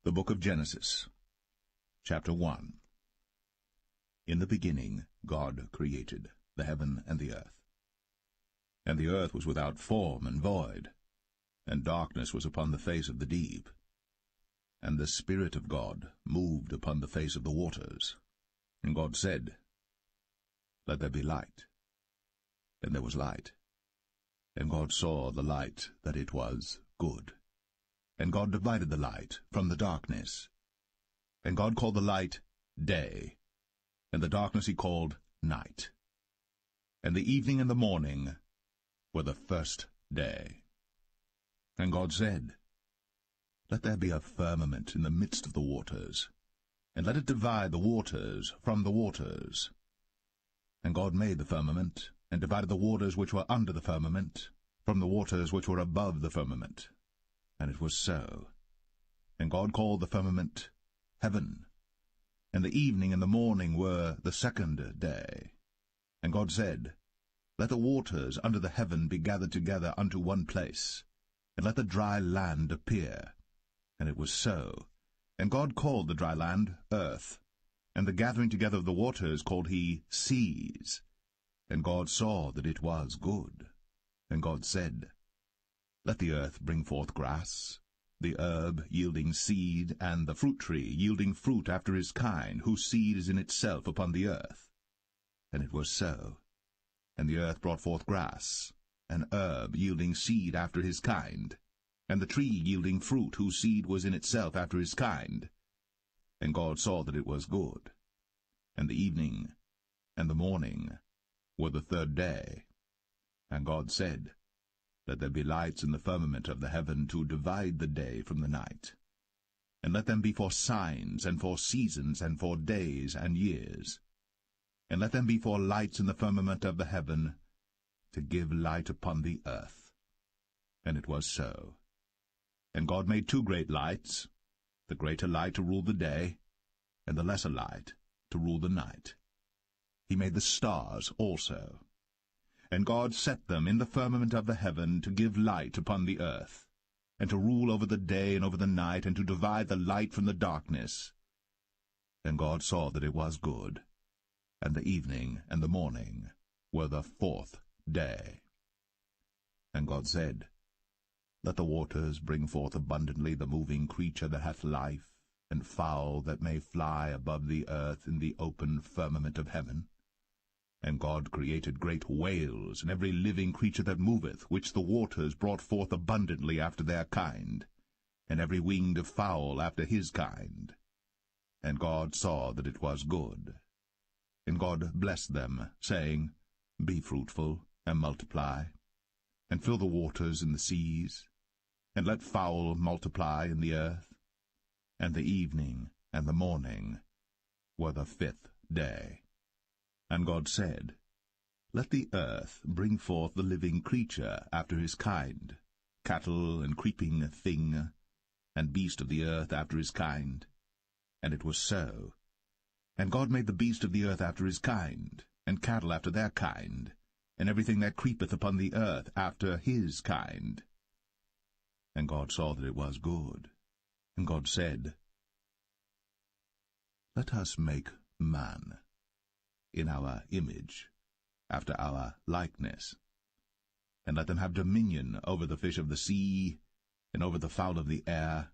The book of Genesis, chapter 1. In the beginning God created the heaven and the earth. And the earth was without form and void, and darkness was upon the face of the deep. And the Spirit of God moved upon the face of the waters. And God said, Let there be light. And there was light. And God saw the light that it was good. And God divided the light from the darkness. And God called the light day, and the darkness he called night. And the evening and the morning were the first day. And God said, Let there be a firmament in the midst of the waters, and let it divide the waters from the waters. And God made the firmament, and divided the waters which were under the firmament from the waters which were above the firmament. And it was so. And God called the firmament heaven. And the evening and the morning were the second day. And God said, Let the waters under the heaven be gathered together unto one place, and let the dry land appear. And it was so. And God called the dry land earth, and the gathering together of the waters called he seas. And God saw that it was good. And God said, Let the earth bring forth grass, the herb yielding seed, and the fruit tree yielding fruit after his kind, whose seed is in itself upon the earth. And it was so. And the earth brought forth grass, an herb yielding seed after his kind, and the tree yielding fruit, whose seed was in itself after his kind. And God saw that it was good. And the evening and the morning were the third day. And God said, Let there be lights in the firmament of the heaven to divide the day from the night. And let them be for signs, and for seasons, and for days and years. And let them be for lights in the firmament of the heaven, to give light upon the earth. And it was so. And God made two great lights, the greater light to rule the day, and the lesser light to rule the night. He made the stars also. And God set them in the firmament of the heaven to give light upon the earth, and to rule over the day and over the night, and to divide the light from the darkness. And God saw that it was good. And the evening and the morning were the fourth day. And God said, Let the waters bring forth abundantly the moving creature that hath life, and fowl that may fly above the earth in the open firmament of heaven. And God created great whales, and every living creature that moveth, which the waters brought forth abundantly after their kind, and every winged fowl after his kind. And God saw that it was good. And God blessed them, saying, Be fruitful, and multiply, and fill the waters in the seas, and let fowl multiply in the earth. And the evening and the morning were the fifth day. And God said, Let the earth bring forth the living creature after his kind, cattle and creeping thing, and beast of the earth after his kind. And it was so. And God made the beast of the earth after his kind, and cattle after their kind, and everything that creepeth upon the earth after his kind. And God saw that it was good. And God said, Let us make man in our image, after our likeness, and let them have dominion over the fish of the sea, and over the fowl of the air,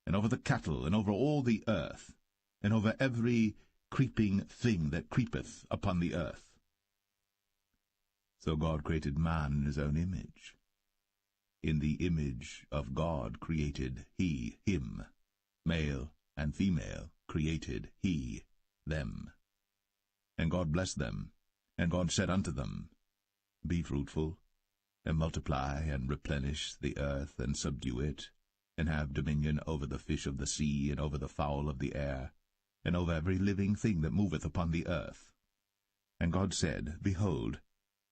and over the cattle, and over all the earth, and over every creeping thing that creepeth upon the earth. So God created man in his own image. In the image of God created he him, male and female created he them. And God blessed them, and God said unto them, Be fruitful, and multiply, and replenish the earth, and subdue it, and have dominion over the fish of the sea, and over the fowl of the air, and over every living thing that moveth upon the earth. And God said, Behold,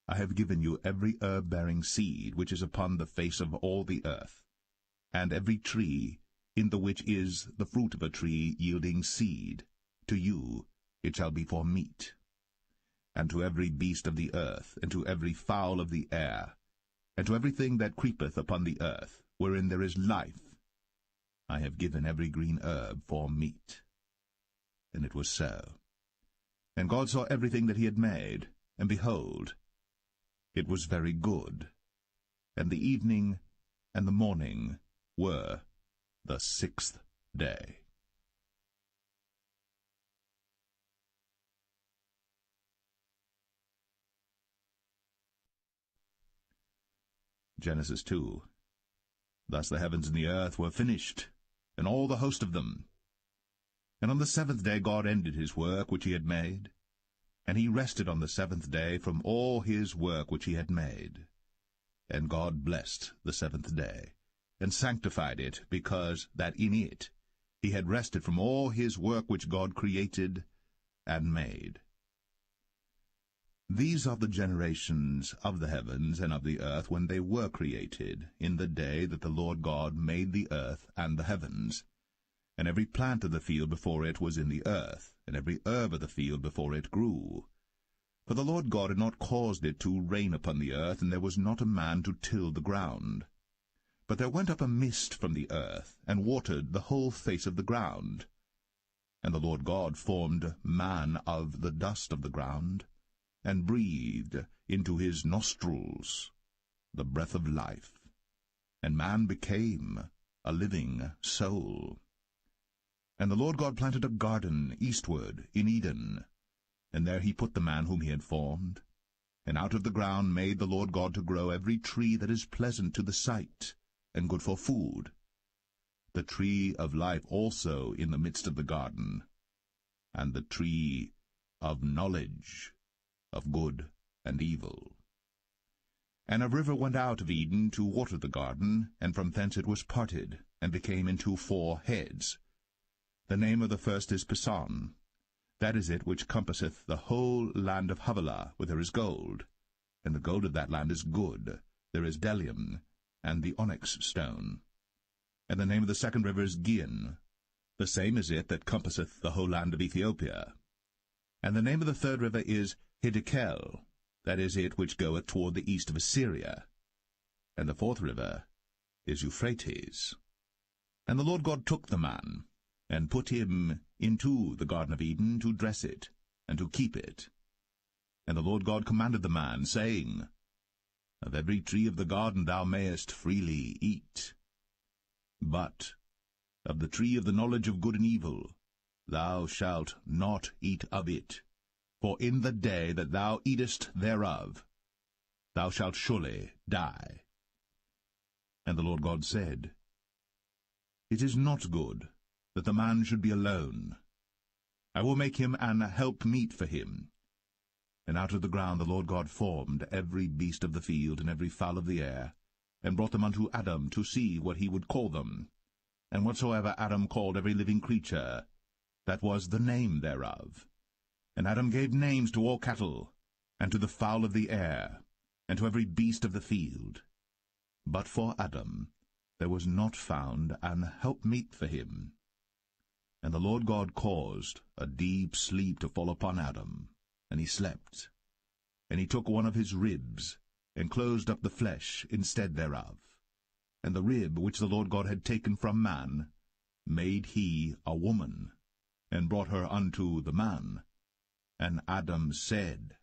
I have given you every herb-bearing seed which is upon the face of all the earth, and every tree in the which is the fruit of a tree yielding seed. To you it shall be for meat. And to every beast of the earth, and to every fowl of the air, and to everything that creepeth upon the earth, wherein there is life, I have given every green herb for meat. And it was so. And God saw everything that he had made, and behold, it was very good. And the evening and the morning were the 6th day. Genesis 2. Thus the heavens and the earth were finished, and all the host of them. And on the 7th day God ended his work which he had made, and he rested on the 7th day from all his work which he had made. And God blessed the 7th day, and sanctified it, because that in it he had rested from all his work which God created and made. These are the generations of the heavens and of the earth when they were created, in the day that the Lord God made the earth and the heavens. And every plant of the field before it was in the earth, and every herb of the field before it grew. For the Lord God had not caused it to rain upon the earth, and there was not a man to till the ground. But there went up a mist from the earth, and watered the whole face of the ground. And the Lord God formed man of the dust of the ground, and breathed into his nostrils the breath of life, and man became a living soul. And the Lord God planted a garden eastward in Eden, and there he put the man whom he had formed. And out of the ground made the Lord God to grow every tree that is pleasant to the sight, and good for food, the tree of life also in the midst of the garden, and the tree of knowledge of good and evil. And a river went out of Eden to water the garden, and from thence it was parted, and became into 4 heads. The name of the first is Pison. That is it which compasseth the whole land of Havilah, where there is gold. And the gold of that land is good. There is bdellium, and the onyx stone. And the name of the second river is Gihon. The same is it that compasseth the whole land of Ethiopia. And the name of the third river is Hiddekel. That is it which goeth toward the east of Assyria. And the 4th river is Euphrates. And the Lord God took the man, and put him into the Garden of Eden to dress it, and to keep it. And the Lord God commanded the man, saying, Of every tree of the garden thou mayest freely eat, but of the tree of the knowledge of good and evil thou shalt not eat of it. For in the day that thou eatest thereof thou shalt surely die. And the Lord God said, It is not good that the man should be alone. I will make him an helpmeet for him. And out of the ground the Lord God formed every beast of the field and every fowl of the air, and brought them unto Adam to see what he would call them. And whatsoever Adam called every living creature, that was the name thereof. And Adam gave names to all cattle, and to the fowl of the air, and to every beast of the field. But for Adam there was not found an helpmeet for him. And the Lord God caused a deep sleep to fall upon Adam, and he slept. And he took one of his ribs, and closed up the flesh instead thereof. And the rib which the Lord God had taken from man made he a woman, and brought her unto the man. And Adam said,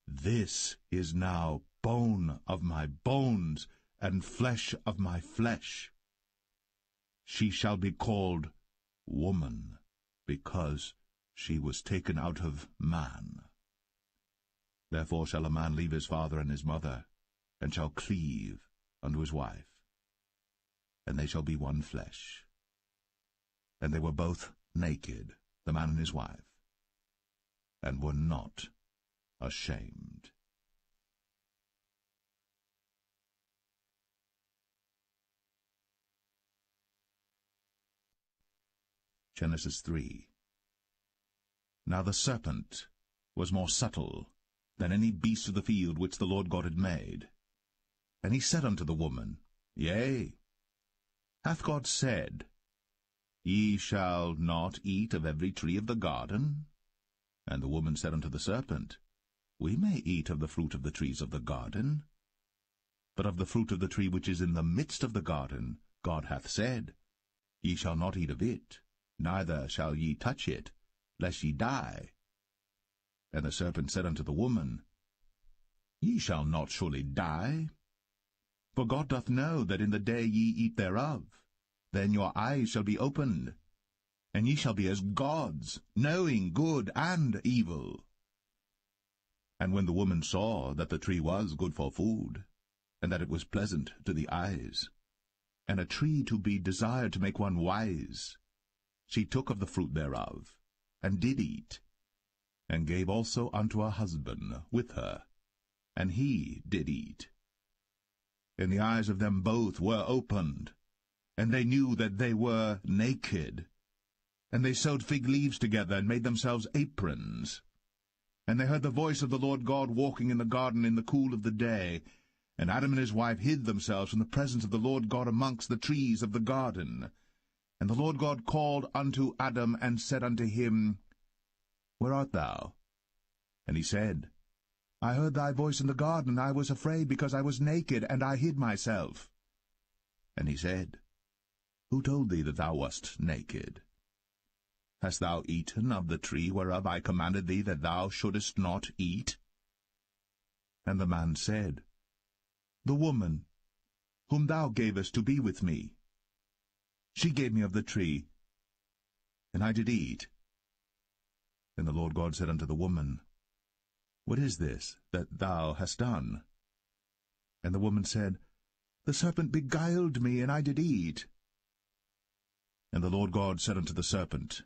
This is now bone of my bones, and flesh of my flesh. She shall be called woman, because she was taken out of man. Therefore shall a man leave his father and his mother, and shall cleave unto his wife, and they shall be one flesh. And they were both naked, the man and his wife, and were not ashamed. Genesis 3. Now the serpent was more subtle than any beast of the field which the Lord God had made. And he said unto the woman, Yea, hath God said, Ye shall not eat of every tree of the garden? And the woman said unto the serpent, We may eat of the fruit of the trees of the garden. But of the fruit of the tree which is in the midst of the garden, God hath said, Ye shall not eat of it, neither shall ye touch it, lest ye die. And the serpent said unto the woman, Ye shall not surely die. For God doth know that in the day ye eat thereof, then your eyes shall be opened, and ye shall be as gods, knowing good and evil. And when the woman saw that the tree was good for food, and that it was pleasant to the eyes, and a tree to be desired to make one wise, she took of the fruit thereof, and did eat, and gave also unto her husband with her, and he did eat. And the eyes of them both were opened, and they knew that they were naked. And they sewed fig leaves together, and made themselves aprons. And they heard the voice of the Lord God walking in the garden in the cool of the day. And Adam and his wife hid themselves from the presence of the Lord God amongst the trees of the garden. And the Lord God called unto Adam, and said unto him, Where art thou? And he said, I heard thy voice in the garden, and I was afraid, because I was naked, and I hid myself. And he said, Who told thee that thou wast naked? Hast thou eaten of the tree whereof I commanded thee that thou shouldest not eat? And the man said, The woman, whom thou gavest to be with me, she gave me of the tree, and I did eat. Then the Lord God said unto the woman, What is this that thou hast done? And the woman said, The serpent beguiled me, and I did eat. And the Lord God said unto the serpent,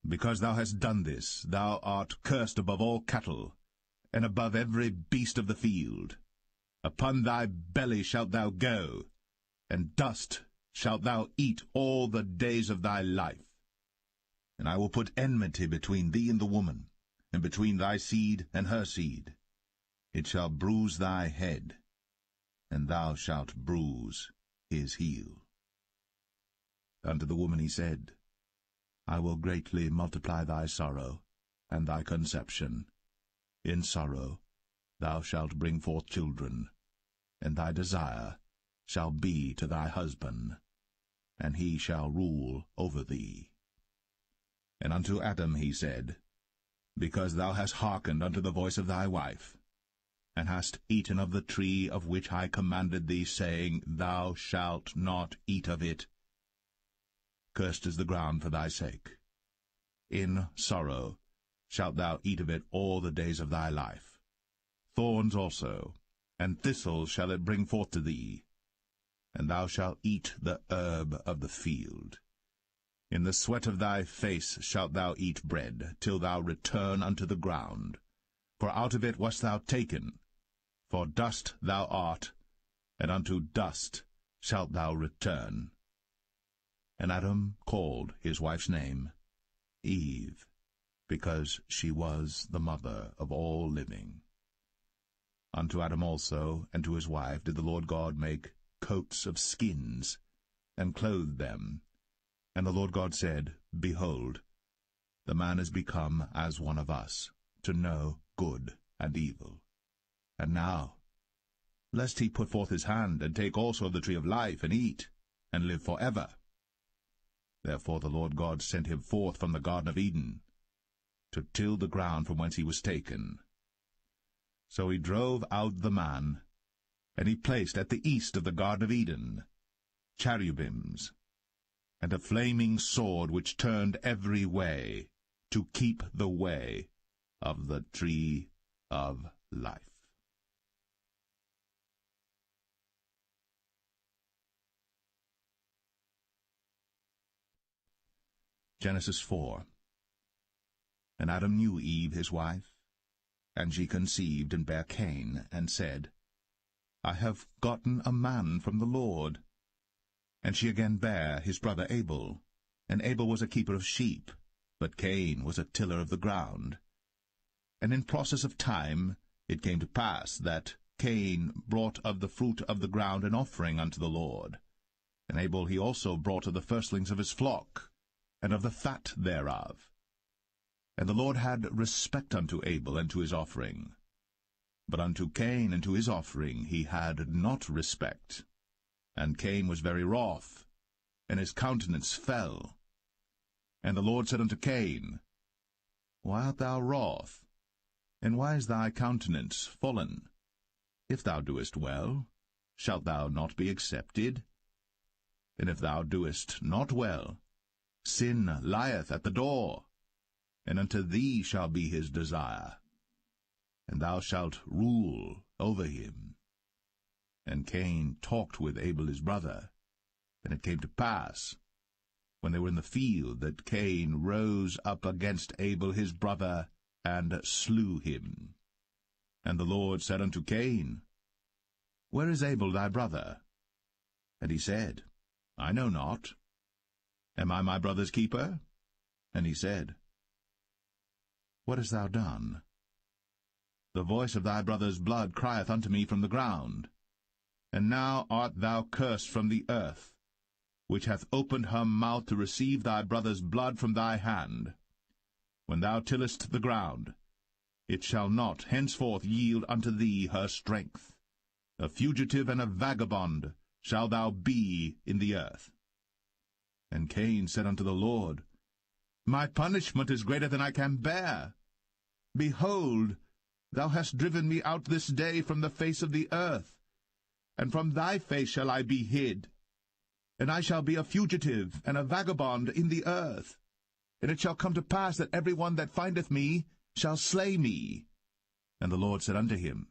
Because thou hast done this, thou art cursed above all cattle, and above every beast of the field. Upon thy belly shalt thou go, and dust shalt thou eat all the days of thy life. And I will put enmity between thee and the woman, and between thy seed and her seed. It shall bruise thy head, and thou shalt bruise his heel. Unto the woman he said, I will greatly multiply thy sorrow, and thy conception. In sorrow thou shalt bring forth children, and thy desire shall be to thy husband, and he shall rule over thee. And unto Adam he said, Because thou hast hearkened unto the voice of thy wife, and hast eaten of the tree of which I commanded thee, saying, Thou shalt not eat of it, cursed is the ground for thy sake. In sorrow shalt thou eat of it all the days of thy life. Thorns also, and thistles shall it bring forth to thee, and thou shalt eat the herb of the field. In the sweat of thy face shalt thou eat bread, till thou return unto the ground. For out of it wast thou taken, for dust thou art, and unto dust shalt thou return. And Adam called his wife's name Eve, because she was the mother of all living. Unto Adam also and to his wife did the Lord God make coats of skins, and clothed them. And the Lord God said, Behold, the man is become as one of us, to know good and evil. And now, lest he put forth his hand, and take also of the tree of life, and eat, and live forever. Therefore the Lord God sent him forth from the Garden of Eden, to till the ground from whence he was taken. So he drove out the man, and he placed at the east of the Garden of Eden cherubims, and a flaming sword which turned every way, to keep the way of the tree of life. Genesis 4. And Adam knew Eve his wife, and she conceived and bare Cain, and said, I have gotten a man from the Lord. And she again bare his brother Abel, and Abel was a keeper of sheep, but Cain was a tiller of the ground. And in process of time it came to pass that Cain brought of the fruit of the ground an offering unto the Lord. And Abel he also brought of the firstlings of his flock, and of the fat thereof. And the Lord had respect unto Abel and to his offering. But unto Cain and to his offering he had not respect. And Cain was very wroth, and his countenance fell. And the Lord said unto Cain, Why art thou wroth? And why is thy countenance fallen? If thou doest well, shalt thou not be accepted? And if thou doest not well, sin lieth at the door, and unto thee shall be his desire, and thou shalt rule over him. And Cain talked with Abel his brother. And it came to pass, when they were in the field, that Cain rose up against Abel his brother, and slew him. And the Lord said unto Cain, Where is Abel thy brother? And he said, I know not. Am I my brother's keeper? And he said, What hast thou done? The voice of thy brother's blood crieth unto me from the ground. And now art thou cursed from the earth, which hath opened her mouth to receive thy brother's blood from thy hand. When thou tillest the ground, it shall not henceforth yield unto thee her strength. A fugitive and a vagabond shalt thou be in the earth. And Cain said unto the Lord, My punishment is greater than I can bear. Behold, thou hast driven me out this day from the face of the earth, and from thy face shall I be hid. And I shall be a fugitive and a vagabond in the earth. And it shall come to pass that every one that findeth me shall slay me. And the Lord said unto him,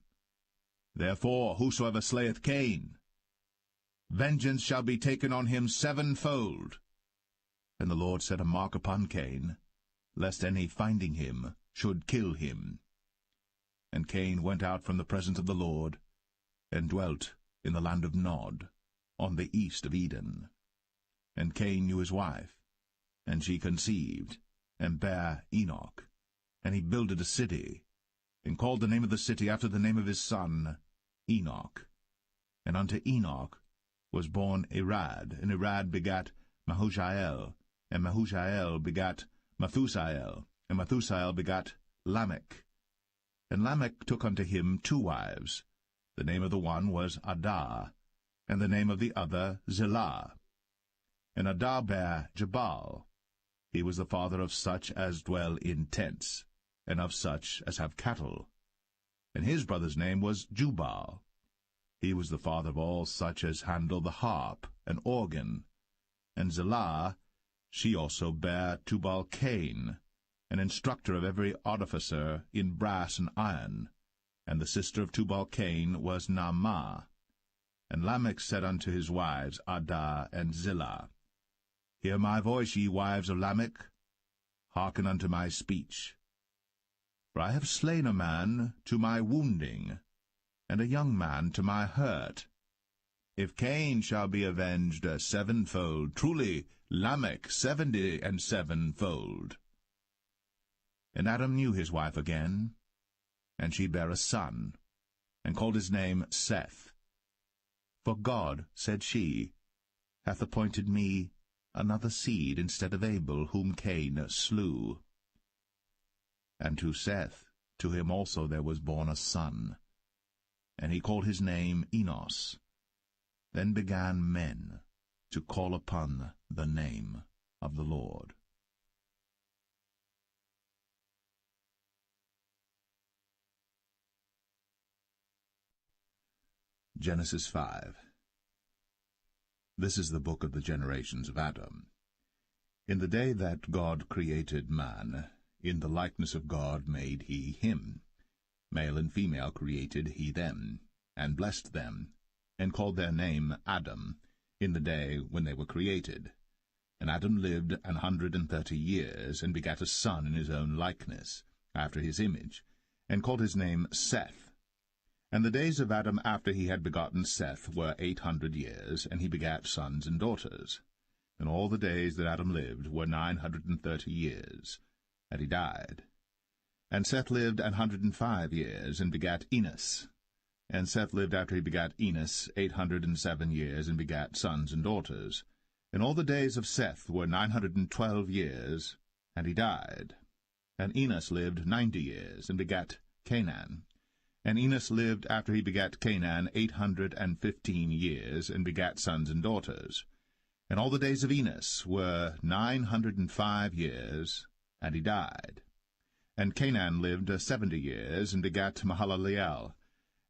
Therefore whosoever slayeth Cain, vengeance shall be taken on him sevenfold. And the Lord set a mark upon Cain, lest any finding him should kill him. And Cain went out from the presence of the Lord, and dwelt in the land of Nod, on the east of Eden. And Cain knew his wife, and she conceived, and bare Enoch. And he builded a city, and called the name of the city after the name of his son, Enoch. And unto Enoch was born Irad, and Irad begat Mahushael, and Mahushael begat Methusael, and Methusael begat Lamech. And Lamech took unto him 2 wives. The name of the one was Adah, and the name of the other Zillah. And Adah bare Jabal. He was the father of such as dwell in tents, and of such as have cattle. And his brother's name was Jubal. He was the father of all such as handle the harp and organ. And Zillah, she also bare Tubal-Cain, an instructor of every artificer in brass and iron. And the sister of Tubal-Cain was Naamah. And Lamech said unto his wives, Adah and Zillah, Hear my voice, ye wives of Lamech, hearken unto my speech. For I have slain a man to my wounding, and a young man to my hurt. If Cain shall be avenged sevenfold, truly Lamech 77-fold. And Adam knew his wife again, and she bare a son, and called his name Seth. For God, said she, hath appointed me another seed instead of Abel, whom Cain slew. And to Seth, to him also there was born a son, and he called his name Enos. Then began men to call upon the name of the Lord. Genesis 5. This is the book of the generations of Adam. In the day that God created man, in the likeness of God made he him. Male and female created he them, and blessed them, and called their name Adam, in the day when they were created. And Adam lived 130 years, and begat a son in his own likeness, after his image, and called his name Seth. And the days of Adam after he had begotten Seth were 800 years, and he begat sons and daughters. And all the days that Adam lived were 930 years, and he died. And Seth lived 105 years, and begat Enos. And Seth lived after he begat Enos 807 years, and begat sons and daughters. And all the days of Seth were 912 years, and he died. And Enos lived 90 years, and begat Canaan. And Enos lived after he begat Canaan 815 years, and begat sons and daughters. And all the days of Enos were 905 years, and he died. And Canaan lived 70 years, and begat Mahalaleel.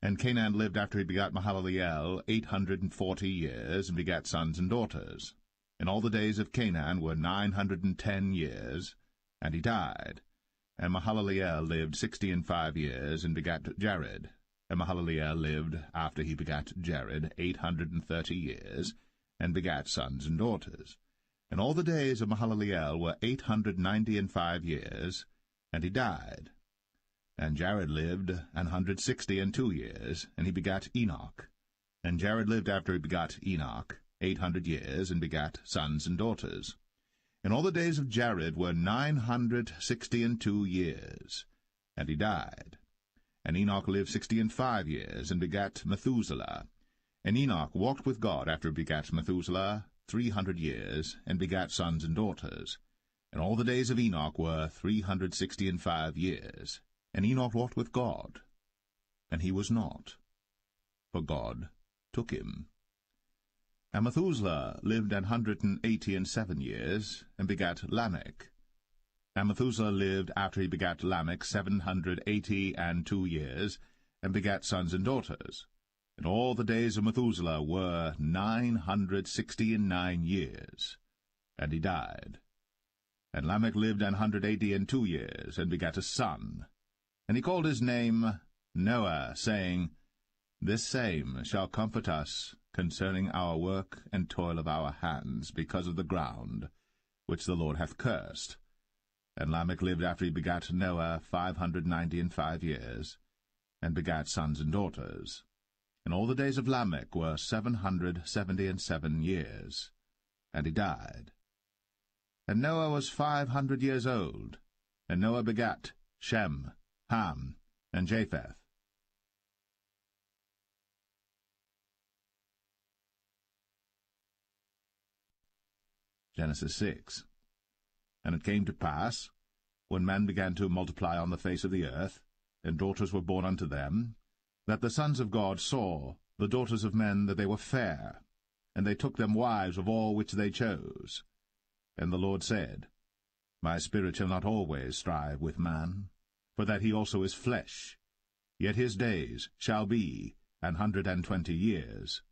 And Canaan lived after he begat Mahalaleel 840 years, and begat sons and daughters. And all the days of Canaan were 910 years, and he died. And Mahalaleel lived 65 years, and begat Jared. And Mahalaleel lived after he begat Jared 830 years, and begat sons and daughters. And all the days of Mahalaleel were 895 years, and he died. And Jared lived 162 years, and he begat Enoch. And Jared lived after he begat Enoch 800 years, and begat sons and daughters. And all the days of Jared were 962 years, and he died. And Enoch lived 65 years, and begat Methuselah. And Enoch walked with God after he begat Methuselah 300 years, and begat sons and daughters. And all the days of Enoch were 365 years. And Enoch walked with God, and he was not, for God took him. And Methuselah lived 187 years, and begat Lamech. And Methuselah lived after he begat Lamech 782 years, and begat sons and daughters. And all the days of Methuselah were 969 years, and he died. And Lamech lived 182 years, and begat a son. And he called his name Noah, saying, This same shall comfort us concerning our work and toil of our hands, because of the ground which the Lord hath cursed. And Lamech lived after he begat Noah 595 years, and begat sons and daughters. And all the days of Lamech were 777 years, and he died. And Noah was 500 years old, and Noah begat Shem, Ham, and Japheth. Genesis 6. And it came to pass, when men began to multiply on the face of the earth, and daughters were born unto them, that the sons of God saw the daughters of men that they were fair, and they took them wives of all which they chose. And the Lord said, My spirit shall not always strive with man, for that he also is flesh, yet his days shall be 120 years.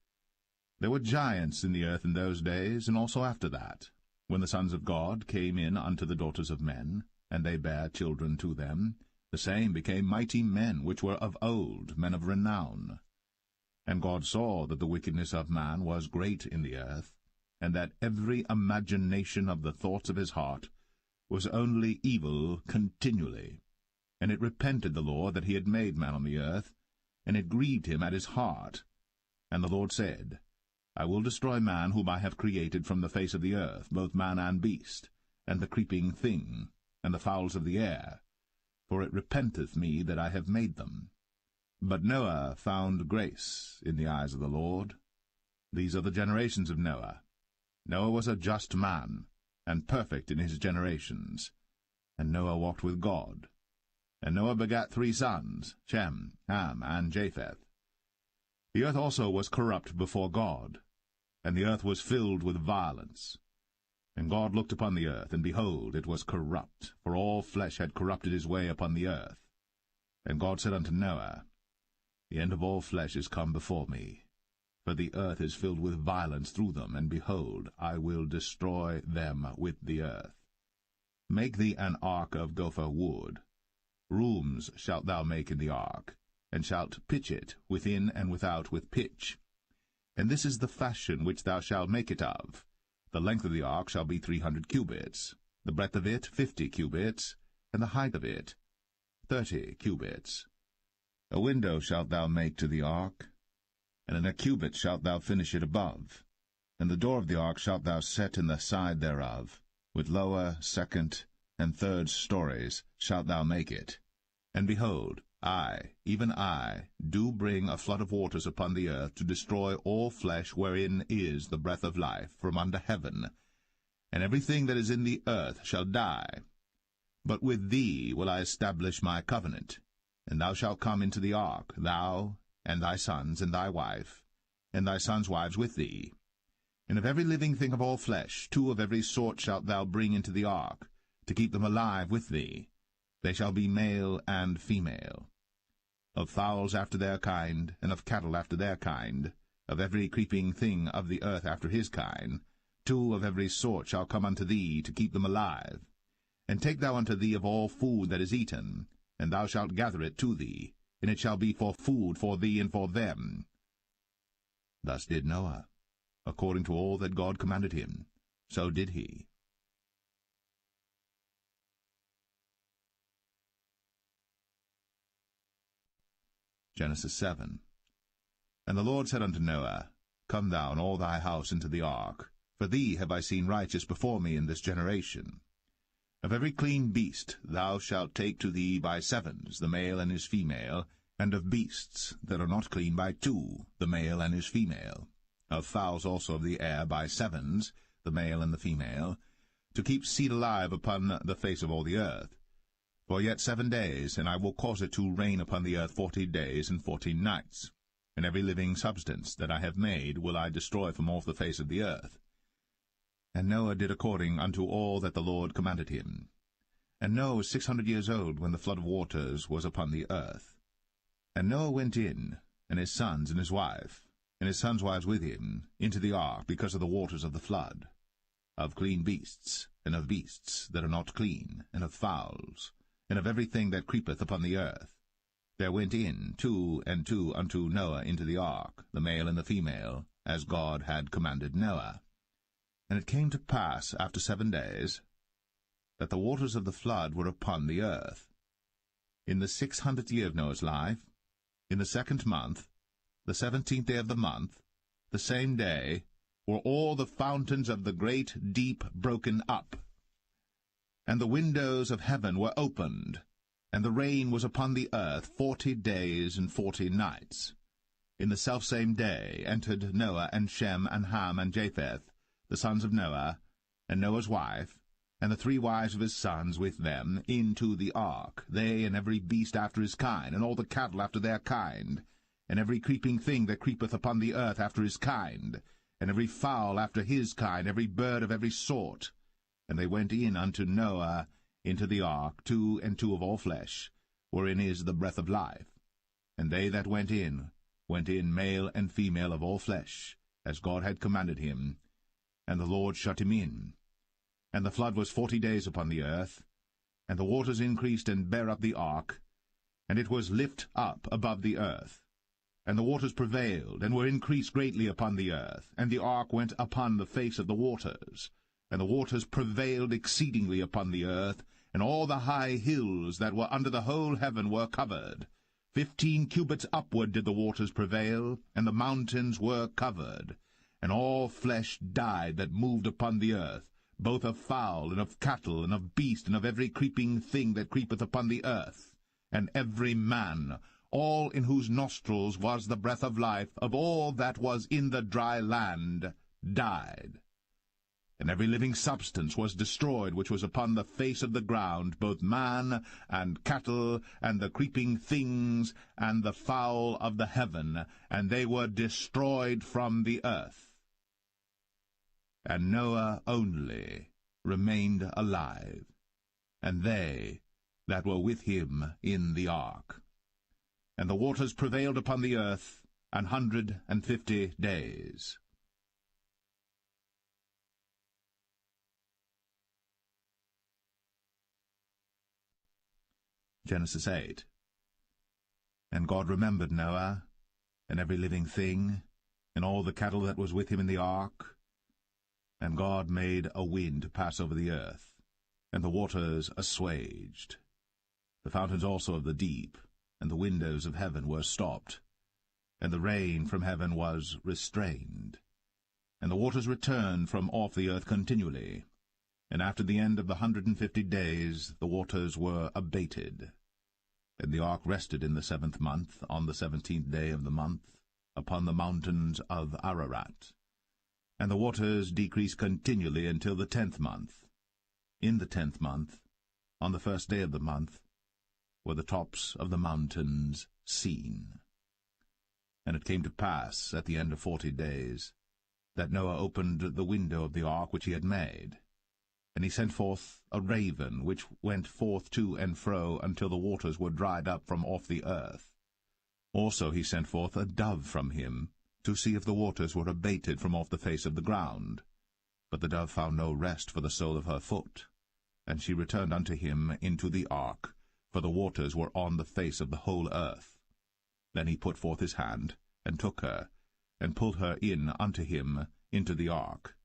There were giants in the earth in those days, and also after that, when the sons of God came in unto the daughters of men, and they bare children to them, the same became mighty men, which were of old, men of renown. And God saw that the wickedness of man was great in the earth, and that every imagination of the thoughts of his heart was only evil continually. And it repented the Lord that he had made man on the earth, and it grieved him at his heart. And the Lord said, I will destroy man whom I have created from the face of the earth, both man and beast, and the creeping thing, and the fowls of the air, for it repenteth me that I have made them. But Noah found grace in the eyes of the Lord. These are the generations of Noah. Noah was a just man, and perfect in his generations. And Noah walked with God. And Noah begat 3 sons, Shem, Ham, and Japheth. The earth also was corrupt before God, and the earth was filled with violence. And God looked upon the earth, and behold, it was corrupt, for all flesh had corrupted his way upon the earth. And God said unto Noah, The end of all flesh is come before me, for the earth is filled with violence through them, and behold, I will destroy them with the earth. Make thee an ark of gopher wood. Rooms shalt thou make in the ark, and shalt pitch it within and without with pitch. And this is the fashion which thou shalt make it of. The length of the ark shall be 300 cubits, the breadth of it 50 cubits, and the height of it 30 cubits. A window shalt thou make to the ark, and in a cubit shalt thou finish it above. And the door of the ark shalt thou set in the side thereof, with lower, second, and third stories shalt thou make it. And behold, I, even I, do bring a flood of waters upon the earth, to destroy all flesh wherein is the breath of life from under heaven. And everything that is in the earth shall die. But with thee will I establish my covenant. And thou shalt come into the ark, thou, and thy sons, and thy wife, and thy sons' wives with thee. And of every living thing of all flesh, 2 of every sort shalt thou bring into the ark, to keep them alive with thee. They shall be male and female. Of fowls after their kind, and of cattle after their kind, of every creeping thing of the earth after his kind, 2 of every sort shall come unto thee, to keep them alive. And take thou unto thee of all food that is eaten, and thou shalt gather it to thee, and it shall be for food for thee and for them. Thus did Noah. According to all that God commanded him, so did he. Genesis 7. And the Lord said unto Noah, Come thou and all thy house into the ark, for thee have I seen righteous before me in this generation. Of every clean beast thou shalt take to thee by 7s, the male and his female, and of beasts that are not clean by 2, the male and his female. Of fowls also of the air by 7s, the male and the female, to keep seed alive upon the face of all the earth. For yet 7 days, and I will cause it to rain upon the earth 40 days and 14 nights. And every living substance that I have made will I destroy from off the face of the earth. And Noah did according unto all that the Lord commanded him. And Noah was 600 years old when the flood of waters was upon the earth. And Noah went in, and his sons and his wife, and his sons' wives with him, into the ark because of the waters of the flood, of clean beasts, and of beasts that are not clean, and of fowls, and of everything that creepeth upon the earth. There went in 2 and 2 unto Noah into the ark, the male and the female, as God had commanded Noah. And it came to pass after 7 days, that the waters of the flood were upon the earth. In the 600th year of Noah's life, in the 2nd month, the 17th day of the month, the same day, were all the fountains of the great deep broken up. And the windows of heaven were opened, and the rain was upon the earth 40 days and 40 nights. In the selfsame day entered Noah and Shem and Ham and Japheth, the sons of Noah, and Noah's wife, and the 3 wives of his sons with them, into the ark, they and every beast after his kind, and all the cattle after their kind, and every creeping thing that creepeth upon the earth after his kind, and every fowl after his kind, every bird of every sort. And they went in unto Noah into the ark, 2 and 2 of all flesh, wherein is the breath of life. And they that went in male and female of all flesh, as God had commanded him. And the Lord shut him in. And the flood was 40 days upon the earth, and the waters increased and bare up the ark, and it was lift up above the earth. And the waters prevailed, and were increased greatly upon the earth, and the ark went upon the face of the waters. And the waters prevailed exceedingly upon the earth, and all the high hills that were under the whole heaven were covered. 15 cubits upward did the waters prevail, and the mountains were covered. And all flesh died that moved upon the earth, both of fowl, and of cattle, and of beast, and of every creeping thing that creepeth upon the earth. And every man, all in whose nostrils was the breath of life, of all that was in the dry land, died. And every living substance was destroyed which was upon the face of the ground, both man and cattle, and the creeping things, and the fowl of the heaven, and they were destroyed from the earth. And Noah only remained alive, and they that were with him in the ark. And the waters prevailed upon the earth 150 days. Genesis 8. And God remembered Noah, and every living thing, and all the cattle that was with him in the ark. And God made a wind to pass over the earth, and the waters assuaged. The fountains also of the deep, and the windows of heaven were stopped, and the rain from heaven was restrained. And the waters returned from off the earth continually. And after the end of the 150 days the waters were abated. And the ark rested in the 7th month, on the 17th day of the month, upon the mountains of Ararat. And the waters decreased continually until the 10th month. In the 10th month, on the 1st day of the month, were the tops of the mountains seen. And it came to pass, at the end of 40 days, that Noah opened the window of the ark which he had made. And he sent forth a raven, which went forth to and fro until the waters were dried up from off the earth. Also he sent forth a dove from him, to see if the waters were abated from off the face of the ground. But the dove found no rest for the sole of her foot. And she returned unto him into the ark, for the waters were on the face of the whole earth. Then he put forth his hand, and took her, and pulled her in unto him into the ark.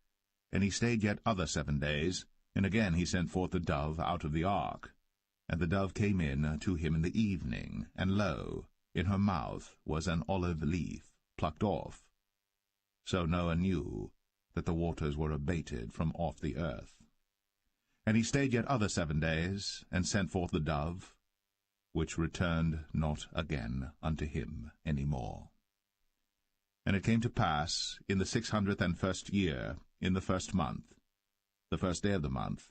And he stayed yet other 7 days, and again he sent forth the dove out of the ark. And the dove came in to him in the evening, and lo, in her mouth was an olive leaf plucked off. So Noah knew that the waters were abated from off the earth. And he stayed yet other 7 days, and sent forth the dove, which returned not again unto him any more. And it came to pass in the 601st year, in the 1st month, the 1st day of the month,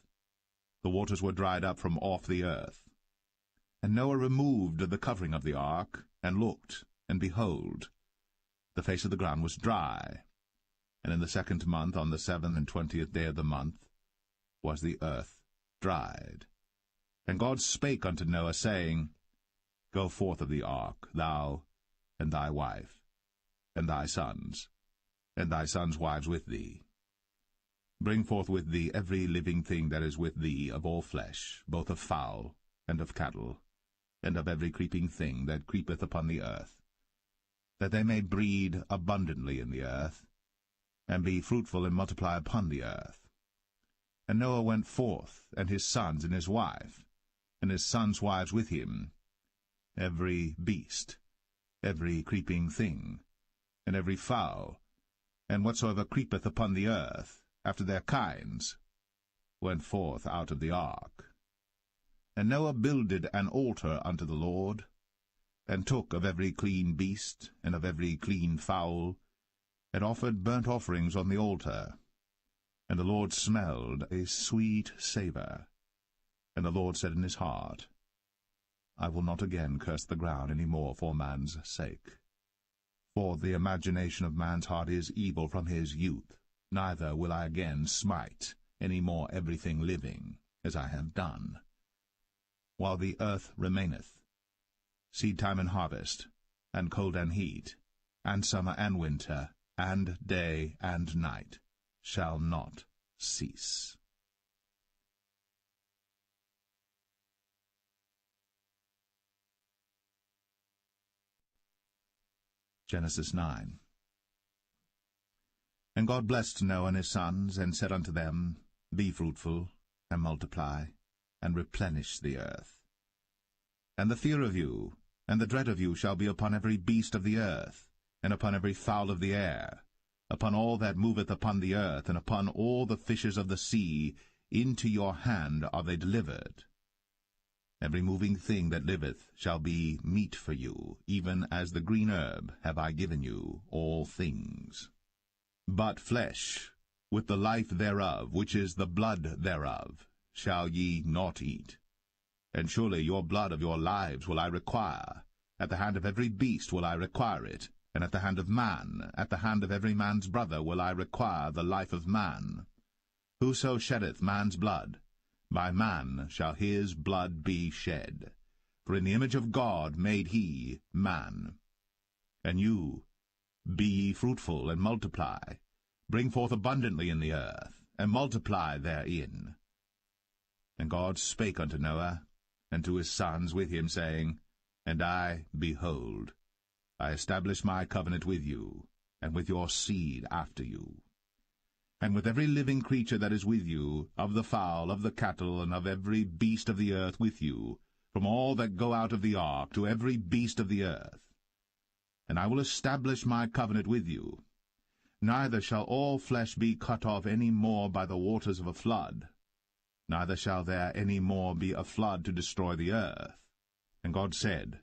the waters were dried up from off the earth. And Noah removed the covering of the ark, and looked, and behold, the face of the ground was dry. And in the 2nd month, on the 27th day of the month, was the earth dried. And God spake unto Noah, saying, Go forth of the ark, thou, and thy wife, and thy sons wives with thee. Bring forth with thee every living thing that is with thee of all flesh, both of fowl, and of cattle, and of every creeping thing that creepeth upon the earth, that they may breed abundantly in the earth, and be fruitful and multiply upon the earth. And Noah went forth, and his sons and his wife, and his sons' wives with him, every beast, every creeping thing, and every fowl, and whatsoever creepeth upon the earth, after their kinds, went forth out of the ark. And Noah builded an altar unto the Lord, and took of every clean beast, and of every clean fowl, and offered burnt offerings on the altar. And the Lord smelled a sweet savour. And the Lord said in his heart, I will not again curse the ground any more for man's sake. For the imagination of man's heart is evil from his youth, neither will I again smite any more everything living, as I have done. While the earth remaineth, seedtime and harvest, and cold and heat, and summer and winter, and day and night, shall not cease. Genesis 9. And God blessed Noah and his sons, and said unto them, Be fruitful, and multiply, and replenish the earth. And the fear of you, and the dread of you shall be upon every beast of the earth, and upon every fowl of the air, upon all that moveth upon the earth, and upon all the fishes of the sea. Into your hand are they delivered. Every moving thing that liveth shall be meat for you, even as the green herb have I given you all things. But flesh, with the life thereof, which is the blood thereof, shall ye not eat. And surely your blood of your lives will I require. At the hand of every beast will I require it, and at the hand of man, at the hand of every man's brother will I require the life of man. Whoso sheddeth man's blood, by man shall his blood be shed. For in the image of God made he man. And you, be ye fruitful, and multiply, bring forth abundantly in the earth, and multiply therein. And God spake unto Noah, and to his sons with him, saying, And I, behold, I establish my covenant with you, and with your seed after you, and with every living creature that is with you, of the fowl, of the cattle, and of every beast of the earth with you, from all that go out of the ark to every beast of the earth. And I will establish my covenant with you. Neither shall all flesh be cut off any more by the waters of a flood, neither shall there any more be a flood to destroy the earth. And God said,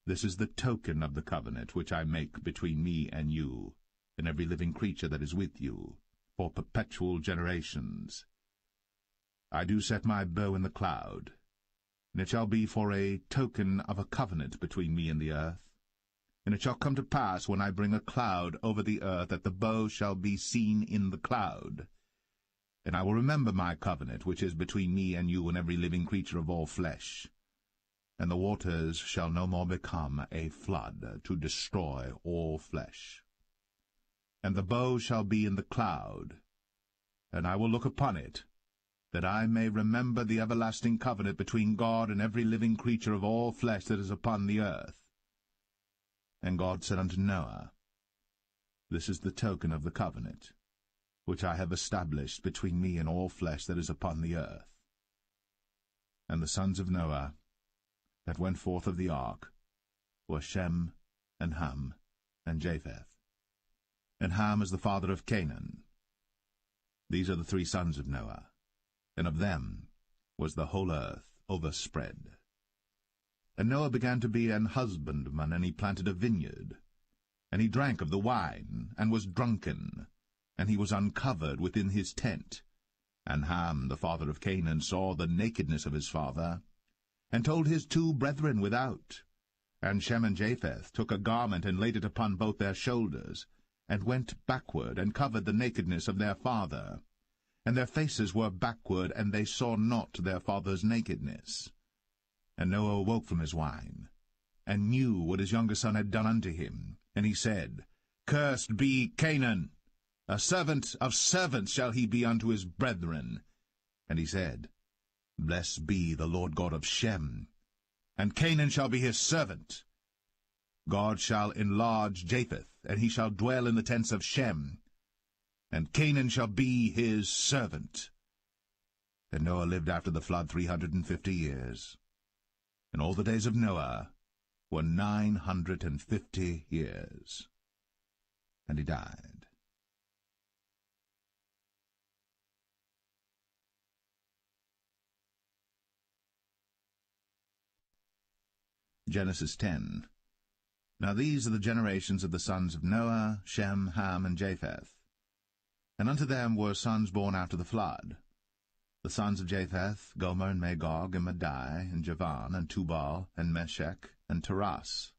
This is the token of the covenant which I make between me and you, and every living creature that is with you, for perpetual generations. I do set my bow in the cloud, and it shall be for a token of a covenant between me and the earth. And it shall come to pass, when I bring a cloud over the earth, that the bow shall be seen in the cloud. And I will remember my covenant, which is between me and you and every living creature of all flesh. And the waters shall no more become a flood, to destroy all flesh. And the bow shall be in the cloud, and I will look upon it, that I may remember the everlasting covenant between God and every living creature of all flesh that is upon the earth. And God said unto Noah, This is the token of the covenant, which I have established between me and all flesh that is upon the earth. And the sons of Noah that went forth of the ark were Shem, and Ham, and Japheth. And Ham is the father of Canaan. These are the 3 sons of Noah, and of them was the whole earth overspread. And Noah began to be an husbandman, and he planted a vineyard. And he drank of the wine, and was drunken, and he was uncovered within his tent. And Ham, the father of Canaan, saw the nakedness of his father, and told his 2 brethren without. And Shem and Japheth took a garment, and laid it upon both their shoulders, and went backward, and covered the nakedness of their father. And their faces were backward, and they saw not their father's nakedness. And Noah awoke from his wine, and knew what his younger son had done unto him. And he said, Cursed be Canaan, a servant of servants shall he be unto his brethren. And he said, Blessed be the Lord God of Shem, and Canaan shall be his servant. God shall enlarge Japheth, and he shall dwell in the tents of Shem, and Canaan shall be his servant. And Noah lived after the flood 350 years. And all the days of Noah were 950 years. And he died. Genesis 10. Now these are the generations of the sons of Noah, Shem, Ham, and Japheth. And unto them were sons born after the flood. The sons of Japheth, Gomer, and Magog, and Madai, and Javan, and Tubal, and Meshech, and Taras.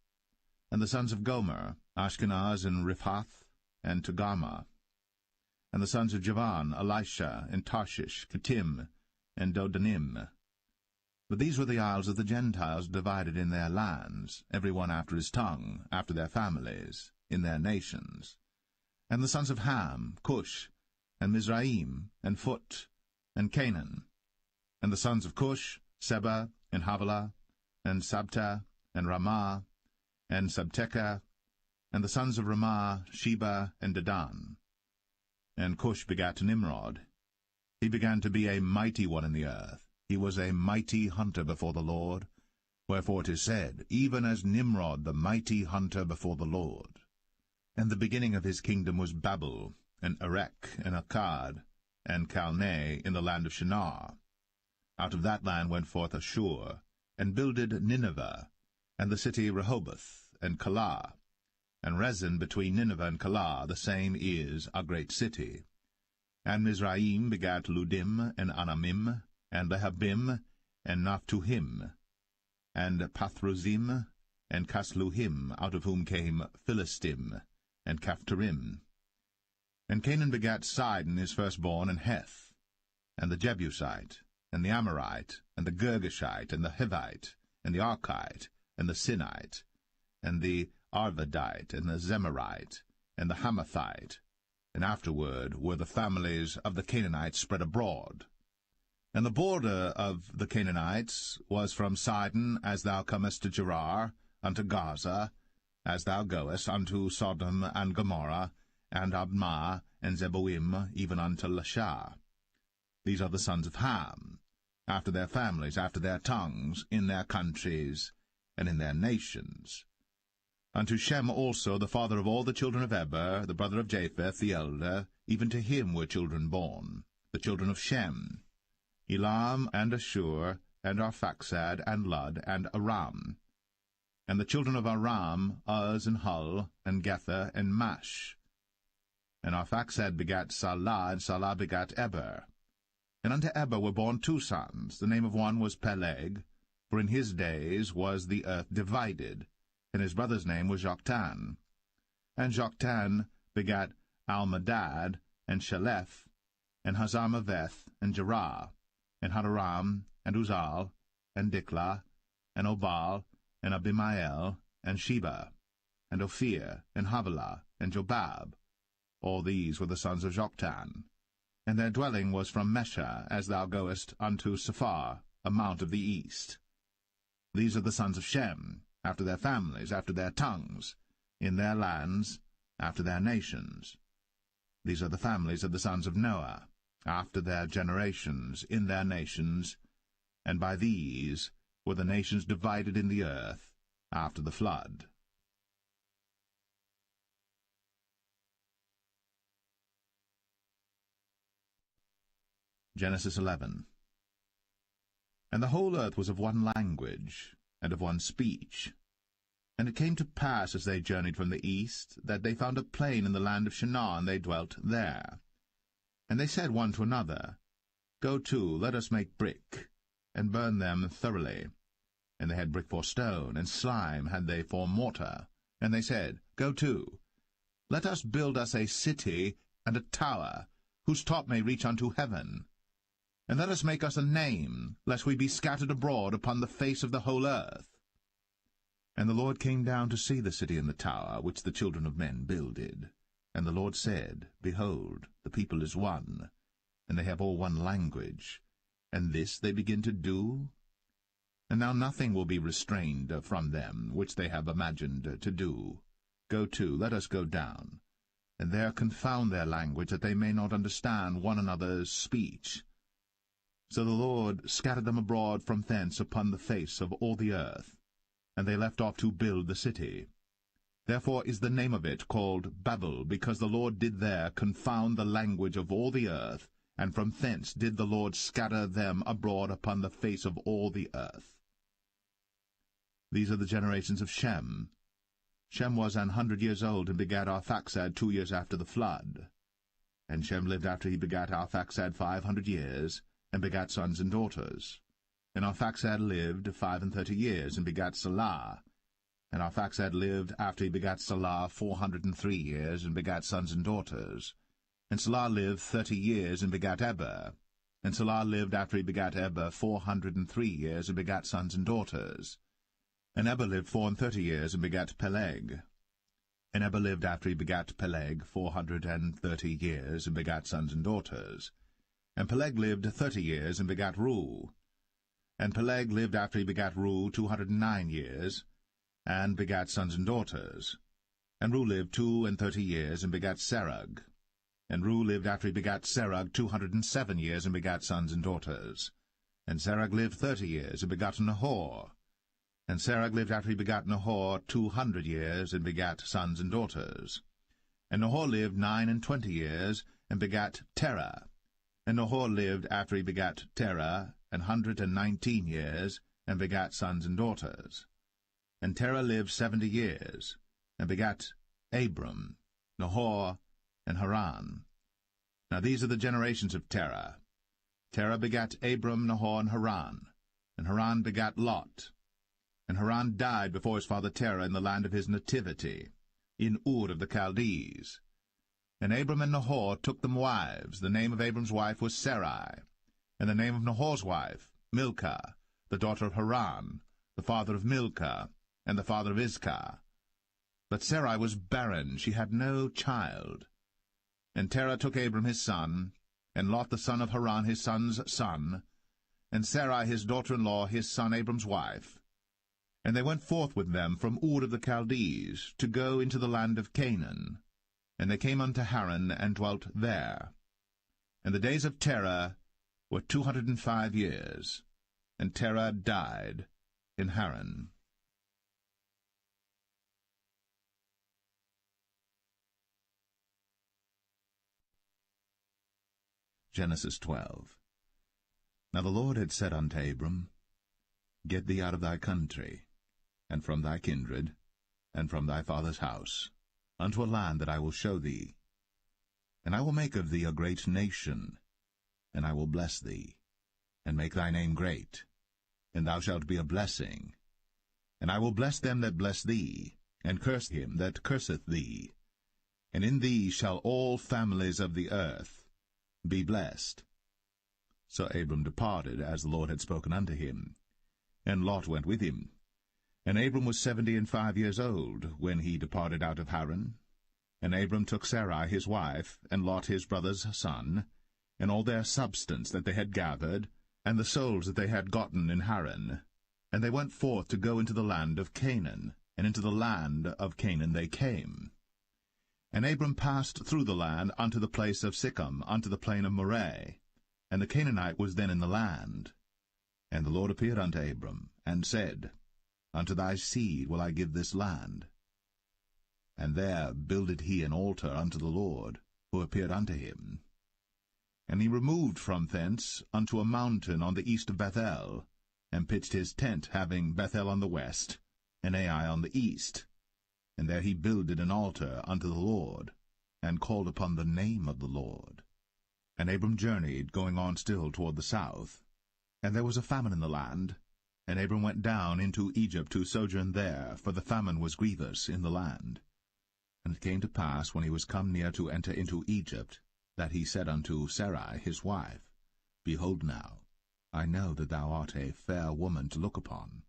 And the sons of Gomer, Ashkenaz, and Riphath, and Togarmah. And the sons of Javan, Elisha, and Tarshish, Kittim, and Dodanim. But these were the isles of the Gentiles divided in their lands, every one after his tongue, after their families, in their nations. And the sons of Ham, Cush, and Mizraim, and Phut, and Canaan. And the sons of Cush, Seba, and Havilah, and Sabta, and Ramah, and Sabteka. And the sons of Ramah, Sheba, and Dedan. And Cush begat Nimrod. He began to be a mighty one in the earth. He was a mighty hunter before the Lord. Wherefore it is said, Even as Nimrod the mighty hunter before the Lord. And the beginning of his kingdom was Babel, and Erech, and Akkad, and Calneh in the land of Shinar. Out of that land went forth Ashur, and builded Nineveh, and the city Rehoboth, and Calah. And Rezin between Nineveh and Calah, the same is a great city. And Mizraim begat Ludim, and Anamim, and Lehabim, and Naphtuhim, and Pathruzim, and Casluhim, out of whom came Philistim, and Caphtorim. And Canaan begat Sidon his firstborn, and Heth, and the Jebusite, and the Amorite, and the Girgashite, and the Hivite, and the Archite, and the Sinite, and the Arvadite, and the Zemarite, and the Hamathite. And afterward were the families of the Canaanites spread abroad. And the border of the Canaanites was from Sidon, as thou comest to Gerar, unto Gaza, as thou goest unto Sodom and Gomorrah, and Admah, and Zeboim, even unto Lasha. These are the sons of Ham, after their families, after their tongues, in their countries, and in their nations. Unto Shem also, the father of all the children of Eber, the brother of Japheth, the elder, even to him were children born, the children of Shem, Elam, and Ashur, and Arphaxad, and Lud, and Aram. And the children of Aram, Uz, and Hul, and Gether, and Mash. And Arphaxad begat Salah, and Salah begat Eber. And unto Eber were born 2 sons. The name of one was Peleg, for in his days was the earth divided, and his brother's name was Joktan. And Joktan begat Almadad, and Sheleph, and Hazarmaveth, and Jerah, and Hadoram, and Uzal, and Diklah, and Obal, and Abimael, and Sheba, and Ophir, and Havilah, and Jobab. All these were the sons of Joktan. And their dwelling was from Mesha, as thou goest unto Sephar, a mount of the east. These are the sons of Shem, after their families, after their tongues, in their lands, after their nations. These are the families of the sons of Noah, after their generations, in their nations, and by these were the nations divided in the earth after the flood. Genesis 11. And the whole earth was of one language, and of one speech. And it came to pass, as they journeyed from the east, that they found a plain in the land of Shinar, and they dwelt there. And they said one to another, Go to, let us make brick, and burn them thoroughly. And they had brick for stone, and slime had they for mortar. And they said, Go to, let us build us a city and a tower, whose top may reach unto heaven. And let us make us a name, lest we be scattered abroad upon the face of the whole earth. And the Lord came down to see the city and the tower, which the children of men builded. And the Lord said, Behold, the people is one, and they have all one language, and this they begin to do? And now nothing will be restrained from them, which they have imagined to do. Go to, let us go down, and there confound their language, that they may not understand one another's speech. So the Lord scattered them abroad from thence upon the face of all the earth, and they left off to build the city. Therefore is the name of it called Babel, because the Lord did there confound the language of all the earth, and from thence did the Lord scatter them abroad upon the face of all the earth. These are the generations of Shem. Shem was 100 years old, and begat Arphaxad 2 years after the flood. And Shem lived after he begat Arphaxad 500 years, and begat sons and daughters. And Arphaxad lived 35 years, and begat Salah. And Arphaxad lived after he begat Salah 403 years, and begat sons and daughters. And Salah lived 30 years, and begat Eber. And Salah lived after he begat Eber 403 years, and begat sons and daughters. And Eber lived 34 years, and begat Peleg. And Eber lived after he begat Peleg 430 years, and begat sons and daughters. And Peleg lived 30 years, and begat Reu. And Peleg lived after he begat Reu 209 years, and begat sons and daughters. And Reu lived 32 years, and begat Serug. And Reu lived after he begat Serug 207 years, and begat sons and daughters. And Serug lived 30 years, and begat Nahor. And Serug lived after he begat Nahor 200 years, and begat sons and daughters. And Nahor lived 29 years, and begat Terah. And Nahor lived after he begat Terah 119 years, and begat sons and daughters. And Terah lived 70 years, and begat Abram, Nahor, and Haran. Now these are the generations of Terah. Terah begat Abram, Nahor, and Haran begat Lot. And Haran died before his father Terah in the land of his nativity, in Ur of the Chaldees. And Abram and Nahor took them wives. The name of Abram's wife was Sarai, and the name of Nahor's wife, Milcah, the daughter of Haran, the father of Milcah, and the father of Iscah. But Sarai was barren, she had no child. And Terah took Abram his son, and Lot the son of Haran his son's son, and Sarai his daughter-in-law his son Abram's wife. And they went forth with them from Ur of the Chaldees, to go into the land of Canaan. And they came unto Haran, and dwelt there. And the days of Terah were 205 years, and Terah died in Haran. Genesis 12. Now the Lord had said unto Abram, Get thee out of thy country, and from thy kindred, and from thy father's house, unto a land that I will show thee. And I will make of thee a great nation, and I will bless thee, and make thy name great, and thou shalt be a blessing. And I will bless them that bless thee, and curse him that curseth thee. And in thee shall all families of the earth be blessed. So Abram departed, as the Lord had spoken unto him. And Lot went with him. And Abram was 75 years old, when he departed out of Haran. And Abram took Sarai his wife, and Lot his brother's son, and all their substance that they had gathered, and the souls that they had gotten in Haran. And they went forth to go into the land of Canaan, and into the land of Canaan they came. And Abram passed through the land unto the place of Sichem, unto the plain of Moreh, and the Canaanite was then in the land. And the Lord appeared unto Abram, and said, Unto thy seed will I give this land. And there builded he an altar unto the Lord, who appeared unto him. And he removed from thence unto a mountain on the east of Bethel, and pitched his tent, having Bethel on the west, and Ai on the east. And there he builded an altar unto the Lord, and called upon the name of the Lord. And Abram journeyed, going on still toward the south. And there was a famine in the land, and Abram went down into Egypt to sojourn there, for the famine was grievous in the land. And it came to pass, when he was come near to enter into Egypt, that he said unto Sarai his wife, Behold now, I know that thou art a fair woman to look upon.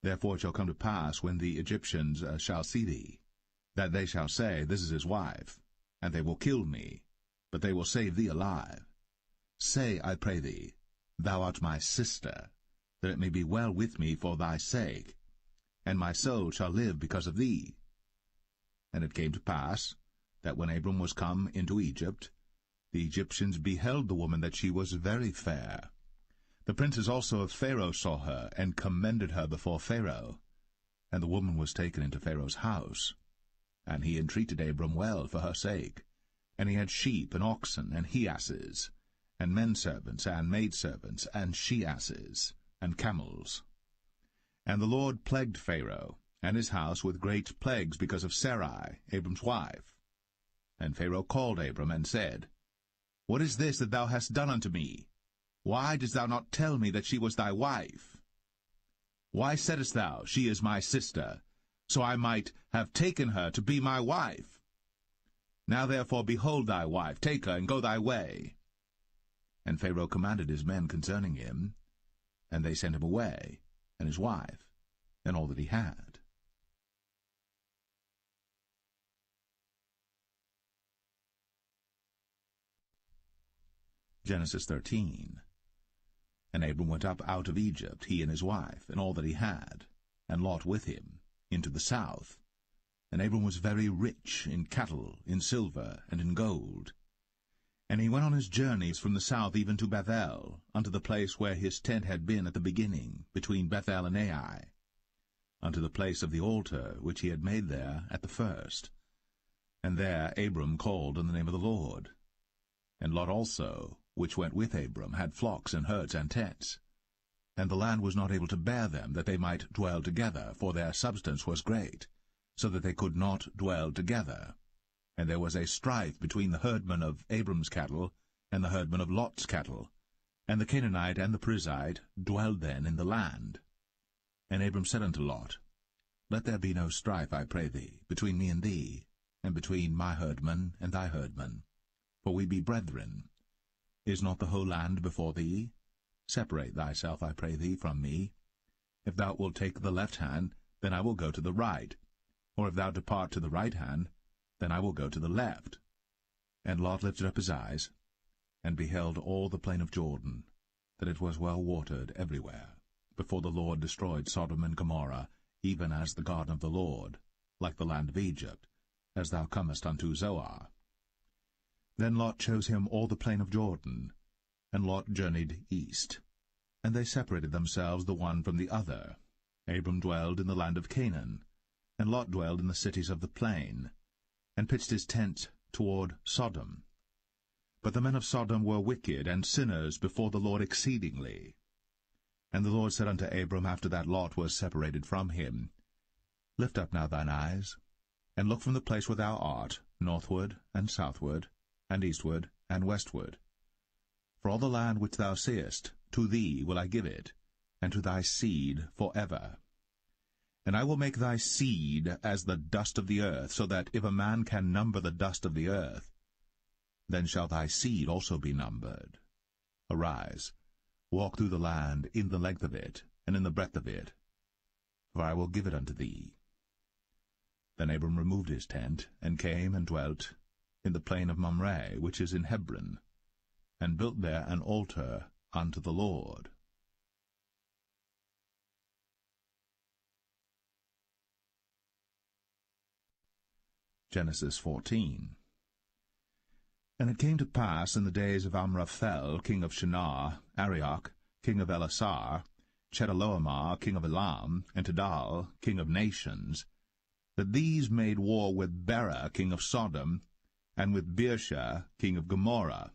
Therefore it shall come to pass, when the Egyptians shall see thee, that they shall say, This is his wife, and they will kill me, but they will save thee alive. Say, I pray thee, Thou art my sister, that it may be well with me for thy sake, and my soul shall live because of thee. And it came to pass, that when Abram was come into Egypt, the Egyptians beheld the woman that she was very fair. The princes also of Pharaoh saw her, and commended her before Pharaoh. And the woman was taken into Pharaoh's house. And he entreated Abram well for her sake. And he had sheep and oxen and he-asses, and menservants and maidservants, and she-asses, and camels. And the Lord plagued Pharaoh and his house with great plagues because of Sarai, Abram's wife. And Pharaoh called Abram, and said, What is this that thou hast done unto me? Why didst thou not tell me that she was thy wife? Why saidst thou, She is my sister, so I might have taken her to be my wife? Now therefore behold thy wife, take her, and go thy way. And Pharaoh commanded his men concerning him, and they sent him away, and his wife, and all that he had. Genesis 13. And Abram went up out of Egypt, he and his wife, and all that he had, and Lot with him, into the south. And Abram was very rich in cattle, in silver, and in gold. And he went on his journeys from the south even to Bethel, unto the place where his tent had been at the beginning, between Bethel and Ai, unto the place of the altar which he had made there at the first. And there Abram called on the name of the Lord. And Lot also, which went with Abram, had flocks and herds and tents. And the land was not able to bear them, that they might dwell together, for their substance was great, so that they could not dwell together. And there was a strife between the herdmen of Abram's cattle and the herdmen of Lot's cattle. And the Canaanite and the Perizzite dwelled then in the land. And Abram said unto Lot, Let there be no strife, I pray thee, between me and thee, and between my herdmen and thy herdmen, for we be brethren. Is not the whole land before thee? Separate thyself, I pray thee, from me. If thou wilt take the left hand, then I will go to the right. Or if thou depart to the right hand, then I will go to the left. And Lot lifted up his eyes, and beheld all the plain of Jordan, that it was well watered everywhere, before the Lord destroyed Sodom and Gomorrah, even as the garden of the Lord, like the land of Egypt, as thou comest unto Zoar. Then Lot chose him all the plain of Jordan, and Lot journeyed east. And they separated themselves the one from the other. Abram dwelled in the land of Canaan, and Lot dwelled in the cities of the plain, and pitched his tent toward Sodom. But the men of Sodom were wicked and sinners before the Lord exceedingly. And the Lord said unto Abram, after that Lot was separated from him, Lift up now thine eyes, and look from the place where thou art, northward and southward, and eastward and westward. For all the land which thou seest, to thee will I give it, and to thy seed for ever. And I will make thy seed as the dust of the earth, so that if a man can number the dust of the earth, then shall thy seed also be numbered. Arise, walk through the land in the length of it, and in the breadth of it, for I will give it unto thee. Then Abram removed his tent, and came and dwelt in the plain of Mamre, which is in Hebron, and built there an altar unto the Lord. Genesis 14. And it came to pass in the days of Amraphel, king of Shinar, Arioch, king of Elasar, Chedorlaomer, king of Elam, and Tidal, king of nations, that these made war with Bera, king of Sodom, and with Birsha, king of Gomorrah,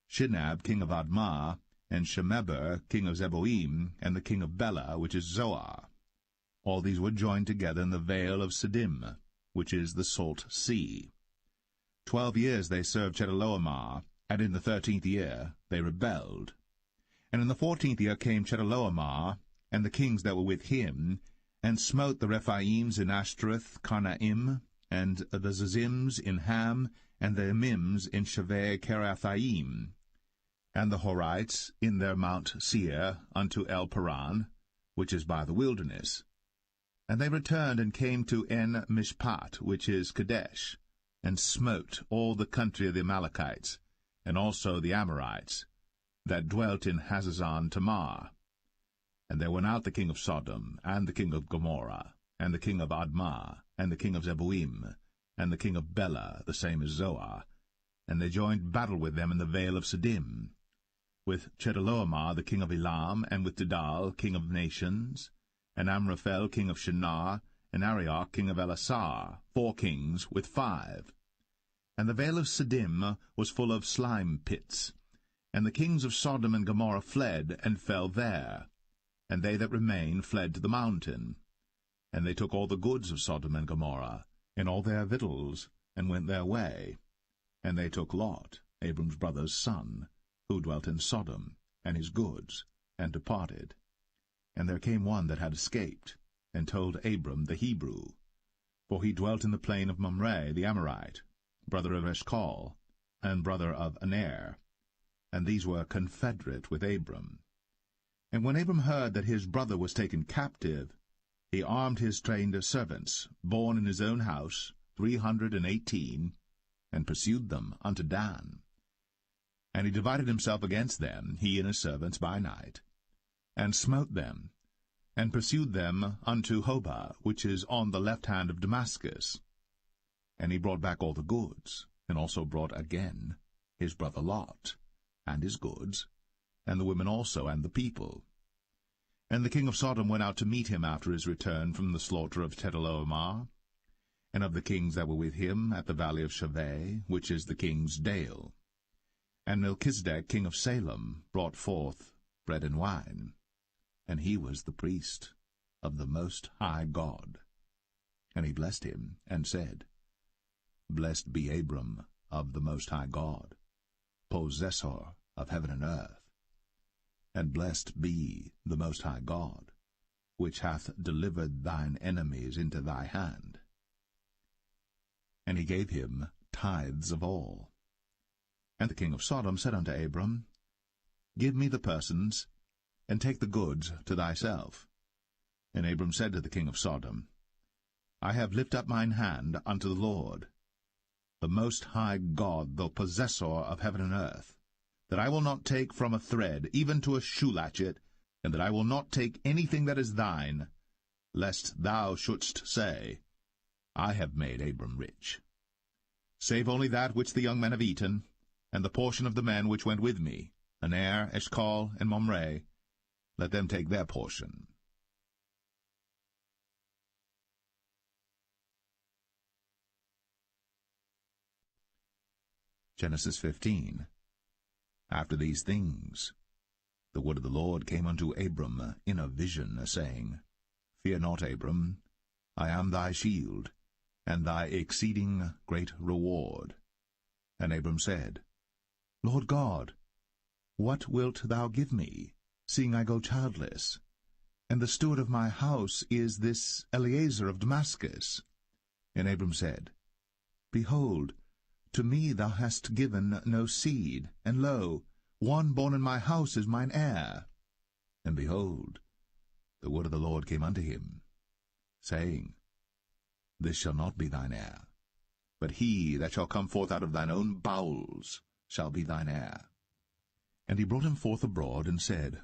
Shinab, king of Admah, and Shemeber, king of Zeboim, and the king of Bela, which is Zoar. All these were joined together in the vale of Siddim, which is the salt sea. 12 years they served Chedorlaomer, and in the 13th year they rebelled. And in the 14th year came Chedorlaomer, and the kings that were with him, and smote the Rephaims in Ashtaroth, Karnaim, and the Zazims in Ham, and the Emims in Shaveh Kiriathaim, and the Horites in their Mount Seir unto El Paran, which is by the wilderness. And they returned and came to En Mishpat, which is Kadesh, and smote all the country of the Amalekites, and also the Amorites, that dwelt in Hazazon Tamar. And there went out the king of Sodom, and the king of Gomorrah, and the king of Admah, and the king of Zeboim, and the king of Bela, the same as Zoar, and they joined battle with them in the vale of Siddim, with Chedorlaomer the king of Elam, and with Tidal king of nations, and Amraphel king of Shinar, and Arioch king of Elasar, 4 kings with 5. And the vale of Siddim was full of slime pits, and the kings of Sodom and Gomorrah fled, and fell there. And they that remained fled to the mountain. And they took all the goods of Sodom and Gomorrah, and all their victuals, and went their way. And they took Lot, Abram's brother's son, who dwelt in Sodom, and his goods, and departed. And there came one that had escaped, and told Abram the Hebrew, for he dwelt in the plain of Mamre the Amorite, brother of Eshcol, and brother of Aner, and these were confederate with Abram. And when Abram heard that his brother was taken captive, he armed his trained servants, born in his own house, 318, and pursued them unto Dan. And he divided himself against them, he and his servants, by night, and smote them, and pursued them unto Hobah, which is on the left hand of Damascus. And he brought back all the goods, and also brought again his brother Lot, and his goods, and the women also, and the people. And the king of Sodom went out to meet him after his return from the slaughter of Chedorlaomer, and of the kings that were with him at the valley of Shaveh, which is the king's dale. And Melchizedek king of Salem brought forth bread and wine, and he was the priest of the Most High God. And he blessed him, and said, Blessed be Abram of the Most High God, possessor of heaven and earth. And blessed be the Most High God, which hath delivered thine enemies into thy hand. And he gave him tithes of all. And the king of Sodom said unto Abram, Give me the persons, and take the goods to thyself. And Abram said to the king of Sodom, I have lifted up mine hand unto the Lord, the Most High God, the possessor of heaven and earth, that I will not take from a thread, even to a shoe latchet, and that I will not take anything that is thine, lest thou shouldst say, I have made Abram rich. Save only that which the young men have eaten, and the portion of the men which went with me, Aner, Eshcol, and Mamre, let them take their portion. Genesis 15. After these things, the word of the Lord came unto Abram in a vision, saying, Fear not, Abram, I am thy shield, and thy exceeding great reward. And Abram said, Lord God, what wilt thou give me, seeing I go childless? and the steward of my house is this Eliezer of Damascus. And Abram said, Behold, to me thou hast given no seed, and lo, one born in my house is mine heir. And behold, the word of the Lord came unto him, saying, This shall not be thine heir, but he that shall come forth out of thine own bowels shall be thine heir. And he brought him forth abroad, and said,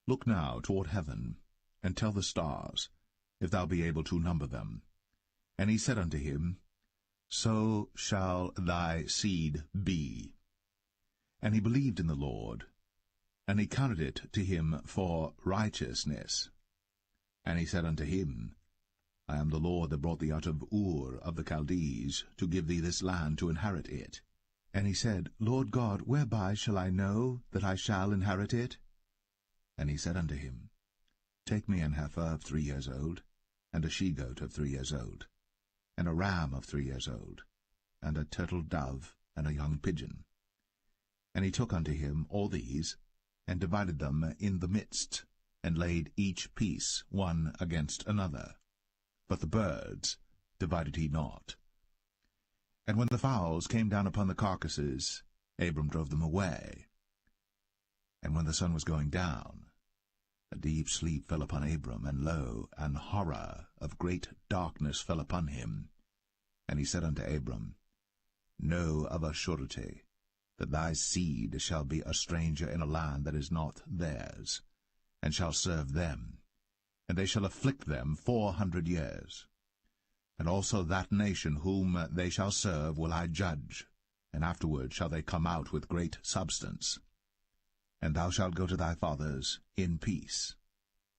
Look now toward heaven, and tell the stars, if thou be able to number them. And he said unto him, So shall thy seed be. And he believed in the Lord, and he counted it to him for righteousness. And he said unto him, I am the Lord that brought thee out of Ur of the Chaldees, to give thee this land to inherit it. And he said, Lord God, whereby shall I know that I shall inherit it? And he said unto him, Take me an heifer of 3 years old, and a she-goat of 3 years old, and a ram of 3 years old, and a turtle dove, and a young pigeon. And he took unto him all these, and divided them in the midst, and laid each piece one against another. But the birds divided he not. And when the fowls came down upon the carcasses, Abram drove them away. And when the sun was going down, a deep sleep fell upon Abram, and lo, an horror of great darkness fell upon him. And he said unto Abram, Know of a surety that thy seed shall be a stranger in a land that is not theirs, and shall serve them, and they shall afflict them 400 years. And also that nation whom they shall serve will I judge, and afterward shall they come out with great substance. And thou shalt go to thy fathers in peace.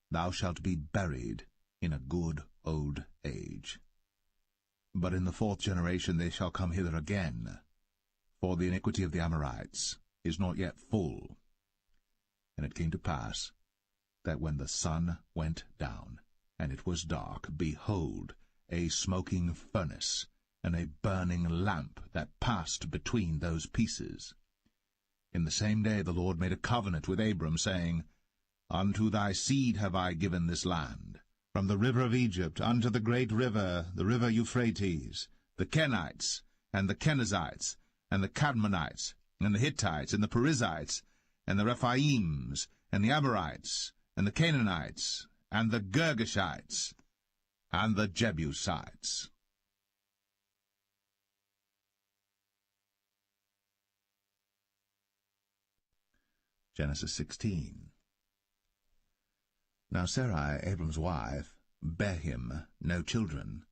Thou shalt be buried in a good old age. But in the 4th generation they shall come hither again, for the iniquity of the Amorites is not yet full. And it came to pass, that when the sun went down, and it was dark, behold, a smoking furnace, and a burning lamp that passed between those pieces. In the same day the Lord made a covenant with Abram, saying, Unto thy seed have I given this land, from the river of Egypt unto the great river, the river Euphrates, the Kenites, and the Kenizzites, and the Cadmonites, and the Hittites, and the Perizzites, and the Rephaims, and the Amorites, and the Canaanites, and the Girgashites, and the Jebusites. Genesis 16. Now Sarai, Abram's wife, bare him no children,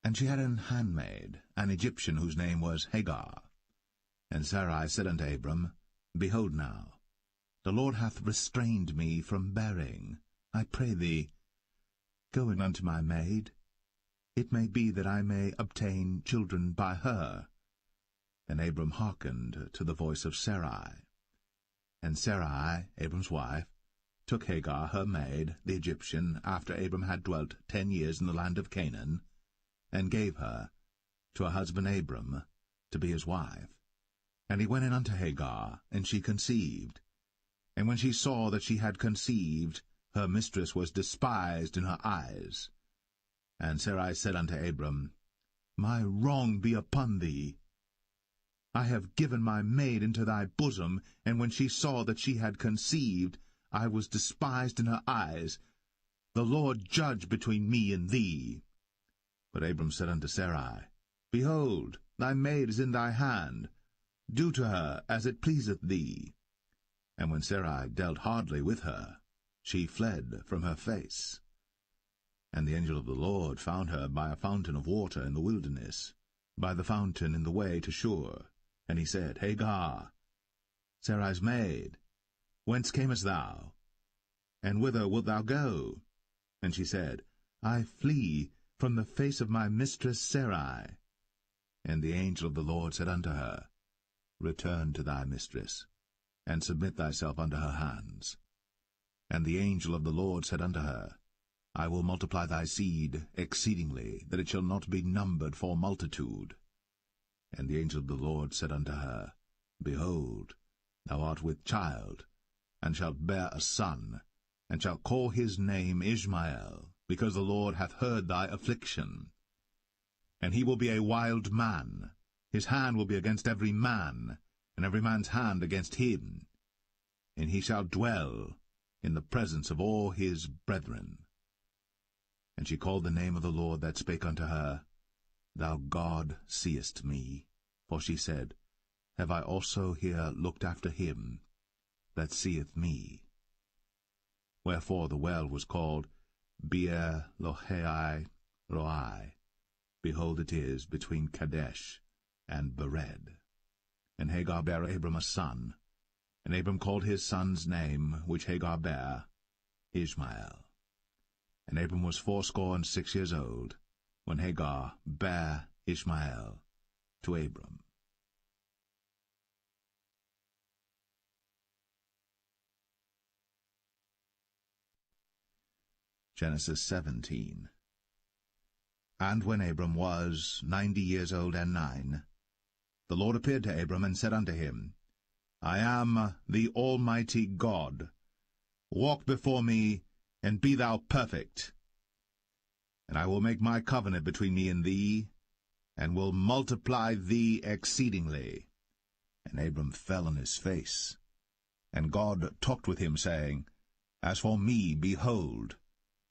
and she had an handmaid, an Egyptian, whose name was Hagar. And Sarai said unto Abram, Behold now, the Lord hath restrained me from bearing. I pray thee, go in unto my maid. It may be that I may obtain children by her. And Abram hearkened to the voice of Sarai. And Sarai, Abram's wife, took Hagar her maid, the Egyptian, after Abram had dwelt 10 years in the land of Canaan, and gave her to her husband Abram to be his wife. And he went in unto Hagar, and she conceived. And when she saw that she had conceived, her mistress was despised in her eyes. And Sarai said unto Abram, My wrong be upon thee. I have given my maid into thy bosom, and when she saw that she had conceived, I was despised in her eyes. The Lord judge between me and thee. But Abram said unto Sarai, Behold, thy maid is in thy hand. Do to her as it pleaseth thee. And when Sarai dealt hardly with her, she fled from her face. And the angel of the Lord found her by a fountain of water in the wilderness, by the fountain in the way to Shur. And he said, Hagar, Sarai's maid, whence camest thou? And whither wilt thou go? And she said, I flee from the face of my mistress Sarai. And the angel of the Lord said unto her, Return to thy mistress, and submit thyself unto her hands. And the angel of the Lord said unto her, I will multiply thy seed exceedingly, that it shall not be numbered for multitude. And the angel of the Lord said unto her, Behold, thou art with child, and shalt bear a son, and shalt call his name Ishmael, because the Lord hath heard thy affliction. And he will be a wild man, his hand will be against every man, and every man's hand against him. And he shall dwell in the presence of all his brethren. And she called the name of the Lord that spake unto her, Thou God seest me. For she said, Have I also here looked after him that seeth me? Wherefore the well was called Beer-Lahai Roi. Behold, it is between Kadesh and Bered. And Hagar bare Abram a son, and Abram called his son's name, which Hagar bare, Ishmael. And Abram was 86 years old, when Hagar bare Ishmael to Abram. Genesis 17. And when Abram was 90 years old and 9, the Lord appeared to Abram and said unto him, I am the Almighty God. Walk before me, and be thou perfect. And I will make my covenant between me and thee, and will multiply thee exceedingly. And Abram fell on his face. And God talked with him, saying, As for me, behold,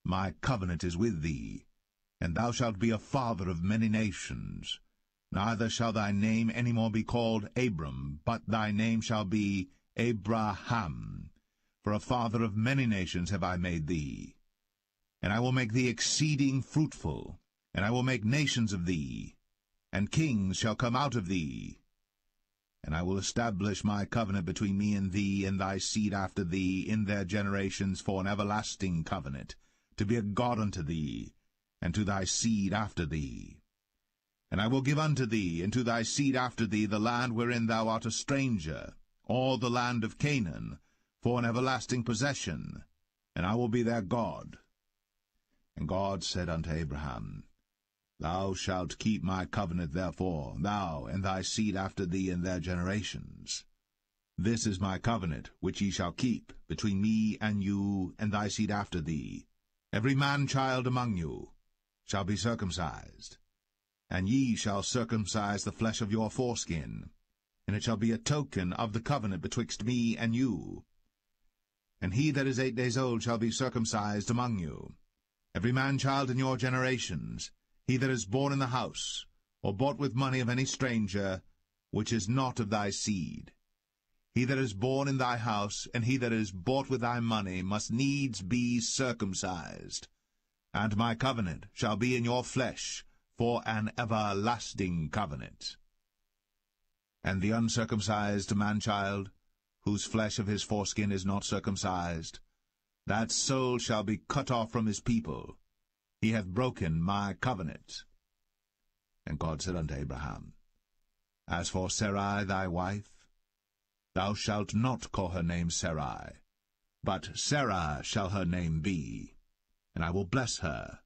my covenant is with thee, and thou shalt be a father of many nations. Neither shall thy name any more be called Abram, but thy name shall be Abraham. For a father of many nations have I made thee. And I will make thee exceeding fruitful, and I will make nations of thee, and kings shall come out of thee. And I will establish my covenant between me and thee and thy seed after thee in their generations for an everlasting covenant, to be a God unto thee, and to thy seed after thee. And I will give unto thee, and to thy seed after thee, the land wherein thou art a stranger, all the land of Canaan, for an everlasting possession, and I will be their God. And God said unto Abraham, Thou shalt keep my covenant therefore, thou and thy seed after thee in their generations. This is my covenant, which ye shall keep, between me and you and thy seed after thee. Every man-child among you shall be circumcised, and ye shall circumcise the flesh of your foreskin, and it shall be a token of the covenant betwixt me and you. And he that is 8 days old shall be circumcised among you, every man-child in your generations, he that is born in the house, or bought with money of any stranger, which is not of thy seed. He that is born in thy house, and he that is bought with thy money, must needs be circumcised. And my covenant shall be in your flesh, for an everlasting covenant. And the uncircumcised man-child, whose flesh of his foreskin is not circumcised, that soul shall be cut off from his people. He hath broken my covenant. And God said unto Abraham, As for Sarai thy wife, thou shalt not call her name Sarai, but Sarah shall her name be. And I will bless her,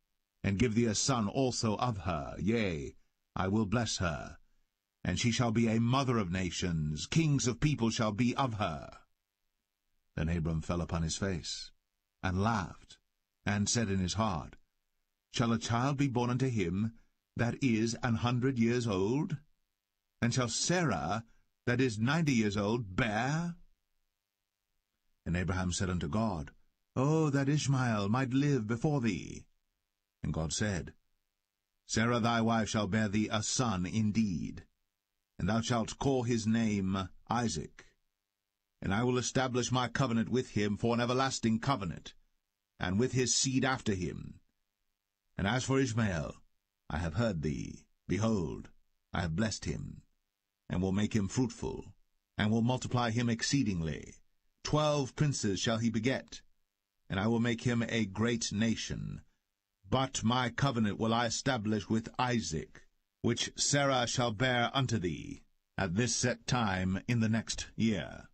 and give thee a son also of her. Yea, I will bless her, and she shall be a mother of nations. Kings of people shall be of her. Then Abram fell upon his face, and laughed, and said in his heart, Shall a child be born unto him that is 100 years old? And shall Sarah, that is 90 years old, bear? And Abraham said unto God, Oh, that Ishmael might live before thee. And God said, Sarah thy wife shall bear thee a son indeed, and thou shalt call his name Isaac. And I will establish my covenant with him for an everlasting covenant, and with his seed after him. And as for Ishmael, I have heard thee. Behold, I have blessed him, and will make him fruitful, and will multiply him exceedingly. 12 princes shall he beget, and I will make him a great nation. But my covenant will I establish with Isaac, which Sarah shall bear unto thee, at this set time in the next year.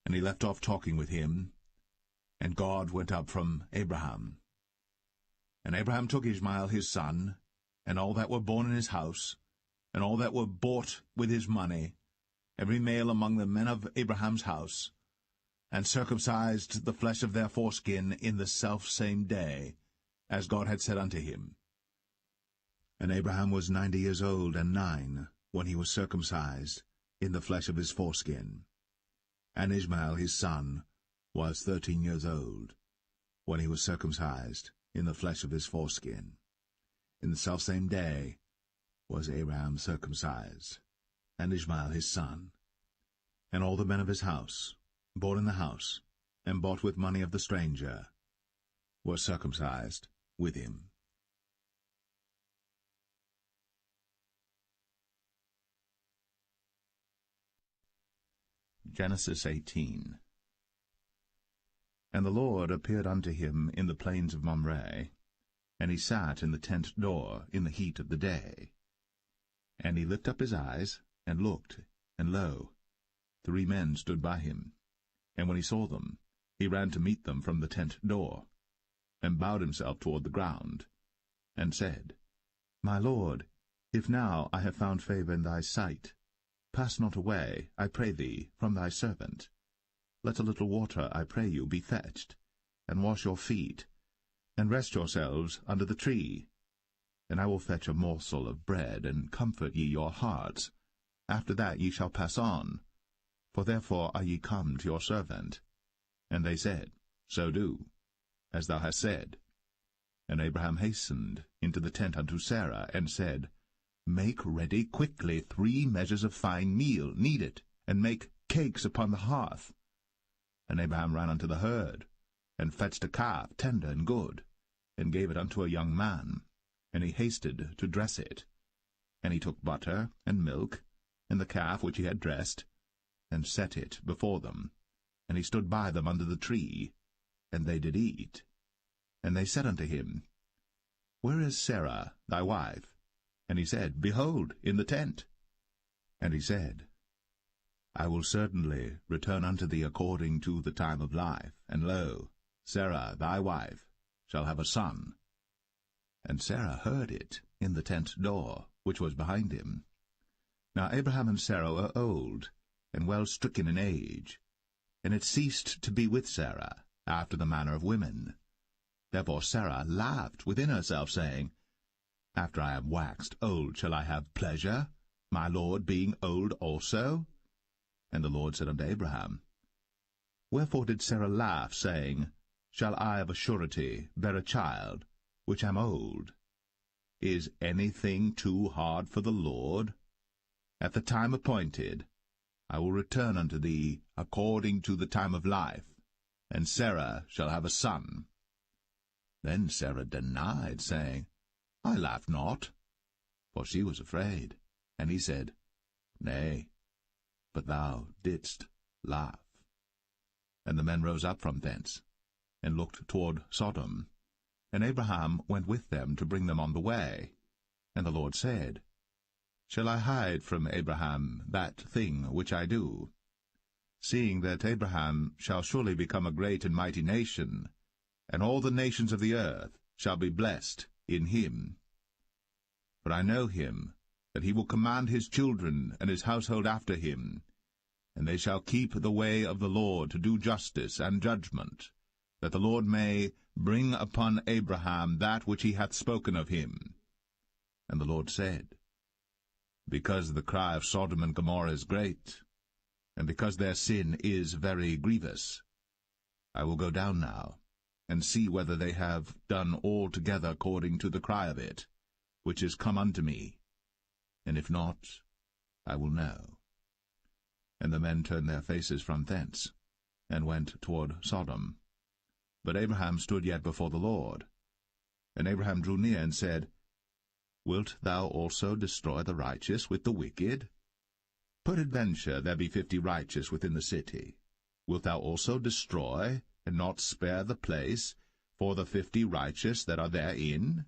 And he left off talking with him, and God went up from Abraham. And Abraham took Ishmael his son, and all that were born in his house, and all that were bought with his money, every male among the men of Abraham's house, and circumcised the flesh of their foreskin in the selfsame day, as God had said unto him. And Abraham was 90 years old and 9, when he was circumcised in the flesh of his foreskin. And Ishmael his son was 13 years old, when he was circumcised in the flesh of his foreskin. In the selfsame day was Abraham circumcised, and Ishmael his son. And all the men of his house, born in the house, and bought with money of the stranger, were circumcised with him. Genesis 18. And the Lord appeared unto him in the plains of Mamre, and he sat in the tent door in the heat of the day. And he lifted up his eyes, and looked, and lo, 3 men stood by him. And when he saw them, he ran to meet them from the tent door, and bowed himself toward the ground, and said, My Lord, if now I have found favor in thy sight, pass not away, I pray thee, from thy servant. Let a little water, I pray you, be fetched, and wash your feet, and rest yourselves under the tree. And I will fetch a morsel of bread, and comfort ye your hearts. After that ye shall pass on, for therefore are ye come to your servant. And they said, So do, as thou hast said. And Abraham hastened into the tent unto Sarah, and said, Make ready quickly 3 measures of fine meal, knead it, and make cakes upon the hearth. And Abraham ran unto the herd, and fetched a calf tender and good, and gave it unto a young man, and he hasted to dress it. And he took butter and milk, and the calf which he had dressed, and set it before them. And he stood by them under the tree, and they did eat. And they said unto him, Where is Sarah thy wife? And he said, Behold, in the tent. And he said, I will certainly return unto thee according to the time of life, and lo, Sarah thy wife shall have a son. And Sarah heard it in the tent door, which was behind him. Now Abraham and Sarah were old, and well stricken in age, and it ceased to be with Sarah after the manner of women. Therefore Sarah laughed within herself, saying, After I am waxed old shall I have pleasure, my Lord being old also? And the Lord said unto Abraham, Wherefore did Sarah laugh, saying, Shall I of a surety bear a child, which am old? Is anything too hard for the Lord? At the time appointed I will return unto thee according to the time of life, and Sarah shall have a son. Then Sarah denied, saying, I laughed not, for she was afraid. And he said, Nay, but thou didst laugh. And the men rose up from thence, and looked toward Sodom. And Abraham went with them to bring them on the way. And the Lord said, Shall I hide from Abraham that thing which I do? Seeing that Abraham shall surely become a great and mighty nation, and all the nations of the earth shall be blessed in him. For I know him, that he will command his children and his household after him, and they shall keep the way of the Lord to do justice and judgment, that the Lord may bring upon Abraham that which he hath spoken of him. And the Lord said, Because the cry of Sodom and Gomorrah is great, and because their sin is very grievous, I will go down now, and see whether they have done altogether according to the cry of it, which is come unto me, and if not, I will know. And the men turned their faces from thence, and went toward Sodom. But Abraham stood yet before the Lord. And Abraham drew near, and said, Wilt thou also destroy the righteous with the wicked? Peradventure there be 50 righteous within the city. Wilt thou also destroy, and not spare the place, for the 50 righteous that are therein?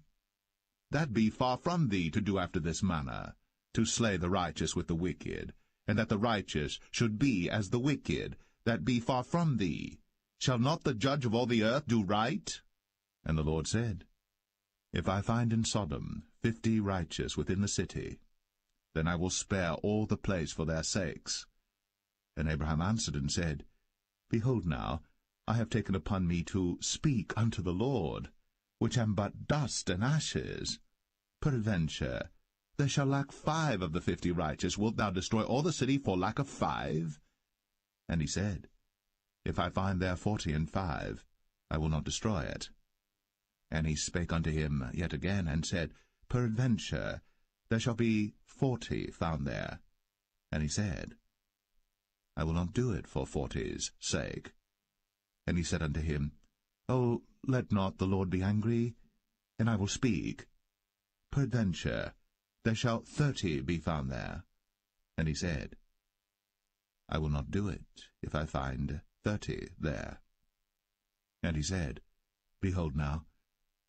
That be far from thee to do after this manner, to slay the righteous with the wicked, and that the righteous should be as the wicked, that be far from thee. Shall not the judge of all the earth do right? And the Lord said, If I find in Sodom 50 righteous within the city, then I will spare all the place for their sakes. And Abraham answered and said, Behold now, I have taken upon me to speak unto the Lord, which am but dust and ashes. Peradventure, there shall lack 5 of the 50 righteous. Wilt thou destroy all the city for lack of 5? And he said, If I find there 40 and 5, I will not destroy it. And he spake unto him yet again, and said, Peradventure, there shall be 40 found there. And he said, I will not do it for 40's sake. And he said unto him, O, let not the Lord be angry, and I will speak. Peradventure, there shall 30 be found there. And he said, I will not do it, if I find 30 there. And he said, Behold now,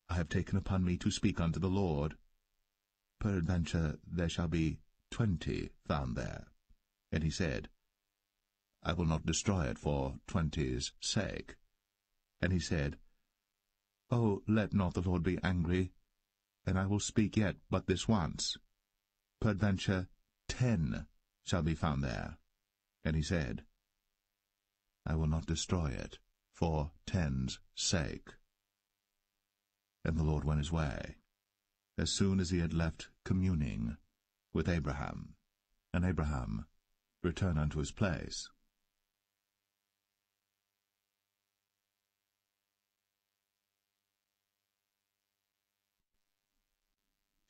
I have taken upon me to speak unto the Lord. Peradventure there shall be 20 found there. And he said, I will not destroy it for 20's sake. And he said, O, let not the Lord be angry, and I will speak yet but this once. Peradventure 10 shall be found there. And he said, I will not destroy it for 10's sake. And the Lord went his way, as soon as he had left communing with Abraham. And Abraham returned unto his place.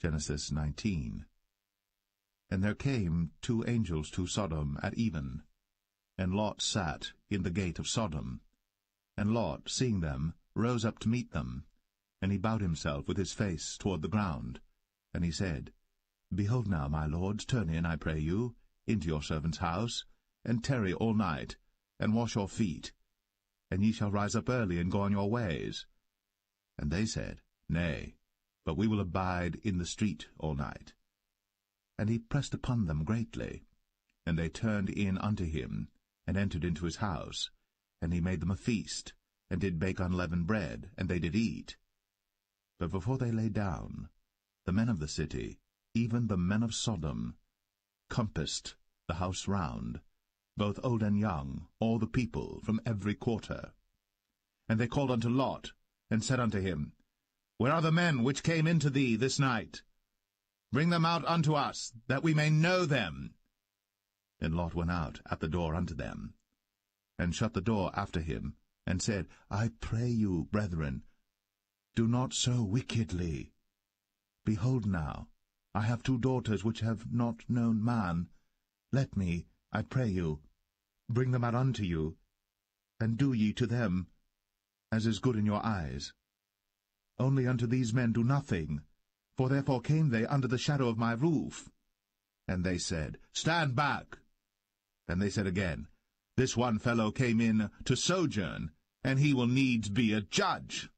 Genesis 19. And there came 2 angels to Sodom at even, and Lot sat in the gate of Sodom. And Lot, seeing them, rose up to meet them, and he bowed himself with his face toward the ground. And he said, Behold now, my lords, turn in, I pray you, into your servant's house, and tarry all night, and wash your feet, and ye shall rise up early and go on your ways. And they said, Nay, but we will abide in the street all night. And he pressed upon them greatly. And they turned in unto him, and entered into his house. And he made them a feast, and did bake unleavened bread, and they did eat. But before they lay down, the men of the city, even the men of Sodom, compassed the house round, both old and young, all the people from every quarter. And they called unto Lot, and said unto him, Where are the men which came into thee this night? Bring them out unto us, that we may know them. And Lot went out at the door unto them, and shut the door after him, and said, I pray you, brethren, do not so wickedly. Behold now, I have 2 daughters which have not known man. Let me, I pray you, bring them out unto you, and do ye to them as is good in your eyes. Only unto these men do nothing, for therefore came they under the shadow of my roof. And they said, Stand back. And they said again, This one fellow came in to sojourn, and he will needs be a judge.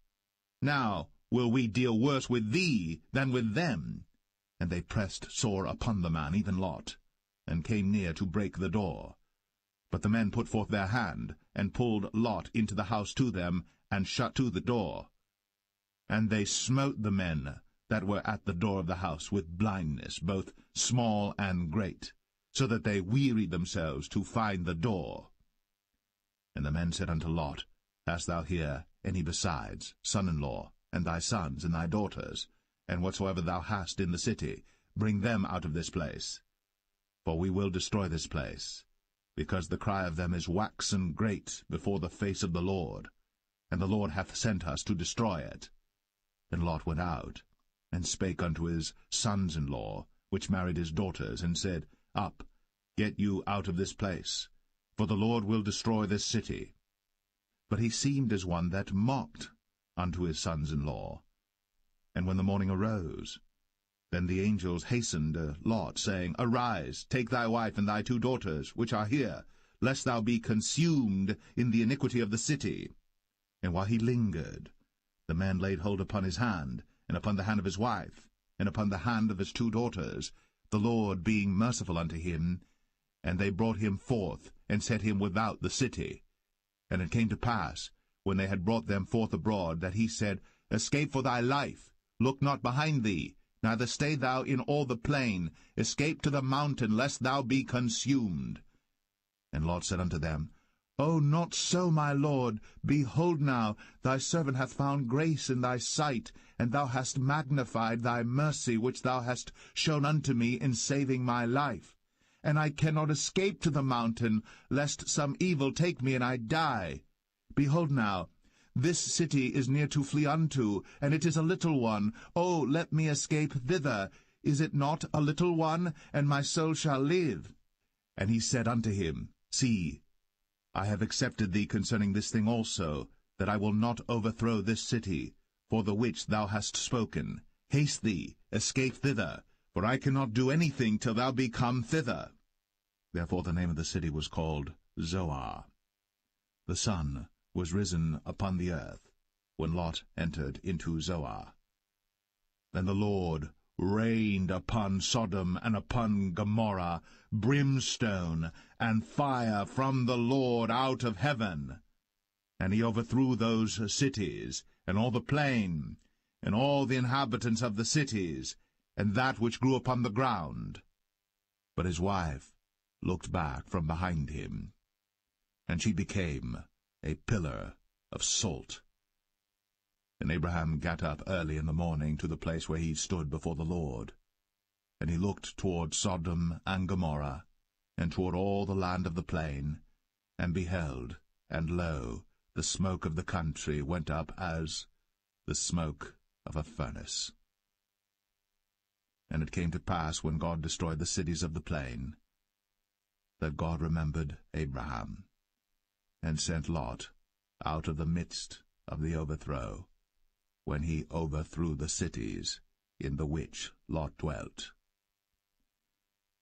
Now will we deal worse with thee than with them. And they pressed sore upon the man, even Lot, and came near to break the door. But the men put forth their hand, and pulled Lot into the house to them, and shut to the door. And they smote the men that were at the door of the house with blindness, both small and great, so that they wearied themselves to find the door. And the men said unto Lot, Hast thou here any besides, son-in-law, and thy sons, and thy daughters, and whatsoever thou hast in the city, bring them out of this place? For we will destroy this place, because the cry of them is waxen great before the face of the Lord, and the Lord hath sent us to destroy it. And Lot went out, and spake unto his sons-in-law, which married his daughters, and said, Up, get you out of this place, for the Lord will destroy this city. But he seemed as one that mocked unto his sons-in-law. And when the morning arose, then the angels hastened Lot, saying, Arise, take thy wife and thy 2 daughters, which are here, lest thou be consumed in the iniquity of the city. And while he lingered, the man laid hold upon his hand, and upon the hand of his wife, and upon the hand of his 2 daughters, the Lord being merciful unto him. And they brought him forth, and set him without the city. And it came to pass, when they had brought them forth abroad, that he said, Escape for thy life, look not behind thee, neither stay thou in all the plain, escape to the mountain, lest thou be consumed. And Lot said unto them, "O not so, my lord. Behold now, thy servant hath found grace in thy sight, and thou hast magnified thy mercy which thou hast shown unto me in saving my life. And I cannot escape to the mountain, lest some evil take me and I die. Behold now, this city is near to flee unto, and it is a little one. O let me escape thither. Is it not a little one? And my soul shall live." And he said unto him, "See, I have accepted thee concerning this thing also, that I will not overthrow this city, for the which thou hast spoken. Haste thee, escape thither, for I cannot do anything till thou be come thither." Therefore the name of the city was called Zoar. The sun was risen upon the earth, when Lot entered into Zoar. Then the Lord rained upon Sodom and upon Gomorrah brimstone and fire from the Lord out of heaven. And he overthrew those cities, and all the plain, and all the inhabitants of the cities, and that which grew upon the ground. But his wife looked back from behind him, and she became a pillar of salt. And Abraham gat up early in the morning to the place where he stood before the Lord. And he looked toward Sodom and Gomorrah, and toward all the land of the plain, and beheld, and lo, the smoke of the country went up as the smoke of a furnace. And it came to pass, when God destroyed the cities of the plain, that God remembered Abraham, and sent Lot out of the midst of the overthrow, when he overthrew the cities in the which Lot dwelt.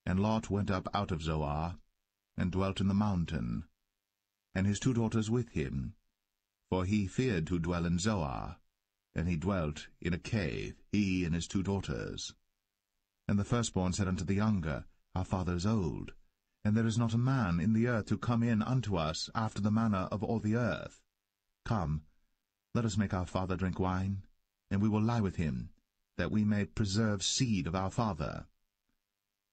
And Lot went up out of Zoar, and dwelt in the mountain, and his 2 daughters with him, for he feared to dwell in Zoar, and he dwelt in a cave, he and his 2 daughters. And the firstborn said unto the younger, Our father is old, and there is not a man in the earth to come in unto us after the manner of all the earth. Come, let us make our father drink wine, and we will lie with him, that we may preserve seed of our father.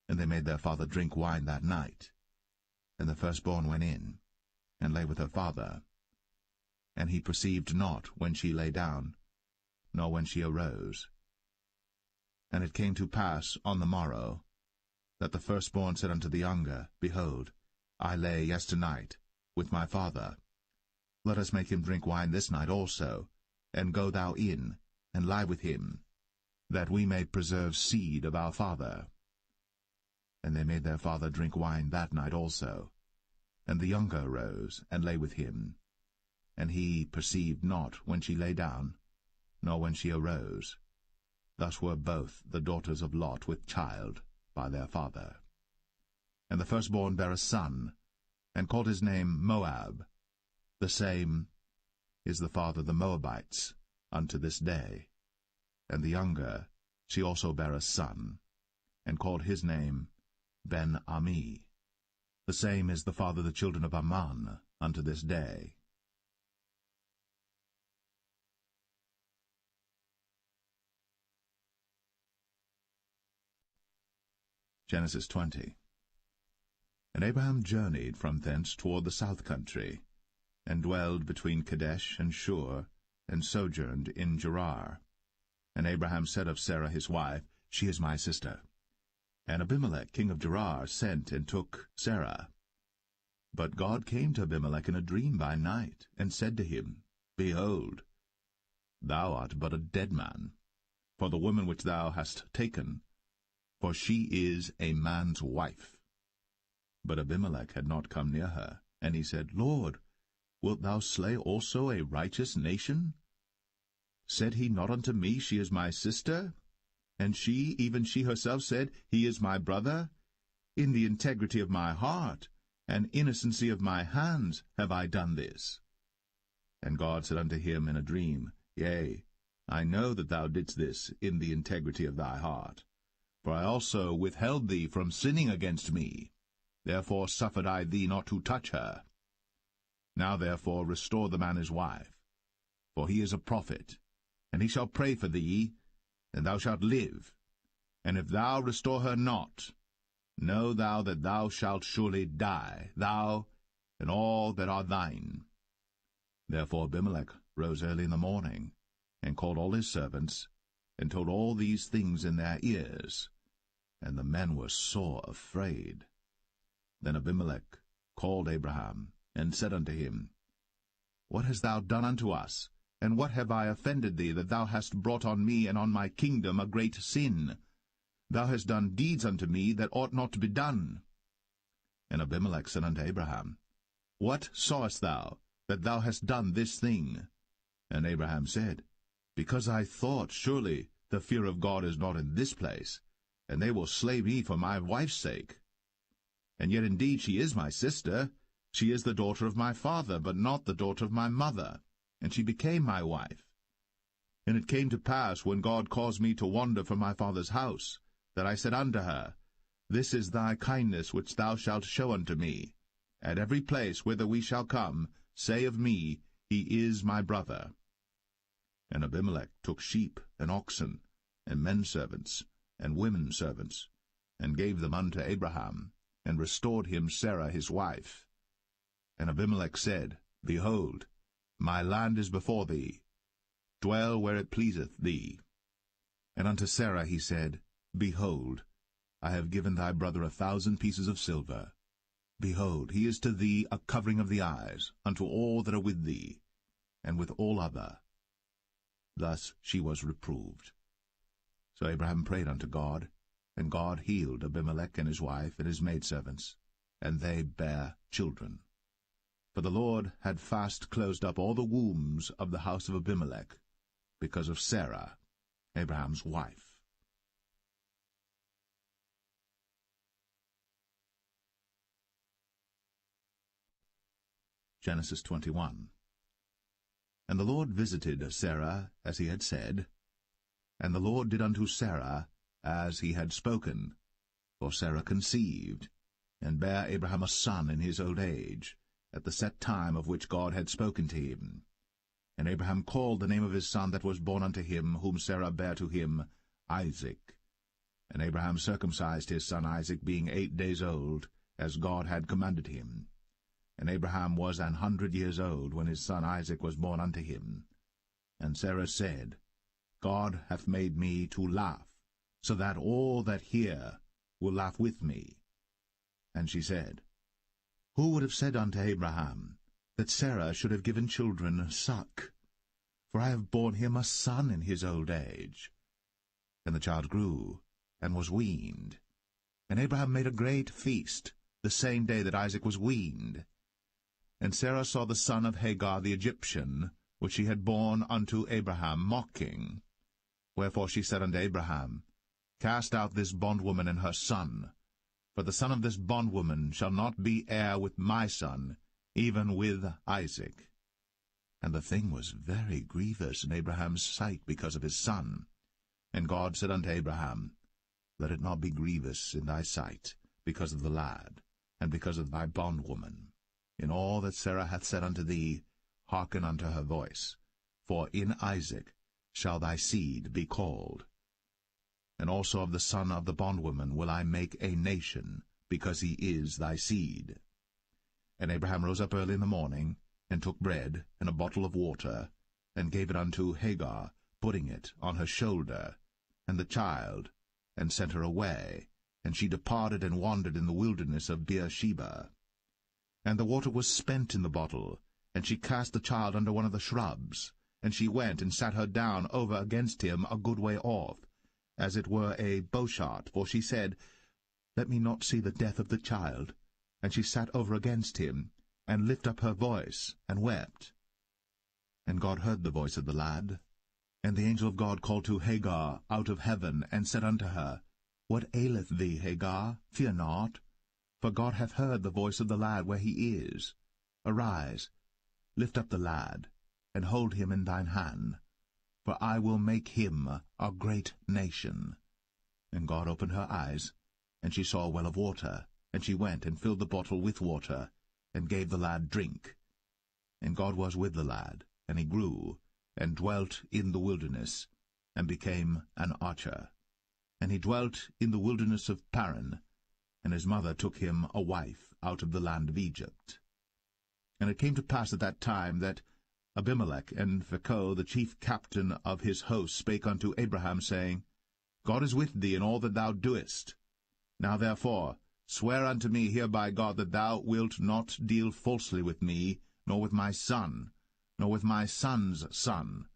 And they made their father drink wine that night. And the firstborn went in, and lay with her father. And he perceived not when she lay down, nor when she arose. And it came to pass on the morrow, that the firstborn said unto the younger, Behold, I lay yesternight with my father. Let us make him drink wine this night also, and go thou in, and lie with him, that we may preserve seed of our father. And they made their father drink wine that night also. And the younger arose, and lay with him. And he perceived not when she lay down, nor when she arose. Thus were both the daughters of Lot with child by their father. And the firstborn bare a son, and called his name Moab. The same is the father of the Moabites unto this day. And the younger, she also bare a son, and called his name Ben-Ami. The same is the father of the children of Ammon unto this day. Genesis 20. And Abraham journeyed from thence toward the south country, and dwelled between Kadesh and Shur, and sojourned in Gerar. And Abraham said of Sarah his wife, She is my sister. And Abimelech king of Gerar sent and took Sarah. But God came to Abimelech in a dream by night, and said to him, Behold, thou art but a dead man, for the woman which thou hast taken, for she is a man's wife. But Abimelech had not come near her, and he said, Lord, wilt thou slay also a righteous nation? Said he not unto me, She is my sister? And she, even she herself, said, He is my brother? In the integrity of my heart, and innocency of my hands, have I done this. And God said unto him in a dream, Yea, I know that thou didst this in the integrity of thy heart. For I also withheld thee from sinning against me. Therefore suffered I thee not to touch her. Now therefore restore the man his wife, for he is a prophet, and he shall pray for thee, and thou shalt live. And if thou restore her not, know thou that thou shalt surely die, thou and all that are thine. Therefore Abimelech rose early in the morning, and called all his servants, and told all these things in their ears. And the men were sore afraid. Then Abimelech called Abraham, and said unto him, What hast thou done unto us? And what have I offended thee, that thou hast brought on me and on my kingdom a great sin? Thou hast done deeds unto me that ought not to be done. And Abimelech said unto Abraham, What sawest thou, that thou hast done this thing? And Abraham said, Because I thought, surely the fear of God is not in this place, and they will slay me for my wife's sake. And yet indeed she is my sister. She is the daughter of my father, but not the daughter of my mother, and she became my wife. And it came to pass, when God caused me to wander from my father's house, that I said unto her, This is thy kindness which thou shalt show unto me. At every place whither we shall come, say of me, He is my brother. And Abimelech took sheep and oxen, and men servants, and women servants, and gave them unto Abraham, and restored him Sarah his wife. And Abimelech said, Behold, my land is before thee. Dwell where it pleaseth thee. And unto Sarah he said, Behold, I have given thy brother 1,000 pieces of silver. Behold, he is to thee a covering of the eyes, unto all that are with thee, and with all other. Thus she was reproved. So Abraham prayed unto God, and God healed Abimelech and his wife and his maidservants, and they bare children. For the Lord had fast closed up all the wombs of the house of Abimelech, because of Sarah, Abraham's wife. Genesis 21. And the Lord visited Sarah as he had said, and the Lord did unto Sarah as he had spoken. For Sarah conceived, and bare Abraham a son in his old age, at the set time of which God had spoken to him. And Abraham called the name of his son that was born unto him, whom Sarah bare to him, Isaac. And Abraham circumcised his son Isaac, being 8 days old, as God had commanded him. And Abraham was 100 years old when his son Isaac was born unto him. And Sarah said, God hath made me to laugh, so that all that hear will laugh with me. And she said, Who would have said unto Abraham, that Sarah should have given children suck? For I have borne him a son in his old age. And the child grew, and was weaned. And Abraham made a great feast, the same day that Isaac was weaned. And Sarah saw the son of Hagar the Egyptian, which she had borne unto Abraham, mocking. Wherefore she said unto Abraham, Cast out this bondwoman and her son, for the son of this bondwoman shall not be heir with my son, even with Isaac. And the thing was very grievous in Abraham's sight because of his son. And God said unto Abraham, Let it not be grievous in thy sight because of the lad, and because of thy bondwoman. In all that Sarah hath said unto thee, hearken unto her voice, for in Isaac shall thy seed be called. And also of the son of the bondwoman will I make a nation, because he is thy seed. And Abraham rose up early in the morning, and took bread and a bottle of water, and gave it unto Hagar, putting it on her shoulder, and the child, and sent her away. And she departed and wandered in the wilderness of Beersheba. And the water was spent in the bottle, and she cast the child under one of the shrubs. And she went and sat her down over against him a good way off, as it were a bowshot, for she said, Let me not see the death of the child. And she sat over against him, and lifted up her voice, and wept. And God heard the voice of the lad. And the angel of God called to Hagar out of heaven, and said unto her, What aileth thee, Hagar? Fear not, for God hath heard the voice of the lad where he is. Arise, lift up the lad, and hold him in thine hand, for I will make him a great nation. And God opened her eyes, and she saw a well of water, and she went and filled the bottle with water, and gave the lad drink. And God was with the lad, and he grew, and dwelt in the wilderness, and became an archer. And he dwelt in the wilderness of Paran, and his mother took him a wife out of the land of Egypt. And it came to pass at that time that Abimelech and Phicol, the chief captain of his host, spake unto Abraham, saying, God is with thee in all that thou doest. Now therefore swear unto me here by God that thou wilt not deal falsely with me, nor with my son, nor with my son's son,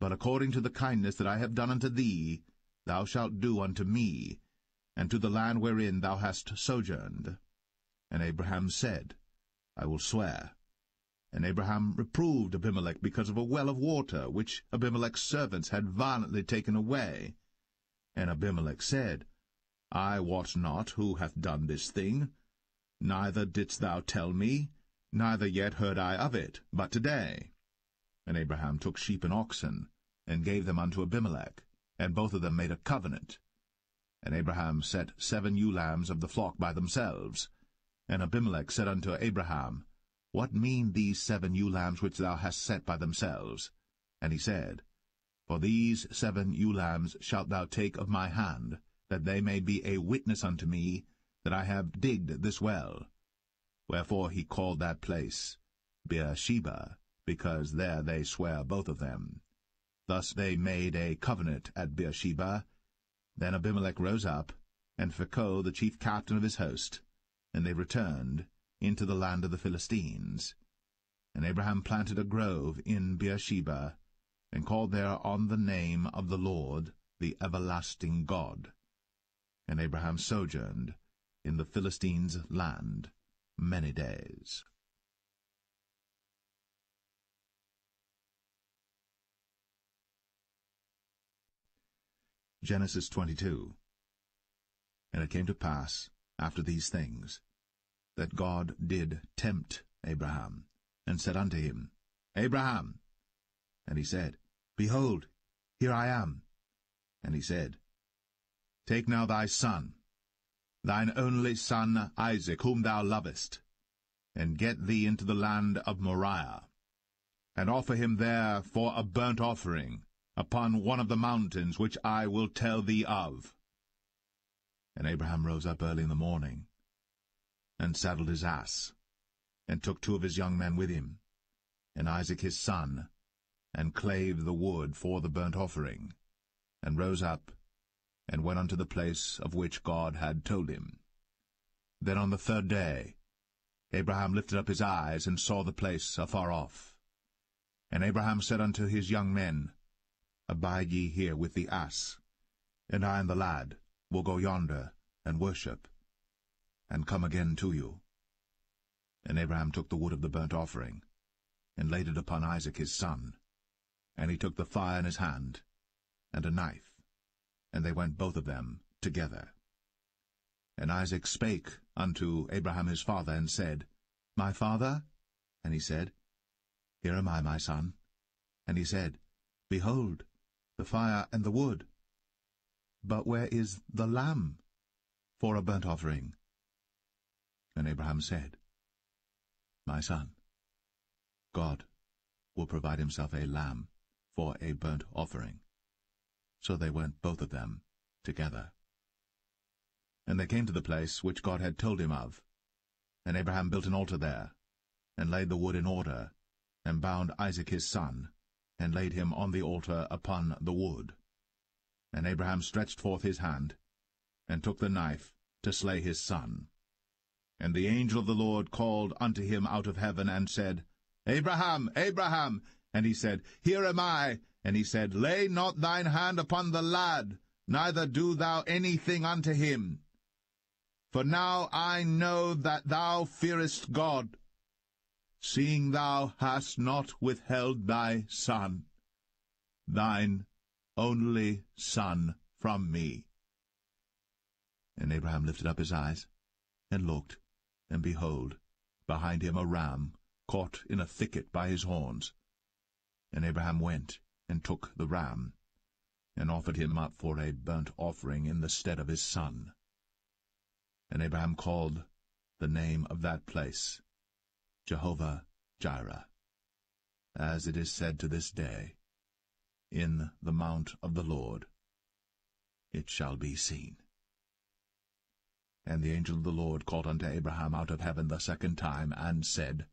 but according to the kindness that I have done unto thee, thou shalt do unto me, and to the land wherein thou hast sojourned. And Abraham said, I will swear. And Abraham reproved Abimelech because of a well of water, which Abimelech's servants had violently taken away. And Abimelech said, I wot not who hath done this thing, neither didst thou tell me, neither yet heard I of it, but today. And Abraham took sheep and oxen, and gave them unto Abimelech, and both of them made a covenant. And Abraham set 7 ewe lambs of the flock by themselves. And Abimelech said unto Abraham, What mean these 7 ewe lambs which thou hast set by themselves? And he said, For these 7 ewe lambs shalt thou take of my hand, that they may be a witness unto me that I have digged this well. Wherefore he called that place Beersheba, because there they sware both of them. Thus they made a covenant at Beersheba. Then Abimelech rose up, and Phicol, the chief captain of his host, and they returned into the land of the Philistines. And Abraham planted a grove in Beersheba, and called there on the name of the Lord, the everlasting God. And Abraham sojourned in the Philistines' land many days. Genesis 22. And it came to pass, after these things, that God did tempt Abraham, and said unto him, Abraham. And he said, Behold, here I am. And he said, Take now thy son, thine only son Isaac, whom thou lovest, and get thee into the land of Moriah, and offer him there for a burnt offering upon one of the mountains which I will tell thee of. And Abraham rose up early in the morning, and saddled his ass, and took 2 of his young men with him, and Isaac his son, and clave the wood for the burnt offering, and rose up, and went unto the place of which God had told him. Then on the 3rd day Abraham lifted up his eyes, and saw the place afar off. And Abraham said unto his young men, Abide ye here with the ass, and I and the lad will go yonder, and worship, and come again to you. And Abraham took the wood of the burnt offering, and laid it upon Isaac his son. And he took the fire in his hand, and a knife, and they went both of them together. And Isaac spake unto Abraham his father, and said, My father? And he said, Here am I, my son. And he said, Behold, the fire and the wood. But where is the lamb for a burnt offering? And Abraham said, My son, God will provide himself a lamb for a burnt offering. So they went both of them together. And they came to the place which God had told him of. And Abraham built an altar there, and laid the wood in order, and bound Isaac his son, and laid him on the altar upon the wood. And Abraham stretched forth his hand, and took the knife to slay his son. And the angel of the Lord called unto him out of heaven, and said, Abraham, Abraham! And he said, Here am I. And he said, Lay not thine hand upon the lad, neither do thou anything unto him. For now I know that thou fearest God, seeing thou hast not withheld thy son, thine only son, from me. And Abraham lifted up his eyes, and looked, and behold, behind him a ram caught in a thicket by his horns. And Abraham went, and took the ram, and offered him up for a burnt offering in the stead of his son. And Abraham called the name of that place Jehovah-Jireh, as it is said to this day, In the mount of the Lord it shall be seen. And the angel of the Lord called unto Abraham out of heaven the 2nd time, and said,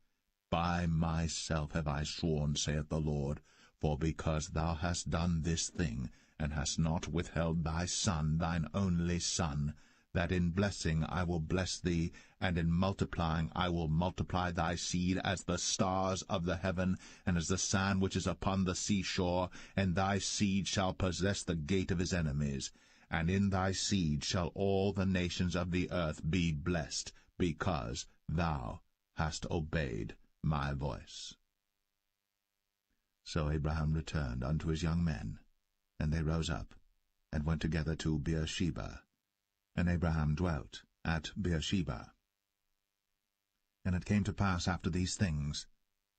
By myself have I sworn, saith the Lord, for because thou hast done this thing, and hast not withheld thy son, thine only son, that in blessing I will bless thee, and in multiplying I will multiply thy seed as the stars of the heaven, and as the sand which is upon the seashore, and thy seed shall possess the gate of his enemies. And in thy seed shall all the nations of the earth be blessed, because thou hast obeyed my voice. So Abraham returned unto his young men, and they rose up, and went together to Beersheba. And Abraham dwelt at Beersheba. And it came to pass after these things,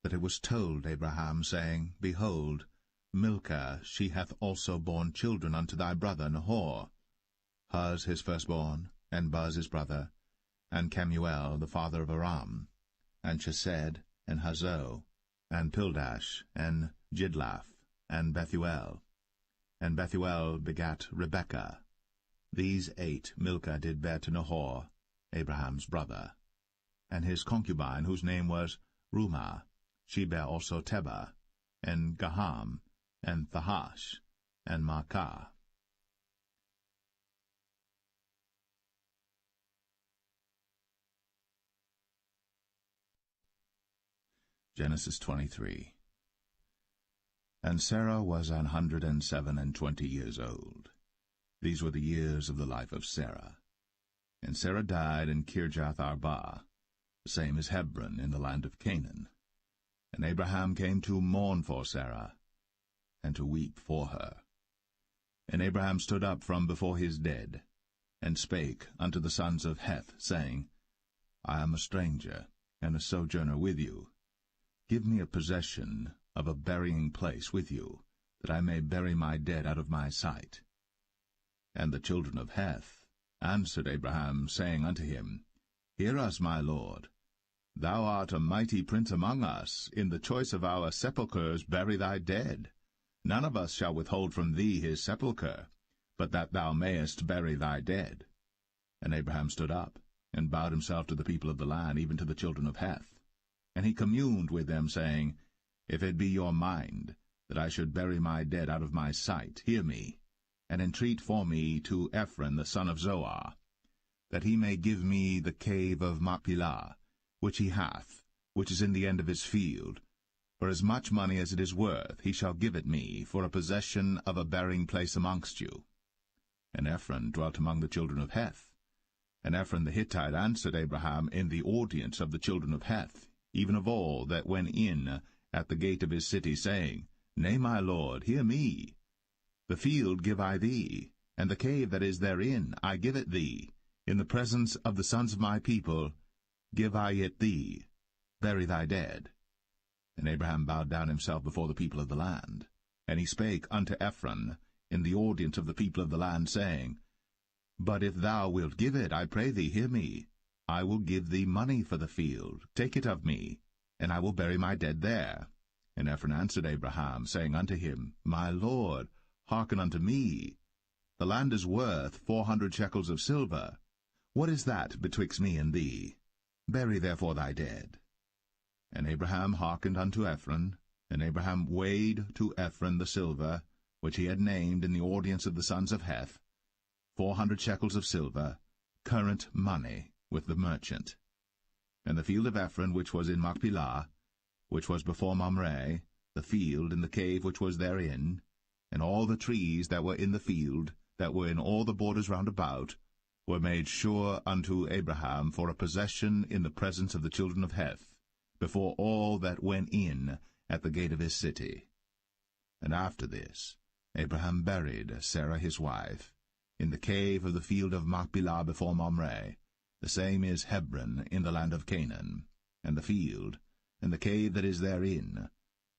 that it was told Abraham, saying, Behold, Milcah, she hath also borne children unto thy brother Nahor, Huz his firstborn, and Buz his brother, and Kemuel the father of Aram, and Chesed, and Hazo, and Pildash, and Jidlaph, and Bethuel. And Bethuel begat Rebekah. These 8 Milcah did bear to Nahor, Abraham's brother. And his concubine, whose name was Rumah, she bare also Tebah, and Gaham, and Thahash, and Maacah. Genesis 23. And Sarah was 127 years old. These were the years of the life of Sarah. And Sarah died in Kirjath-Arba, the same as Hebron in the land of Canaan. And Abraham came to mourn for Sarah, and to weep for her. And Abraham stood up from before his dead, and spake unto the sons of Heth, saying, I am a stranger, and a sojourner with you. Give me a possession of a burying place with you, that I may bury my dead out of my sight. And the children of Heth answered Abraham, saying unto him, Hear us, my lord. Thou art a mighty prince among us. In the choice of our sepulchres bury thy dead. None of us shall withhold from thee his sepulchre, but that thou mayest bury thy dead. And Abraham stood up, and bowed himself to the people of the land, even to the children of Heth. And he communed with them, saying, If it be your mind that I should bury my dead out of my sight, hear me, and entreat for me to Ephron the son of Zoar, that he may give me the cave of Machpelah, which he hath, which is in the end of his field. For as much money as it is worth, he shall give it me, for a possession of a burying place amongst you. And Ephron dwelt among the children of Heth. And Ephron the Hittite answered Abraham in the audience of the children of Heth, even of all that went in at the gate of his city, saying, Nay, my lord, hear me. The field give I thee, and the cave that is therein I give it thee. In the presence of the sons of my people give I it thee. Bury thy dead. And Abraham bowed down himself before the people of the land. And he spake unto Ephron in the audience of the people of the land, saying, But if thou wilt give it, I pray thee, hear me. I will give thee money for the field. Take it of me, and I will bury my dead there. And Ephron answered Abraham, saying unto him, My lord, hearken unto me. The land is worth 400 shekels of silver. What is that betwixt me and thee? Bury therefore thy dead. And Abraham hearkened unto Ephron, and Abraham weighed to Ephron the silver, which he had named in the audience of the sons of Heth, 400 shekels of silver, current money, with the merchant. And the field of Ephron, which was in Machpelah, which was before Mamre, the field and the cave which was therein, and all the trees that were in the field, that were in all the borders round about, were made sure unto Abraham for a possession in the presence of the children of Heth, before all that went in at the gate of his city. And after this Abraham buried Sarah his wife in the cave of the field of Machpelah before Mamre. The same is Hebron in the land of Canaan. And the field, and the cave that is therein,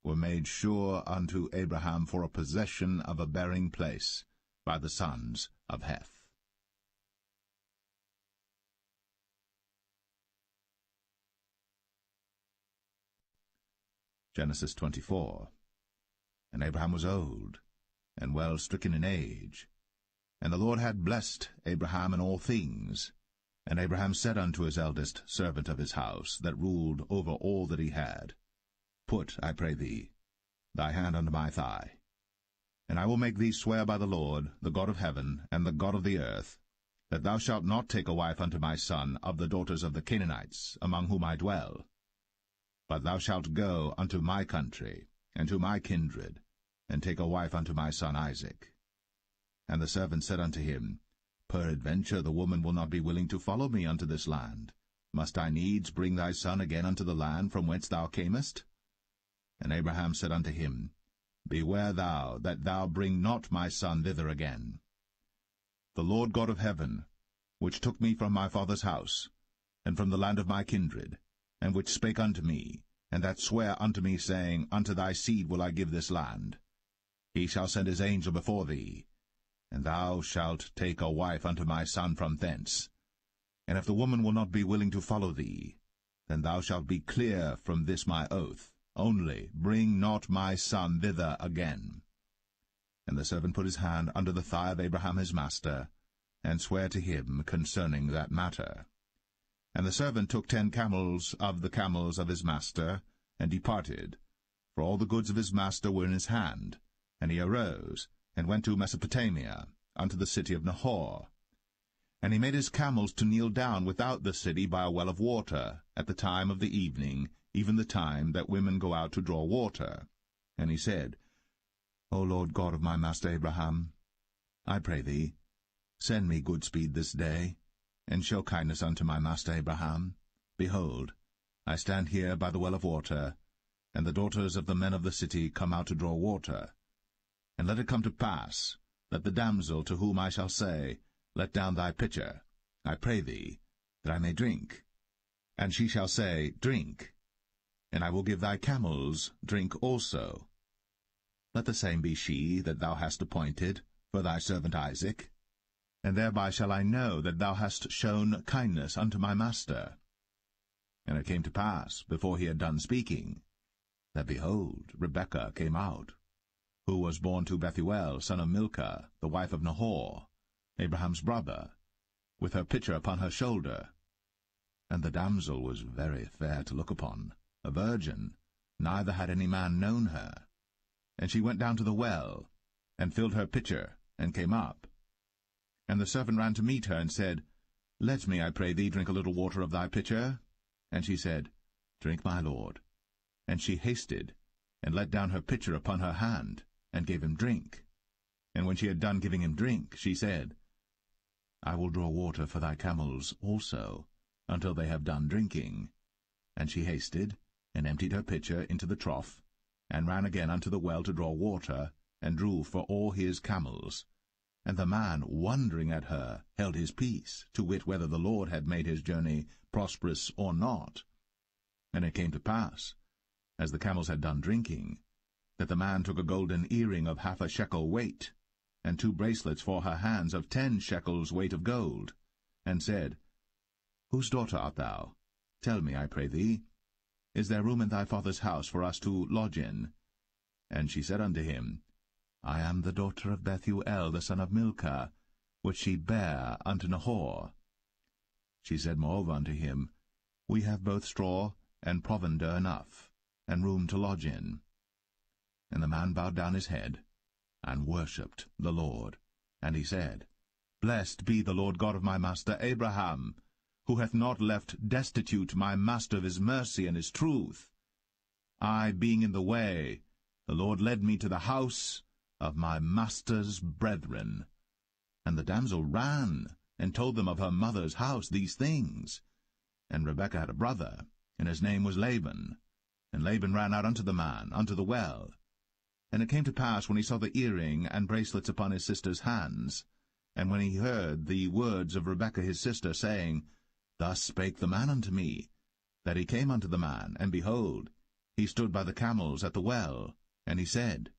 were made sure unto Abraham for a possession of a burying place by the sons of Heth. Genesis 24. And Abraham was old, and well stricken in age. And the Lord had blessed Abraham in all things. And Abraham said unto his eldest servant of his house, that ruled over all that he had, Put, I pray thee, thy hand unto my thigh, and I will make thee swear by the Lord, the God of heaven, and the God of the earth, that thou shalt not take a wife unto my son of the daughters of the Canaanites, among whom I dwell, but thou shalt go unto my country, and to my kindred, and take a wife unto my son Isaac. And the servant said unto him, Peradventure the woman will not be willing to follow me unto this land. Must I needs bring thy son again unto the land from whence thou camest? And Abraham said unto him, Beware thou that thou bring not my son thither again. The Lord God of heaven, which took me from my father's house, and from the land of my kindred, and which spake unto me, and that sware unto me, saying, Unto thy seed will I give this land, he shall send his angel before thee, and thou shalt take a wife unto my son from thence. And if the woman will not be willing to follow thee, then thou shalt be clear from this my oath. Only bring not my son thither again. And the servant put his hand under the thigh of Abraham his master, and sware to him concerning that matter. And the servant took 10 camels of the camels of his master, and departed, for all the goods of his master were in his hand. And he arose, and went to Mesopotamia, unto the city of Nahor. And he made his camels to kneel down without the city by a well of water, at the time of the evening, even the time that women go out to draw water. And he said, O Lord God of my master Abraham, I pray thee, send me good speed this day, and show kindness unto my master Abraham. Behold, I stand here by the well of water, and the daughters of the men of the city come out to draw water. And let it come to pass, that the damsel to whom I shall say, Let down thy pitcher, I pray thee, that I may drink. And she shall say, Drink, and I will give thy camels drink also. Let the same be she that thou hast appointed for thy servant Isaac, and thereby shall I know that thou hast shown kindness unto my master. And it came to pass, before he had done speaking, that, behold, Rebekah came out, who was born to Bethuel, son of Milcah, the wife of Nahor, Abraham's brother, with her pitcher upon her shoulder. And the damsel was very fair to look upon, a virgin, neither had any man known her. And she went down to the well, and filled her pitcher, and came up. And the servant ran to meet her, and said, Let me, I pray thee, drink a little water of thy pitcher. And she said, Drink, my lord. And she hasted, and let down her pitcher upon her hand, and gave him drink. And when she had done giving him drink, she said, I will draw water for thy camels also, until they have done drinking. And she hasted, and emptied her pitcher into the trough, and ran again unto the well to draw water, and drew for all his camels. And the man, wondering at her, held his peace, to wit whether the Lord had made his journey prosperous or not. And it came to pass, as the camels had done drinking, that the man took a golden earring of 1/2 shekel weight, and 2 bracelets for her hands of 10 shekels weight of gold, and said, Whose daughter art thou? Tell me, I pray thee. Is there room in thy father's house for us to lodge in? And she said unto him, I am the daughter of Bethuel, the son of Milcah, which she bare unto Nahor. She said moreover unto him, We have both straw and provender enough, and room to lodge in. And the man bowed down his head, and worshipped the Lord. And he said, Blessed be the Lord God of my master Abraham, who hath not left destitute my master of his mercy and his truth. I being in the way, the Lord led me to the house of my master's brethren. And the damsel ran, and told them of her mother's house these things. And Rebekah had a brother, and his name was Laban. And Laban ran out unto the man, unto the well. And it came to pass, when he saw the earring and bracelets upon his sister's hands, and when he heard the words of Rebekah his sister, saying, Thus spake the man unto me, that he came unto the man, and behold, he stood by the camels at the well. And he said,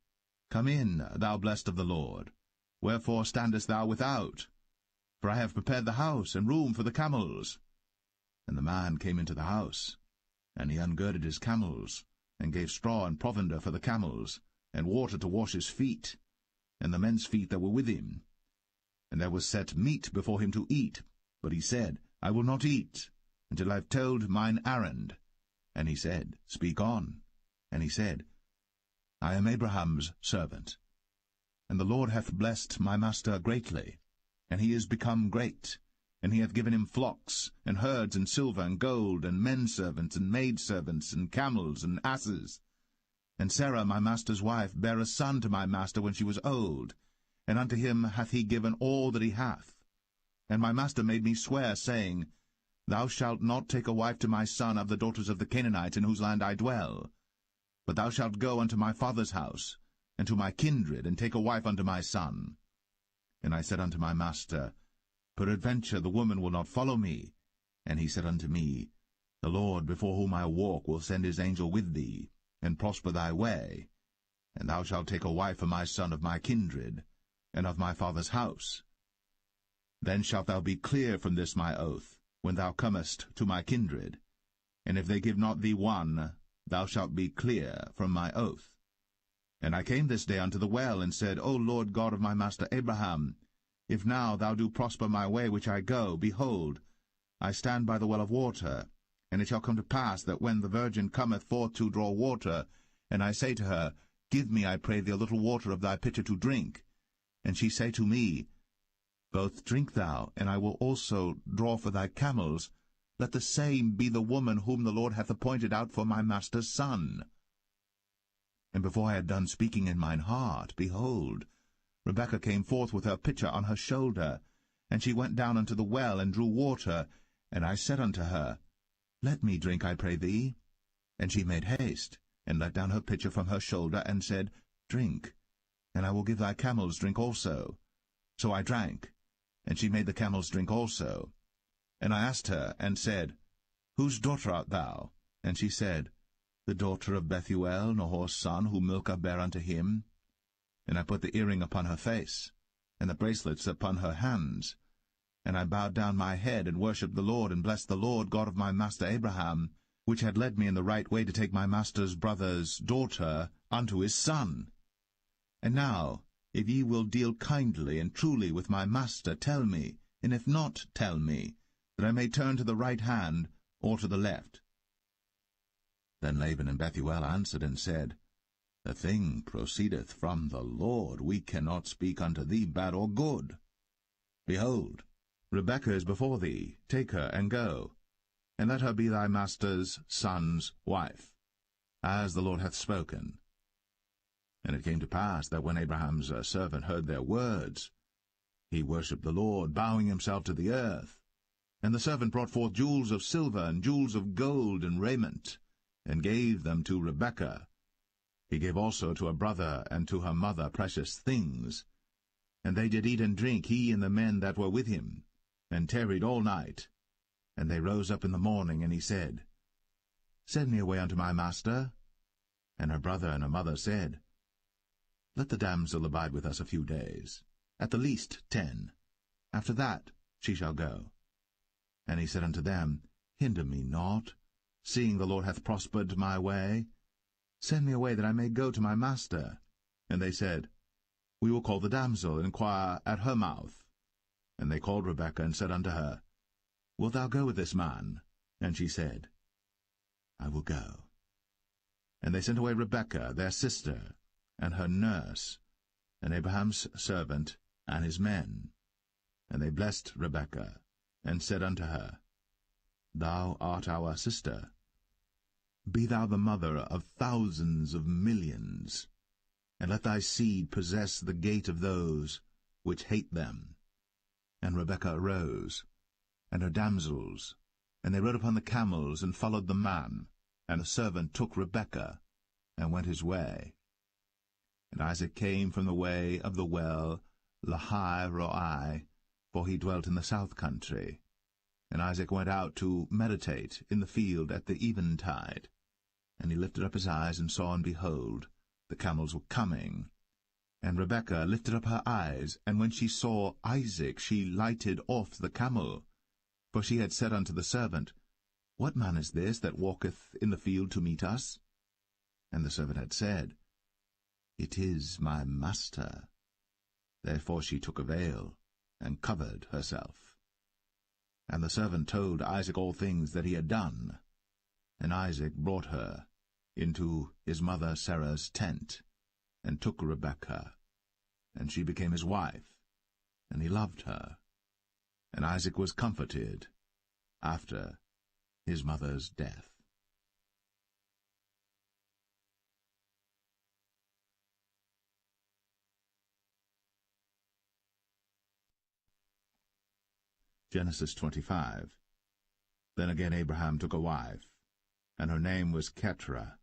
Come in, thou blessed of the Lord. Wherefore standest thou without? For I have prepared the house and room for the camels. And the man came into the house, and he ungirded his camels, and gave straw and provender for the camels, and water to wash his feet, and the men's feet that were with him. And there was set meat before him to eat, but he said, I will not eat until I have told mine errand. And he said, Speak on. And he said, I am Abraham's servant. And the Lord hath blessed my master greatly, and he is become great. And he hath given him flocks, and herds, and silver, and gold, and menservants, and maidservants, and camels, and asses. And Sarah my master's wife bare a son to my master when she was old, and unto him hath he given all that he hath. And my master made me swear, saying, Thou shalt not take a wife to my son of the daughters of the Canaanites in whose land I dwell, but thou shalt go unto my father's house, and to my kindred, and take a wife unto my son. And I said unto my master, Peradventure the woman will not follow me. And he said unto me, The Lord before whom I walk will send his angel with thee, and prosper thy way. And thou shalt take a wife for my son of my kindred, and of my father's house. Then shalt thou be clear from this my oath, when thou comest to my kindred. And if they give not thee one, thou shalt be clear from my oath. And I came this day unto the well, and said, O Lord God of my master Abraham, if now thou do prosper my way which I go, behold, I stand by the well of water. And it shall come to pass that when the virgin cometh forth to draw water, and I say to her, Give me, I pray thee, a little water of thy pitcher to drink, and she say to me, Both drink thou, and I will also draw for thy camels, let the same be the woman whom the Lord hath appointed out for my master's son. And before I had done speaking in mine heart, behold, Rebekah came forth with her pitcher on her shoulder, and she went down unto the well, and drew water. And I said unto her, Let me drink, I pray thee. And she made haste, and let down her pitcher from her shoulder, and said, Drink, and I will give thy camels drink also. So I drank, and she made the camels drink also. And I asked her, and said, Whose daughter art thou? And she said, The daughter of Bethuel, Nahor's son, whom Milcah bare unto him. And I put the earring upon her face, and the bracelets upon her hands. And I bowed down my head, and worshipped the Lord, and blessed the Lord God of my master Abraham, which had led me in the right way to take my master's brother's daughter unto his son. And now, if ye will deal kindly and truly with my master, tell me, and if not, tell me, that I may turn to the right hand or to the left. Then Laban and Bethuel answered and said, The thing proceedeth from the Lord. We cannot speak unto thee bad or good. Behold, Rebekah is before thee. Take her, and go, and let her be thy master's son's wife, as the Lord hath spoken. And it came to pass that when Abraham's servant heard their words, he worshipped the Lord, bowing himself to the earth. And the servant brought forth jewels of silver, and jewels of gold, and raiment, and gave them to Rebekah. He gave also to her brother and to her mother precious things. And they did eat and drink, he and the men that were with him, and tarried all night. And they rose up in the morning, and he said, Send me away unto my master. And her brother and her mother said, Let the damsel abide with us a few days, at the least 10. After that she shall go. And he said unto them, Hinder me not, seeing the Lord hath prospered my way. Send me away, that I may go to my master. And they said, We will call the damsel, and inquire at her mouth. And they called Rebekah, and said unto her, Wilt thou go with this man? And she said, I will go. And they sent away Rebekah, their sister, and her nurse, and Abraham's servant, and his men. And they blessed Rebekah, and said unto her, Thou art our sister. Be thou the mother of thousands of millions, and let thy seed possess the gate of those which hate them. And Rebekah arose, and her damsels, and they rode upon the camels, and followed the man. And the servant took Rebekah, and went his way. And Isaac came from the way of the well Lahai-roi, for he dwelt in the south country. And Isaac went out to meditate in the field at the eventide. And he lifted up his eyes, and saw, and behold, the camels were coming. And Rebekah lifted up her eyes, and when she saw Isaac, she lighted off the camel. For she had said unto the servant, What man is this that walketh in the field to meet us? And the servant had said, It is my master. Therefore she took a veil, and covered herself. And the servant told Isaac all things that he had done. And Isaac brought her into his mother Sarah's tent, and took Rebekah, and she became his wife, and he loved her. And Isaac was comforted after his mother's death. Genesis 25. Then again Abraham took a wife, and her name was Keturah.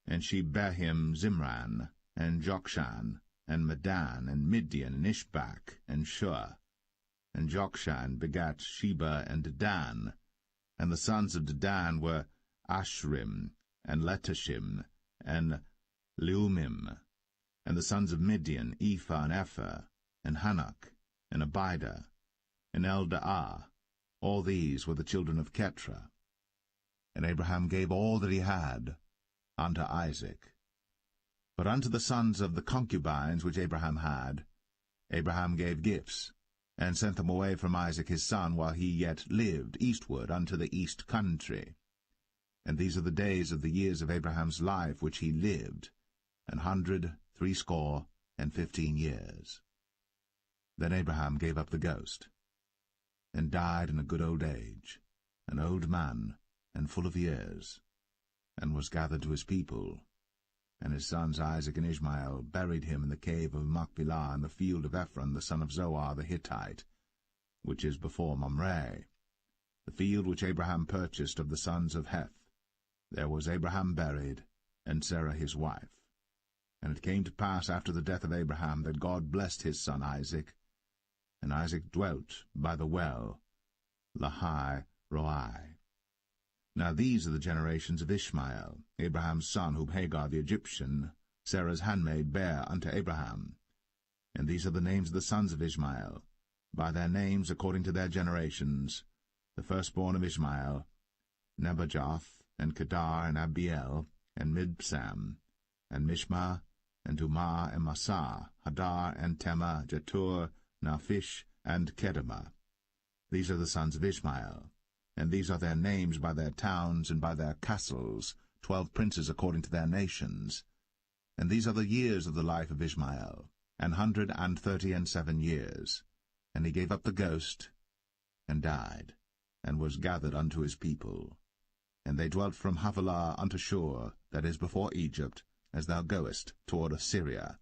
And she bare him Zimran, and Jokshan, and Medan, and Midian, and Ishbak, and Shua. And Jokshan begat Sheba and Dedan. And the sons of Dedan were Ashrim, and Letashim, and Leumim. And the sons of Midian, Ephah, and Epher, and Hanok, and Abidah, and Eldaah. All these were the children of Keturah. And Abraham gave all that he had unto Isaac. But unto the sons of the concubines which Abraham had, Abraham gave gifts, and sent them away from Isaac his son, while he yet lived, eastward unto the east country. And these are the days of the years of Abraham's life which he lived, 160 years. Then Abraham gave up the ghost, and died in a good old age, an old man, and full of years, and was gathered to his people. And his sons Isaac and Ishmael buried him in the cave of Machpelah in the field of Ephron the son of Zohar the Hittite, which is before Mamre, the field which Abraham purchased of the sons of Heth. There was Abraham buried, and Sarah his wife. And it came to pass after the death of Abraham that God blessed his son Isaac, and Isaac dwelt by the well, Lahai Roi. Now these are the generations of Ishmael, Abraham's son, whom Hagar the Egyptian, Sarah's handmaid, bare unto Abraham. And these are the names of the sons of Ishmael, by their names according to their generations. The firstborn of Ishmael, Nebajoth, and Kedar, and Abiel, and Mibsam, and Mishma, and Dumah, and Massa, Hadar, and Tema, Jetur, Naphish, and Kedemah. These are the sons of Ishmael, and these are their names by their towns and by their castles, 12 princes according to their nations. And these are the years of the life of Ishmael, 137 years. And he gave up the ghost, and died, and was gathered unto his people. And they dwelt from Havilah unto Shur, that is before Egypt, as thou goest toward Assyria.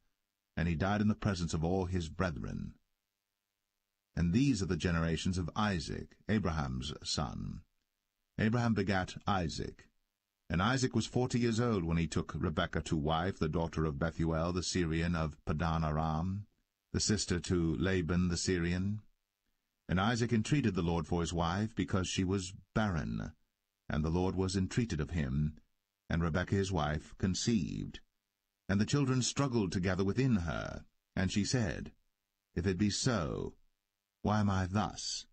And he died in the presence of all his brethren. And these are the generations of Isaac, Abraham's son. Abraham begat Isaac. And Isaac was 40 years old when he took Rebekah to wife, the daughter of Bethuel the Syrian of Padan Aram, the sister to Laban the Syrian. And Isaac entreated the Lord for his wife, because she was barren. And the Lord was entreated of him, and Rebekah his wife conceived. And the children struggled together within her. And she said, If it be so, why am I thus?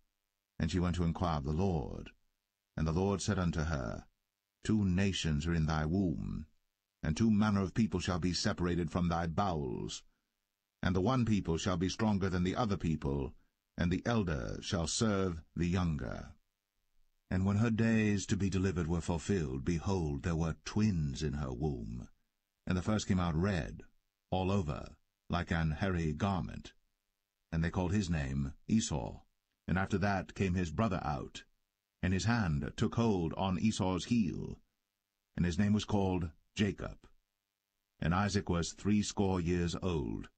And she went to inquire of the Lord. And the Lord said unto her, 2 nations are in thy womb, and 2 manner of people shall be separated from thy bowels. And the one people shall be stronger than the other people, and the elder shall serve the younger. And when her days to be delivered were fulfilled, behold, there were twins in her womb. And the first came out red, all over, like an hairy garment. And they called his name Esau. And after that came his brother out, and his hand took hold on Esau's heel, and his name was called Jacob. And Isaac was 80 years old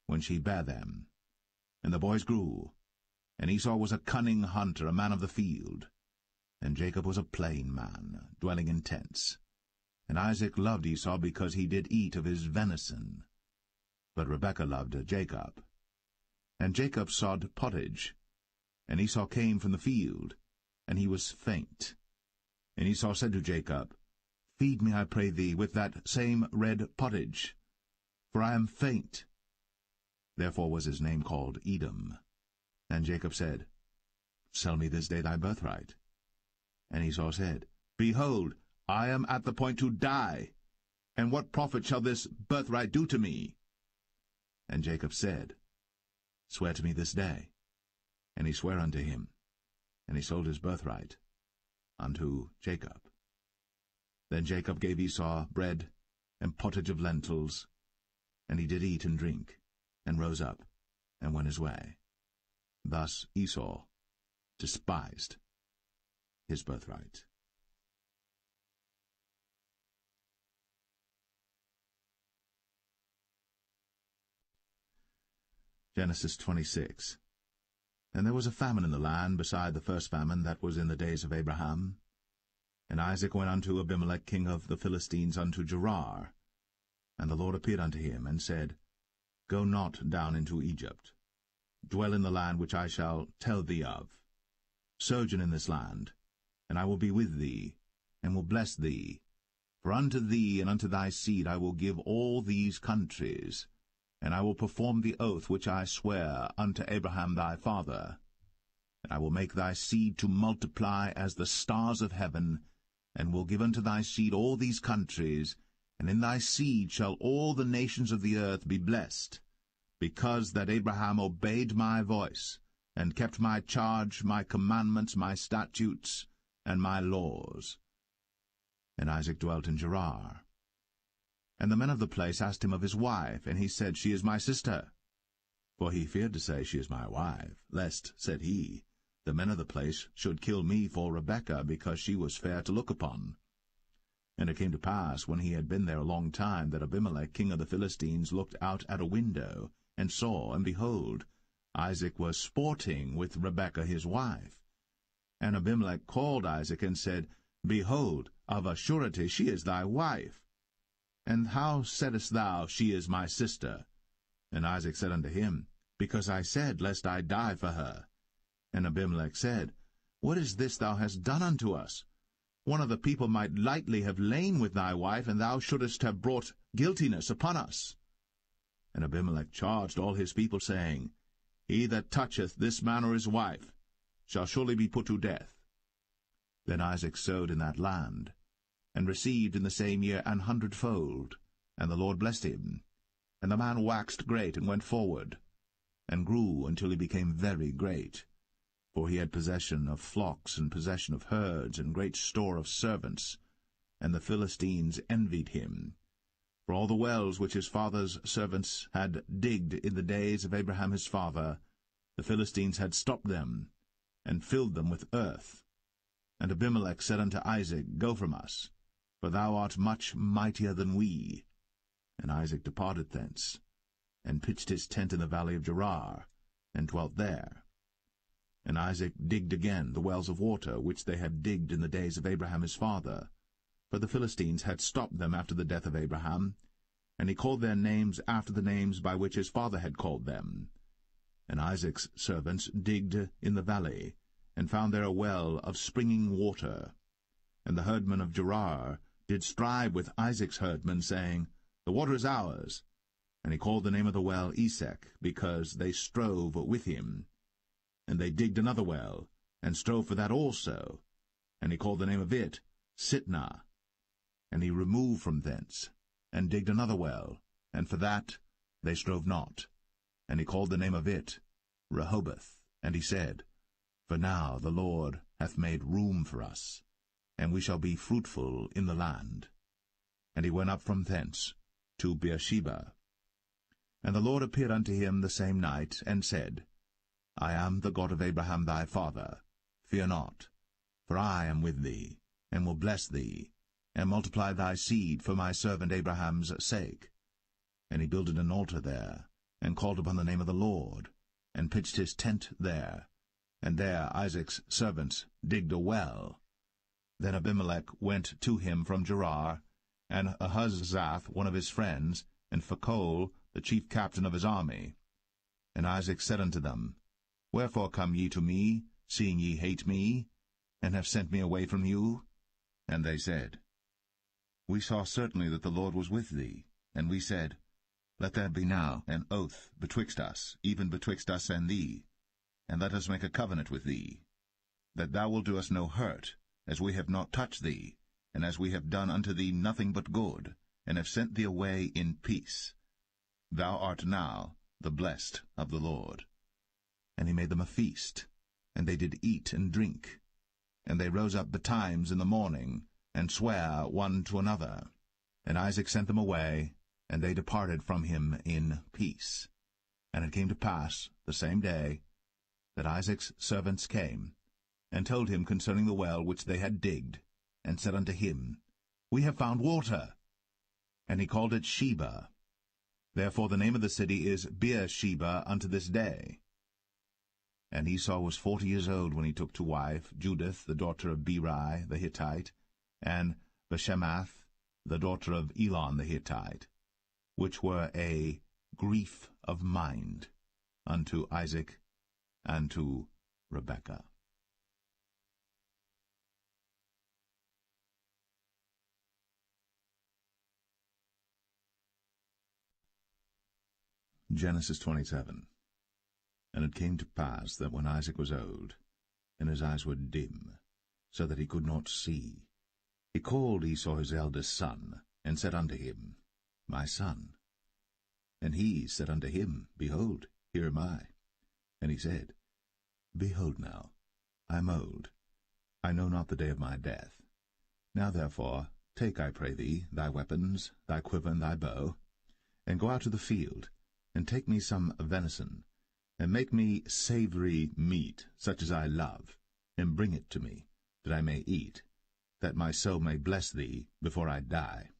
when she bare them. And the boys grew, and Esau was a cunning hunter, a man of the field, and Jacob was a plain man, dwelling in tents. And Isaac loved Esau because he did eat of his venison, but Rebekah loved Jacob. And Jacob sawed pottage, and Esau came from the field, and he was faint. And Esau said to Jacob, Feed me, I pray thee, with that same red pottage, for I am faint. Therefore was his name called Edom. And Jacob said, Sell me this day thy birthright. And Esau said, Behold, I am at the point to die, and what profit shall this birthright do to me? And Jacob said, Swear to me this day. And he sware unto him. and he sold his birthright unto Jacob. Then Jacob gave Esau bread and pottage of lentils, and he did eat and drink, and rose up, and went his way. Thus Esau despised his birthright. Genesis 26. And there was a famine in the land beside the first famine that was in the days of Abraham. And Isaac went unto Abimelech king of the Philistines unto Gerar. And the Lord appeared unto him, and said, Go not down into Egypt. Dwell in the land which I shall tell thee of. Sojourn in this land, and I will be with thee, and will bless thee. For unto thee and unto thy seed I will give all these countries, and I will perform the oath which I sware unto Abraham thy father. And I will make thy seed to multiply as the stars of heaven, and will give unto thy seed all these countries, and in thy seed shall all the nations of the earth be blessed, because that Abraham obeyed my voice, and kept my charge, my commandments, my statutes, and my laws. And Isaac dwelt in Gerar. And the men of the place asked him of his wife, and he said, She is my sister. For he feared to say, She is my wife, lest, said he, the men of the place should kill me for Rebekah, because she was fair to look upon. And it came to pass, when he had been there a long time, that Abimelech king of the Philistines looked out at a window, and saw, and behold, Isaac was sporting with Rebekah his wife. And Abimelech called Isaac, and said, Behold, of a surety she is thy wife. And how saidst thou, She is my sister? And Isaac said unto him, Because I said, Lest I die for her. And Abimelech said, What is this thou hast done unto us? One of the people might lightly have lain with thy wife, and thou shouldest have brought guiltiness upon us. And Abimelech charged all his people, saying, He that toucheth this man or his wife shall surely be put to death. Then Isaac sowed in that land, and received in the same year 100-fold, and the Lord blessed him. And the man waxed great, and went forward, and grew until he became very great. For he had possession of flocks, and possession of herds, and great store of servants. And the Philistines envied him. For all the wells which his father's servants had digged in the days of Abraham his father, the Philistines had stopped them, and filled them with earth. And Abimelech said unto Isaac, Go from us, for thou art much mightier than we. And Isaac departed thence, and pitched his tent in the valley of Gerar, and dwelt there. And Isaac digged again the wells of water, which they had digged in the days of Abraham his father. For the Philistines had stopped them after the death of Abraham, and he called their names after the names by which his father had called them. And Isaac's servants digged in the valley, and found there a well of springing water. And the herdmen of Gerar did strive with Isaac's herdmen, saying, The water is ours. And he called the name of the well Esek, because they strove with him. And they digged another well, and strove for that also. And he called the name of it Sitnah. And he removed from thence, and digged another well, and for that they strove not. And he called the name of it Rehoboth. And he said, For now the Lord hath made room for us, and we shall be fruitful in the land. And he went up from thence to Beersheba. And the Lord appeared unto him the same night, and said, I am the God of Abraham thy father. Fear not, for I am with thee, and will bless thee, and multiply thy seed for my servant Abraham's sake. And he builded an altar there, and called upon the name of the Lord, and pitched his tent there. And there Isaac's servants digged a well. Then Abimelech went to him from Gerar, and Ahuzzath one of his friends, and Phicol the chief captain of his army. And Isaac said unto them, Wherefore come ye to me, seeing ye hate me, and have sent me away from you? And they said, We saw certainly that the Lord was with thee. And we said, Let there be now an oath betwixt us, even betwixt us and thee, and let us make a covenant with thee, that thou wilt do us no hurt, as we have not touched thee, and as we have done unto thee nothing but good, and have sent thee away in peace. Thou art now the blessed of the Lord. And he made them a feast, and they did eat and drink. And they rose up betimes in the morning, and sware one to another. And Isaac sent them away, and they departed from him in peace. And it came to pass, the same day, that Isaac's servants came, and told him concerning the well which they had digged, and said unto him, We have found water. And he called it Sheba. Therefore the name of the city is Beersheba unto this day. And Esau was 40 years old when he took to wife Judith, the daughter of Beri the Hittite, and Bashemath, the daughter of Elon the Hittite, which were a grief of mind unto Isaac and to Rebekah. Genesis 27. And it came to pass that when Isaac was old, and his eyes were dim, so that he could not see, he called Esau his eldest son, and said unto him, My son. And he said unto him, Behold, here am I. And he said, Behold now, I am old, I know not the day of my death. Now therefore, take, I pray thee, thy weapons, thy quiver and thy bow, and go out to the field, and take me some venison, and make me savory meat, such as I love, and bring it to me, that I may eat, that my soul may bless thee before I die.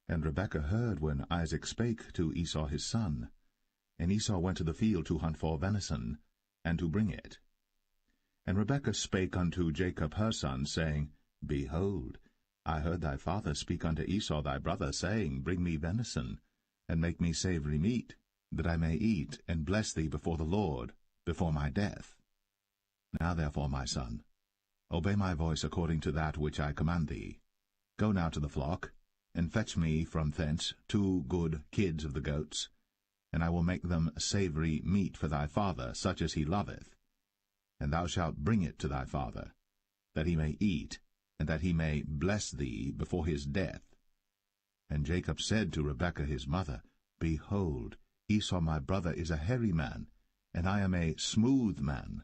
And Rebekah heard when Isaac spake to Esau his son. And Esau went to the field to hunt for venison, and to bring it. And Rebekah spake unto Jacob her son, saying, Behold, I heard thy father speak unto Esau thy brother, saying, Bring me venison, and make me savory meat, that I may eat, and bless thee before the Lord, before my death. Now therefore, my son, obey my voice according to that which I command thee. Go now to the flock, and fetch me from thence 2 good kids of the goats, and I will make them savory meat for thy father, such as he loveth. And thou shalt bring it to thy father, that he may eat, and that he may bless thee before his death. And Jacob said to Rebekah his mother, Behold, Esau my brother is a hairy man, and I am a smooth man.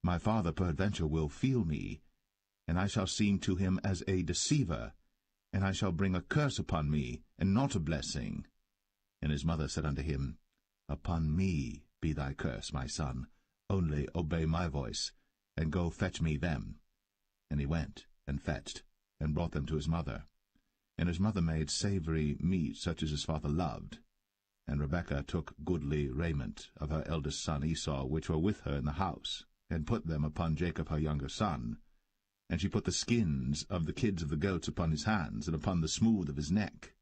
My father peradventure will feel me, and I shall seem to him as a deceiver, and I shall bring a curse upon me, and not a blessing. And his mother said unto him, Upon me be thy curse, my son, only obey my voice, and go fetch me them. And he went, and fetched, and brought them to his mother. And his mother made savory meat, such as his father loved. And Rebekah took goodly raiment of her eldest son Esau, which were with her in the house, and put them upon Jacob her younger son. And she put the skins of the kids of the goats upon his hands, and upon the smooth of his neck.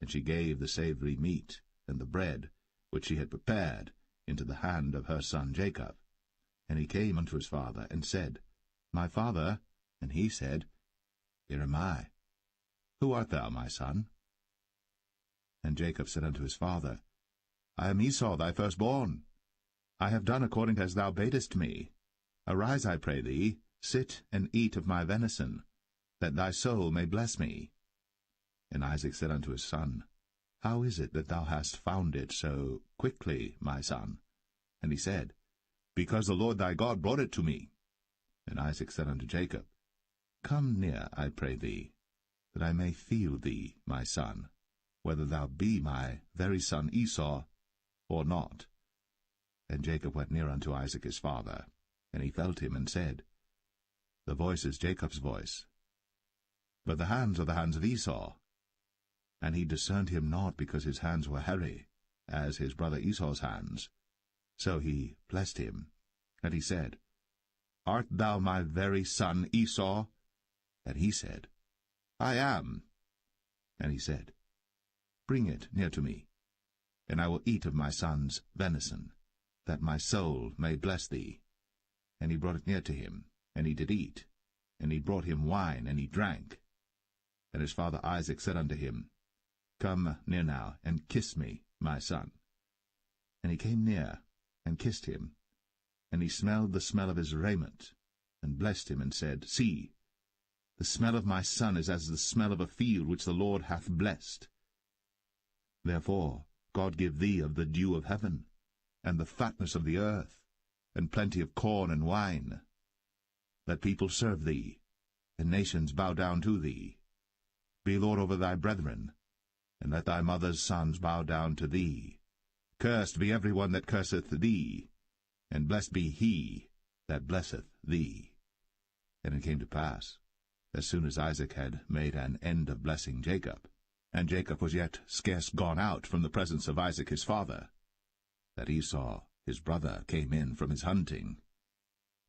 And she gave the savory meat, and the bread, which she had prepared, into the hand of her son Jacob. And he came unto his father, and said, My father. And he said, Here am I. Who art thou, my son? And Jacob said unto his father, I am Esau thy firstborn. I have done according as thou badest me. Arise, I pray thee, sit and eat of my venison, that thy soul may bless me. And Isaac said unto his son, How is it that thou hast found it so quickly, my son? And he said, Because the Lord thy God brought it to me. And Isaac said unto Jacob, Come near, I pray thee, that I may feel thee, my son, whether thou be my very son Esau, or not. And Jacob went near unto Isaac his father, and he felt him, and said, The voice is Jacob's voice, but the hands are the hands of Esau. And he discerned him not, because his hands were hairy, as his brother Esau's hands. So he blessed him. And he said, Art thou my very son Esau? And he said, I am. And he said, Bring it near to me, and I will eat of my son's venison, that my soul may bless thee. And he brought it near to him, and he did eat. And he brought him wine, and he drank. And his father Isaac said unto him, Come near now, and kiss me, my son. And he came near, and kissed him. And he smelled the smell of his raiment, and blessed him, and said, See, the smell of my son is as the smell of a field which the Lord hath blessed. Therefore God give thee of the dew of heaven, and the fatness of the earth, and plenty of corn and wine. Let people serve thee, and nations bow down to thee. Be lord over thy brethren, and let thy mother's sons bow down to thee. Cursed be every one that curseth thee, and blessed be he that blesseth thee. And it came to pass, as soon as Isaac had made an end of blessing Jacob, and Jacob was yet scarce gone out from the presence of Isaac his father, that Esau his brother came in from his hunting.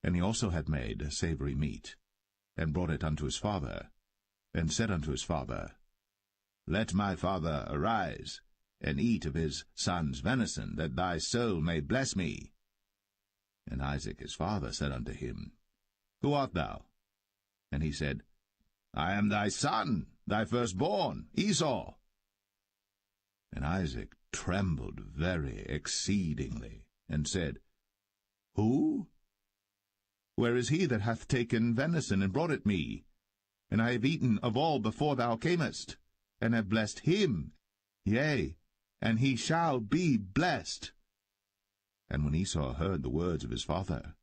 And he also had made savory meat, and brought it unto his father, and said unto his father, Let my father arise, and eat of his son's venison, that thy soul may bless me. And Isaac his father said unto him, Who art thou? And he said, I am thy son, thy firstborn, Esau. And Isaac trembled very exceedingly, and said, Who? Where is he that hath taken venison and brought it me? And I have eaten of all before thou camest, and have blessed him, yea, and he shall be blessed. And when Esau heard the words of his father,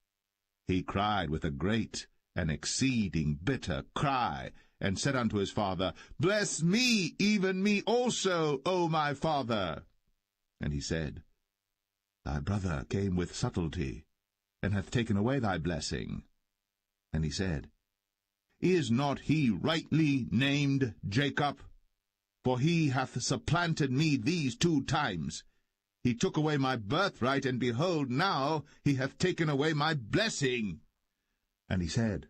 he cried with a great and exceeding bitter cry, and said unto his father, Bless me, even me also, O my father. And he said, Thy brother came with subtlety, and hath taken away thy blessing. And he said, Is not he rightly named Jacob? For he hath supplanted me these 2 times. He took away my birthright, and behold, now he hath taken away my blessing. And he said,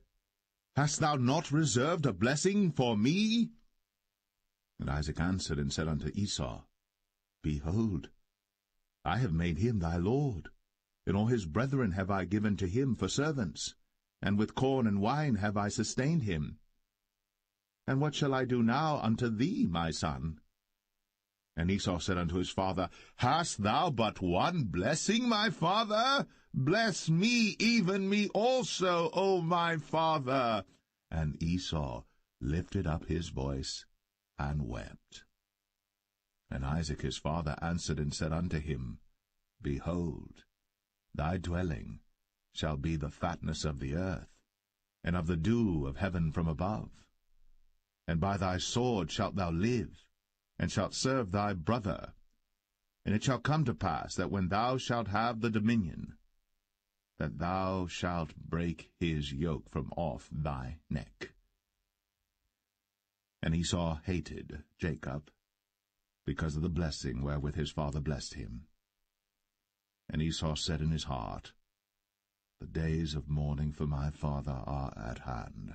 Hast thou not reserved a blessing for me? And Isaac answered and said unto Esau, Behold, I have made him thy lord, and all his brethren have I given to him for servants, and with corn and wine have I sustained him. And what shall I do now unto thee, my son? And Esau said unto his father, Hast thou but one blessing, my father? Bless me, even me also, O my father. And Esau lifted up his voice and wept. And Isaac his father answered and said unto him, Behold, thy dwelling shall be the fatness of the earth, and of the dew of heaven from above. And by thy sword shalt thou live, and shalt serve thy brother. And it shall come to pass that when thou shalt have the dominion, that thou shalt break his yoke from off thy neck. And Esau hated Jacob, because of the blessing wherewith his father blessed him. And Esau said in his heart, The days of mourning for my father are at hand.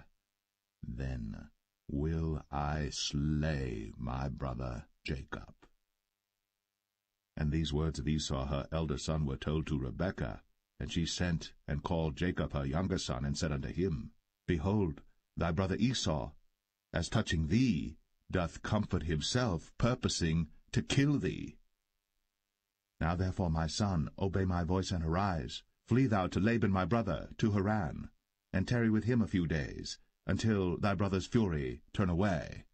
Then will I slay my brother Jacob. And these words of Esau her elder son were told to Rebekah, and she sent and called Jacob her younger son, and said unto him, Behold, thy brother Esau, as touching thee, doth comfort himself, purposing to kill thee. Now therefore, my son, obey my voice, and arise. Flee thou to Laban my brother, to Haran, and tarry with him a few days, until thy brother's fury turn away,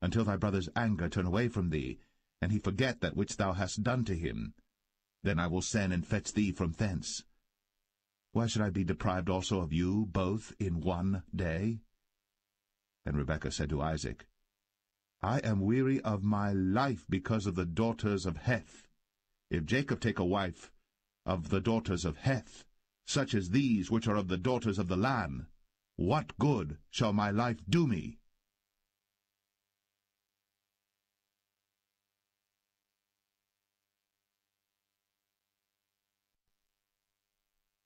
until thy brother's anger turn away from thee, and he forget that which thou hast done to him. Then I will send and fetch thee from thence. Why should I be deprived also of you both in one day? And Rebekah said to Isaac, I am weary of my life because of the daughters of Heth. If Jacob take a wife of the daughters of Heth, such as these which are of the daughters of the land, what good shall my life do me?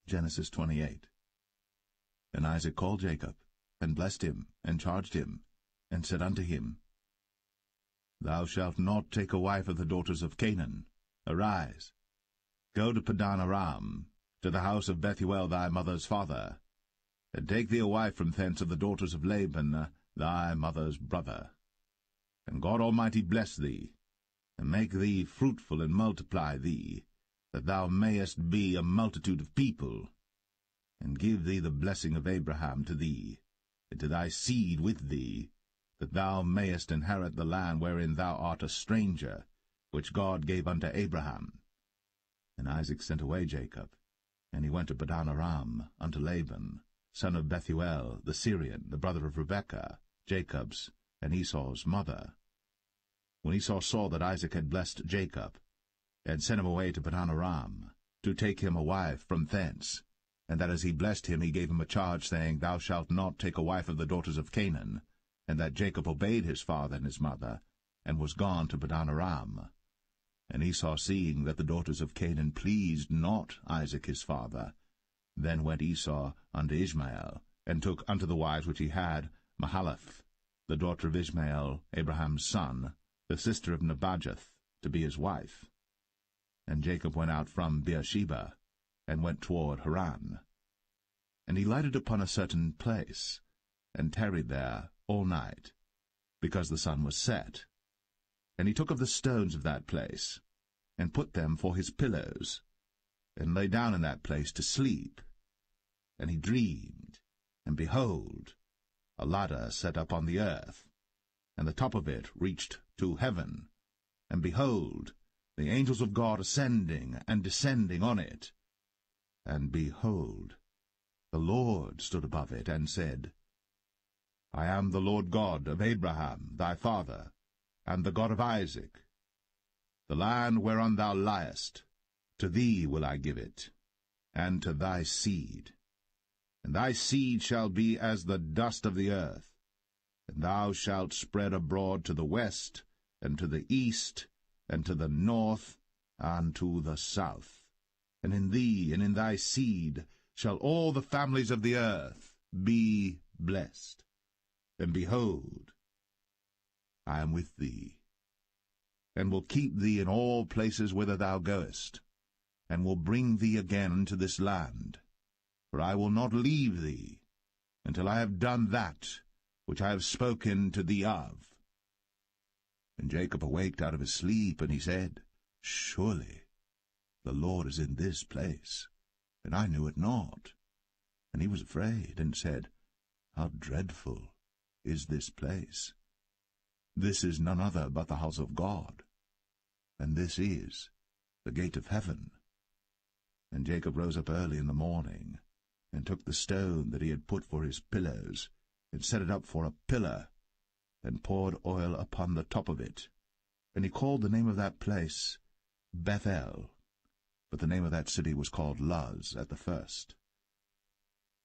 Genesis 28. And Isaac called Jacob, and blessed him, and charged him, and said unto him, Thou shalt not take a wife of the daughters of Canaan. Arise, go to Padan Aram, to the house of Bethuel thy mother's father, and take thee a wife from thence of the daughters of Laban thy mother's brother. And God Almighty bless thee, and make thee fruitful, and multiply thee, that thou mayest be a multitude of people, and give thee the blessing of Abraham to thee, and to thy seed with thee, that thou mayest inherit the land wherein thou art a stranger, which God gave unto Abraham. And Isaac sent away Jacob, And he went to Padan-aram unto Laban, son of Bethuel the Syrian, the brother of Rebekah, Jacob's and Esau's mother. When Esau saw that Isaac had blessed Jacob, and sent him away to Padan-aram, to take him a wife from thence, and that as he blessed him he gave him a charge, saying, Thou shalt not take a wife of the daughters of Canaan, and that Jacob obeyed his father and his mother, and was gone to Padan-aram. And Esau, seeing that the daughters of Canaan pleased not Isaac his father, then went Esau unto Ishmael, and took unto the wives which he had Mahalath, the daughter of Ishmael, Abraham's son, the sister of Nebajoth, to be his wife. And Jacob went out from Beersheba, and went toward Haran. And he lighted upon a certain place, and tarried there all night, because the sun was set. And he took of the stones of that place, and put them for his pillows, and lay down in that place to sleep. And he dreamed, and behold, a ladder set up on the earth, and the top of it reached to heaven, and behold, the angels of God ascending and descending on it. And behold, the Lord stood above it, and said, I am the Lord God of Abraham thy father, and the God of Isaac. The land whereon thou liest, to thee will I give it, and to thy seed. And thy seed shall be as the dust of the earth, and thou shalt spread abroad to the west, and to the east, and to the north, and to the south. And in thee and in thy seed shall all the families of the earth be blessed. And behold, I am with thee, and will keep thee in all places whither thou goest, and will bring thee again into this land. For I will not leave thee until I have done that which I have spoken to thee of. And Jacob awaked out of his sleep, and he said, Surely the Lord is in this place, and I knew it not. And he was afraid, and said, How dreadful is this place! This is none other but the house of God, and this is the gate of heaven. And Jacob rose up early in the morning, and took the stone that he had put for his pillows, and set it up for a pillar, and poured oil upon the top of it. And he called the name of that place Bethel, but the name of that city was called Luz at the first.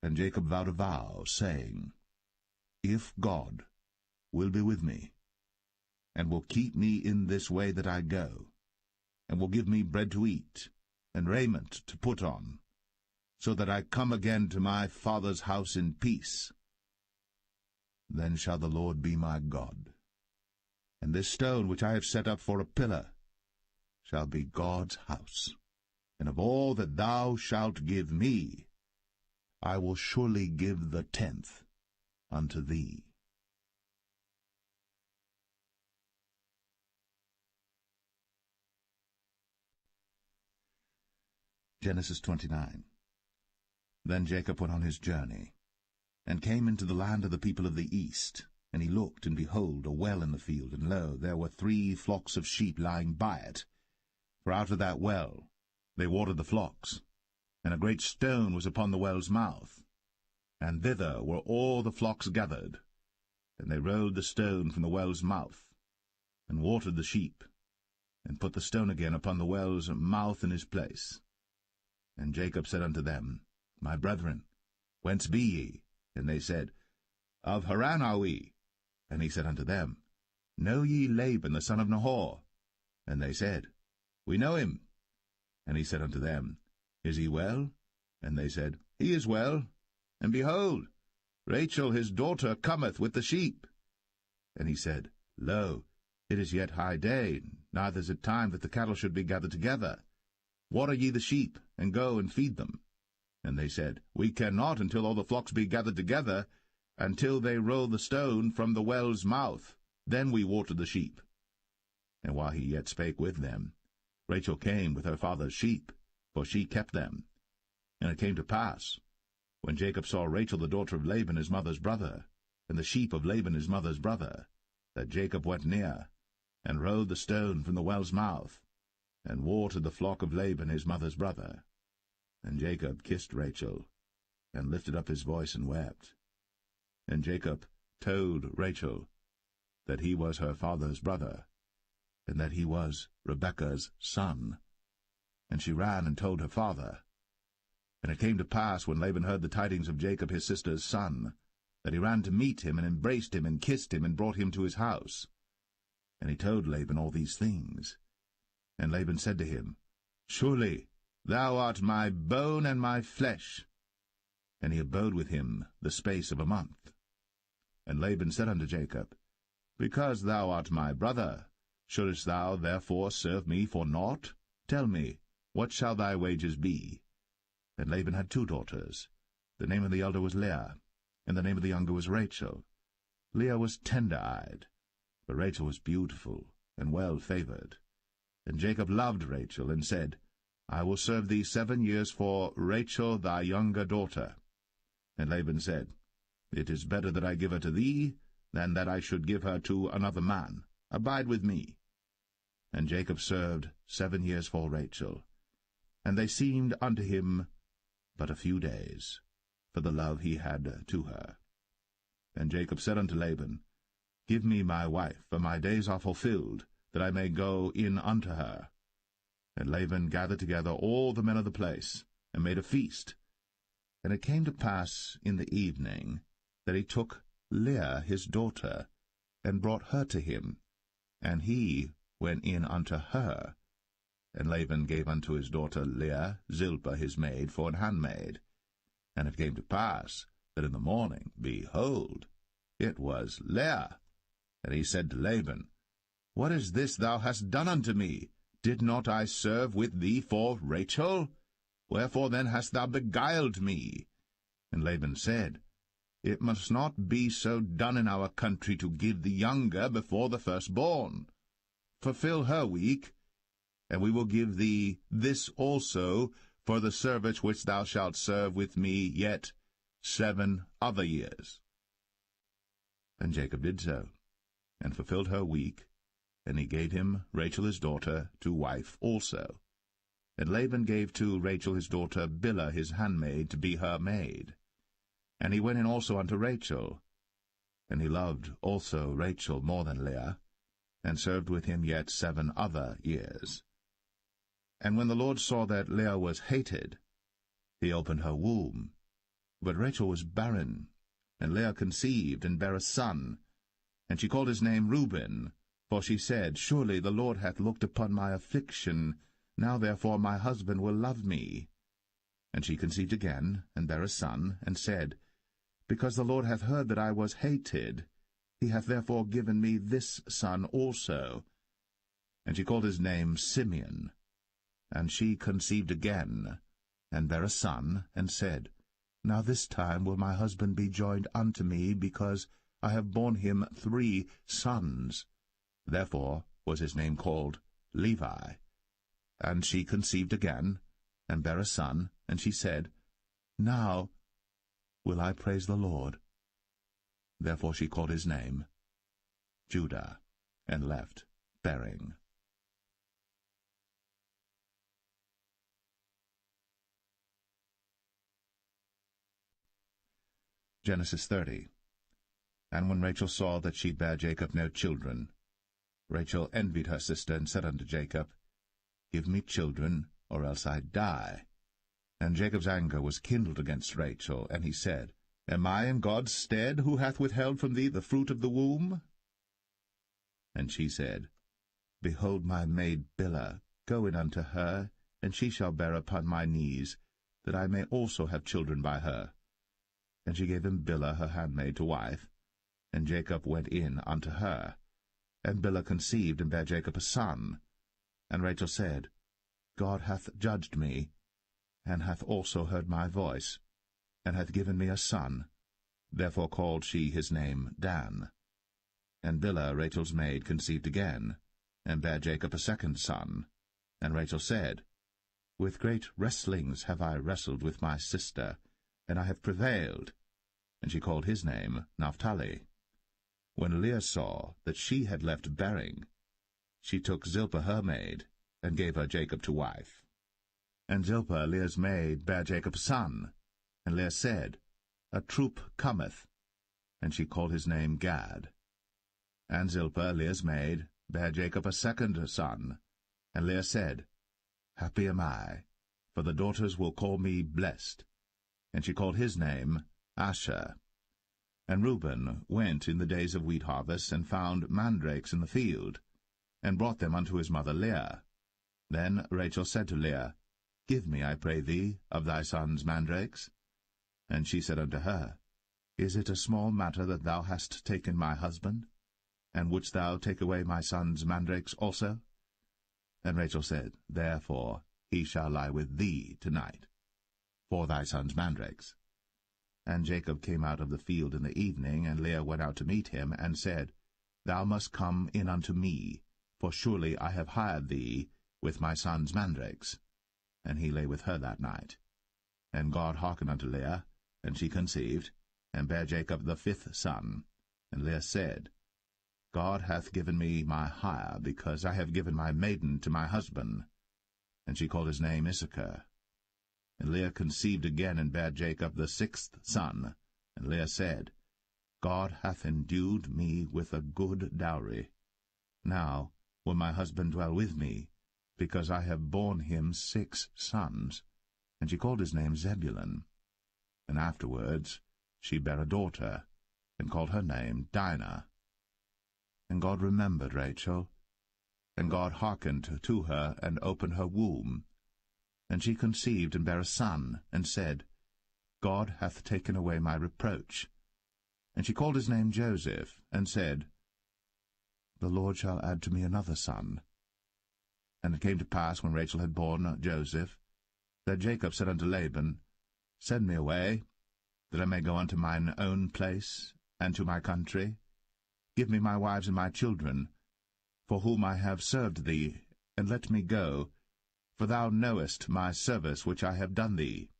And Jacob vowed a vow, saying, If God will be with me, and will keep me in this way that I go, and will give me bread to eat, and raiment to put on, so that I come again to my father's house in peace, then shall the Lord be my God. And this stone which I have set up for a pillar shall be God's house. And of all that thou shalt give me, I will surely give the 10th unto thee. Genesis 29. Then Jacob went on his journey, and came into the land of the people of the east. And he looked, and behold, a well in the field, and lo, there were 3 flocks of sheep lying by it. For out of that well they watered the flocks, and a great stone was upon the well's mouth. And thither were all the flocks gathered. And they rolled the stone from the well's mouth, and watered the sheep, and put the stone again upon the well's mouth in his place. And Jacob said unto them, My brethren, whence be ye? And they said, Of Haran are we. And he said unto them, Know ye Laban the son of Nahor? And they said, We know him. And he said unto them, Is he well? And they said, He is well. And behold, Rachel his daughter cometh with the sheep. And he said, Lo, it is yet high day, neither is it time that the cattle should be gathered together. Water ye the sheep, and go and feed them. And they said, We cannot until all the flocks be gathered together, until they roll the stone from the well's mouth. Then we water the sheep. And while he yet spake with them, Rachel came with her father's sheep, for she kept them. And it came to pass, when Jacob saw Rachel the daughter of Laban his mother's brother, and the sheep of Laban his mother's brother, that Jacob went near, and rolled the stone from the well's mouth, and watered the flock of Laban his mother's brother. And Jacob kissed Rachel, and lifted up his voice and wept. And Jacob told Rachel that he was her father's brother, and that he was Rebekah's son. And she ran and told her father. And it came to pass, when Laban heard the tidings of Jacob his sister's son, that he ran to meet him, and embraced him, and kissed him, and brought him to his house. And he told Laban all these things. And Laban said to him, Surely thou art my bone and my flesh. And he abode with him the space of a month. And Laban said unto Jacob, Because thou art my brother, shouldest thou therefore serve me for naught? Tell me, what shall thy wages be? And Laban had 2 daughters. The name of the elder was Leah, and the name of the younger was Rachel. Leah was tender-eyed, but Rachel was beautiful and well-favored. And Jacob loved Rachel, and said, I will serve thee 7 years for Rachel thy younger daughter. And Laban said, It is better that I give her to thee, than that I should give her to another man. Abide with me. And Jacob served 7 years for Rachel. And they seemed unto him but a few days, for the love he had to her. And Jacob said unto Laban, Give me my wife, for my days are fulfilled, that I may go in unto her. And Laban gathered together all the men of the place, and made a feast. And it came to pass in the evening that he took Leah his daughter, and brought her to him, and he went in unto her. And Laban gave unto his daughter Leah Zilpah his maid for an handmaid. And it came to pass that in the morning, behold, it was Leah. And he said to Laban, What is this thou hast done unto me? Did not I serve with thee for Rachel? Wherefore then hast thou beguiled me? And Laban said, It must not be so done in our country to give the younger before the firstborn. Fulfill her week, and we will give thee this also for the service which thou shalt serve with me yet 7 other years. And Jacob did so, and fulfilled her week, and he gave him Rachel his daughter to wife also. And Laban gave to Rachel his daughter Bilhah his handmaid to be her maid. And he went in also unto Rachel. And he loved also Rachel more than Leah, and served with him yet 7 other years. And when the Lord saw that Leah was hated, he opened her womb. But Rachel was barren, and Leah conceived, and bare a son. And she called his name Reuben, for she said, Surely the Lord hath looked upon my affliction, now therefore my husband will love me. And she conceived again, and bare a son, and said, Because the Lord hath heard that I was hated, he hath therefore given me this son also. And she called his name Simeon. And she conceived again, and bare a son, and said, Now this time will my husband be joined unto me, because I have borne him 3 sons. Therefore was his name called Levi. And she conceived again, and bare a son, and she said, Now will I praise the Lord. Therefore she called his name Judah, and left bearing. Genesis 30. And when Rachel saw that she bare Jacob no children, Rachel envied her sister, and said unto Jacob, Give me children, or else I die. And Jacob's anger was kindled against Rachel, and he said, Am I in God's stead, who hath withheld from thee the fruit of the womb? And she said, Behold my maid Bilhah, go in unto her, and she shall bear upon my knees, that I may also have children by her. And she gave him Bilhah her handmaid to wife, and Jacob went in unto her. And Bilhah conceived, and bare Jacob a son. And Rachel said, God hath judged me, and hath also heard my voice, and hath given me a son. Therefore called she his name Dan. And Bilhah Rachel's maid conceived again, and bare Jacob a second son. And Rachel said, With great wrestlings have I wrestled with my sister, and I have prevailed. And she called his name Naphtali. When Leah saw that she had left bearing, she took Zilpah her maid, and gave her Jacob to wife. And Zilpah, Leah's maid, bare Jacob a son. And Leah said, A troop cometh. And she called his name Gad. And Zilpah, Leah's maid, bare Jacob a second son. And Leah said, Happy am I, for the daughters will call me blessed. And she called his name Asher. And Reuben went in the days of wheat harvest, and found mandrakes in the field, and brought them unto his mother Leah. Then Rachel said to Leah, Give me, I pray thee, of thy son's mandrakes. And she said unto her, Is it a small matter that thou hast taken my husband? And wouldst thou take away my son's mandrakes also? And Rachel said, Therefore he shall lie with thee tonight, for thy son's mandrakes. And Jacob came out of the field in the evening, and Leah went out to meet him, and said, Thou must come in unto me, for surely I have hired thee with my son's mandrakes. And he lay with her that night. And God hearkened unto Leah, and she conceived, and bare Jacob the fifth son. And Leah said, God hath given me my hire, because I have given my maiden to my husband. And she called his name Issachar. And Leah conceived again, and bare Jacob the sixth son. And Leah said, God hath endued me with a good dowry. Now will my husband dwell with me, because I have borne him 6 sons. And she called his name Zebulun. And afterwards she bare a daughter, and called her name Dinah. And God remembered Rachel, and God hearkened to her, and opened her womb. And she conceived, and bare a son, and said, God hath taken away my reproach. And she called his name Joseph, and said, The Lord shall add to me another son. And it came to pass, when Rachel had borne Joseph, that Jacob said unto Laban, Send me away, that I may go unto mine own place, and to my country. Give me my wives and my children, for whom I have served thee, and let me go, for thou knowest my service which I have done thee.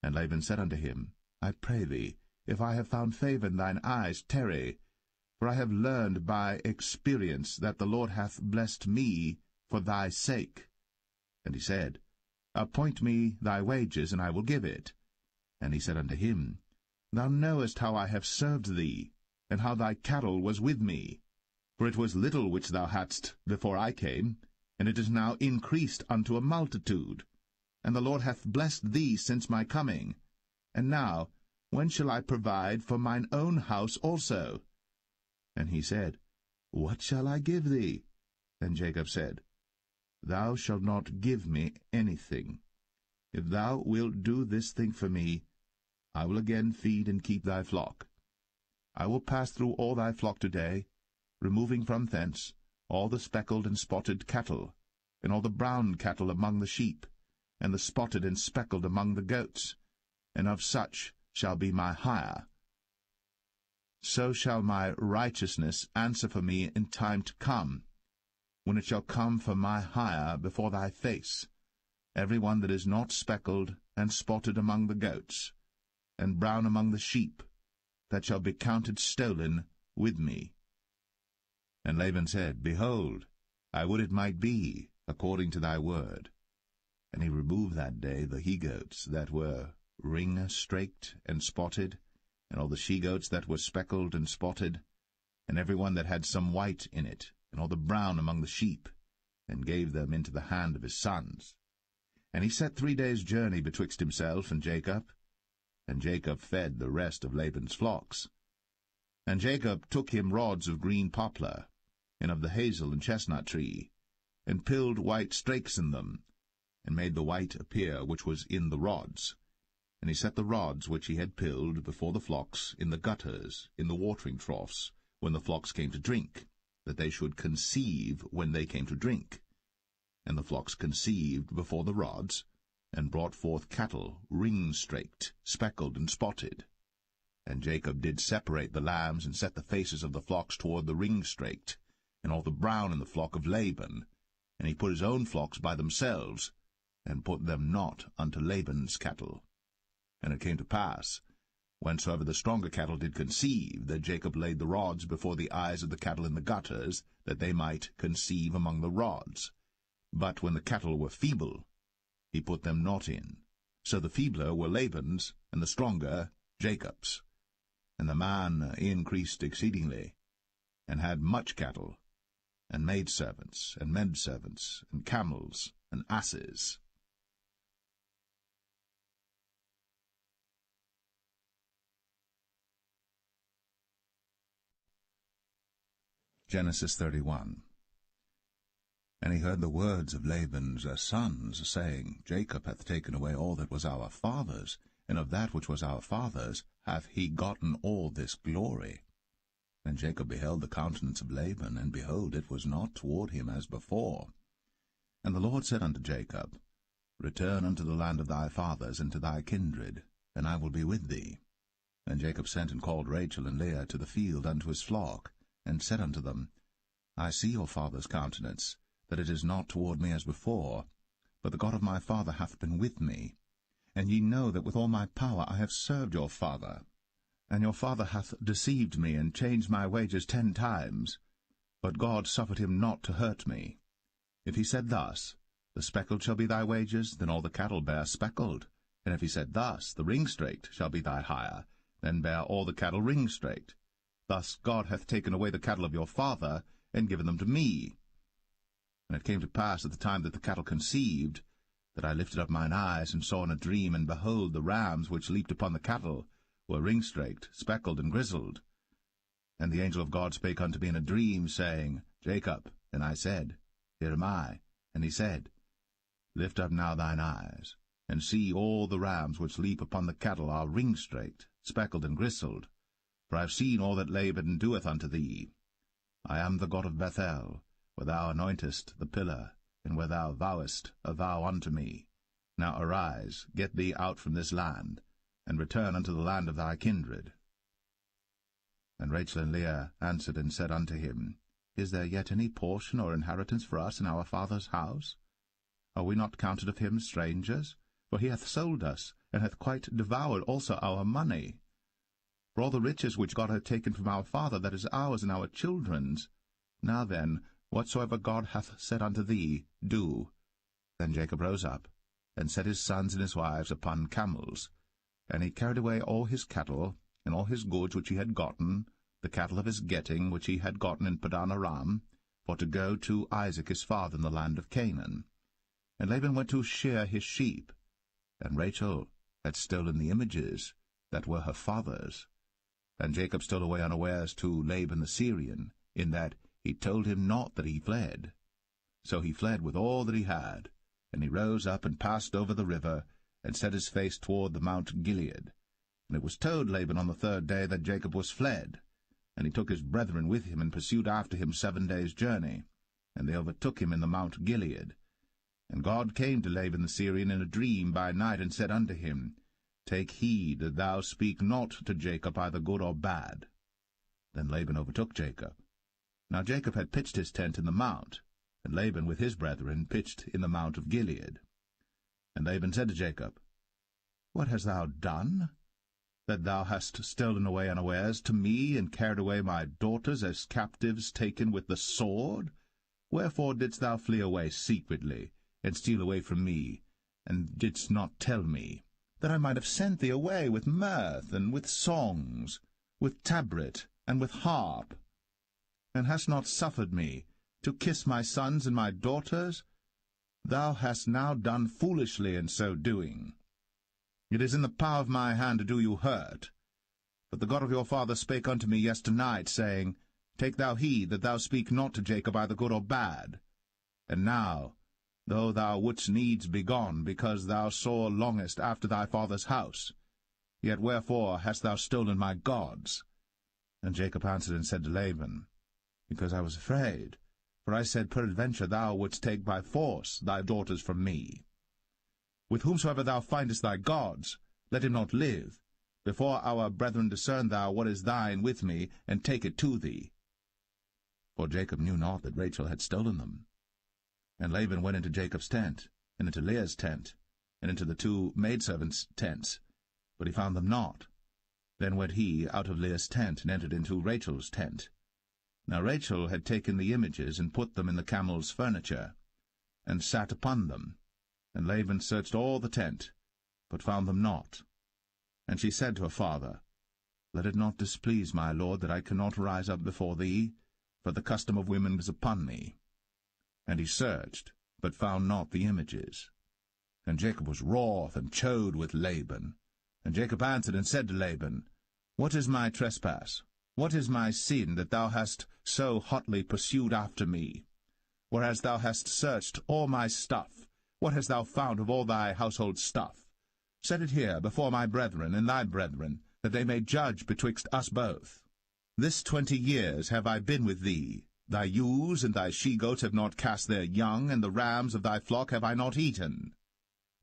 And Laban said unto him, I pray thee, if I have found favour in thine eyes, tarry, for I have learned by experience that the Lord hath blessed me for thy sake. And he said, Appoint me thy wages, and I will give it. And he said unto him, Thou knowest how I have served thee, and how thy cattle was with me. For it was little which thou hadst before I came, and it is now increased unto a multitude. And the Lord hath blessed thee since my coming. And now, when shall I provide for mine own house also? And he said, What shall I give thee? And Jacob said, Thou shalt not give me anything. If thou wilt do this thing for me, I will again feed and keep thy flock. I will pass through all thy flock today, removing from thence all the speckled and spotted cattle, and all the brown cattle among the sheep, and the spotted and speckled among the goats, and of such shall be my hire. So shall my righteousness answer for me in time to come, when it shall come for my hire before thy face, every one that is not speckled and spotted among the goats, and brown among the sheep, that shall be counted stolen with me. And Laban said, Behold, I would it might be according to thy word. And he removed that day the he-goats that were ring-straked and spotted, and all the she-goats that were speckled and spotted, and every one that had some white in it, and all the brown among the sheep, and gave them into the hand of his sons. And he set 3 days' journey betwixt himself and Jacob fed the rest of Laban's flocks. And Jacob took him rods of green poplar, and of the hazel and chestnut tree, and pilled white strakes in them, and made the white appear which was in the rods. And he set the rods which he had pilled before the flocks in the gutters, in the watering troughs, when the flocks came to drink, that they should conceive when they came to drink. And the flocks conceived before the rods, and brought forth cattle, ring-straked, speckled, and spotted. And Jacob did separate the lambs, and set the faces of the flocks toward the ring-straked, and all the brown in the flock of Laban. And he put his own flocks by themselves, and put them not unto Laban's cattle. And it came to pass, whensoever the stronger cattle did conceive, that Jacob laid the rods before the eyes of the cattle in the gutters, that they might conceive among the rods. But when the cattle were feeble, he put them not in. So the feebler were Laban's, and the stronger Jacob's. And the man increased exceedingly, and had much cattle, and maidservants, and menservants, and camels, and asses. Genesis 31. And he heard the words of Laban's sons, saying, Jacob hath taken away all that was our father's, and of that which was our father's hath he gotten all this glory. And Jacob beheld the countenance of Laban, and behold, it was not toward him as before. And the Lord said unto Jacob, Return unto the land of thy fathers, and to thy kindred, and I will be with thee. And Jacob sent and called Rachel and Leah to the field unto his flock, and said unto them, I see your father's countenance, that it is not toward me as before, but the God of my father hath been with me. And ye know that with all my power I have served your father. And your father hath deceived me, and changed my wages 10 times. But God suffered him not to hurt me. If he said thus, The speckled shall be thy wages, then all the cattle bear speckled. And if he said thus, The ringstraked shall be thy hire, then bear all the cattle ringstraked. Thus God hath taken away the cattle of your father, and given them to me. And it came to pass at the time that the cattle conceived, that I lifted up mine eyes, and saw in a dream, and behold, the rams which leaped upon the cattle were ringstraked, speckled, and grizzled. And the angel of God spake unto me in a dream, saying, Jacob. And I said, Here am I. And he said, Lift up now thine eyes, and see all the rams which leap upon the cattle are ringstraked, speckled, and grizzled. For I have seen all that Laban doeth unto thee. I am the God of Bethel, where thou anointest the pillar, and where thou vowest a vow unto me. Now arise, get thee out from this land, and return unto the land of thy kindred. And Rachel and Leah answered and said unto him, Is there yet any portion or inheritance for us in our father's house? Are we not counted of him strangers? For he hath sold us, and hath quite devoured also our money. For all the riches which God hath taken from our father, that is ours and our children's. Now then, whatsoever God hath said unto thee, do. Then Jacob rose up, and set his sons and his wives upon camels. And he carried away all his cattle, and all his goods which he had gotten, the cattle of his getting which he had gotten in Padan Aram, for to go to Isaac his father in the land of Canaan. And Laban went to shear his sheep. And Rachel had stolen the images that were her father's. And Jacob stole away unawares to Laban the Syrian, in that he told him not that he fled. So he fled with all that he had, and he rose up and passed over the river, and set his face toward the Mount Gilead. And it was told Laban on the 3rd day that Jacob was fled. And he took his brethren with him, and pursued after him 7 days' journey. And they overtook him in the Mount Gilead. And God came to Laban the Syrian in a dream by night, and said unto him, Take heed that thou speak not to Jacob either good or bad. Then Laban overtook Jacob. Now Jacob had pitched his tent in the mount, and Laban with his brethren pitched in the mount of Gilead. And Laban said to Jacob, What hast thou done, that thou hast stolen away unawares to me, and carried away my daughters as captives taken with the sword? Wherefore didst thou flee away secretly, and steal away from me, and didst not tell me, that I might have sent thee away with mirth, and with songs, with tabret, and with harp, and hast not suffered me to kiss my sons and my daughters? Thou hast now done foolishly in so doing. It is in the power of my hand to do you hurt. But the God of your father spake unto me yesternight, saying, Take thou heed that thou speak not to Jacob either good or bad. And now, though thou wouldst needs be gone, because thou sore longest after thy father's house, yet wherefore hast thou stolen my gods? And Jacob answered and said to Laban, Because I was afraid, for I said, Peradventure thou wouldst take by force thy daughters from me. With whomsoever thou findest thy gods, let him not live. Before our brethren discern thou what is thine with me, and take it to thee. For Jacob knew not that Rachel had stolen them. And Laban went into Jacob's tent, and into Leah's tent, and into the 2 maidservants' tents, but he found them not. Then went he out of Leah's tent, and entered into Rachel's tent. Now Rachel had taken the images, and put them in the camel's furniture, and sat upon them. And Laban searched all the tent, but found them not. And she said to her father, Let it not displease my lord that I cannot rise up before thee, for the custom of women is upon me. And he searched, but found not the images. And Jacob was wroth and chode with Laban. And Jacob answered and said to Laban, What is my trespass? What is my sin, that thou hast so hotly pursued after me? Whereas thou hast searched all my stuff, what hast thou found of all thy household stuff? Set it here before my brethren and thy brethren, that they may judge betwixt us both. This 20 years have I been with thee. Thy ewes and thy she-goats have not cast their young, and the rams of thy flock have I not eaten.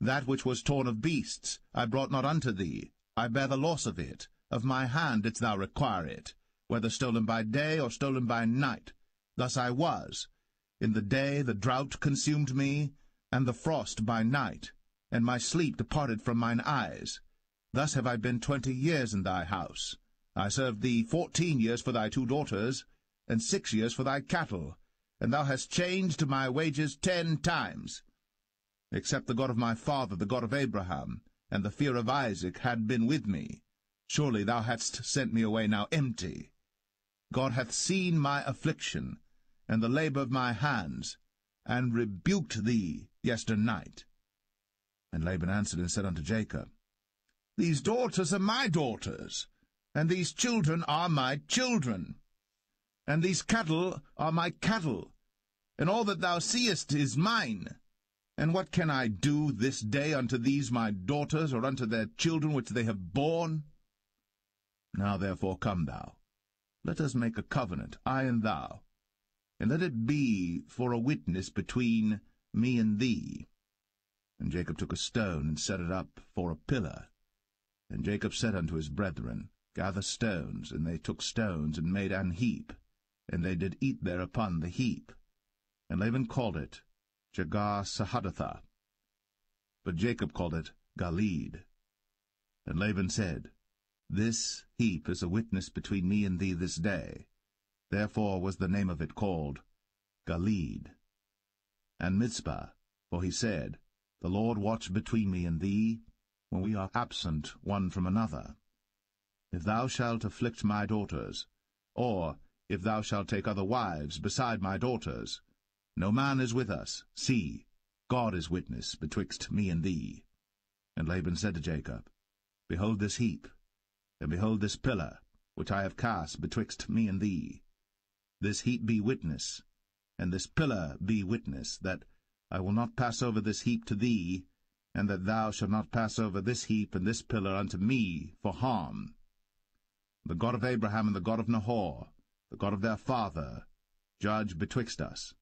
That which was torn of beasts I brought not unto thee. I bear the loss of it. Of my hand didst thou require it, whether stolen by day or stolen by night. Thus I was. In the day the drought consumed me, and the frost by night, and my sleep departed from mine eyes. Thus have I been 20 years in thy house. I served thee 14 years for thy 2 daughters, and 6 years for thy cattle, and thou hast changed my wages 10 times. Except the God of my father, the God of Abraham, and the fear of Isaac had been with me, surely thou hadst sent me away now empty. God hath seen my affliction, and the labor of my hands, and rebuked thee yesternight. And Laban answered and said unto Jacob, These daughters are my daughters, and these children are my children, and these cattle are my cattle, and all that thou seest is mine. And what can I do this day unto these my daughters, or unto their children which they have borne? Now therefore come thou, let us make a covenant, I and thou, and let it be for a witness between me and thee. And Jacob took a stone, and set it up for a pillar. And Jacob said unto his brethren, Gather stones. And they took stones, and made an heap, and they did eat thereupon the heap. And Laban called it Jegar-sahadathah, but Jacob called it Galeed. And Laban said, This heap is a witness between me and thee this day. Therefore was the name of it called Galeed. And Mizpah, for he said, The Lord watch between me and thee, when we are absent one from another. If thou shalt afflict my daughters, or if thou shalt take other wives beside my daughters, no man is with us. See, God is witness betwixt me and thee. And Laban said to Jacob, Behold this heap, and behold this pillar, which I have cast betwixt me and thee. This heap be witness, and this pillar be witness, that I will not pass over this heap to thee, and that thou shalt not pass over this heap and this pillar unto me for harm. The God of Abraham and the God of Nahor, the God of their father, judge betwixt us.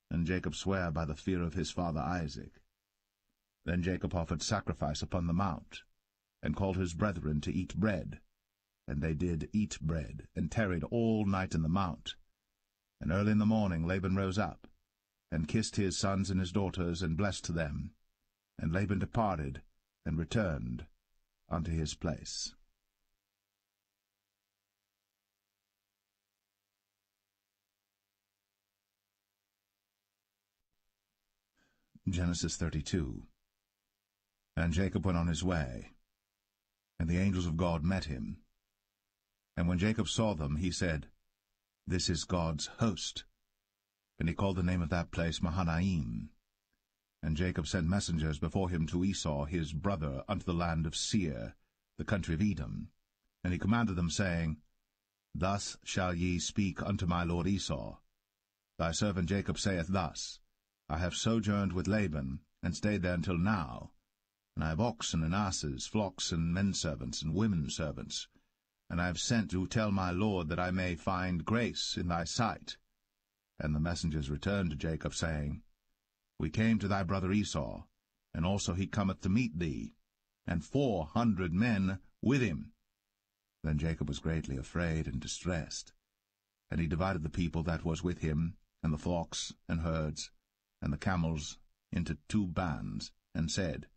And Jacob sware by the fear of his father Isaac. Then Jacob offered sacrifice upon the mount, and called his brethren to eat bread. And they did eat bread, and tarried all night in the mount. And early in the morning Laban rose up, and kissed his sons and his daughters, and blessed them. And Laban departed, and returned unto his place. Genesis 32. And Jacob went on his way, and the angels of God met him. And when Jacob saw them, he said, This is God's host. And he called the name of that place Mahanaim. And Jacob sent messengers before him to Esau his brother unto the land of Seir, the country of Edom. And he commanded them, saying, Thus shall ye speak unto my lord Esau. Thy servant Jacob saith thus, I have sojourned with Laban, and stayed there until now. And I have oxen and asses, flocks and men-servants and women-servants. And I have sent to tell my lord that I may find grace in thy sight. And the messengers returned to Jacob, saying, We came to thy brother Esau, and also he cometh to meet thee, and 400 men with him. Then Jacob was greatly afraid and distressed. And he divided the people that was with him, and the flocks and herds, and the camels, into 2 bands, and said,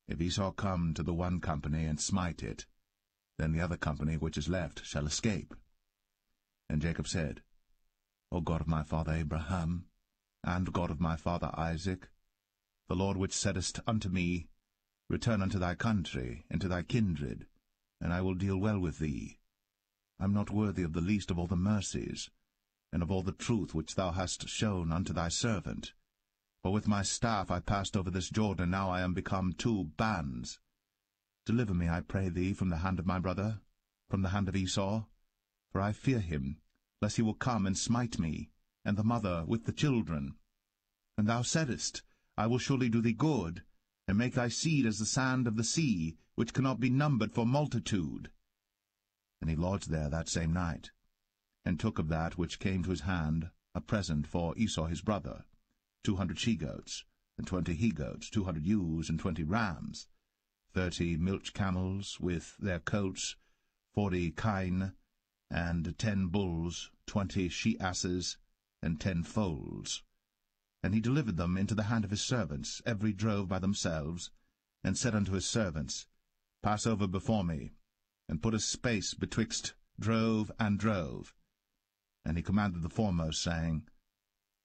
If Esau come to the one company and smite it, then the other company which is left shall escape. And Jacob said, O God of my father Abraham, and God of my father Isaac, the Lord which saidest unto me, Return unto thy country, and to thy kindred, and I will deal well with thee. I am not worthy of the least of all the mercies, and of all the truth which thou hast shown unto thy servant. For with my staff I passed over this Jordan, and now I am become 2 bands. Deliver me, I pray thee, from the hand of my brother, from the hand of Esau, for I fear him, lest he will come and smite me, and the mother with the children. And thou saidest, I will surely do thee good, and make thy seed as the sand of the sea, which cannot be numbered for multitude. And he lodged there that same night, and took of that which came to his hand a present for Esau his brother, 200 she-goats, and 20 he-goats, 200 ewes, and 20 rams, 30 milch camels with their coats, 40 kine, and 10 bulls, 20 she-asses, and 10 foals. And he delivered them into the hand of his servants, every drove by themselves, and said unto his servants, Pass over before me, and put a space betwixt drove and drove. And he commanded the foremost, saying,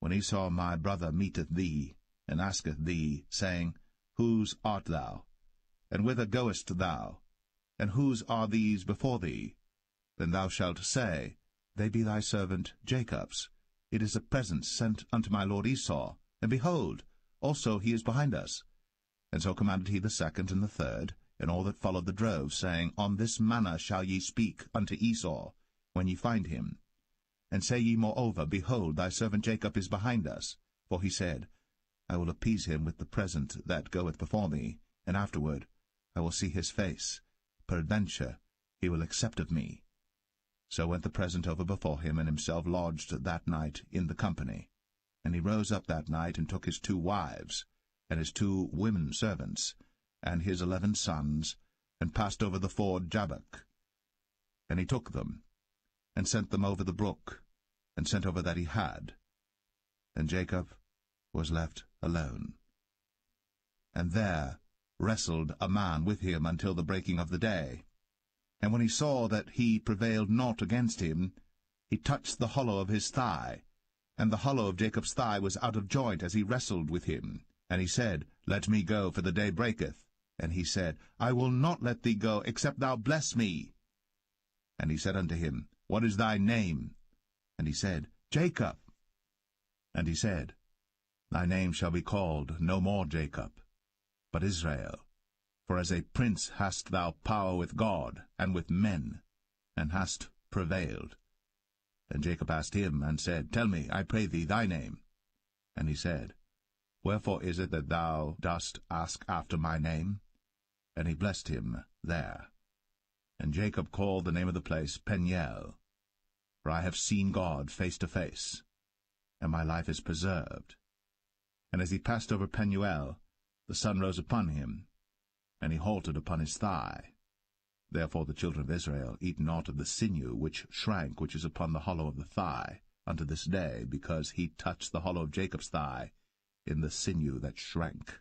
When Esau my brother meeteth thee, and asketh thee, saying, Whose art thou? And whither goest thou? And whose are these before thee? Then thou shalt say, They be thy servant Jacob's. It is a present sent unto my lord Esau, and behold, also he is behind us. And so commanded he the second and the third, and all that followed the drove, saying, On this manner shall ye speak unto Esau, when ye find him. And say ye moreover, Behold, thy servant Jacob is behind us. For he said, I will appease him with the present that goeth before me, and afterward I will see his face. Peradventure he will accept of me. So went the present over before him, and himself lodged that night in the company. And he rose up that night, and took his 2 wives, and his 2 women servants, and his 11 sons, and passed over the ford Jabbok. And he took them, and sent them over the brook, and sent over that he had. And Jacob was left alone. And there wrestled a man with him until the breaking of the day. And when he saw that he prevailed not against him, he touched the hollow of his thigh. And the hollow of Jacob's thigh was out of joint as he wrestled with him. And he said, Let me go, for the day breaketh. And he said, I will not let thee go, except thou bless me. And he said unto him, What is thy name? And he said, Jacob. And he said, Thy name shall be called no more Jacob, but Israel. For as a prince hast thou power with God and with men, and hast prevailed. And Jacob asked him, and said, Tell me, I pray thee, thy name. And he said, Wherefore is it that thou dost ask after my name? And he blessed him there. And Jacob called the name of the place Peniel, for I have seen God face to face, and my life is preserved. And as he passed over Penuel, the sun rose upon him, and he halted upon his thigh. Therefore the children of Israel eat not of the sinew which shrank, which is upon the hollow of the thigh, unto this day, because he touched the hollow of Jacob's thigh in the sinew that shrank.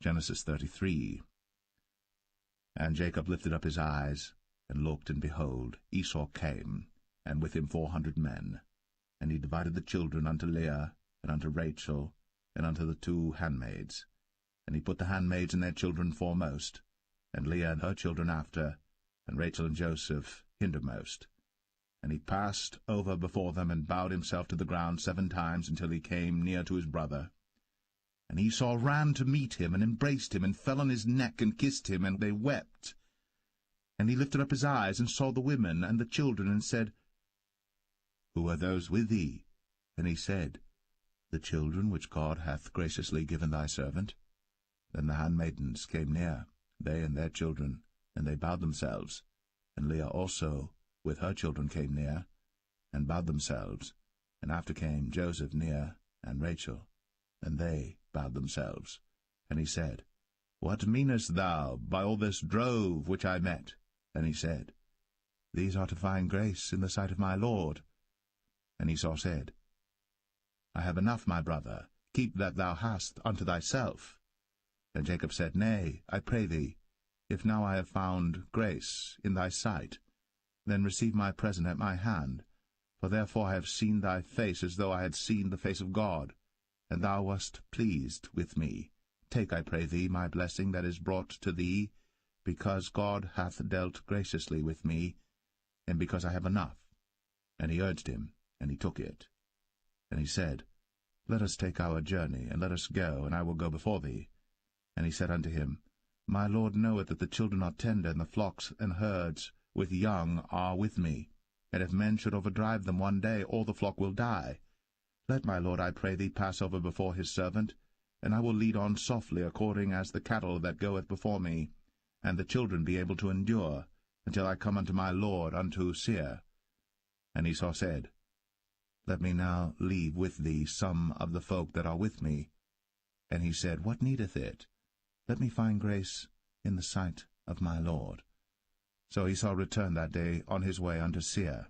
Genesis 33. And Jacob lifted up his eyes, and looked, and behold, Esau came, and with him 400 men. And he divided the children unto Leah, and unto Rachel, and unto the 2 handmaids. And he put the handmaids and their children foremost, and Leah and her children after, and Rachel and Joseph hindermost. And he passed over before them, and bowed himself to the ground 7 times, until he came near to his brother. And Esau ran to meet him, and embraced him, and fell on his neck, and kissed him, and they wept. And he lifted up his eyes, and saw the women and the children, and said, Who are those with thee? And he said, The children which God hath graciously given thy servant. Then the handmaidens came near, they and their children, and they bowed themselves. And Leah also with her children came near, and bowed themselves. And after came Joseph near, and Rachel, and they bowed themselves. And he said, What meanest thou by all this drove which I met? And he said, These are to find grace in the sight of my Lord. And Esau said, I have enough, my brother, keep that thou hast unto thyself. And Jacob said, Nay, I pray thee, if now I have found grace in thy sight, then receive my present at my hand. For therefore I have seen thy face as though I had seen the face of God, and thou wast pleased with me. Take, I pray thee, my blessing that is brought to thee, because God hath dealt graciously with me, and because I have enough. And he urged him, and he took it. And he said, Let us take our journey, and let us go, and I will go before thee. And he said unto him, My Lord knoweth that the children are tender, and the flocks and herds with young are with me. And if men should overdrive them one day, all the flock will die. Let my Lord, I pray thee, pass over before his servant, and I will lead on softly according as the cattle that goeth before me, and the children be able to endure, until I come unto my Lord unto Seir. And Esau said, Let me now leave with thee some of the folk that are with me. And he said, What needeth it? Let me find grace in the sight of my Lord. So Esau returned that day on his way unto Seir.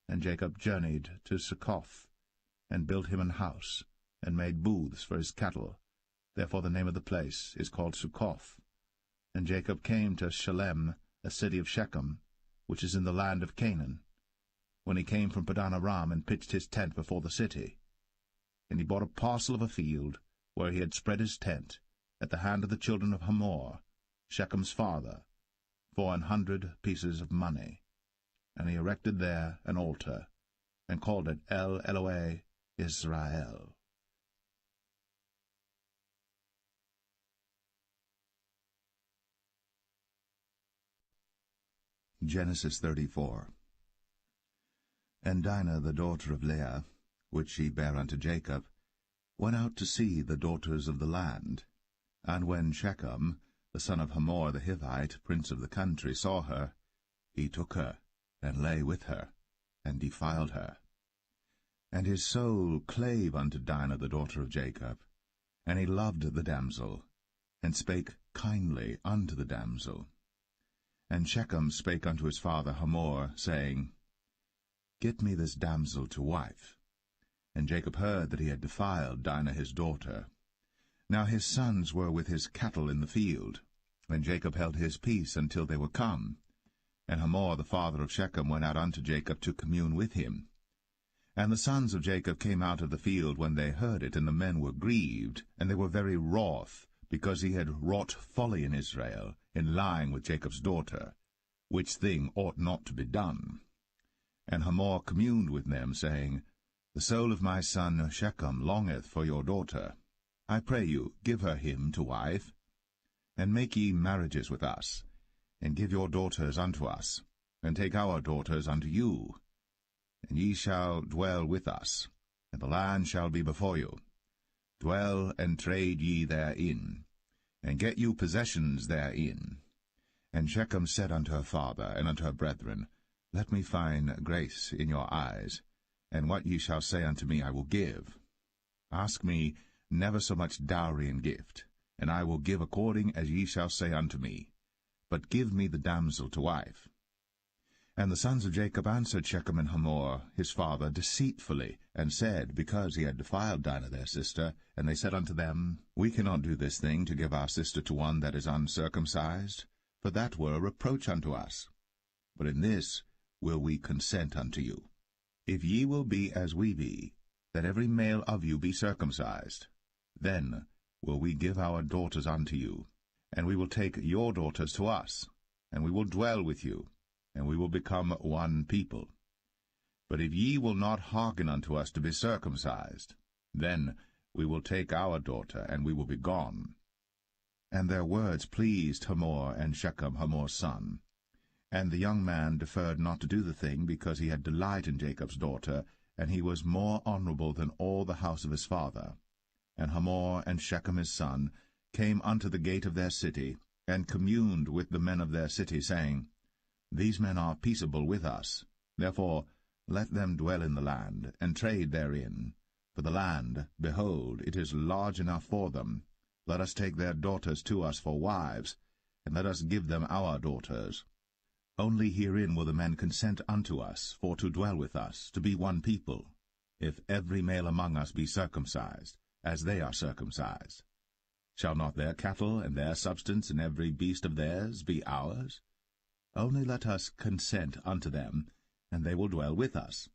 And Jacob journeyed to Succoth, and built him an house, and made booths for his cattle. Therefore the name of the place is called Succoth. And Jacob came to Shalem, a city of Shechem, which is in the land of Canaan, when he came from Padan Aram, and pitched his tent before the city. And he bought a parcel of a field, where he had spread his tent, at the hand of the children of Hamor, Shechem's father, for 100 pieces of money. And he erected there an altar, and called it El Elohe Israel. Genesis 34. And Dinah the daughter of Leah, which she bare unto Jacob, went out to see the daughters of the land. And when Shechem, the son of Hamor the Hivite, prince of the country, saw her, he took her, and lay with her, and defiled her. And his soul clave unto Dinah the daughter of Jacob, and he loved the damsel, and spake kindly unto the damsel. And Shechem spake unto his father Hamor, saying, Get me this damsel to wife. And Jacob heard that he had defiled Dinah his daughter. Now his sons were with his cattle in the field, and Jacob held his peace until they were come. And Hamor the father of Shechem went out unto Jacob to commune with him. And the sons of Jacob came out of the field when they heard it, and the men were grieved, and they were very wroth, because he had wrought folly in Israel, in lying with Jacob's daughter, which thing ought not to be done. And Hamor communed with them, saying, The soul of my son Shechem longeth for your daughter. I pray you, give her him to wife, and make ye marriages with us, and give your daughters unto us, and take our daughters unto you. And ye shall dwell with us, and the land shall be before you. Dwell and trade ye therein, and get you possessions therein. And Shechem said unto her father and unto her brethren, Let me find grace in your eyes, and what ye shall say unto me I will give. Ask me never so much dowry and gift, and I will give according as ye shall say unto me. But give me the damsel to wife. And the sons of Jacob answered Shechem and Hamor his father deceitfully, and said, because he had defiled Dinah their sister, and they said unto them, We cannot do this thing, to give our sister to one that is uncircumcised, for that were a reproach unto us. But in this will we consent unto you. If ye will be as we be, that every male of you be circumcised, then will we give our daughters unto you, and we will take your daughters to us, and we will dwell with you, and we will become one people. But if ye will not hearken unto us to be circumcised, then we will take our daughter, and we will be gone. And their words pleased Hamor and Shechem, Hamor's son. And the young man deferred not to do the thing, because he had delight in Jacob's daughter, and he was more honorable than all the house of his father. And Hamor and Shechem his son came unto the gate of their city, and communed with the men of their city, saying, These men are peaceable with us. Therefore let them dwell in the land, and trade therein. For the land, behold, it is large enough for them. Let us take their daughters to us for wives, and let us give them our daughters. Only herein will the men consent unto us, for to dwell with us, to be one people, if every male among us be circumcised, as they are circumcised. Shall not their cattle and their substance and every beast of theirs be ours? Only let us consent unto them, and they will dwell with us.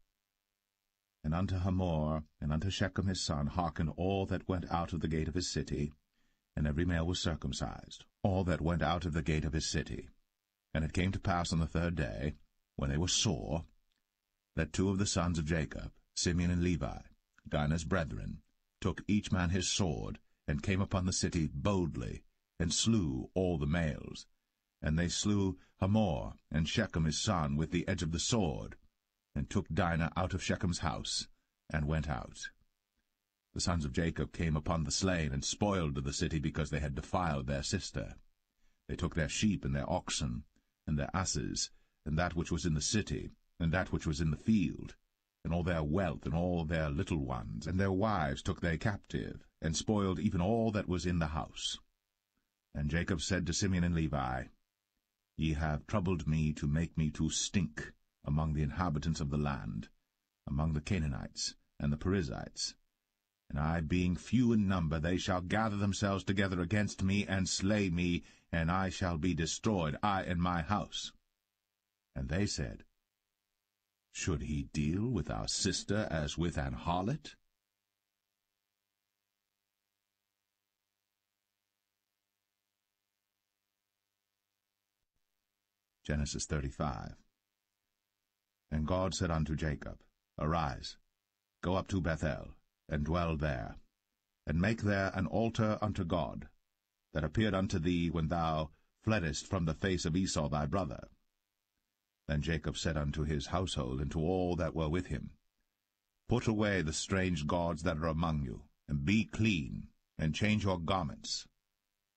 And unto Hamor and unto Shechem his son hearkened all that went out of the gate of his city, and every male was circumcised, all that went out of the gate of his city. And it came to pass on the 3rd day, when they were sore, that 2 of the sons of Jacob, Simeon and Levi, Dinah's brethren, took each man his sword, and came upon the city boldly, and slew all the males. And they slew Hamor and Shechem his son with the edge of the sword, and took Dinah out of Shechem's house, and went out. The sons of Jacob came upon the slain, and spoiled the city, because they had defiled their sister. They took their sheep and their oxen, and their asses, and that which was in the city, and that which was in the field, and all their wealth, and all their little ones, and their wives took they captive, and spoiled even all that was in the house. And Jacob said to Simeon and Levi, Ye have troubled me to make me to stink among the inhabitants of the land, among the Canaanites and the Perizzites. And I, being few in number, they shall gather themselves together against me, and slay me, and I shall be destroyed, I and my house. And they said, Should he deal with our sister as with an harlot? Genesis 35. And God said unto Jacob, Arise, go up to Bethel, and dwell there, and make there an altar unto God, that appeared unto thee when thou fleddest from the face of Esau thy brother. Then Jacob said unto his household, and to all that were with him, Put away the strange gods that are among you, and be clean, and change your garments,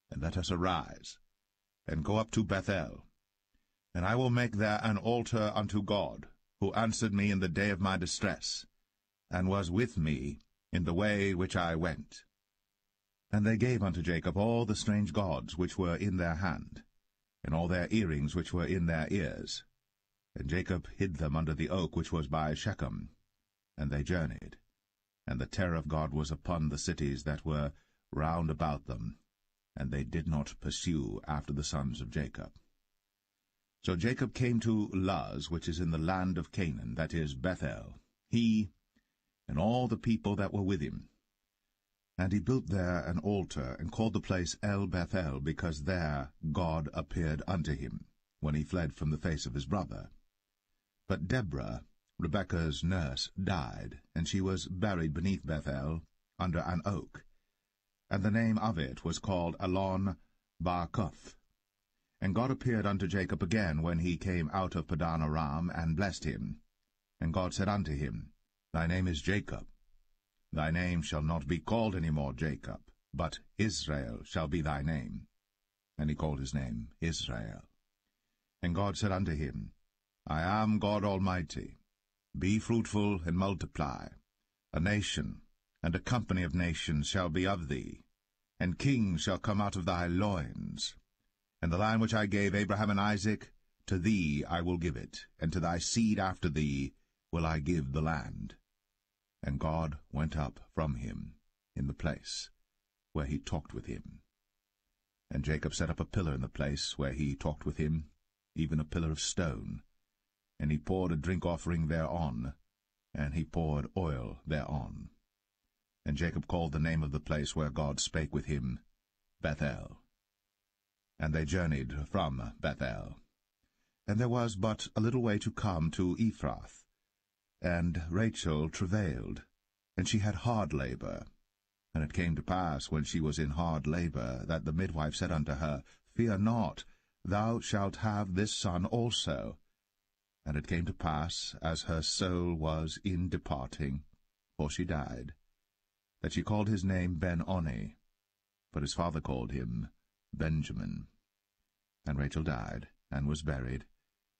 and let us arise, and go up to Bethel. And I will make there an altar unto God, who answered me in the day of my distress, and was with me in the way which I went. And they gave unto Jacob all the strange gods which were in their hand, and all their earrings which were in their ears. And Jacob hid them under the oak which was by Shechem. And they journeyed, and the terror of God was upon the cities that were round about them, and they did not pursue after the sons of Jacob. So Jacob came to Luz, which is in the land of Canaan, that is Bethel, he and all the people that were with him. And he built there an altar, and called the place El Bethel, because there God appeared unto him, when he fled from the face of his brother. But Deborah, Rebekah's nurse, died, and she was buried beneath Bethel, under an oak. And the name of it was called Elon Barkoth. And God appeared unto Jacob again when he came out of Padan Aram, and blessed him. And God said unto him, Thy name is Jacob. Thy name shall not be called any more Jacob, but Israel shall be thy name. And he called his name Israel. And God said unto him, I am God Almighty. Be fruitful and multiply. A nation and a company of nations shall be of thee, and kings shall come out of thy loins. And the land which I gave Abraham and Isaac, to thee I will give it, and to thy seed after thee will I give the land. And God went up from him in the place where he talked with him. And Jacob set up a pillar in the place where he talked with him, even a pillar of stone. And he poured a drink offering thereon, and he poured oil thereon. And Jacob called the name of the place where God spake with him, Bethel. And they journeyed from Bethel. And there was but a little way to come to Ephrath. And Rachel travailed, and she had hard labor. And it came to pass, when she was in hard labor, that the midwife said unto her, Fear not, thou shalt have this son also. And it came to pass, as her soul was in departing, for she died, that she called his name Ben-Oni, but his father called him Benjamin. And Rachel died, and was buried,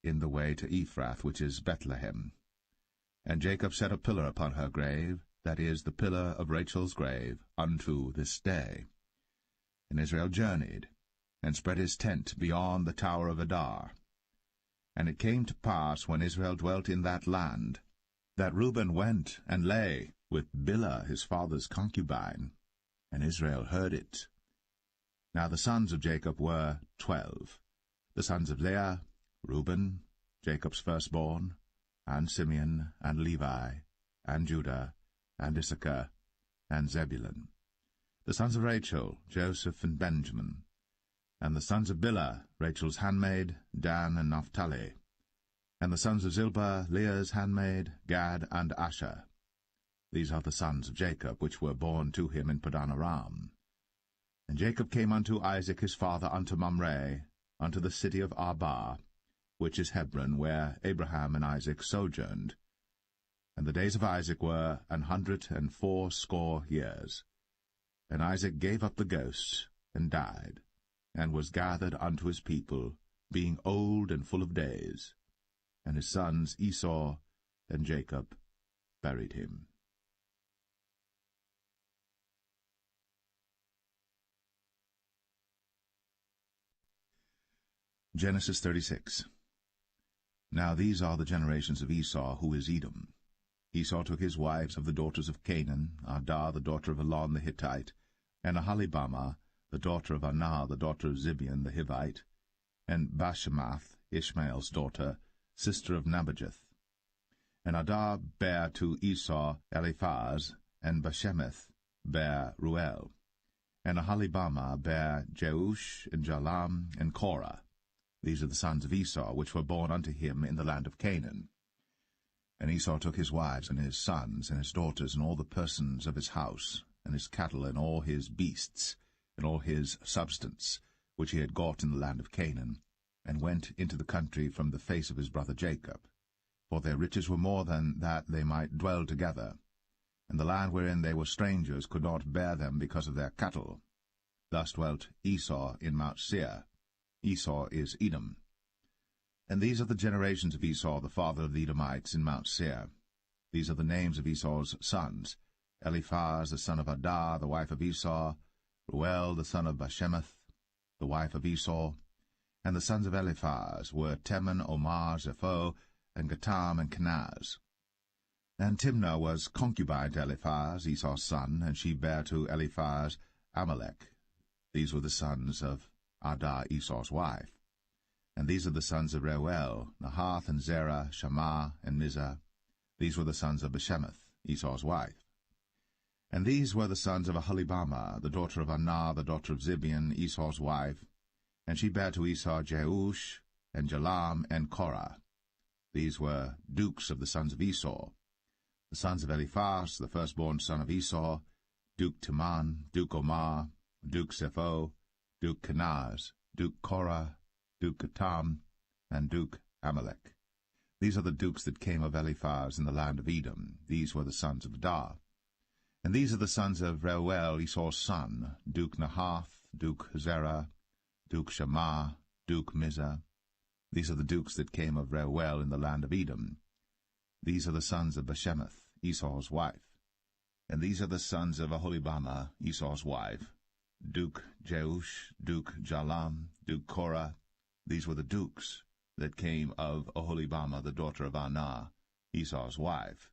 in the way to Ephrath, which is Bethlehem. And Jacob set a pillar upon her grave, that is, the pillar of Rachel's grave, unto this day. And Israel journeyed, and spread his tent beyond the tower of Adar. And it came to pass, when Israel dwelt in that land, that Reuben went and lay with Bilhah his father's concubine, and Israel heard it. Now the sons of Jacob were 12, the sons of Leah, Reuben, Jacob's firstborn, and Simeon, and Levi, and Judah, and Issachar, and Zebulun. The sons of Rachel, Joseph and Benjamin. And the sons of Bilhah, Rachel's handmaid, Dan and Naphtali. And the sons of Zilpah, Leah's handmaid, Gad and Asher. These are the sons of Jacob, which were born to him in Padan Aram. And Jacob came unto Isaac his father unto Mamre, unto the city of Arba, which is Hebron, where Abraham and Isaac sojourned. And the days of Isaac were 180 years. And Isaac gave up the ghost, and died, and was gathered unto his people, being old and full of days. And his sons Esau and Jacob buried him. Genesis 36. Now these are the generations of Esau, who is Edom. Esau took his wives of the daughters of Canaan, Adah the daughter of Elon the Hittite, and Aholibamah the daughter of Anah the daughter of Zibeon the Hivite, and Bashemath, Ishmael's daughter, sister of Nebajoth. And Adah bare to Esau Eliphaz, and Bashemath bare Ruel. And Aholibamah bare Jeush, and Jalam, and Korah. These are the sons of Esau, which were born unto him in the land of Canaan. And Esau took his wives, and his sons, and his daughters, and all the persons of his house, and his cattle, and all his beasts, and all his substance, which he had got in the land of Canaan, and went into the country from the face of his brother Jacob. For their riches were more than that they might dwell together, and the land wherein they were strangers could not bear them because of their cattle. Thus dwelt Esau in Mount Seir. Esau is Edom. And these are the generations of Esau, the father of the Edomites, in Mount Seir. These are the names of Esau's sons: Eliphaz the son of Adah, the wife of Esau; Ruel the son of Bashemath, the wife of Esau. And the sons of Eliphaz were Teman, Omar, Zepho, and Gatam, and Kenaz. And Timnah was concubine to Eliphaz, Esau's son, and she bare to Eliphaz Amalek. These were the sons of Adah, Esau's wife. And these are the sons of Reuel, Nahath, and Zerah, Shammah, and Mizah. These were the sons of Bashemath, Esau's wife. And these were the sons of Aholibamah, the daughter of Anah, the daughter of Zibeon, Esau's wife. And she bare to Esau Jeush, and Jalam, and Korah. These were dukes of the sons of Esau. The sons of Eliphaz, the firstborn son of Esau: Duke Teman, Duke Omar, Duke Zepho, Duke Kenaz, Duke Korah, Duke Gatam, and Duke Amalek. These are the dukes that came of Eliphaz in the land of Edom. These were the sons of Adah. And these are the sons of Reuel, Esau's son: Duke Nahath, Duke Zerah, Duke Shammah, Duke Mizah. These are the dukes that came of Reuel in the land of Edom. These are the sons of Bashemath, Esau's wife. And these are the sons of Aholibamah, Esau's wife: Duke Jeush, Duke Jalam, Duke Korah. These were the dukes that came of Aholibamah, the daughter of Anah, Esau's wife.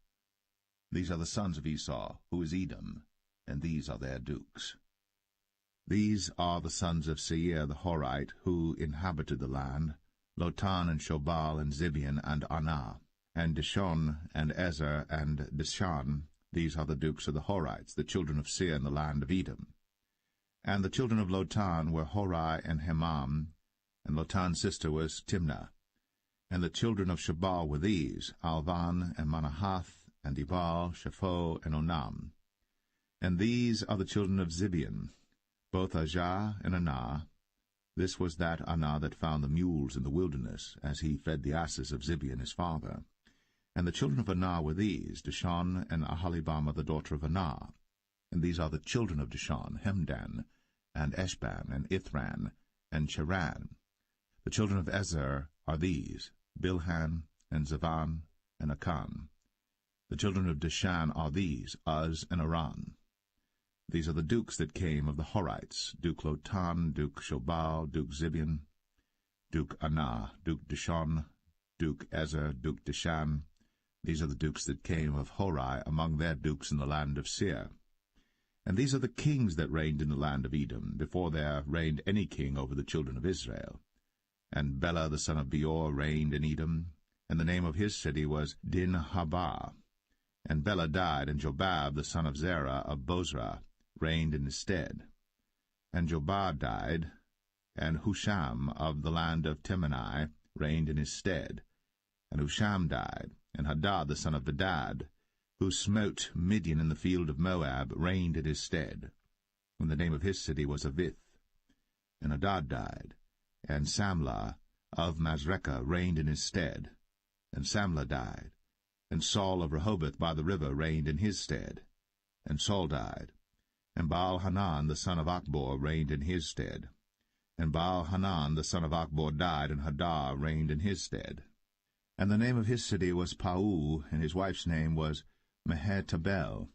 These are the sons of Esau, who is Edom, and these are their dukes. These are the sons of Seir the Horite, who inhabited the land: Lotan, and Shobal, and Zibeon, and Anah, and Dishon, and Ezer, and Dishan. These are the dukes of the Horites, the children of Seir in the land of Edom. And the children of Lotan were Horai and Hemam, and Lotan's sister was Timnah. And the children of Shobal were these: Alvan, and Manahath, and Ebal, Shapho, and Onam. And these are the children of Zibeon, both Ajah and Anah. This was that Anah that found the mules in the wilderness, as he fed the asses of Zibeon his father. And the children of Anah were these: Dishon, and Aholibamah the daughter of Anah. And these are the children of Dishon: Hemdan, and Eshban, and Ithran, and Cheran. The children of Ezer are these: Bilhan, and Zavan, and Akan. The children of Dishan are these: Uz and Aran. These are the dukes that came of the Horites: Duke Lotan, Duke Shobal, Duke Zibeon, Duke Anah, Duke Dishon, Duke Ezer, Duke Dishan. These are the dukes that came of Horai among their dukes in the land of Seir. And these are the kings that reigned in the land of Edom, before there reigned any king over the children of Israel. And Bela the son of Beor reigned in Edom, and the name of his city was Dinhabah. And Bela died, and Jobab the son of Zerah of Bozrah reigned in his stead. And Jobab died, and Husham of the land of Temani reigned in his stead. And Husham died, and Hadad the son of Bedad, who smote Midian in the field of Moab, reigned in his stead. And the name of his city was Avith. And Hadad died, and Samlah of Masrekah reigned in his stead. And Samlah died, and Saul of Rehoboth by the river reigned in his stead. And Saul died, and Baal-Hanan the son of Achbor reigned in his stead. And Baal-Hanan the son of Achbor died, and Hadar reigned in his stead. And the name of his city was Pau, and his wife's name was Mehetabel,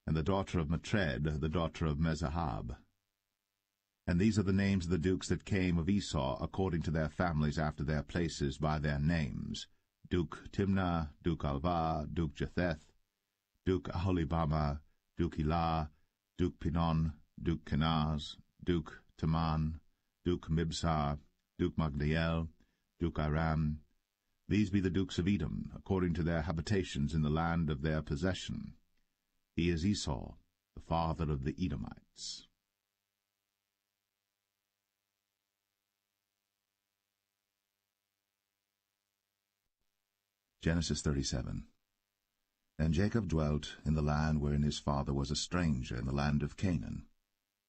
and the daughter of Matred, the daughter of Mezahab. And these are the names of the dukes that came of Esau, according to their families after their places by their names: Duke Timnah, Duke Alvah, Duke Jetheth, Duke Aholibama, Duke Elah, Duke Pinon, Duke Kenaz, Duke Taman, Duke Mibsar, Duke Magdiel, Duke Aram. These be the dukes of Edom, according to their habitations in the land of their possession. He is Esau, the father of the Edomites. Genesis 37. And Jacob dwelt in the land wherein his father was a stranger, in the land of Canaan.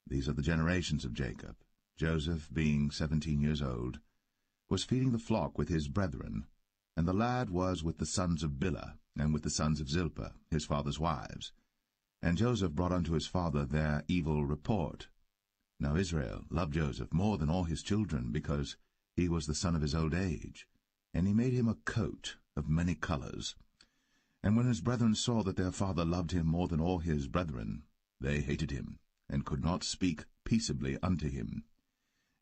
These are the generations of Jacob. Joseph, being 17 years old, was feeding the flock with his brethren, and the lad was with the sons of Bilhah, and with the sons of Zilpah, his father's wives. And Joseph brought unto his father their evil report. Now Israel loved Joseph more than all his children, because he was the son of his old age. And he made him a coat of many colors. And when his brethren saw that their father loved him more than all his brethren, they hated him, and could not speak peaceably unto him.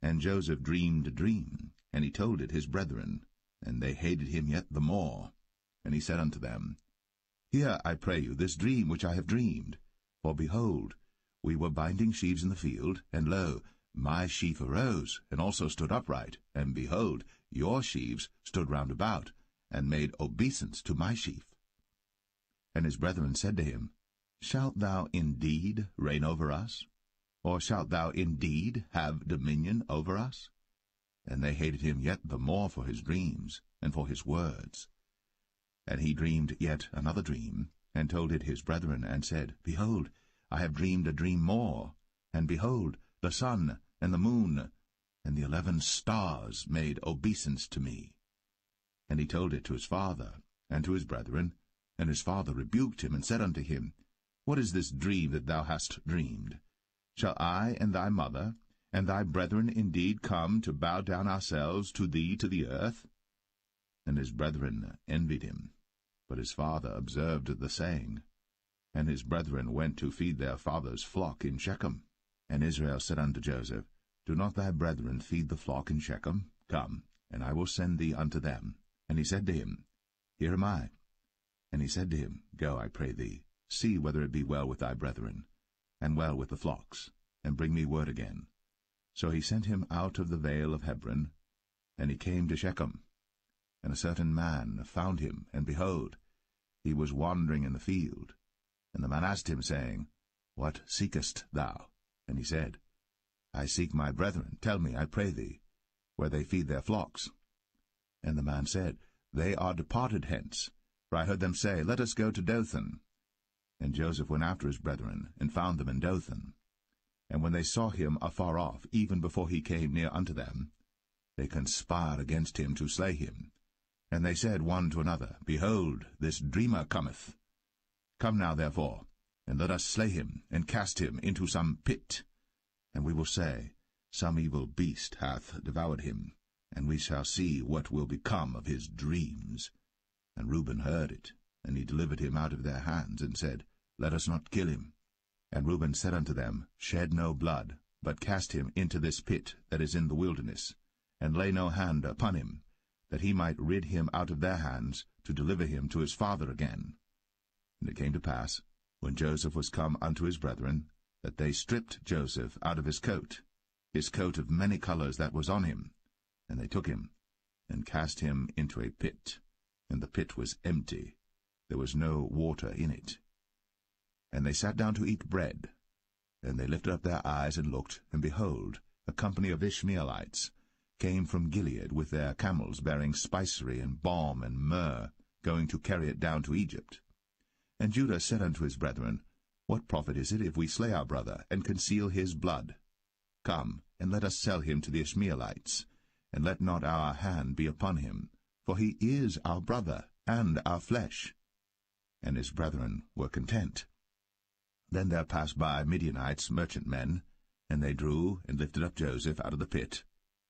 And Joseph dreamed a dream, and he told it his brethren, and they hated him yet the more. And he said unto them, Hear, I pray you, this dream which I have dreamed. For behold, we were binding sheaves in the field, and lo, my sheaf arose, and also stood upright, and behold, your sheaves stood round about, and made obeisance to my sheaf. And his brethren said to him, Shalt thou indeed reign over us? Or shalt thou indeed have dominion over us? And they hated him yet the more for his dreams, and for his words. And he dreamed yet another dream, and told it his brethren, and said, Behold, I have dreamed a dream more, and behold, the sun, and the moon, and the 11 stars made obeisance to me. And he told it to his father, and to his brethren, and his father rebuked him, and said unto him, What is this dream that thou hast dreamed? Shall I and thy mother, and thy brethren indeed come to bow down ourselves to thee to the earth? And his brethren envied him. But his father observed the saying. And his brethren went to feed their father's flock in Shechem. And Israel said unto Joseph, Do not thy brethren feed the flock in Shechem? Come, and I will send thee unto them. And he said to him, Here am I. And he said to him, Go, I pray thee, see whether it be well with thy brethren, and well with the flocks, and bring me word again. So he sent him out of the vale of Hebron, and he came to Shechem. And a certain man found him, and behold, he was wandering in the field. And the man asked him, saying, What seekest thou? And he said, I seek my brethren. Tell me, I pray thee, where they feed their flocks. And the man said, They are departed hence, for I heard them say, Let us go to Dothan. And Joseph went after his brethren, and found them in Dothan. And when they saw him afar off, even before he came near unto them, they conspired against him to slay him. And they said one to another, Behold, this dreamer cometh. Come now, therefore, and let us slay him, and cast him into some pit. And we will say, Some evil beast hath devoured him, and we shall see what will become of his dreams. And Reuben heard it, and he delivered him out of their hands, and said, Let us not kill him. And Reuben said unto them, Shed no blood, but cast him into this pit that is in the wilderness, and lay no hand upon him, that he might rid him out of their hands, to deliver him to his father again. And it came to pass, when Joseph was come unto his brethren, that they stripped Joseph out of his coat of many colors that was on him. And they took him, and cast him into a pit. And the pit was empty, there was no water in it. And they sat down to eat bread. And they lifted up their eyes and looked, and behold, a company of Ishmaelites came from Gilead with their camels bearing spicery and balm and myrrh, going to carry it down to Egypt. And Judah said unto his brethren, What profit is it if we slay our brother, and conceal his blood? Come, and let us sell him to the Ishmaelites, and let not our hand be upon him, for he is our brother, and our flesh. And his brethren were content. Then there passed by Midianites, merchantmen, and they drew and lifted up Joseph out of the pit,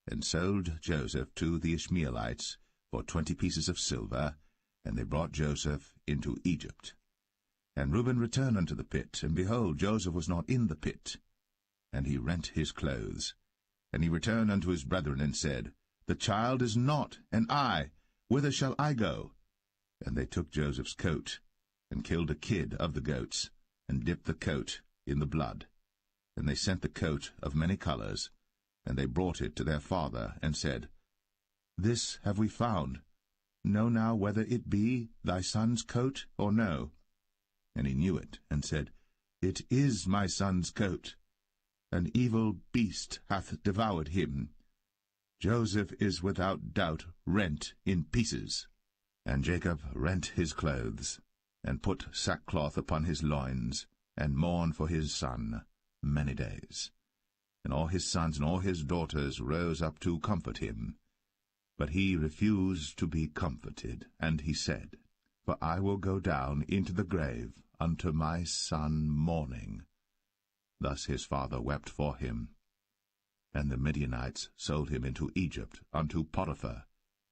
and sold Joseph to the Ishmaelites for 20 pieces of silver, and they brought Joseph into Egypt. And Reuben returned unto the pit, and behold, Joseph was not in the pit. And he rent his clothes. And he returned unto his brethren, and said, The child is not, and I, whither shall I go? And they took Joseph's coat, and killed a kid of the goats, and dipped the coat in the blood. And they sent the coat of many colors, and they brought it to their father, and said, This have we found. Know now whether it be thy son's coat or no. And he knew it, and said, It is my son's coat. An evil beast hath devoured him. Joseph is without doubt rent in pieces. And Jacob rent his clothes, and put sackcloth upon his loins, and mourned for his son many days. And all his sons and all his daughters rose up to comfort him. But he refused to be comforted, and he said, For I will go down into the grave unto my son mourning. Thus his father wept for him. And the Midianites sold him into Egypt unto Potiphar,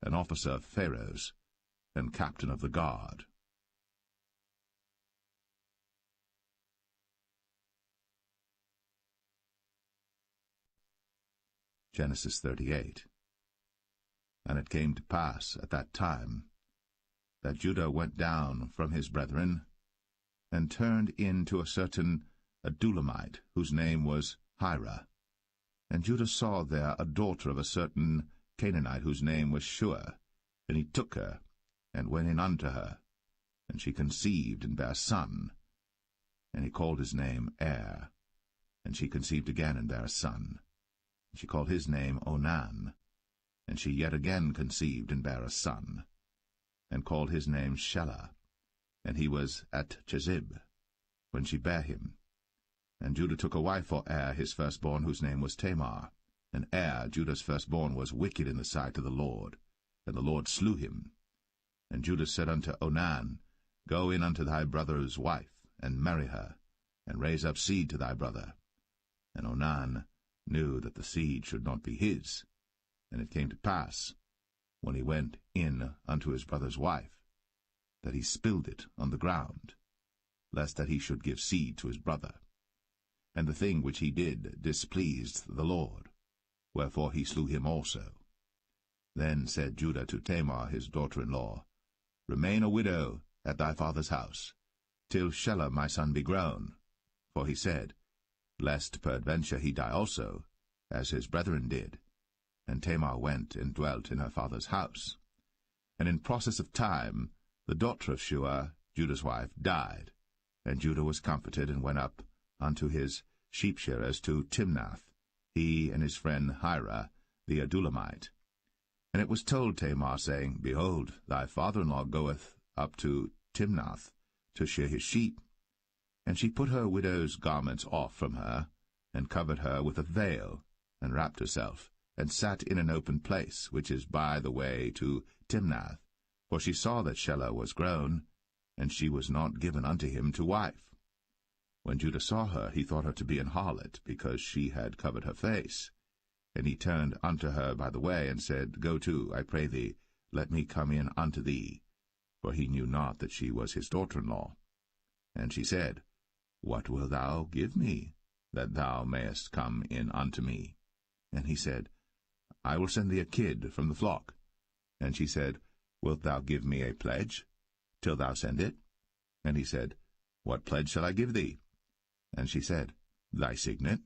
an officer of Pharaoh's, and captain of the guard. Genesis 38. And it came to pass at that time that Judah went down from his brethren, and turned in to a certain Adulamite, whose name was Hira. And Judah saw there a daughter of a certain Canaanite, whose name was Shua. And he took her, and went in unto her. And she conceived, and bare a son. And he called his name Er. And she conceived again, and bare a son. And she called his name Onan. And she yet again conceived, and bare a son, and called his name Shelah. And he was at Chezib, when she bare him. And Judah took a wife for Er his firstborn, whose name was Tamar. And Er, Judah's firstborn, was wicked in the sight of the Lord, and the Lord slew him. And Judah said unto Onan, Go in unto thy brother's wife, and marry her, and raise up seed to thy brother. And Onan knew that the seed should not be his. And it came to pass, when he went in unto his brother's wife, that he spilled it on the ground, lest that he should give seed to his brother. And the thing which he did displeased the Lord, wherefore he slew him also. Then said Judah to Tamar his daughter-in-law, Remain a widow at thy father's house, till Shelah my son be grown. For he said, Lest peradventure he die also, as his brethren did. And Tamar went and dwelt in her father's house. And in process of time the daughter of Shua, Judah's wife, died. And Judah was comforted, and went up unto his sheep-shearers to Timnath, he and his friend Hira the Adulamite. And it was told Tamar, saying, Behold, thy father-in-law goeth up to Timnath to shear his sheep. And she put her widow's garments off from her, and covered her with a veil, and wrapped herself, and sat in an open place, which is by the way to Timnath. For she saw that Shelah was grown, and she was not given unto him to wife. When Judah saw her, he thought her to be an harlot, because she had covered her face. And he turned unto her by the way, and said, Go to, I pray thee, let me come in unto thee. For he knew not that she was his daughter-in-law. And she said, What wilt thou give me, that thou mayest come in unto me? And he said, I will send thee a kid from the flock. And she said, Wilt thou give me a pledge, till thou send it? And he said, What pledge shall I give thee? And she said, Thy signet,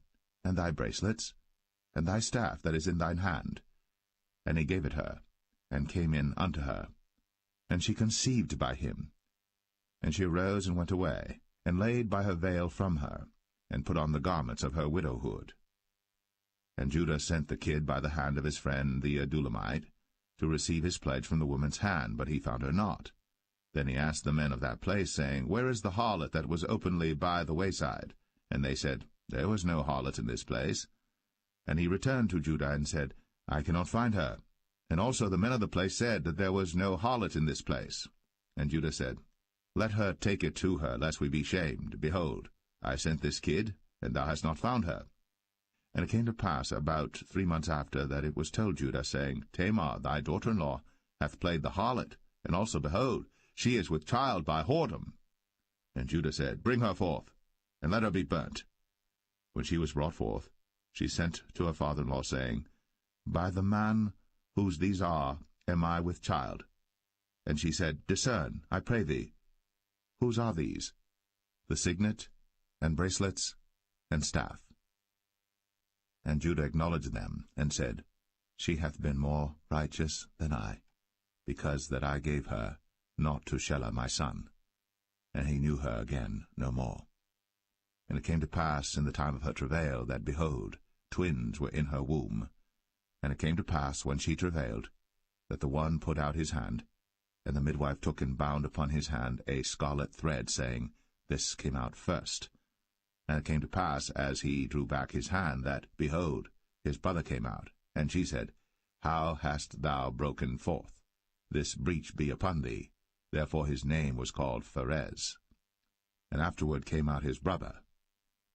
and thy bracelets, and thy staff that is in thine hand. And he gave it her. and came in unto her. And she conceived by him. And she arose and went away, and laid by her veil from her, and put on the garments of her widowhood. And Judah sent the kid by the hand of his friend the Adullamite, to receive his pledge from the woman's hand, but he found her not. Then he asked the men of that place, saying, Where is the harlot that was openly by the wayside? And they said, There was no harlot in this place. And he returned to Judah, and said, I cannot find her. And also the men of the place said that there was no harlot in this place. And Judah said, Let her take it to her, lest we be shamed. Behold, I sent this kid, and thou hast not found her. And it came to pass about 3 months after that it was told Judah, saying, Tamar, thy daughter-in-law, hath played the harlot, and also, behold, she is with child by whoredom. And Judah said, Bring her forth, and let her be burnt. When she was brought forth, she sent to her father-in-law, saying, By the man whose these are am I with child. And she said, Discern, I pray thee, whose are these? The signet, and bracelets, and staff. And Judah acknowledged them, and said, She hath been more righteous than I, because that I gave her not to Shelah my son. And he knew her again no more. And it came to pass in the time of her travail, that, behold, twins were in her womb. And it came to pass, when she travailed, that the one put out his hand, and the midwife took and bound upon his hand a scarlet thread, saying, This came out first. And it came to pass, as he drew back his hand, that, behold, his brother came out. And she said, How hast thou broken forth? This breach be upon thee. Therefore his name was called Pharez. And afterward came out his brother,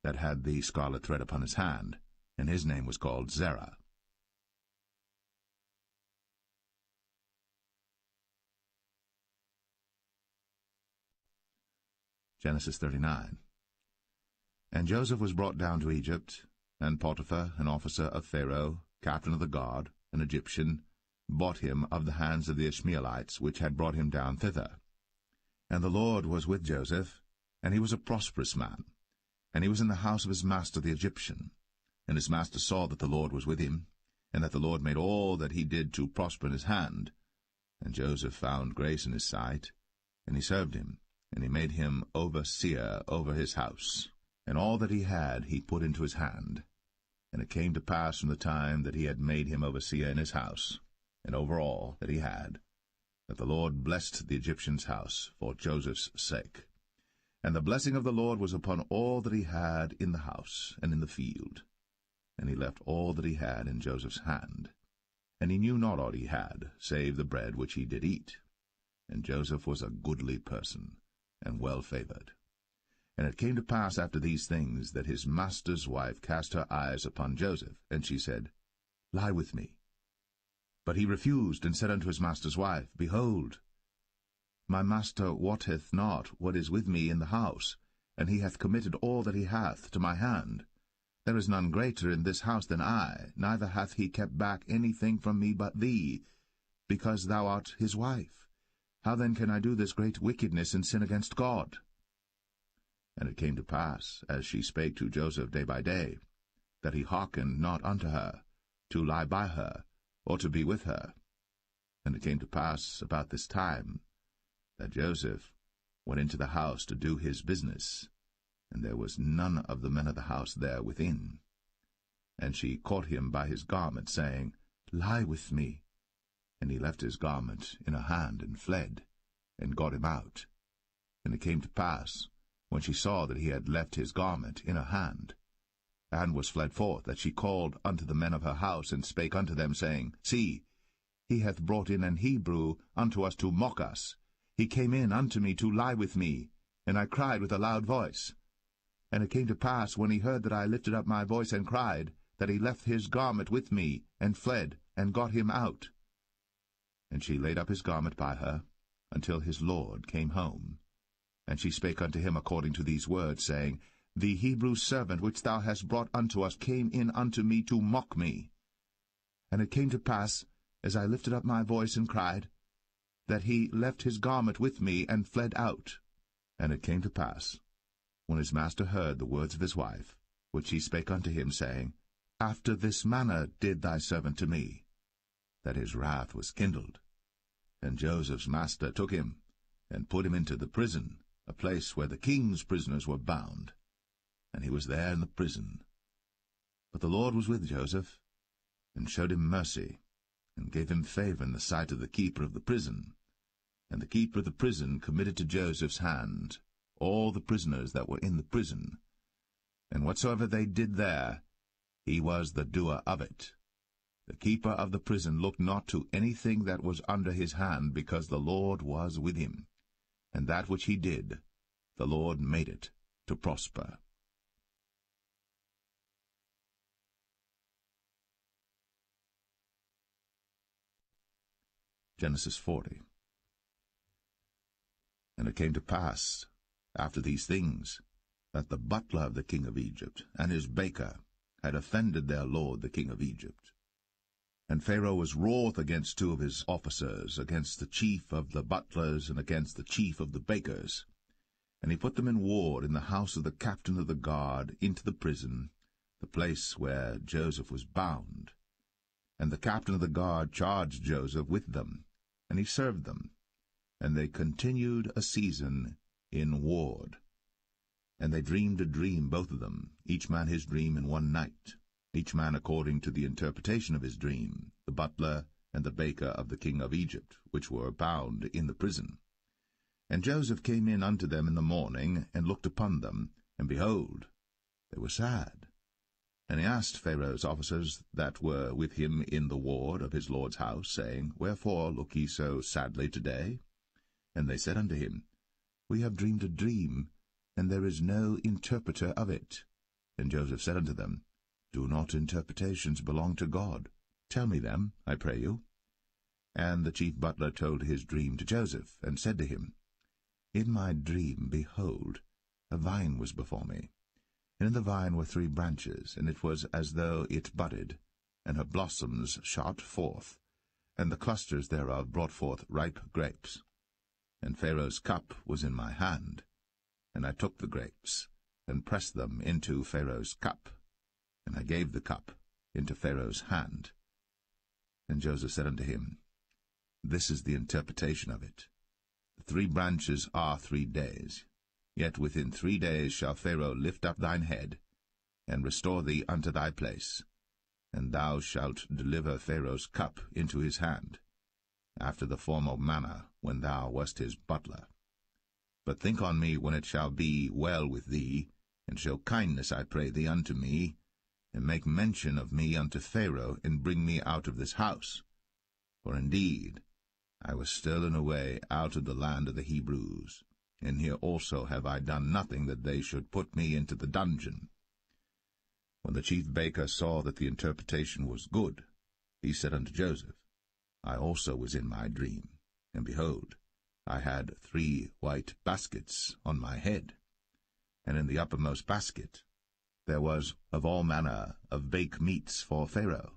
that had the scarlet thread upon his hand, and his name was called Zerah. Genesis 39. And Joseph was brought down to Egypt, and Potiphar, an officer of Pharaoh, captain of the guard, an Egyptian, bought him of the hands of the Ishmaelites, which had brought him down thither. And the Lord was with Joseph, and he was a prosperous man, and he was in the house of his master the Egyptian. And his master saw that the Lord was with him, and that the Lord made all that he did to prosper in his hand. And Joseph found grace in his sight, and he served him, and he made him overseer over his house. And all that he had he put into his hand. And it came to pass from the time that he had made him overseer in his house, and over all that he had, that the Lord blessed the Egyptian's house for Joseph's sake. And the blessing of the Lord was upon all that he had in the house and in the field. And he left all that he had in Joseph's hand. And he knew not aught he had, save the bread which he did eat. And Joseph was a goodly person, and well-favored. And it came to pass after these things, that his master's wife cast her eyes upon Joseph, and she said, Lie with me. But he refused, and said unto his master's wife, Behold, my master wotteth not what is with me in the house, and he hath committed all that he hath to my hand. There is none greater in this house than I, neither hath he kept back anything from me but thee, because thou art his wife. How then can I do this great wickedness and sin against God? And it came to pass, as she spake to Joseph day by day, that he hearkened not unto her, to lie by her, or to be with her. And it came to pass about this time, that Joseph went into the house to do his business, and there was none of the men of the house there within. And she caught him by his garment, saying, Lie with me. And he left his garment in her hand, and fled, and got him out. And it came to pass, when she saw that he had left his garment in her hand, and was fled forth, that she called unto the men of her house, and spake unto them, saying, See, he hath brought in an Hebrew unto us to mock us. He came in unto me to lie with me, and I cried with a loud voice. And it came to pass, when he heard that I lifted up my voice and cried, that he left his garment with me, and fled, and got him out. And she laid up his garment by her, until his lord came home. And she spake unto him according to these words, saying, The Hebrew servant which thou hast brought unto us came in unto me to mock me. And it came to pass, as I lifted up my voice and cried, that he left his garment with me, and fled out. And it came to pass, when his master heard the words of his wife, which she spake unto him, saying, After this manner did thy servant to me, that his wrath was kindled. And Joseph's master took him, and put him into the prison, a place where the king's prisoners were bound. And he was there in the prison. But the Lord was with Joseph, and showed him mercy, and gave him favor in the sight of the keeper of the prison. And the keeper of the prison committed to Joseph's hand all the prisoners that were in the prison. And whatsoever they did there, he was the doer of it. The keeper of the prison looked not to anything that was under his hand, because the Lord was with him. And that which he did, the Lord made it to prosper. Genesis 40. And it came to pass, after these things, that the butler of the king of Egypt and his baker had offended their lord the king of Egypt. And Pharaoh was wroth against two of his officers, against the chief of the butlers and against the chief of the bakers. And he put them in ward in the house of the captain of the guard into the prison, the place where Joseph was bound. And the captain of the guard charged Joseph with them, and he served them. And they continued a season in ward. And they dreamed a dream, both of them, each man his dream in one night, each man according to the interpretation of his dream, the butler and the baker of the king of Egypt, which were bound in the prison. And Joseph came in unto them in the morning, and looked upon them, and behold, they were sad. And he asked Pharaoh's officers that were with him in the ward of his lord's house, saying, Wherefore look ye so sadly today? And they said unto him, We have dreamed a dream, and there is no interpreter of it. And Joseph said unto them, Do not interpretations belong to God? Tell me them, I pray you. And the chief butler told his dream to Joseph, and said to him, In my dream, behold, a vine was before me. And in the vine were 3 branches, and it was as though it budded, and her blossoms shot forth, and the clusters thereof brought forth ripe grapes. And Pharaoh's cup was in my hand, and I took the grapes, and pressed them into Pharaoh's cup, and I gave the cup into Pharaoh's hand. And Joseph said unto him, This is the interpretation of it. The 3 branches are 3 days. Yet within 3 days shall Pharaoh lift up thine head, and restore thee unto thy place, and thou shalt deliver Pharaoh's cup into his hand, after the former manner when thou wast his butler. But think on me when it shall be well with thee, and show kindness, I pray thee, unto me, and make mention of me unto Pharaoh, and bring me out of this house. For indeed I was stolen away out of the land of the Hebrews, and here also have I done nothing that they should put me into the dungeon. When the chief baker saw that the interpretation was good, he said unto Joseph, I also was in my dream, and behold, I had 3 white baskets on my head, and in the uppermost basket there was of all manner of baked meats for Pharaoh,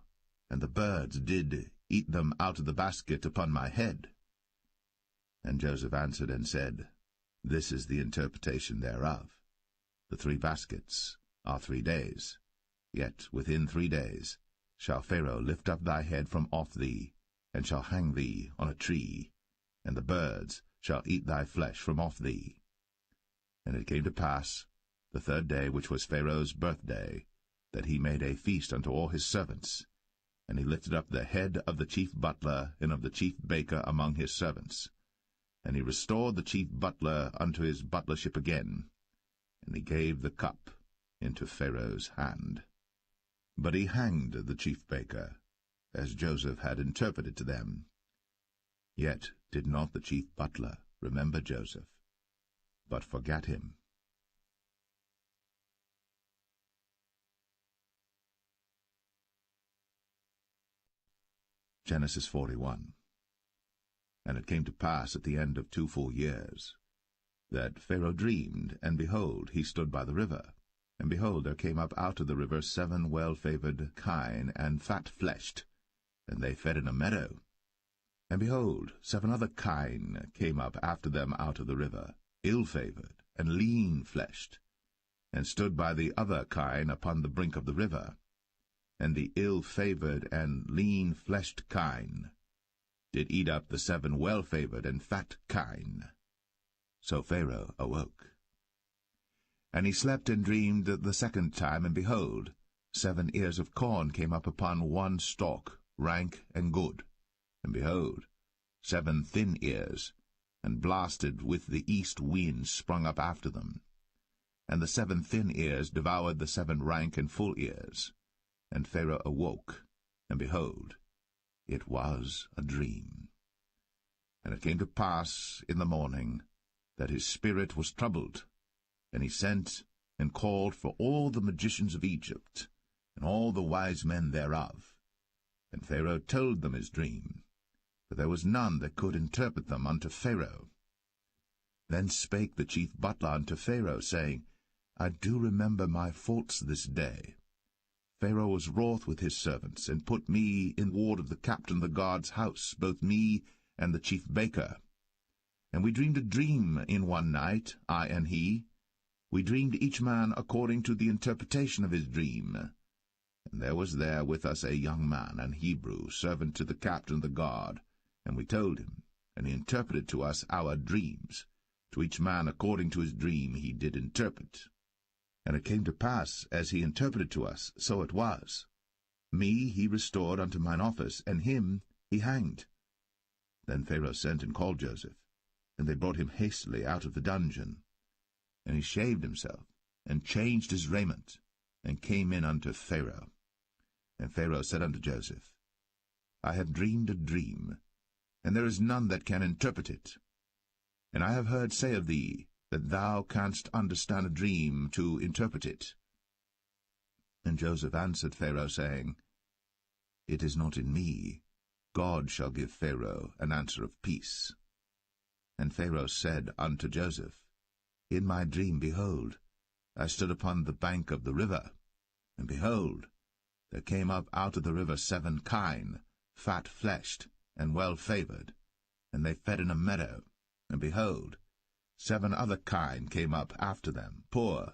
and the birds did eat them out of the basket upon my head. And Joseph answered and said, This is the interpretation thereof. The 3 baskets are 3 days, yet within 3 days shall Pharaoh lift up thy head from off thee, and shall hang thee on a tree, and the birds shall eat thy flesh from off thee. And it came to pass, the 3rd day, which was Pharaoh's birthday, that he made a feast unto all his servants, and he lifted up the head of the chief butler and of the chief baker among his servants. And he restored the chief butler unto his butlership again, and he gave the cup into Pharaoh's hand. But he hanged the chief baker, as Joseph had interpreted to them. Yet did not the chief butler remember Joseph, but forgat him. Genesis 41. And it came to pass at the end of 2 full years, that Pharaoh dreamed, and behold, he stood by the river. And behold, there came up out of the river 7 well-favored kine, and fat-fleshed, and they fed in a meadow. And behold, 7 other kine came up after them out of the river, ill-favored, and lean-fleshed, and stood by the other kine upon the brink of the river. and the ill-favored and lean-fleshed kine did eat up the 7 well-favored and fat kine. So Pharaoh awoke. And he slept and dreamed the second time, and behold, 7 ears of corn came up upon one stalk, rank and good. And behold, 7 thin ears, and blasted with the east wind, sprung up after them. And the 7 thin ears devoured the 7 rank and full ears. And Pharaoh awoke, and behold, it was a dream. And it came to pass in the morning that his spirit was troubled, and he sent and called for all the magicians of Egypt, and all the wise men thereof. And Pharaoh told them his dream, but there was none that could interpret them unto Pharaoh. Then spake the chief butler unto Pharaoh, saying, I do remember my faults this day. Pharaoh was wroth with his servants, and put me in ward of the captain of the guard's house, both me and the chief baker. And we dreamed a dream in one night, I and he. We dreamed each man according to the interpretation of his dream. And there was there with us a young man, an Hebrew, servant to the captain of the guard. And we told him, and he interpreted to us our dreams. To each man according to his dream he did interpret. And it came to pass, as he interpreted to us, so it was. Me he restored unto mine office, and him he hanged. Then Pharaoh sent and called Joseph, and they brought him hastily out of the dungeon. And he shaved himself, and changed his raiment, and came in unto Pharaoh. And Pharaoh said unto Joseph, I have dreamed a dream, and there is none that can interpret it. And I have heard say of thee, that thou canst understand a dream to interpret it. And Joseph answered Pharaoh, saying, It is not in me. God shall give Pharaoh an answer of peace. And Pharaoh said unto Joseph, In my dream, behold, I stood upon the bank of the river, and behold, there came up out of the river 7 kine, fat-fleshed, and well-favored, and they fed in a meadow. And behold, 7 other kine came up after them, poor,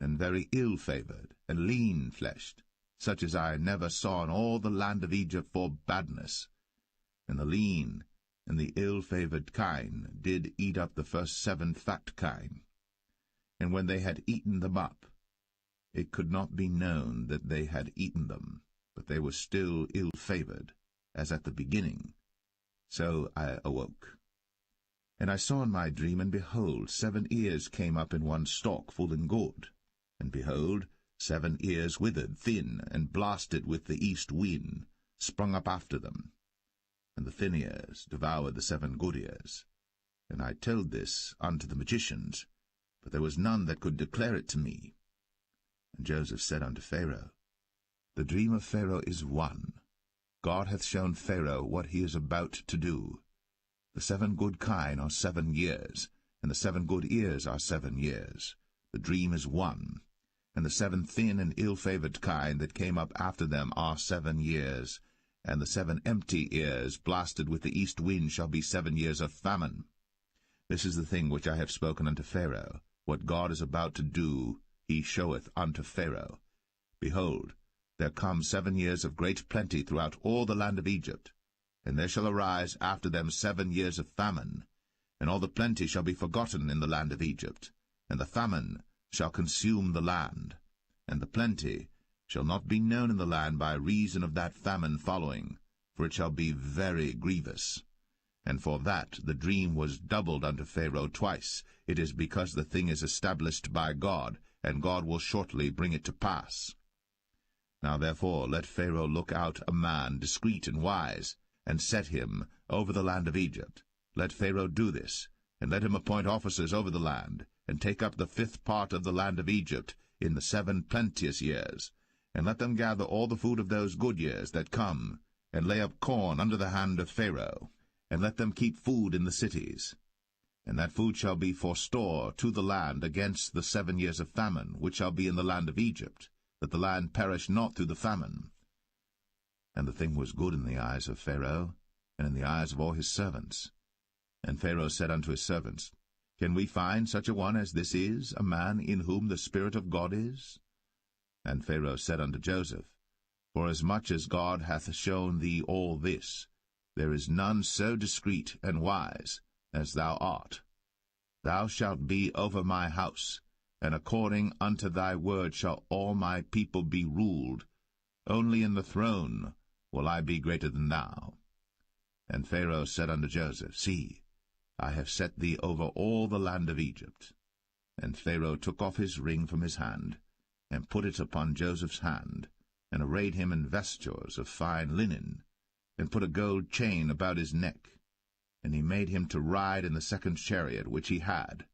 and very ill-favored, and lean-fleshed, such as I never saw in all the land of Egypt for badness. And the lean and the ill-favored kine did eat up the first 7 fat kine. And when they had eaten them up, it could not be known that they had eaten them, but they were still ill-favored, as at the beginning. So I awoke. And I saw in my dream, and behold, 7 ears came up in one stalk, full and good. And behold, 7 ears withered, thin, and blasted with the east wind, sprung up after them. And the thin ears devoured the 7 good ears. And I told this unto the magicians, but there was none that could declare it to me. And Joseph said unto Pharaoh, The dream of Pharaoh is one. God hath shown Pharaoh what he is about to do. The 7 good kine are 7 years, and the 7 good ears are 7 years. The dream is one. And the 7 thin and ill-favored kine that came up after them are 7 years, and the 7 empty ears blasted with the east wind shall be 7 years of famine. This is the thing which I have spoken unto Pharaoh. What God is about to do, he showeth unto Pharaoh. Behold, there come 7 years of great plenty throughout all the land of Egypt, and there shall arise after them 7 years of famine, and all the plenty shall be forgotten in the land of Egypt, and the famine shall consume the land, and the plenty shall not be known in the land by reason of that famine following, for it shall be very grievous. And for that the dream was doubled unto Pharaoh twice. It is because the thing is established by God, and God will shortly bring it to pass. Now therefore let Pharaoh look out a man discreet and wise, and set him over the land of Egypt. Let Pharaoh do this, and let him appoint officers over the land, and take up the 5th part of the land of Egypt in the 7 plenteous years, and let them gather all the food of those good years that come, and lay up corn under the hand of Pharaoh, and let them keep food in the cities. And that food shall be for store to the land against the 7 years of famine, which shall be in the land of Egypt, that the land perish not through the famine. And the thing was good in the eyes of Pharaoh, and in the eyes of all his servants. And Pharaoh said unto his servants, Can we find such a one as this is, a man in whom the Spirit of God is? And Pharaoh said unto Joseph, Forasmuch as God hath shown thee all this, there is none so discreet and wise as thou art. Thou shalt be over my house, and according unto thy word shall all my people be ruled. Only in the throne will I be greater than thou. And Pharaoh said unto Joseph, See, I have set thee over all the land of Egypt. And Pharaoh took off his ring from his hand, and put it upon Joseph's hand, and arrayed him in vestures of fine linen, and put a gold chain about his neck. And he made him to ride in the second chariot which he had.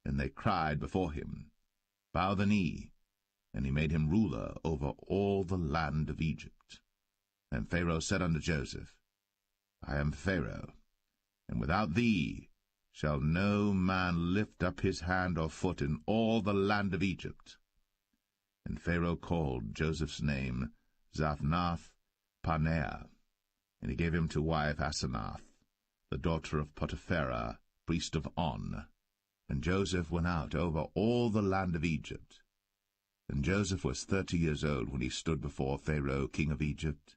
And they cried before him, Bow the knee. And he made him ruler over all the land of Egypt. And Pharaoh said unto Joseph, I am Pharaoh, and without thee shall no man lift up his hand or foot in all the land of Egypt. And Pharaoh called Joseph's name Zaphnath-Paneah, and he gave him to wife Asenath, the daughter of Potipherah, priest of On. And Joseph went out over all the land of Egypt. And Joseph was 30 years old when he stood before Pharaoh king of Egypt.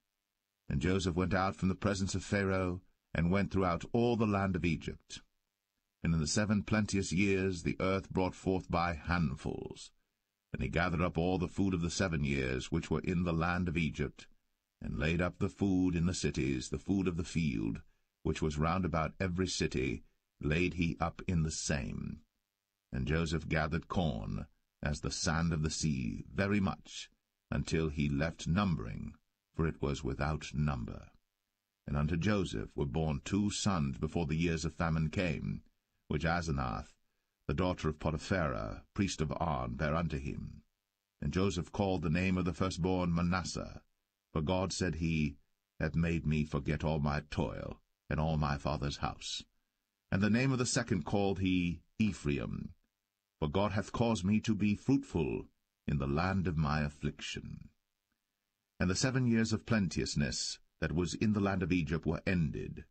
And Joseph went out from the presence of Pharaoh, and went throughout all the land of Egypt. And in the 7 plenteous years the earth brought forth by handfuls. And he gathered up all the food of the 7 years which were in the land of Egypt, and laid up the food in the cities, the food of the field, which was round about every city, laid he up in the same. And Joseph gathered corn, as the sand of the sea, very much, until he left numbering, for it was without number. And unto Joseph were born 2 sons before the years of famine came, which Asenath, the daughter of Potipherah, priest of On, bare unto him. And Joseph called the name of the firstborn Manasseh, for God, said he, hath made me forget all my toil, and all my father's house. And the name of the second called he Ephraim, for God hath caused me to be fruitful in the land of my affliction. And the 7 years of plenteousness that was in the land of Egypt were ended,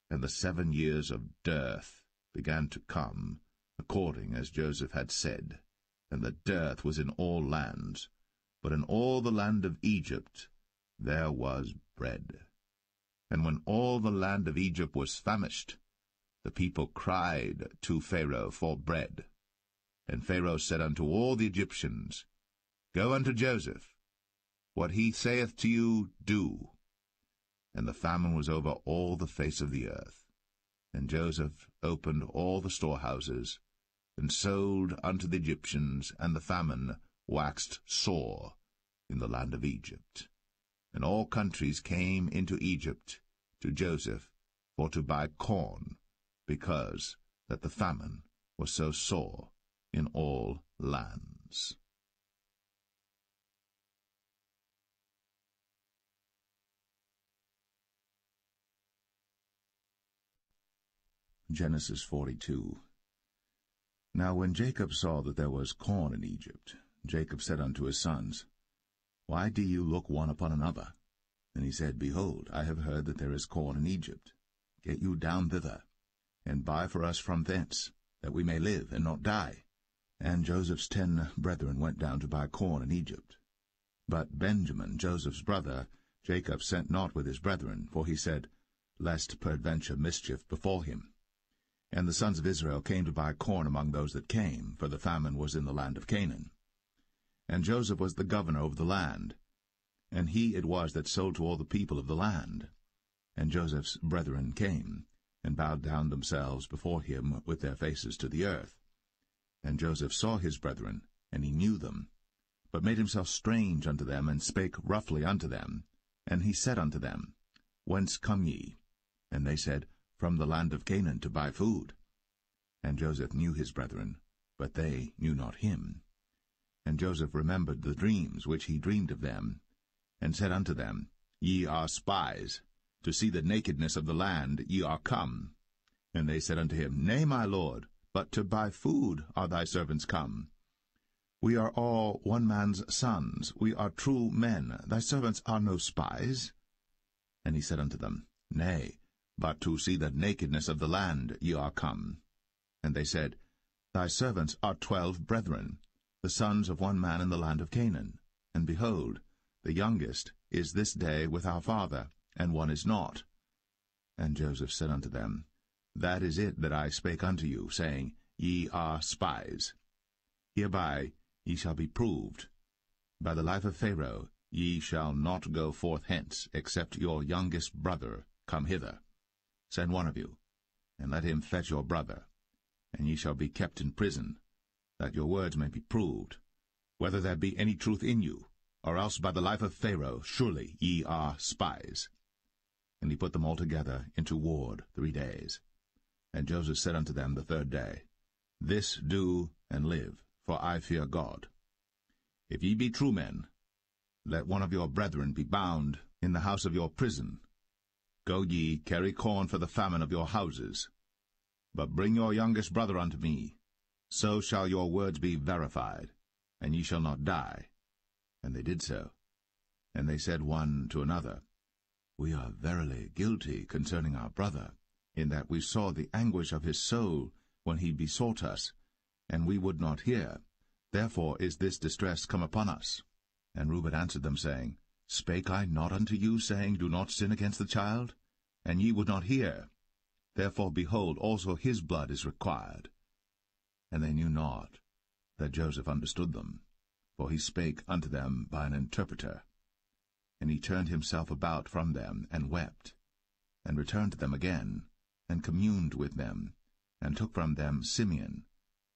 and the 7 years of dearth began to come, according as Joseph had said. And the dearth was in all lands, but in all the land of Egypt there was bread. And when all the land of Egypt was famished, the people cried to Pharaoh for bread. And Pharaoh said unto all the Egyptians, Go unto Joseph, what he saith to you, do. And the famine was over all the face of the earth. And Joseph opened all the storehouses, and sold unto the Egyptians, and the famine waxed sore in the land of Egypt. And all countries came into Egypt to Joseph for to buy corn, because that the famine was so sore in all lands. Genesis 42. Now when Jacob saw that there was corn in Egypt, Jacob said unto his sons, Why do you look one upon another? And he said, Behold, I have heard that there is corn in Egypt. Get you down thither, and buy for us from thence, that we may live and not die. And Joseph's 10 brethren went down to buy corn in Egypt. But Benjamin, Joseph's brother, Jacob sent not with his brethren, for he said, Lest peradventure mischief befall him. And the sons of Israel came to buy corn among those that came, for the famine was in the land of Canaan. And Joseph was the governor over the land, and he it was that sold to all the people of the land. And Joseph's brethren came, and bowed down themselves before him with their faces to the earth. And Joseph saw his brethren, and he knew them, but made himself strange unto them, and spake roughly unto them. And he said unto them, Whence come ye? And they said, From the land of Canaan, to buy food. And Joseph knew his brethren, but they knew not him. And Joseph remembered the dreams which he dreamed of them, and said unto them, Ye are spies, to see the nakedness of the land ye are come. And they said unto him, Nay, my lord, but to buy food are thy servants come. We are all one man's sons, we are true men, thy servants are no spies. And he said unto them, Nay, but to see the nakedness of the land ye are come. And they said, Thy servants are 12 brethren, the sons of one man in the land of Canaan. And behold, The youngest is this day with our father, and one is not. And Joseph said unto them, That is it that I spake unto you, saying, Ye are spies. Hereby ye shall be proved. By the life of Pharaoh ye shall not go forth hence, except your youngest brother come hither. Send one of you, and let him fetch your brother, and ye shall be kept in prison, that your words may be proved, whether there be any truth in you, or else by the life of Pharaoh surely ye are spies. And he put them all together into ward 3 days. And Joseph said unto them the 3rd day, This do and live, for I fear God. If ye be true men, let one of your brethren be bound in the house of your prison. Go ye, carry corn for the famine of your houses. But bring your youngest brother unto me. So shall your words be verified, and ye shall not die. And they did so. And they said one to another, We are verily guilty concerning our brother, in that we saw the anguish of his soul when he besought us, and we would not hear. Therefore is this distress come upon us. And Reuben answered them, saying, Spake I not unto you, saying, Do not sin against the child? And ye would not hear. Therefore, behold, also his blood is required. And they knew not that Joseph understood them, for he spake unto them by an interpreter. And he turned himself about from them, and wept, and returned to them again, and communed with them, and took from them Simeon,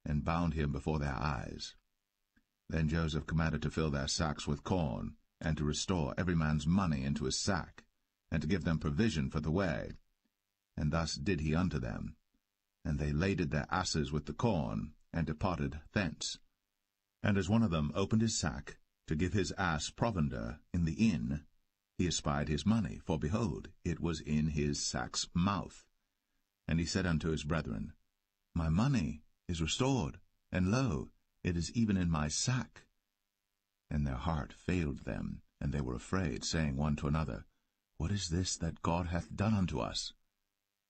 and bound him before their eyes. Then Joseph commanded to fill their sacks with corn, and to restore every man's money into his sack, and to give them provision for the way. And thus did he unto them. And they laded their asses with the corn, and departed thence. And as one of them opened his sack, to give his ass provender in the inn, he espied his money, for behold, it was in his sack's mouth. And he said unto his brethren, My money is restored, and lo, it is even in my sack. And their heart failed them, and they were afraid, saying one to another, What is this that God hath done unto us?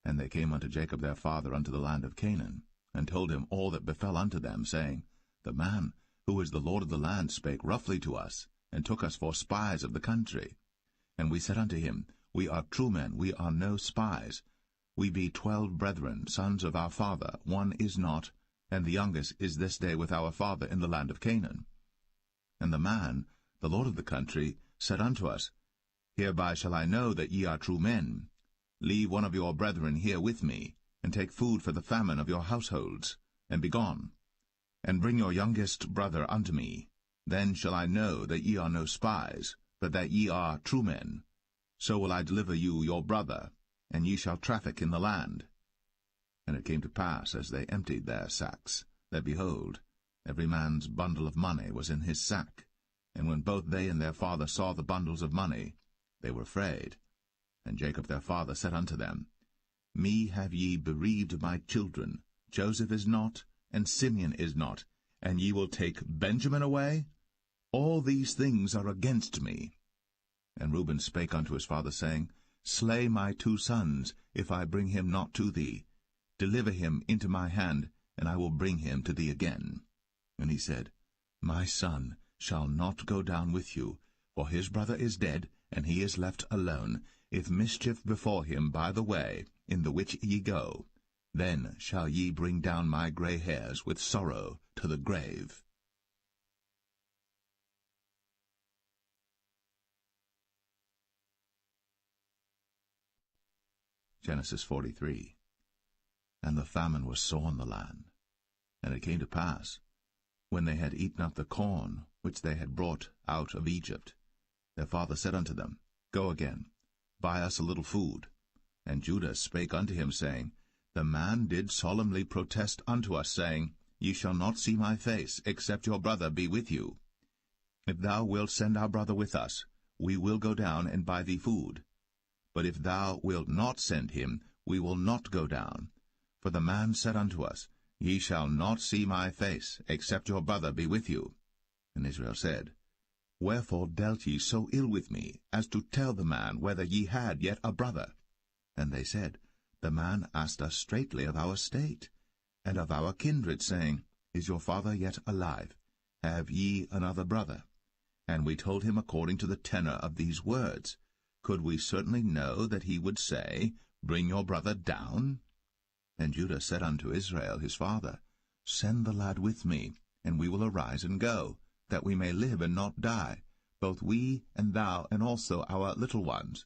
And they came unto Jacob their father unto the land of Canaan, and told him all that befell unto them, saying, The man who is the Lord of the land spake roughly to us, and took us for spies of the country. And we said unto him, We are true men, we are no spies. We be 12 brethren, sons of our father, one is not, and the youngest is this day with our father in the land of Canaan. And the man, the Lord of the country, said unto us, Hereby shall I know that ye are true men. Leave one of your brethren here with me, and take food for the famine of your households, and be gone. And bring your youngest brother unto me. Then shall I know that ye are no spies, but that ye are true men. So will I deliver you your brother, and ye shall traffic in the land. And it came to pass, as they emptied their sacks, that, behold, every man's bundle of money was in his sack. And when both they and their father saw the bundles of money, they were afraid. And Jacob their father said unto them, Me have ye bereaved of my children. Joseph is not, and Simeon is not, and ye will take Benjamin away? All these things are against me. And Reuben spake unto his father, saying, Slay my 2 sons, if I bring him not to thee. Deliver him into my hand, and I will bring him to thee again. And he said, My son shall not go down with you, for his brother is dead, and he is left alone. If mischief befall him by the way, in the which ye go, then shall ye bring down my gray hairs with sorrow to the grave. Genesis 43. And the famine was sore in the land. And it came to pass, when they had eaten up the corn which they had brought out of Egypt, their father said unto them, Go again, buy us a little food. And Judah spake unto him, saying, The man did solemnly protest unto us, saying, Ye shall not see my face, except your brother be with you. If thou wilt send our brother with us, we will go down and buy thee food. But if thou wilt not send him, we will not go down. For the man said unto us, Ye shall not see my face, except your brother be with you. And Israel said, Wherefore dealt ye so ill with me, as to tell the man whether ye had yet a brother? And they said, The man asked us straitly of our state, and of our kindred, saying, Is your father yet alive? Have ye another brother? And we told him according to the tenor of these words. Could we certainly know that he would say, Bring your brother down? And Judah said unto Israel his father, Send the lad with me, and we will arise and go, that we may live and not die, both we and thou, and also our little ones.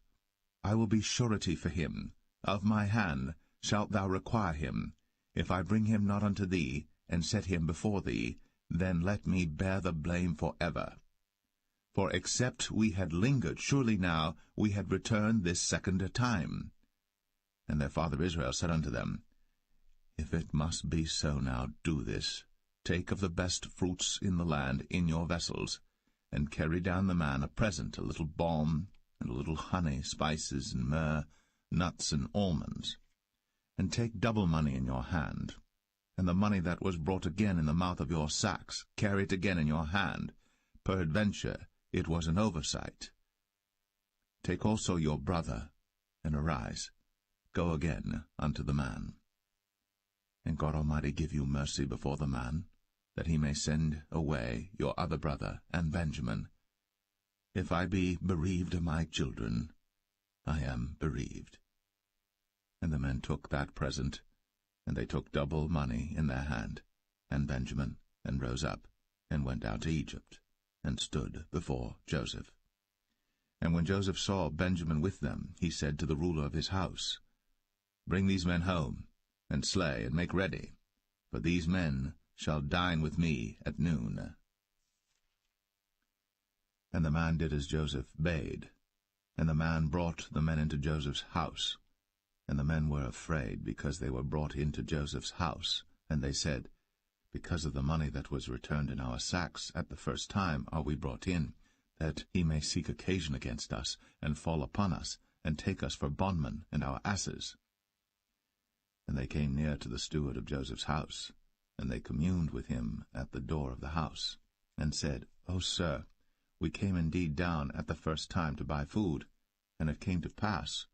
I will be surety for him. Of my hand shalt thou require him. If I bring him not unto thee, and set him before thee, then let me bear the blame for ever. For except we had lingered, surely now we had returned this second time. And their father Israel said unto them, If it must be so now, do this. Take of the best fruits in the land in your vessels, and carry down the man a present, a little balm, and a little honey, spices, and myrrh, nuts, and almonds. And take double money in your hand, and the money that was brought again in the mouth of your sacks, carry it again in your hand. Peradventure it was an oversight. Take also your brother, and arise, go again unto the man. And God Almighty give you mercy before the man, that he may send away your other brother and Benjamin. If I be bereaved of my children, I am bereaved. And the men took that present, and they took double money in their hand, and Benjamin, and rose up, and went down to Egypt, and stood before Joseph. And when Joseph saw Benjamin with them, he said to the ruler of his house, Bring these men home, and slay, and make ready, for these men shall dine with me at noon. And the man did as Joseph bade, and the man brought the men into Joseph's house. And the men were afraid, because they were brought into Joseph's house. And they said, Because of the money that was returned in our sacks at the first time are we brought in, that he may seek occasion against us, and fall upon us, and take us for bondmen and our asses. And they came near to the steward of Joseph's house, and they communed with him at the door of the house, and said, O sir, we came indeed down at the first time to buy food, and it came to pass,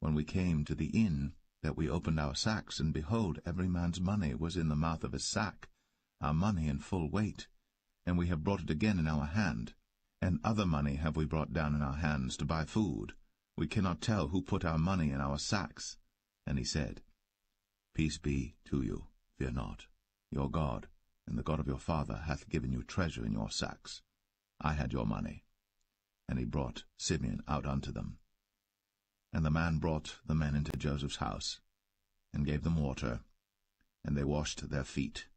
when we came to the inn, that we opened our sacks, and behold, every man's money was in the mouth of his sack, our money in full weight, and we have brought it again in our hand. And other money have we brought down in our hands to buy food. We cannot tell who put our money in our sacks. And he said, Peace be to you, fear not. Your God, and the God of your father, hath given you treasure in your sacks. I had your money. And he brought Simeon out unto them. And the man brought the men into Joseph's house, and gave them water, and they washed their feet,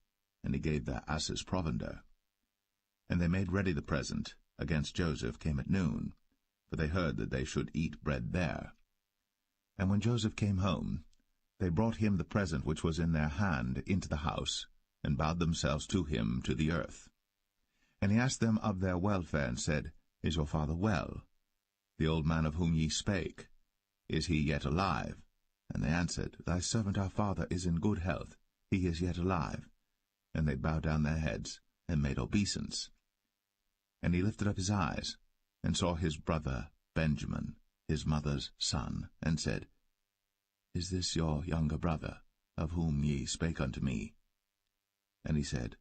and he gave their asses provender. And they made ready the present against Joseph came at noon, for they heard that they should eat bread there. And when Joseph came home, they brought him the present which was in their hand into the house, and bowed themselves to him to the earth. And he asked them of their welfare, and said, Is your father well? The old man of whom ye spake, is he yet alive? And they answered, Thy servant our father is in good health, he is yet alive. And they bowed down their heads, and made obeisance. And he lifted up his eyes, and saw his brother Benjamin, his mother's son, and said, Is this your younger brother, of whom ye spake unto me? And he said,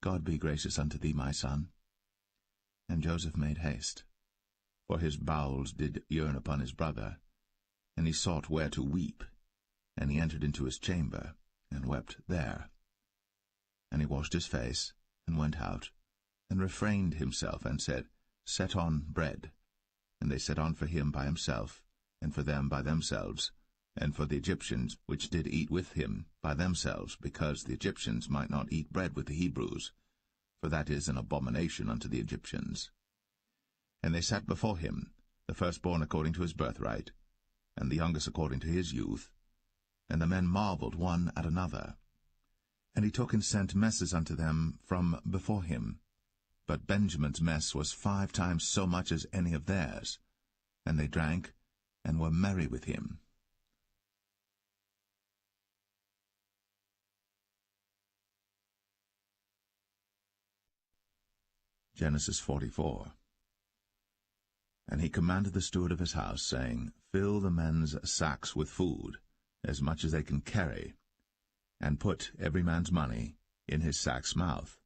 God be gracious unto thee, my son. And Joseph made haste, for his bowels did yearn upon his brother, and he sought where to weep. And he entered into his chamber, and wept there. And he washed his face, and went out, and refrained himself, and said, Set on bread. And they set on for him by himself, and for them by themselves, and for the Egyptians which did eat with him by themselves, because the Egyptians might not eat bread with the Hebrews, for that is an abomination unto the Egyptians. And they sat before him, the firstborn according to his birthright, and the youngest according to his youth. And the men marveled one at another. And he took and sent messes unto them from before him. But Benjamin's mess was 5 times so much as any of theirs. And they drank, and were merry with him. Genesis 44. And he commanded the steward of his house, saying, Fill the men's sacks with food, as much as they can carry, and put every man's money in his sack's mouth.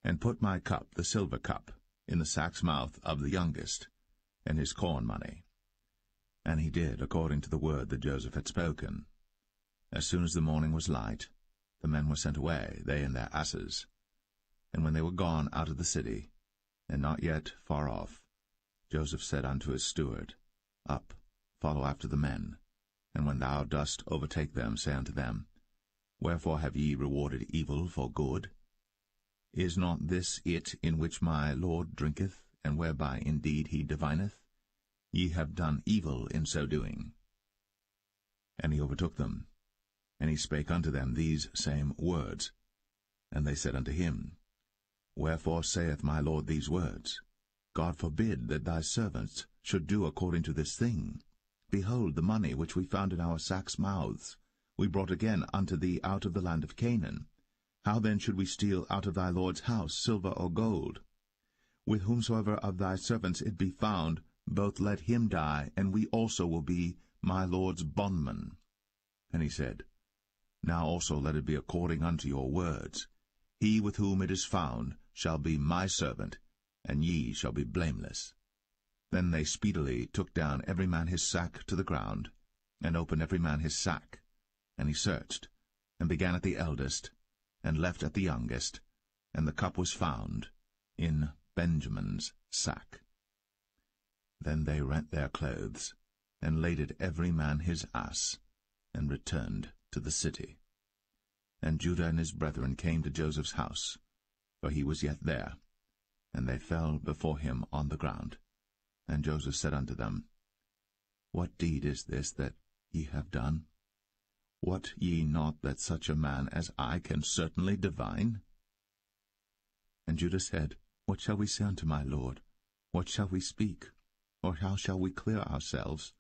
And put my cup, the silver cup, in the sack's mouth of the youngest, and his corn money. And he did according to the word that Joseph had spoken. As soon as the morning was light, the men were sent away, they and their asses. And when they were gone out of the city, and not yet far off, Joseph said unto his steward, Up, follow after the men, and when thou dost overtake them, say unto them, Wherefore have ye rewarded evil for good? Is not this it in which my Lord drinketh, and whereby indeed he divineth? Ye have done evil in so doing. And he overtook them, and he spake unto them these same words. And they said unto him, Wherefore saith my Lord these words? God forbid that thy servants should do according to this thing. Behold, the money which we found in our sacks' mouths we brought again unto thee out of the land of Canaan. How then should we steal out of thy Lord's house silver or gold? With whomsoever of thy servants it be found, both let him die, and we also will be my Lord's bondmen. And he said, Now also let it be according unto your words. He with whom it is found shall be my servant, and ye shall be blameless. Then they speedily took down every man his sack to the ground, and opened every man his sack. And he searched, and began at the eldest, and left at the youngest, and the cup was found in Benjamin's sack. Then they rent their clothes, and laded every man his ass, and returned to the city. And Judah and his brethren came to Joseph's house, for he was yet there, and they fell before him on the ground. And Joseph said unto them, What deed is this that ye have done? Wot ye not that such a man as I can certainly divine? And Judah said, What shall we say unto my Lord? What shall we speak? Or how shall we clear ourselves?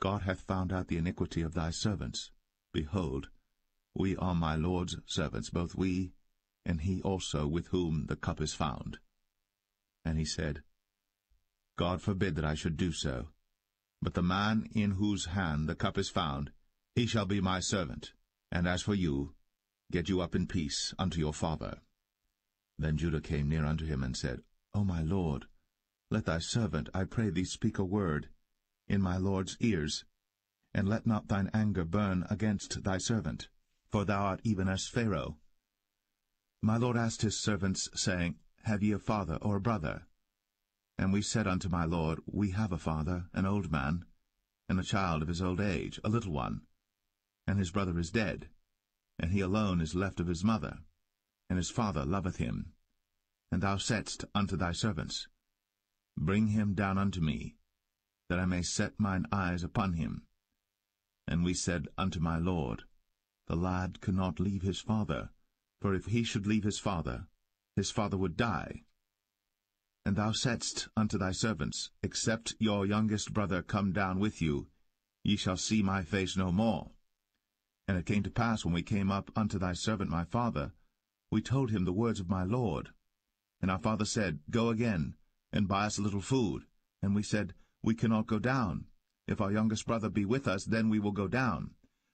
God hath found out the iniquity of thy servants. Behold, we are my Lord's servants, both we, and he also with whom the cup is found. And he said, God forbid that I should do so. But the man in whose hand the cup is found, he shall be my servant. And as for you, get you up in peace unto your father. Then Judah came near unto him, and said, O my lord, let thy servant, I pray thee, speak a word in my lord's ears, and let not thine anger burn against thy servant, for thou art even as Pharaoh. My lord asked his servants, saying, Have ye a father or a brother? And we said unto my lord, We have a father, an old man, and a child of his old age, a little one. And his brother is dead, and he alone is left of his mother, and his father loveth him. And thou saidst unto thy servants, Bring him down unto me, that I may set mine eyes upon him. And we said unto my lord, The lad cannot leave his father, for if he should leave his father would die. And thou saidst unto thy servants, Except your youngest brother come down with you, ye shall see my face no more. And it came to pass, when we came up unto thy servant my father, we told him the words of my lord. And our father said, Go again, and buy us a little food. And we said, We cannot go down. If our youngest brother be with us, then we will go down.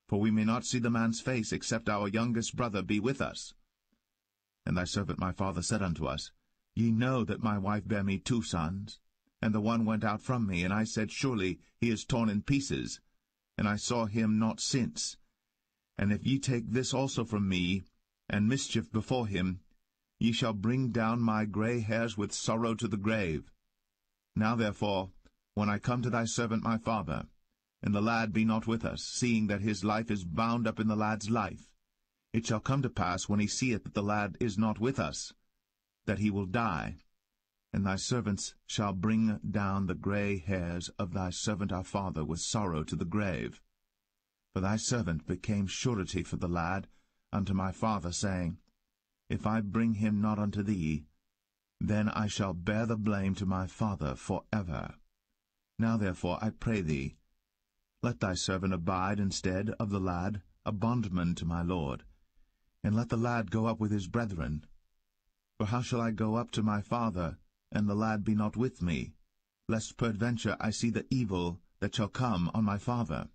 For we may not see the man's face, except our youngest brother be with us. And thy servant my father said unto us, Ye know that my wife bare me 2 sons, and the one went out from me, and I said, Surely he is torn in pieces, and I saw him not since. And if ye take this also from me, and mischief before him, ye shall bring down my gray hairs with sorrow to the grave. Now therefore, when I come to thy servant my father, and the lad be not with us, seeing that his life is bound up in the lad's life, it shall come to pass, when he seeth that the lad is not with us, that he will die. And thy servants shall bring down the gray hairs of thy servant our father with sorrow to the grave. For thy servant became surety for the lad unto my father, saying, If I bring him not unto thee, then I shall bear the blame to my father for ever. Now therefore, I pray thee, let thy servant abide instead of the lad, a bondman to my lord, and let the lad go up with his brethren. For how shall I go up to my father, and the lad be not with me, lest peradventure I see the evil that shall come on my father?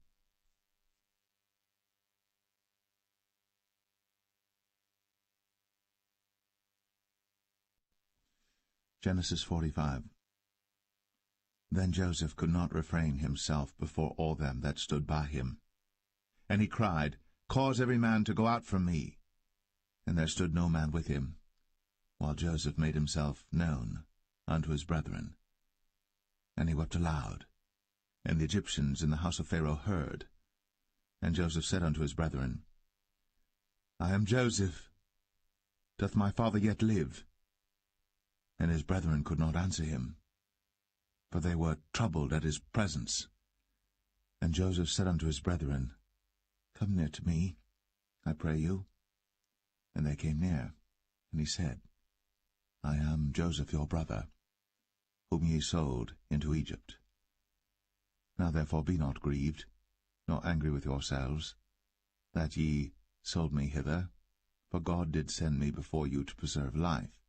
Genesis 45. Then Joseph could not refrain himself before all them that stood by him. And he cried, Cause every man to go out from me. And there stood no man with him, while Joseph made himself known unto his brethren. And he wept aloud. And the Egyptians in the house of Pharaoh heard. And Joseph said unto his brethren, I am Joseph. Doth my father yet live? And his brethren could not answer him, for they were troubled at his presence. And Joseph said unto his brethren, Come near to me, I pray you. And they came near, and he said, I am Joseph your brother, whom ye sold into Egypt. Now therefore be not grieved, nor angry with yourselves, that ye sold me hither, for God did send me before you to preserve life.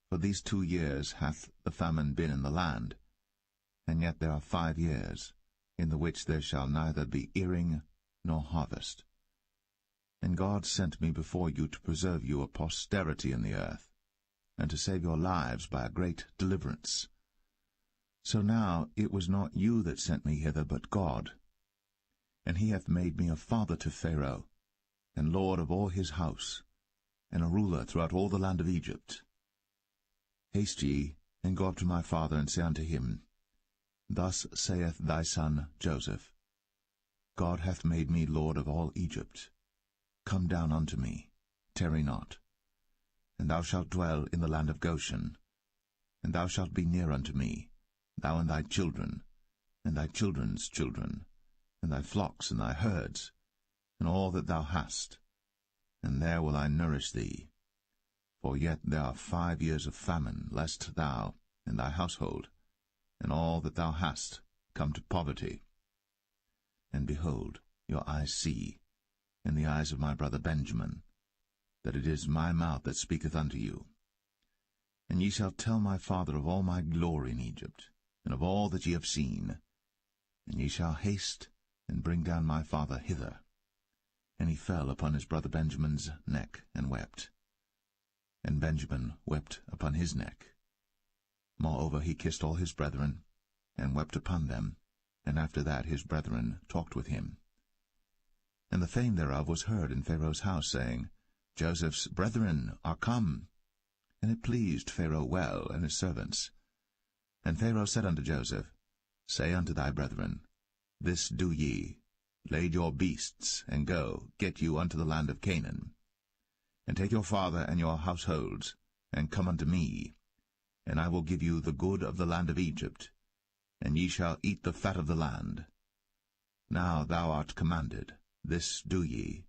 For these 2 years hath the famine been in the land, and yet there are 5 years, in the which there shall neither be earing nor harvest. And God sent me before you to preserve you a posterity in the earth, and to save your lives by a great deliverance. So now it was not you that sent me hither, but God. And he hath made me a father to Pharaoh, and lord of all his house, and a ruler throughout all the land of Egypt. Haste ye, and go up to my father, and say unto him, Thus saith thy son Joseph, God hath made me lord of all Egypt. Come down unto me, tarry not. And thou shalt dwell in the land of Goshen, and thou shalt be near unto me, thou and thy children, and thy children's children, and thy flocks and thy herds, and all that thou hast, and there will I nourish thee. For yet there are 5 years of famine, lest thou and thy household, and all that thou hast, come to poverty. And behold, your eyes see, and the eyes of my brother Benjamin, that it is my mouth that speaketh unto you. And ye shall tell my father of all my glory in Egypt, and of all that ye have seen. And ye shall haste, and bring down my father hither. And he fell upon his brother Benjamin's neck, and wept. And Benjamin wept upon his neck. Moreover he kissed all his brethren, and wept upon them, and after that his brethren talked with him. And the fame thereof was heard in Pharaoh's house, saying, Joseph's brethren are come. And it pleased Pharaoh well, and his servants. And Pharaoh said unto Joseph, Say unto thy brethren, This do ye, lade your beasts, and go, get you unto the land of Canaan. And take your father and your households, and come unto me, and I will give you the good of the land of Egypt, and ye shall eat the fat of the land. Now thou art commanded, this do ye,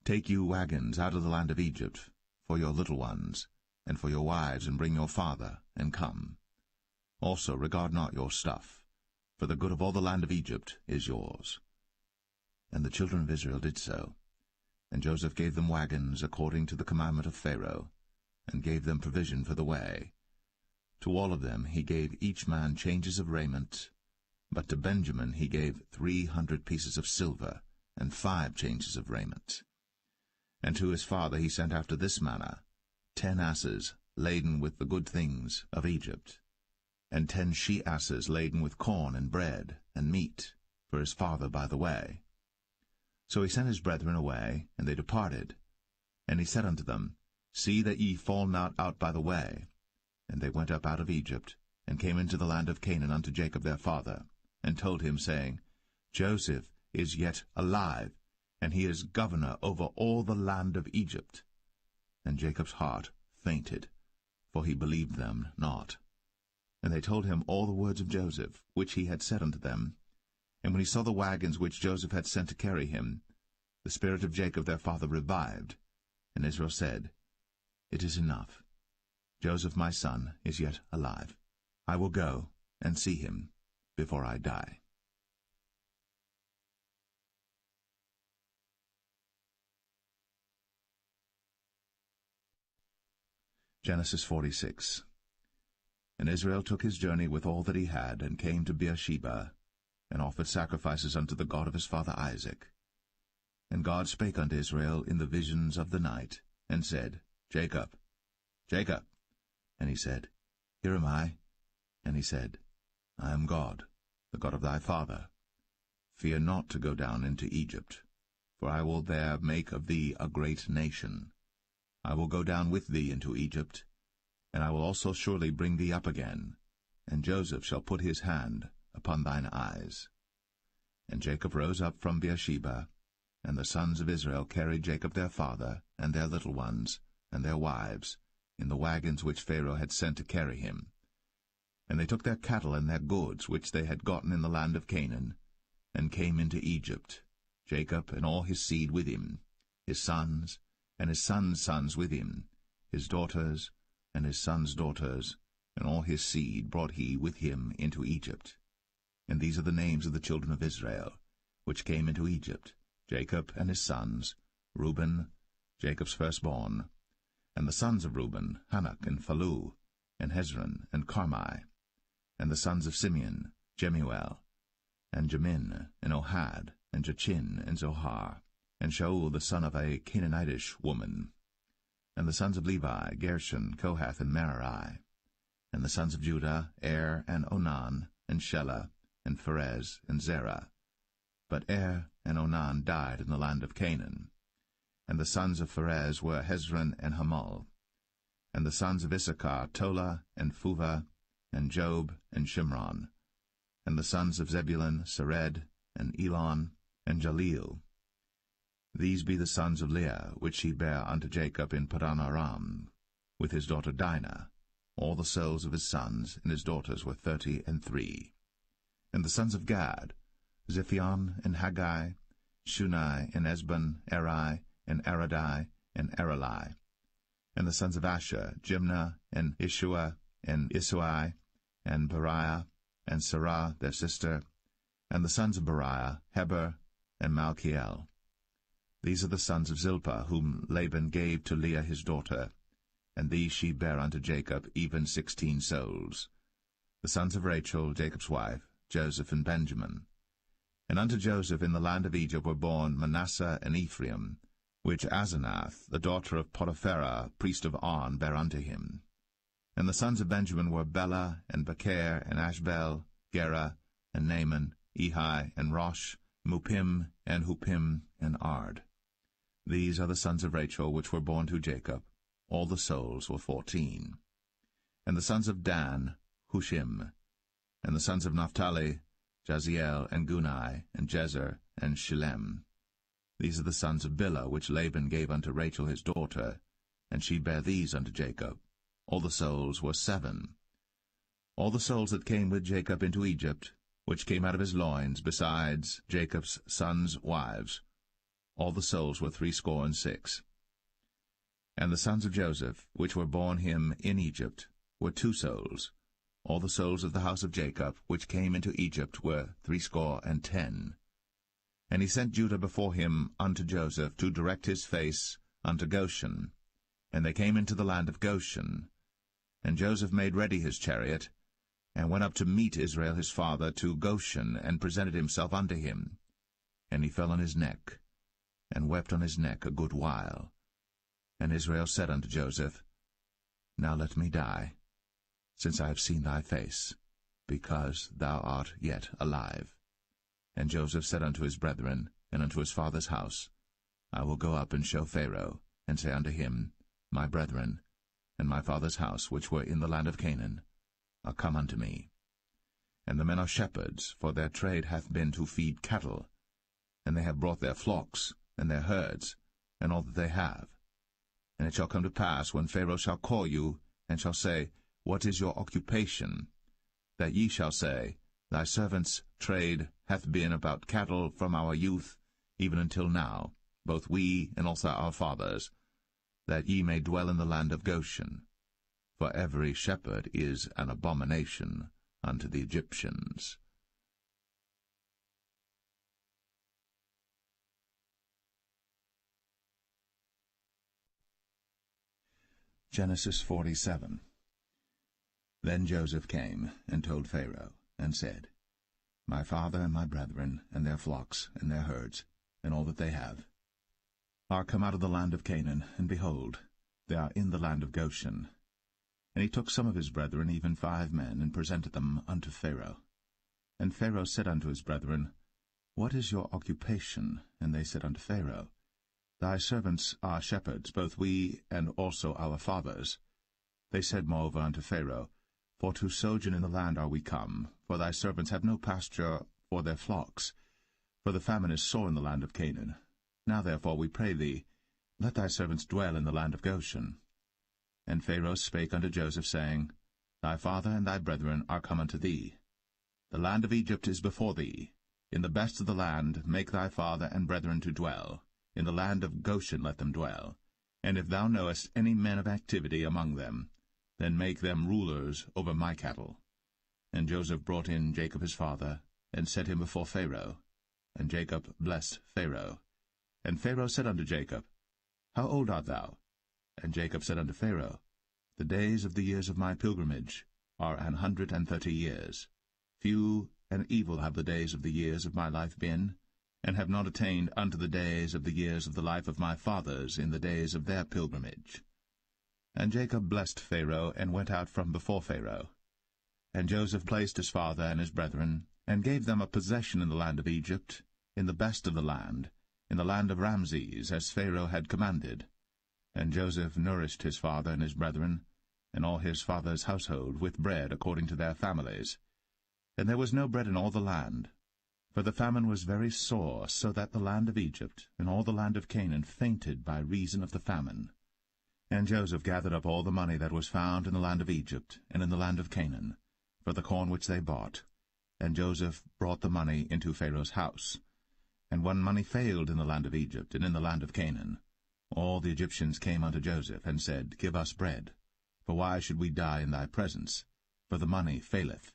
take you wagons out of the land of Egypt, for your little ones, and for your wives, and bring your father, and come. Also regard not your stuff, for the good of all the land of Egypt is yours. And the children of Israel did so. And Joseph gave them wagons according to the commandment of Pharaoh, and gave them provision for the way. To all of them he gave each man changes of raiment, but to Benjamin he gave 300 pieces of silver, and 5 changes of raiment. And to his father he sent after this manner, 10 asses laden with the good things of Egypt, and 10 she-asses laden with corn and bread and meat for his father by the way. So he sent his brethren away, and they departed. And he said unto them, See that ye fall not out by the way. And they went up out of Egypt, and came into the land of Canaan unto Jacob their father, and told him, saying, Joseph is yet alive, and he is governor over all the land of Egypt. And Jacob's heart fainted, for he believed them not. And they told him all the words of Joseph, which he had said unto them. And when he saw the wagons which Joseph had sent to carry him, the spirit of Jacob their father revived. And Israel said, It is enough. Joseph my son is yet alive. I will go and see him before I die. Genesis 46. And Israel took his journey with all that he had, and came to Beersheba, and offered sacrifices unto the God of his father Isaac. And God spake unto Israel in the visions of the night, and said, Jacob, Jacob. And he said, Here am I. And he said, I am God, the God of thy father. Fear not to go down into Egypt, for I will there make of thee a great nation. I will go down with thee into Egypt, and I will also surely bring thee up again, and Joseph shall put his hand upon thine eyes. And Jacob rose up from Beersheba, and the sons of Israel carried Jacob their father, and their little ones, and their wives, in the wagons which Pharaoh had sent to carry him. And they took their cattle and their goods which they had gotten in the land of Canaan, and came into Egypt, Jacob and all his seed with him, his sons, and his sons' sons with him, his daughters, and his sons' daughters, and all his seed brought he with him into Egypt. And these are the names of the children of Israel, which came into Egypt, Jacob and his sons, Reuben, Jacob's firstborn, and the sons of Reuben, Hanok and Phalu, and Hezron and Carmi, and the sons of Simeon, Jemuel, and Jamin, and Ohad, and Jachin, and Zohar, and Shaul the son of a Canaanitish woman, and the sons of Levi, Gershon, Kohath, and Merari, and the sons of Judah, Er, and Onan, and Shelah, and Pharez, and Zerah. But Er and Onan died in the land of Canaan. And the sons of Pharez were Hezron and Hamul. And the sons of Issachar, Tola, and Phuvah, and Job, and Shimron. And the sons of Zebulun, Sered, and Elon, and Jaleel. These be the sons of Leah, which he bare unto Jacob in Paddan Aram, with his daughter Dinah. All the souls of his sons and his daughters were 33. And the sons of Gad, Ziphion, and Haggai, Shunai, and Esbon, Eri, and Aradai, and Arali. And the sons of Asher, Jimnah, and Ishua, and Isui, and Beriah, and Sarah their sister. And the sons of Beriah, Heber, and Malchiel. These are the sons of Zilpah, whom Laban gave to Leah his daughter, and these she bare unto Jacob, even 16 souls. The sons of Rachel, Jacob's wife, Joseph and Benjamin. And unto Joseph in the land of Egypt were born Manasseh and Ephraim, which Asenath, the daughter of Potipherah, priest of On, bare unto him. And the sons of Benjamin were Bela, and Becher, and Ashbel, Gera, and Naaman, Ehi, and Rosh, Muppim, and Huppim, and Ard. These are the sons of Rachel, which were born to Jacob. All the souls were 14. And the sons of Dan, Hushim. And the sons of Naphtali, Jaziel, and Gunai, and Jezer, and Shillem. These are the sons of Bilhah, which Laban gave unto Rachel his daughter, and she bare these unto Jacob. All the souls were 7. All the souls that came with Jacob into Egypt, which came out of his loins, besides Jacob's sons' wives, all the souls were 66. And the sons of Joseph, which were born him in Egypt, were 2 souls. All the souls of the house of Jacob, which came into Egypt, were 10. And he sent Judah before him unto Joseph, to direct his face unto Goshen. And they came into the land of Goshen. And Joseph made ready his chariot, and went up to meet Israel his father to Goshen, and presented himself unto him. And he fell on his neck, and wept on his neck a good while. And Israel said unto Joseph, Now let me die, since I have seen thy face, because thou art yet alive. And Joseph said unto his brethren, and unto his father's house, I will go up and show Pharaoh, and say unto him, My brethren, and my father's house, which were in the land of Canaan, are come unto me. And the men are shepherds, for their trade hath been to feed cattle, and they have brought their flocks, and their herds, and all that they have. And it shall come to pass, when Pharaoh shall call you, and shall say, What is your occupation? That ye shall say, Thy servant's trade hath been about cattle from our youth, even until now, both we and also our fathers, that ye may dwell in the land of Goshen. For every shepherd is an abomination unto the Egyptians. Genesis 47. Then Joseph came and told Pharaoh, and said, My father and my brethren, and their flocks, and their herds, and all that they have, are come out of the land of Canaan, and behold, they are in the land of Goshen. And he took some of his brethren, even 5 men, and presented them unto Pharaoh. And Pharaoh said unto his brethren, What is your occupation? And they said unto Pharaoh, Thy servants are shepherds, both we and also our fathers. They said moreover unto Pharaoh, For to sojourn in the land are we come, for thy servants have no pasture for their flocks, for the famine is sore in the land of Canaan. Now therefore, we pray thee, let thy servants dwell in the land of Goshen. And Pharaoh spake unto Joseph, saying, Thy father and thy brethren are come unto thee. The land of Egypt is before thee. In the best of the land make thy father and brethren to dwell. In the land of Goshen let them dwell. And if thou knowest any men of activity among them, then make them rulers over my cattle. And Joseph brought in Jacob his father, and set him before Pharaoh. And Jacob blessed Pharaoh. And Pharaoh said unto Jacob, How old art thou? And Jacob said unto Pharaoh, The days of the years of my pilgrimage are 130 years. Few and evil have the days of the years of my life been, and have not attained unto the days of the years of the life of my fathers in the days of their pilgrimage. And Jacob blessed Pharaoh, and went out from before Pharaoh. And Joseph placed his father and his brethren, and gave them a possession in the land of Egypt, in the best of the land, in the land of Ramses, as Pharaoh had commanded. And Joseph nourished his father and his brethren, and all his father's household, with bread according to their families. And there was no bread in all the land, for the famine was very sore, so that the land of Egypt and all the land of Canaan fainted by reason of the famine. And Joseph gathered up all the money that was found in the land of Egypt and in the land of Canaan, for the corn which they bought. And Joseph brought the money into Pharaoh's house. And when money failed in the land of Egypt and in the land of Canaan, all the Egyptians came unto Joseph, and said, Give us bread, for why should we die in thy presence? For the money faileth.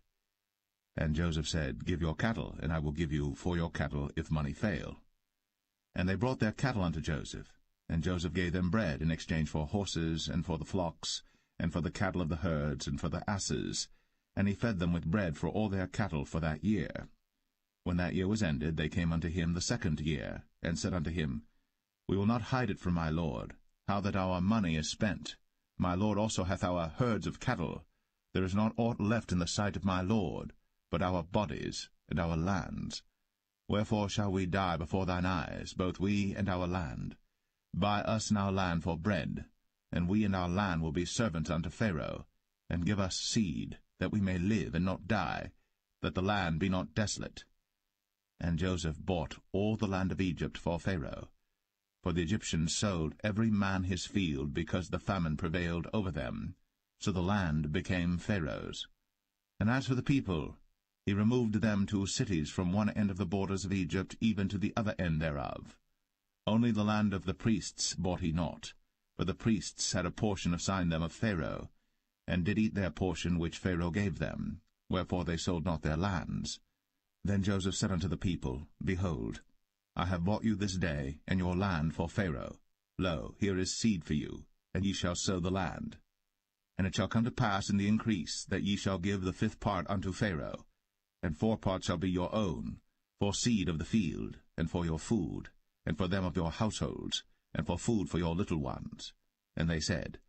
And Joseph said, Give your cattle, and I will give you for your cattle, if money fail. And they brought their cattle unto Joseph, and Joseph gave them bread in exchange for horses, and for the flocks, and for the cattle of the herds, and for the asses, and he fed them with bread for all their cattle for that year. When that year was ended, they came unto him the 2nd year, and said unto him, We will not hide it from my lord, how that our money is spent. My lord also hath our herds of cattle. There is not aught left in the sight of my lord, but our bodies and our lands. Wherefore shall we die before thine eyes, both we and our land? Buy us now land for bread, and we and our land will be servants unto Pharaoh, and give us seed, that we may live and not die, that the land be not desolate. And Joseph bought all the land of Egypt for Pharaoh. For the Egyptians sold every man his field, because the famine prevailed over them. So the land became Pharaoh's. And as for the people, he removed them to cities from one end of the borders of Egypt even to the other end thereof. Only the land of the priests bought he not, for the priests had a portion assigned them of Pharaoh, and did eat their portion which Pharaoh gave them, wherefore they sold not their lands. Then Joseph said unto the people, Behold, I have bought you this day, and your land for Pharaoh. Lo, here is seed for you, and ye shall sow the land. And it shall come to pass in the increase, that ye shall give the 5th part unto Pharaoh, and 4 parts shall be your own, for seed of the field, and for your food, and for them of your households, and for food for your little ones. And they said,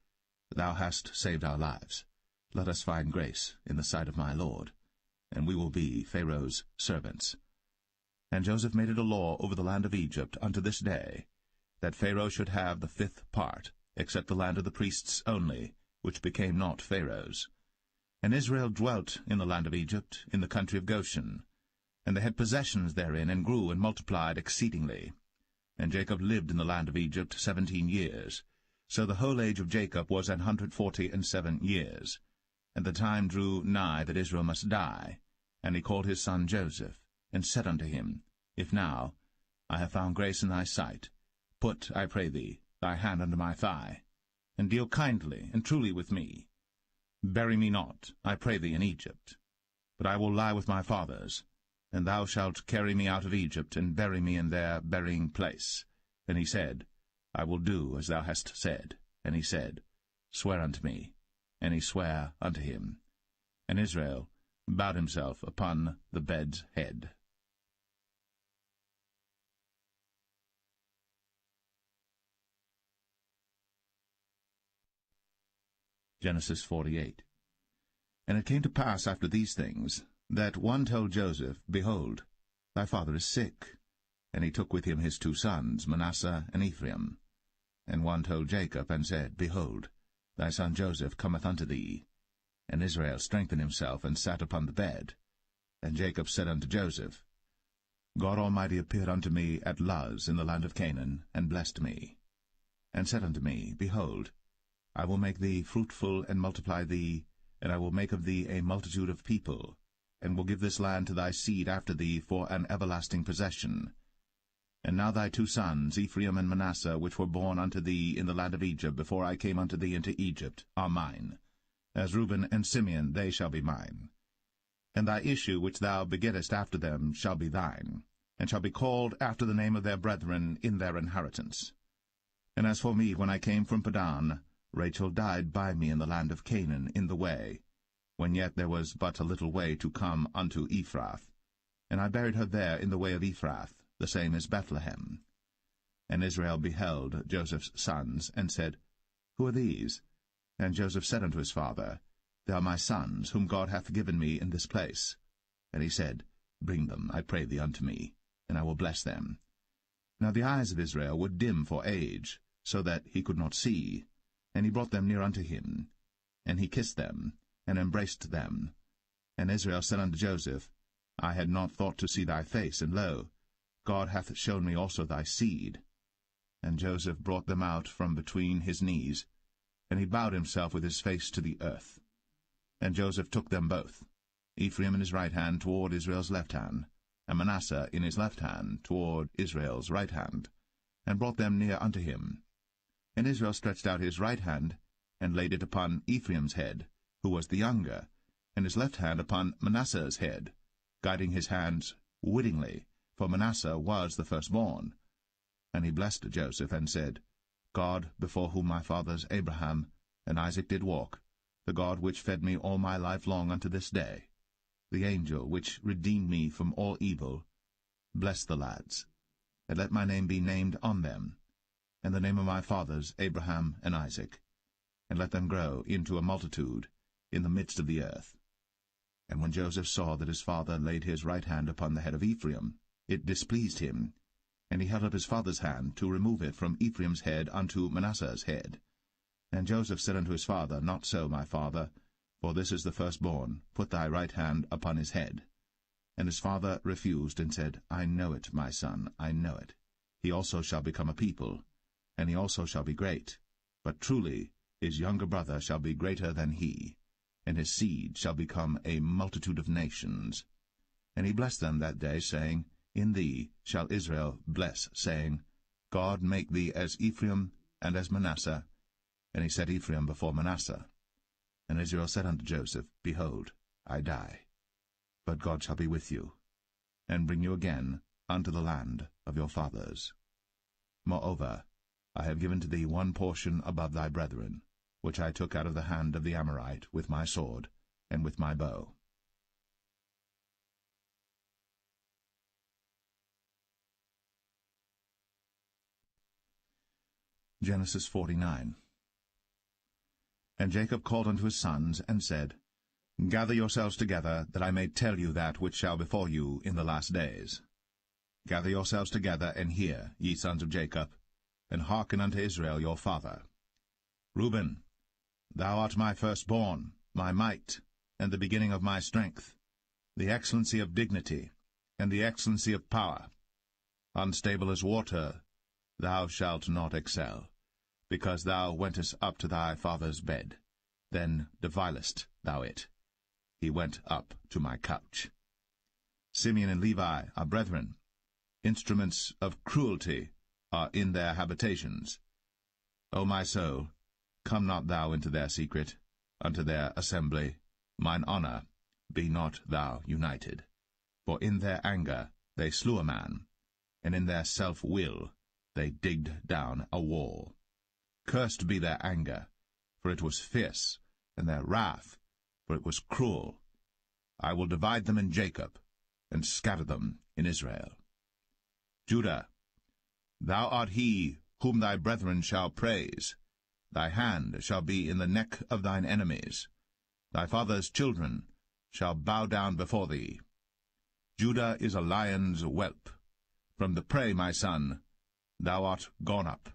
Thou hast saved our lives. Let us find grace in the sight of my lord, and we will be Pharaoh's servants. And Joseph made it a law over the land of Egypt unto this day, that Pharaoh should have the 5th part, except the land of the priests only, which became not Pharaoh's. And Israel dwelt in the land of Egypt, in the country of Goshen. And they had possessions therein, and grew and multiplied exceedingly. And Jacob lived in the land of Egypt 17 years. So the whole age of Jacob was 147 years. And the time drew nigh that Israel must die. And he called his son Joseph, and said unto him, If now I have found grace in thy sight, put, I pray thee, thy hand under my thigh, and deal kindly and truly with me. Bury me not, I pray thee, in Egypt, but I will lie with my fathers, and thou shalt carry me out of Egypt, and bury me in their burying place. And he said, I will do as thou hast said. And he said, Swear unto me. And he sware unto him. And Israel bowed himself upon the bed's head. Genesis 48. And it came to pass after these things, that one told Joseph, Behold, thy father is sick. And he took with him his 2 sons, Manasseh and Ephraim. And one told Jacob, and said, Behold, thy son Joseph cometh unto thee. And Israel strengthened himself, and sat upon the bed. And Jacob said unto Joseph, God Almighty appeared unto me at Luz in the land of Canaan, and blessed me, and said unto me, Behold, I will make thee fruitful, and multiply thee, and I will make of thee a multitude of people, and will give this land to thy seed after thee for an everlasting possession. And now thy 2 sons, Ephraim and Manasseh, which were born unto thee in the land of Egypt, before I came unto thee into Egypt, are mine. As Reuben and Simeon they shall be mine. And thy issue which thou begettest after them shall be thine, and shall be called after the name of their brethren in their inheritance. And as for me, when I came from Padan, Rachel died by me in the land of Canaan in the way, when yet there was but a little way to come unto Ephrath. And I buried her there in the way of Ephrath, the same as Bethlehem. And Israel beheld Joseph's sons, and said, Who are these? And Joseph said unto his father, They are my sons, whom God hath given me in this place. And he said, Bring them, I pray thee, unto me, and I will bless them. Now the eyes of Israel were dim for age, so that he could not see. And he brought them near unto him, and he kissed them, and embraced them. And Israel said unto Joseph, I had not thought to see thy face, and lo, God hath shown me also thy seed. And Joseph brought them out from between his knees, and he bowed himself with his face to the earth. And Joseph took them both, Ephraim in his right hand toward Israel's left hand, and Manasseh in his left hand toward Israel's right hand, and brought them near unto him. And Israel stretched out his right hand, and laid it upon Ephraim's head, who was the younger, and his left hand upon Manasseh's head, guiding his hands wittingly, for Manasseh was the firstborn. And he blessed Joseph, and said, God, before whom my fathers Abraham and Isaac did walk, the God which fed me all my life long unto this day, the angel which redeemed me from all evil, bless the lads, and let my name be named on them, and the name of my fathers Abraham and Isaac, and let them grow into a multitude in the midst of the earth. And when Joseph saw that his father laid his right hand upon the head of Ephraim, it displeased him, and he held up his father's hand to remove it from Ephraim's head unto Manasseh's head. And Joseph said unto his father, Not so, my father, for this is the firstborn. Put thy right hand upon his head. And his father refused, and said, I know it, my son, I know it. He also shall become a people, and he also shall be great. But truly his younger brother shall be greater than he, and his seed shall become a multitude of nations. And he blessed them that day, saying, In thee shall Israel bless, saying, God make thee as Ephraim and as Manasseh. And he set Ephraim before Manasseh. And Israel said unto Joseph, Behold, I die, but God shall be with you, and bring you again unto the land of your fathers. Moreover, I have given to thee one portion above thy brethren, which I took out of the hand of the Amorite with my sword and with my bow. Genesis 49. And Jacob called unto his sons, and said, Gather yourselves together, that I may tell you that which shall befall you in the last days. Gather yourselves together, and hear, ye sons of Jacob, and hearken unto Israel your father. Reuben, thou art my firstborn, my might, and the beginning of my strength, the excellency of dignity, and the excellency of power. Unstable as water, thou shalt not excel, because thou wentest up to thy father's bed. Then devilest thou it. He went up to my couch. Simeon and Levi are brethren. Instruments of cruelty are in their habitations. O my soul, come not thou into their secret, unto their assembly. Mine honour, be not thou united. For in their anger they slew a man, and in their self-will they digged down a wall. Cursed be their anger, for it was fierce, and their wrath, for it was cruel. I will divide them in Jacob, and scatter them in Israel. Judah, thou art he whom thy brethren shall praise. Thy hand shall be in the neck of thine enemies. Thy father's children shall bow down before thee. Judah is a lion's whelp. From the prey, my son, thou art gone up.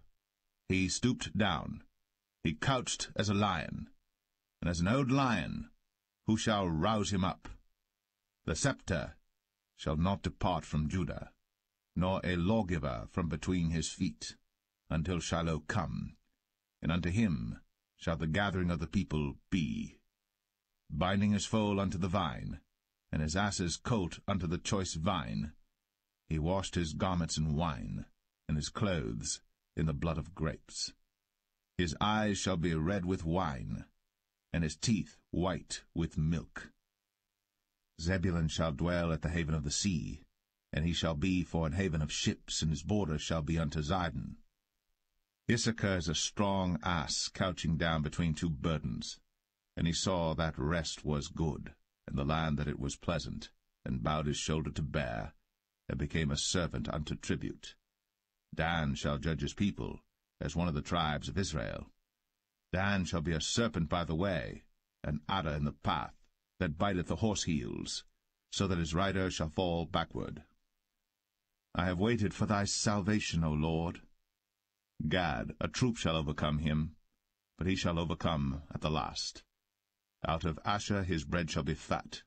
He stooped down. He couched as a lion, and as an old lion, who shall rouse him up? The scepter shall not depart from Judah, nor a lawgiver from between his feet, until Shiloh come, and unto him shall the gathering of the people be. Binding his foal unto the vine, and his ass's colt unto the choice vine, he washed his garments in wine, and his clothes in the blood of grapes. His eyes shall be red with wine, and his teeth white with milk. Zebulun shall dwell at the haven of the sea, and he shall be for an haven of ships, and his border shall be unto Zidon. Issachar is a strong ass couching down between two burdens. And he saw that rest was good, and the land that it was pleasant, and bowed his shoulder to bear, and became a servant unto tribute. Dan shall judge his people, as one of the tribes of Israel. Dan shall be a serpent by the way, an adder in the path, that biteth the horse heels, so that his rider shall fall backward. I have waited for thy salvation, O Lord. Gad, a troop shall overcome him, but he shall overcome at the last. Out of Asher his bread shall be fat,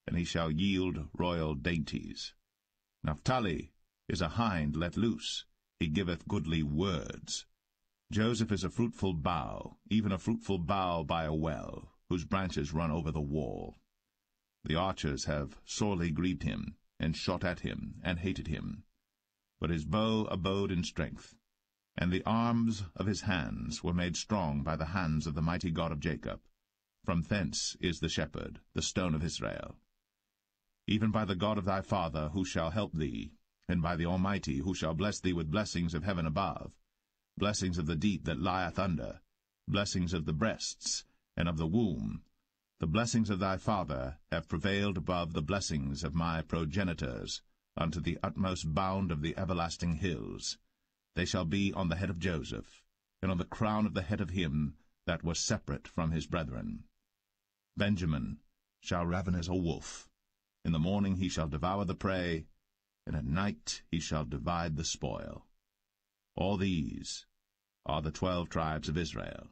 and he shall yield royal dainties. Naphtali is a hind let loose, he giveth goodly words. Joseph is a fruitful bough, even a fruitful bough by a well, whose branches run over the wall. The archers have sorely grieved him, and shot at him, and hated him. But his bow abode in strength, and the arms of his hands were made strong by the hands of the mighty God of Jacob. From thence is the shepherd, the stone of Israel. Even by the God of thy father, who shall help thee, and by the Almighty, who shall bless thee with blessings of heaven above, blessings of the deep that lieth under, blessings of the breasts, and of the womb. The blessings of thy father have prevailed above the blessings of my progenitors, unto the utmost bound of the everlasting hills. They shall be on the head of Joseph, and on the crown of the head of him that was separate from his brethren. Benjamin shall raven as a wolf. In the morning he shall devour the prey, and at night he shall divide the spoil. All these are the 12 tribes of Israel.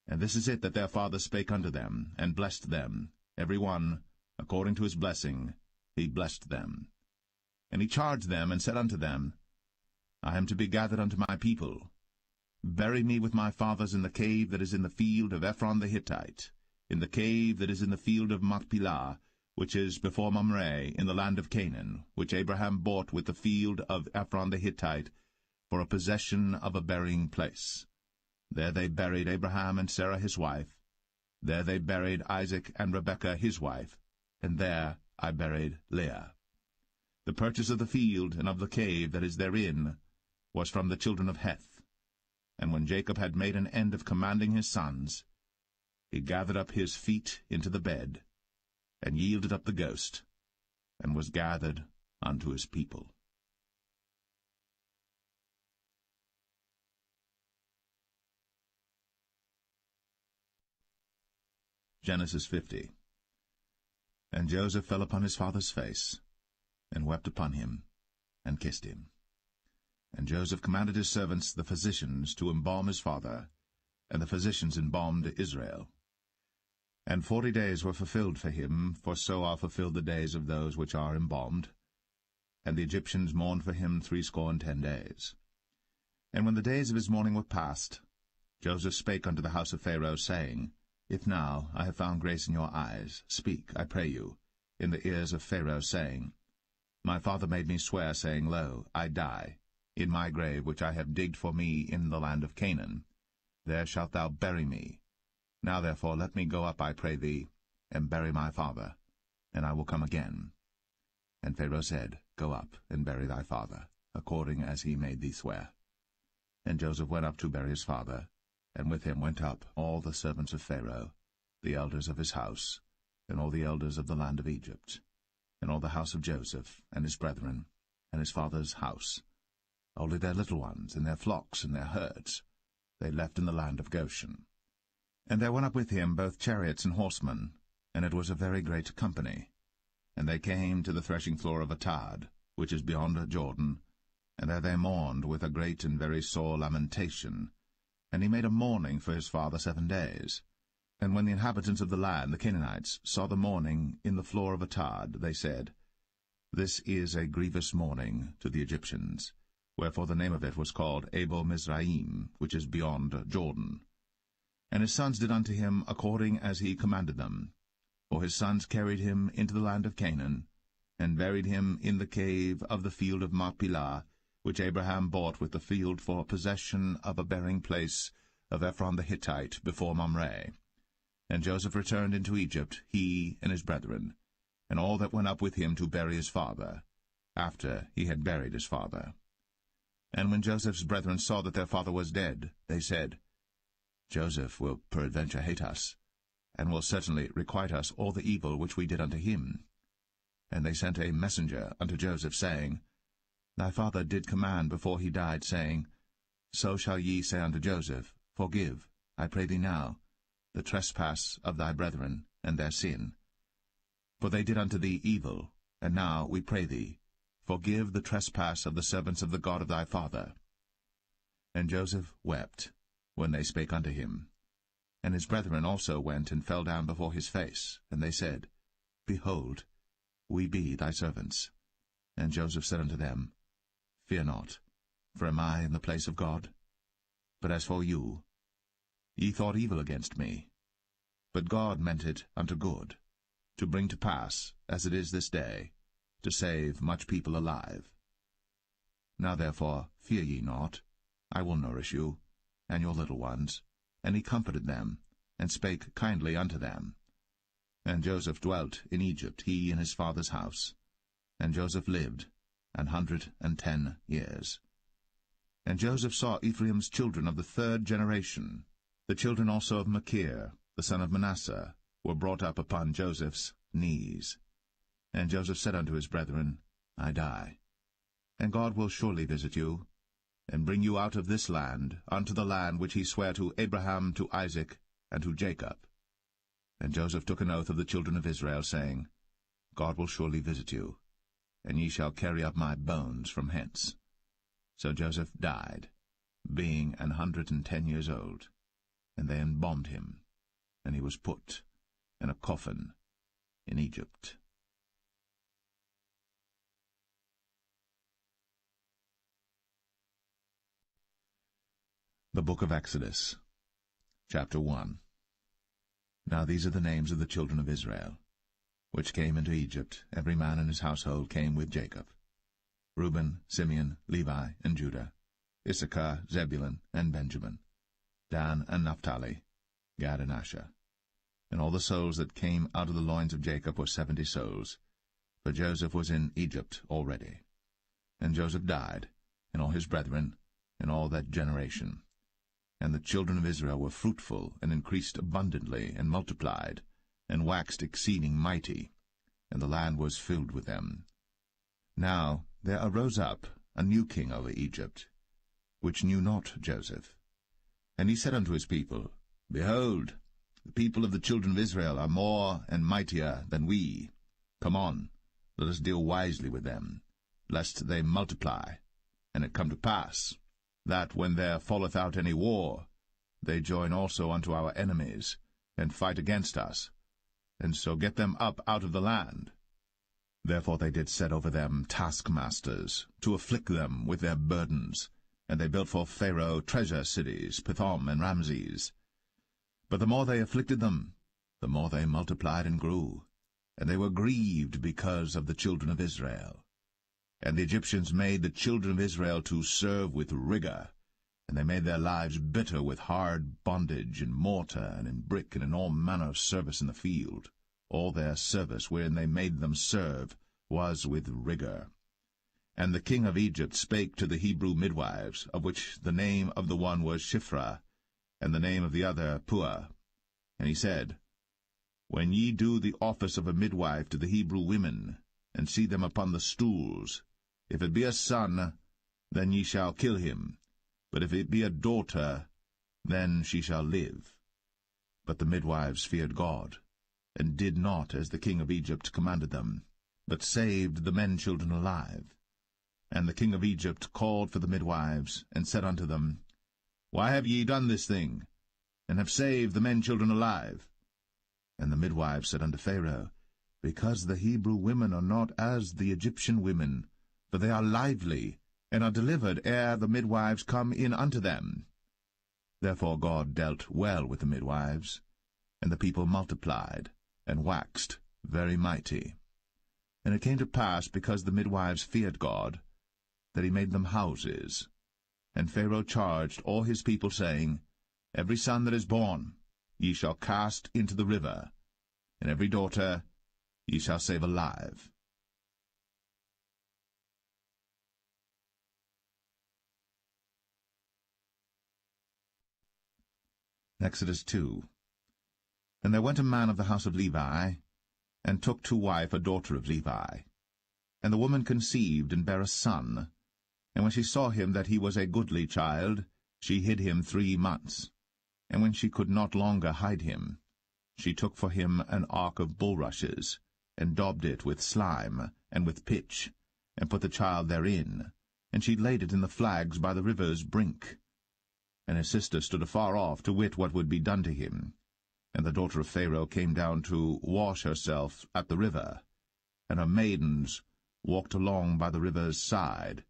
And this is it that their father spake unto them, and blessed them, every one, according to his blessing, he blessed them. And he charged them, and said unto them, I am to be gathered unto my people. Bury me with my fathers in the cave that is in the field of Ephron the Hittite, in the cave that is in the field of Machpelah, which is before Mamre, in the land of Canaan, which Abraham bought with the field of Ephron the Hittite, for a possession of a burying place. There they buried Abraham and Sarah his wife. There they buried Isaac and Rebekah his wife, and there I buried Leah. The purchase of the field and of the cave that is therein was from the children of Heth. And when Jacob had made an end of commanding his sons, he gathered up his feet into the bed, and yielded up the ghost, and was gathered unto his people. Genesis 50. And Joseph fell upon his father's face, and wept upon him, and kissed him. And Joseph commanded his servants, the physicians, to embalm his father, and the physicians embalmed Israel. And 40 days were fulfilled for him, for so are fulfilled the days of those which are embalmed. And the Egyptians mourned for him 60 days. And when the days of his mourning were past, Joseph spake unto the house of Pharaoh, saying, If now I have found grace in your eyes, speak, I pray you, in the ears of Pharaoh, saying, My father made me swear, saying, Lo, I die, in my grave which I have digged for me in the land of Canaan. There shalt thou bury me. Now therefore let me go up, I pray thee, and bury my father, and I will come again. And Pharaoh said, Go up, and bury thy father, according as he made thee swear. And Joseph went up to bury his father, and with him went up all the servants of Pharaoh, the elders of his house, and all the elders of the land of Egypt, and all the house of Joseph, and his brethren, and his father's house, only their little ones, and their flocks, and their herds. they left in the land of Goshen. And there went up with him both chariots and horsemen, and it was a very great company. And they came to the threshing floor of Atad, which is beyond Jordan, and there they mourned with a great and very sore lamentation. And he made a mourning for his father 7 days. And when the inhabitants of the land, the Canaanites, saw the mourning in the floor of Atad, they said, This is a grievous mourning to the Egyptians. Wherefore the name of it was called Abel Mizraim, which is beyond Jordan. And his sons did unto him according as he commanded them. For his sons carried him into the land of Canaan, and buried him in the cave of the field of Machpelah, which Abraham bought with the field for possession of a burying place of Ephron the Hittite before Mamre. And Joseph returned into Egypt, he and his brethren, and all that went up with him to bury his father, after he had buried his father. And when Joseph's brethren saw that their father was dead, they said, Joseph will peradventure hate us, and will certainly requite us all the evil which we did unto him. And they sent a messenger unto Joseph, saying, Thy father did command before he died, saying, So shall ye say unto Joseph, Forgive, I pray thee now, the trespass of thy brethren, and their sin. For they did unto thee evil, and now, we pray thee, forgive the trespass of the servants of the God of thy father. And Joseph wept, when they spake unto him. And his brethren also went and fell down before his face, and they said, Behold, we be thy servants. And Joseph said unto them, Fear not, for am I in the place of God? But as for you, ye thought evil against me, but God meant it unto good, to bring to pass, as it is this day, to save much people alive. Now therefore fear ye not, I will nourish you, and your little ones. And he comforted them, and spake kindly unto them. And Joseph dwelt in Egypt, he and his father's house. And Joseph lived 110 years. And Joseph saw Ephraim's children of the 3rd generation. The children also of Machir, the son of Manasseh, were brought up upon Joseph's knees. And Joseph said unto his brethren, I die, and God will surely visit you, and bring you out of this land unto the land which he sware to Abraham, to Isaac, and to Jacob. And Joseph took an oath of the children of Israel, saying, God will surely visit you, and ye shall carry up my bones from hence. So Joseph died, being 110 years old, and they embalmed him, and he was put in a coffin in Egypt. The Book of Exodus, Chapter 1. Now these are the names of the children of Israel, which came into Egypt. Every man in his household came with Jacob: Reuben, Simeon, Levi, and Judah, Issachar, Zebulun, and Benjamin, Dan and Naphtali, Gad and Asher. And all the souls that came out of the loins of Jacob were 70 souls, for Joseph was in Egypt already. And Joseph died, and all his brethren, and all that generation. And the children of Israel were fruitful, and increased abundantly, and multiplied, and waxed exceeding mighty, and the land was filled with them. Now there arose up a new king over Egypt, which knew not Joseph. And he said unto his people, Behold, the people of the children of Israel are more and mightier than we. Come on, let us deal wisely with them, lest they multiply. And it come to pass, that when there falleth out any war, they join also unto our enemies, and fight against us, and so get them up out of the land. Therefore they did set over them taskmasters, to afflict them with their burdens, and they built for Pharaoh treasure cities, Pithom and Ramses. But the more they afflicted them, the more they multiplied and grew, and they were grieved because of the children of Israel. And the Egyptians made the children of Israel to serve with rigor, and they made their lives bitter with hard bondage, in mortar, and in brick, and in all manner of service in the field. All their service wherein they made them serve was with rigor. And the king of Egypt spake to the Hebrew midwives, of which the name of the one was Shiphrah, and the name of the other Puah. And he said, When ye do the office of a midwife to the Hebrew women, and see them upon the stools, if it be a son, then ye shall kill him, but if it be a daughter, then she shall live. But the midwives feared God, and did not as the king of Egypt commanded them, but saved the men-children alive. And the king of Egypt called for the midwives, and said unto them, Why have ye done this thing, and have saved the men-children alive? And the midwives said unto Pharaoh, Because the Hebrew women are not as the Egyptian women, for they are lively, and are delivered ere the midwives come in unto them. Therefore God dealt well with the midwives, and the people multiplied, and waxed very mighty. And it came to pass, because the midwives feared God, that he made them houses. And Pharaoh charged all his people, saying, Every son that is born ye shall cast into the river, and every daughter ye shall save alive. Exodus 2. And there went a man of the house of Levi, and took to wife a daughter of Levi. And the woman conceived, and bare a son. And when she saw him that he was a goodly child, she hid him 3 months. And when she could not longer hide him, she took for him an ark of bulrushes, and daubed it with slime, and with pitch, and put the child therein, and she laid it in the flags by the river's brink. And his sister stood afar off, to wit what would be done to him. And the daughter of Pharaoh came down to wash herself at the river, and her maidens walked along by the river's side.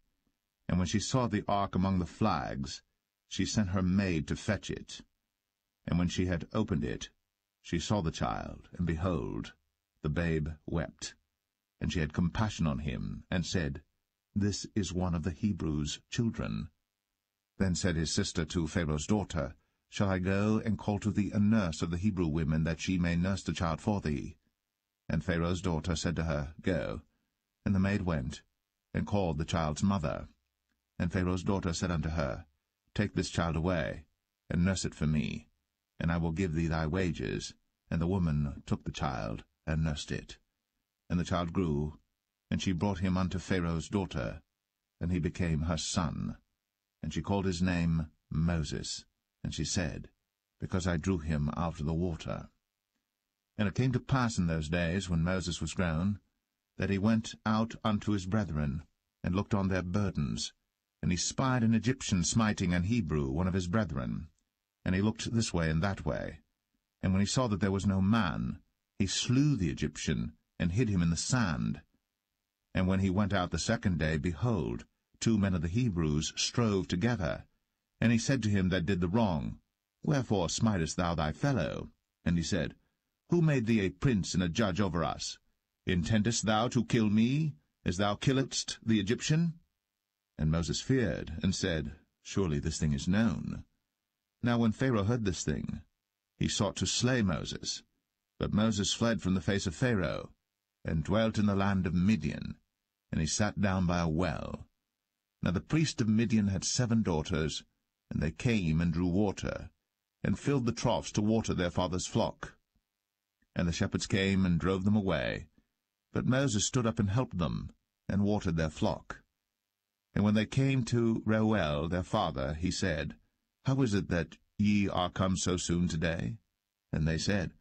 And when she saw the ark among the flags, she sent her maid to fetch it. And when she had opened it, she saw the child, and behold, the babe wept. And she had compassion on him, and said, This is one of the Hebrews' children. Then said his sister to Pharaoh's daughter, Shall I go and call to thee a nurse of the Hebrew women, that she may nurse the child for thee? And Pharaoh's daughter said to her, Go. And the maid went, and called the child's mother. And Pharaoh's daughter said unto her, Take this child away, and nurse it for me, and I will give thee thy wages. And the woman took the child, and nursed it. And the child grew, and she brought him unto Pharaoh's daughter, and he became her son. And she called his name Moses. And she said, Because I drew him out of the water. And it came to pass in those days, when Moses was grown, that he went out unto his brethren, and looked on their burdens. And he spied an Egyptian smiting an Hebrew, one of his brethren. And he looked this way and that way. And when he saw that there was no man, he slew the Egyptian, and hid him in the sand. And when he went out the second day, behold, 2 men of the Hebrews strove together. And he said to him that did the wrong, Wherefore smitest thou thy fellow? And he said, Who made thee a prince and a judge over us? Intendest thou to kill me, as thou killedst the Egyptian? And Moses feared, and said, Surely this thing is known. Now when Pharaoh heard this thing, he sought to slay Moses. But Moses fled from the face of Pharaoh, and dwelt in the land of Midian, and he sat down by a well. Now the priest of Midian had 7 daughters, and they came and drew water, and filled the troughs to water their father's flock. And the shepherds came and drove them away. But Moses stood up and helped them, and watered their flock. And when they came to Reuel their father, he said, How is it that ye are come so soon today? And they said,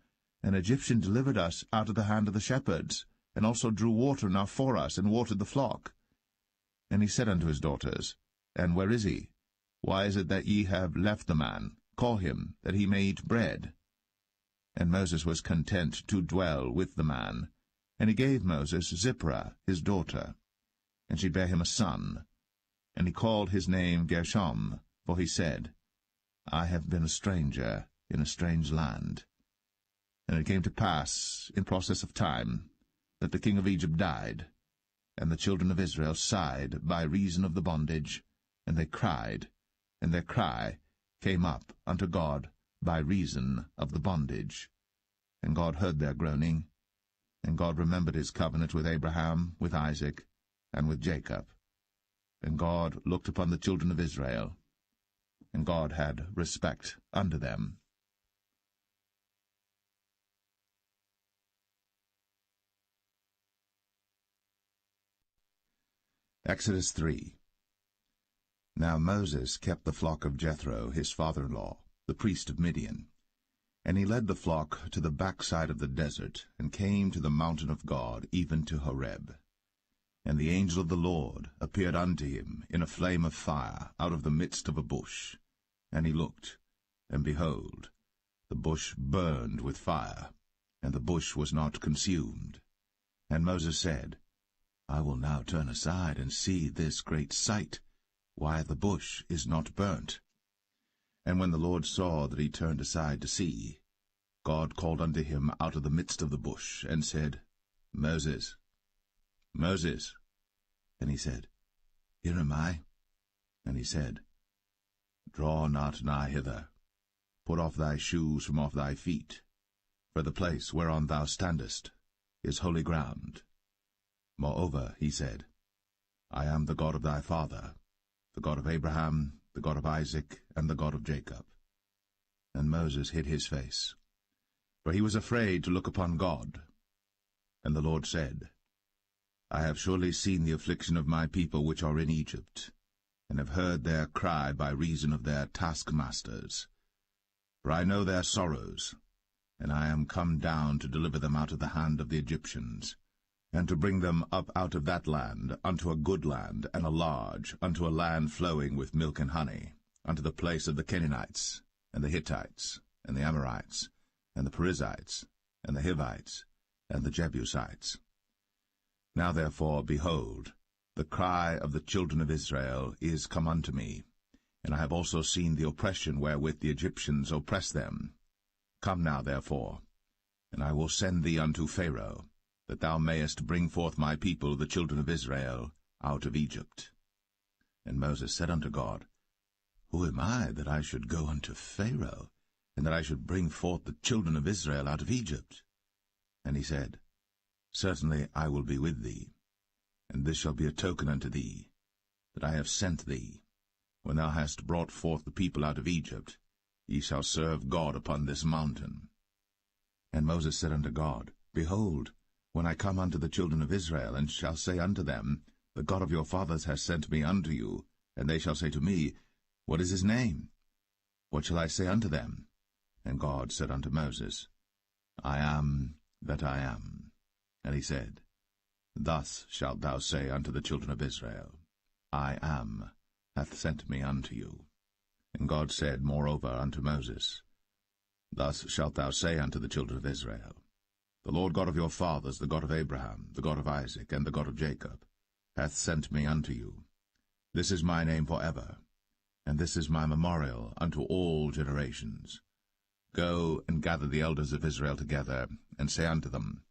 An Egyptian delivered us out of the hand of the shepherds, and also drew water enough for us, and watered the flock. And he said unto his daughters, And where is he? Why is it that ye have left the man? Call him, that he may eat bread. And Moses was content to dwell with the man. And he gave Moses Zipporah his daughter, and she bare him a son. And he called his name Gershom, for he said, I have been a stranger in a strange land. And it came to pass, in process of time, that the king of Egypt died, and the children of Israel sighed by reason of the bondage, and they cried, and their cry came up unto God by reason of the bondage. And God heard their groaning, and God remembered his covenant with Abraham, with Isaac, and with Jacob. And God looked upon the children of Israel, and God had respect unto them. Exodus 3. Now Moses kept the flock of Jethro his father-in-law, the priest of Midian. And he led the flock to the backside of the desert, and came to the mountain of God, even to Horeb. And the angel of the Lord appeared unto him in a flame of fire out of the midst of a bush. And he looked, and behold, the bush burned with fire, and the bush was not consumed. And Moses said, I will now turn aside and see this great sight, why the bush is not burnt. And when the Lord saw that he turned aside to see, God called unto him out of the midst of the bush, and said, Moses, Moses. And he said, Here am I. And he said, Draw not nigh hither. Put off thy shoes from off thy feet, for the place whereon thou standest is holy ground. Moreover, he said, I am the God of thy father, the God of Abraham, the God of Isaac, and the God of Jacob. And Moses hid his face, for he was afraid to look upon God. And the Lord said, I have surely seen the affliction of my people which are in Egypt, and have heard their cry by reason of their taskmasters. For I know their sorrows, and I am come down to deliver them out of the hand of the Egyptians, and to bring them up out of that land unto a good land, and a large, unto a land flowing with milk and honey, unto the place of the Canaanites, and the Hittites, and the Amorites, and the Perizzites, and the Hivites, and the Jebusites. Now therefore, behold, the cry of the children of Israel is come unto me, and I have also seen the oppression wherewith the Egyptians oppress them. Come now therefore, and I will send thee unto Pharaoh, that thou mayest bring forth my people, the children of Israel, out of Egypt. And Moses said unto God, Who am I, that I should go unto Pharaoh, and that I should bring forth the children of Israel out of Egypt? And he said, Certainly I will be with thee, and this shall be a token unto thee, that I have sent thee. When thou hast brought forth the people out of Egypt, ye shall serve God upon this mountain. And Moses said unto God, Behold, when I come unto the children of Israel, and shall say unto them, The God of your fathers has sent me unto you, and they shall say to me, What is his name? What shall I say unto them? And God said unto Moses, I am that I am. And he said, Thus shalt thou say unto the children of Israel, I am hath sent me unto you. And God said moreover unto Moses, Thus shalt thou say unto the children of Israel, The Lord God of your fathers, the God of Abraham, the God of Isaac, and the God of Jacob, hath sent me unto you. This is my name for ever, and this is my memorial unto all generations. Go and gather the elders of Israel together, and say unto them,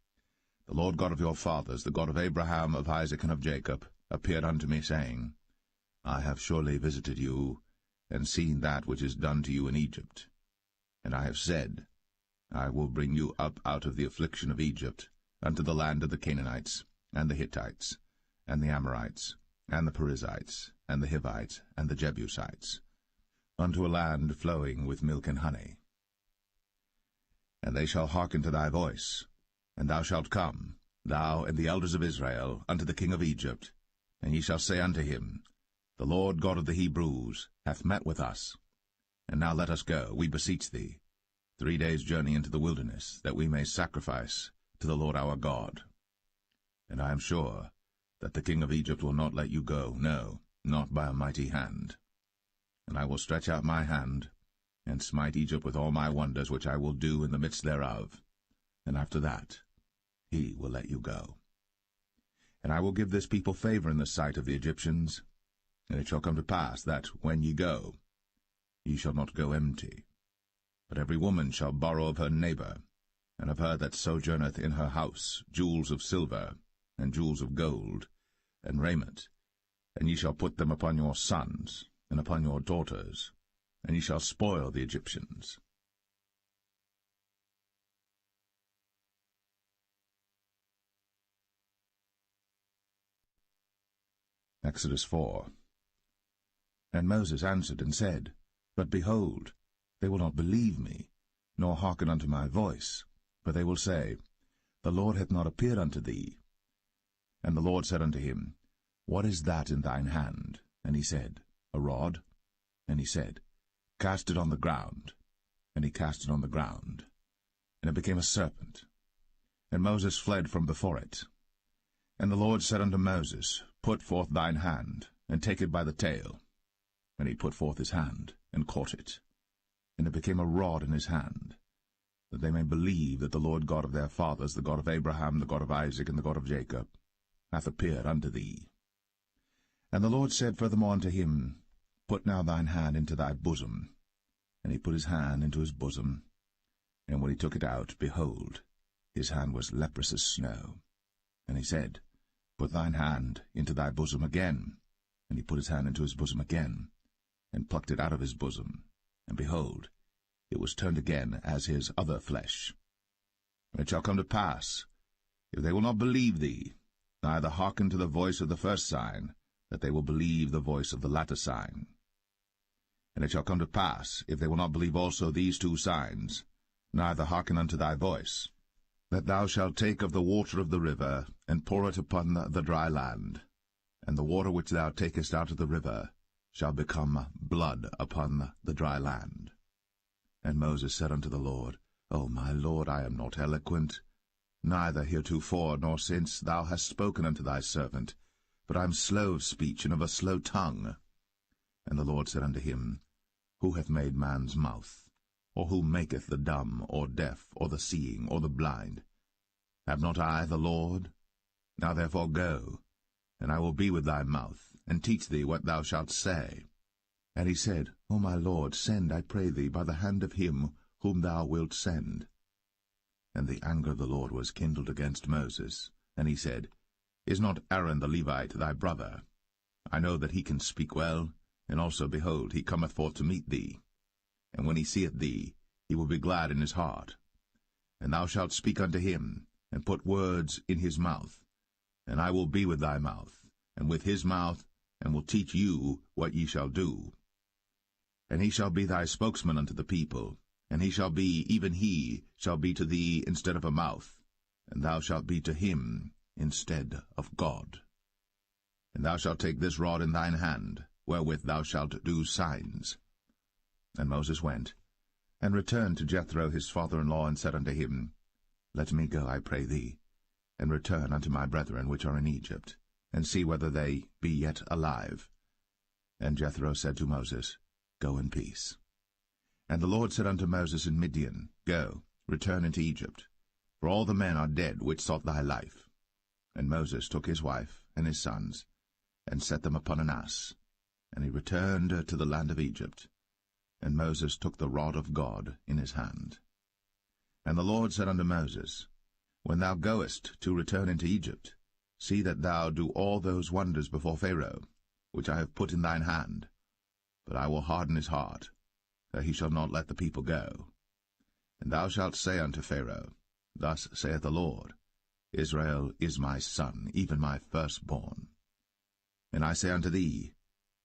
The Lord God of your fathers, the God of Abraham, of Isaac, and of Jacob, appeared unto me, saying, I have surely visited you, and seen that which is done to you in Egypt. And I have said, I will bring you up out of the affliction of Egypt, unto the land of the Canaanites, and the Hittites, and the Amorites, and the Perizzites, and the Hivites, and the Jebusites, unto a land flowing with milk and honey. And they shall hearken to thy voice, and thou shalt come, thou and the elders of Israel, unto the king of Egypt, and ye shall say unto him, The Lord God of the Hebrews hath met with us. And now let us go, we beseech thee, 3 days' journey into the wilderness, that we may sacrifice to the Lord our God. And I am sure that the king of Egypt will not let you go, no, not by a mighty hand. And I will stretch out my hand, and smite Egypt with all my wonders which I will do in the midst thereof. And after that he will let you go. And I will give this people favor in the sight of the Egyptians. And it shall come to pass that, when ye go, ye shall not go empty. But every woman shall borrow of her neighbor, and of her that sojourneth in her house, jewels of silver, and jewels of gold, and raiment. And ye shall put them upon your sons, and upon your daughters, and ye shall spoil the Egyptians. Exodus 4. And Moses answered and said, But behold, they will not believe me, nor hearken unto my voice, for they will say, The Lord hath not appeared unto thee. And the Lord said unto him, What is that in thine hand? And he said, A rod. And he said, Cast it on the ground. and he cast it on the ground, and it became a serpent. And Moses fled from before it. And the Lord said unto Moses, Put forth thine hand, and take it by the tail. And he put forth his hand, and caught it. And it became a rod in his hand, that they may believe that the Lord God of their fathers, the God of Abraham, the God of Isaac, and the God of Jacob, hath appeared unto thee. And the Lord said furthermore unto him, Put now thine hand into thy bosom. And he put his hand into his bosom, and when he took it out, behold, his hand was leprous as snow. And he said, Put thine hand into thy bosom again. And he put his hand into his bosom again, and plucked it out of his bosom, and behold, it was turned again as his other flesh. And it shall come to pass, if they will not believe thee, neither hearken to the voice of the first sign, that they will believe the voice of the latter sign. And it shall come to pass, if they will not believe also these two signs, neither hearken unto thy voice, that thou shalt take of the water of the river, and pour it upon the dry land, and the water which thou takest out of the river shall become blood upon the dry land. And Moses said unto the Lord, O my Lord, I am not eloquent, neither heretofore nor since thou hast spoken unto thy servant, but I am slow of speech and of a slow tongue. And the Lord said unto him, Who hath made man's mouth? Or who maketh the dumb, or deaf, or the seeing, or the blind? Have not I the Lord? Now therefore go, and I will be with thy mouth, and teach thee what thou shalt say. And he said, O my Lord, send, I pray thee, by the hand of him whom thou wilt send. And the anger of the Lord was kindled against Moses, and he said, Is not Aaron the Levite thy brother? I know that he can speak well, and also, behold, he cometh forth to meet thee. And when he seeth thee, he will be glad in his heart. And thou shalt speak unto him, and put words in his mouth. And I will be with thy mouth, and with his mouth, and will teach you what ye shall do. And he shall be thy spokesman unto the people, and he shall be, even he, shall be to thee instead of a mouth, and thou shalt be to him instead of God. And thou shalt take this rod in thine hand, wherewith thou shalt do signs. And Moses went, and returned to Jethro his father-in-law, and said unto him, Let me go, I pray thee, and return unto my brethren which are in Egypt, and see whether they be yet alive. And Jethro said to Moses, Go in peace. And the Lord said unto Moses in Midian, Go, return into Egypt, for all the men are dead which sought thy life. And Moses took his wife and his sons, and set them upon an ass, and he returned to the land of Egypt. And Moses took the rod of God in his hand. And the Lord said unto Moses, When thou goest to return into Egypt, see that thou do all those wonders before Pharaoh, which I have put in thine hand. But I will harden his heart, that he shall not let the people go. And thou shalt say unto Pharaoh, Thus saith the Lord, Israel is my son, even my firstborn. And I say unto thee,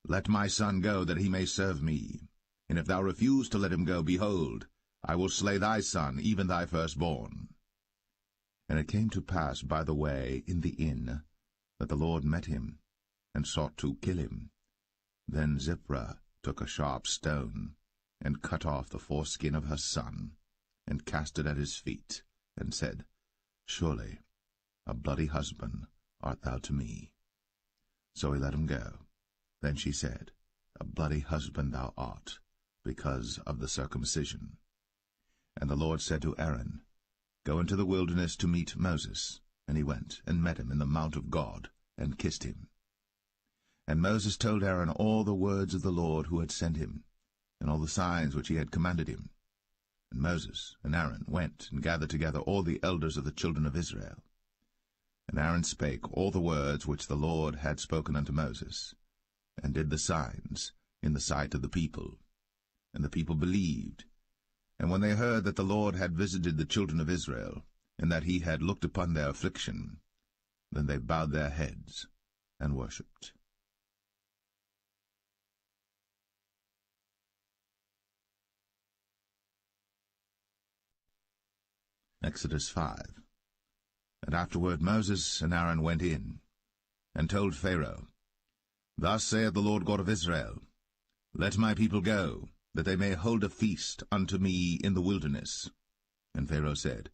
Let my son go, that he may serve me. And if thou refuse to let him go, behold, I will slay thy son, even thy firstborn. And it came to pass by the way in the inn, that the Lord met him, and sought to kill him. Then Zipporah took a sharp stone, and cut off the foreskin of her son, and cast it at his feet, and said, Surely a bloody husband art thou to me. So he let him go. Then she said, A bloody husband thou art, because of the circumcision. And the Lord said to Aaron, Go into the wilderness to meet Moses. And he went, and met him in the mount of God, and kissed him. And Moses told Aaron all the words of the Lord who had sent him, and all the signs which he had commanded him. And Moses and Aaron went and gathered together all the elders of the children of Israel. And Aaron spake all the words which the Lord had spoken unto Moses, and did the signs in the sight of the people. And the people believed. And when they heard that the Lord had visited the children of Israel, and that he had looked upon their affliction, then they bowed their heads and worshipped. Exodus 5. And afterward Moses and Aaron went in, and told Pharaoh, Thus saith the Lord God of Israel, Let my people go, that they may hold a feast unto me in the wilderness. And Pharaoh said,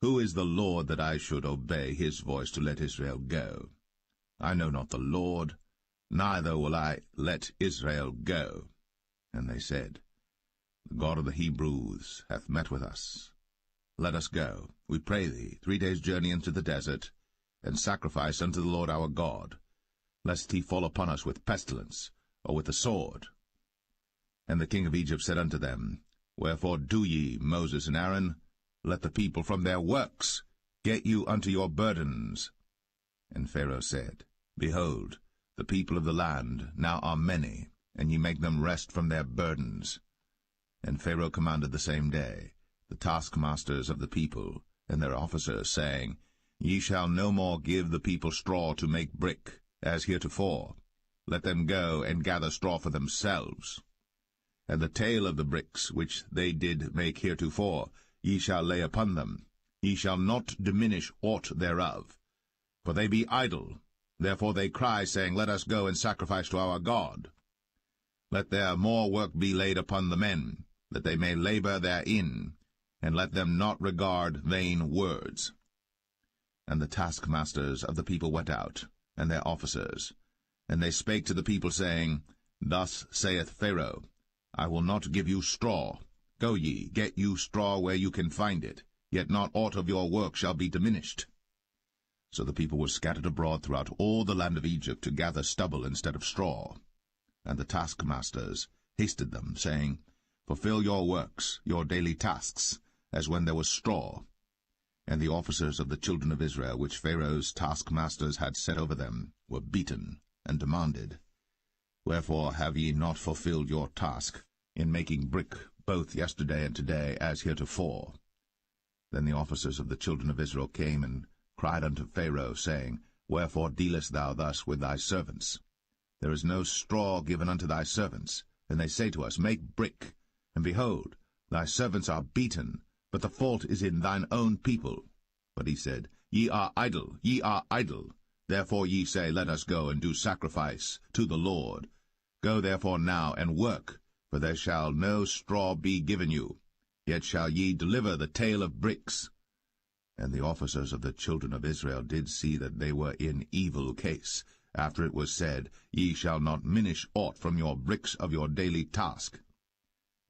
Who is the Lord that I should obey his voice to let Israel go? I know not the Lord, neither will I let Israel go. And they said, The God of the Hebrews hath met with us. Let us go, we pray thee, 3 days' journey into the desert, and sacrifice unto the Lord our God, lest he fall upon us with pestilence, or with the sword. And the king of Egypt said unto them, Wherefore do ye, Moses and Aaron? Let the people from their works get you unto your burdens. And Pharaoh said, Behold, the people of the land now are many, and ye make them rest from their burdens. And Pharaoh commanded the same day the taskmasters of the people and their officers, saying, Ye shall no more give the people straw to make brick, as heretofore. Let them go and gather straw for themselves. And the tale of the bricks which they did make heretofore ye shall lay upon them. Ye shall not diminish aught thereof. For they be idle, therefore they cry, saying, Let us go and sacrifice to our God. Let their more work be laid upon the men, that they may labor therein, and let them not regard vain words. And the taskmasters of the people went out, and their officers, and they spake to the people, saying, Thus saith Pharaoh, I will not give you straw. Go ye, get you straw where you can find it, yet not aught of your work shall be diminished. So the people were scattered abroad throughout all the land of Egypt to gather stubble instead of straw. And the taskmasters hasted them, saying, Fulfill your works, your daily tasks, as when there was straw. And the officers of the children of Israel, which Pharaoh's taskmasters had set over them, were beaten, and demanded, Wherefore have ye not fulfilled your task in making brick both yesterday and today, as heretofore? Then the officers of the children of Israel came and cried unto Pharaoh, saying, Wherefore dealest thou thus with thy servants? There is no straw given unto thy servants. And they say to us, Make brick. And behold, thy servants are beaten, but the fault is in thine own people. But he said, Ye are idle, ye are idle. Therefore ye say, Let us go and do sacrifice to the Lord. Go therefore now and work, for there shall no straw be given you. Yet shall ye deliver the tale of bricks. And the officers of the children of Israel did see that they were in evil case, after it was said, Ye shall not minish aught from your bricks of your daily task.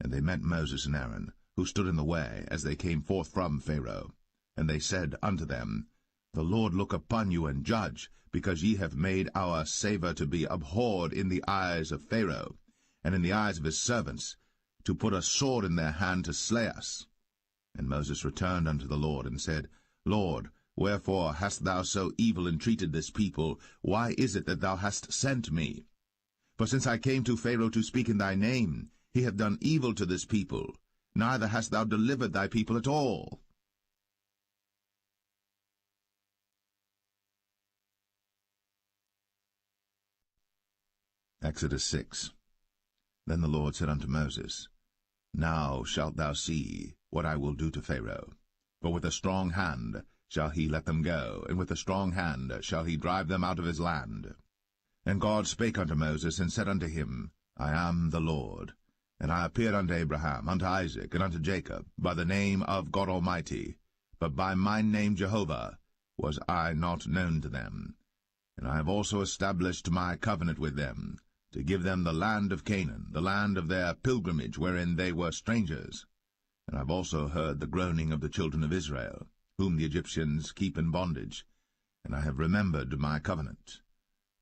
And they met Moses and Aaron, who stood in the way, as they came forth from Pharaoh. And they said unto them, The Lord look upon you and judge, because ye have made our savour to be abhorred in the eyes of Pharaoh, and in the eyes of his servants, to put a sword in their hand to slay us. And Moses returned unto the Lord, and said, Lord, wherefore hast thou so evil entreated this people? Why is it that thou hast sent me? For since I came to Pharaoh to speak in thy name, he hath done evil to this people, neither hast thou delivered thy people at all. Exodus 6. Then the Lord said unto Moses, Now shalt thou see what I will do to Pharaoh. For with a strong hand shall he let them go, and with a strong hand shall he drive them out of his land. And God spake unto Moses, and said unto him, I am the Lord. And I appeared unto Abraham, unto Isaac, and unto Jacob, by the name of God Almighty, but by my name Jehovah was I not known to them. And I have also established my covenant with them, to give them the land of Canaan, the land of their pilgrimage, wherein they were strangers. And I have also heard the groaning of the children of Israel, whom the Egyptians keep in bondage, and I have remembered my covenant.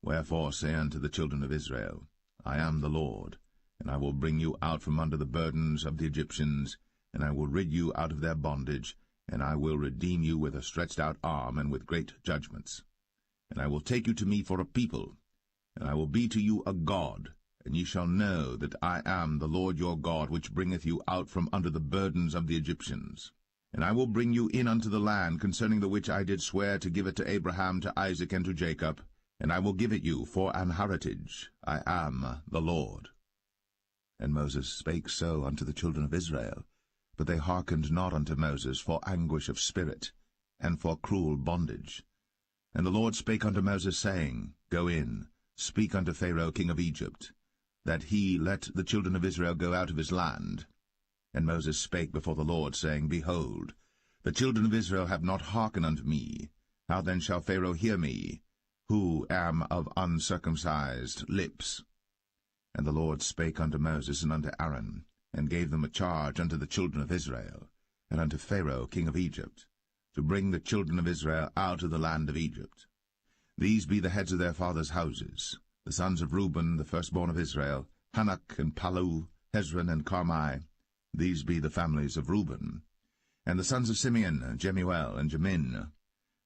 Wherefore say unto the children of Israel, I am the Lord, and I will bring you out from under the burdens of the Egyptians, and I will rid you out of their bondage, and I will redeem you with a stretched out arm and with great judgments. And I will take you to me for a people, and I will be to you a God, and ye shall know that I am the Lord your God, which bringeth you out from under the burdens of the Egyptians. And I will bring you in unto the land, concerning the which I did swear to give it to Abraham, to Isaac, and to Jacob, and I will give it you for an heritage. I am the Lord. And Moses spake so unto the children of Israel, but they hearkened not unto Moses for anguish of spirit, and for cruel bondage. And the Lord spake unto Moses, saying, Go in, speak unto Pharaoh king of Egypt, that he let the children of Israel go out of his land. And Moses spake before the Lord, saying, Behold, the children of Israel have not hearkened unto me. How then shall Pharaoh hear me, who am of uncircumcised lips? And the Lord spake unto Moses and unto Aaron, and gave them a charge unto the children of Israel, and unto Pharaoh king of Egypt, to bring the children of Israel out of the land of Egypt. These be the heads of their fathers' houses, the sons of Reuben, the firstborn of Israel, Hanok and Palu, Hezron and Carmi. These be the families of Reuben. And the sons of Simeon, Jemuel and Jamin,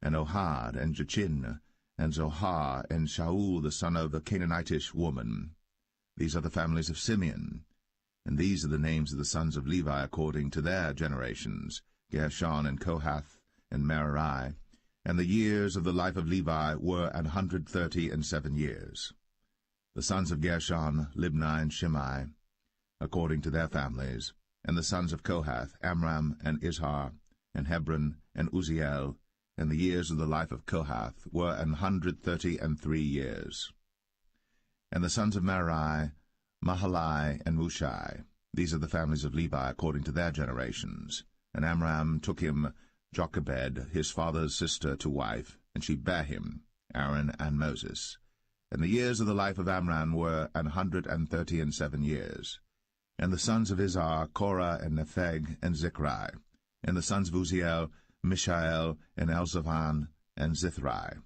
and Ohad and Jachin, and Zohar and Shaul the son of a Canaanitish woman. These are the families of Simeon. And these are the names of the sons of Levi according to their generations, Gershon and Kohath and Merari. And the years of the life of Levi were 137 years. The sons of Gershon, Libni and Shimei, according to their families. And the sons of Kohath, Amram and Izhar, and Hebron and Uzziel. And the years of the life of Kohath were 133 years. And the sons of Merari, Mahali and Mushai. These are the families of Levi according to their generations. And Amram took him Jochebed, his father's sister, to wife, and she bare him, Aaron and Moses. And the years of the life of Amram were 137 years. And the sons of Izhar, Korah and Nepheg and Zichri. And the sons of Uzziel, Mishael and Elzaphan and Zithri.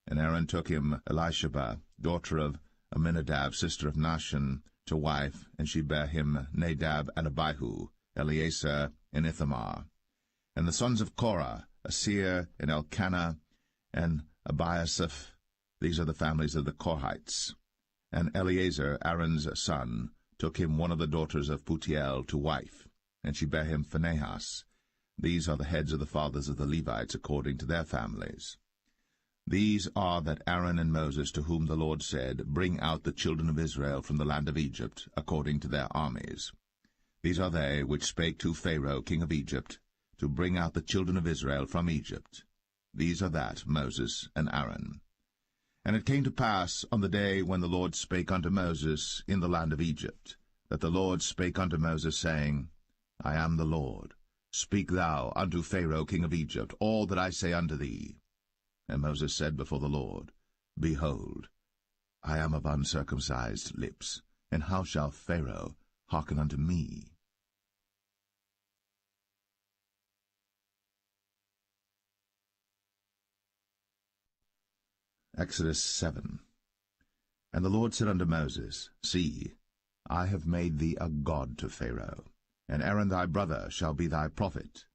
And Aaron took him Elisheba, daughter of Aminadab, sister of Nahshon, to wife, and she bare him Nadab and Abihu, Eleazar and Ithamar. And the sons of Korah, Asir and Elkanah and Abiasaph. These are the families of the Korhites. And Eleazar, Aaron's son, took him one of the daughters of Putiel to wife, and she bare him Phinehas. These are the heads of the fathers of the Levites according to their families. These are that Aaron and Moses, to whom the Lord said, Bring out the children of Israel from the land of Egypt, according to their armies. These are they which spake to Pharaoh king of Egypt, to bring out the children of Israel from Egypt. These are that Moses and Aaron. And it came to pass on the day when the Lord spake unto Moses in the land of Egypt, that the Lord spake unto Moses, saying, I am the Lord. Speak thou unto Pharaoh king of Egypt all that I say unto thee. And Moses said before the Lord, Behold, I am of uncircumcised lips, and how shall Pharaoh hearken unto me? Exodus 7. And the Lord said unto Moses, See, I have made thee a god to Pharaoh, and Aaron thy brother shall be thy prophet.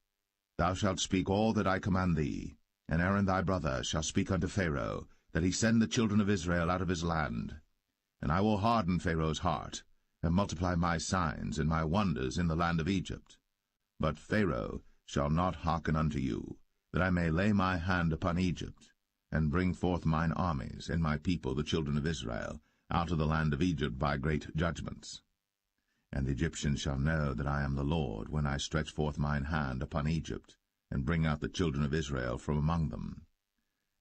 Thou shalt speak all that I command thee, and Aaron thy brother shall speak unto Pharaoh, that he send the children of Israel out of his land. And I will harden Pharaoh's heart, and multiply my signs and my wonders in the land of Egypt. But Pharaoh shall not hearken unto you, that I may lay my hand upon Egypt, and bring forth mine armies and my people the children of Israel out of the land of Egypt by great judgments. And the Egyptians shall know that I am the Lord, when I stretch forth mine hand upon Egypt, and bring out the children of Israel from among them.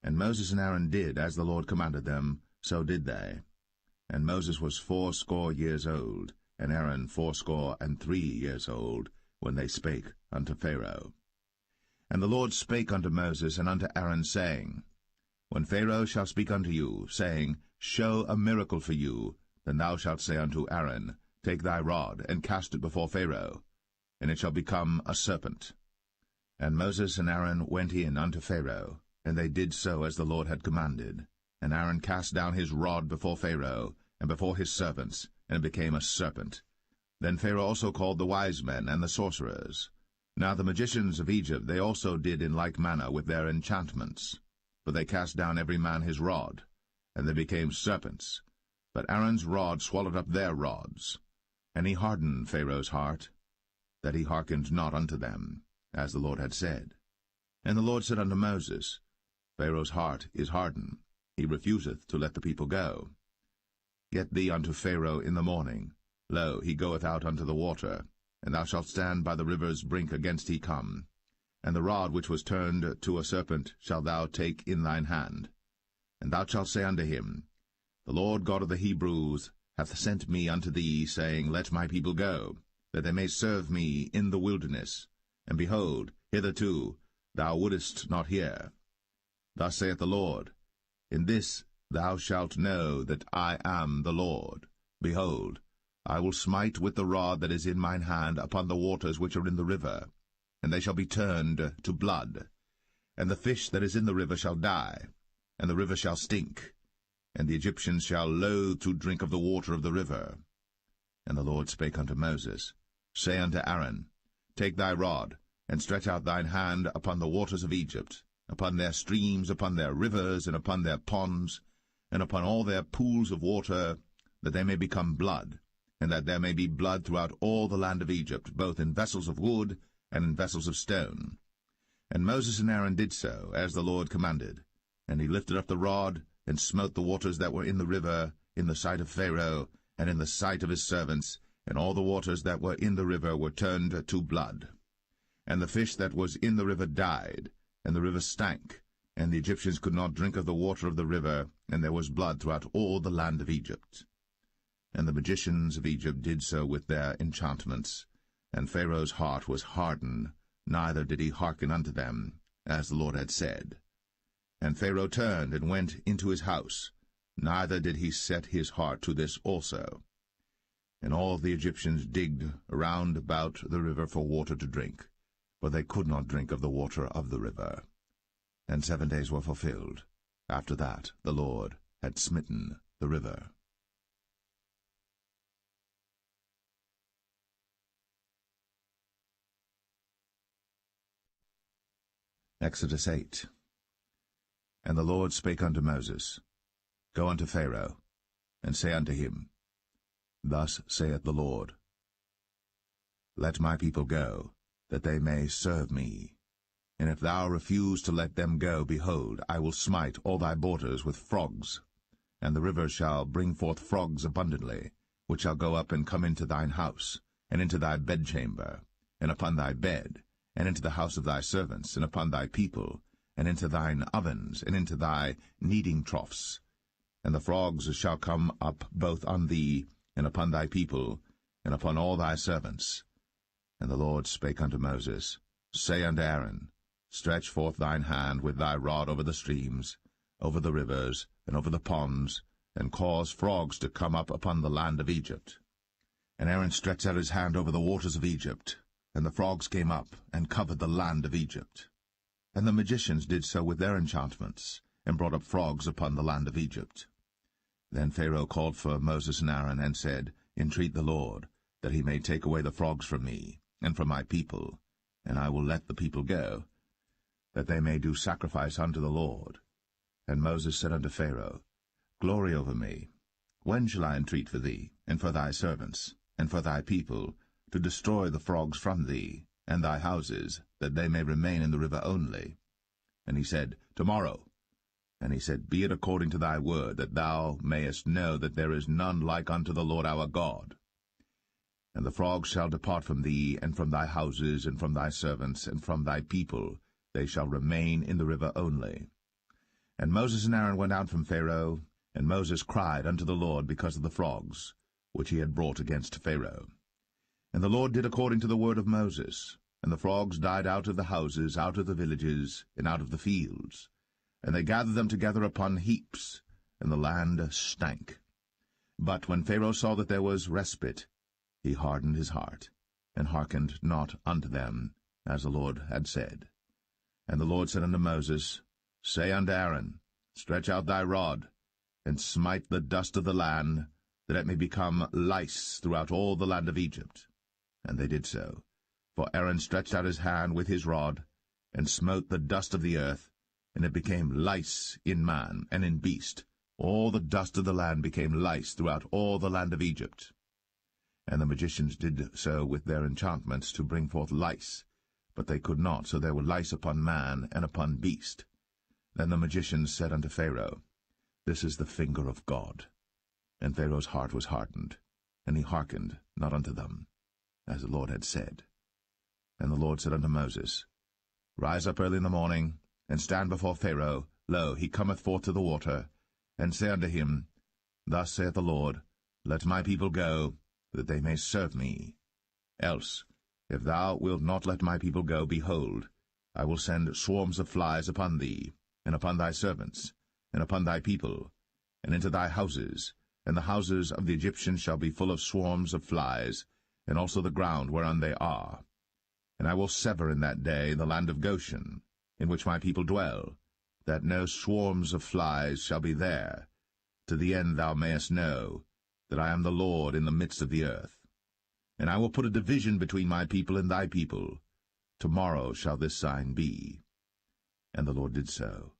And Moses and Aaron did as the Lord commanded them, so did they. And Moses was 80 years old, and Aaron 83 years old, when they spake unto Pharaoh. And the Lord spake unto Moses and unto Aaron, saying, When Pharaoh shall speak unto you, saying, Show a miracle for you, then thou shalt say unto Aaron, Take thy rod, and cast it before Pharaoh, and it shall become a serpent. And Moses and Aaron went in unto Pharaoh, and they did so as the Lord had commanded. And Aaron cast down his rod before Pharaoh, and before his servants, and it became a serpent. Then Pharaoh also called the wise men and the sorcerers. Now the magicians of Egypt they also did in like manner with their enchantments. For they cast down every man his rod, and they became serpents. But Aaron's rod swallowed up their rods. And he hardened Pharaoh's heart, that he hearkened not unto them, as the Lord had said. And the Lord said unto Moses, Pharaoh's heart is hardened, he refuseth to let the people go. Get thee unto Pharaoh in the morning. Lo, he goeth out unto the water, and thou shalt stand by the river's brink against he come. And the rod which was turned to a serpent shalt thou take in thine hand. And thou shalt say unto him, The Lord God of the Hebrews hath sent me unto thee, saying, Let my people go, that they may serve me in the wilderness. And behold, hitherto thou wouldest not hear. Thus saith the Lord, In this thou shalt know that I am the Lord. Behold, I will smite with the rod that is in mine hand upon the waters which are in the river, and they shall be turned to blood. And the fish that is in the river shall die, and the river shall stink, and the Egyptians shall loathe to drink of the water of the river. And the Lord spake unto Moses, Say unto Aaron, Take thy rod, and stretch out thine hand upon the waters of Egypt, upon their streams, upon their rivers, and upon their ponds, and upon all their pools of water, that they may become blood, and that there may be blood throughout all the land of Egypt, both in vessels of wood and in vessels of stone. And Moses and Aaron did so, as the Lord commanded. And he lifted up the rod, and smote the waters that were in the river, in the sight of Pharaoh, and in the sight of his servants, and all the waters that were in the river were turned to blood. And the fish that was in the river died, and the river stank, and the Egyptians could not drink of the water of the river, and there was blood throughout all the land of Egypt. And the magicians of Egypt did so with their enchantments, and Pharaoh's heart was hardened, neither did he hearken unto them, as the Lord had said. And Pharaoh turned and went into his house, neither did he set his heart to this also. And all the Egyptians digged round about the river for water to drink, for they could not drink of the water of the river. And 7 days were fulfilled. After that the Lord had smitten the river. Exodus 8. And the Lord spake unto Moses, Go unto Pharaoh, and say unto him, Thus saith the Lord, Let my people go, that they may serve me. And if thou refuse to let them go, behold, I will smite all thy borders with frogs, and the river shall bring forth frogs abundantly, which shall go up and come into thine house, and into thy bedchamber, and upon thy bed, and into the house of thy servants, and upon thy people, and into thine ovens, and into thy kneading troughs. And the frogs shall come up both on thee, and upon thy people, and upon all thy servants. And the Lord spake unto Moses, Say unto Aaron, Stretch forth thine hand with thy rod over the streams, over the rivers, and over the ponds, and cause frogs to come up upon the land of Egypt. And Aaron stretched out his hand over the waters of Egypt, and the frogs came up, and covered the land of Egypt. And the magicians did so with their enchantments, and brought up frogs upon the land of Egypt. Then Pharaoh called for Moses and Aaron, and said, Entreat the Lord, that he may take away the frogs from me, and from my people, and I will let the people go, that they may do sacrifice unto the Lord. And Moses said unto Pharaoh, Glory over me. When shall I entreat for thee, and for thy servants, and for thy people, to destroy the frogs from thee, and thy houses, that they may remain in the river only? And he said, Tomorrow. And he said, Be it according to thy word, that thou mayest know that there is none like unto the Lord our God. And the frogs shall depart from thee, and from thy houses, and from thy servants, and from thy people, they shall remain in the river only. And Moses and Aaron went out from Pharaoh, and Moses cried unto the Lord because of the frogs, which he had brought against Pharaoh. And the Lord did according to the word of Moses, and the frogs died out of the houses, out of the villages, and out of the fields. And they gathered them together upon heaps, and the land stank. But when Pharaoh saw that there was respite, he hardened his heart, and hearkened not unto them, as the Lord had said. And the Lord said unto Moses, Say unto Aaron, Stretch out thy rod, and smite the dust of the land, that it may become lice throughout all the land of Egypt. And they did so. For Aaron stretched out his hand with his rod, and smote the dust of the earth, and it became lice in man and in beast. All the dust of the land became lice throughout all the land of Egypt. And the magicians did so with their enchantments to bring forth lice, but they could not, so there were lice upon man and upon beast. Then the magicians said unto Pharaoh, This is the finger of God. And Pharaoh's heart was hardened, and he hearkened not unto them, as the Lord had said. And the Lord said unto Moses, Rise up early in the morning, and stand before Pharaoh. Lo, he cometh forth to the water. And say unto him, Thus saith the Lord, let my people go, that they may serve me. Else, if thou wilt not let my people go, behold, I will send swarms of flies upon thee, and upon thy servants, and upon thy people, and into thy houses, and the houses of the Egyptians shall be full of swarms of flies, and also the ground whereon they are. And I will sever in that day the land of Goshen, in which my people dwell, that no swarms of flies shall be there, to the end thou mayest know that I am the Lord in the midst of the earth. And I will put a division between my people and thy people. Tomorrow shall this sign be. And the Lord did so.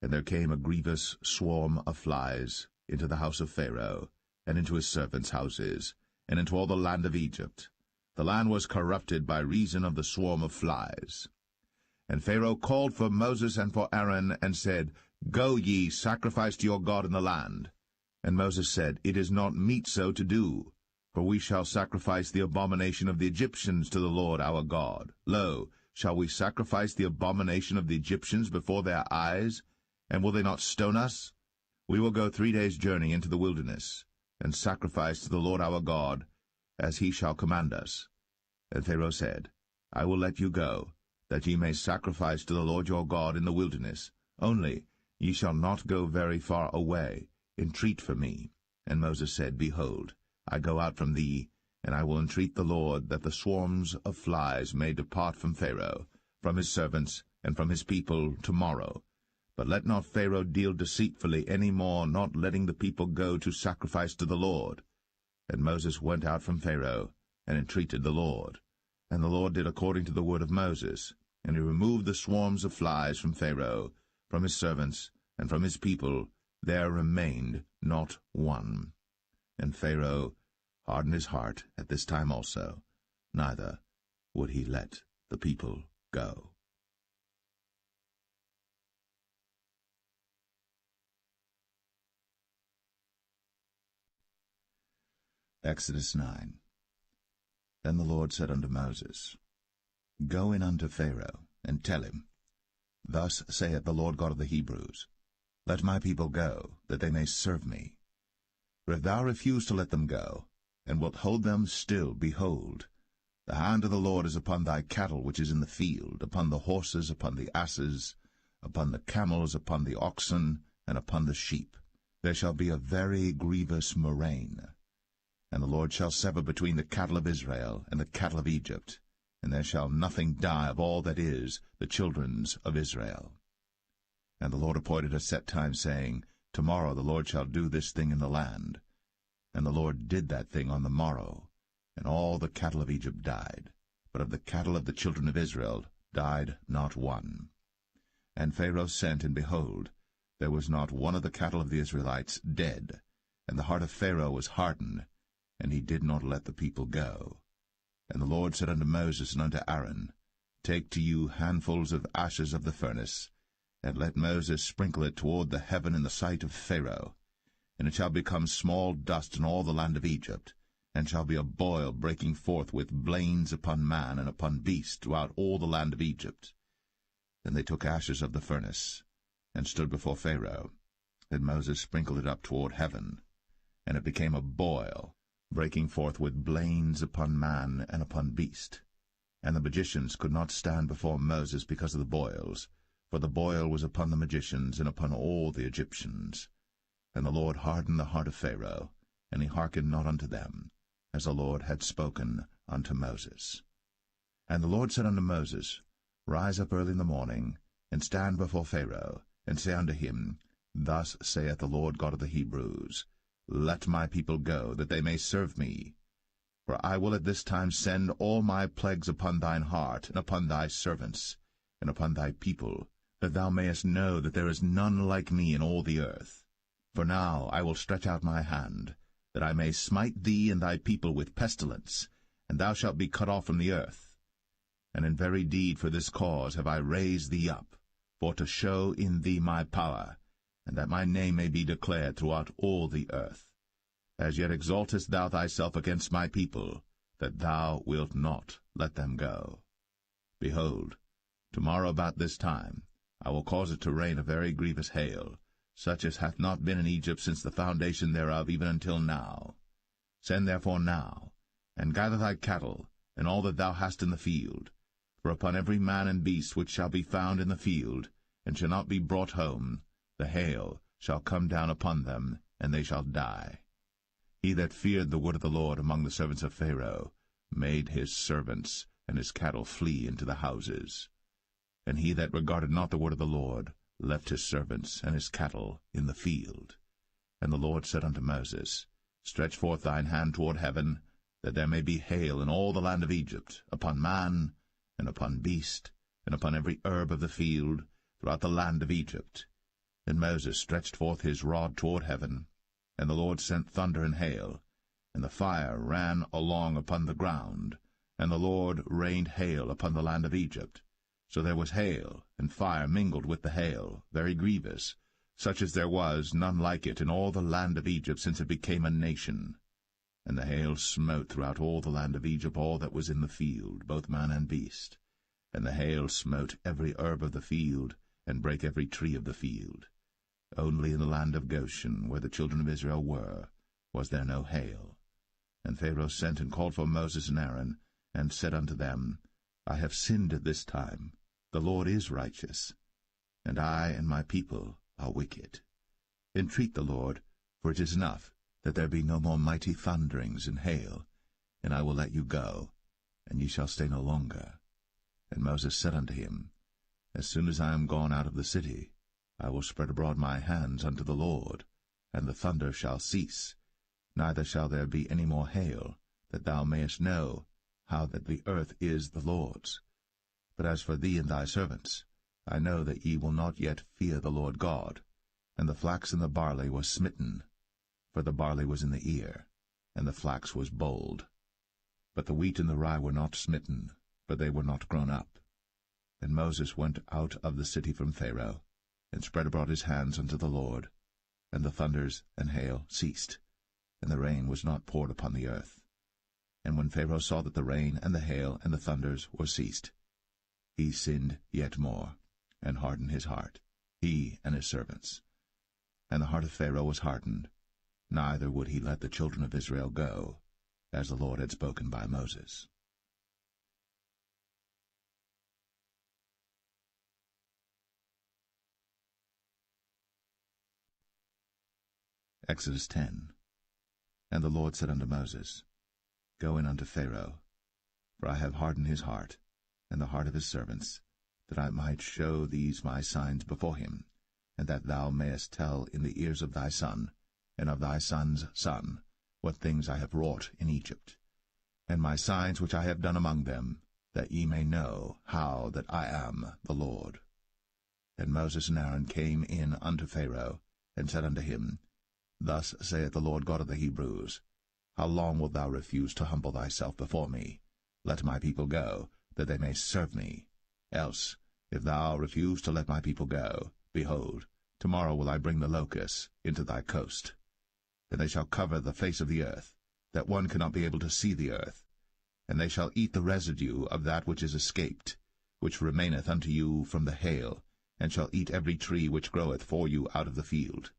And there came a grievous swarm of flies into the house of Pharaoh, and into his servants' houses, and into all the land of Egypt. The land was corrupted by reason of the swarm of flies. And Pharaoh called for Moses and for Aaron, and said, Go ye, sacrifice to your God in the land. And Moses said, It is not meet so to do, for we shall sacrifice the abomination of the Egyptians to the Lord our God. Lo, shall we sacrifice the abomination of the Egyptians before their eyes? And will they not stone us? We will go 3 days' journey into the wilderness, and sacrifice to the Lord our God, as he shall command us. And Pharaoh said, I will let you go, that ye may sacrifice to the Lord your God in the wilderness. Only ye shall not go very far away. Entreat for me. And Moses said, Behold, I go out from thee, and I will entreat the Lord that the swarms of flies may depart from Pharaoh, from his servants, and from his people tomorrow. But let not Pharaoh deal deceitfully any more, not letting the people go to sacrifice to the Lord. And Moses went out from Pharaoh, and entreated the Lord. And the Lord did according to the word of Moses, and he removed the swarms of flies from Pharaoh, from his servants, and from his people. There remained not one. And Pharaoh hardened his heart at this time also, neither would he let the people go. Exodus 9. Then the Lord said unto Moses, Go in unto Pharaoh, and tell him, Thus saith the Lord God of the Hebrews, Let my people go, that they may serve me. For if thou refuse to let them go, and wilt hold them still, behold, the hand of the Lord is upon thy cattle which is in the field, upon the horses, upon the asses, upon the camels, upon the oxen, and upon the sheep. There shall be a very grievous murrain. And the Lord shall sever between the cattle of Israel and the cattle of Egypt, and there shall nothing die of all that is the children's of Israel. And the Lord appointed a set time, saying, Tomorrow the Lord shall do this thing in the land. And the Lord did that thing on the morrow, and all the cattle of Egypt died, but of the cattle of the children of Israel died not one. And Pharaoh sent, and behold, there was not one of the cattle of the Israelites dead, and the heart of Pharaoh was hardened, and he did not let the people go. And the Lord said unto Moses and unto Aaron, Take to you handfuls of ashes of the furnace, and let Moses sprinkle it toward the heaven in the sight of Pharaoh. And it shall become small dust in all the land of Egypt, and shall be a boil breaking forth with blains upon man and upon beast throughout all the land of Egypt. Then they took ashes of the furnace, and stood before Pharaoh. Then Moses sprinkled it up toward heaven, and it became a boil, breaking forth with blains upon man and upon beast. And the magicians could not stand before Moses because of the boils, for the boil was upon the magicians and upon all the Egyptians. And the Lord hardened the heart of Pharaoh, and he hearkened not unto them, as the Lord had spoken unto Moses. And the Lord said unto Moses, Rise up early in the morning, and stand before Pharaoh, and say unto him, Thus saith the Lord God of the Hebrews, Let my people go, that they may serve me. For I will at this time send all my plagues upon thine heart, and upon thy servants, and upon thy people, that thou mayest know that there is none like me in all the earth. For now I will stretch out my hand, that I may smite thee and thy people with pestilence, and thou shalt be cut off from the earth. And in very deed for this cause have I raised thee up, for to show in thee my power, and that my name may be declared throughout all the earth. As yet exaltest thou thyself against my people, that thou wilt not let them go. Behold, tomorrow about this time I will cause it to rain a very grievous hail, such as hath not been in Egypt since the foundation thereof even until now. Send therefore now, and gather thy cattle, and all that thou hast in the field. For upon every man and beast which shall be found in the field, and shall not be brought home, the hail shall come down upon them, and they shall die. He that feared the word of the Lord among the servants of Pharaoh made his servants and his cattle flee into the houses. And he that regarded not the word of the Lord left his servants and his cattle in the field. And the Lord said unto Moses, Stretch forth thine hand toward heaven, that there may be hail in all the land of Egypt, upon man, and upon beast, and upon every herb of the field, throughout the land of Egypt. And Moses stretched forth his rod toward heaven, and the Lord sent thunder and hail, and the fire ran along upon the ground, and the Lord rained hail upon the land of Egypt. So there was hail and fire mingled with the hail, very grievous, such as there was none like it in all the land of Egypt since it became a nation. And the hail smote throughout all the land of Egypt all that was in the field, both man and beast. And the hail smote every herb of the field, and brake every tree of the field. Only in the land of Goshen, where the children of Israel were, was there no hail. And Pharaoh sent and called for Moses and Aaron, and said unto them, I have sinned at this time. The Lord is righteous, and I and my people are wicked. Entreat the Lord, for it is enough that there be no more mighty thunderings and hail, and I will let you go, and ye shall stay no longer. And Moses said unto him, As soon as I am gone out of the city, I will spread abroad my hands unto the Lord, and the thunder shall cease, neither shall there be any more hail, that thou mayest know how that the earth is the Lord's. But as for thee and thy servants, I know that ye will not yet fear the Lord God. And the flax and the barley was smitten, for the barley was in the ear, and the flax was bold. But the wheat and the rye were not smitten, for they were not grown up. And Moses went out of the city from Pharaoh, and spread abroad his hands unto the Lord, and the thunders and hail ceased, and the rain was not poured upon the earth. And when Pharaoh saw that the rain and the hail and the thunders were ceased, he sinned yet more, and hardened his heart, he and his servants. And the heart of Pharaoh was hardened, neither would he let the children of Israel go, as the Lord had spoken by Moses. Exodus 10. And the Lord said unto Moses, Go in unto Pharaoh, for I have hardened his heart, and the heart of his servants, that I might show these my signs before him, and that thou mayest tell in the ears of thy son, and of thy son's son, what things I have wrought in Egypt, and my signs which I have done among them, that ye may know how that I am the Lord. And Moses and Aaron came in unto Pharaoh, and said unto him, Thus saith the Lord God of the Hebrews, How long wilt thou refuse to humble thyself before me? Let my people go, that they may serve me. Else, if thou refuse to let my people go, behold, tomorrow will I bring the locusts into thy coast. And they shall cover the face of the earth, that one cannot be able to see the earth. And they shall eat the residue of that which is escaped, which remaineth unto you from the hail, and shall eat every tree which groweth for you out of the field.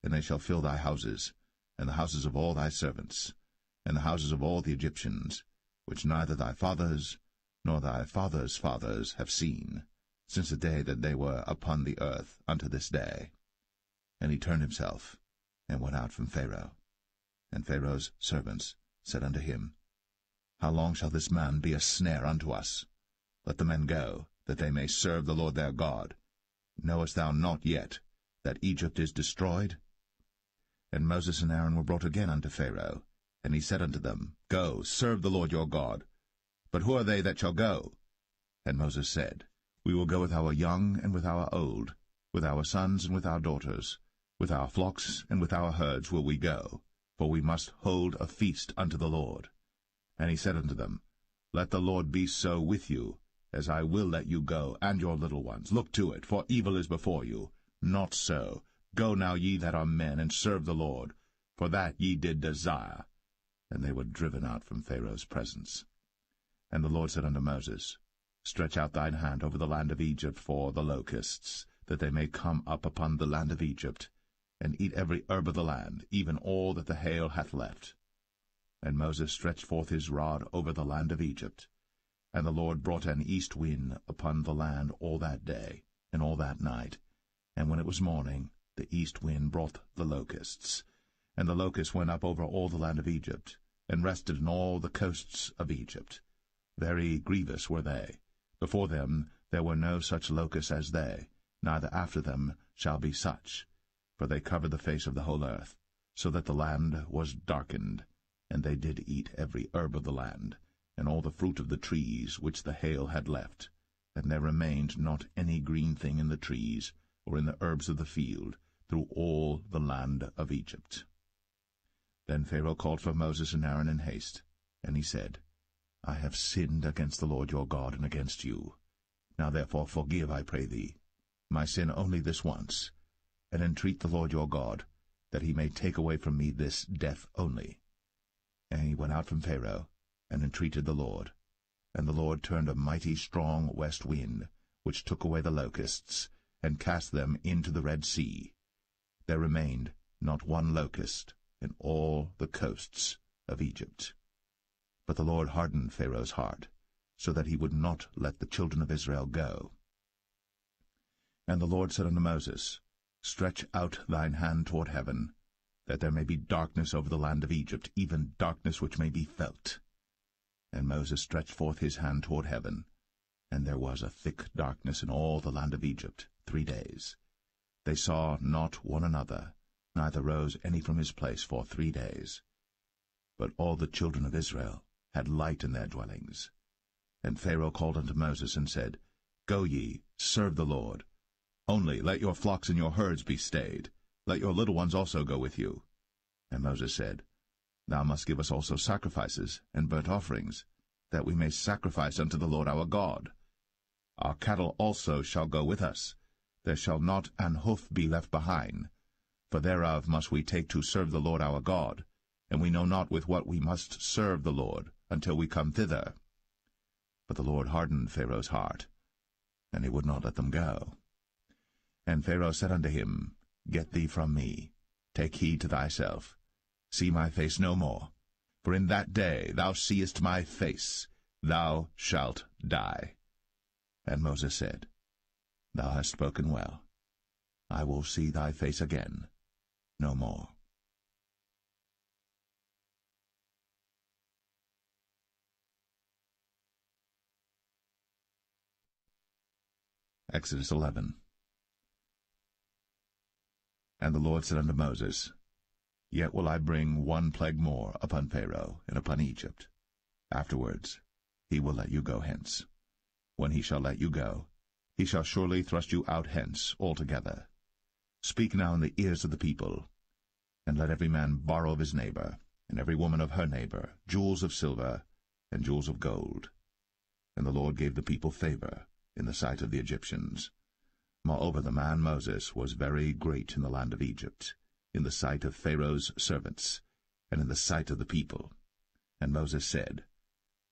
And they shall fill thy houses, and the houses of all thy servants, and the houses of all the Egyptians, which neither thy fathers nor thy fathers' fathers have seen, since the day that they were upon the earth unto this day. And he turned himself, and went out from Pharaoh. And Pharaoh's servants said unto him, How long shall this man be a snare unto us? Let the men go, that they may serve the Lord their God. Knowest thou not yet that Egypt is destroyed? And Moses and Aaron were brought again unto Pharaoh, and he said unto them, Go, serve the Lord your God. But who are they that shall go? And Moses said, We will go with our young and with our old, with our sons and with our daughters, with our flocks and with our herds will we go, for we must hold a feast unto the Lord. And he said unto them, Let the Lord be so with you, as I will let you go, and your little ones. Look to it, for evil is before you. Not so. Go now, ye that are men, and serve the Lord, for that ye did desire. And they were driven out from Pharaoh's presence. And the Lord said unto Moses, Stretch out thine hand over the land of Egypt for the locusts, that they may come up upon the land of Egypt, and eat every herb of the land, even all that the hail hath left. And Moses stretched forth his rod over the land of Egypt. And the Lord brought an east wind upon the land all that day, and all that night. And when it was morning, the east wind brought the locusts. And the locusts went up over all the land of Egypt, and rested in all the coasts of Egypt. Very grievous were they. Before them there were no such locusts as they, neither after them shall be such. For they covered the face of the whole earth, so that the land was darkened. And they did eat every herb of the land, and all the fruit of the trees which the hail had left. And there remained not any green thing in the trees, or in the herbs of the field, through all the land of Egypt. Then Pharaoh called for Moses and Aaron in haste, and he said, I have sinned against the Lord your God and against you. Now therefore forgive, I pray thee, my sin only this once, and entreat the Lord your God, that he may take away from me this death only. And he went out from Pharaoh, and entreated the Lord. And the Lord turned a mighty strong west wind, which took away the locusts, and cast them into the Red Sea. There remained not one locust in all the coasts of Egypt. But the Lord hardened Pharaoh's heart, so that he would not let the children of Israel go. And the Lord said unto Moses, Stretch out thine hand toward heaven, that there may be darkness over the land of Egypt, even darkness which may be felt. And Moses stretched forth his hand toward heaven, and there was a thick darkness in all the land of Egypt 3 days. They saw not one another, neither rose any from his place for 3 days. But all the children of Israel had light in their dwellings. And Pharaoh called unto Moses, and said, Go ye, serve the Lord. Only let your flocks and your herds be stayed. Let your little ones also go with you. And Moses said, Thou must give us also sacrifices and burnt offerings, that we may sacrifice unto the Lord our God. Our cattle also shall go with us. There shall not an hoof be left behind, for thereof must we take to serve the Lord our God, and we know not with what we must serve the Lord until we come thither. But the Lord hardened Pharaoh's heart, and he would not let them go. And Pharaoh said unto him, Get thee from me, take heed to thyself, see my face no more, for in that day thou seest my face, thou shalt die. And Moses said, Thou hast spoken well. I will see thy face again no more. Exodus 11. And the Lord said unto Moses, Yet will I bring one plague more upon Pharaoh and upon Egypt. Afterwards he will let you go hence. When he shall let you go, he shall surely thrust you out hence altogether. Speak now in the ears of the people, and let every man borrow of his neighbor, and every woman of her neighbor, jewels of silver and jewels of gold. And the Lord gave the people favor in the sight of the Egyptians. Moreover, the man Moses was very great in the land of Egypt, in the sight of Pharaoh's servants, and in the sight of the people. And Moses said,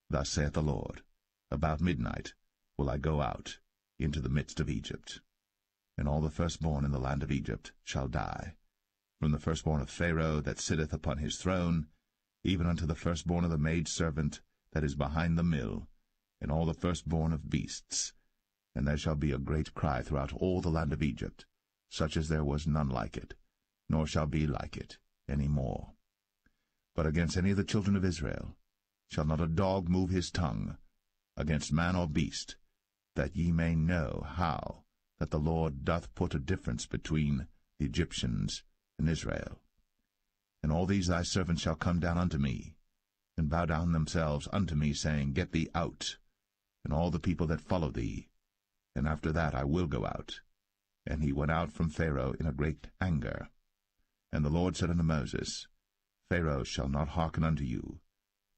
Thus saith the Lord, About midnight will I go out into the midst of Egypt, and all the firstborn in the land of Egypt shall die, from the firstborn of Pharaoh that sitteth upon his throne, even unto the firstborn of the maidservant that is behind the mill, and all the firstborn of beasts. And there shall be a great cry throughout all the land of Egypt, such as there was none like it, nor shall be like it any more. But against any of the children of Israel shall not a dog move his tongue, against man or beast, that ye may know how that the Lord doth put a difference between the Egyptians and Israel. And all these thy servants shall come down unto me, and bow down themselves unto me, saying, Get thee out, and all the people that follow thee, and after that I will go out. And he went out from Pharaoh in a great anger. And the Lord said unto Moses, Pharaoh shall not hearken unto you,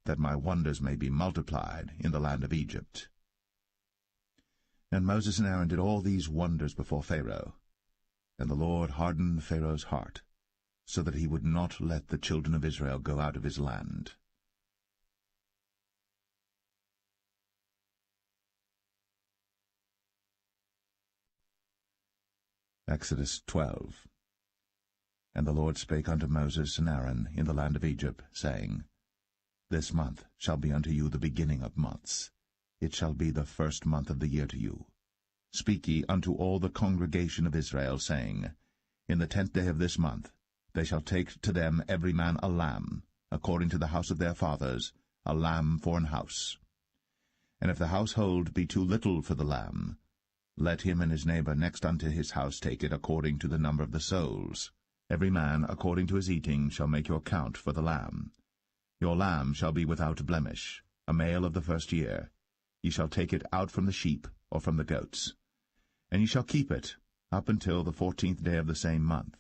that my wonders may be multiplied in the land of Egypt. And Moses and Aaron did all these wonders before Pharaoh. And the Lord hardened Pharaoh's heart, so that he would not let the children of Israel go out of his land. Exodus 12. And the Lord spake unto Moses and Aaron in the land of Egypt, saying, This month shall be unto you the beginning of months. It shall be the first month of the year to you. Speak ye unto all the congregation of Israel, saying, In the 10th day of this month they shall take to them every man a lamb, according to the house of their fathers, a lamb for an house. And if the household be too little for the lamb, let him and his neighbor next unto his house take it according to the number of the souls. Every man according to his eating shall make your count for the lamb. Your lamb shall be without blemish, a male of the first year. Ye shall take it out from the sheep or from the goats. And ye shall keep it up until the 14th day of the same month.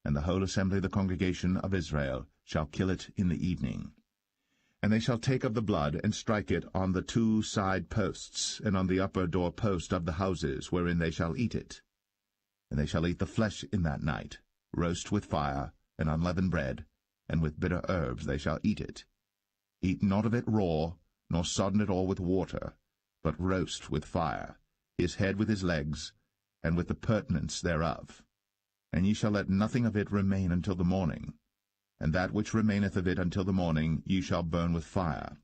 And the whole assembly of the congregation of Israel shall kill it in the evening. And they shall take of the blood, and strike it on the 2 side posts, and on the upper door post of the houses wherein they shall eat it. And they shall eat the flesh in that night, roast with fire, and unleavened bread, and with bitter herbs they shall eat it. Eat not of it raw, nor sodden it all with water, but roast with fire, his head with his legs, and with the purtenance thereof. And ye shall let nothing of it remain until the morning. And that which remaineth of it until the morning ye shall burn with fire.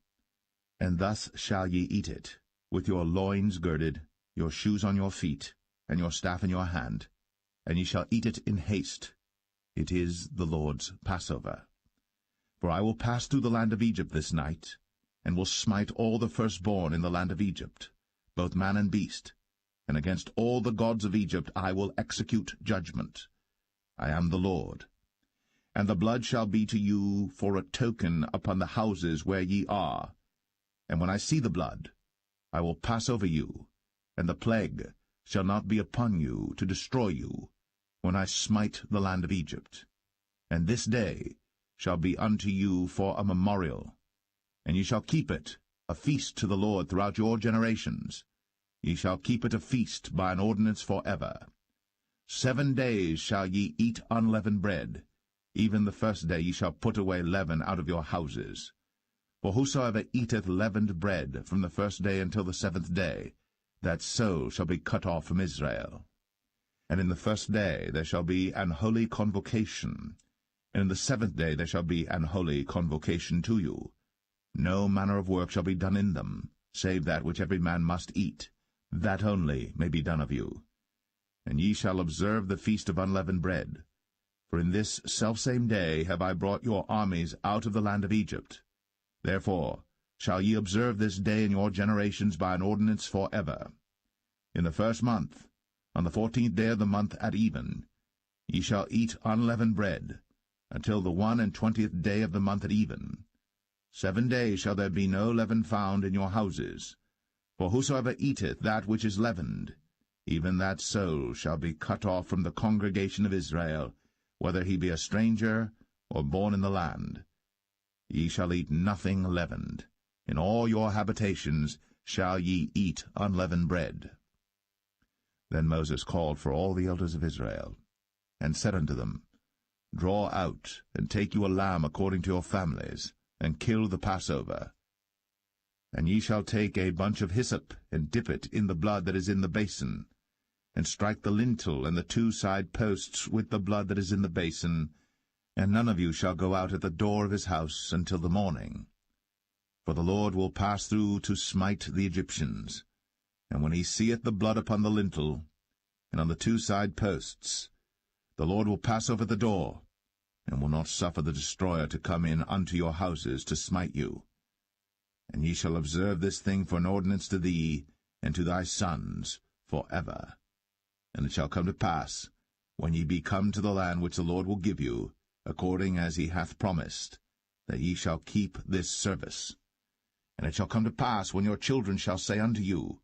And thus shall ye eat it, with your loins girded, your shoes on your feet, and your staff in your hand. And ye shall eat it in haste. It is the Lord's Passover. For I will pass through the land of Egypt this night, and will smite all the firstborn in the land of Egypt, both man and beast. And against all the gods of Egypt I will execute judgment. I am the Lord. And the blood shall be to you for a token upon the houses where ye are. And when I see the blood, I will pass over you, and the plague shall not be upon you to destroy you, when I smite the land of Egypt. And this day shall be unto you for a memorial, and ye shall keep it a feast to the Lord throughout your generations. Ye shall keep it a feast by an ordinance for ever. 7 days shall ye eat unleavened bread. Even the first day ye shall put away leaven out of your houses. For whosoever eateth leavened bread from the first day until the 7th day, that soul shall be cut off from Israel. And in the first day there shall be an holy convocation, and in the 7th day there shall be an holy convocation to you. No manner of work shall be done in them, save that which every man must eat, that only may be done of you. And ye shall observe the feast of unleavened bread. For in this selfsame day have I brought your armies out of the land of Egypt. Therefore shall ye observe this day in your generations by an ordinance for ever. In the 1st month, on the 14th day of the month at even, ye shall eat unleavened bread, until the 21st day of the month at even. 7 days shall there be no leaven found in your houses. For whosoever eateth that which is leavened, even that soul shall be cut off from the congregation of Israel, whether he be a stranger or born in the land. Ye shall eat nothing leavened. In all your habitations shall ye eat unleavened bread. Then Moses called for all the elders of Israel, and said unto them, Draw out, and take you a lamb according to your families, and kill the Passover. And ye shall take a bunch of hyssop, and dip it in the blood that is in the basin, and strike the lintel and the 2 side posts with the blood that is in the basin, and none of you shall go out at the door of his house until the morning. For the Lord will pass through to smite the Egyptians. And when he seeth the blood upon the lintel, and on the 2 side posts, the Lord will pass over the door, and will not suffer the destroyer to come in unto your houses to smite you. And ye shall observe this thing for an ordinance to thee, and to thy sons, for ever. And it shall come to pass, when ye be come to the land which the Lord will give you, according as he hath promised, that ye shall keep this service. And it shall come to pass, when your children shall say unto you,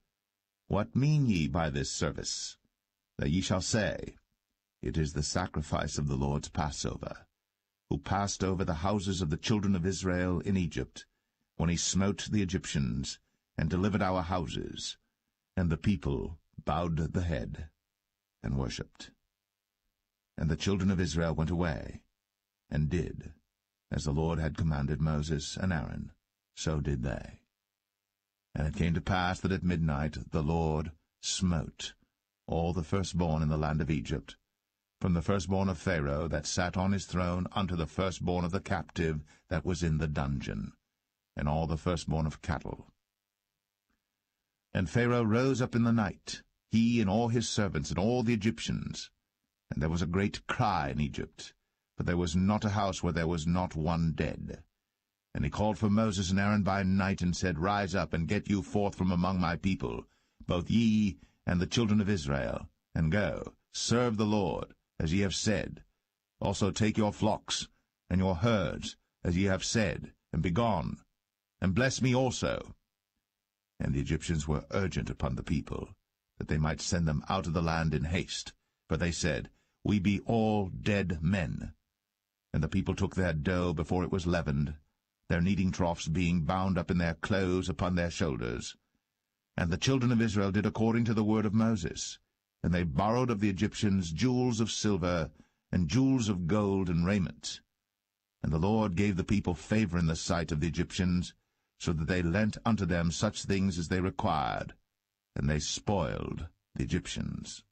What mean ye by this service? That ye shall say, It is the sacrifice of the Lord's Passover, who passed over the houses of the children of Israel in Egypt, when he smote the Egyptians, and delivered our houses. And the people bowed the head, and worshipped. And the children of Israel went away, and did, as the Lord had commanded Moses and Aaron, so did they. And it came to pass that at midnight the Lord smote all the firstborn in the land of Egypt, from the firstborn of Pharaoh that sat on his throne unto the firstborn of the captive that was in the dungeon, and all the firstborn of cattle. And Pharaoh rose up in the night, he and all his servants and all the Egyptians. And there was a great cry in Egypt, for there was not a house where there was not one dead. And he called for Moses and Aaron by night, and said, Rise up, and get you forth from among my people, both ye and the children of Israel, and go, serve the Lord, as ye have said. Also take your flocks and your herds, as ye have said, and be gone, and bless me also. And the Egyptians were urgent upon the people, that they might send them out of the land in haste. For they said, We be all dead men. And the people took their dough before it was leavened, their kneading troughs being bound up in their clothes upon their shoulders. And the children of Israel did according to the word of Moses. And they borrowed of the Egyptians jewels of silver, and jewels of gold and raiment. And the Lord gave the people favor in the sight of the Egyptians, so that they lent unto them such things as they required, and they spoiled the Egyptians.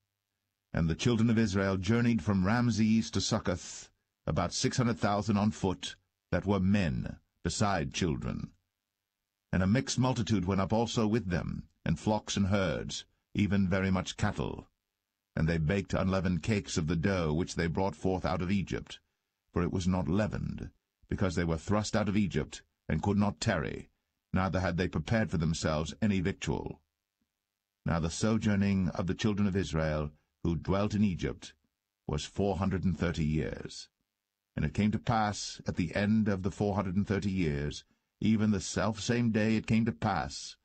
And the children of Israel journeyed from Ramses to Succoth, about 600,000 on foot, that were men, beside children. And a mixed multitude went up also with them, and flocks and herds, even very much cattle. And they baked unleavened cakes of the dough which they brought forth out of Egypt, for it was not leavened, because they were thrust out of Egypt, and could not tarry, neither had they prepared for themselves any victual. Now the sojourning of the children of Israel, who dwelt in Egypt, was 430 years. And it came to pass, at the end of the 430 years, even the selfsame day it came to pass,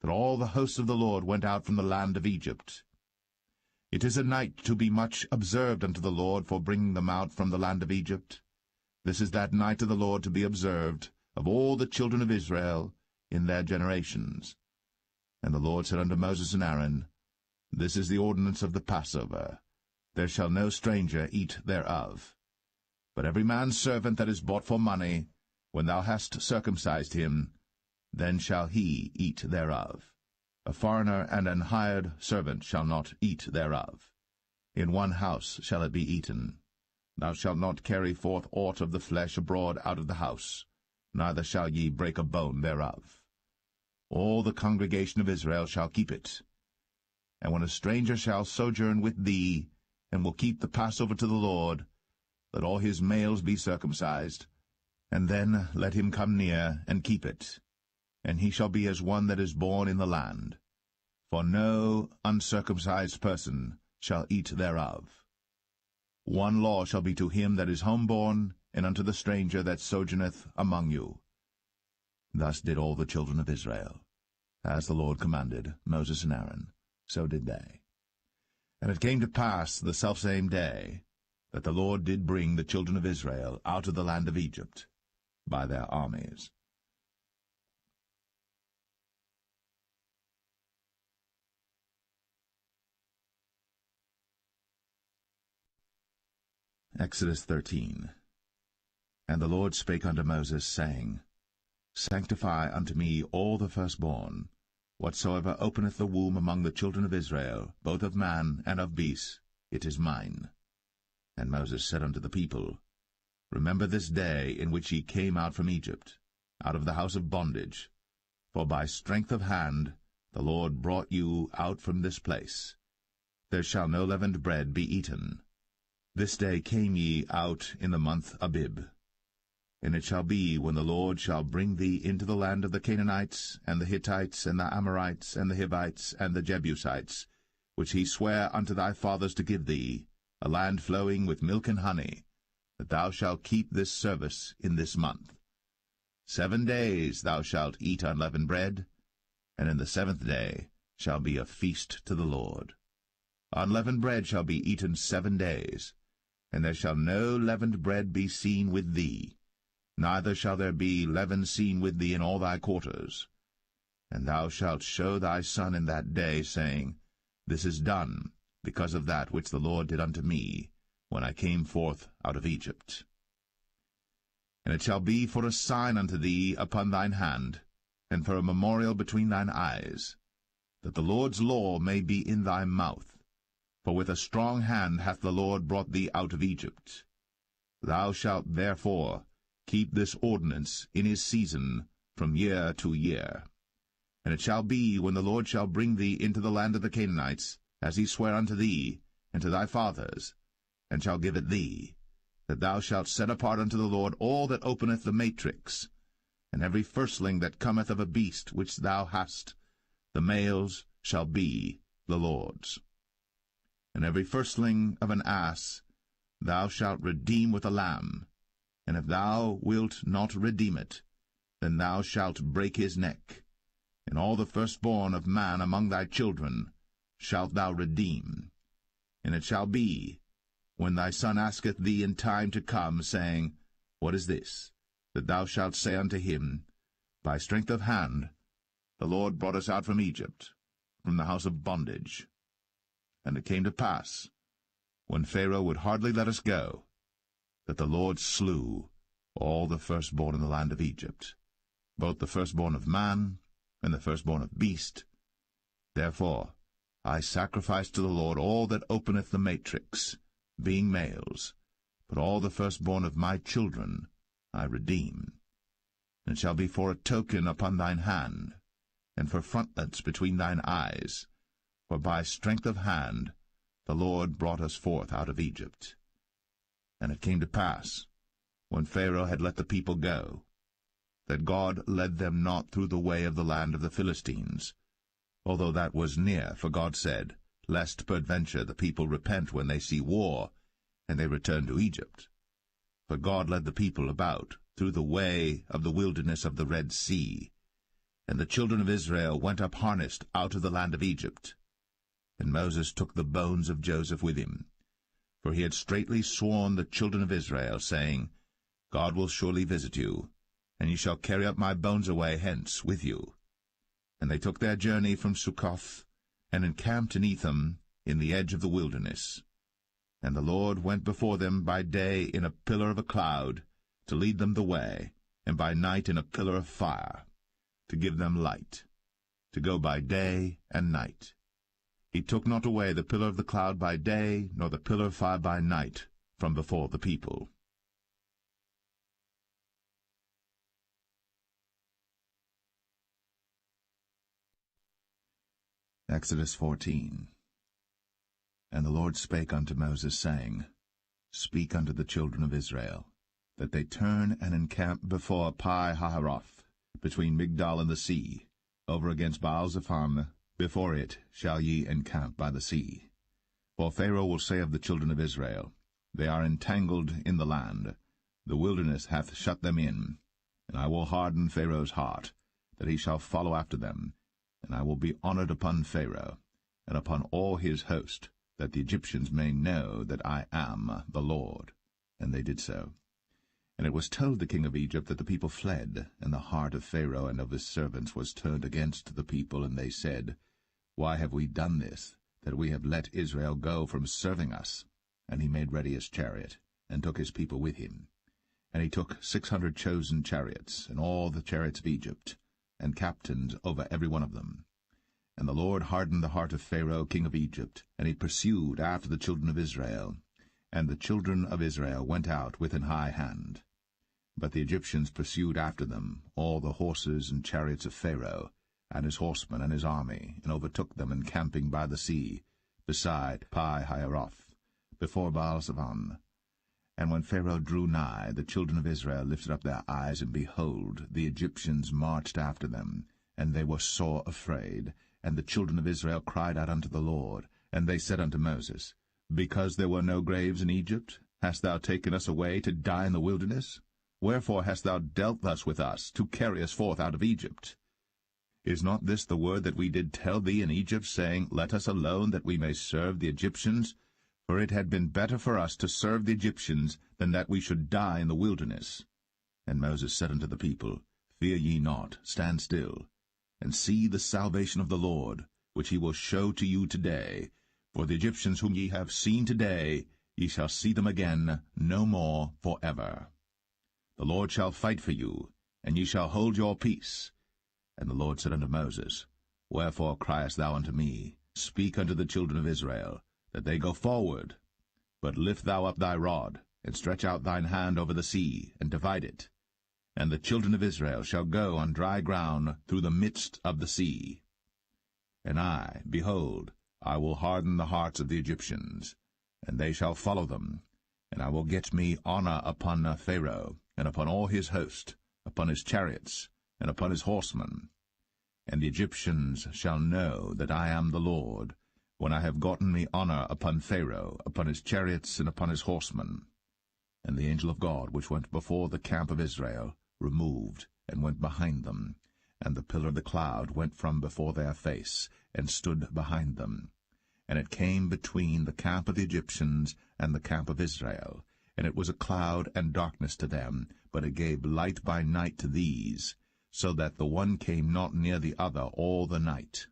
that all the hosts of the Lord went out from the land of Egypt. It is a night to be much observed unto the Lord for bringing them out from the land of Egypt. This is that night of the Lord to be observed of all the children of Israel in their generations. And the Lord said unto Moses and Aaron, This is the ordinance of the Passover. There shall no stranger eat thereof. But every man's servant that is bought for money, when thou hast circumcised him, then shall he eat thereof. A foreigner and an hired servant shall not eat thereof. In one house shall it be eaten. Thou shalt not carry forth aught of the flesh abroad out of the house, neither shall ye break a bone thereof. All the congregation of Israel shall keep it. And when a stranger shall sojourn with thee, and will keep the Passover to the Lord, let all his males be circumcised, and then let him come near and keep it. And he shall be as one that is born in the land. For no uncircumcised person shall eat thereof. One law shall be to him that is homeborn, and unto the stranger that sojourneth among you. Thus did all the children of Israel. As the Lord commanded Moses and Aaron, so did they. And it came to pass the selfsame day, that the Lord did bring the children of Israel out of the land of Egypt by their armies. Exodus 13. And the Lord spake unto Moses, saying, Sanctify unto me all the firstborn, whatsoever openeth the womb among the children of Israel, both of man and of beast, it is mine. And Moses said unto the people, Remember this day in which ye came out from Egypt, out of the house of bondage, for by strength of hand the Lord brought you out from this place. There shall no leavened bread be eaten. This day came ye out in the month Abib. And it shall be, when the Lord shall bring thee into the land of the Canaanites, and the Hittites, and the Amorites, and the Hivites, and the Jebusites, which he sware unto thy fathers to give thee, a land flowing with milk and honey, that thou shalt keep this service in this month. 7 days thou shalt eat unleavened bread, and in the 7th day shall be a feast to the Lord. Unleavened bread shall be eaten 7 days, and there shall no leavened bread be seen with thee, neither shall there be leaven seen with thee in all thy quarters. And thou shalt show thy son in that day, saying, This is done, because of that which the Lord did unto me, when I came forth out of Egypt. And it shall be for a sign unto thee upon thine hand, and for a memorial between thine eyes, that the Lord's law may be in thy mouth. For with a strong hand hath the Lord brought thee out of Egypt. Thou shalt therefore keep this ordinance in his season from year to year. And it shall be, when the Lord shall bring thee into the land of the Canaanites, as he sware unto thee and to thy fathers, and shall give it thee, that thou shalt set apart unto the Lord all that openeth the matrix, and every firstling that cometh of a beast which thou hast, the males shall be the Lord's. And every firstling of an ass thou shalt redeem with a lamb, and if thou wilt not redeem it, then thou shalt break his neck. And all the firstborn of man among thy children shalt thou redeem. And it shall be, when thy son asketh thee in time to come, saying, What is this? That thou shalt say unto him, By strength of hand the Lord brought us out from Egypt, from the house of bondage. And it came to pass, when Pharaoh would hardly let us go, that the Lord slew all the firstborn in the land of Egypt, both the firstborn of man and the firstborn of beast. Therefore I sacrifice to the Lord all that openeth the matrix, being males, but all the firstborn of my children I redeem. And it shall be for a token upon thine hand, and for frontlets between thine eyes, for by strength of hand the Lord brought us forth out of Egypt. And it came to pass, when Pharaoh had let the people go, that God led them not through the way of the land of the Philistines, although that was near, for God said, Lest peradventure the people repent when they see war, and they return to Egypt. But God led the people about through the way of the wilderness of the Red Sea. And the children of Israel went up harnessed out of the land of Egypt. And Moses took the bones of Joseph with him, for he had straitly sworn the children of Israel, saying, God will surely visit you, and ye shall carry up my bones away hence with you. And they took their journey from Succoth, and encamped in Etham, in the edge of the wilderness. And the Lord went before them by day in a pillar of a cloud, to lead them the way, and by night in a pillar of fire, to give them light, to go by day and night. He took not away the pillar of the cloud by day, nor the pillar of fire by night, from before the people. Exodus 14. And the Lord spake unto Moses, saying, Speak unto the children of Israel, that they turn and encamp before Pi-hahiroth, between Migdol and the sea, over against Baal-zephon. Before it shall ye encamp by the sea. For Pharaoh will say of the children of Israel, They are entangled in the land, the wilderness hath shut them in. And I will harden Pharaoh's heart, that he shall follow after them. And I will be honored upon Pharaoh, and upon all his host, that the Egyptians may know that I am the Lord. And they did so. And it was told the king of Egypt that the people fled, and the heart of Pharaoh and of his servants was turned against the people, and they said, Why have we done this, that we have let Israel go from serving us? And he made ready his chariot, and took his people with him. And he took 600 chosen chariots, and all the chariots of Egypt, and captains over every one of them. And the Lord hardened the heart of Pharaoh king of Egypt, and he pursued after the children of Israel. And the children of Israel went out with an high hand. But the Egyptians pursued after them all the horses and chariots of Pharaoh, and his horsemen and his army, and overtook them encamping by the sea, beside Pi-hahiroth, before Baal-zephon. And when Pharaoh drew nigh, the children of Israel lifted up their eyes, and behold, the Egyptians marched after them, and they were sore afraid. And the children of Israel cried out unto the Lord, and they said unto Moses, Because there were no graves in Egypt, hast thou taken us away to die in the wilderness? Wherefore hast thou dealt thus with us, to carry us forth out of Egypt? Is not this the word that we did tell thee in Egypt, saying, Let us alone, that we may serve the Egyptians? For it had been better for us to serve the Egyptians, than that we should die in the wilderness. And Moses said unto the people, Fear ye not, stand still, and see the salvation of the Lord, which he will show to you today. For the Egyptians whom ye have seen today, ye shall see them again no more for ever. The Lord shall fight for you, and ye shall hold your peace. And the Lord said unto Moses, Wherefore criest thou unto me? Speak unto the children of Israel, that they go forward. But lift thou up thy rod, and stretch out thine hand over the sea, and divide it. And the children of Israel shall go on dry ground through the midst of the sea. And I, behold, I will harden the hearts of the Egyptians, and they shall follow them. And I will get me honor upon Pharaoh, and upon all his host, upon his chariots, and upon his horsemen. And the Egyptians shall know that I am the Lord, when I have gotten me honor upon Pharaoh, upon his chariots, and upon his horsemen. And the angel of God, which went before the camp of Israel, removed, and went behind them. And the pillar of the cloud went from before their face, and stood behind them. And it came between the camp of the Egyptians and the camp of Israel. And it was a cloud and darkness to them, but it gave light by night to these, so that the one came not near the other all the night.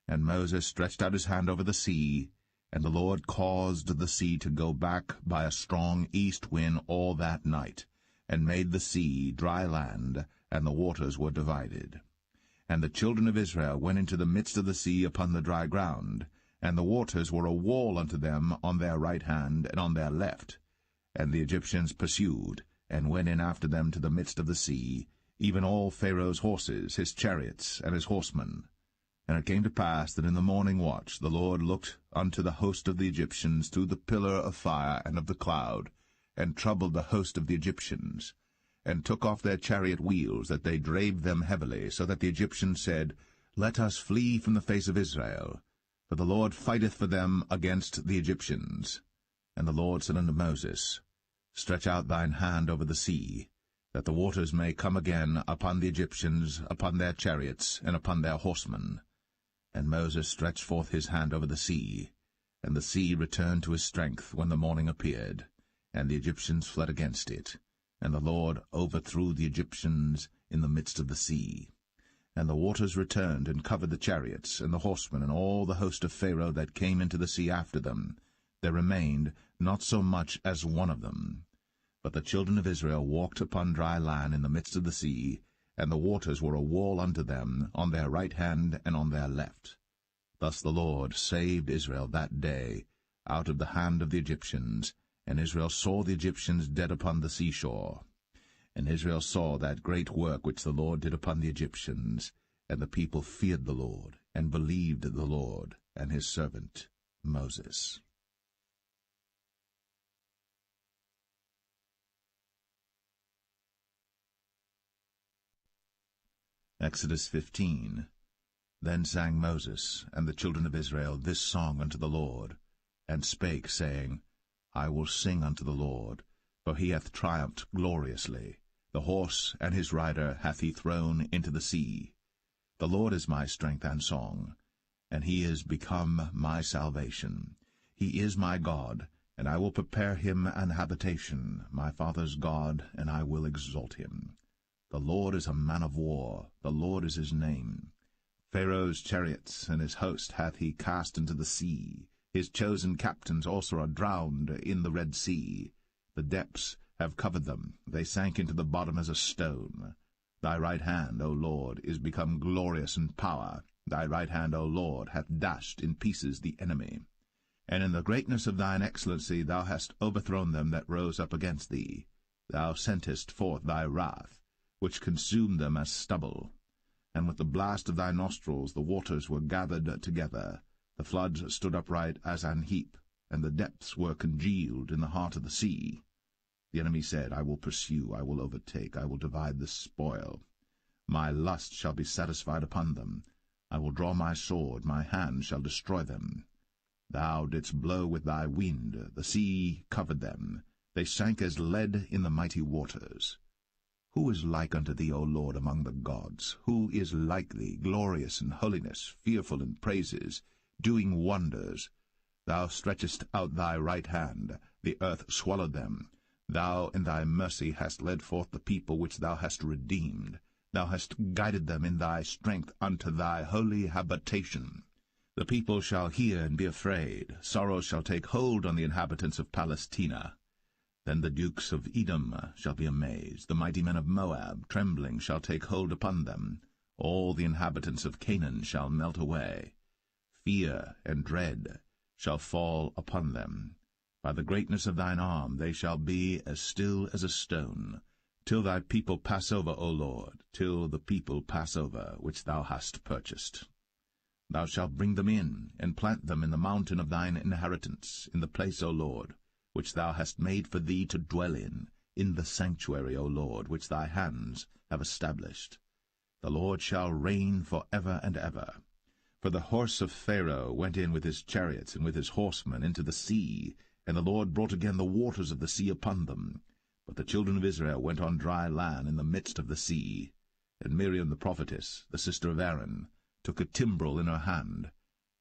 And Moses stretched out his hand over the sea, and the Lord caused the sea to go back by a strong east wind all that night, and made the sea dry land, and the waters were divided. And the children of Israel went into the midst of the sea upon the dry ground, and the waters were a wall unto them on their right hand and on their left. And the Egyptians pursued, and went in after them to the midst of the sea, even all Pharaoh's horses, his chariots, and his horsemen. And it came to pass that in the morning watch the Lord looked unto the host of the Egyptians through the pillar of fire and of the cloud, and troubled the host of the Egyptians, and took off their chariot wheels, that they drave them heavily, so that the Egyptians said, Let us flee from the face of Israel, for the Lord fighteth for them against the Egyptians. And the Lord said unto Moses, Stretch out thine hand over the sea, that the waters may come again upon the Egyptians, upon their chariots, and upon their horsemen. And Moses stretched forth his hand over the sea, and the sea returned to his strength when the morning appeared, and the Egyptians fled against it. And the Lord overthrew the Egyptians in the midst of the sea. And the waters returned and covered the chariots, and the horsemen, and all the host of Pharaoh that came into the sea after them. There remained not so much as one of them. But the children of Israel walked upon dry land in the midst of the sea, and the waters were a wall unto them on their right hand and on their left. Thus the Lord saved Israel that day out of the hand of the Egyptians, and Israel saw the Egyptians dead upon the seashore. And Israel saw that great work which the Lord did upon the Egyptians, and the people feared the Lord, and believed the Lord and his servant Moses. Exodus 15. Then sang Moses and the children of Israel this song unto the Lord, and spake, saying, I will sing unto the Lord, for he hath triumphed gloriously. The horse and his rider hath he thrown into the sea. The Lord is my strength and song, and he is become my salvation. He is my God, and I will prepare him an habitation, my father's God, and I will exalt him. The Lord is a man of war, the Lord is his name. Pharaoh's chariots and his host hath he cast into the sea. His chosen captains also are drowned in the Red Sea. The depths have covered them, they sank into the bottom as a stone. Thy right hand, O Lord, is become glorious in power. Thy right hand, O Lord, hath dashed in pieces the enemy. And in the greatness of thine excellency thou hast overthrown them that rose up against thee. Thou sentest forth thy wrath, which consumed them as stubble. And with the blast of thy nostrils the waters were gathered together. The floods stood upright as an heap, and the depths were congealed in the heart of the sea. The enemy said, I will pursue, I will overtake, I will divide the spoil. My lust shall be satisfied upon them. I will draw my sword, my hand shall destroy them. Thou didst blow with thy wind, the sea covered them. They sank as lead in the mighty waters. Who is like unto thee, O Lord, among the gods? Who is like thee, glorious in holiness, fearful in praises, doing wonders? Thou stretchest out thy right hand, the earth swallowed them. Thou in thy mercy hast led forth the people which thou hast redeemed. Thou hast guided them in thy strength unto thy holy habitation. The people shall hear and be afraid. Sorrow shall take hold on the inhabitants of Palestina. Then the dukes of Edom shall be amazed. The mighty men of Moab, trembling, shall take hold upon them. All the inhabitants of Canaan shall melt away. Fear and dread shall fall upon them. By the greatness of thine arm they shall be as still as a stone. till thy people pass over, O Lord, till the people pass over, which thou hast purchased. Thou shalt bring them in, and plant them in the mountain of thine inheritance, in the place, O Lord, which thou hast made for thee to dwell in the sanctuary, O Lord, which thy hands have established. The Lord shall reign for ever and ever. For the horse of Pharaoh went in with his chariots and with his horsemen into the sea, and the Lord brought again the waters of the sea upon them. But the children of Israel went on dry land in the midst of the sea. And Miriam the prophetess, the sister of Aaron, took a timbrel in her hand,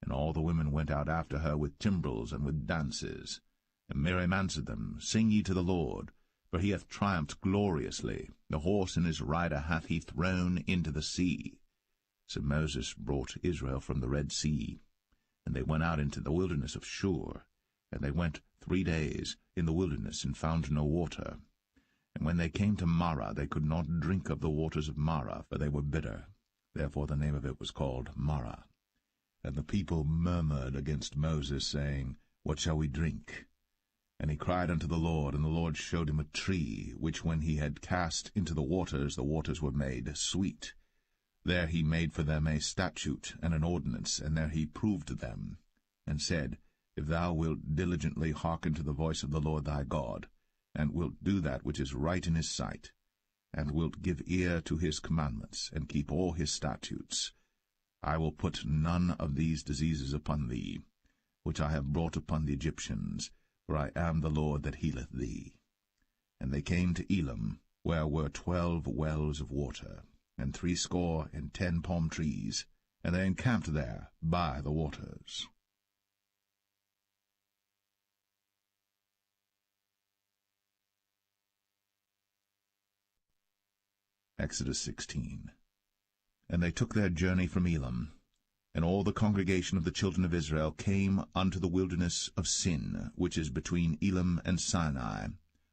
and all the women went out after her with timbrels and with dances. And Miriam answered them, Sing ye to the Lord, for he hath triumphed gloriously. The horse and his rider hath he thrown into the sea. So Moses brought Israel from the Red Sea, and they went out into the wilderness of Shur. And they went 3 days in the wilderness, and found no water. And when they came to Marah, they could not drink of the waters of Marah, for they were bitter. Therefore the name of it was called Marah. And the people murmured against Moses, saying, What shall we drink? And he cried unto the Lord, and the Lord showed him a tree, which when he had cast into the waters were made sweet. There he made for them a statute and an ordinance, and there he proved them, and said, If thou wilt diligently hearken to the voice of the Lord thy God, and wilt do that which is right in his sight, and wilt give ear to his commandments, and keep all his statutes, I will put none of these diseases upon thee, which I have brought upon the Egyptians, for I am the Lord that healeth thee. And they came to Elim, where were 12 wells of water, and 70 palm trees, and they encamped there by the waters. Exodus 16. And they took their journey from Elim, and all the congregation of the children of Israel came unto the wilderness of Sin, which is between Elim and Sinai,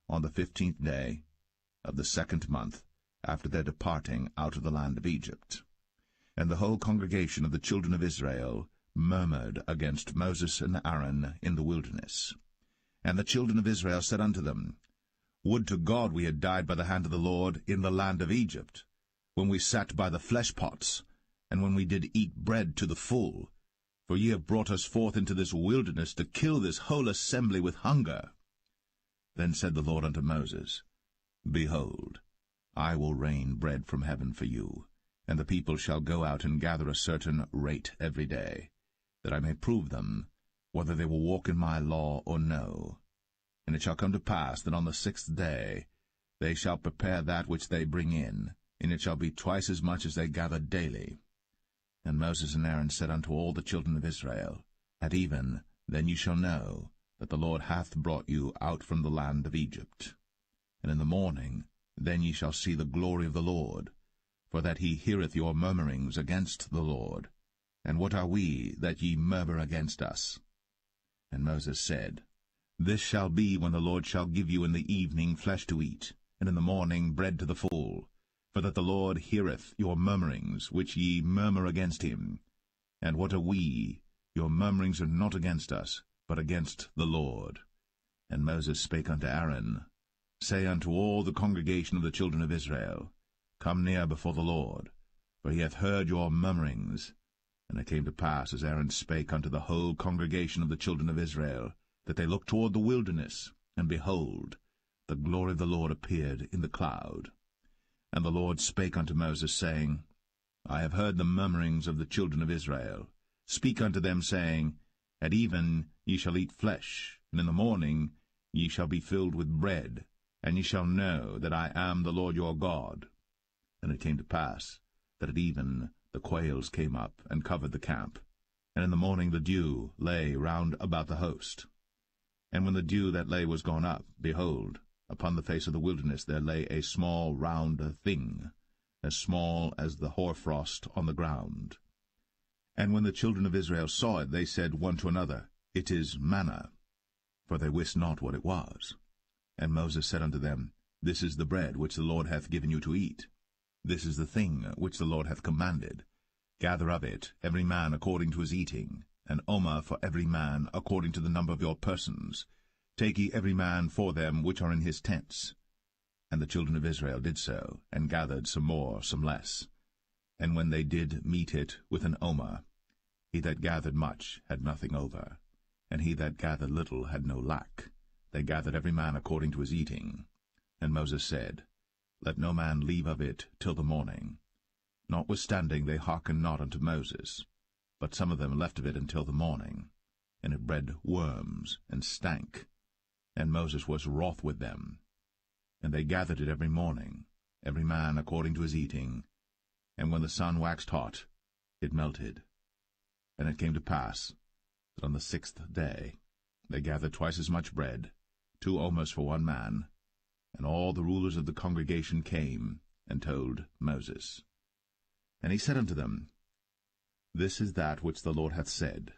on the 15th day of the 2nd month, after their departing out of the land of Egypt. And the whole congregation of the children of Israel murmured against Moses and Aaron in the wilderness. And the children of Israel said unto them, Would to God we had died by the hand of the Lord in the land of Egypt, when we sat by the flesh pots, and when we did eat bread to the full. For ye have brought us forth into this wilderness to kill this whole assembly with hunger. Then said the Lord unto Moses, Behold, I will rain bread from heaven for you, and the people shall go out and gather a certain rate every day, that I may prove them, whether they will walk in my law or no. And it shall come to pass that on the 6th day they shall prepare that which they bring in, and it shall be twice as much as they gather daily. And Moses and Aaron said unto all the children of Israel, At even then ye shall know that the Lord hath brought you out from the land of Egypt. And in the morning then ye shall see the glory of the Lord, for that he heareth your murmurings against the Lord. And what are we, that ye murmur against us? And Moses said, This shall be when the Lord shall give you in the evening flesh to eat, and in the morning bread to the full, for that the Lord heareth your murmurings, which ye murmur against him. And what are we? Your murmurings are not against us, but against the Lord. And Moses spake unto Aaron, Say unto all the congregation of the children of Israel, Come near before the Lord, for he hath heard your murmurings. And it came to pass, as Aaron spake unto the whole congregation of the children of Israel, that they looked toward the wilderness, and behold, the glory of the Lord appeared in the cloud. And the Lord spake unto Moses, saying, I have heard the murmurings of the children of Israel. Speak unto them, saying, At even ye shall eat flesh, and in the morning ye shall be filled with bread, and ye shall know that I am the Lord your God. And it came to pass that at even the quails came up and covered the camp, and in the morning the dew lay round about the host. And when the dew that lay was gone up, behold, upon the face of the wilderness there lay a small round thing, as small as the hoarfrost on the ground. And when the children of Israel saw it, they said one to another, It is manna, for they wist not what it was. And Moses said unto them, This is the bread which the Lord hath given you to eat. This is the thing which the Lord hath commanded. Gather of it every man according to his eating, an omer for every man according to the number of your persons. Take ye every man for them which are in his tents. And the children of Israel did so, and gathered some more, some less. And when they did meet it with an omer, he that gathered much had nothing over, and he that gathered little had no lack. They gathered every man according to his eating. And Moses said, Let no man leave of it till the morning. Notwithstanding they hearkened not unto Moses, but some of them left of it until the morning. And it bred worms, and stank. And Moses was wroth with them. And they gathered it every morning, every man according to his eating. And when the sun waxed hot, it melted. And it came to pass that on the 6th day they gathered twice as much bread, 2 omers for one man. And all the rulers of the congregation came and told Moses. And he said unto them, This is that which the Lord hath said.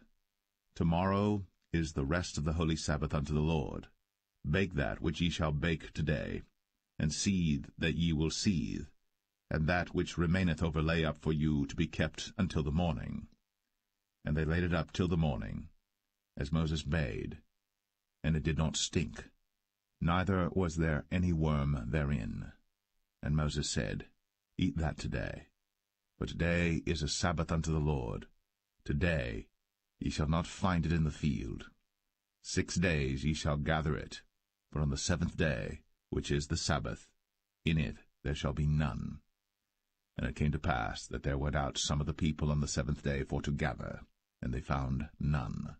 Tomorrow is the rest of the holy Sabbath unto the Lord. Bake that which ye shall bake today, and seethe that ye will seethe, and that which remaineth over lay up for you to be kept until the morning. And they laid it up till the morning, as Moses bade, and it did not stink, neither was there any worm therein. And Moses said, Eat that today, for today is a Sabbath unto the Lord. Today ye shall not find it in the field. 6 days ye shall gather it, but on the 7th day, which is the Sabbath, in it there shall be none. And it came to pass that there went out some of the people on the 7th day for to gather, and they found none.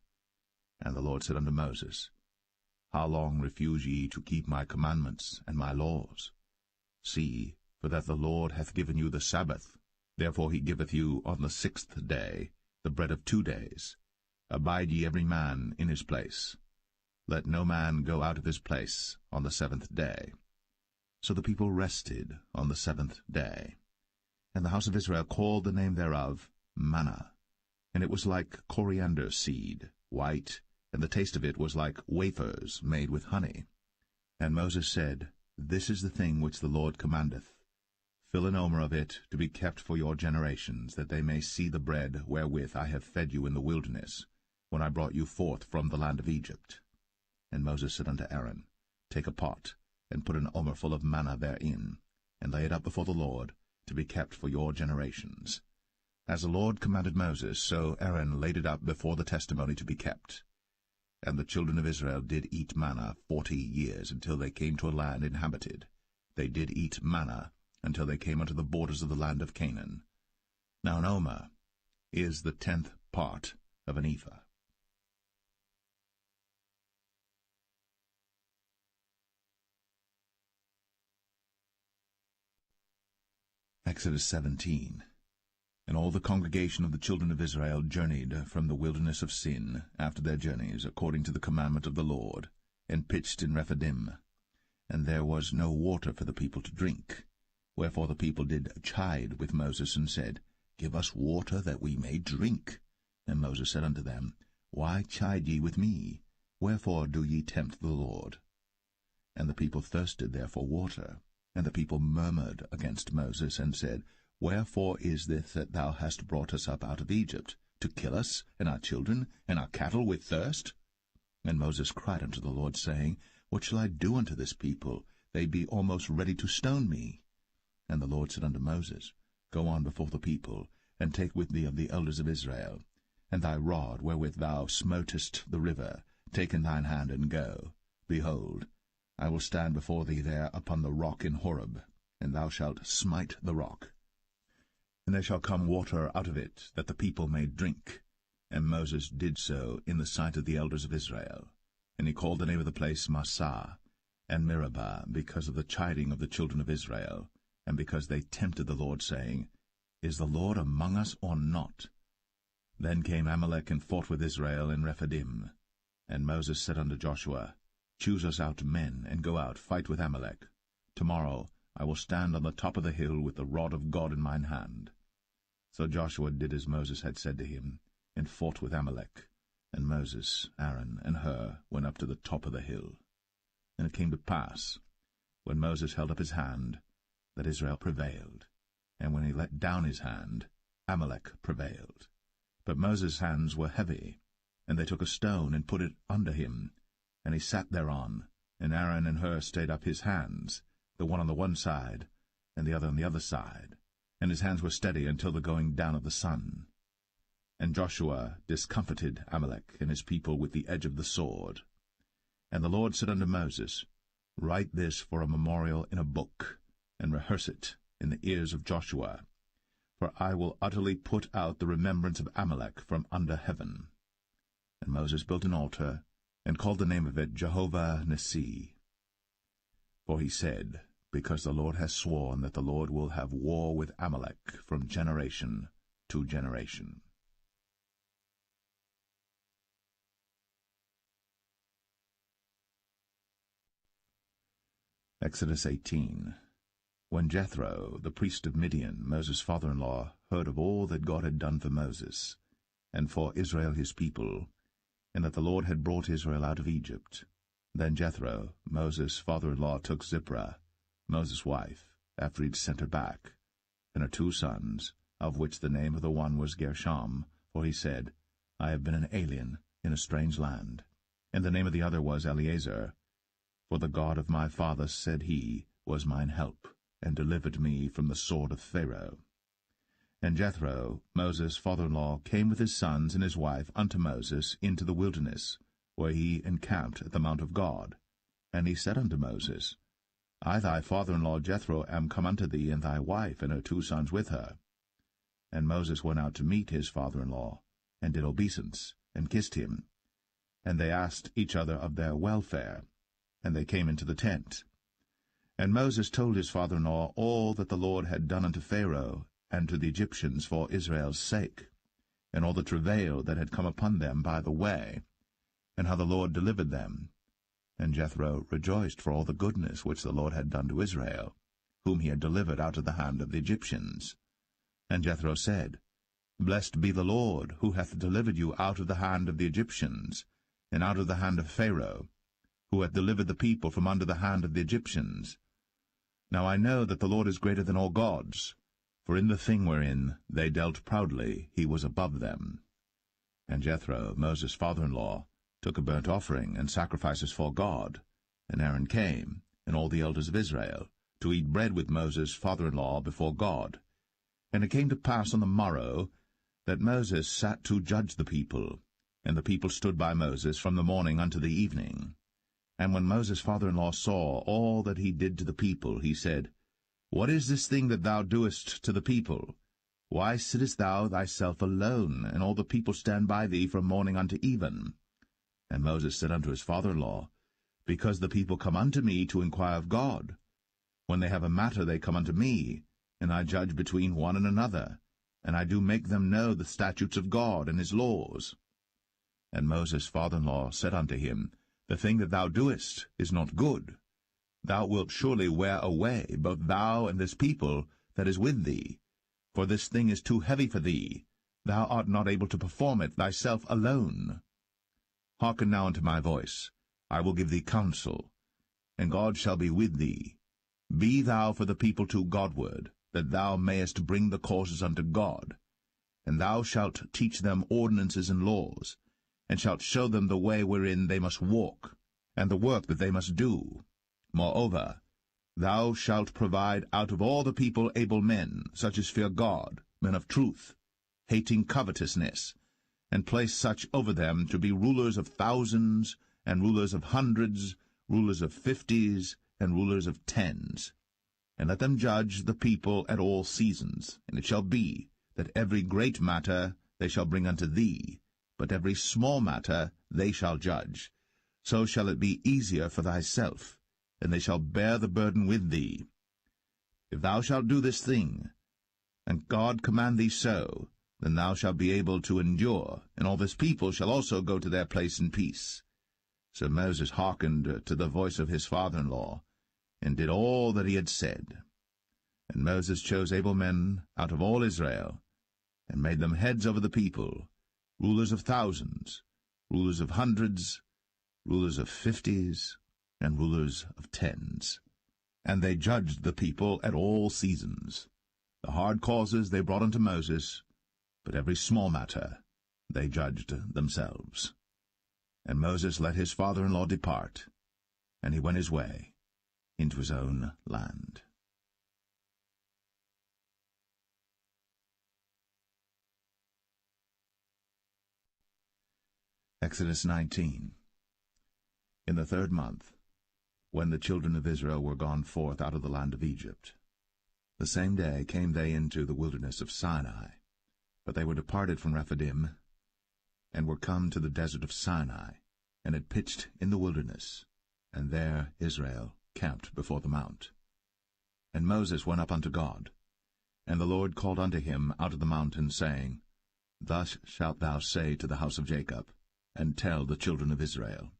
And the Lord said unto Moses, How long refuse ye to keep my commandments and my laws? See, for that the Lord hath given you the Sabbath. Therefore he giveth you on the 6th day the bread of 2 days. Abide ye every man in his place. Let no man go out of his place on the 7th day. So the people rested on the 7th day. And the house of Israel called the name thereof manna. And it was like coriander seed, white, and the taste of it was like wafers made with honey. And Moses said, This is the thing which the Lord commandeth. Fill an omer of it to be kept for your generations, that they may see the bread wherewith I have fed you in the wilderness, when I brought you forth from the land of Egypt. And Moses said unto Aaron, Take a pot, and put an omer full of manna therein, and lay it up before the Lord, to be kept for your generations. As the Lord commanded Moses, so Aaron laid it up before the testimony to be kept. And the children of Israel did eat manna 40 years, until they came to a land inhabited. They did eat manna until they came unto the borders of the land of Canaan. Now an omer is the 10th part of an ephah. Exodus 17. And all the congregation of the children of Israel journeyed from the wilderness of Sin after their journeys, according to the commandment of the Lord, and pitched in Rephidim. And there was no water for the people to drink. Wherefore the people did chide with Moses, and said, Give us water that we may drink. And Moses said unto them, Why chide ye with me? Wherefore do ye tempt the Lord? And the people thirsted there for water. And the people murmured against Moses, and said, Wherefore is this that thou hast brought us up out of Egypt, to kill us, and our children, and our cattle with thirst? And Moses cried unto the Lord, saying, What shall I do unto this people? They be almost ready to stone me. And the Lord said unto Moses, Go on before the people, and take with thee of the elders of Israel, and thy rod wherewith thou smotest the river, take in thine hand, and go. Behold, I will stand before thee there upon the rock in Horeb, and thou shalt smite the rock. And there shall come water out of it, that the people may drink. And Moses did so in the sight of the elders of Israel. And he called the name of the place Massah and Meribah, because of the chiding of the children of Israel, and because they tempted the Lord, saying, Is the Lord among us or not? Then came Amalek and fought with Israel in Rephidim. And Moses said unto Joshua, Choose us out men, and go out, fight with Amalek. Tomorrow I will stand on the top of the hill with the rod of God in mine hand. So Joshua did as Moses had said to him, and fought with Amalek. And Moses, Aaron, and Hur went up to the top of the hill. And it came to pass, when Moses held up his hand, that Israel prevailed. And when he let down his hand, Amalek prevailed. But Moses' hands were heavy, and they took a stone and put it under him, and he sat thereon, and Aaron and Hur stayed up his hands, the one on the one side, and the other on the other side, and his hands were steady until the going down of the sun. And Joshua discomfited Amalek and his people with the edge of the sword. And the Lord said unto Moses, Write this for a memorial in a book, and rehearse it in the ears of Joshua. For I will utterly put out the remembrance of Amalek from under heaven. And Moses built an altar, and called the name of it Jehovah Nissi. For he said, Because the Lord has sworn that the Lord will have war with Amalek from generation to generation. Exodus 18. When Jethro, the priest of Midian, Moses' father-in-law, heard of all that God had done for Moses, and for Israel his people, and that the Lord had brought Israel out of Egypt, then Jethro, Moses' father-in-law, took Zipporah, Moses' wife, after he had sent her back, and her 2 sons, of which the name of the one was Gershom, for he said, I have been an alien in a strange land. And the name of the other was Eleazar, for the God of my father, said he, was mine help, and delivered me from the sword of Pharaoh. And Jethro, Moses' father-in-law, came with his sons and his wife unto Moses into the wilderness, where he encamped at the mount of God. And he said unto Moses, I thy father-in-law Jethro am come unto thee, and thy wife and her 2 sons with her. And Moses went out to meet his father-in-law, and did obeisance, and kissed him. And they asked each other of their welfare, and they came into the tent. And Moses told his father-in-law all that the Lord had done unto Pharaoh and to the Egyptians for Israel's sake, and all the travail that had come upon them by the way, and how the Lord delivered them. And Jethro rejoiced for all the goodness which the Lord had done to Israel, whom he had delivered out of the hand of the Egyptians. And Jethro said, Blessed be the Lord, who hath delivered you out of the hand of the Egyptians, and out of the hand of Pharaoh, who hath delivered the people from under the hand of the Egyptians. Now I know that the Lord is greater than all gods, for in the thing wherein they dealt proudly he was above them. And Jethro, Moses' father-in-law, took a burnt offering and sacrifices for God. And Aaron came, and all the elders of Israel, to eat bread with Moses' father-in-law before God. And it came to pass on the morrow that Moses sat to judge the people, and the people stood by Moses from the morning unto the evening. And when Moses' father-in-law saw all that he did to the people, he said, What is this thing that thou doest to the people? Why sittest thou thyself alone, and all the people stand by thee from morning unto even? And Moses said unto his father-in-law, Because the people come unto me to inquire of God. When they have a matter they come unto me, and I judge between one and another, and I do make them know the statutes of God and his laws. And Moses' father-in-law said unto him, The thing that thou doest is not good. Thou wilt surely wear away both thou and this people that is with thee. For this thing is too heavy for thee. Thou art not able to perform it thyself alone. Hearken now unto my voice. I will give thee counsel, and God shall be with thee. Be thou for the people to Godward, that thou mayest bring the causes unto God. And thou shalt teach them ordinances and laws, and shalt show them the way wherein they must walk, and the work that they must do. Moreover, thou shalt provide out of all the people able men, such as fear God, men of truth, hating covetousness, and place such over them to be rulers of thousands, and rulers of hundreds, rulers of 50s, and rulers of 10s. And let them judge the people at all seasons. And it shall be, that every great matter they shall bring unto thee, but every small matter they shall judge. So shall it be easier for thyself, and they shall bear the burden with thee. If thou shalt do this thing, and God command thee so, then thou shalt be able to endure, and all this people shall also go to their place in peace. So Moses hearkened to the voice of his father-in-law, and did all that he had said. And Moses chose able men out of all Israel, and made them heads over the people, rulers of thousands, rulers of hundreds, rulers of 50s, and rulers of 10s. And they judged the people at all seasons. The hard causes they brought unto Moses, but every small matter they judged themselves. And Moses let his father-in-law depart, and he went his way. into his own land. Exodus 19. In the 3rd month, when the children of Israel were gone forth out of the land of Egypt, the same day came they into the wilderness of Sinai. But they were departed from Rephidim, and were come to the desert of Sinai, and had pitched in the wilderness, and there Israel camped before the mount. And Moses went up unto God, and the Lord called unto him out of the mountain, saying, Thus shalt thou say to the house of Jacob, and tell the children of Israel,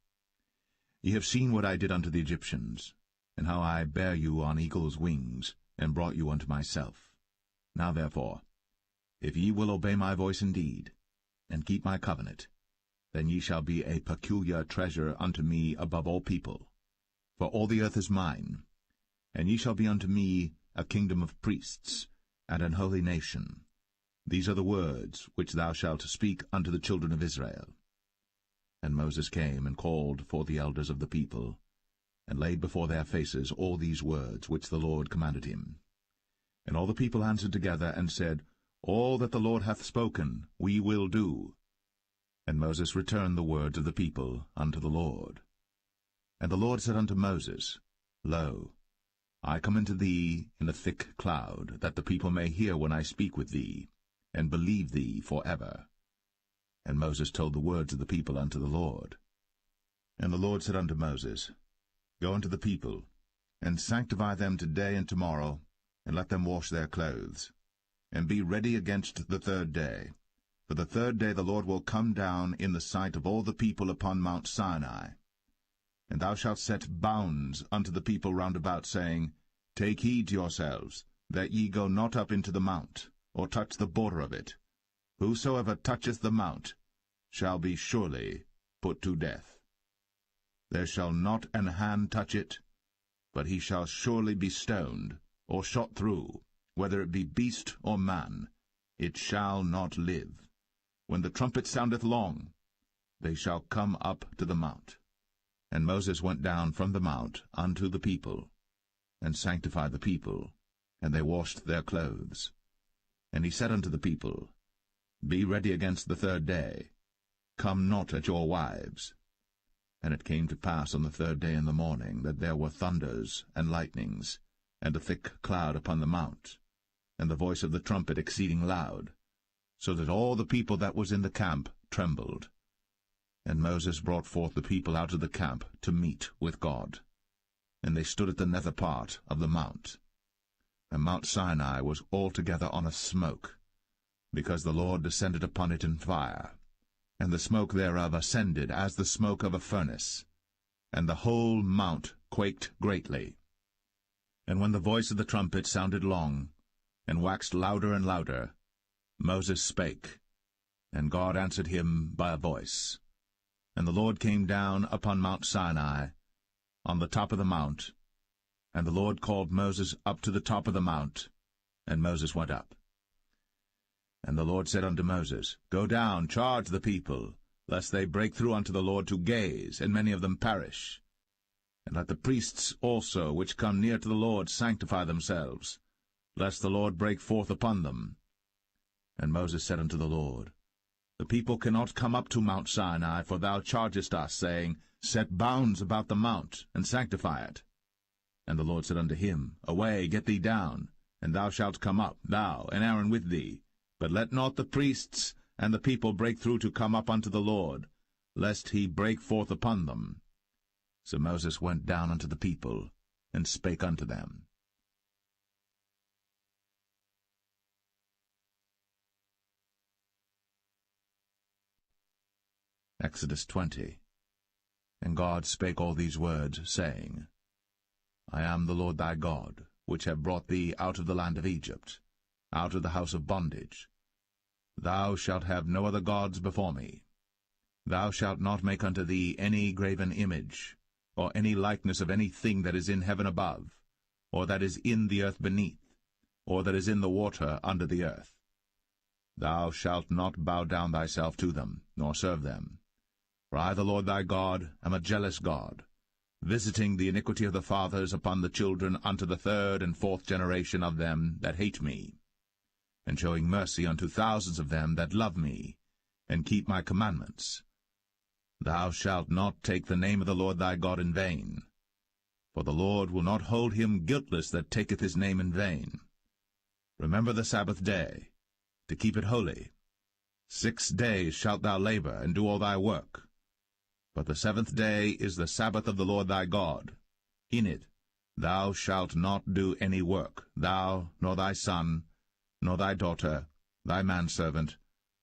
Ye have seen what I did unto the Egyptians, and how I bare you on eagle's wings, and brought you unto myself. Now therefore, if ye will obey my voice indeed, and keep my covenant, then ye shall be a peculiar treasure unto me above all people. For all the earth is mine, and ye shall be unto me a kingdom of priests, and an holy nation. These are the words which thou shalt speak unto the children of Israel. And Moses came and called for the elders of the people, and laid before their faces all these words which the Lord commanded him. And all the people answered together, and said, All that the Lord hath spoken we will do. And Moses returned the words of the people unto the Lord. And the Lord said unto Moses, Lo, I come unto thee in a thick cloud, that the people may hear when I speak with thee, and believe thee for ever. And Moses told the words of the people unto the Lord. And the Lord said unto Moses, Go unto the people, and sanctify them today and tomorrow, and let them wash their clothes, and be ready against the 3rd day. For the 3rd day the Lord will come down in the sight of all the people upon Mount Sinai. And thou shalt set bounds unto the people round about, saying, Take heed to yourselves, that ye go not up into the mount, or touch the border of it. Whosoever toucheth the mount shall be surely put to death. There shall not an hand touch it, but he shall surely be stoned, or shot through, whether it be beast or man. It shall not live. When the trumpet soundeth long, they shall come up to the mount. And Moses went down from the mount unto the people, and sanctified the people, and they washed their clothes. And he said unto the people, Be ready against the 3rd day. Come not at your wives. And it came to pass on the 3rd day in the morning, that there were thunders and lightnings, and a thick cloud upon the mount, and the voice of the trumpet exceeding loud, so that all the people that was in the camp trembled. And Moses brought forth the people out of the camp to meet with God. And they stood at the nether part of the mount. And Mount Sinai was altogether on a smoke, because the Lord descended upon it in fire, and the smoke thereof ascended as the smoke of a furnace, and the whole mount quaked greatly. And when the voice of the trumpet sounded long, and waxed louder and louder, Moses spake, and God answered him by a voice. And the Lord came down upon Mount Sinai, on the top of the mount, and the Lord called Moses up to the top of the mount, and Moses went up. And the Lord said unto Moses, Go down, charge the people, lest they break through unto the Lord to gaze, and many of them perish. And let the priests also which come near to the Lord sanctify themselves, lest the Lord break forth upon them. And Moses said unto the Lord, The people cannot come up to Mount Sinai, for thou chargest us, saying, Set bounds about the mount, and sanctify it. And the Lord said unto him, Away, get thee down, and thou shalt come up, thou and Aaron with thee. But let not the priests and the people break through to come up unto the Lord, lest he break forth upon them. So Moses went down unto the people, and spake unto them. Exodus 20. And God spake all these words, saying, I am the Lord thy God, which have brought thee out of the land of Egypt, out of the house of bondage. Thou shalt have no other gods before me. Thou shalt not make unto thee any graven image, or any likeness of any thing that is in heaven above, or that is in the earth beneath, or that is in the water under the earth. Thou shalt not bow down thyself to them, nor serve them. For I, the Lord thy God, am a jealous God, visiting the iniquity of the fathers upon the children unto the third and fourth generation of them that hate me, and showing mercy unto thousands of them that love me, and keep my commandments. Thou shalt not take the name of the Lord thy God in vain, for the Lord will not hold him guiltless that taketh his name in vain. Remember the Sabbath day, to keep it holy. 6 days shalt thou labor, and do all thy work. But the seventh day is the Sabbath of the Lord thy God. In it thou shalt not do any work, thou, nor thy son, nor thy daughter, thy manservant,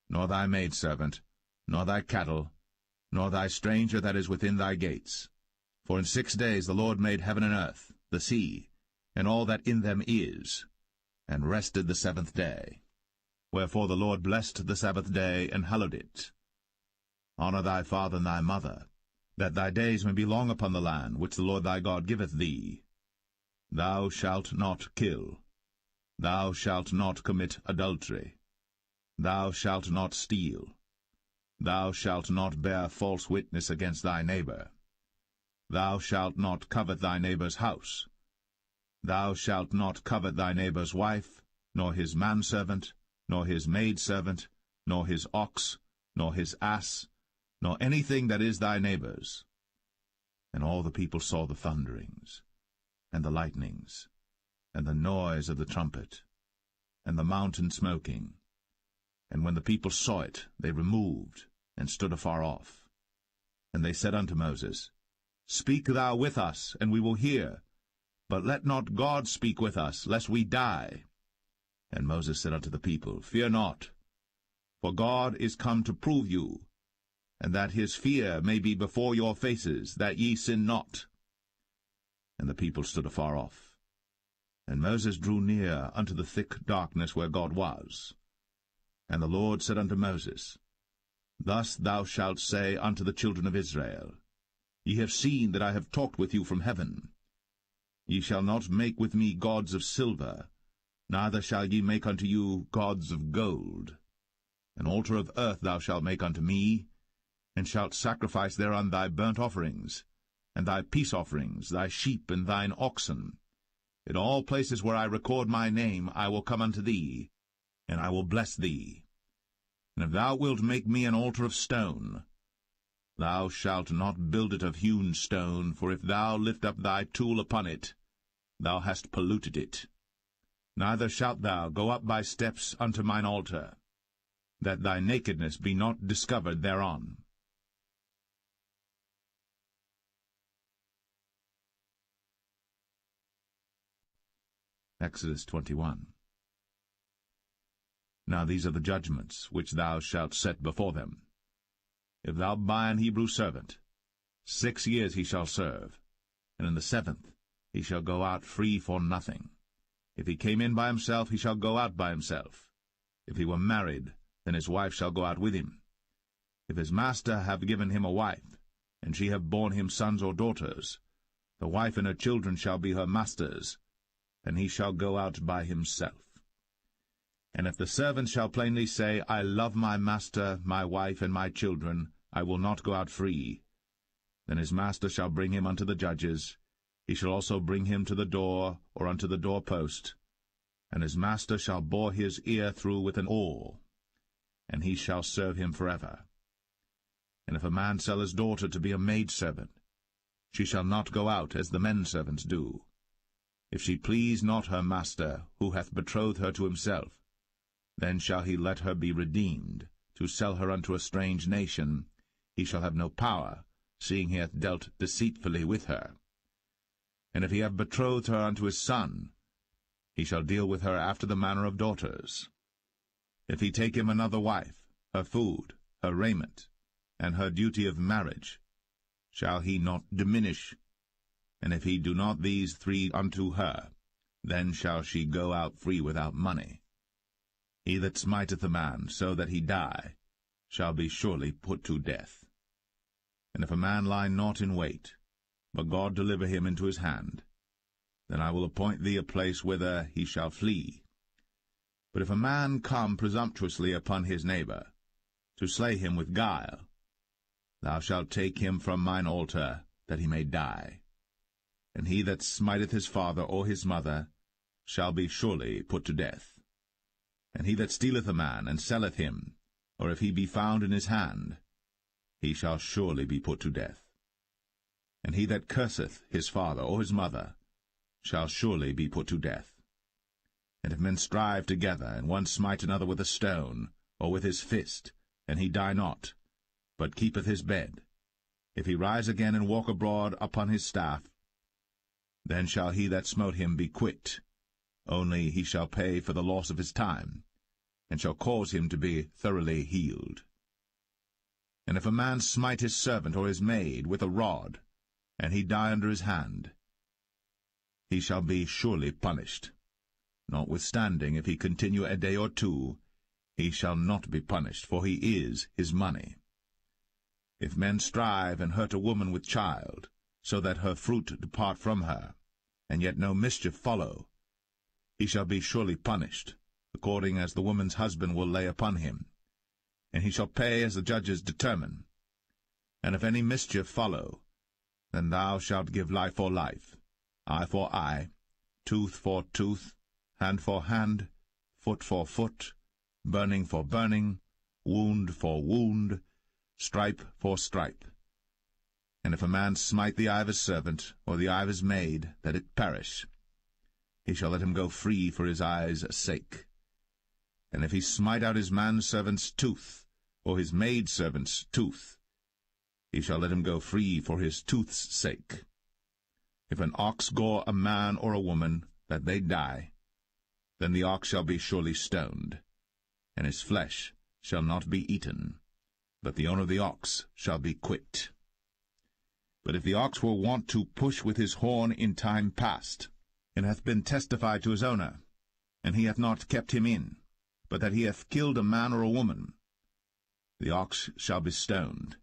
nor thy maidservant, nor thy cattle, nor thy stranger that is within thy gates. For in 6 days the Lord made heaven and earth, the sea, and all that in them is, and rested the seventh day. Wherefore the Lord blessed the Sabbath day, and hallowed it. Honor thy father and thy mother, that thy days may be long upon the land which the Lord thy God giveth thee. Thou shalt not kill. Thou shalt not commit adultery. Thou shalt not steal. Thou shalt not bear false witness against thy neighbor. Thou shalt not covet thy neighbor's house. Thou shalt not covet thy neighbor's wife, nor his manservant, nor his maidservant, nor his ox, nor his ass, nor anything that is thy neighbor's. And all the people saw the thunderings, and the lightnings, and the noise of the trumpet, and the mountain smoking. And when the people saw it, they removed, and stood afar off. And they said unto Moses, Speak thou with us, and we will hear. But let not God speak with us, lest we die. And Moses said unto the people, Fear not, for God is come to prove you, and that his fear may be before your faces, that ye sin not. And the people stood afar off. And Moses drew near unto the thick darkness where God was. And the Lord said unto Moses, Thus thou shalt say unto the children of Israel, Ye have seen that I have talked with you from heaven. Ye shall not make with me gods of silver, neither shall ye make unto you gods of gold. An altar of earth thou shalt make unto me, and shalt sacrifice thereon thy burnt offerings, and thy peace offerings, thy sheep and thine oxen. In all places where I record my name I will come unto thee, and I will bless thee. And if thou wilt make me an altar of stone, thou shalt not build it of hewn stone, for if thou lift up thy tool upon it, thou hast polluted it. Neither shalt thou go up by steps unto mine altar, that thy nakedness be not discovered thereon. Exodus 21. Now these are the judgments which thou shalt set before them. If thou buy an Hebrew servant, 6 years he shall serve, and in the 7th he shall go out free for nothing. If he came in by himself, he shall go out by himself. If he were married, then his wife shall go out with him. If his master have given him a wife, and she have borne him sons or daughters, the wife and her children shall be her master's, and he shall go out by himself. And if the servant shall plainly say, I love my master, my wife, and my children, I will not go out free, then his master shall bring him unto the judges. He shall also bring him to the door, or unto the doorpost, and his master shall bore his ear through with an awl, and he shall serve him forever. And if a man sell his daughter to be a maidservant, she shall not go out as the men servants do. If she please not her master, who hath betrothed her to himself, then shall he let her be redeemed. To sell her unto a strange nation, he shall have no power, seeing he hath dealt deceitfully with her. And if he have betrothed her unto his son, he shall deal with her after the manner of daughters. If he take him another wife, her food, her raiment, and her duty of marriage, shall he not diminish? And if he do not these 3 unto her, then shall she go out free without money. He that smiteth a man so that he die shall be surely put to death. And if a man lie not in wait, but God deliver him into his hand, then I will appoint thee a place whither he shall flee. But if a man come presumptuously upon his neighbor, to slay him with guile, thou shalt take him from mine altar, that he may die. And he that smiteth his father or his mother shall be surely put to death. And he that stealeth a man, and selleth him, or if he be found in his hand, he shall surely be put to death. And he that curseth his father or his mother shall surely be put to death. And if men strive together, and one smite another with a stone, or with his fist, and he die not, but keepeth his bed, if he rise again and walk abroad upon his staff, then shall he that smote him be quit, only he shall pay for the loss of his time, and shall cause him to be thoroughly healed. And if a man smite his servant or his maid with a rod, and he die under his hand, he shall be surely punished. Notwithstanding, if he continue a day or two, he shall not be punished, for he is his money. If men strive and hurt a woman with child, so that her fruit depart from her, and yet no mischief follow, he shall be surely punished, according as the woman's husband will lay upon him, and he shall pay as the judges determine. And if any mischief follow, then thou shalt give life for life, eye for eye, tooth for tooth, hand for hand, foot for foot, burning for burning, wound for wound, stripe for stripe. And if a man smite the eye of his servant, or the eye of his maid, that it perish, he shall let him go free for his eye's sake. And if he smite out his manservant's tooth, or his maidservant's tooth, he shall let him go free for his tooth's sake. If an ox gore a man or a woman, that they die, then the ox shall be surely stoned, and his flesh shall not be eaten, but the owner of the ox shall be quit. But if the ox were wont to push with his horn in time past, and hath been testified to his owner, and he hath not kept him in, but that he hath killed a man or a woman, the ox shall be stoned,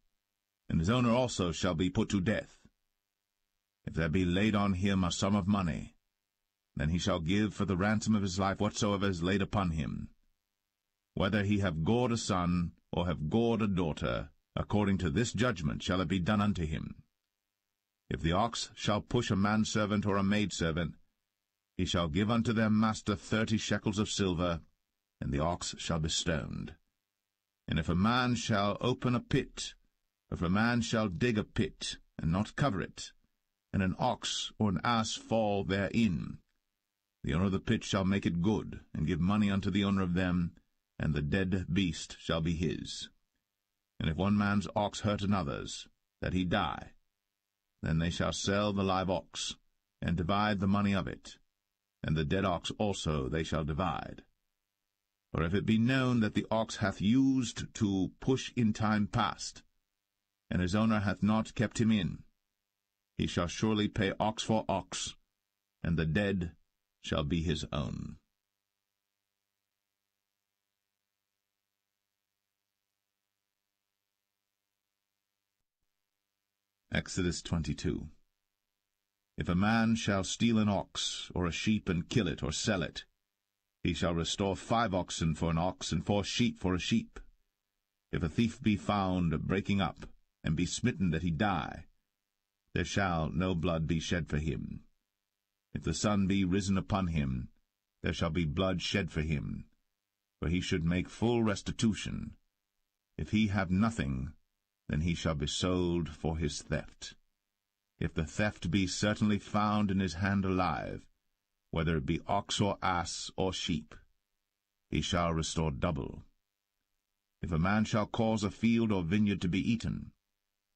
and his owner also shall be put to death. If there be laid on him a sum of money, then he shall give for the ransom of his life whatsoever is laid upon him. Whether he have gored a son, or have gored a daughter, according to this judgment shall it be done unto him. If the ox shall push a manservant or a maidservant, he shall give unto their master 30 shekels of silver, and the ox shall be stoned. And if a man shall open a pit, if a man shall dig a pit, and not cover it, and an ox or an ass fall therein, the owner of the pit shall make it good, and give money unto the owner of them, and the dead beast shall be his. And if one man's ox hurt another's, that he die, then they shall sell the live ox, and divide the money of it, and the dead ox also they shall divide. For if it be known that the ox hath used to push in time past, and his owner hath not kept him in, he shall surely pay ox for ox, and the dead shall be his own. Exodus 22. If a man shall steal an ox, or a sheep, and kill it, or sell it, he shall restore 5 oxen for an ox, and 4 sheep for a sheep. If a thief be found breaking up, and be smitten that he die, there shall no blood be shed for him. If the sun be risen upon him, there shall be blood shed for him, for he should make full restitution. If he have nothing, then he shall be sold for his theft. If the theft be certainly found in his hand alive, whether it be ox or ass or sheep, he shall restore double. If a man shall cause a field or vineyard to be eaten,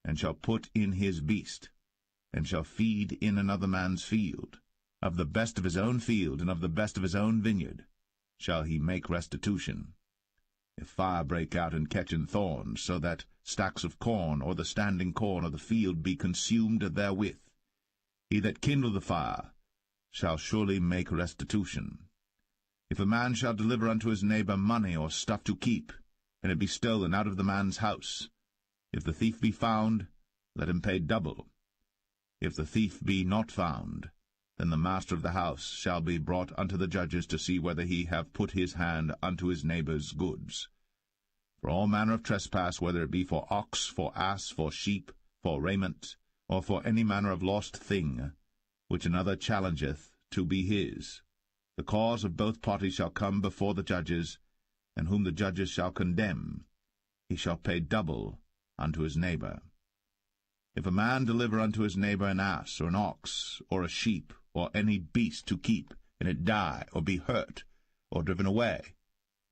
and shall put in his beast, and shall feed in another man's field, of the best of his own field and of the best of his own vineyard, shall he make restitution. If fire break out and catch in thorns, so that stacks of corn or the standing corn of the field be consumed therewith, he that kindled the fire shall surely make restitution. If a man shall deliver unto his neighbor money or stuff to keep, and it be stolen out of the man's house, if the thief be found, let him pay double. If the thief be not found, then the master of the house shall be brought unto the judges to see whether he have put his hand unto his neighbor's goods. For all manner of trespass, whether it be for ox, for ass, for sheep, for raiment, or for any manner of lost thing, which another challengeth to be his. The cause of both parties shall come before the judges, and whom the judges shall condemn, he shall pay double unto his neighbor. If a man deliver unto his neighbor an ass, or an ox, or a sheep, or any beast to keep, and it die, or be hurt, or driven away,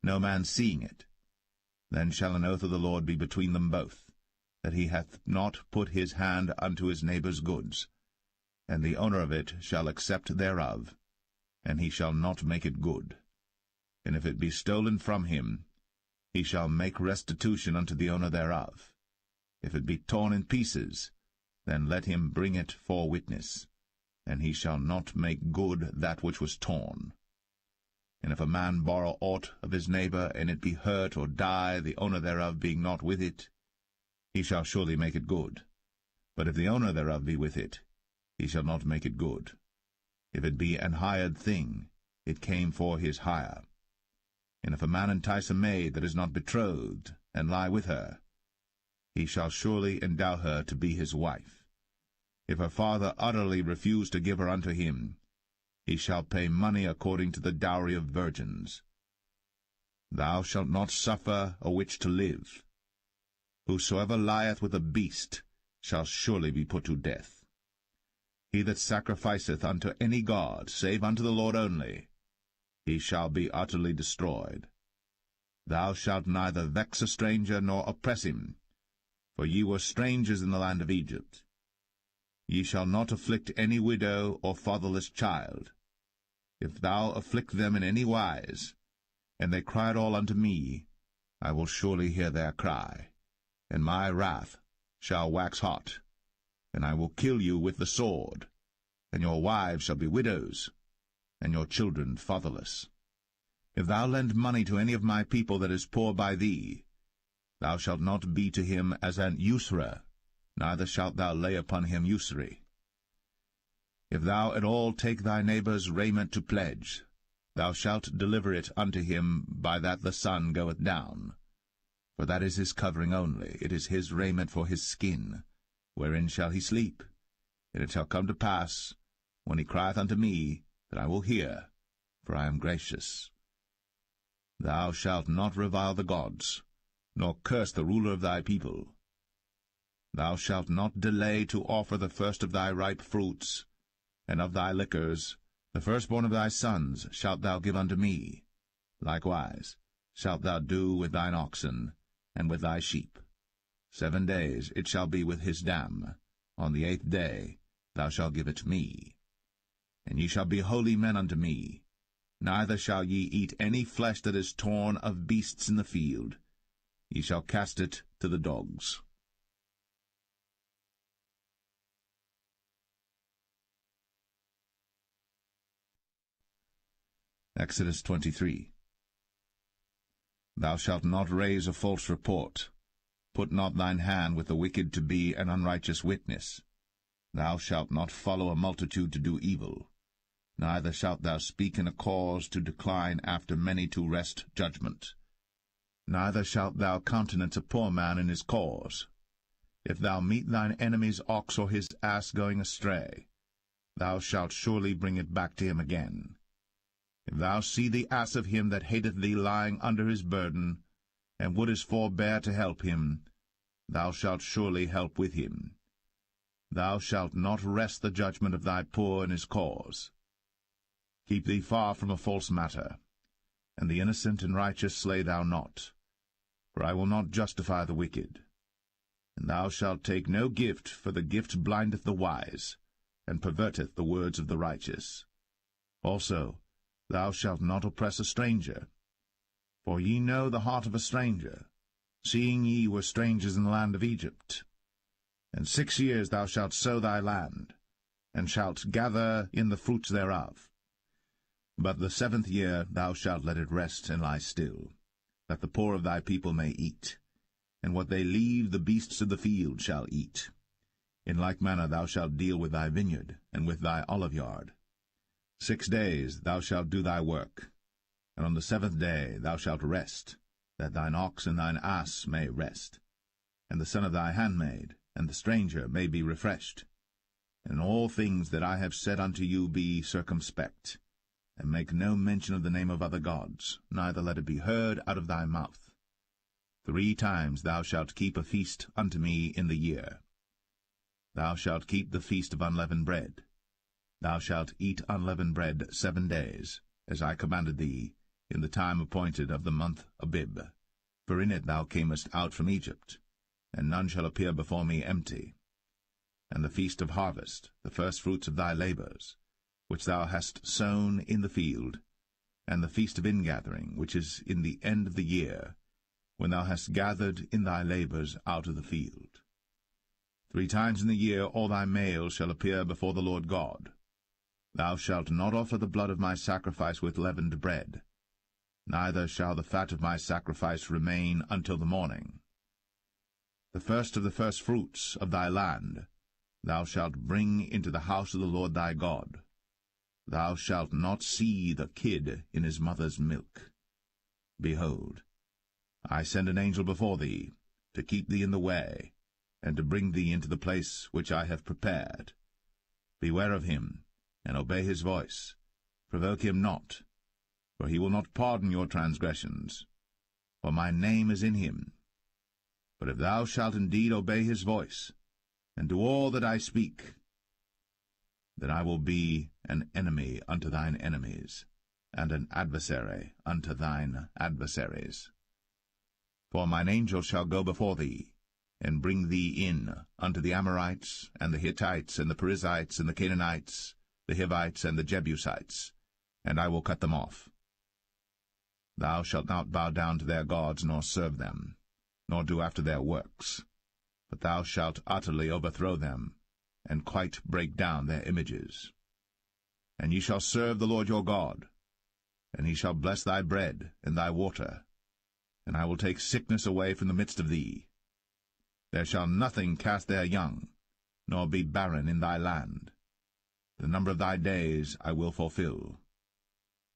no man seeing it, then shall an oath of the Lord be between them both, that he hath not put his hand unto his neighbor's goods, and the owner of it shall accept thereof, and he shall not make it good. And if it be stolen from him, he shall make restitution unto the owner thereof. If it be torn in pieces, then let him bring it for witness, and he shall not make good that which was torn. And if a man borrow aught of his neighbor, and it be hurt or die, the owner thereof being not with it, he shall surely make it good. But if the owner thereof be with it, he shall not make it good. If it be an hired thing, it came for his hire. And if a man entice a maid that is not betrothed, and lie with her, he shall surely endow her to be his wife. If her father utterly refuse to give her unto him, he shall pay money according to the dowry of virgins. Thou shalt not suffer a witch to live. Whosoever lieth with a beast shall surely be put to death. He that sacrificeth unto any god, save unto the Lord only, he shall be utterly destroyed. Thou shalt neither vex a stranger nor oppress him, for ye were strangers in the land of Egypt. Ye shall not afflict any widow or fatherless child. If thou afflict them in any wise, and they cry at all unto me, I will surely hear their cry, and my wrath shall wax hot, and I will kill you with the sword, and your wives shall be widows, and your children fatherless. If thou lend money to any of my people that is poor by thee, thou shalt not be to him as an usurer, neither shalt thou lay upon him usury. If thou at all take thy neighbor's raiment to pledge, thou shalt deliver it unto him by that the sun goeth down. For that is his covering only, it is his raiment for his skin, wherein shall he sleep. And it shall come to pass, when he crieth unto me, that I will hear, for I am gracious. Thou shalt not revile the gods, nor curse the ruler of thy people. Thou shalt not delay to offer the first of thy ripe fruits, and of thy liquors, the firstborn of thy sons shalt thou give unto me. Likewise shalt thou do with thine oxen, and with thy sheep. 7 days it shall be with his dam. On the 8th day thou shalt give it me. And ye shall be holy men unto me. Neither shall ye eat any flesh that is torn of beasts in the field. Ye shall cast it to the dogs. Exodus 23. Thou shalt not raise a false report. Put not thine hand with the wicked to be an unrighteous witness. Thou shalt not follow a multitude to do evil. Neither shalt thou speak in a cause to decline after many to wrest judgment. Neither shalt thou countenance a poor man in his cause. If thou meet thine enemy's ox or his ass going astray, thou shalt surely bring it back to him again. If thou see the ass of him that hateth thee lying under his burden, and wouldest forbear to help him, thou shalt surely help with him. Thou shalt not wrest the judgment of thy poor in his cause. Keep thee far from a false matter, and the innocent and righteous slay thou not, for I will not justify the wicked. And thou shalt take no gift, for the gift blindeth the wise, and perverteth the words of the righteous. Also, thou shalt not oppress a stranger. For ye know the heart of a stranger, seeing ye were strangers in the land of Egypt. And 6 years thou shalt sow thy land, and shalt gather in the fruits thereof. But the 7th year thou shalt let it rest and lie still, that the poor of thy people may eat, and what they leave the beasts of the field shall eat. In like manner thou shalt deal with thy vineyard, and with thy oliveyard. 6 days thou shalt do thy work, and on the 7th day thou shalt rest, that thine ox and thine ass may rest, and the son of thy handmaid, and the stranger may be refreshed. And in all things that I have said unto you be circumspect, and make no mention of the name of other gods, neither let it be heard out of thy mouth. 3 times thou shalt keep a feast unto me in the year. Thou shalt keep the feast of unleavened bread. Thou shalt eat unleavened bread 7 days, as I commanded thee, in the time appointed of the month Abib. For in it thou camest out from Egypt, and none shall appear before me empty. And the feast of harvest, the firstfruits of thy labours, which thou hast sown in the field, and the feast of ingathering, which is in the end of the year, when thou hast gathered in thy labours out of the field. 3 times in the year all thy males shall appear before the Lord God. Thou shalt not offer the blood of my sacrifice with leavened bread, neither shall the fat of my sacrifice remain until the morning. The first of the firstfruits of thy land thou shalt bring into the house of the Lord thy God. Thou shalt not see the kid in his mother's milk. Behold, I send an angel before thee, to keep thee in the way, and to bring thee into the place which I have prepared. Beware of him, and obey his voice. Provoke him not, for he will not pardon your transgressions, for my name is in him. But if thou shalt indeed obey his voice, and do all that I speak, then I will be an enemy unto thine enemies, and an adversary unto thine adversaries. For mine angel shall go before thee, and bring thee in unto the Amorites, and the Hittites, and the Perizzites, and the Canaanites, the Hivites, and the Jebusites, and I will cut them off. Thou shalt not bow down to their gods, nor serve them, nor do after their works, but thou shalt utterly overthrow them, and quite break down their images. And ye shall serve the Lord your God, and he shall bless thy bread and thy water, and I will take sickness away from the midst of thee. There shall nothing cast their young, nor be barren in thy land. The number of thy days I will fulfill.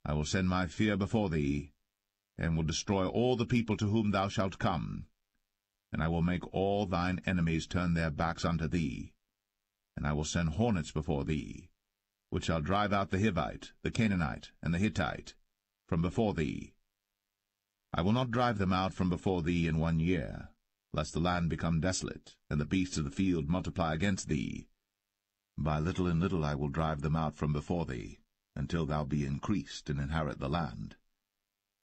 I will send my fear before thee, and will destroy all the people to whom thou shalt come, and I will make all thine enemies turn their backs unto thee. And I will send hornets before thee, which shall drive out the Hivite, the Canaanite, and the Hittite from before thee. I will not drive them out from before thee in 1 year, lest the land become desolate, and the beasts of the field multiply against thee. By little and little I will drive them out from before thee, until thou be increased and inherit the land.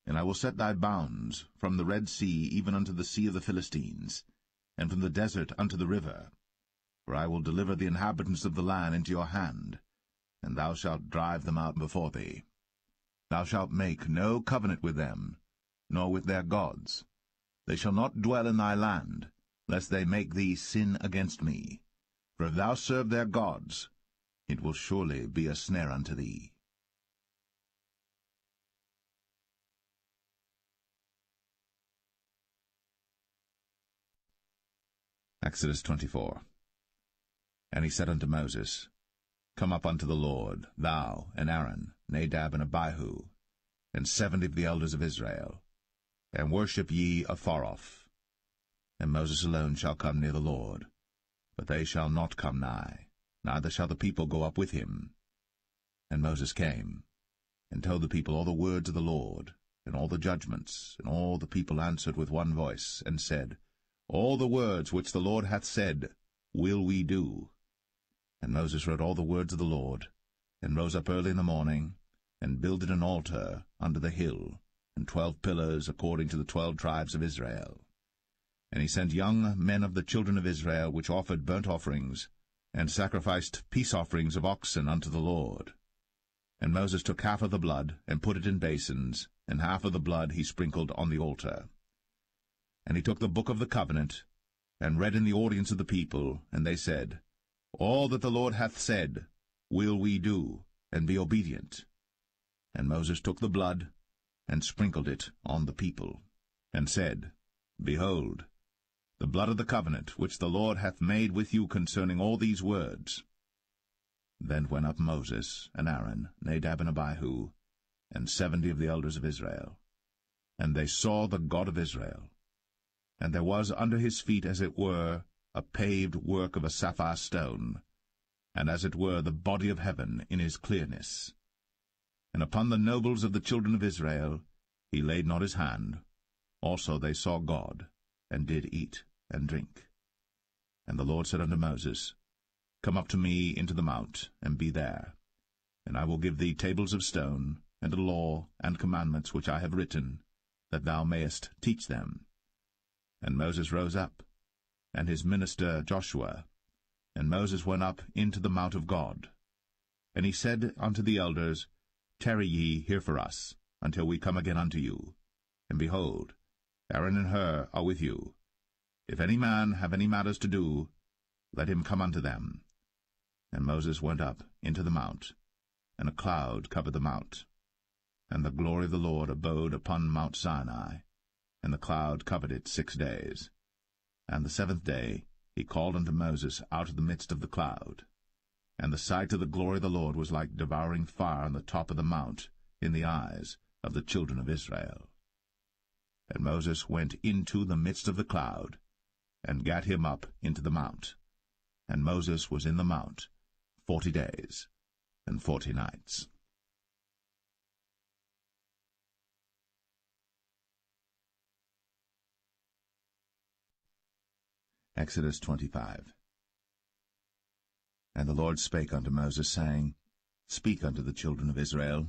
And I will set thy bounds from the Red Sea even unto the sea of the Philistines, and from the desert unto the river. For I will deliver the inhabitants of the land into your hand, and thou shalt drive them out before thee. Thou shalt make no covenant with them, nor with their gods. They shall not dwell in thy land, lest they make thee sin against me. For if thou serve their gods, it will surely be a snare unto thee. Exodus 24. And he said unto Moses, Come up unto the Lord, thou, and Aaron, Nadab, and Abihu, and 70 of the elders of Israel, and worship ye afar off. And Moses alone shall come near the Lord, but they shall not come nigh, neither shall the people go up with him. And Moses came, and told the people all the words of the Lord, and all the judgments, and all the people answered with one voice, and said, All the words which the Lord hath said will we do. And Moses wrote all the words of the Lord, and rose up early in the morning, and builded an altar under the hill, and 12 pillars according to the 12 tribes of Israel. And he sent young men of the children of Israel, which offered burnt offerings, and sacrificed peace offerings of oxen unto the Lord. And Moses took half of the blood, and put it in basins, and half of the blood he sprinkled on the altar. And he took the book of the covenant, and read in the audience of the people, and they said, All that the Lord hath said will we do, and be obedient. And Moses took the blood, and sprinkled it on the people, and said, Behold, the blood of the covenant which the Lord hath made with you concerning all these words. Then went up Moses, and Aaron, Nadab, and Abihu, and 70 of the elders of Israel. And they saw the God of Israel. And there was under his feet, as it were, a paved work of a sapphire stone, and as it were the body of heaven in his clearness. And upon the nobles of the children of Israel he laid not his hand. Also they saw God, and did eat and drink. And the Lord said unto Moses, Come up to me into the mount, and be there. And I will give thee tables of stone, and a law and commandments which I have written, that thou mayest teach them. And Moses rose up, and his minister Joshua. And Moses went up into the mount of God. And he said unto the elders, Tarry ye here for us, until we come again unto you. And behold, Aaron and Hur are with you. If any man have any matters to do, let him come unto them. And Moses went up into the mount, and a cloud covered the mount. And the glory of the Lord abode upon Mount Sinai, and the cloud covered it 6 days. And the 7th day he called unto Moses out of the midst of the cloud. And the sight of the glory of the Lord was like devouring fire on the top of the mount in the eyes of the children of Israel. And Moses went into the midst of the cloud, and gat him up into the mount. And Moses was in the mount 40 days and 40 nights. Exodus 25. And the Lord spake unto Moses, saying, Speak unto the children of Israel,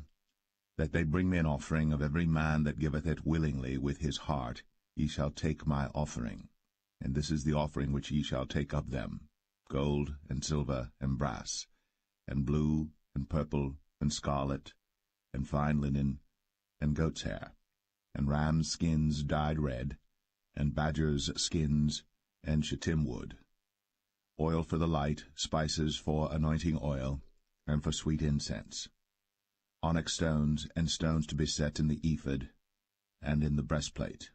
that they bring me an offering of every man that giveth it willingly with his heart. Ye shall take my offering. And this is the offering which ye shall take of them, gold, and silver, and brass, and blue, and purple, and scarlet, and fine linen, and goat's hair, and rams' skins dyed red, and badgers' skins, and shittim wood, oil for the light, spices for anointing oil, and for sweet incense, onyx stones, and stones to be set in the ephod, and in the breastplate.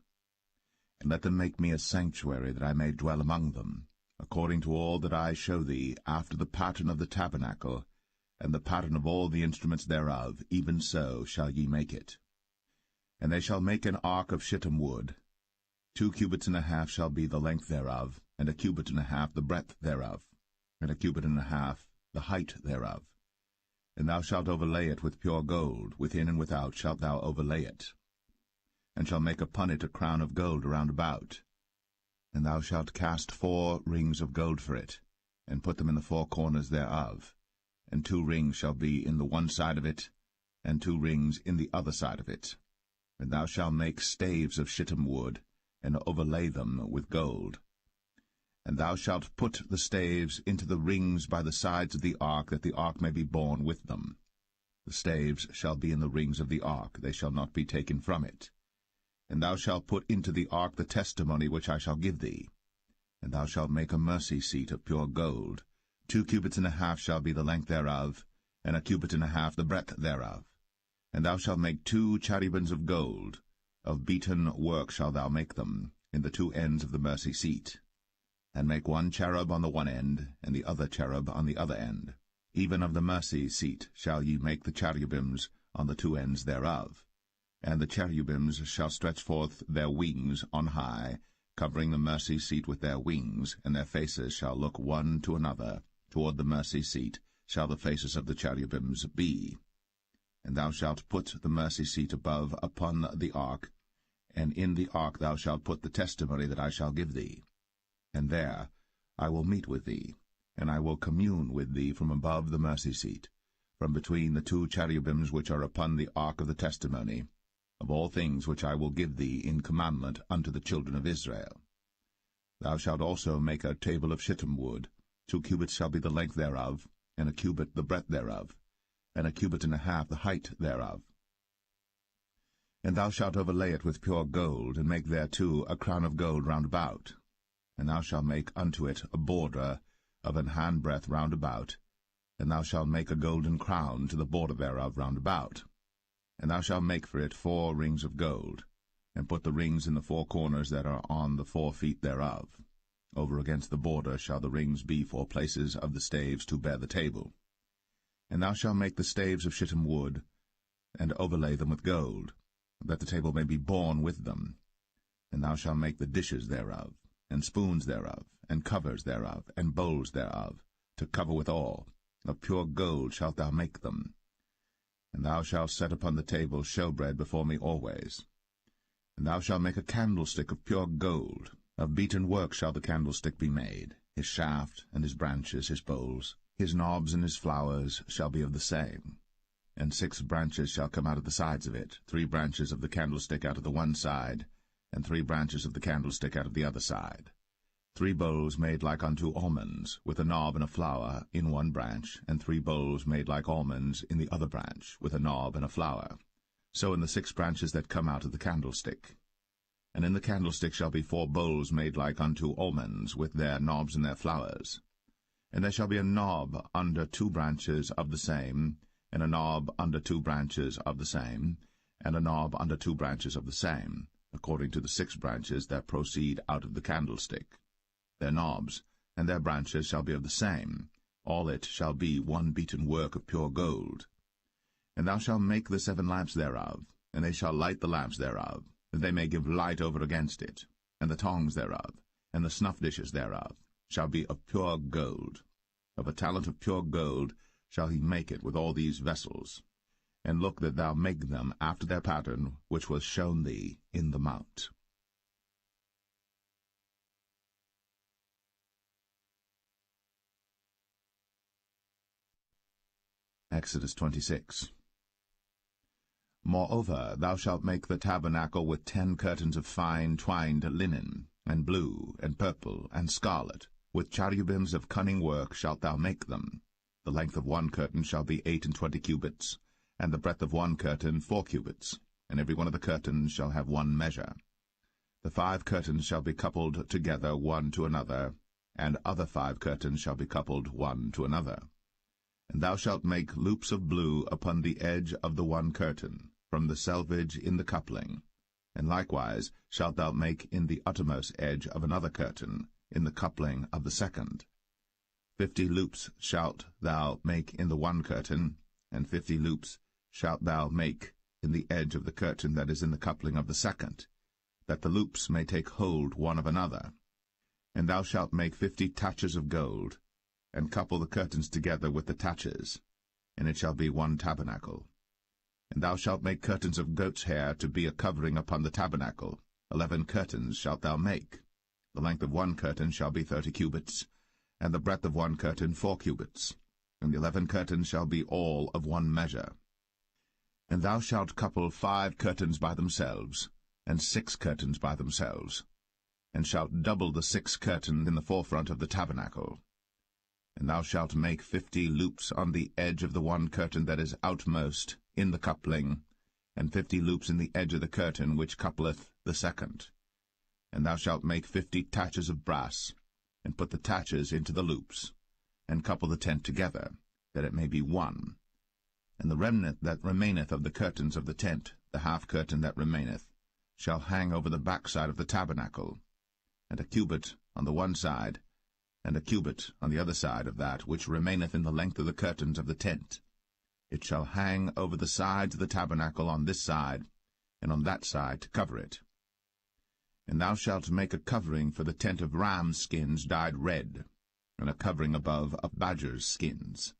And let them make me a sanctuary, that I may dwell among them, according to all that I show thee, after the pattern of the tabernacle, and the pattern of all the instruments thereof, even so shall ye make it. And they shall make an ark of shittim wood. 2 cubits and a half shall be the length thereof, and 1 cubit and a half the breadth thereof, and 1 cubit and a half the height thereof. And thou shalt overlay it with pure gold, within and without shalt thou overlay it, and shall make upon it a crown of gold round about. And thou shalt cast 4 rings of gold for it, and put them in the 4 corners thereof, and 2 rings shall be in the one side of it, and 2 rings in the other side of it. And thou shalt make staves of shittim wood, and overlay them with gold. And thou shalt put the staves into the rings by the sides of the ark, that the ark may be borne with them. The staves shall be in the rings of the ark, they shall not be taken from it. And thou shalt put into the ark the testimony which I shall give thee. And thou shalt make a mercy seat of pure gold. 2 cubits and a half shall be the length thereof, and 1 cubit and a half the breadth thereof. And thou shalt make 2 cherubims of gold. Of beaten work shalt thou make them, in the 2 ends of the mercy seat. And make 1 cherub on the one end, and the other cherub on the other end. Even of the mercy seat shall ye make the cherubims on the 2 ends thereof. And the cherubims shall stretch forth their wings on high, covering the mercy seat with their wings, and their faces shall look one to another. Toward the mercy seat shall the faces of the cherubims be. And thou shalt put the mercy seat above upon the ark, and in the ark thou shalt put the testimony that I shall give thee. And there I will meet with thee, and I will commune with thee from above the mercy seat, from between the 2 cherubims which are upon the ark of the testimony, of all things which I will give thee in commandment unto the children of Israel. Thou shalt also make a table of shittim wood. 2 cubits shall be the length thereof, and 1 cubit the breadth thereof, and 1 cubit and a half the height thereof. And thou shalt overlay it with pure gold, and make thereto a crown of gold round about. And thou shalt make unto it a border of an handbreadth round about, and thou shalt make a golden crown to the border thereof round about. And thou shalt make for it 4 rings of gold, and put the rings in the 4 corners that are on the 4 feet thereof. Over against the border shall the rings be for places of the staves to bear the table. And thou shalt make the staves of shittim wood, and overlay them with gold, that the table may be borne with them. And thou shalt make the dishes thereof, and spoons thereof, and covers thereof, and bowls thereof, to cover withal, of pure gold shalt thou make them. And thou shalt set upon the table showbread before me always. And thou shalt make a candlestick of pure gold. Of beaten work shall the candlestick be made. His shaft and his branches, his bowls, his knobs and his flowers shall be of the same. And 6 branches shall come out of the sides of it, 3 branches of the candlestick out of the one side, and 3 branches of the candlestick out of the other side. 3 bowls made like unto almonds, with a knob and a flower in one branch, and 3 bowls made like almonds in the other branch, with a knob and a flower. So in the 6 branches that come out of the candlestick. And in the candlestick shall be 4 bowls made like unto almonds, with their knobs and their flowers. And there shall be a knob under 2 branches of the same, and a knob under 2 branches of the same, and a knob under 2 branches of the same, according to the 6 branches that proceed out of the candlestick. Their knobs and their branches shall be of the same. All it shall be one beaten work of pure gold. And thou shalt make the 7 lamps thereof, and they shall light the lamps thereof, that they may give light over against it. And the tongs thereof, and the snuff dishes thereof, shall be of pure gold. Of a talent of pure gold shall he make it with all these vessels. And look that thou make them after their pattern, which was shown thee in the mount. Exodus 26. Moreover, thou shalt make the tabernacle with 10 curtains of fine twined linen, and blue, and purple, and scarlet. With cherubims of cunning work shalt thou make them. The length of one curtain shall be 28 cubits, and the breadth of one curtain 4 cubits, and every one of the curtains shall have one measure. The 5 curtains shall be coupled together one to another, and other 5 curtains shall be coupled one to another. And thou shalt make loops of blue upon the edge of the one curtain, from the selvage in the coupling. And likewise shalt thou make in the uttermost edge of another curtain, in the coupling of the second. 50 loops shalt thou make in the one curtain, and 50 loops shalt thou make in the edge of the curtain that is in the coupling of the second, that the loops may take hold one of another. And thou shalt make 50 taches of gold, and couple the curtains together with the taches, and it shall be one tabernacle. And thou shalt make curtains of goat's hair to be a covering upon the tabernacle. 11 curtains shalt thou make. The length of one curtain shall be 30 cubits, and the breadth of one curtain 4 cubits, and the 11 curtains shall be all of one measure. And thou shalt couple 5 curtains by themselves, and 6 curtains by themselves, and shalt double the 6 curtains in the forefront of the tabernacle. And thou shalt make 50 loops on the edge of the one curtain that is outmost in the coupling, and 50 loops in the edge of the curtain which coupleth the second. And thou shalt make 50 taches of brass, and put the taches into the loops, and couple the tent together, that it may be one. And the remnant that remaineth of the curtains of the tent, the half curtain that remaineth, shall hang over the backside of the tabernacle, and a cubit on the one side, and a cubit on the other side of that which remaineth in the length of the curtains of the tent. It shall hang over the sides of the tabernacle on this side, and on that side to cover it. And thou shalt make a covering for the tent of ram's skins dyed red, and a covering above of badger's skins.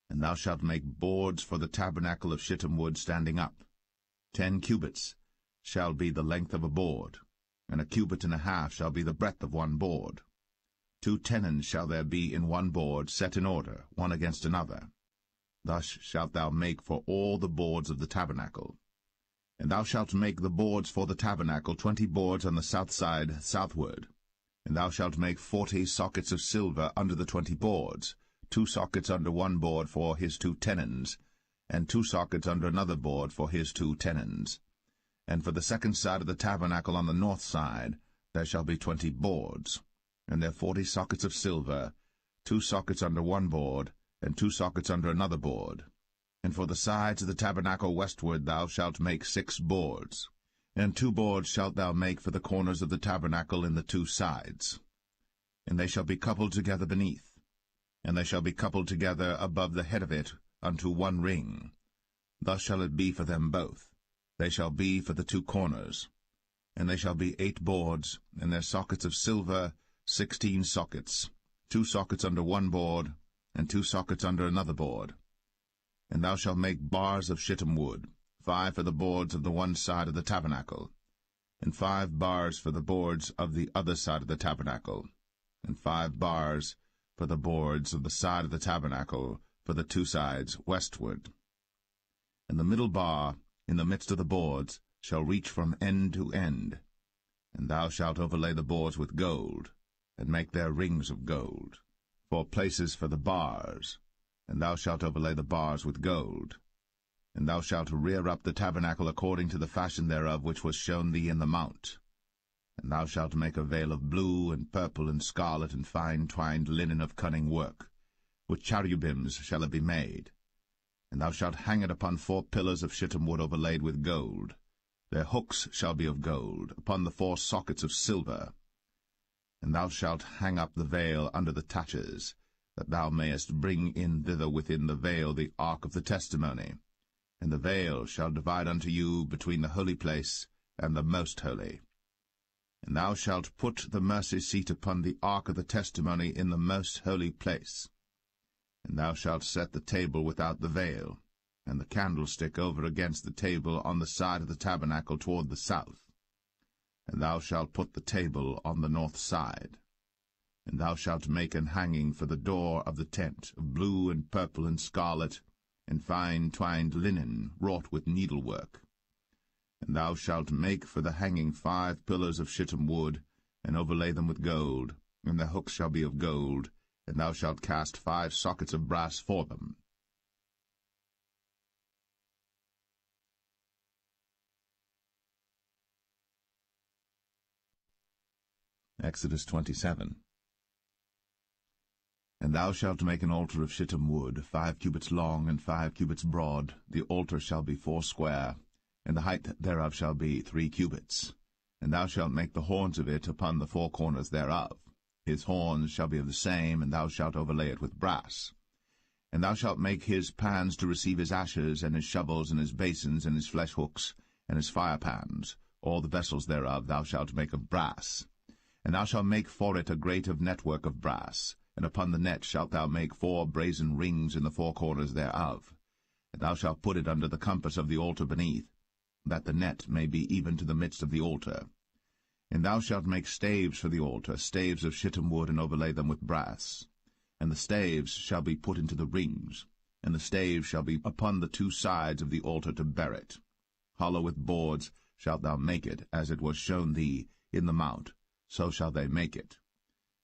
And thou shalt make boards for the tabernacle of shittim wood standing up. 10 cubits shall be the length of a board, and a cubit and a half shall be the breadth of one board. 2 tenons shall there be in one board, set in order, one against another. Thus shalt thou make for all the boards of the tabernacle. And thou shalt make the boards for the tabernacle 20 boards on the south side southward. And thou shalt make 40 sockets of silver under the 20 boards, 2 sockets under one board for his 2 tenons, and 2 sockets under another board for his 2 tenons. And for the second side of the tabernacle on the north side there shall be 20 boards, and there 40 sockets of silver, 2 sockets under one board, and 2 sockets under another board. And for the sides of the tabernacle westward thou shalt make 6 boards. And 2 boards shalt thou make for the corners of the tabernacle in the 2 sides. And they shall be coupled together beneath, and they shall be coupled together above the head of it unto one ring. Thus shall it be for them both. They shall be for the 2 corners. And they shall be 8 boards, and their sockets of silver 16 sockets, 2 sockets under one board, and 2 sockets under another board. And thou shalt make bars of shittim wood, 5 for the boards of the one side of the tabernacle, and 5 bars for the boards of the other side of the tabernacle, and 5 bars for the boards of the side of the tabernacle for the 2 sides westward. And the middle bar in the midst of the boards shall reach from end to end. And thou shalt overlay the boards with gold, and make their rings of gold, for places for the bars, and thou shalt overlay the bars with gold. And thou shalt rear up the tabernacle according to the fashion thereof which was shown thee in the mount. And thou shalt make a veil of blue and purple and scarlet and fine twined linen of cunning work. With cherubims shall it be made. And thou shalt hang it upon 4 pillars of shittim wood overlaid with gold. Their hooks shall be of gold, upon the 4 sockets of silver. And thou shalt hang up the veil under the taches, that thou mayest bring in thither within the veil the ark of the testimony. And the veil shall divide unto you between the holy place and the most holy. And thou shalt put the mercy seat upon the ark of the testimony in the most holy place. And thou shalt set the table without the veil, and the candlestick over against the table on the side of the tabernacle toward the south. And thou shalt put the table on the north side. And thou shalt make an hanging for the door of the tent, of blue and purple and scarlet, and fine twined linen, wrought with needlework. And thou shalt make for the hanging 5 pillars of shittim wood, and overlay them with gold, and their hooks shall be of gold, and thou shalt cast 5 sockets of brass for them. Exodus 27. And thou shalt make an altar of shittim wood, 5 cubits long and 5 cubits broad. The altar shall be 4 square, and the height thereof shall be 3 cubits. And thou shalt make the horns of it upon the 4 corners thereof. His horns shall be of the same, and thou shalt overlay it with brass. And thou shalt make his pans to receive his ashes, and his shovels, and his basins, and his flesh hooks, and his fire pans. All the vessels thereof thou shalt make of brass. And thou shalt make for it a grate of network of brass, and upon the net shalt thou make 4 brazen rings in the 4 corners thereof. And thou shalt put it under the compass of the altar beneath, that the net may be even to the midst of the altar. And thou shalt make staves for the altar, staves of shittim wood, and overlay them with brass. And the staves shall be put into the rings, and the staves shall be upon the 2 sides of the altar to bear it. Hollow with boards shalt thou make it, as it was shown thee in the mount, so shall they make it.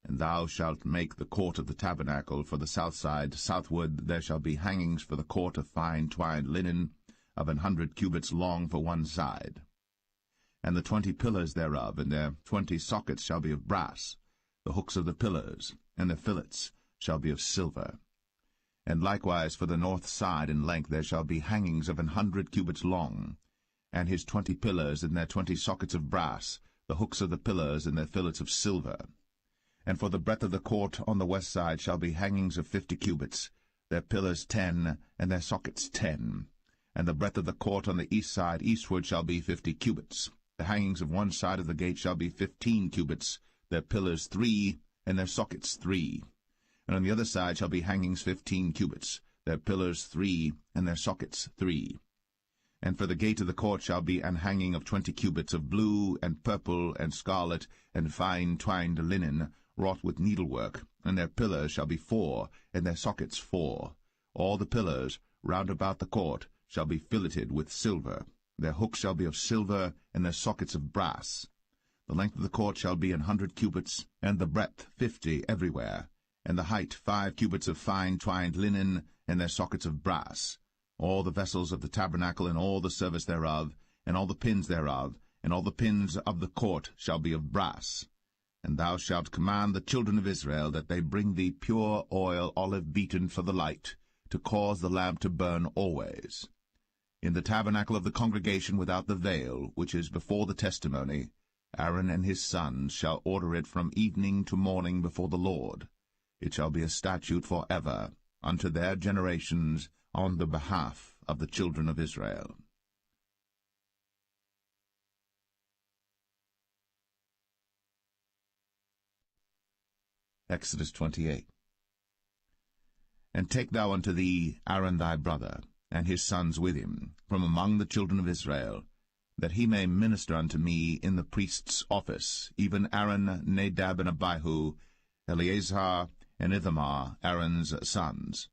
And thou shalt make the court of the tabernacle for the south side. Southward there shall be hangings for the court of fine twined linen, of 100 cubits long for one side. And the 20 pillars thereof, and their 20 sockets shall be of brass. The hooks of the pillars, and their fillets, shall be of silver. And likewise for the north side in length there shall be hangings of 100 cubits long, and his 20 pillars, and their 20 sockets of brass, the hooks of the pillars, and their fillets of silver. And for the breadth of the court on the west side shall be hangings of 50 cubits, their pillars 10, and their sockets 10. And the breadth of the court on the east side eastward shall be 50 cubits. The hangings of one side of the gate shall be 15 cubits, their pillars 3, and their sockets 3. And on the other side shall be hangings 15 cubits, their pillars 3, and their sockets 3. And for the gate of the court shall be an hanging of 20 cubits of blue, and purple, and scarlet, and fine twined linen, wrought with needlework, and their pillars shall be 4, and their sockets 4. All the pillars round about the court shall be filleted with silver. Their hooks shall be of silver, and their sockets of brass. The length of the court shall be 100 cubits, and the breadth 50 everywhere, and the height 5 cubits of fine twined linen, and their sockets of brass. All the vessels of the tabernacle, and all the service thereof, and all the pins thereof, and all the pins of the court shall be of brass. And thou shalt command the children of Israel that they bring thee pure oil, olive beaten for the light, to cause the lamp to burn always. In the tabernacle of the congregation without the veil, which is before the testimony, Aaron and his sons shall order it from evening to morning before the Lord. It shall be a statute for ever, unto their generations, on the behalf of the children of Israel. Exodus 28. And take thou unto thee Aaron thy brother, and his sons with him, from among the children of Israel, that he may minister unto me in the priest's office, even Aaron, Nadab, and Abihu, Eleazar, and Ithamar, Aaron's sons.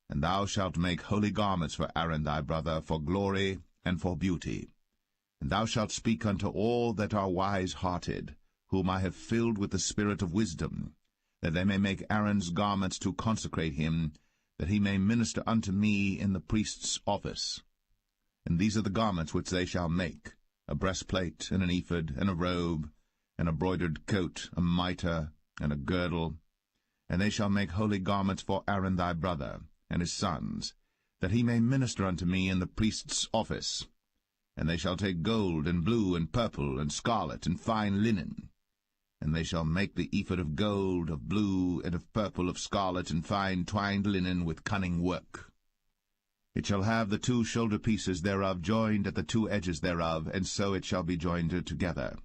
And thou shalt make holy garments for Aaron thy brother, for glory and for beauty. And thou shalt speak unto all that are wise-hearted, whom I have filled with the spirit of wisdom, that they may make Aaron's garments to consecrate him, that he may minister unto me in the priest's office. And these are the garments which they shall make, a breastplate, and an ephod, and a robe, and a broidered coat, a mitre, and a girdle. And they shall make holy garments for Aaron thy brother, and his sons, that he may minister unto me in the priest's office. And they shall take gold, and blue, and purple, and scarlet, and fine linen. And they shall make the ephod of gold, of blue, and of purple, of scarlet, and fine twined linen with cunning work. It shall have the 2 shoulder pieces thereof joined at the 2 edges thereof, and so it shall be joined together.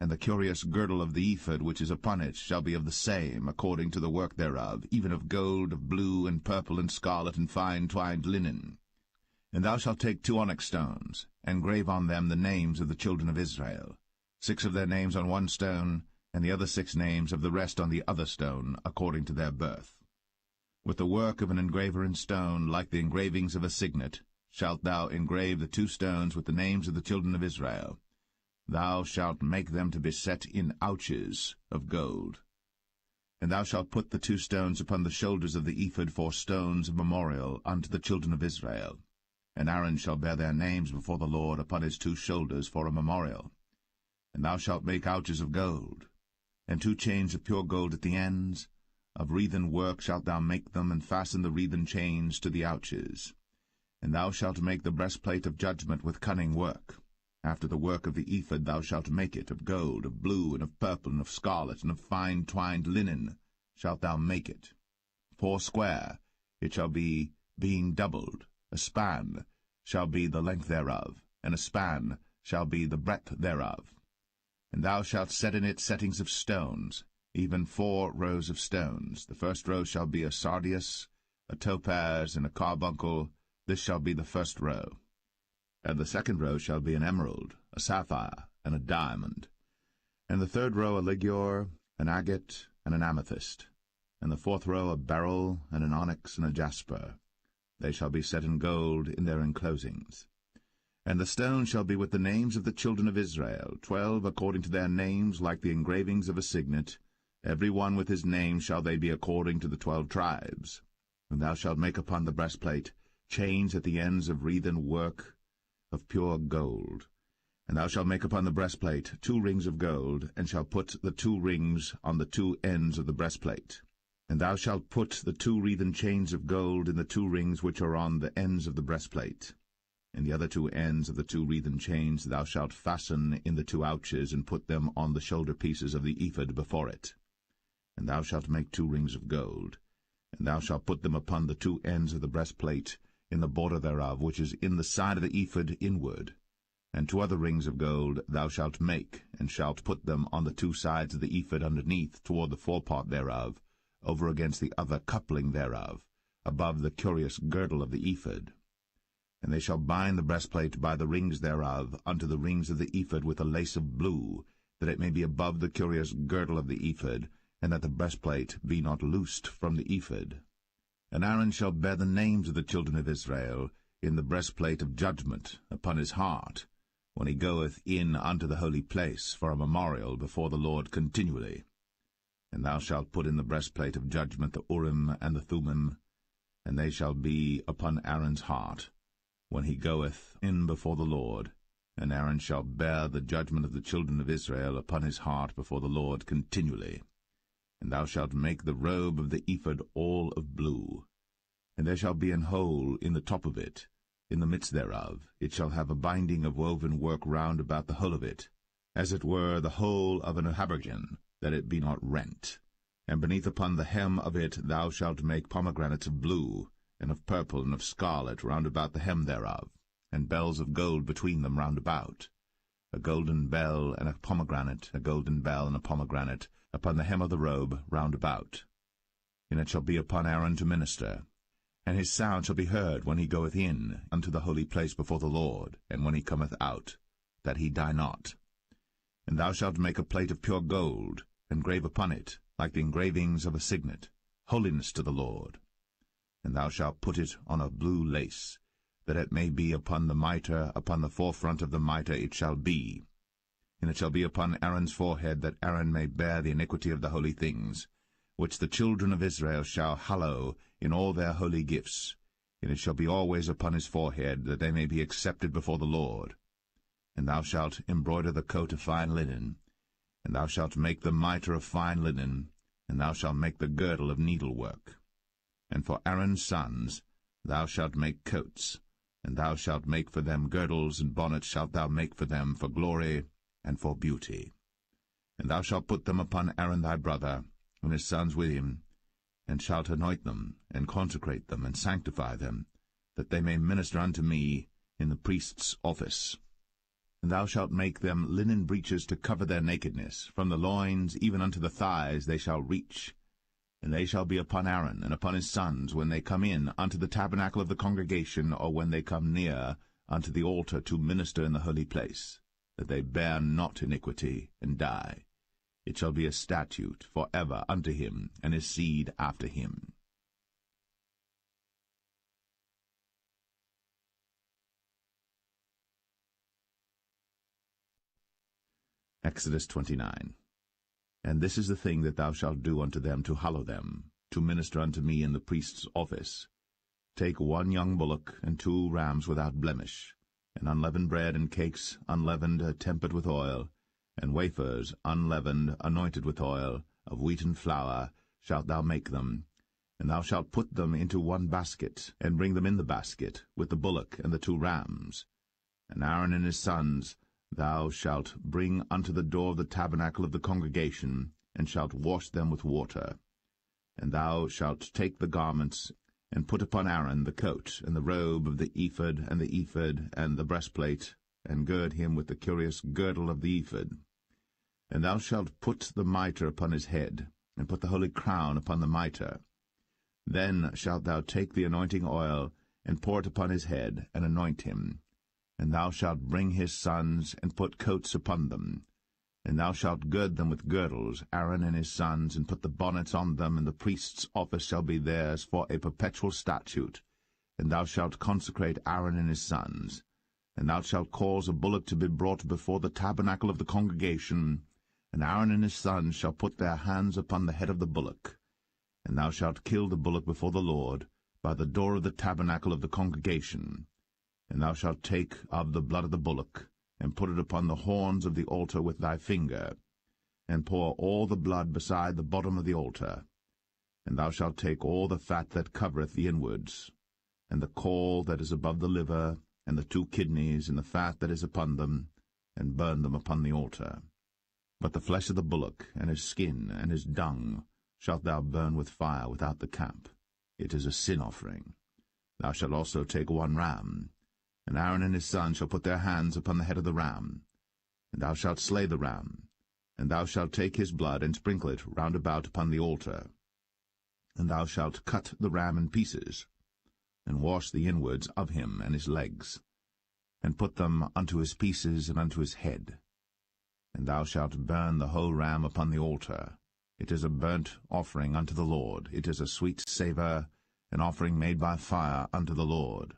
And the curious girdle of the ephod which is upon it shall be of the same, according to the work thereof, even of gold, of blue, and purple, and scarlet, and fine twined linen. And thou shalt take 2 onyx stones, and grave on them the names of the children of Israel, 6 of their names on one stone, and the other 6 names of the rest on the other stone, according to their birth. With the work of an engraver in stone, like the engravings of a signet, shalt thou engrave the 2 stones with the names of the children of Israel. Thou shalt make them to be set in ouches of gold. And thou shalt put the 2 stones upon the shoulders of the ephod for stones of memorial unto the children of Israel. And Aaron shall bear their names before the Lord upon his 2 shoulders for a memorial. And thou shalt make ouches of gold, and 2 chains of pure gold at the ends. Of wreathen work shalt thou make them, and fasten the wreathen chains to the ouches. And thou shalt make the breastplate of judgment with cunning work. After the work of the ephod thou shalt make it, of gold, of blue, and of purple, and of scarlet, and of fine twined linen shalt thou make it. 4 square it shall be, being doubled. A span shall be the length thereof, and a span shall be the breadth thereof. And thou shalt set in it settings of stones, even 4 rows of stones. The first row shall be a sardius, a topaz, and a carbuncle. This shall be the first row. And the second row shall be an emerald, a sapphire, and a diamond. And the third row a ligure, an agate, and an amethyst. And the 4th row a beryl, and an onyx, and a jasper. They shall be set in gold in their enclosings. And the stone shall be with the names of the children of Israel, 12 according to their names, like the engravings of a signet. Every one with his name shall they be according to the 12 tribes. And thou shalt make upon the breastplate chains at the ends of wreathen work of pure gold. And thou shalt make upon the breastplate 2 rings of gold, and shalt put the 2 rings on the 2 ends of the breastplate. And thou shalt put the 2 wreathen chains of gold in the 2 rings which are on the ends of the breastplate. And the other 2 ends of the 2 wreathen chains thou shalt fasten in the 2 ouches, and put them on the shoulder pieces of the ephod before it. And thou shalt make 2 rings of gold, and thou shalt put them upon the 2 ends of the breastplate, in the border thereof, which is in the side of the ephod inward. And 2 other rings of gold thou shalt make, and shalt put them on the 2 sides of the ephod underneath, toward the forepart thereof, over against the other coupling thereof, above the curious girdle of the ephod. And they shall bind the breastplate by the rings thereof unto the rings of the ephod with a lace of blue, that it may be above the curious girdle of the ephod, and that the breastplate be not loosed from the ephod. And Aaron shall bear the names of the children of Israel in the breastplate of judgment upon his heart, when he goeth in unto the holy place for a memorial before the Lord continually. And thou shalt put in the breastplate of judgment the Urim and the Thummim, and they shall be upon Aaron's heart, when he goeth in before the Lord. And Aaron shall bear the judgment of the children of Israel upon his heart before the Lord continually. And thou shalt make the robe of the ephod all of blue. And there shall be an hole in the top of it, in the midst thereof. It shall have a binding of woven work round about the whole of it, as it were the whole of an habergeon, that it be not rent. And beneath upon the hem of it thou shalt make pomegranates of blue, and of purple, and of scarlet round about the hem thereof, and bells of gold between them round about, a golden bell and a pomegranate, a golden bell and a pomegranate, upon the hem of the robe round about. and it shall be upon Aaron to minister. And his sound shall be heard when he goeth in unto the holy place before the Lord, and when he cometh out, that he die not. And thou shalt make a plate of pure gold, and grave upon it, like the engravings of a signet, holiness to the Lord. And thou shalt put it on a blue lace, that it may be upon the mitre, upon the forefront of the mitre it shall be. And it shall be upon Aaron's forehead, that Aaron may bear the iniquity of the holy things, which the children of Israel shall hallow in all their holy gifts. And it shall be always upon his forehead, that they may be accepted before the Lord. And thou shalt embroider the coat of fine linen, and thou shalt make the mitre of fine linen, and thou shalt make the girdle of needlework. And for Aaron's sons thou shalt make coats, and thou shalt make for them girdles, and bonnets shalt thou make for them for glory and for beauty. And thou shalt put them upon Aaron thy brother, and his sons with him, and shalt anoint them, and consecrate them, and sanctify them, that they may minister unto me in the priest's office. And thou shalt make them linen breeches to cover their nakedness, from the loins even unto the thighs they shall reach. And they shall be upon Aaron and upon his sons when they come in unto the tabernacle of the congregation, or when they come near unto the altar to minister in the holy place, that they bear not iniquity, and die. It shall be a statute for ever unto him and his seed after him. Exodus 29. And this is the thing that thou shalt do unto them to hallow them, to minister unto me in the priest's office. Take 1 young bullock, and 2 rams without blemish, and unleavened bread, and cakes unleavened tempered with oil, and wafers unleavened anointed with oil, of wheaten flour shalt thou make them. And thou shalt put them into 1 basket, and bring them in the basket, with the bullock and the 2 rams. And Aaron and his sons thou shalt bring unto the door of the tabernacle of the congregation, and shalt wash them with water. And thou shalt take the garments, and put upon Aaron the coat, and the robe of the ephod, and the ephod, and the breastplate, and gird him with the curious girdle of the ephod. And thou shalt put the mitre upon his head, and put the holy crown upon the mitre. Then shalt thou take the anointing oil, and pour it upon his head, and anoint him. And thou shalt bring his sons, and put coats upon them. And thou shalt gird them with girdles, Aaron and his sons, and put the bonnets on them, and the priest's office shall be theirs for a perpetual statute. And thou shalt consecrate Aaron and his sons. And thou shalt cause a bullock to be brought before the tabernacle of the congregation, and Aaron and his sons shall put their hands upon the head of the bullock. And thou shalt kill the bullock before the Lord, by the door of the tabernacle of the congregation. And thou shalt take of the blood of the bullock, and put it upon the horns of the altar with thy finger, and pour all the blood beside the bottom of the altar. And thou shalt take all the fat that covereth the inwards, and the caul that is above the liver, and the 2 kidneys, and the fat that is upon them, and burn them upon the altar. But the flesh of the bullock, and his skin, and his dung, shalt thou burn with fire without the camp. It is a sin offering. Thou shalt also take 1 ram, and Aaron and his sons shall put their hands upon the head of the ram. And thou shalt slay the ram, and thou shalt take his blood, and sprinkle it round about upon the altar. And thou shalt cut the ram in pieces, and wash the inwards of him and his legs, and put them unto his pieces and unto his head. And thou shalt burn the whole ram upon the altar. It is a burnt offering unto the Lord. It is a sweet savour, an offering made by fire unto the Lord.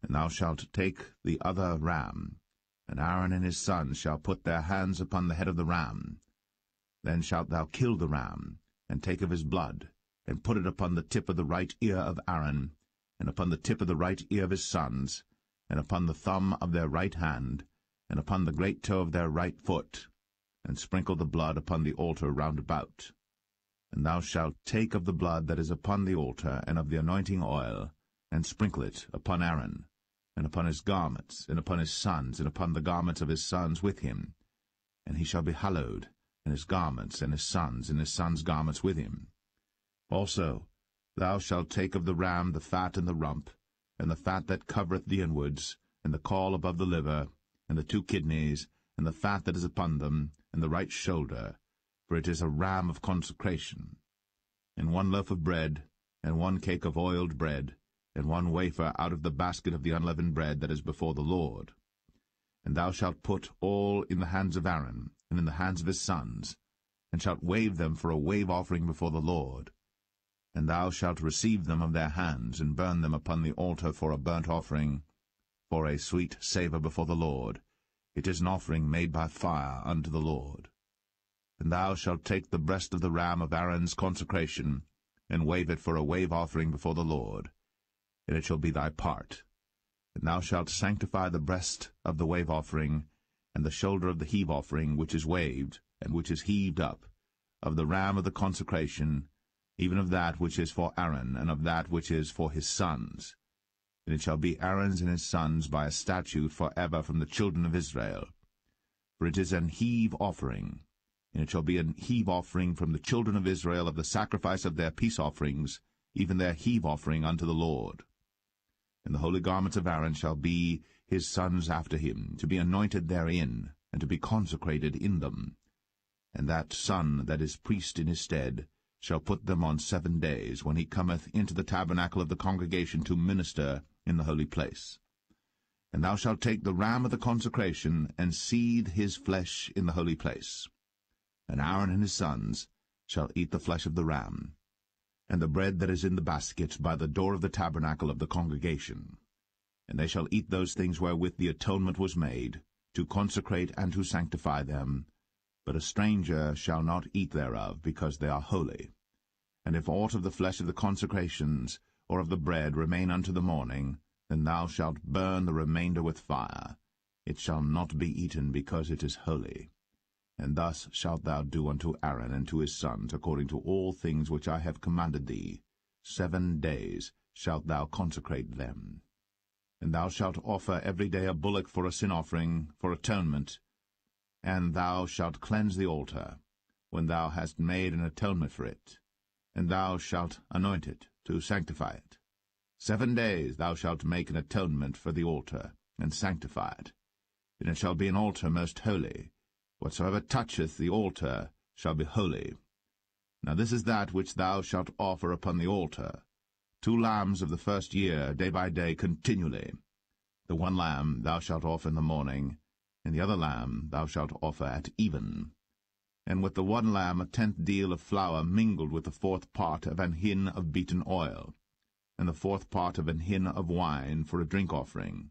And thou shalt take the other ram, and Aaron and his sons shall put their hands upon the head of the ram. Then shalt thou kill the ram, and take of his blood, and put it upon the tip of the right ear of Aaron, and upon the tip of the right ear of his sons, and upon the thumb of their right hand, and upon the great toe of their right foot, and sprinkle the blood upon the altar round about. And thou shalt take of the blood that is upon the altar, and of the anointing oil, and sprinkle it upon Aaron, and upon his garments, and upon his sons, and upon the garments of his sons with him. And he shall be hallowed, and his garments, and his sons' garments with him. Also thou shalt take of the ram the fat and the rump, and the fat that covereth the inwards, and the caul above the liver, and the 2 kidneys, and the fat that is upon them, and the right shoulder, for it is a ram of consecration. and 1 loaf of bread, and 1 cake of oiled bread, and 1 wafer out of the basket of the unleavened bread that is before the Lord. And thou shalt put all in the hands of Aaron, and in the hands of his sons, and shalt wave them for a wave offering before the Lord. And thou shalt receive them of their hands, and burn them upon the altar for a burnt offering, for a sweet savour before the Lord. It is an offering made by fire unto the Lord. And thou shalt take the breast of the ram of Aaron's consecration, and wave it for a wave offering before the Lord, and it shall be thy part. And thou shalt sanctify the breast of the wave offering, and the shoulder of the heave offering which is waved, and which is heaved up, of the ram of the consecration, even of that which is for Aaron, and of that which is for his sons. And it shall be Aaron's and his sons by a statute for ever from the children of Israel. For it is an heave offering, and it shall be an heave offering from the children of Israel of the sacrifice of their peace offerings, even their heave offering unto the Lord. And the holy garments of Aaron shall be his sons after him, to be anointed therein, and to be consecrated in them. And that son that is priest in his stead shall put them on 7 days, when he cometh into the tabernacle of the congregation to minister in the holy place. And thou shalt take the ram of the consecration, and seethe his flesh in the holy place. And Aaron and his sons shall eat the flesh of the ram, and the bread that is in the basket by the door of the tabernacle of the congregation. And they shall eat those things wherewith the atonement was made, to consecrate and to sanctify them. But a stranger shall not eat thereof, because they are holy. And if aught of the flesh of the consecrations, or of the bread, remain unto the morning, then thou shalt burn the remainder with fire. It shall not be eaten, because it is holy. And thus shalt thou do unto Aaron and to his sons, according to all things which I have commanded thee. 7 days shalt thou consecrate them. And thou shalt offer every day a bullock for a sin offering, for atonement. And thou shalt cleanse the altar, when thou hast made an atonement for it. And thou shalt anoint it, to sanctify it. 7 days thou shalt make an atonement for the altar, and sanctify it. And it shall be an altar most holy. Whatsoever toucheth the altar shall be holy. Now this is that which thou shalt offer upon the altar: 2 lambs of the first year, day by day, continually. The 1 lamb thou shalt offer in the morning, and the other lamb thou shalt offer at even. And with the 1 lamb a 10th deal of flour mingled with the 4th part of an hin of beaten oil, and the 4th part of an hin of wine for a drink offering.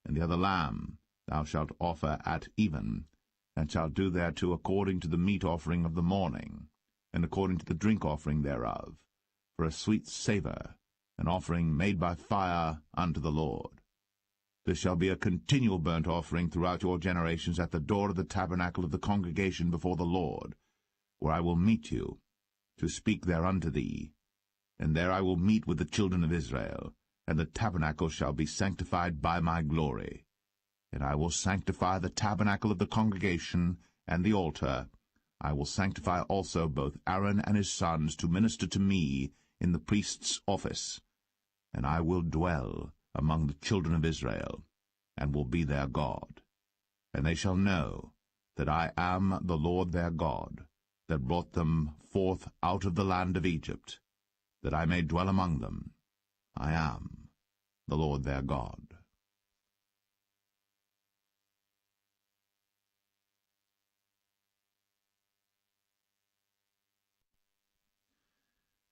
And the other lamb thou shalt offer at even, and shalt do thereto according to the meat offering of the morning, and according to the drink offering thereof, for a sweet savour, an offering made by fire unto the Lord. This shall be a continual burnt offering throughout your generations at the door of the tabernacle of the congregation before the Lord, where I will meet you, to speak there unto thee. And there I will meet with the children of Israel, and the tabernacle shall be sanctified by my glory. And I will sanctify the tabernacle of the congregation and the altar. I will sanctify also both Aaron and his sons to minister to me in the priest's office. And I will dwell among the children of Israel, and will be their God. And they shall know that I am the Lord their God, that brought them forth out of the land of Egypt, that I may dwell among them. I am the Lord their God.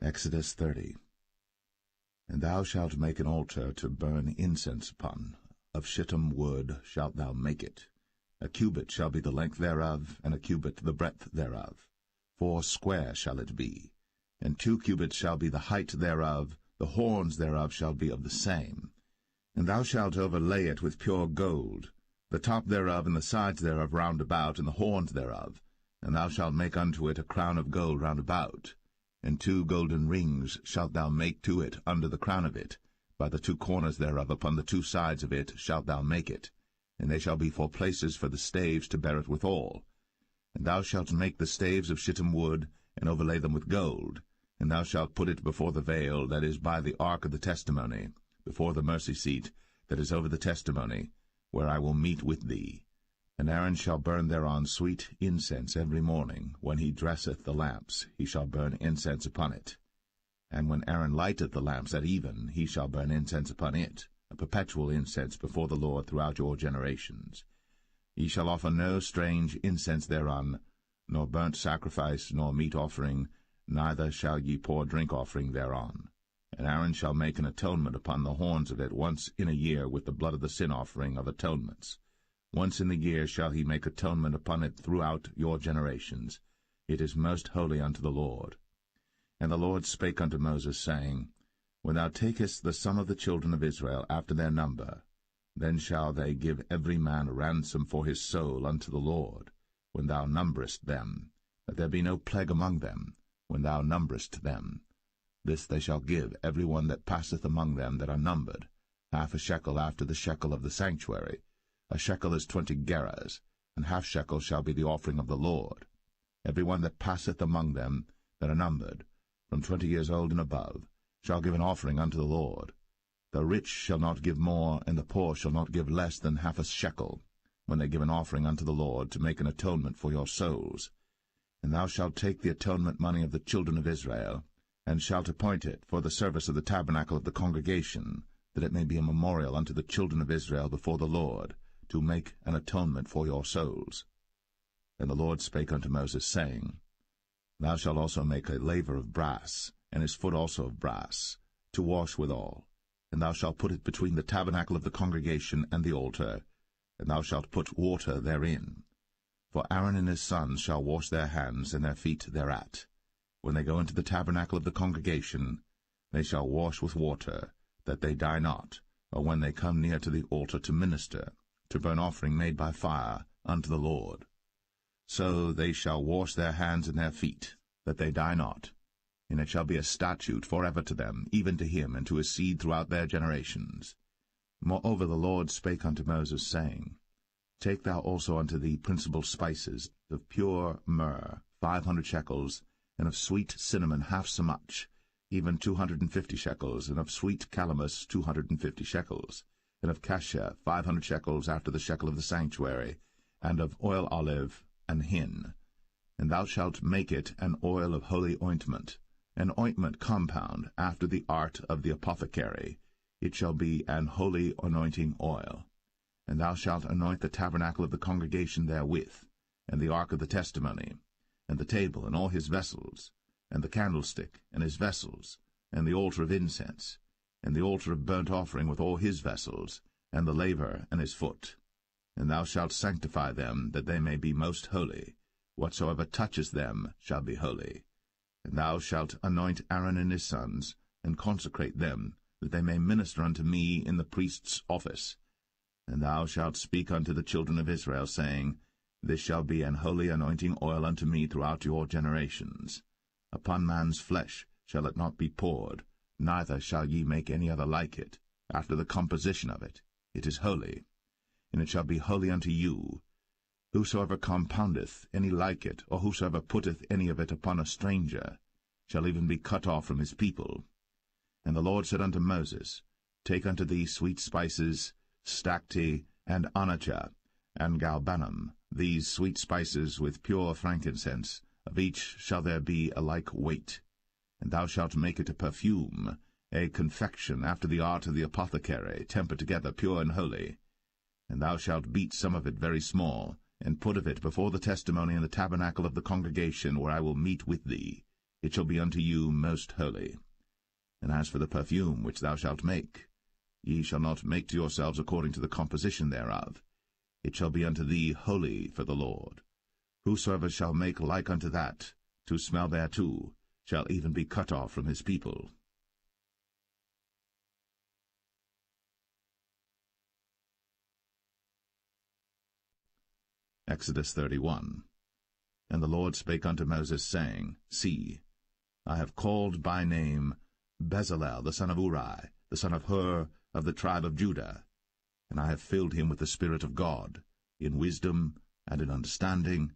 Exodus 30. And thou shalt make an altar to burn incense upon. Of shittim wood shalt thou make it. A cubit shall be the length thereof, and a cubit the breadth thereof. 4 square shall it be. And 2 cubits shall be the height thereof. The horns thereof shall be of the same. And thou shalt overlay it with pure gold, the top thereof and the sides thereof round about, and the horns thereof. And thou shalt make unto it a crown of gold round about. And 2 golden rings shalt thou make to it under the crown of it. By the 2 corners thereof upon the 2 sides of it shalt thou make it. And they shall be for places for the staves to bear it withal. And thou shalt make the staves of shittim wood, and overlay them with gold. And thou shalt put it before the veil that is by the ark of the testimony, before the mercy seat that is over the testimony, where I will meet with thee. And Aaron shall burn thereon sweet incense every morning. When he dresseth the lamps, he shall burn incense upon it. And when Aaron lighteth the lamps at even, he shall burn incense upon it, a perpetual incense before the Lord throughout your generations. Ye shall offer no strange incense thereon, nor burnt sacrifice, nor meat offering, neither shall ye pour drink offering thereon. And Aaron shall make an atonement upon the horns of it once in a year with the blood of the sin offering of atonements. Once in the year shall he make atonement upon it throughout your generations. It is most holy unto the Lord. And the Lord spake unto Moses, saying, When thou takest the sum of the children of Israel after their number, then shall they give every man a ransom for his soul unto the Lord, when thou numberest them, that there be no plague among them, when thou numberest them. This they shall give every one that passeth among them that are numbered, half a shekel after the shekel of the sanctuary. A shekel is 20 gerahs, and half shekel shall be the offering of the Lord. Every one that passeth among them that are numbered, from 20 years old and above, shall give an offering unto the Lord. The rich shall not give more, and the poor shall not give less than half a shekel, when they give an offering unto the Lord, to make an atonement for your souls. And thou shalt take the atonement money of the children of Israel, and shalt appoint it for the service of the tabernacle of the congregation, that it may be a memorial unto the children of Israel before the Lord, to make an atonement for your souls. And the Lord spake unto Moses, saying, Thou shalt also make a laver of brass, and his foot also of brass, to wash withal. And thou shalt put it between the tabernacle of the congregation and the altar, and thou shalt put water therein. For Aaron and his sons shall wash their hands and their feet thereat. When they go into the tabernacle of the congregation, they shall wash with water, that they die not, or when they come near to the altar to minister, to burn offering made by fire unto the Lord. So they shall wash their hands and their feet, that they die not. And it shall be a statute forever to them, even to him and to his seed throughout their generations. Moreover the Lord spake unto Moses, saying, Take thou also unto thee principal spices, of pure myrrh 500 shekels, and of sweet cinnamon half so much, even 250 shekels, and of sweet calamus 250 shekels, and of cassia 500 shekels after the shekel of the sanctuary, and of oil olive and hin. And thou shalt make it an oil of holy ointment, an ointment compound after the art of the apothecary. It shall be an holy anointing oil. And thou shalt anoint the tabernacle of the congregation therewith, and the ark of the testimony, and the table and all his vessels, and the candlestick and his vessels, and the altar of incense, and the altar of burnt offering with all his vessels, and the laver and his foot. And thou shalt sanctify them, that they may be most holy. Whatsoever toucheth them shall be holy. And thou shalt anoint Aaron and his sons, and consecrate them, that they may minister unto me in the priest's office. And thou shalt speak unto the children of Israel, saying, This shall be an holy anointing oil unto me throughout your generations. Upon man's flesh shall it not be poured, neither shall ye make any other like it, after the composition of it. It is holy, and it shall be holy unto you. Whosoever compoundeth any like it, or whosoever putteth any of it upon a stranger, shall even be cut off from his people. And the Lord said unto Moses, Take unto thee sweet spices, stacte, and onycha, and galbanum, these sweet spices with pure frankincense, of each shall there be a like weight. And thou shalt make it a perfume, a confection after the art of the apothecary, tempered together pure and holy. And thou shalt beat some of it very small, and put of it before the testimony in the tabernacle of the congregation, where I will meet with thee. It shall be unto you most holy. And as for the perfume which thou shalt make, ye shall not make to yourselves according to the composition thereof. It shall be unto thee holy for the Lord. Whosoever shall make like unto that, to smell thereto, shall even be cut off from his people. Exodus 31. And the Lord spake unto Moses, saying, See, I have called by name Bezalel the son of Uri, the son of Hur, of the tribe of Judah, and I have filled him with the Spirit of God, in wisdom, and in understanding,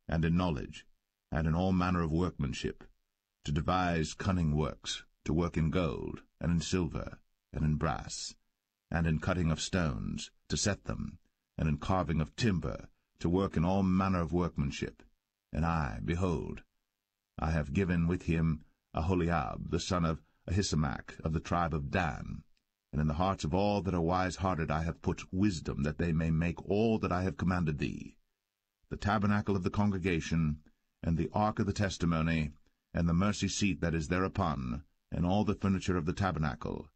and in knowledge, and in all manner of workmanship, to devise cunning works, to work in gold, and in silver, and in brass, and in cutting of stones, to set them, and in carving of timber, to work in all manner of workmanship. And I, behold, I have given with him Aholiab, the son of Ahisamach, of the tribe of Dan. And in the hearts of all that are wise-hearted I have put wisdom, that they may make all that I have commanded thee: the tabernacle of the congregation, and the ark of the testimony, and the mercy seat that is thereupon, and all the furniture of the tabernacle,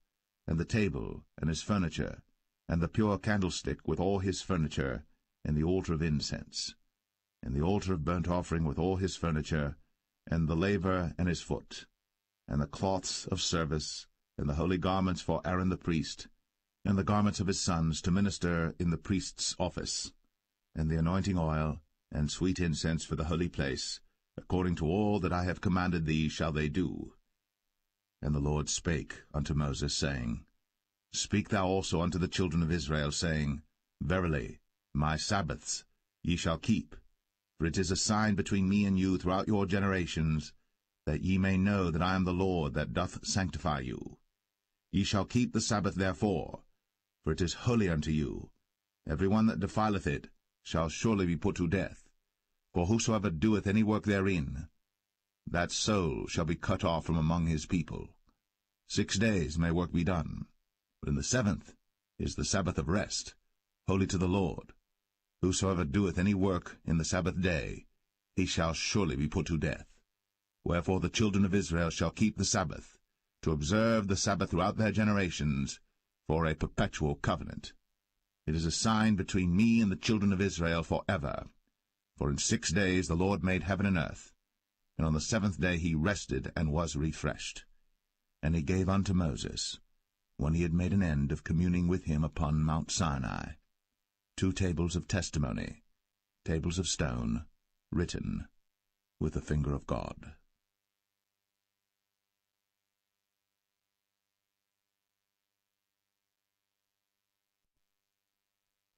and the table, and his furniture, and the pure candlestick with all his furniture, and the altar of incense, and the altar of burnt offering with all his furniture, and the laver and his foot, and the cloths of service, and the holy garments for Aaron the priest, and the garments of his sons to minister in the priest's office, and the anointing oil, and sweet incense for the holy place, according to all that I have commanded thee shall they do. And the Lord spake unto Moses, saying, Speak thou also unto the children of Israel, saying, Verily, my Sabbaths ye shall keep, for it is a sign between me and you throughout your generations, that ye may know that I am the Lord that doth sanctify you. Ye shall keep the Sabbath therefore, for it is holy unto you. Every one that defileth it shall surely be put to death. For whosoever doeth any work therein, that soul shall be cut off from among his people. 6 days may work be done, but in the 7th is the Sabbath of rest, holy to the Lord. Whosoever doeth any work in the Sabbath day, he shall surely be put to death. Wherefore the children of Israel shall keep the Sabbath, to observe the Sabbath throughout their generations, for a perpetual covenant. It is a sign between me and the children of Israel forever. For in 6 days the Lord made heaven and earth, and on the 7th day he rested and was refreshed. And he gave unto Moses, when he had made an end of communing with him upon Mount Sinai, 2 tables of testimony, tables of stone, written with the finger of God.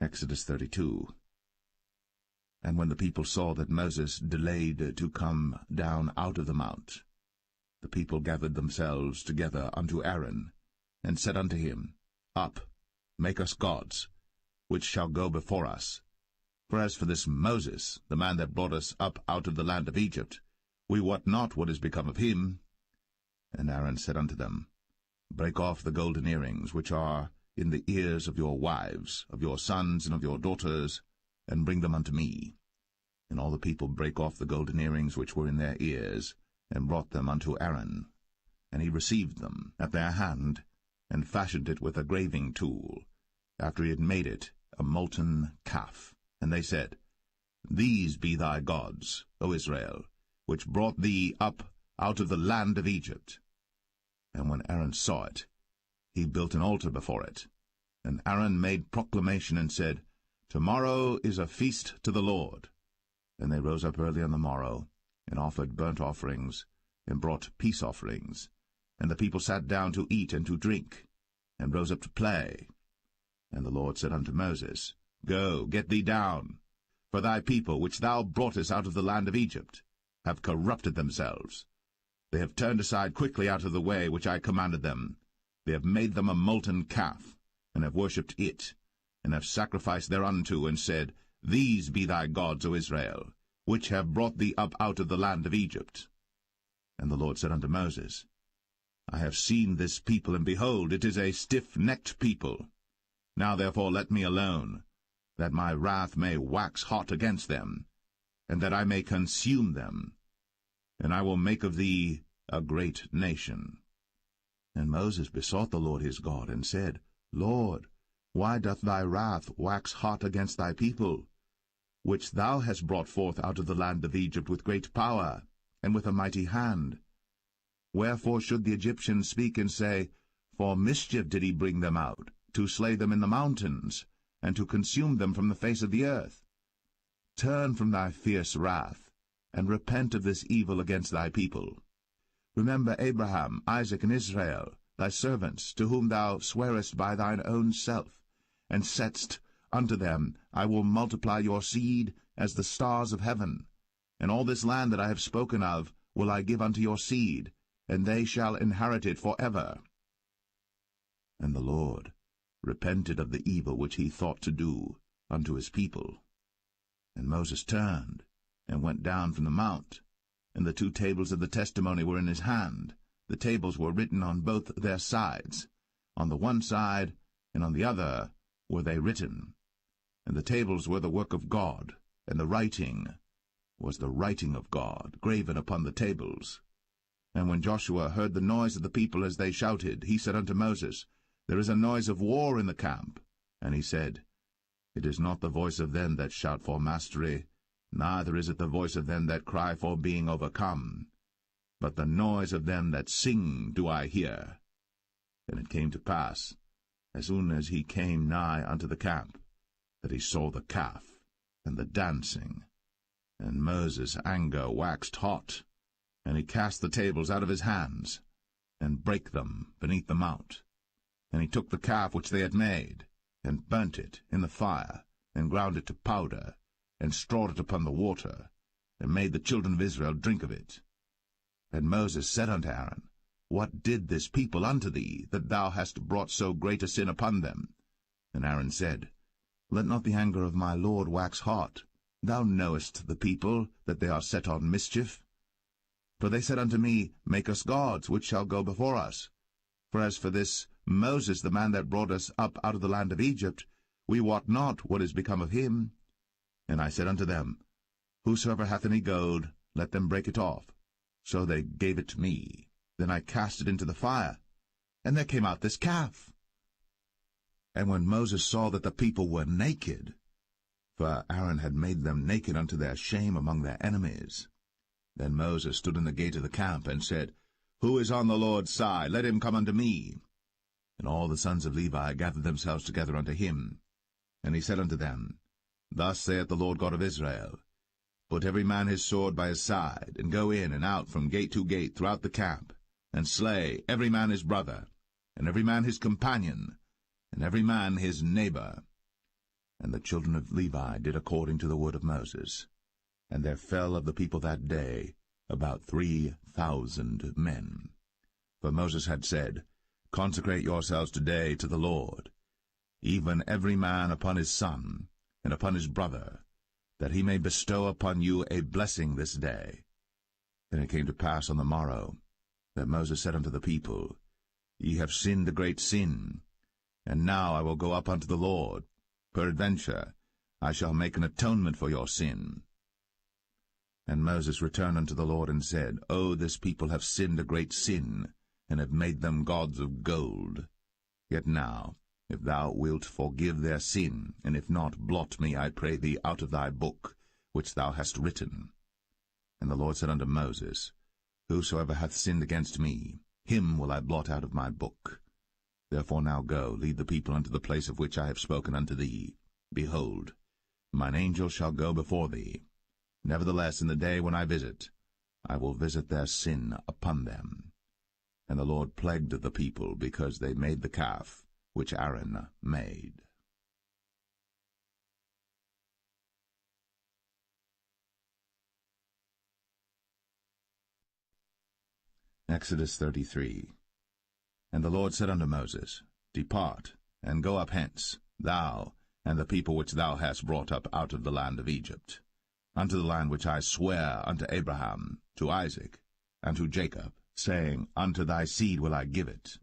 Exodus 32. And when the people saw that Moses delayed to come down out of the mount, the people gathered themselves together unto Aaron, and said unto him, Up, make us gods, which shall go before us. For as for this Moses, the man that brought us up out of the land of Egypt, we wot not what is become of him. And Aaron said unto them, Break off the golden earrings which are in the ears of your wives, of your sons, and of your daughters, and bring them unto me. And all the people brake off the golden earrings which were in their ears, and brought them unto Aaron. And he received them at their hand, and fashioned it with a graving tool, after he had made it a molten calf. And they said, These be thy gods, O Israel, which brought thee up out of the land of Egypt. And when Aaron saw it, he built an altar before it. And Aaron made proclamation and said, Tomorrow is a feast to the Lord. And they rose up early on the morrow, and offered burnt offerings, and brought peace offerings. And the people sat down to eat and to drink, and rose up to play. And the Lord said unto Moses, Go, get thee down, for thy people, which thou broughtest out of the land of Egypt, have corrupted themselves. They have turned aside quickly out of the way which I commanded them. They have made them a molten calf, and have worshipped it, and have sacrificed thereunto, and said, These be thy gods, O Israel, which have brought thee up out of the land of Egypt. And the Lord said unto Moses, I have seen this people, and behold, it is a stiff-necked people. Now therefore let me alone, that my wrath may wax hot against them, and that I may consume them, and I will make of thee a great nation. And Moses besought the Lord his God, and said, Lord, why doth thy wrath wax hot against thy people, which thou hast brought forth out of the land of Egypt with great power, and with a mighty hand? Wherefore should the Egyptians speak and say, For mischief did he bring them out, to slay them in the mountains, and to consume them from the face of the earth? Turn from thy fierce wrath, and repent of this evil against thy people. Remember Abraham, Isaac, and Israel, thy servants, to whom thou swarest by thine own self, and saidst unto them, I will multiply your seed as the stars of heaven. And all this land that I have spoken of will I give unto your seed, and they shall inherit it forever. And the Lord repented of the evil which he thought to do unto his people. And Moses turned, and went down from the mount, and the 2 tables of the testimony were in his hand. The tables were written on both their sides. On the one side and on the other were they written. And the tables were the work of God, and the writing was the writing of God, graven upon the tables. And when Joshua heard the noise of the people as they shouted, he said unto Moses, There is a noise of war in the camp. And he said, It is not the voice of them that shout for mastery, neither is it the voice of them that cry for being overcome, but the noise of them that sing do I hear. And it came to pass, as soon as he came nigh unto the camp, that he saw the calf and the dancing. And Moses' anger waxed hot, and he cast the tables out of his hands, and brake them beneath the mount. And he took the calf which they had made, and burnt it in the fire, and ground it to powder, and strawed it upon the water, and made the children of Israel drink of it. And Moses said unto Aaron, What did this people unto thee, that thou hast brought so great a sin upon them? And Aaron said, Let not the anger of my Lord wax hot. Thou knowest the people, that they are set on mischief. For they said unto me, Make us gods, which shall go before us. For as for this Moses, the man that brought us up out of the land of Egypt, we wot not what is become of him. And I said unto them, Whosoever hath any gold, let them break it off. So they gave it to me. Then I cast it into the fire, and there came out this calf. And when Moses saw that the people were naked, for Aaron had made them naked unto their shame among their enemies, then Moses stood in the gate of the camp, and said, Who is on the Lord's side? Let him come unto me. And all the sons of Levi gathered themselves together unto him. And he said unto them, Thus saith the Lord God of Israel, Put every man his sword by his side, and go in and out from gate to gate throughout the camp, and slay every man his brother, and every man his companion, and every man his neighbor. And the children of Levi did according to the word of Moses. And there fell of the people that day about 3,000 men. For Moses had said, Consecrate yourselves today to the Lord, even every man upon his son, and upon his brother, that he may bestow upon you a blessing this day. And it came to pass on the morrow, that Moses said unto the people, Ye have sinned a great sin, and now I will go up unto the Lord. Peradventure I shall make an atonement for your sin. And Moses returned unto the Lord, and said, O this people have sinned a great sin, and have made them gods of gold. Yet now, if thou wilt forgive their sin, and if not, blot me, I pray thee, out of thy book, which thou hast written. And the Lord said unto Moses, Whosoever hath sinned against me, him will I blot out of my book. Therefore now go, lead the people unto the place of which I have spoken unto thee. Behold, mine angel shall go before thee. Nevertheless, in the day when I visit, I will visit their sin upon them. And the Lord plagued the people, because they made the calf which Aaron made. Exodus 33. And the Lord said unto Moses, Depart, and go up hence, thou, and the people which thou hast brought up out of the land of Egypt, unto the land which I sware unto Abraham, to Isaac, and to Jacob, saying, Unto thy seed will I give it.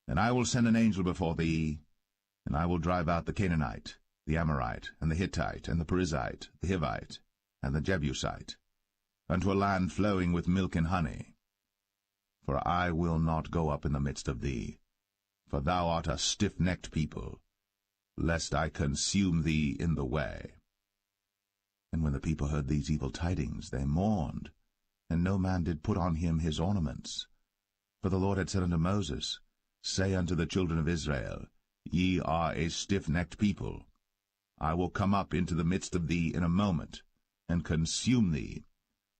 And I will send an angel before thee, and I will drive out the Canaanite, the Amorite, and the Hittite, and the Perizzite, the Hivite, and the Jebusite, unto a land flowing with milk and honey. For I will not go up in the midst of thee, for thou art a stiff-necked people, lest I consume thee in the way. And when the people heard these evil tidings, they mourned, and no man did put on him his ornaments. For the Lord had said unto Moses, Say unto the children of Israel, Ye are a stiff-necked people. I will come up into the midst of thee in a moment, and consume thee.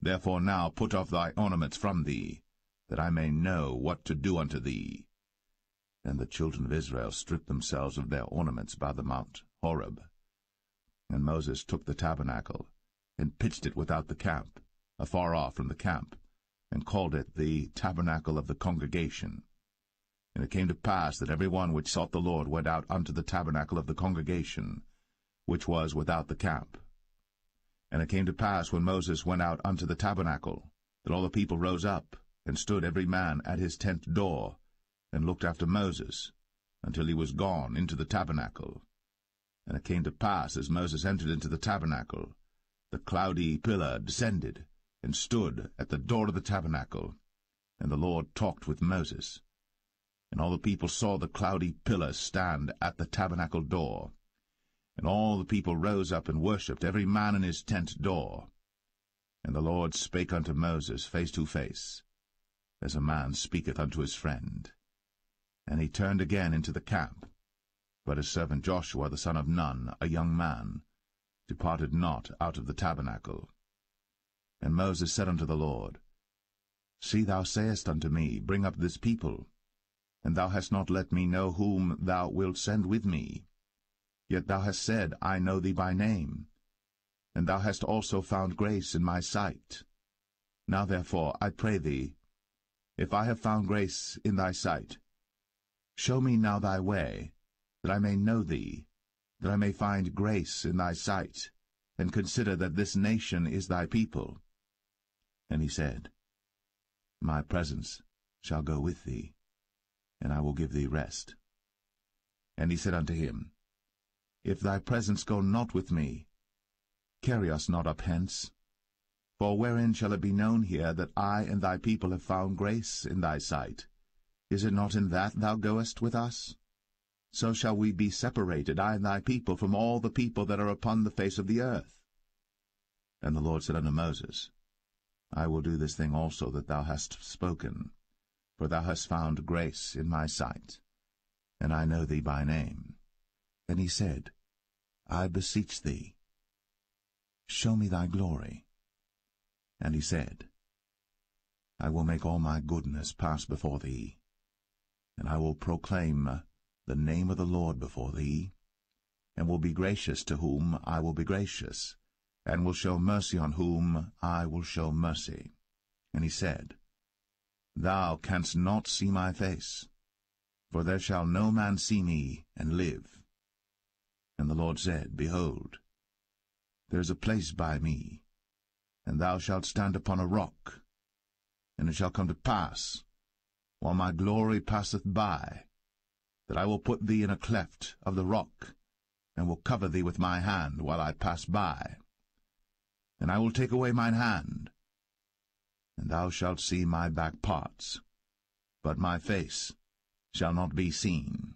Therefore now put off thy ornaments from thee, that I may know what to do unto thee. And the children of Israel stripped themselves of their ornaments by the mount Horeb. And Moses took the tabernacle, and pitched it without the camp, afar off from the camp, and called it the tabernacle of the congregation. And it came to pass that every one which sought the Lord went out unto the tabernacle of the congregation, which was without the camp. And it came to pass, when Moses went out unto the tabernacle, that all the people rose up, and stood every man at his tent door, and looked after Moses, until he was gone into the tabernacle. And it came to pass, as Moses entered into the tabernacle, the cloudy pillar descended, and stood at the door of the tabernacle, and the Lord talked with Moses. And all the people saw the cloudy pillar stand at the tabernacle door. And all the people rose up and worshipped, every man in his tent door. And the Lord spake unto Moses face to face, as a man speaketh unto his friend. And he turned again into the camp. But his servant Joshua the son of Nun, a young man, departed not out of the tabernacle. And Moses said unto the Lord, See, thou sayest unto me, Bring up this people, and thou hast not let me know whom thou wilt send with me. Yet thou hast said, I know thee by name, and thou hast also found grace in my sight. Now therefore, I pray thee, if I have found grace in thy sight, show me now thy way, that I may know thee, that I may find grace in thy sight, and consider that this nation is thy people. And he said, My presence shall go with thee, and I will give thee rest. And he said unto him, If thy presence go not with me, carry us not up hence. For wherein shall it be known here that I and thy people have found grace in thy sight? Is it not in that thou goest with us? So shall we be separated, I and thy people, from all the people that are upon the face of the earth. And the Lord said unto Moses, I will do this thing also that thou hast spoken, for thou hast found grace in my sight, and I know thee by name. And he said, I beseech thee, show me thy glory. And he said, I will make all my goodness pass before thee, and I will proclaim the name of the Lord before thee, and will be gracious to whom I will be gracious, and will show mercy on whom I will show mercy. And he said, Thou canst not see my face, for there shall no man see me and live. And the Lord said, Behold, there is a place by me, and thou shalt stand upon a rock. And it shall come to pass, while my glory passeth by, that I will put thee in a cleft of the rock, and will cover thee with my hand while I pass by. And I will take away mine hand, and thou shalt see my back parts, but my face shall not be seen.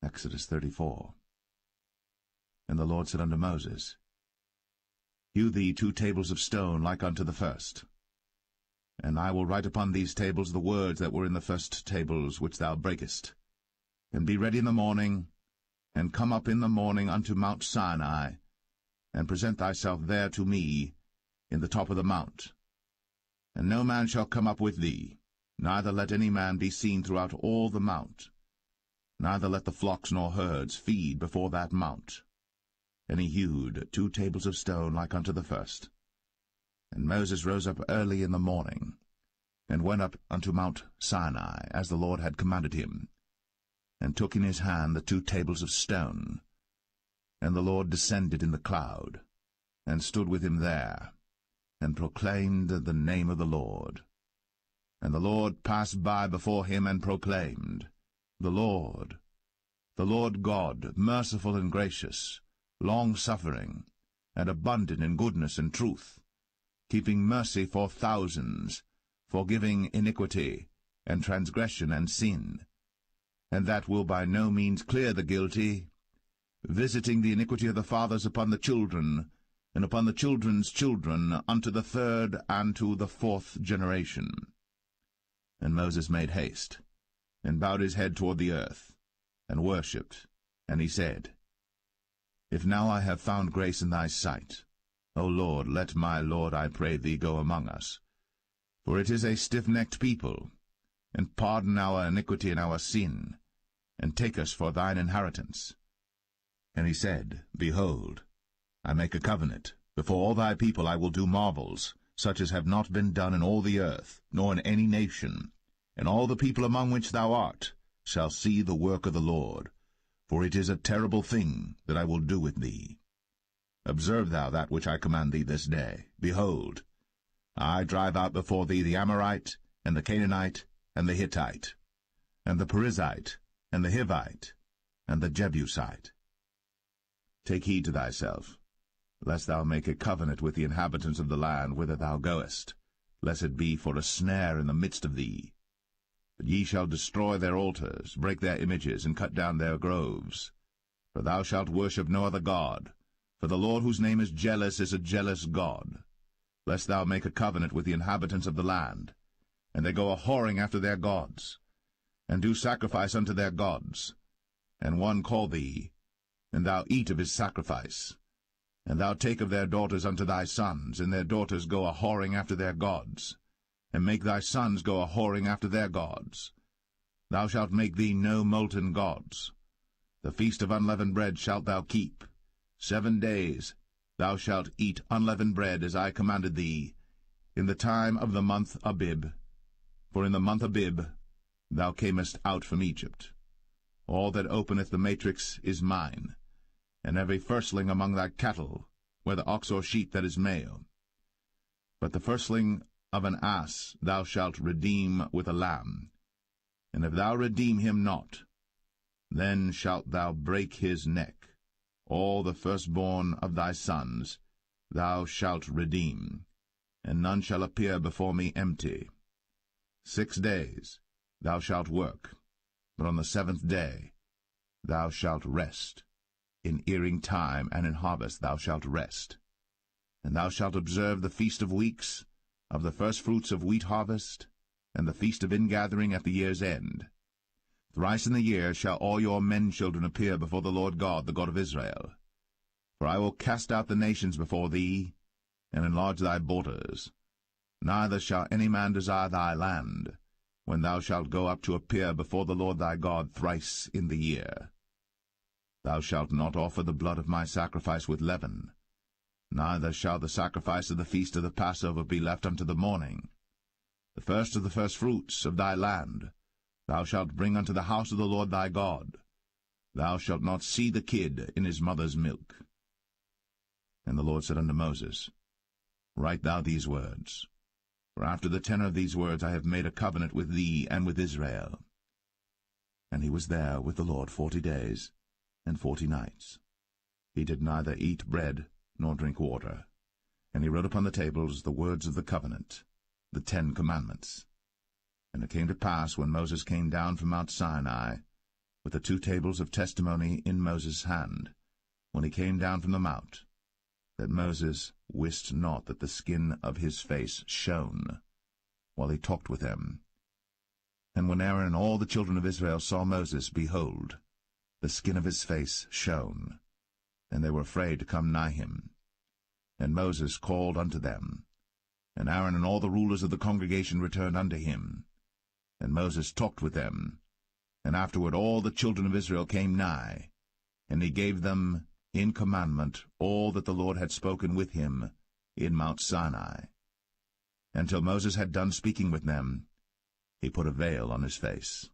Exodus 34. And the Lord said unto Moses, Hew thee 2 tables of stone like unto the first. And I will write upon these tables the words that were in the first tables which thou breakest. And be ready in the morning, and come up in the morning unto Mount Sinai, and present thyself there to me in the top of the mount. And no man shall come up with thee, neither let any man be seen throughout all the mount. Neither let the flocks nor herds feed before that mount. And he hewed 2 tables of stone like unto the first. And Moses rose up early in the morning, and went up unto Mount Sinai, as the Lord had commanded him, and took in his hand the 2 tables of stone. And the Lord descended in the cloud, and stood with him there, and proclaimed the name of the Lord. And the Lord passed by before him, and proclaimed, the Lord God, merciful and gracious, long-suffering, and abundant in goodness and truth, keeping mercy for thousands, forgiving iniquity, and transgression and sin, and that will by no means clear the guilty, visiting the iniquity of the fathers upon the children, and upon the children's children, unto the 3rd and to the 4th generation. And Moses made haste, and bowed his head toward the earth, and worshipped. And he said, If now I have found grace in thy sight, O Lord, let my Lord, I pray thee, go among us. For it is a stiff-necked people, and pardon our iniquity and our sin, and take us for thine inheritance. And he said, Behold, I make a covenant. Before all thy people I will do marvels, such as have not been done in all the earth, nor in any nation. And all the people among which thou art shall see the work of the Lord, for it is a terrible thing that I will do with thee. Observe thou that which I command thee this day. Behold, I drive out before thee the Amorite, and the Canaanite, and the Hittite, and the Perizzite, and the Hivite, and the Jebusite. Take heed to thyself, lest thou make a covenant with the inhabitants of the land whither thou goest, lest it be for a snare in the midst of thee. But ye shall destroy their altars, break their images, and cut down their groves. For thou shalt worship no other god, for the Lord whose name is jealous is a jealous God. Lest thou make a covenant with the inhabitants of the land, and they go a-whoring after their gods, and do sacrifice unto their gods, and one call thee, and thou eat of his sacrifice, and thou take of their daughters unto thy sons, and their daughters go a-whoring after their gods, and make thy sons go a-whoring after their gods. Thou shalt make thee no molten gods. The feast of unleavened bread shalt thou keep. 7 days thou shalt eat unleavened bread, as I commanded thee, in the time of the month Abib. For in the month Abib thou camest out from Egypt. All that openeth the matrix is mine, and every firstling among thy cattle, whether ox or sheep that is male. But the firstling of an ass thou shalt redeem with a lamb. And if thou redeem him not, then shalt thou break his neck. All the firstborn of thy sons thou shalt redeem, and none shall appear before me empty. 6 days thou shalt work, but on the 7th day thou shalt rest. In earing time and in harvest thou shalt rest. And thou shalt observe the feast of weeks, of the firstfruits of wheat harvest, and the feast of ingathering at the year's end. Thrice in the year shall all your men-children appear before the Lord God, the God of Israel. For I will cast out the nations before thee, and enlarge thy borders. Neither shall any man desire thy land, when thou shalt go up to appear before the Lord thy God thrice in the year. Thou shalt not offer the blood of my sacrifice with leaven, neither shall the sacrifice of the feast of the Passover be left unto the morning. The first of the firstfruits of thy land thou shalt bring unto the house of the Lord thy God. Thou shalt not see the kid in his mother's milk. And the Lord said unto Moses, Write thou these words, for after the tenor of these words I have made a covenant with thee and with Israel. And he was there with the Lord 40 days and 40 nights. He did neither eat bread nor drink water. And he wrote upon the tables the words of the covenant, the 10 commandments. And it came to pass, when Moses came down from Mount Sinai, with the 2 tables of testimony in Moses' hand, when he came down from the mount, that Moses wist not that the skin of his face shone, while he talked with them. And when Aaron and all the children of Israel saw Moses, behold, the skin of his face shone, and they were afraid to come nigh him. And Moses called unto them, and Aaron and all the rulers of the congregation returned unto him. And Moses talked with them, and afterward all the children of Israel came nigh, and he gave them in commandment all that the Lord had spoken with him in Mount Sinai. And till Moses had done speaking with them, he put a veil on his face.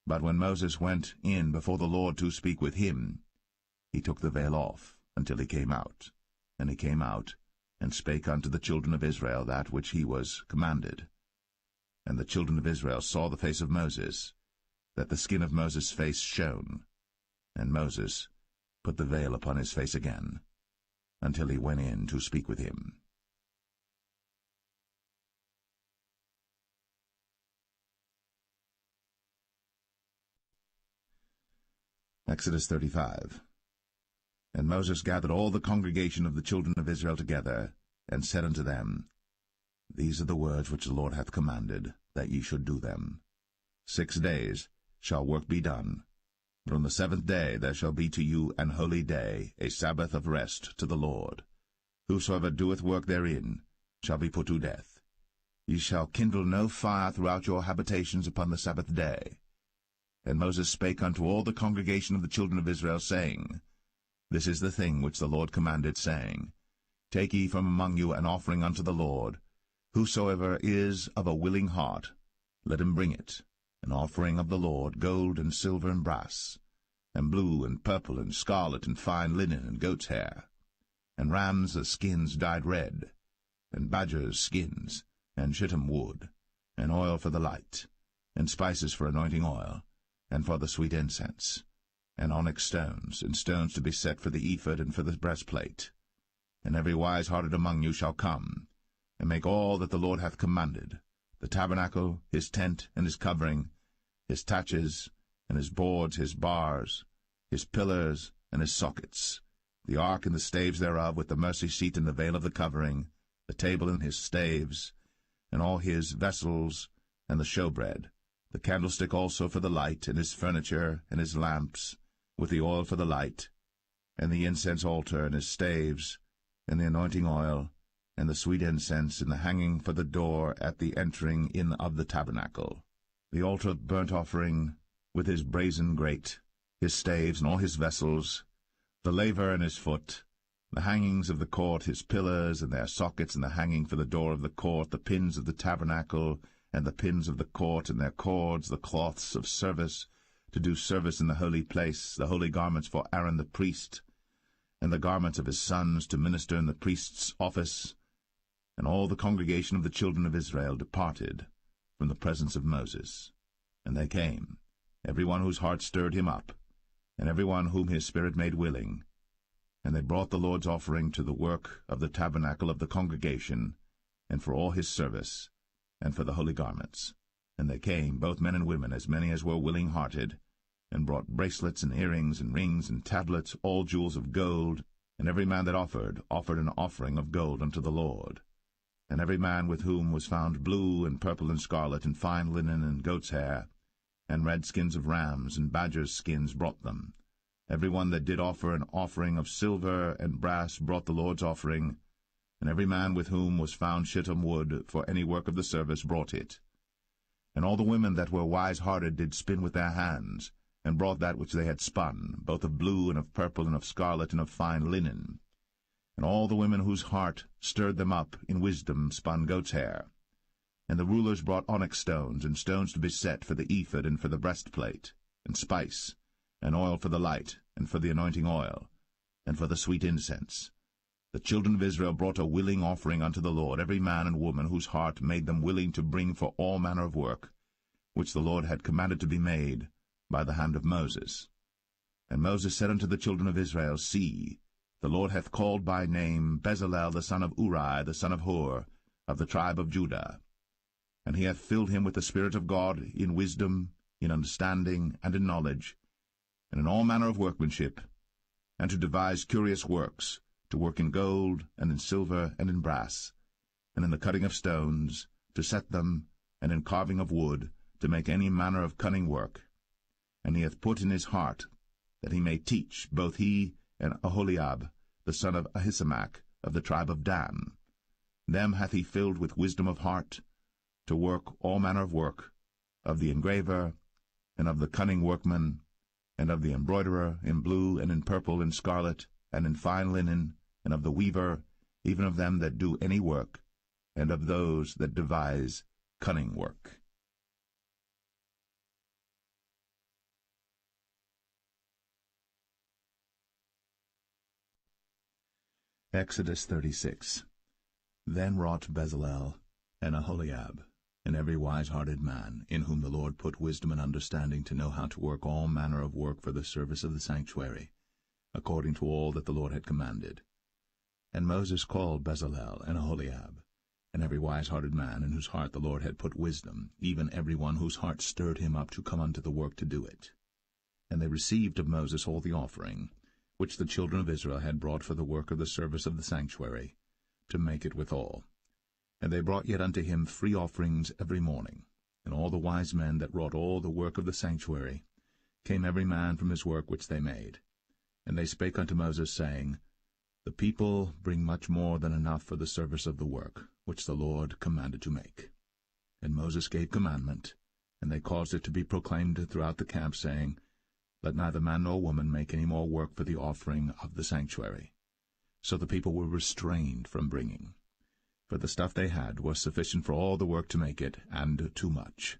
But when Moses went in before the Lord to speak with him, he took the veil off until he came out. And he came out, and spake unto the children of Israel that which he was commanded. And the children of Israel saw the face of Moses, that the skin of Moses' face shone. And Moses put the veil upon his face again, until he went in to speak with him. Exodus 35. And Moses gathered all the congregation of the children of Israel together, and said unto them, These are the words which the Lord hath commanded, that ye should do them. 6 days shall work be done, but on the 7th day there shall be to you an holy day, a Sabbath of rest to the Lord. Whosoever doeth work therein shall be put to death. Ye shall kindle no fire throughout your habitations upon the Sabbath day. And Moses spake unto all the congregation of the children of Israel, saying, This is the thing which the Lord commanded, saying, Take ye from among you an offering unto the Lord. Whosoever is of a willing heart, let him bring it, an offering of the Lord, gold and silver and brass, and blue and purple and scarlet and fine linen and goat's hair, and rams' skins dyed red, and badgers' skins, and shittim wood, and oil for the light, and spices for anointing oil, and for the sweet incense, and onyx stones, and stones to be set for the ephod and for the breastplate. And every wise-hearted among you shall come, and make all that the Lord hath commanded, the tabernacle, his tent, and his covering, his taches, and his boards, his bars, his pillars, and his sockets, the ark and the staves thereof, with the mercy seat and the veil of the covering, the table and his staves, and all his vessels, and the showbread, the candlestick also for the light, and his furniture, and his lamps, with the oil for the light, and the incense altar, and his staves, and the anointing oil, and the sweet incense, and the hanging for the door at the entering in of the tabernacle, the altar of burnt offering, with his brazen grate, his staves, and all his vessels, the laver and his foot, the hangings of the court, his pillars, and their sockets, and the hanging for the door of the court, the pins of the tabernacle, and the pins of the court, and their cords, the cloths of service, to do service in the holy place, the holy garments for Aaron the priest, and the garments of his sons to minister in the priest's office. And all the congregation of the children of Israel departed from the presence of Moses. And they came, every one whose heart stirred him up, and every one whom his spirit made willing. And they brought the Lord's offering to the work of the tabernacle of the congregation, and for all his service, and for the holy garments. And they came, both men and women, as many as were willing-hearted, and brought bracelets and earrings and rings and tablets, all jewels of gold. And every man that offered an offering of gold unto the Lord. And every man with whom was found blue and purple and scarlet and fine linen and goat's hair, and red skins of rams and badgers' skins brought them. Every one that did offer an offering of silver and brass brought the Lord's offering, and every man with whom was found shittim wood for any work of the service brought it. And all the women that were wise-hearted did spin with their hands, and brought that which they had spun, both of blue and of purple and of scarlet and of fine linen. And all the women whose heart stirred them up in wisdom spun goat's hair. And the rulers brought onyx stones, and stones to be set for the ephod and for the breastplate, and spice, and oil for the light, and for the anointing oil, and for the sweet incense. The children of Israel brought a willing offering unto the Lord, every man and woman whose heart made them willing to bring for all manner of work, which the Lord had commanded to be made by the hand of Moses. And Moses said unto the children of Israel, See, the Lord hath called by name Bezalel the son of Uri, the son of Hur, of the tribe of Judah. And he hath filled him with the Spirit of God in wisdom, in understanding, and in knowledge, and in all manner of workmanship, and to devise curious works, to work in gold, and in silver, and in brass, and in the cutting of stones, to set them, and in carving of wood, to make any manner of cunning work. And he hath put in his heart that he may teach, both he and Aholiab, the son of Ahisamach, of the tribe of Dan. Them hath he filled with wisdom of heart, to work all manner of work, of the engraver, and of the cunning workman, and of the embroiderer, in blue, and in purple, and scarlet, and in fine linen, and of the weaver, even of them that do any work, and of those that devise cunning work. Exodus 36. Then wrought Bezalel and Aholiab, and every wise-hearted man, in whom the Lord put wisdom and understanding to know how to work all manner of work for the service of the sanctuary, according to all that the Lord had commanded. And Moses called Bezalel and Aholiab, and every wise-hearted man, in whose heart the Lord had put wisdom, even every one whose heart stirred him up to come unto the work to do it. And they received of Moses all the offering, which the children of Israel had brought for the work of the service of the sanctuary, to make it withal. And they brought yet unto him free offerings every morning. And all the wise men that wrought all the work of the sanctuary came every man from his work which they made. And they spake unto Moses, saying, The people bring much more than enough for the service of the work, which the Lord commanded to make. And Moses gave commandment, and they caused it to be proclaimed throughout the camp, saying, Let neither man nor woman make any more work for the offering of the sanctuary. So the people were restrained from bringing, for the stuff they had was sufficient for all the work to make it, and too much.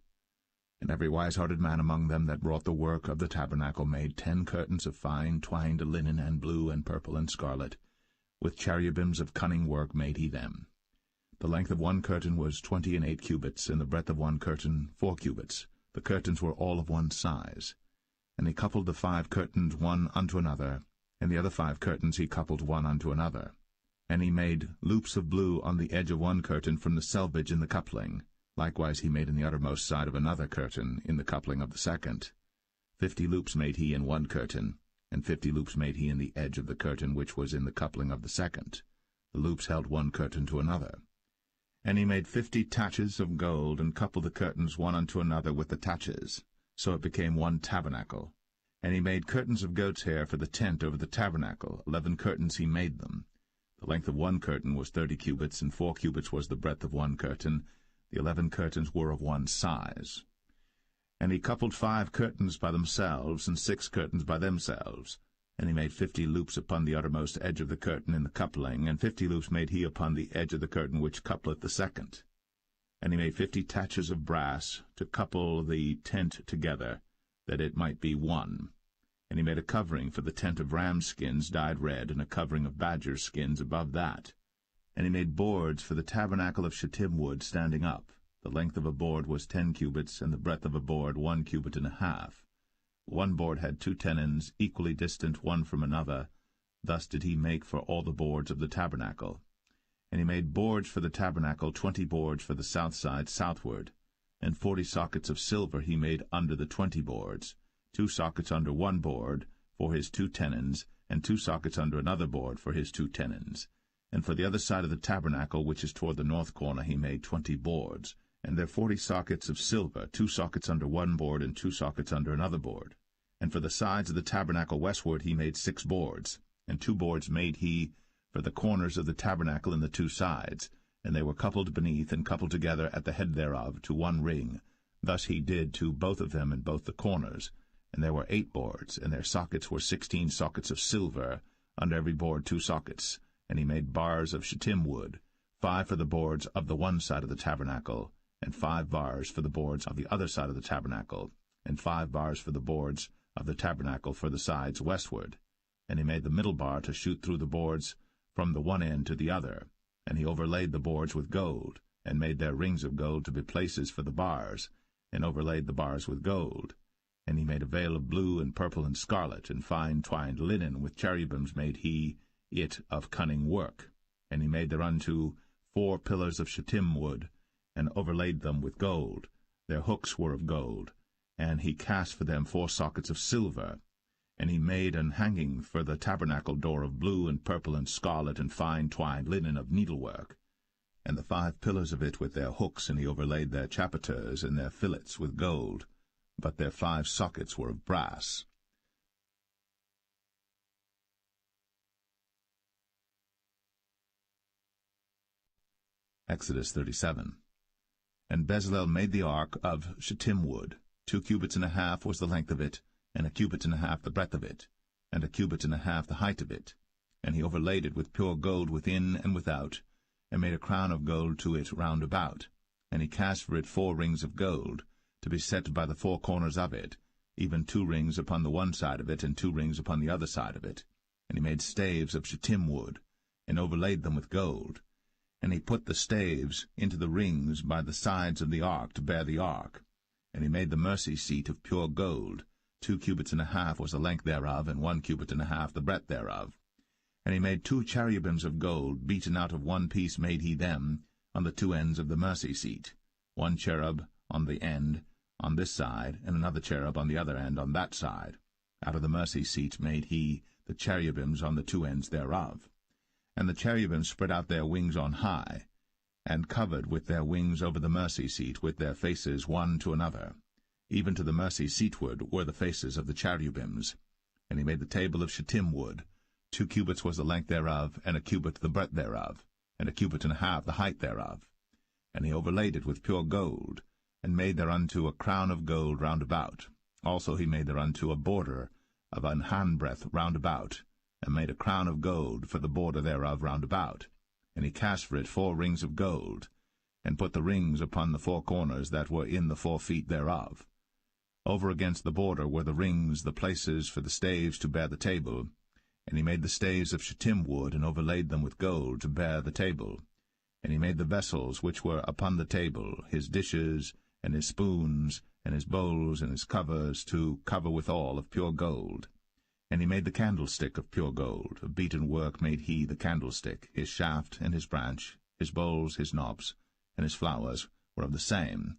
And every wise-hearted man among them that wrought the work of the tabernacle made 10 curtains of fine twined linen and blue and purple and scarlet. With cherubims of cunning work made he them. The length of one curtain was 28 cubits, and the breadth of one curtain 4 cubits. The curtains were all of one size. And he coupled the 5 curtains one unto another, and the other 5 curtains he coupled one unto another. And he made loops of blue on the edge of one curtain from the selvage in the coupling. Likewise he made in the uttermost side of another curtain in the coupling of the second. 50 loops made he in one curtain, and 50 loops made he in the edge of the curtain which was in the coupling of the second. The loops held one curtain to another. And he made 50 taches of gold, and coupled the curtains one unto another with the taches. So it became one tabernacle. And he made curtains of goat's hair for the tent over the tabernacle. 11 curtains he made them. The length of one curtain was 30 cubits, and 4 cubits was the breadth of one curtain. The 11 curtains were of one size. And he coupled 5 curtains by themselves, and 6 curtains by themselves. And he made 50 loops upon the uttermost edge of the curtain in the coupling, and 50 loops made he upon the edge of the curtain which coupleth the second. And he made 50 taches of brass to couple the tent together, that it might be one. And he made a covering for the tent of ram skins dyed red, and a covering of badger skins above that. And he made boards for the tabernacle of shittim wood standing up. The length of a board was 10 cubits, and the breadth of a board 1 cubit and a half. One board had 2 tenons, equally distant one from another. Thus did he make for all the boards of the tabernacle. And he made boards for the tabernacle, 20 boards for the south side southward. And 40 sockets of silver he made under the 20 boards, 2 sockets under one board for his 2 tenons, and 2 sockets under another board for his 2 tenons. And for the other side of the tabernacle, which is toward the north corner, he made 20 boards, and there 40 sockets of silver, 2 sockets under one board, and 2 sockets under another board. And for the sides of the tabernacle westward he made 6 boards, and 2 boards made he for the corners of the tabernacle in the 2 sides, and they were coupled beneath and coupled together at the head thereof to one ring. Thus he did to both of them in both the corners. And there were 8 boards, and their sockets were 16 sockets of silver, under every board 2 sockets. And he made bars of shittim wood, 5 for the boards of the one side of the tabernacle, and 5 bars for the boards of the other side of the tabernacle, and 5 bars for the boards of the tabernacle for the sides westward. And he made the middle bar to shoot through the boards from the one end to the other. And he overlaid the boards with gold, and made their rings of gold to be places for the bars, and overlaid the bars with gold. And he made a veil of blue and purple and scarlet, and fine twined linen with cherubims made he it of cunning work. And he made thereunto 4 pillars of shittim wood, and overlaid them with gold. Their hooks were of gold, and he cast for them 4 sockets of silver. And he made an hanging for the tabernacle door of blue and purple and scarlet and fine twined linen of needlework. And the 5 pillars of it with their hooks, and he overlaid their chapiters and their fillets with gold, but their 5 sockets were of brass. Exodus 37. And Bezalel made the ark of shittim wood. 2 cubits and a half was the length of it, and 1 cubit and a half the breadth of it, and 1 cubit and a half the height of it. And he overlaid it with pure gold within and without, and made a crown of gold to it round about. And he cast for it 4 rings of gold, to be set by the 4 corners of it, even 2 rings upon the one side of it, and 2 rings upon the other side of it. And he made staves of shittim wood, and overlaid them with gold. And he put the staves into the rings by the sides of the ark to bear the ark. And he made the mercy seat of pure gold. 2 cubits and a half was the length thereof, and 1 cubit and a half the breadth thereof. And he made 2 cherubims of gold, beaten out of one piece made he them, on the 2 ends of the mercy seat, 1 cherub on the end on this side, and another cherub on the other end on that side. Out of the mercy seat made he the cherubims on the 2 ends thereof. And the cherubims spread out their wings on high, and covered with their wings over the mercy seat, with their faces one to another. Even to the mercy seatward were the faces of the cherubims. And he made the table of shittim wood. 2 cubits was the length thereof, and 1 cubit the breadth thereof, and 1 cubit and a half the height thereof. And he overlaid it with pure gold, and made thereunto a crown of gold round about. Also he made thereunto a border of an handbreadth round about, and made a crown of gold for the border thereof round about. And he cast for it 4 rings of gold. and put the rings upon the 4 corners that were in the 4 feet thereof. Over against the border were the rings, the places for the staves to bear the table. And he made the staves of shittim wood, and overlaid them with gold to bear the table. And he made the vessels which were upon the table, his dishes, and his spoons, and his bowls, and his covers, to cover withal of pure gold. And he made the candlestick of pure gold. Of beaten work made he the candlestick. His shaft and his branch, his bowls, his knobs, and his flowers were of the same.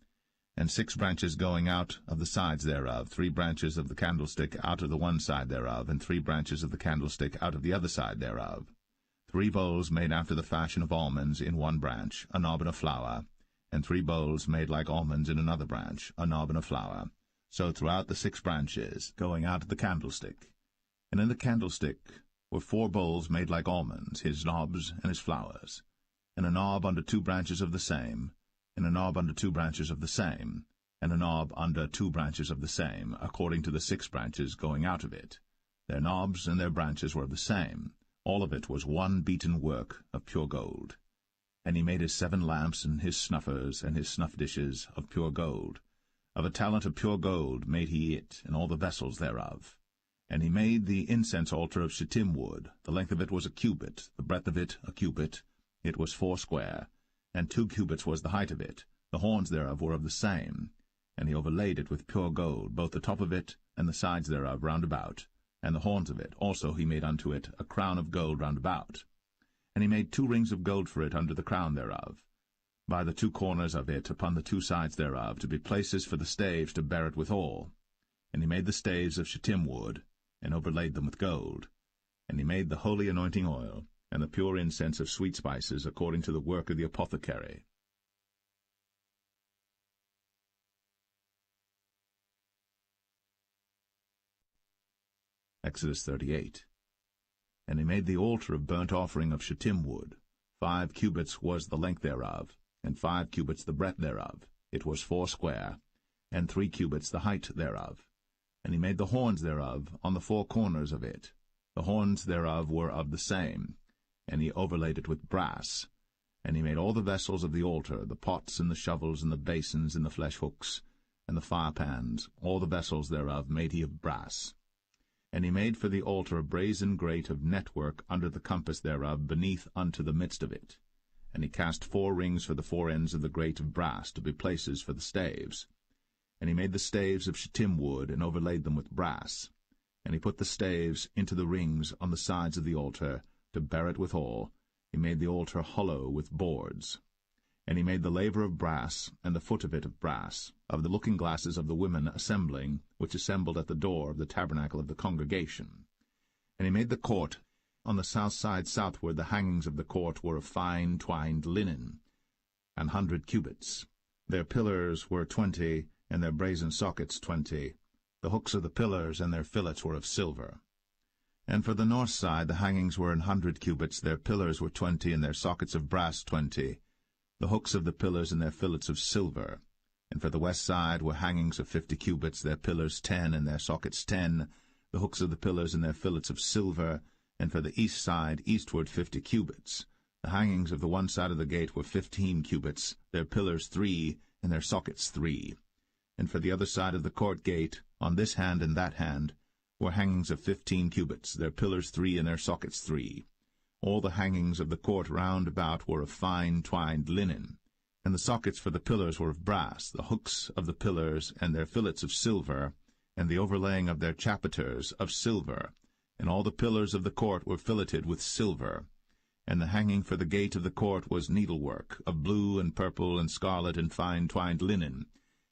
And 6 branches going out of the sides thereof, 3 branches of the candlestick out of the one side thereof, and 3 branches of the candlestick out of the other side thereof. 3 bowls made after the fashion of almonds in one branch, a knob and a flower, and 3 bowls made like almonds in another branch, a knob and a flower. So throughout the 6 branches, going out of the candlestick. And in the candlestick were 4 bowls made like almonds, his knobs and his flowers, and a knob under 2 branches of the same, and a knob under 2 branches of the same, and a knob under 2 branches of the same, according to the 6 branches going out of it. Their knobs and their branches were of the same. All of it was one beaten work of pure gold. And he made his 7 lamps, and his snuffers, and his snuff dishes of pure gold. Of a talent of pure gold made he it, and all the vessels thereof. And he made the incense altar of shittim wood. The length of it was a cubit, the breadth of it a cubit. It was 4 square, and 2 cubits was the height of it. The horns thereof were of the same. And he overlaid it with pure gold, both the top of it and the sides thereof round about. And the horns of it also he made unto it a crown of gold round about. And he made 2 rings of gold for it under the crown thereof, by the 2 corners of it upon the 2 sides thereof, to be places for the staves to bear it withal. And he made the staves of shittim wood, and overlaid them with gold. And he made the holy anointing oil, and the pure incense of sweet spices, according to the work of the apothecary. Exodus 38. And he made the altar of burnt offering of shittim wood. 5 cubits was the length thereof, and 5 cubits the breadth thereof. It was 4 square, and 3 cubits the height thereof. And he made the horns thereof on the 4 corners of it. The horns thereof were of the same, and he overlaid it with brass. And he made all the vessels of the altar, the pots and the shovels and the basins and the flesh hooks and the firepans, all the vessels thereof made he of brass. And he made for the altar a brazen grate of network under the compass thereof, beneath unto the midst of it. And he cast 4 rings for the 4 ends of the grate of brass, to be places for the staves. And he made the staves of shittim wood, and overlaid them with brass. And he put the staves into the rings on the sides of the altar, to bear it withal. He made the altar hollow with boards. And he made the laver of brass, and the foot of it of brass, of the looking-glasses of the women assembling, which assembled at the door of the tabernacle of the congregation. And he made the court. On the south side southward the hangings of the court were of fine twined linen, 100 cubits. Their pillars were 20, and their brazen sockets 20. The hooks of the pillars and their fillets were of silver. And for the north side the hangings were 100 cubits, their pillars were 20, and their sockets of brass 20. The hooks of the pillars and their fillets of silver. And for the west side were hangings of 50 cubits, their pillars 10, and their sockets 10, the hooks of the pillars and their fillets of silver. And for the east side eastward 50 cubits. The hangings of the one side of the gate were 15 cubits, their pillars 3, and their sockets 3. And for the other side of the court gate, on this hand and that hand, were hangings of 15 cubits, their pillars 3, and their sockets 3. All the hangings of the court round about were of fine twined linen. And the sockets for the pillars were of brass, the hooks of the pillars and their fillets of silver, and the overlaying of their chapiters of silver. And all the pillars of the court were filleted with silver. And the hanging for the gate of the court was needlework, of blue and purple and scarlet and fine twined linen.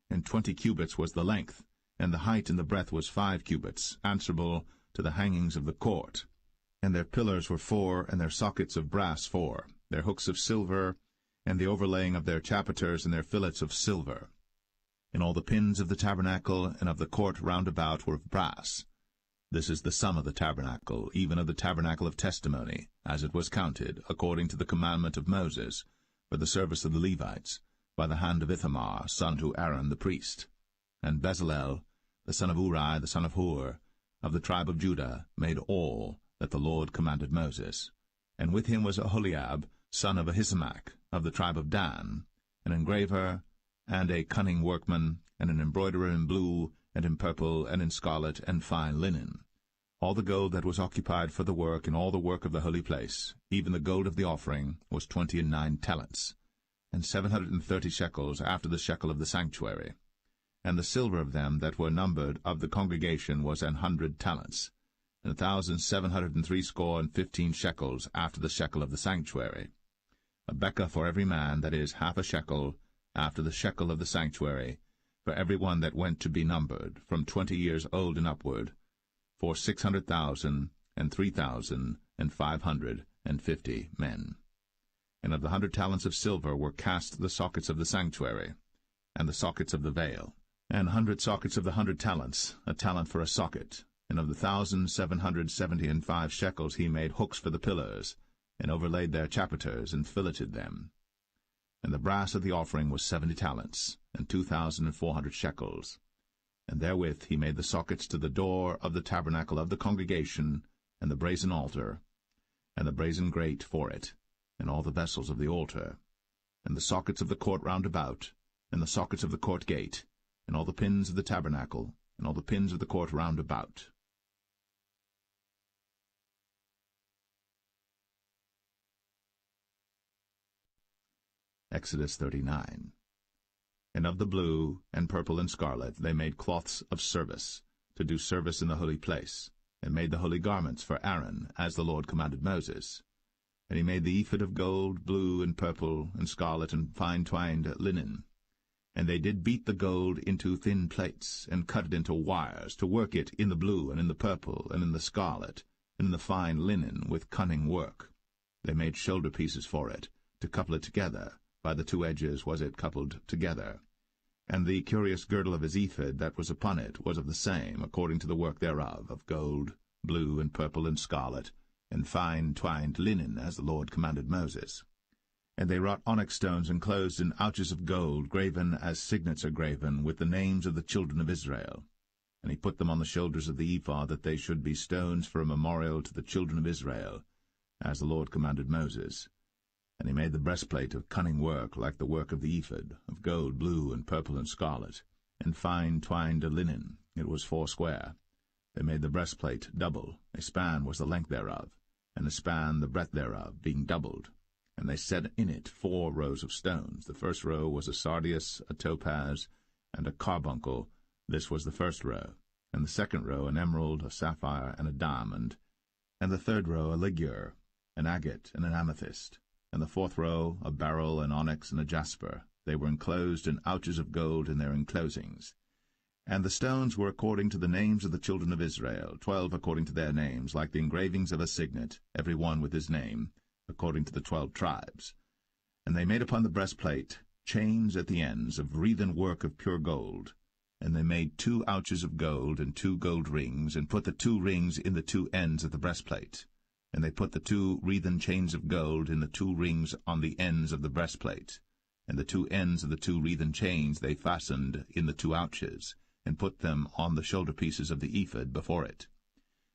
And 20 cubits was the length, and the height and the breadth was 5 cubits, answerable to the hangings of the court. And their pillars were 4, and their sockets of brass 4, their hooks of silver, and the overlaying of their chapiters and their fillets of silver. And all the pins of the tabernacle and of the court round about were of brass. This is the sum of the tabernacle, even of the tabernacle of testimony, as it was counted, according to the commandment of Moses, for the service of the Levites, by the hand of Ithamar, son to Aaron the priest. And Bezalel, the son of Uri, the son of Hur, of the tribe of Judah, made all that the Lord commanded Moses. And with him was Aholiab, son of Ahisamach, of the tribe of Dan. an engraver, and a cunning workman, and an embroiderer in blue, and in purple, and in scarlet, and fine linen. All the gold that was occupied for the work and all the work of the holy place, even the gold of the offering, was 29 talents, and 730 shekels after the shekel of the sanctuary. And the silver of them that were numbered of the congregation was 100 talents, and 1,760 shekels after the shekel of the sanctuary. A bekah for every man, that is, half a shekel, after the shekel of the sanctuary, for every one that went to be numbered, from 20 years old and upward, for 600,000 and 3,550 men. And of the 100 talents of silver were cast the sockets of the sanctuary, and the sockets of the veil, and 100 sockets of the 100 talents, a talent for a socket. And of the 1,775 shekels he made hooks for the pillars, and overlaid their chapiters, and filleted them. And the brass of the offering was 70 talents, and 2,400 shekels. And therewith he made the sockets to the door of the tabernacle of the congregation, and the brazen altar, and the brazen grate for it, and all the vessels of the altar, and the sockets of the court round about, and the sockets of the court gate, and all the pins of the tabernacle, and all the pins of the court round about. Exodus 39. And of the blue, and purple, and scarlet they made cloths of service, to do service in the holy place, and made the holy garments for Aaron, as the Lord commanded Moses. And he made the ephod of gold, blue, and purple, and scarlet, and fine-twined linen. And they did beat the gold into thin plates, and cut it into wires, to work it in the blue, and in the purple, and in the scarlet, and in the fine linen, with cunning work. They made shoulder pieces for it, to couple it together. By the two edges was it coupled together. And the curious girdle of his ephod that was upon it was of the same, according to the work thereof, of gold, blue, and purple, and scarlet, and fine twined linen, as the Lord commanded Moses. And they wrought onyx stones enclosed in ouches of gold, graven as signets are graven, with the names of the children of Israel. And he put them on the shoulders of the ephod, that they should be stones for a memorial to the children of Israel, as the Lord commanded Moses. And he made the breastplate of cunning work, like the work of the ephod, of gold, blue, and purple, and scarlet, and fine twined linen. It was foursquare. They made the breastplate double. A span was the length thereof, and a span the breadth thereof, being doubled. And they set in it 4 rows of stones. The first row was a sardius, a topaz, and a carbuncle. This was the first row. And the second row an emerald, a sapphire, and a diamond. And the third row a ligure, an agate, and an amethyst. And the fourth row a beryl, an onyx, and a jasper. They were enclosed in ouches of gold in their enclosings. And the stones were according to the names of the children of Israel, 12 according to their names, like the engravings of a signet, every one with his name, according to the 12 tribes. And they made upon the breastplate chains at the ends of wreathen work of pure gold. And they made 2 ouches of gold and 2 gold rings, and put the 2 rings in the 2 ends of the breastplate. And they put the 2 wreathen chains of gold in the 2 rings on the ends of the breastplate. And the 2 ends of the 2 wreathen chains they fastened in the 2 ouches, and put them on the shoulder pieces of the ephod before it.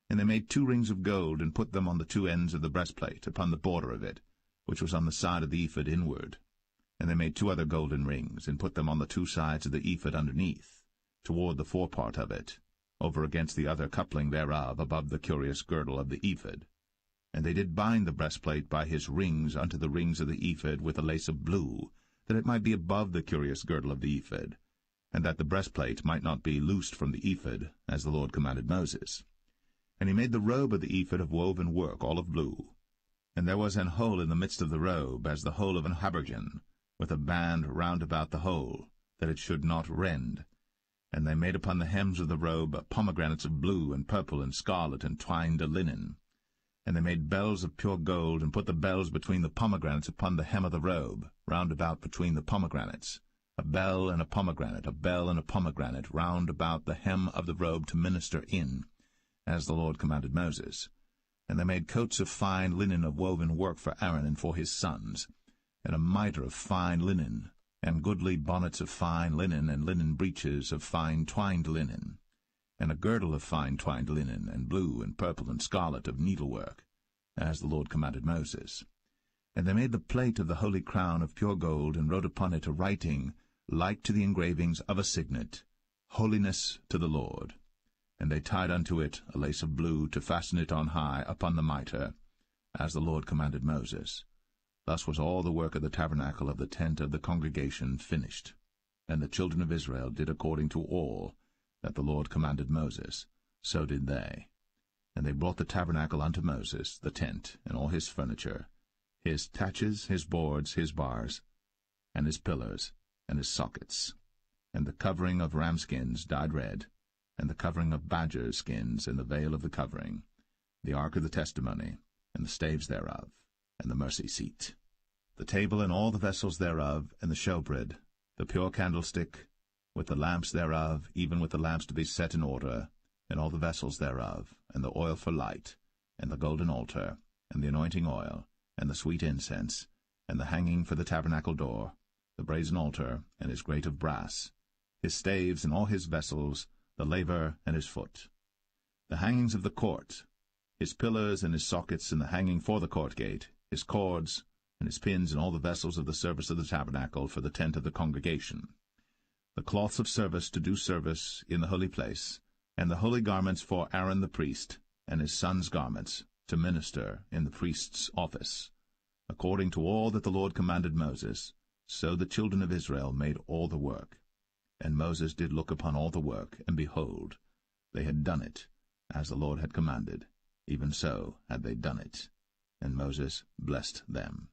And they made 2 rings of gold, and put them on the 2 ends of the breastplate, upon the border of it, which was on the side of the ephod inward. And they made 2 other golden rings, and put them on the 2 sides of the ephod underneath, toward the forepart of it, over against the other coupling thereof, above the curious girdle of the ephod. And they did bind the breastplate by his rings unto the rings of the ephod with a lace of blue, that it might be above the curious girdle of the ephod, and that the breastplate might not be loosed from the ephod, as the Lord commanded Moses. And he made the robe of the ephod of woven work, all of blue. And there was an hole in the midst of the robe, as the hole of an habergeon, with a band round about the hole, that it should not rend. And they made upon the hems of the robe pomegranates of blue and purple and scarlet and twined linen. And they made bells of pure gold, and put the bells between the pomegranates upon the hem of the robe, round about between the pomegranates, a bell and a pomegranate, a bell and a pomegranate, round about the hem of the robe to minister in, as the Lord commanded Moses. And they made coats of fine linen of woven work for Aaron and for his sons, and a mitre of fine linen, and goodly bonnets of fine linen, and linen breeches of fine twined linen, and a girdle of fine twined linen, and blue and purple and scarlet of needlework, as the Lord commanded Moses. And they made the plate of the holy crown of pure gold, and wrote upon it a writing like to the engravings of a signet, Holiness to the Lord. And they tied unto it a lace of blue, to fasten it on high upon the mitre, as the Lord commanded Moses. Thus was all the work of the tabernacle of the tent of the congregation finished. And the children of Israel did according to all that the Lord commanded Moses, so did they. And they brought the tabernacle unto Moses, the tent, and all his furniture, his taches, his boards, his bars, and his pillars, and his sockets, and the covering of ram skins dyed red, and the covering of badger skins, and the veil of the covering, the ark of the testimony, and the staves thereof, and the mercy seat, the table and all the vessels thereof, and the showbread, the pure candlestick, with the lamps thereof, even with the lamps to be set in order, and all the vessels thereof, and the oil for light, and the golden altar, and the anointing oil, and the sweet incense, and the hanging for the tabernacle door, the brazen altar, and his grate of brass, his staves and all his vessels, the laver and his foot, the hangings of the court, his pillars and his sockets, and the hanging for the court gate, his cords, and his pins, and all the vessels of the service of the tabernacle for the tent of the congregation, the cloths of service to do service in the holy place, and the holy garments for Aaron the priest, and his sons' garments, to minister in the priest's office. According to all that the Lord commanded Moses, so the children of Israel made all the work. And Moses did look upon all the work, and behold, they had done it, as the Lord had commanded, even so had they done it. And Moses blessed them.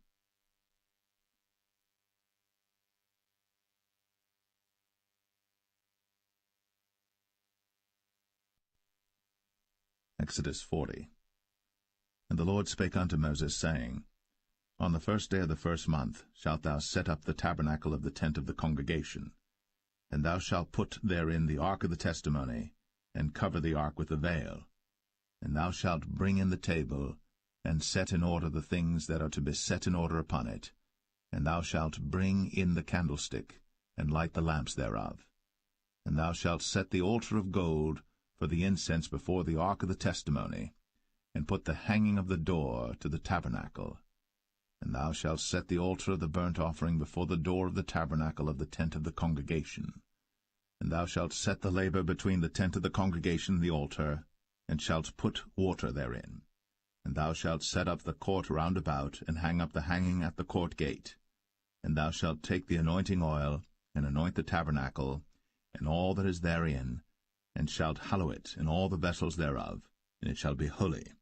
Exodus 40. And the Lord spake unto Moses, saying, On the first day of the first month shalt thou set up the tabernacle of the tent of the congregation, and thou shalt put therein the ark of the testimony, and cover the ark with the veil. And thou shalt bring in the table, and set in order the things that are to be set in order upon it. And thou shalt bring in the candlestick, and light the lamps thereof. And thou shalt set the altar of gold for the incense before the ark of the testimony, and put the hanging of the door to the tabernacle. And thou shalt set the altar of the burnt offering before the door of the tabernacle of the tent of the congregation. And thou shalt set the laver between the tent of the congregation and the altar, and shalt put water therein. And thou shalt set up the court round about, and hang up the hanging at the court gate. And thou shalt take the anointing oil, and anoint the tabernacle, and all that is therein, and shalt hallow it, and all the vessels thereof, and it shall be holy.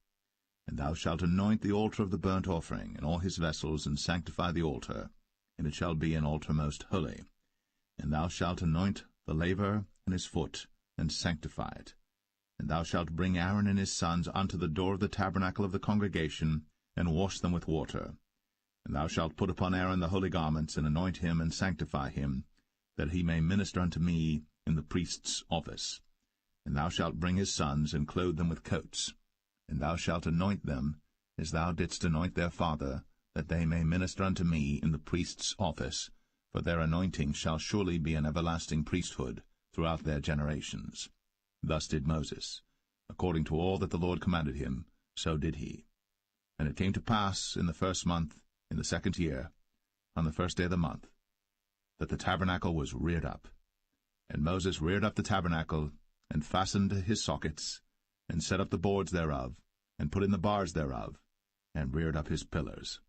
And thou shalt anoint the altar of the burnt offering, and all his vessels, and sanctify the altar, and it shall be an altar most holy. And thou shalt anoint the laver and his foot, and sanctify it. And thou shalt bring Aaron and his sons unto the door of the tabernacle of the congregation, and wash them with water. And thou shalt put upon Aaron the holy garments, and anoint him, and sanctify him, that he may minister unto me in the priest's office. And thou shalt bring his sons, and clothe them with coats. And thou shalt anoint them, as thou didst anoint their father, that they may minister unto me in the priest's office, for their anointing shall surely be an everlasting priesthood throughout their generations. Thus did Moses. According to all that the Lord commanded him, so did he. And it came to pass in the first month, in the second year, on the first day of the month, that the tabernacle was reared up. And Moses reared up the tabernacle, and fastened his sockets, and set up the boards thereof, and put in the bars thereof, and reared up his pillars.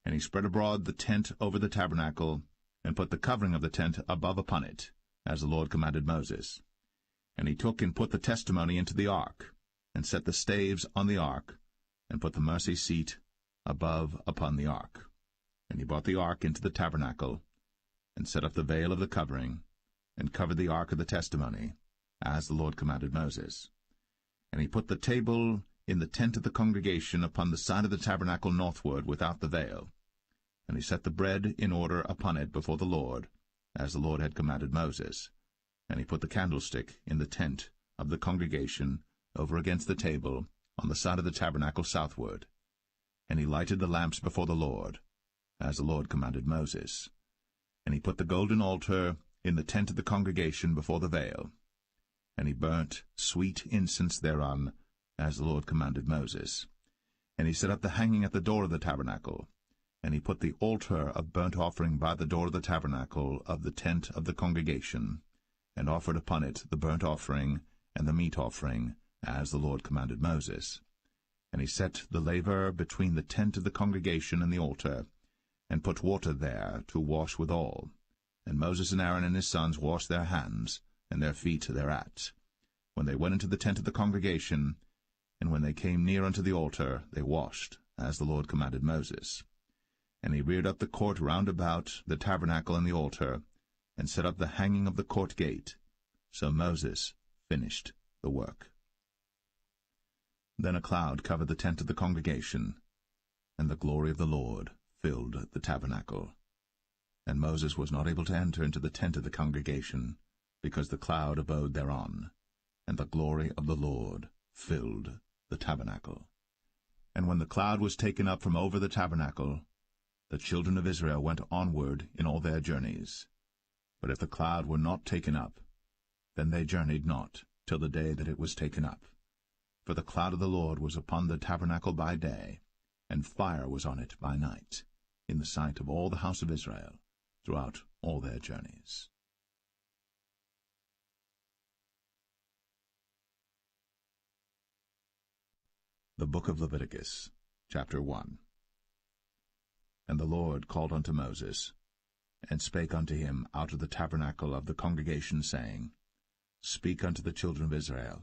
And he spread abroad the tent over the tabernacle, and put the covering of the tent above upon it, as the Lord commanded Moses. And he took and put the testimony into the ark, and set the staves on the ark, and put the mercy seat above upon the ark. And he brought the ark into the tabernacle, and set up the veil of the covering, and covered the ark of the testimony, as the Lord commanded Moses. And he put the table in the tent of the congregation upon the side of the tabernacle northward without the veil. And he set the bread in order upon it before the Lord, as the Lord had commanded Moses. And he put the candlestick in the tent of the congregation over against the table on the side of the tabernacle southward. And he lighted the lamps before the Lord, as the Lord commanded Moses. And he put the golden altar in the tent of the congregation before the veil. And he burnt sweet incense thereon, as the Lord commanded Moses. And he set up the hanging at the door of the tabernacle, And he put the altar of burnt offering by the door of the tabernacle of the tent of the congregation, and offered upon it the burnt offering and the meat offering, as the Lord commanded Moses. And he set the laver between the tent of the congregation and the altar, and put water there to wash withal. And Moses and Aaron and his sons washed their hands and their feet thereat, when they went into the tent of the congregation, and when they came near unto the altar, they washed, as the Lord commanded Moses. And he reared up the court round about the tabernacle and the altar, and set up the hanging of the court gate. So Moses finished the work. Then a cloud covered the tent of the congregation, and the glory of the Lord filled the tabernacle. And Moses was not able to enter into the tent of the congregation, because the cloud abode thereon, and the glory of the Lord filled the tabernacle. And when the cloud was taken up from over the tabernacle, the children of Israel went onward in all their journeys. But if the cloud were not taken up, then they journeyed not till the day that it was taken up. For the cloud of the Lord was upon the tabernacle by day, and fire was on it by night, in the sight of all the house of Israel, throughout all their journeys. The Book of Leviticus, chapter 1. And the Lord called unto Moses, and spake unto him out of the tabernacle of the congregation, saying, Speak unto the children of Israel,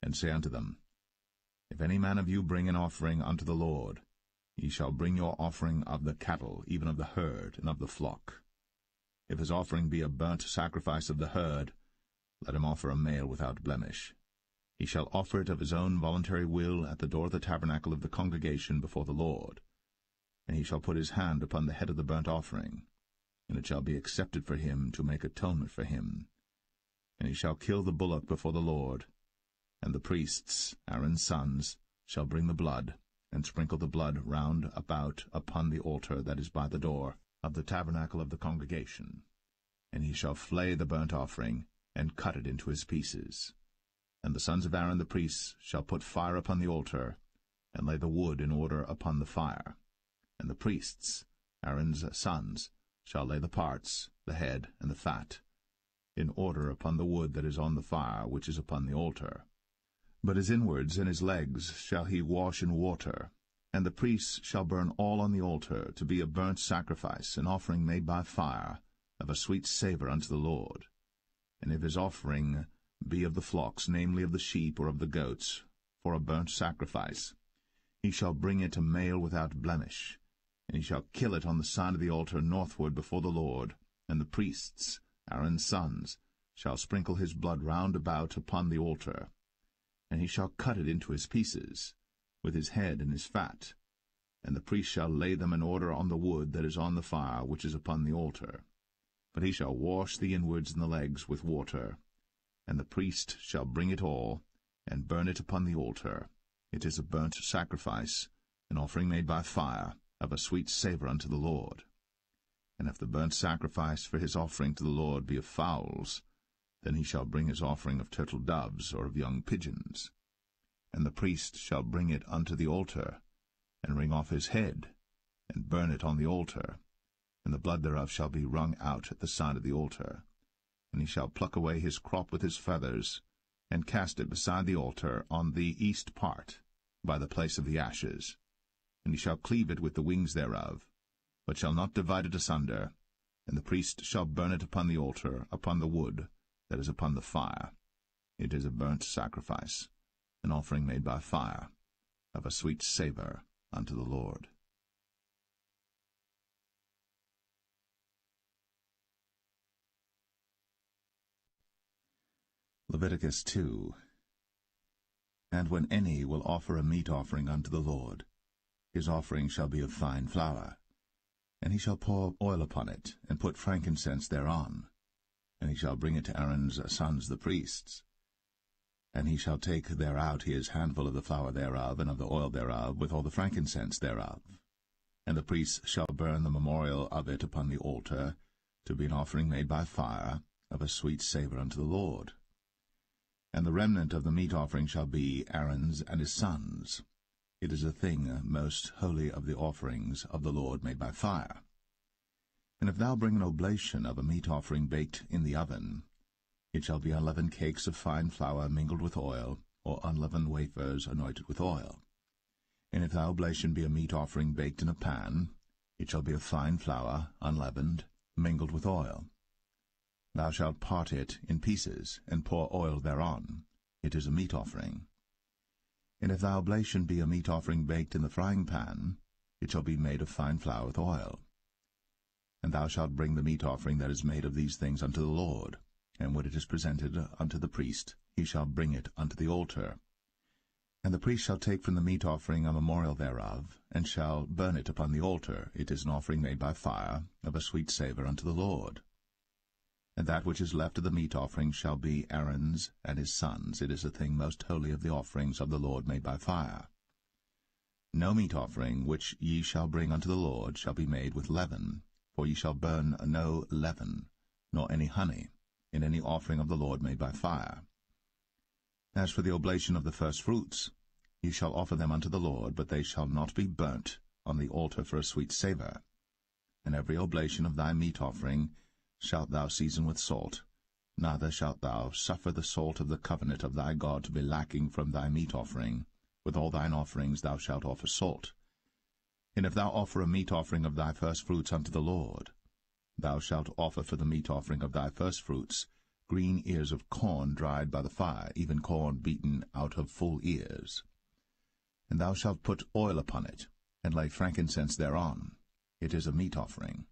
and say unto them, If any man of you bring an offering unto the Lord, ye shall bring your offering of the cattle, even of the herd, and of the flock. If his offering be a burnt sacrifice of the herd, let him offer a male without blemish. He shall offer it of his own voluntary will at the door of the tabernacle of the congregation before the Lord. And he shall put his hand upon the head of the burnt offering, and it shall be accepted for him to make atonement for him. And he shall kill the bullock before the Lord, and the priests, Aaron's sons, shall bring the blood, and sprinkle the blood round about upon the altar that is by the door of the tabernacle of the congregation. And he shall flay the burnt offering, and cut it into his pieces. And the sons of Aaron the priests shall put fire upon the altar, and lay the wood in order upon the fire. And the priests, Aaron's sons, shall lay the parts, the head, and the fat, in order upon the wood that is on the fire which is upon the altar. But his inwards and his legs shall he wash in water, and the priests shall burn all on the altar, to be a burnt sacrifice, an offering made by fire, of a sweet savour unto the Lord. And if his offering be of the flocks, namely of the sheep or of the goats, for a burnt sacrifice, he shall bring it a male without blemish, and he shall kill it on the side of the altar northward before the Lord, and the priests, Aaron's sons, shall sprinkle his blood round about upon the altar. And he shall cut it into his pieces, with his head and his fat, and the priest shall lay them in order on the wood that is on the fire which is upon the altar. But he shall wash the inwards and the legs with water, and the priest shall bring it all, and burn it upon the altar. It is a burnt sacrifice, an offering made by fire, of a sweet savour unto the Lord. And if the burnt sacrifice for his offering to the Lord be of fowls, then he shall bring his offering of turtle doves, or of young pigeons. And the priest shall bring it unto the altar, and wring off his head, and burn it on the altar, and the blood thereof shall be wrung out at the side of the altar. And he shall pluck away his crop with his feathers, and cast it beside the altar on the east part, by the place of the ashes. And he shall cleave it with the wings thereof, but shall not divide it asunder. And the priest shall burn it upon the altar, upon the wood that is upon the fire. It is a burnt sacrifice, an offering made by fire, of a sweet savour unto the Lord. Leviticus 2. And when any will offer a meat offering unto the Lord, his offering shall be of fine flour. And he shall pour oil upon it, and put frankincense thereon. And he shall bring it to Aaron's sons the priests. And he shall take thereout his handful of the flour thereof, and of the oil thereof, with all the frankincense thereof. And the priests shall burn the memorial of it upon the altar, to be an offering made by fire, of a sweet savour unto the Lord. And the remnant of the meat offering shall be Aaron's and his sons'. It is a thing most holy of the offerings of the Lord made by fire. And if thou bring an oblation of a meat offering baked in the oven, it shall be unleavened cakes of fine flour mingled with oil, or unleavened wafers anointed with oil. And if thy oblation be a meat offering baked in a pan, it shall be of fine flour, unleavened, mingled with oil. Thou shalt part it in pieces, and pour oil thereon. It is a meat offering. And if thy oblation be a meat offering baked in the frying pan, it shall be made of fine flour with oil. And thou shalt bring the meat offering that is made of these things unto the Lord, and when it is presented unto the priest, he shall bring it unto the altar. And the priest shall take from the meat offering a memorial thereof, and shall burn it upon the altar. It is an offering made by fire, of a sweet savour unto the Lord. And that which is left of the meat offering shall be Aaron's and his sons'. It is a thing most holy of the offerings of the Lord made by fire. No meat offering which ye shall bring unto the Lord shall be made with leaven, for ye shall burn no leaven, nor any honey, in any offering of the Lord made by fire. As for the oblation of the firstfruits, ye shall offer them unto the Lord, but they shall not be burnt on the altar for a sweet savour. And every oblation of thy meat offering shalt thou season with salt, neither shalt thou suffer the salt of the covenant of thy God to be lacking from thy meat offering. With all thine offerings thou shalt offer salt. And if thou offer a meat offering of thy firstfruits unto the Lord, thou shalt offer for the meat offering of thy firstfruits green ears of corn dried by the fire, even corn beaten out of full ears. And thou shalt put oil upon it, and lay frankincense thereon. It is a meat offering.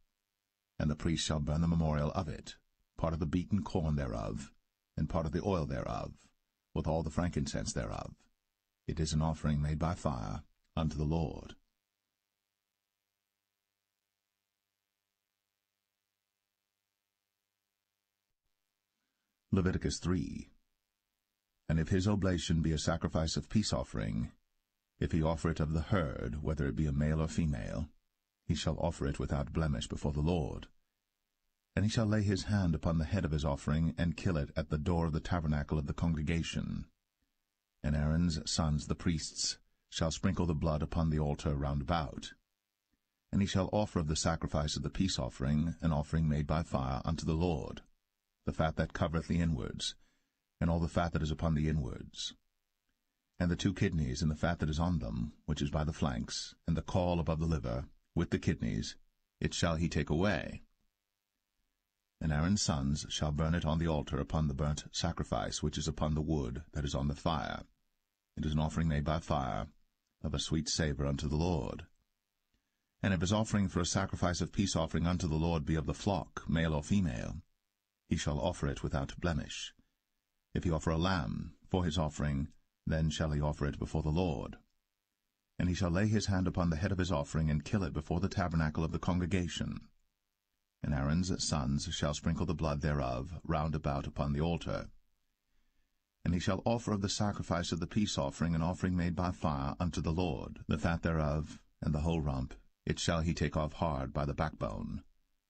And the priest shall burn the memorial of it, part of the beaten corn thereof, and part of the oil thereof, with all the frankincense thereof. It is an offering made by fire unto the Lord. Leviticus 3. And if his oblation be a sacrifice of peace offering, if he offer it of the herd, whether it be a male or female, he shall offer it without blemish before the Lord. And he shall lay his hand upon the head of his offering, and kill it at the door of the tabernacle of the congregation. And Aaron's sons the priests shall sprinkle the blood upon the altar round about. And he shall offer of the sacrifice of the peace offering an offering made by fire unto the Lord, the fat that covereth the inwards, and all the fat that is upon the inwards, and the 2 kidneys, and the fat that is on them, which is by the flanks, and the caul above the liver, with the kidneys, it shall he take away. And Aaron's sons shall burn it on the altar upon the burnt sacrifice which is upon the wood that is on the fire. It is an offering made by fire, of a sweet savour unto the Lord. And if his offering for a sacrifice of peace offering unto the Lord be of the flock, male or female, he shall offer it without blemish. If he offer a lamb for his offering, then shall he offer it before the Lord. And he shall lay his hand upon the head of his offering, and kill it before the tabernacle of the congregation. And Aaron's sons shall sprinkle the blood thereof round about upon the altar. And he shall offer of the sacrifice of the peace offering an offering made by fire unto the Lord, the fat thereof, and the whole rump, it shall he take off hard by the backbone,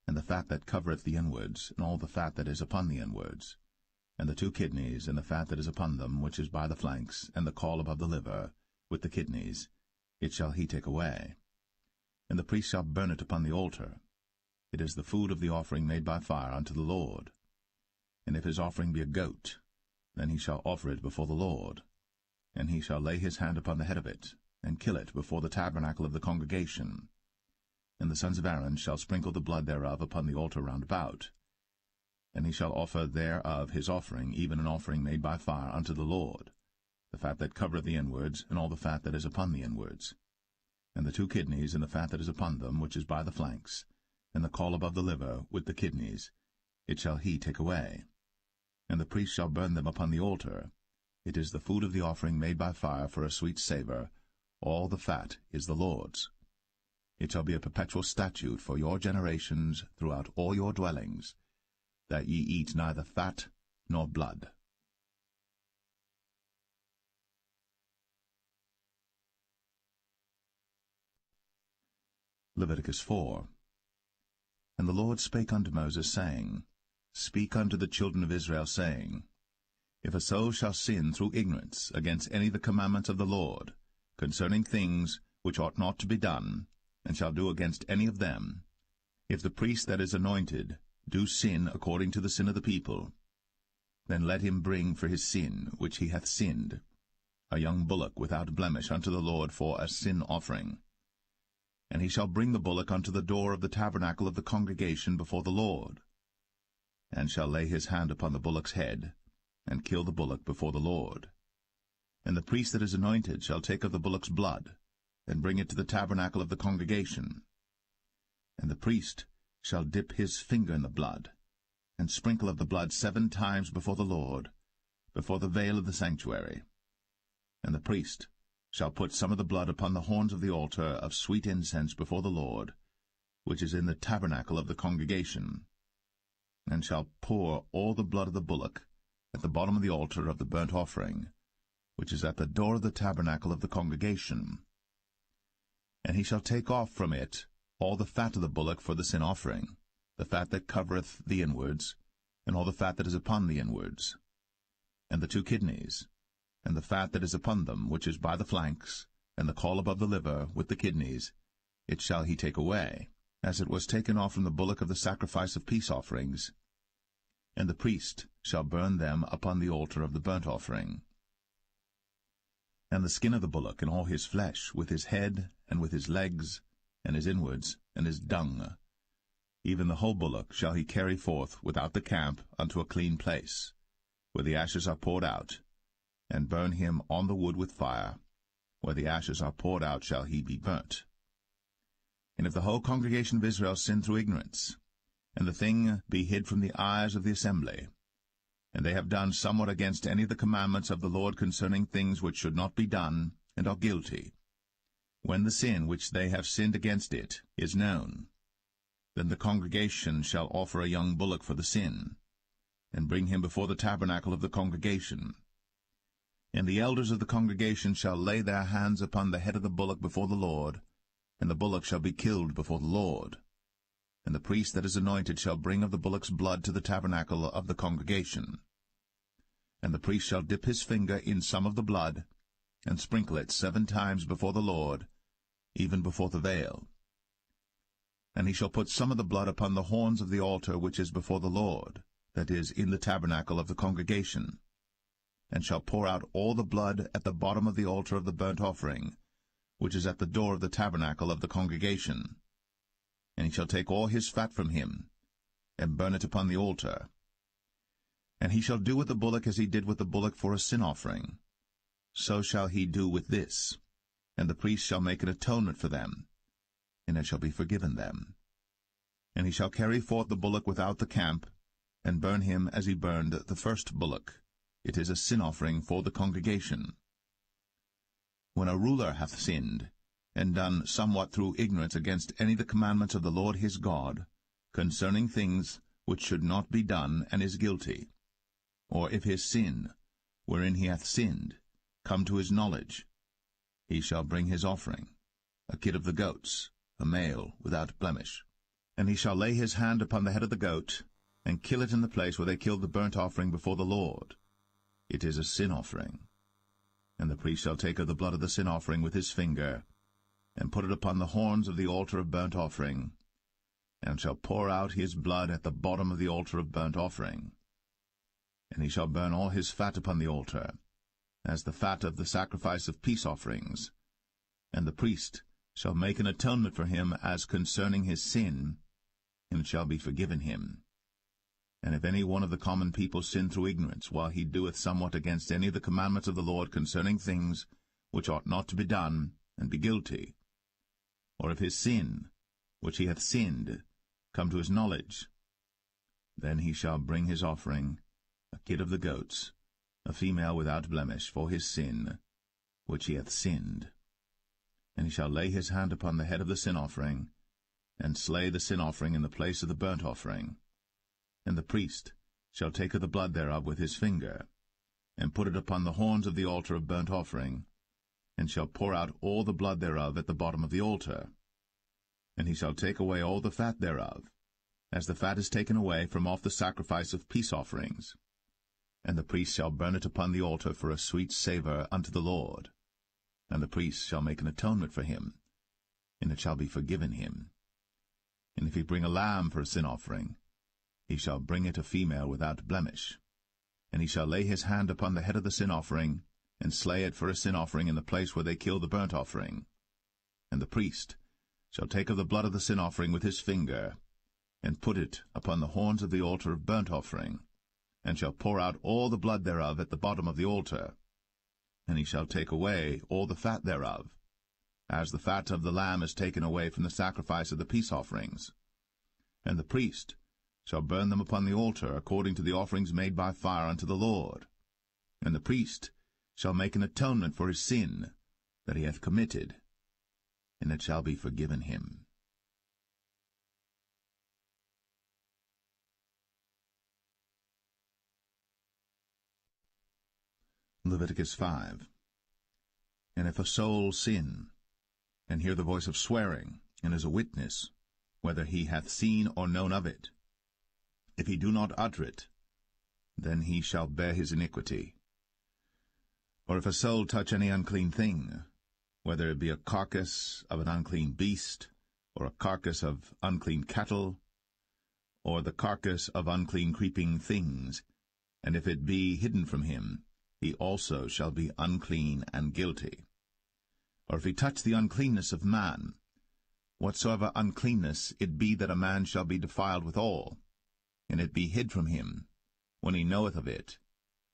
and the fat that covereth the inwards, and all the fat that is upon the inwards, and the 2 kidneys, and the fat that is upon them, which is by the flanks, and the caul above the liver, with the kidneys, it shall he take away. And the priest shall burn it upon the altar. It is the food of the offering made by fire unto the Lord. And if his offering be a goat, then he shall offer it before the Lord. And he shall lay his hand upon the head of it, and kill it before the tabernacle of the congregation. And the sons of Aaron shall sprinkle the blood thereof upon the altar round about. And he shall offer thereof his offering, even an offering made by fire unto the Lord, the fat that covereth the inwards, and all the fat that is upon the inwards, and the 2 kidneys, and the fat that is upon them, which is by the flanks, and the caul above the liver, with the kidneys, it shall he take away. And the priest shall burn them upon the altar. It is the food of the offering made by fire for a sweet savour. All the fat is the Lord's. It shall be a perpetual statute for your generations throughout all your dwellings, that ye eat neither fat nor blood. Leviticus 4. And the Lord spake unto Moses, saying, Speak unto the children of Israel, saying, If a soul shall sin through ignorance against any of the commandments of the Lord, concerning things which ought not to be done, and shall do against any of them, if the priest that is anointed do sin according to the sin of the people, then let him bring for his sin which he hath sinned a young bullock without blemish unto the Lord for a sin offering. And he shall bring the bullock unto the door of the tabernacle of the congregation before the Lord, and shall lay his hand upon the bullock's head, and kill the bullock before the Lord. And the priest that is anointed shall take of the bullock's blood, and bring it to the tabernacle of the congregation. And the priest shall dip his finger in the blood, and sprinkle of the blood 7 times before the Lord, before the veil of the sanctuary. And the priest shall put some of the blood upon the horns of the altar of sweet incense before the Lord, which is in the tabernacle of the congregation, and shall pour all the blood of the bullock at the bottom of the altar of the burnt offering, which is at the door of the tabernacle of the congregation. And he shall take off from it all the fat of the bullock for the sin offering, the fat that covereth the inwards, and all the fat that is upon the inwards, and the 2 kidneys, and the fat that is upon them, which is by the flanks, and the caul above the liver, with the kidneys, it shall he take away, as it was taken off from the bullock of the sacrifice of peace offerings. And the priest shall burn them upon the altar of the burnt offering. And the skin of the bullock, and all his flesh, with his head, and with his legs, and his inwards, and his dung, even the whole bullock shall he carry forth without the camp unto a clean place, where the ashes are poured out, and burn him on the wood with fire. Where the ashes are poured out shall he be burnt. And if the whole congregation of Israel sin through ignorance, and the thing be hid from the eyes of the assembly, and they have done somewhat against any of the commandments of the Lord concerning things which should not be done, and are guilty, when the sin which they have sinned against it is known, then the congregation shall offer a young bullock for the sin, and bring him before the tabernacle of the congregation. And the elders of the congregation shall lay their hands upon the head of the bullock before the Lord, and the bullock shall be killed before the Lord. And the priest that is anointed shall bring of the bullock's blood to the tabernacle of the congregation. And the priest shall dip his finger in some of the blood, and sprinkle it 7 times before the Lord, even before the veil. And he shall put some of the blood upon the horns of the altar which is before the Lord, that is, in the tabernacle of the congregation, and shall pour out all the blood at the bottom of the altar of the burnt offering, which is at the door of the tabernacle of the congregation. And he shall take all his fat from him, and burn it upon the altar. And he shall do with the bullock as he did with the bullock for a sin offering. So shall he do with this. And the priest shall make an atonement for them, and it shall be forgiven them. And he shall carry forth the bullock without the camp, and burn him as he burned the first bullock. It is a sin offering for the congregation. When a ruler hath sinned, and done somewhat through ignorance against any of the commandments of the Lord his God, concerning things which should not be done, and is guilty, or if his sin, wherein he hath sinned, come to his knowledge, he shall bring his offering, a kid of the goats, a male without blemish. And he shall lay his hand upon the head of the goat, and kill it in the place where they killed the burnt offering before the Lord. It is a sin offering. And the priest shall take of the blood of the sin offering with his finger, and put it upon the horns of the altar of burnt offering, and shall pour out his blood at the bottom of the altar of burnt offering. And he shall burn all his fat upon the altar, as the fat of the sacrifice of peace offerings. And the priest shall make an atonement for him as concerning his sin, and it shall be forgiven him. And if any one of the common people sin through ignorance, while he doeth somewhat against any of the commandments of the Lord concerning things which ought not to be done, and be guilty, or if his sin, which he hath sinned, come to his knowledge, then he shall bring his offering, a kid of the goats, a female without blemish, for his sin, which he hath sinned. And he shall lay his hand upon the head of the sin offering, and slay the sin offering in the place of the burnt offering. And the priest shall take of the blood thereof with his finger, and put it upon the horns of the altar of burnt offering, and shall pour out all the blood thereof at the bottom of the altar. And he shall take away all the fat thereof, as the fat is taken away from off the sacrifice of peace offerings. And the priest shall burn it upon the altar for a sweet savour unto the Lord. And the priest shall make an atonement for him, and it shall be forgiven him. And if he bring a lamb for a sin offering, he shall bring it a female without blemish. And he shall lay his hand upon the head of the sin offering, and slay it for a sin offering in the place where they kill the burnt offering. And the priest shall take of the blood of the sin offering with his finger, and put it upon the horns of the altar of burnt offering, and shall pour out all the blood thereof at the bottom of the altar. And he shall take away all the fat thereof, as the fat of the lamb is taken away from the sacrifice of the peace offerings. And the priest shall burn them upon the altar, according to the offerings made by fire unto the Lord. And the priest shall make an atonement for his sin that he hath committed, and it shall be forgiven him. Leviticus 5. And if a soul sin, and hear the voice of swearing, and is a witness, whether he hath seen or known of it, if he do not utter it, then he shall bear his iniquity. Or if a soul touch any unclean thing, whether it be a carcass of an unclean beast, or a carcass of unclean cattle, or the carcass of unclean creeping things, and if it be hidden from him, he also shall be unclean and guilty. Or if he touch the uncleanness of man, whatsoever uncleanness it be that a man shall be defiled withal, and it be hid from him, when he knoweth of it,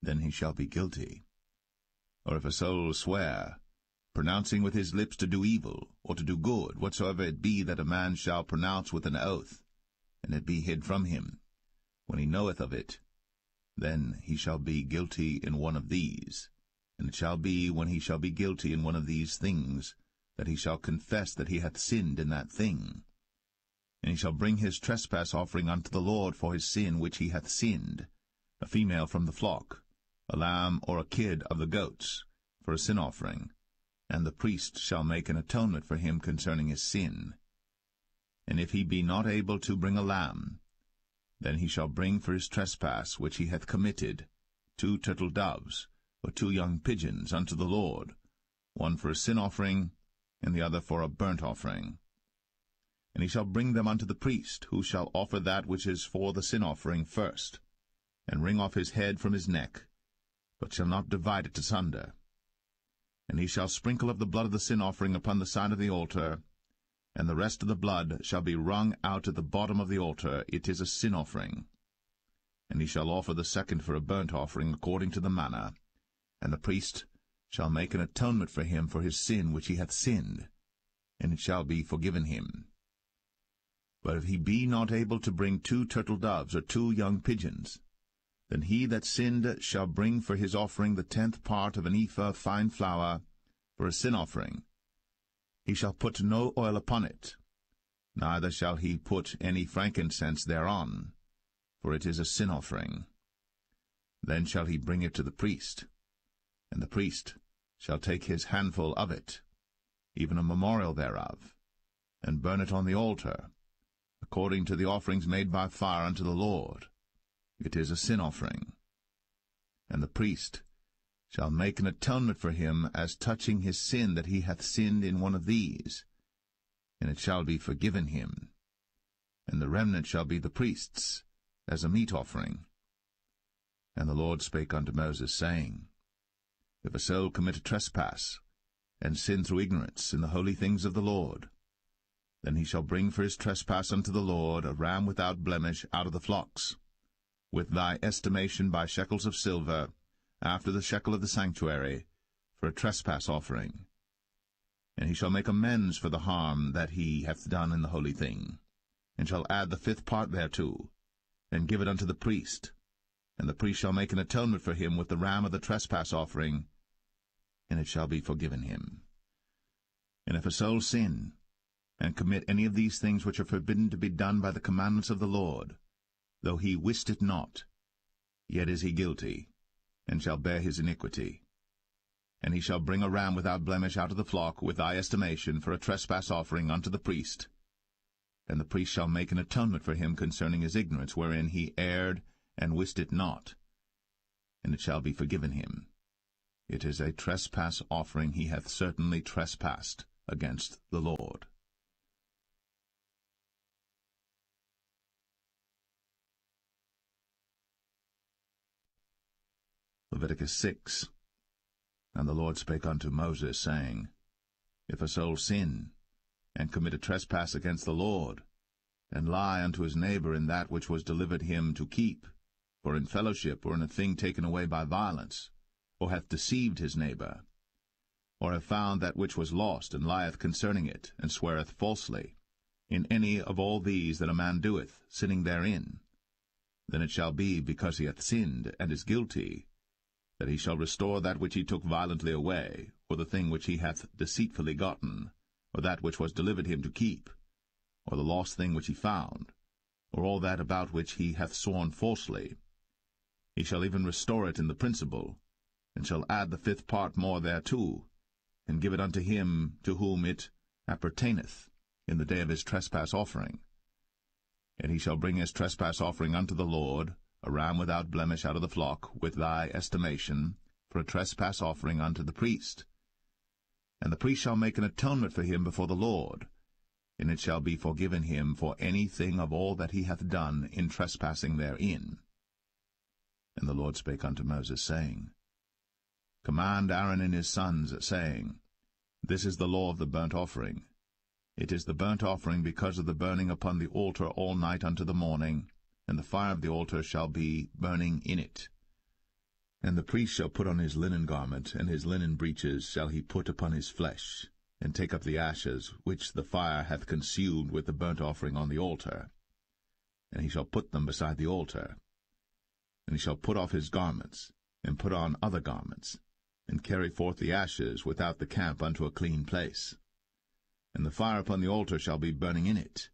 then he shall be guilty. Or if a soul swear, pronouncing with his lips to do evil, or to do good, whatsoever it be that a man shall pronounce with an oath, and it be hid from him, when he knoweth of it, then he shall be guilty in one of these. And it shall be, when he shall be guilty in one of these things, that he shall confess that he hath sinned in that thing. And he shall bring his trespass offering unto the Lord for his sin which he hath sinned, a female from the flock, a lamb or a kid of the goats, for a sin offering, and the priest shall make an atonement for him concerning his sin. And if he be not able to bring a lamb, then he shall bring for his trespass which he hath committed 2 turtle doves, or 2 young pigeons unto the Lord, one for a sin offering, and the other for a burnt offering. And he shall bring them unto the priest, who shall offer that which is for the sin offering first, and wring off his head from his neck, but shall not divide it asunder. And he shall sprinkle of the blood of the sin offering upon the side of the altar, and the rest of the blood shall be wrung out at the bottom of the altar. It is a sin offering. And he shall offer the second for a burnt offering according to the manner, and the priest shall make an atonement for him for his sin which he hath sinned, and it shall be forgiven him. But if he be not able to bring 2 turtle doves or 2 young pigeons, then he that sinned shall bring for his offering the 10th part of an ephah of fine flour for a sin offering. He shall put no oil upon it, neither shall he put any frankincense thereon, for it is a sin offering. Then shall he bring it to the priest, and the priest shall take his handful of it, even a memorial thereof, and burn it on the altar, according to the offerings made by fire unto the Lord. It is a sin offering. And the priest shall make an atonement for him as touching his sin that he hath sinned in one of these, and it shall be forgiven him. And the remnant shall be the priest's, as a meat offering. And the Lord spake unto Moses, saying, If a soul commit a trespass, and sin through ignorance in the holy things of the Lord, then he shall bring for his trespass unto the Lord a ram without blemish out of the flocks, with thy estimation by shekels of silver, after the shekel of the sanctuary, for a trespass offering. And he shall make amends for the harm that he hath done in the holy thing, and shall add the 5th part thereto, and give it unto the priest. And the priest shall make an atonement for him with the ram of the trespass offering, and it shall be forgiven him. And if a soul sin, and commit any of these things which are forbidden to be done by the commandments of the Lord, though he wist it not, yet is he guilty, and shall bear his iniquity. And he shall bring a ram without blemish out of the flock, with thy estimation, for a trespass offering unto the priest. And the priest shall make an atonement for him concerning his ignorance, wherein he erred and wist it not, and it shall be forgiven him. It is a trespass offering. He hath certainly trespassed against the Lord. Leviticus 6. And the Lord spake unto Moses, saying, If a soul sin, and commit a trespass against the Lord, and lie unto his neighbor in that which was delivered him to keep, or in fellowship, or in a thing taken away by violence, or hath deceived his neighbor, or have found that which was lost, and lieth concerning it, and sweareth falsely, in any of all these that a man doeth, sinning therein, then it shall be, because he hath sinned, and is guilty, that he shall restore that which he took violently away, or the thing which he hath deceitfully gotten, or that which was delivered him to keep, or the lost thing which he found, or all that about which he hath sworn falsely. He shall even restore it in the principal, and shall add the 5th part more thereto, and give it unto him to whom it appertaineth in the day of his trespass offering. And he shall bring his trespass offering unto the Lord, a ram without blemish out of the flock, with thy estimation, for a trespass offering unto the priest. And the priest shall make an atonement for him before the Lord, and it shall be forgiven him for any thing of all that he hath done in trespassing therein. And the Lord spake unto Moses, saying, Command Aaron and his sons, saying, This is the law of the burnt offering. It is the burnt offering because of the burning upon the altar all night unto the morning, and the fire of the altar shall be burning in it. And the priest shall put on his linen garment, and his linen breeches shall he put upon his flesh, and take up the ashes which the fire hath consumed with the burnt offering on the altar. And he shall put them beside the altar. And he shall put off his garments, and put on other garments, and carry forth the ashes without the camp unto a clean place. And the fire upon the altar shall be burning in it.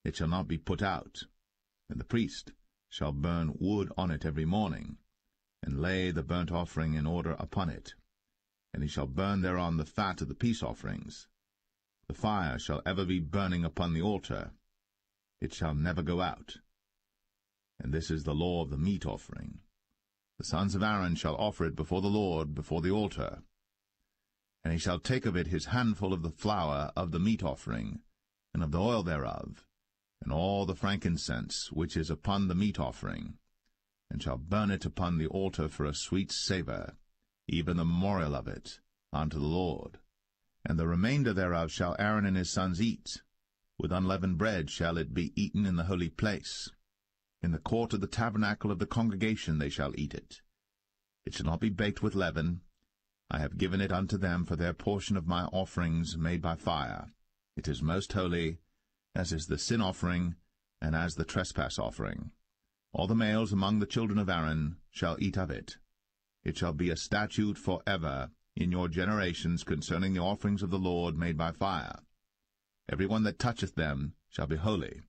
It shall not be put out. And the priest shall burn wood on it every morning, and lay the burnt offering in order upon it. And he shall burn thereon the fat of the peace offerings. The fire shall ever be burning upon the altar. It shall never go out. And this is the law of the meat offering. The sons of Aaron shall offer it before the Lord, before the altar. And he shall take of it his handful of the flour of the meat offering, and of the oil thereof, and all the frankincense which is upon the meat offering, and shall burn it upon the altar for a sweet savour, even the memorial of it, unto the Lord. And the remainder thereof shall Aaron and his sons eat. With unleavened bread shall it be eaten in the holy place. In the court of the tabernacle of the congregation they shall eat it. It shall not be baked with leaven. I have given it unto them for their portion of my offerings made by fire. It is most holy, as is the sin offering, and as the trespass offering. All the males among the children of Aaron shall eat of it. It shall be a statute for ever in your generations concerning the offerings of the Lord made by fire. Every one that toucheth them shall be holy.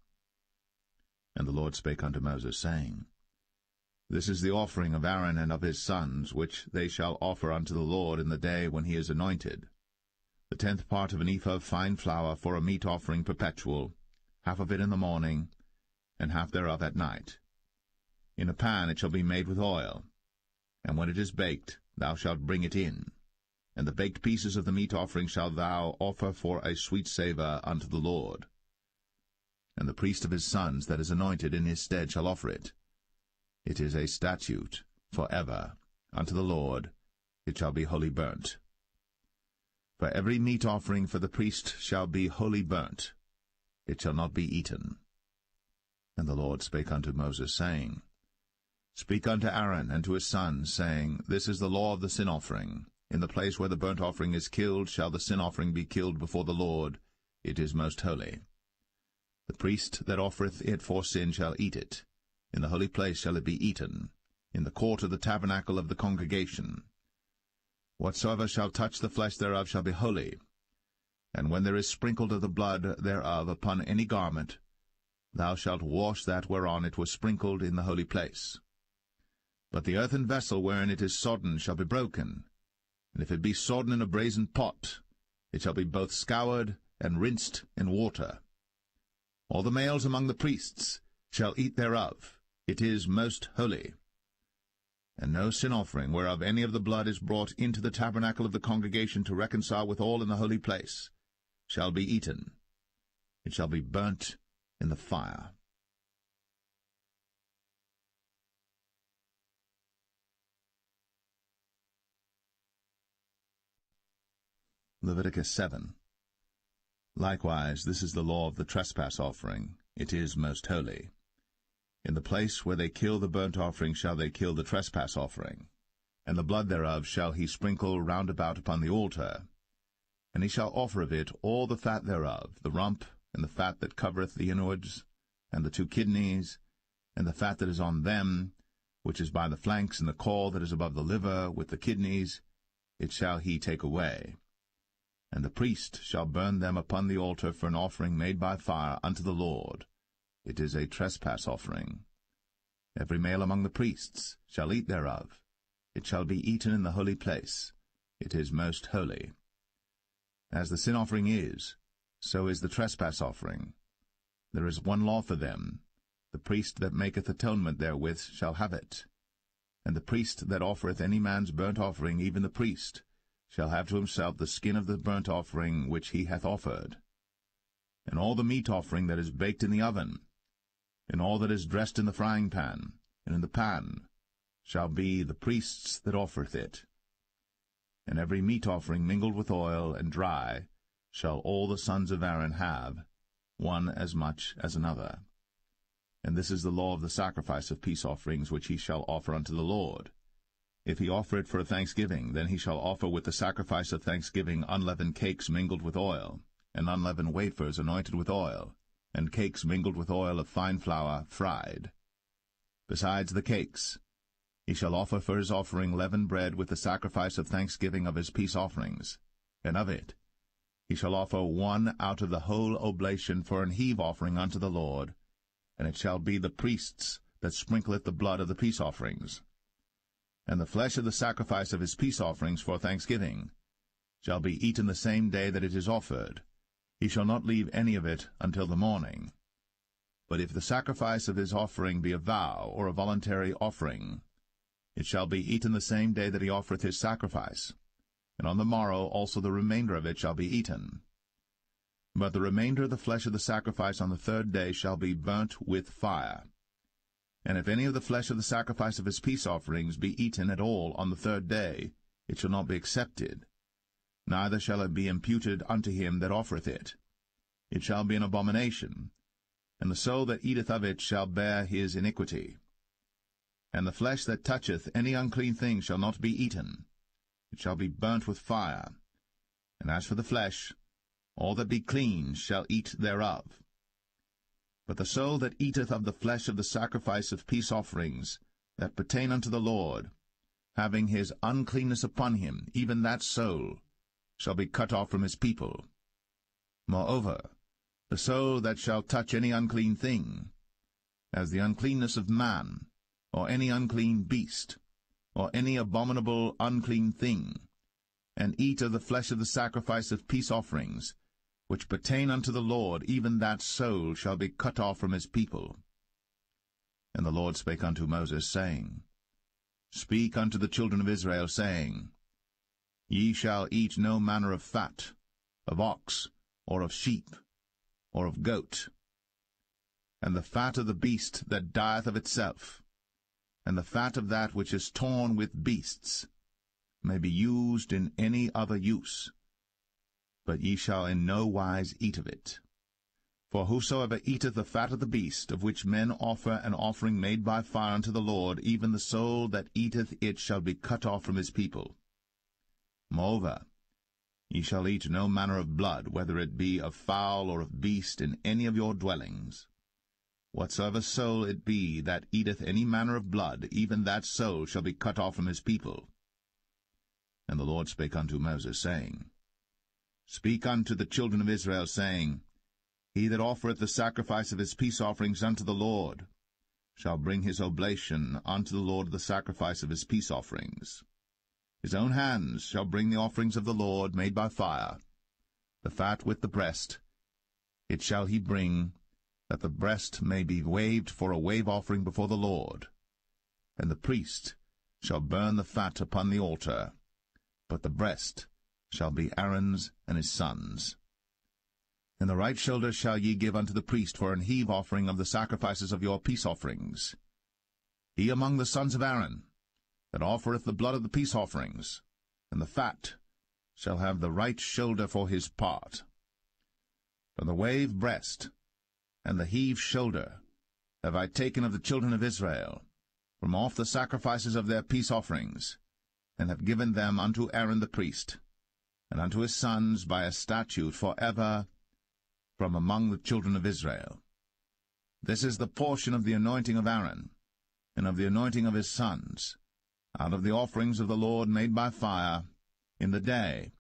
And the Lord spake unto Moses, saying, This is the offering of Aaron and of his sons, which they shall offer unto the Lord in the day when he is anointed. The 10th part of an ephah of fine flour for a meat offering perpetual, half of it in the morning, and half thereof at night. In a pan it shall be made with oil, and when it is baked, thou shalt bring it in. And the baked pieces of the meat offering shalt thou offer for a sweet savour unto the Lord. And the priest of his sons that is anointed in his stead shall offer it. It is a statute for ever unto the Lord. It shall be wholly burnt. For every meat offering for the priest shall be wholly burnt. It shall not be eaten. And the Lord spake unto Moses, saying, Speak unto Aaron and to his sons, saying, This is the law of the sin offering. In the place where the burnt offering is killed shall the sin offering be killed before the Lord. It is most holy. The priest that offereth it for sin shall eat it. In the holy place shall it be eaten, in the court of the tabernacle of the congregation. Whatsoever shall touch the flesh thereof shall be holy. And when there is sprinkled of the blood thereof upon any garment, thou shalt wash that whereon it was sprinkled in the holy place. But the earthen vessel wherein it is sodden shall be broken, and if it be sodden in a brazen pot, it shall be both scoured and rinsed in water. All the males among the priests shall eat thereof. It is most holy. And no sin offering, whereof any of the blood is brought into the tabernacle of the congregation to reconcile with all in the holy place, shall be eaten. It shall be burnt in the fire. Leviticus 7. Likewise, this is the law of the trespass offering. It is most holy. In the place where they kill the burnt offering shall they kill the trespass offering, and the blood thereof shall he sprinkle round about upon the altar. And he shall offer of it all the fat thereof, the rump, and the fat that covereth the inwards, and the 2 kidneys, and the fat that is on them, which is by the flanks, and the caul that is above the liver, with the kidneys, it shall he take away. And the priest shall burn them upon the altar for an offering made by fire unto the Lord. It is a trespass offering. Every male among the priests shall eat thereof. It shall be eaten in the holy place. It is most holy. As the sin offering is, so is the trespass offering. There is one law for them. The priest that maketh atonement therewith shall have it. And the priest that offereth any man's burnt offering, even the priest, shall have to himself the skin of the burnt offering which he hath offered. And all the meat offering that is baked in the oven, and all that is dressed in the frying pan, and in the pan, shall be the priest's that offereth it. And every meat offering mingled with oil and dry shall all the sons of Aaron have, one as much as another. And this is the law of the sacrifice of peace offerings which he shall offer unto the Lord. If he offer it for a thanksgiving, then he shall offer with the sacrifice of thanksgiving unleavened cakes mingled with oil, and unleavened wafers anointed with oil, and cakes mingled with oil of fine flour fried. Besides the cakes, he shall offer for his offering leavened bread with the sacrifice of thanksgiving of his peace offerings, and of it he shall offer one out of the whole oblation for an heave offering unto the Lord, and it shall be the priest's that sprinkleth the blood of the peace offerings. And the flesh of the sacrifice of his peace offerings for thanksgiving shall be eaten the same day that it is offered. He shall not leave any of it until the morning. But if the sacrifice of his offering be a vow or a voluntary offering, it shall be eaten the same day that he offereth his sacrifice, and on the morrow also the remainder of it shall be eaten. But the remainder of the flesh of the sacrifice on the 3rd day shall be burnt with fire. And if any of the flesh of the sacrifice of his peace offerings be eaten at all on the 3rd day, it shall not be accepted, neither shall it be imputed unto him that offereth it. It shall be an abomination, and the soul that eateth of it shall bear his iniquity. And the flesh that toucheth any unclean thing shall not be eaten. It shall be burnt with fire. And as for the flesh, all that be clean shall eat thereof. But the soul that eateth of the flesh of the sacrifice of peace offerings that pertain unto the Lord, having his uncleanness upon him, even that soul shall be cut off from his people. Moreover, the soul that shall touch any unclean thing, as the uncleanness of man, or any unclean beast, or any abominable unclean thing, and eat of the flesh of the sacrifice of peace offerings, which pertain unto the Lord, even that soul shall be cut off from his people. And the Lord spake unto Moses, saying, Speak unto the children of Israel, saying, Ye shall eat no manner of fat, of ox, or of sheep, or of goat, and the fat of the beast that dieth of itself, and the fat of that which is torn with beasts, may be used in any other use, but ye shall in no wise eat of it. For whosoever eateth the fat of the beast, of which men offer an offering made by fire unto the Lord, even the soul that eateth it shall be cut off from his people. Moreover, ye shall eat no manner of blood, whether it be of fowl or of beast, in any of your dwellings. Whatsoever soul it be that eateth any manner of blood, even that soul shall be cut off from his people. And the Lord spake unto Moses, saying, Speak unto the children of Israel, saying, He that offereth the sacrifice of his peace offerings unto the Lord shall bring his oblation unto the Lord the sacrifice of his peace offerings. His own hands shall bring the offerings of the Lord made by fire, the fat with the breast. It shall he bring, that the breast may be waved for a wave offering before the Lord. And the priest shall burn the fat upon the altar, but the breast shall be Aaron's and his sons'. And the right shoulder shall ye give unto the priest for an heave offering of the sacrifices of your peace offerings. He among the sons of Aaron, that offereth the blood of the peace offerings, and the fat, shall have the right shoulder for his part. From the wave breast and the heave shoulder have I taken of the children of Israel, from off the sacrifices of their peace offerings, and have given them unto Aaron the priest, and unto his sons by a statute for ever from among the children of Israel. This is the portion of the anointing of Aaron, and of the anointing of his sons, out of the offerings of the Lord made by fire, in the day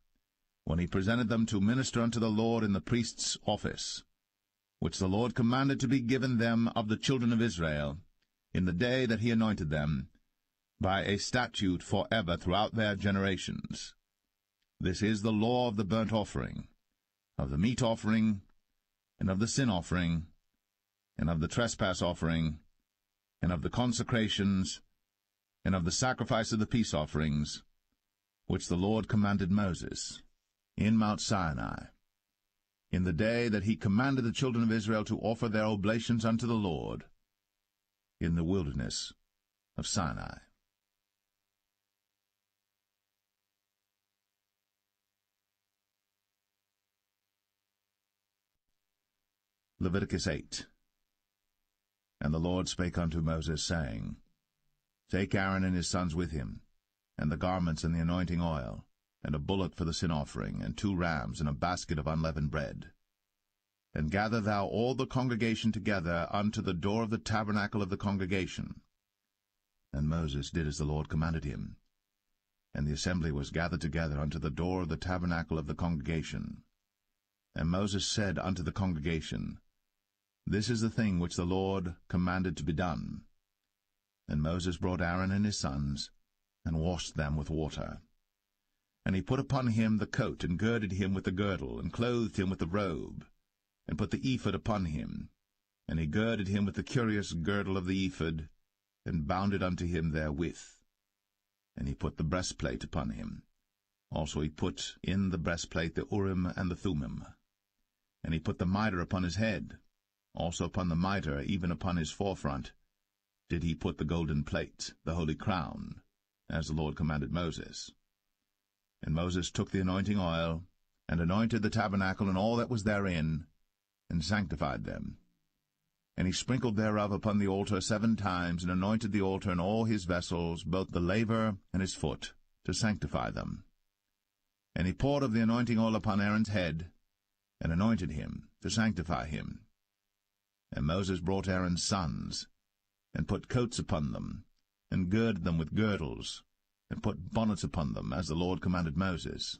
when he presented them to minister unto the Lord in the priest's office, which the Lord commanded to be given them of the children of Israel, in the day that he anointed them, by a statute for ever throughout their generations. This is the law of the burnt offering, of the meat offering, and of the sin offering, and of the trespass offering, and of the consecrations, and of the sacrifice of the peace offerings, which the Lord commanded Moses in Mount Sinai, in the day that he commanded the children of Israel to offer their oblations unto the Lord in the wilderness of Sinai. Leviticus 8. And the Lord spake unto Moses, saying, Take Aaron and his sons with him, and the garments and the anointing oil, and a bullock for the sin offering, and 2 rams, and a basket of unleavened bread. And gather thou all the congregation together unto the door of the tabernacle of the congregation. And Moses did as the Lord commanded him. And the assembly was gathered together unto the door of the tabernacle of the congregation. And Moses said unto the congregation, This is the thing which the Lord commanded to be done. And Moses brought Aaron and his sons, and washed them with water. And he put upon him the coat, and girded him with the girdle, and clothed him with the robe, and put the ephod upon him. And he girded him with the curious girdle of the ephod, and bound it unto him therewith. And he put the breastplate upon him. Also he put in the breastplate the Urim and the Thummim. And he put the mitre upon his head. Also upon the mitre, even upon his forefront, did he put the golden plate, the holy crown, as the Lord commanded Moses. And Moses took the anointing oil, and anointed the tabernacle and all that was therein, and sanctified them. And he sprinkled thereof upon the altar 7 times, and anointed the altar and all his vessels, both the laver and his foot, to sanctify them. And he poured of the anointing oil upon Aaron's head, and anointed him, to sanctify him. And Moses brought Aaron's sons, and put coats upon them, and girded them with girdles, and put bonnets upon them, as the Lord commanded Moses.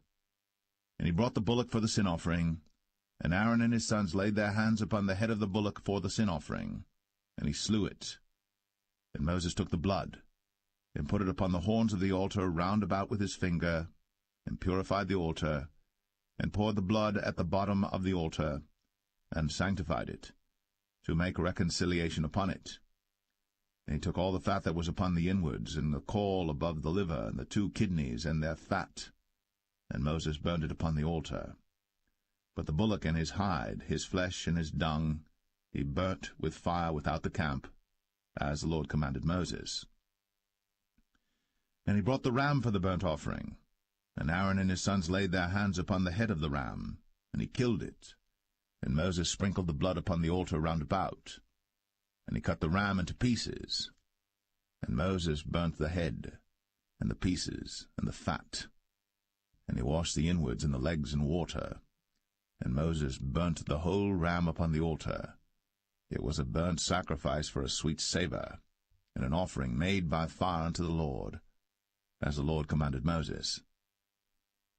And he brought the bullock for the sin offering, and Aaron and his sons laid their hands upon the head of the bullock for the sin offering, and he slew it. And Moses took the blood, and put it upon the horns of the altar round about with his finger, and purified the altar, and poured the blood at the bottom of the altar, and sanctified it, to make reconciliation upon it. And he took all the fat that was upon the inwards, and the caul above the liver, and the 2 kidneys, and their fat, and Moses burned it upon the altar. But the bullock and his hide, his flesh and his dung, he burnt with fire without the camp, as the Lord commanded Moses. And he brought the ram for the burnt offering, and Aaron and his sons laid their hands upon the head of the ram, and he killed it. And Moses sprinkled the blood upon the altar round about. And he cut the ram into pieces. And Moses burnt the head, and the pieces, and the fat. And he washed the inwards and the legs in water. And Moses burnt the whole ram upon the altar. It was a burnt sacrifice for a sweet savour, and an offering made by fire unto the Lord, as the Lord commanded Moses.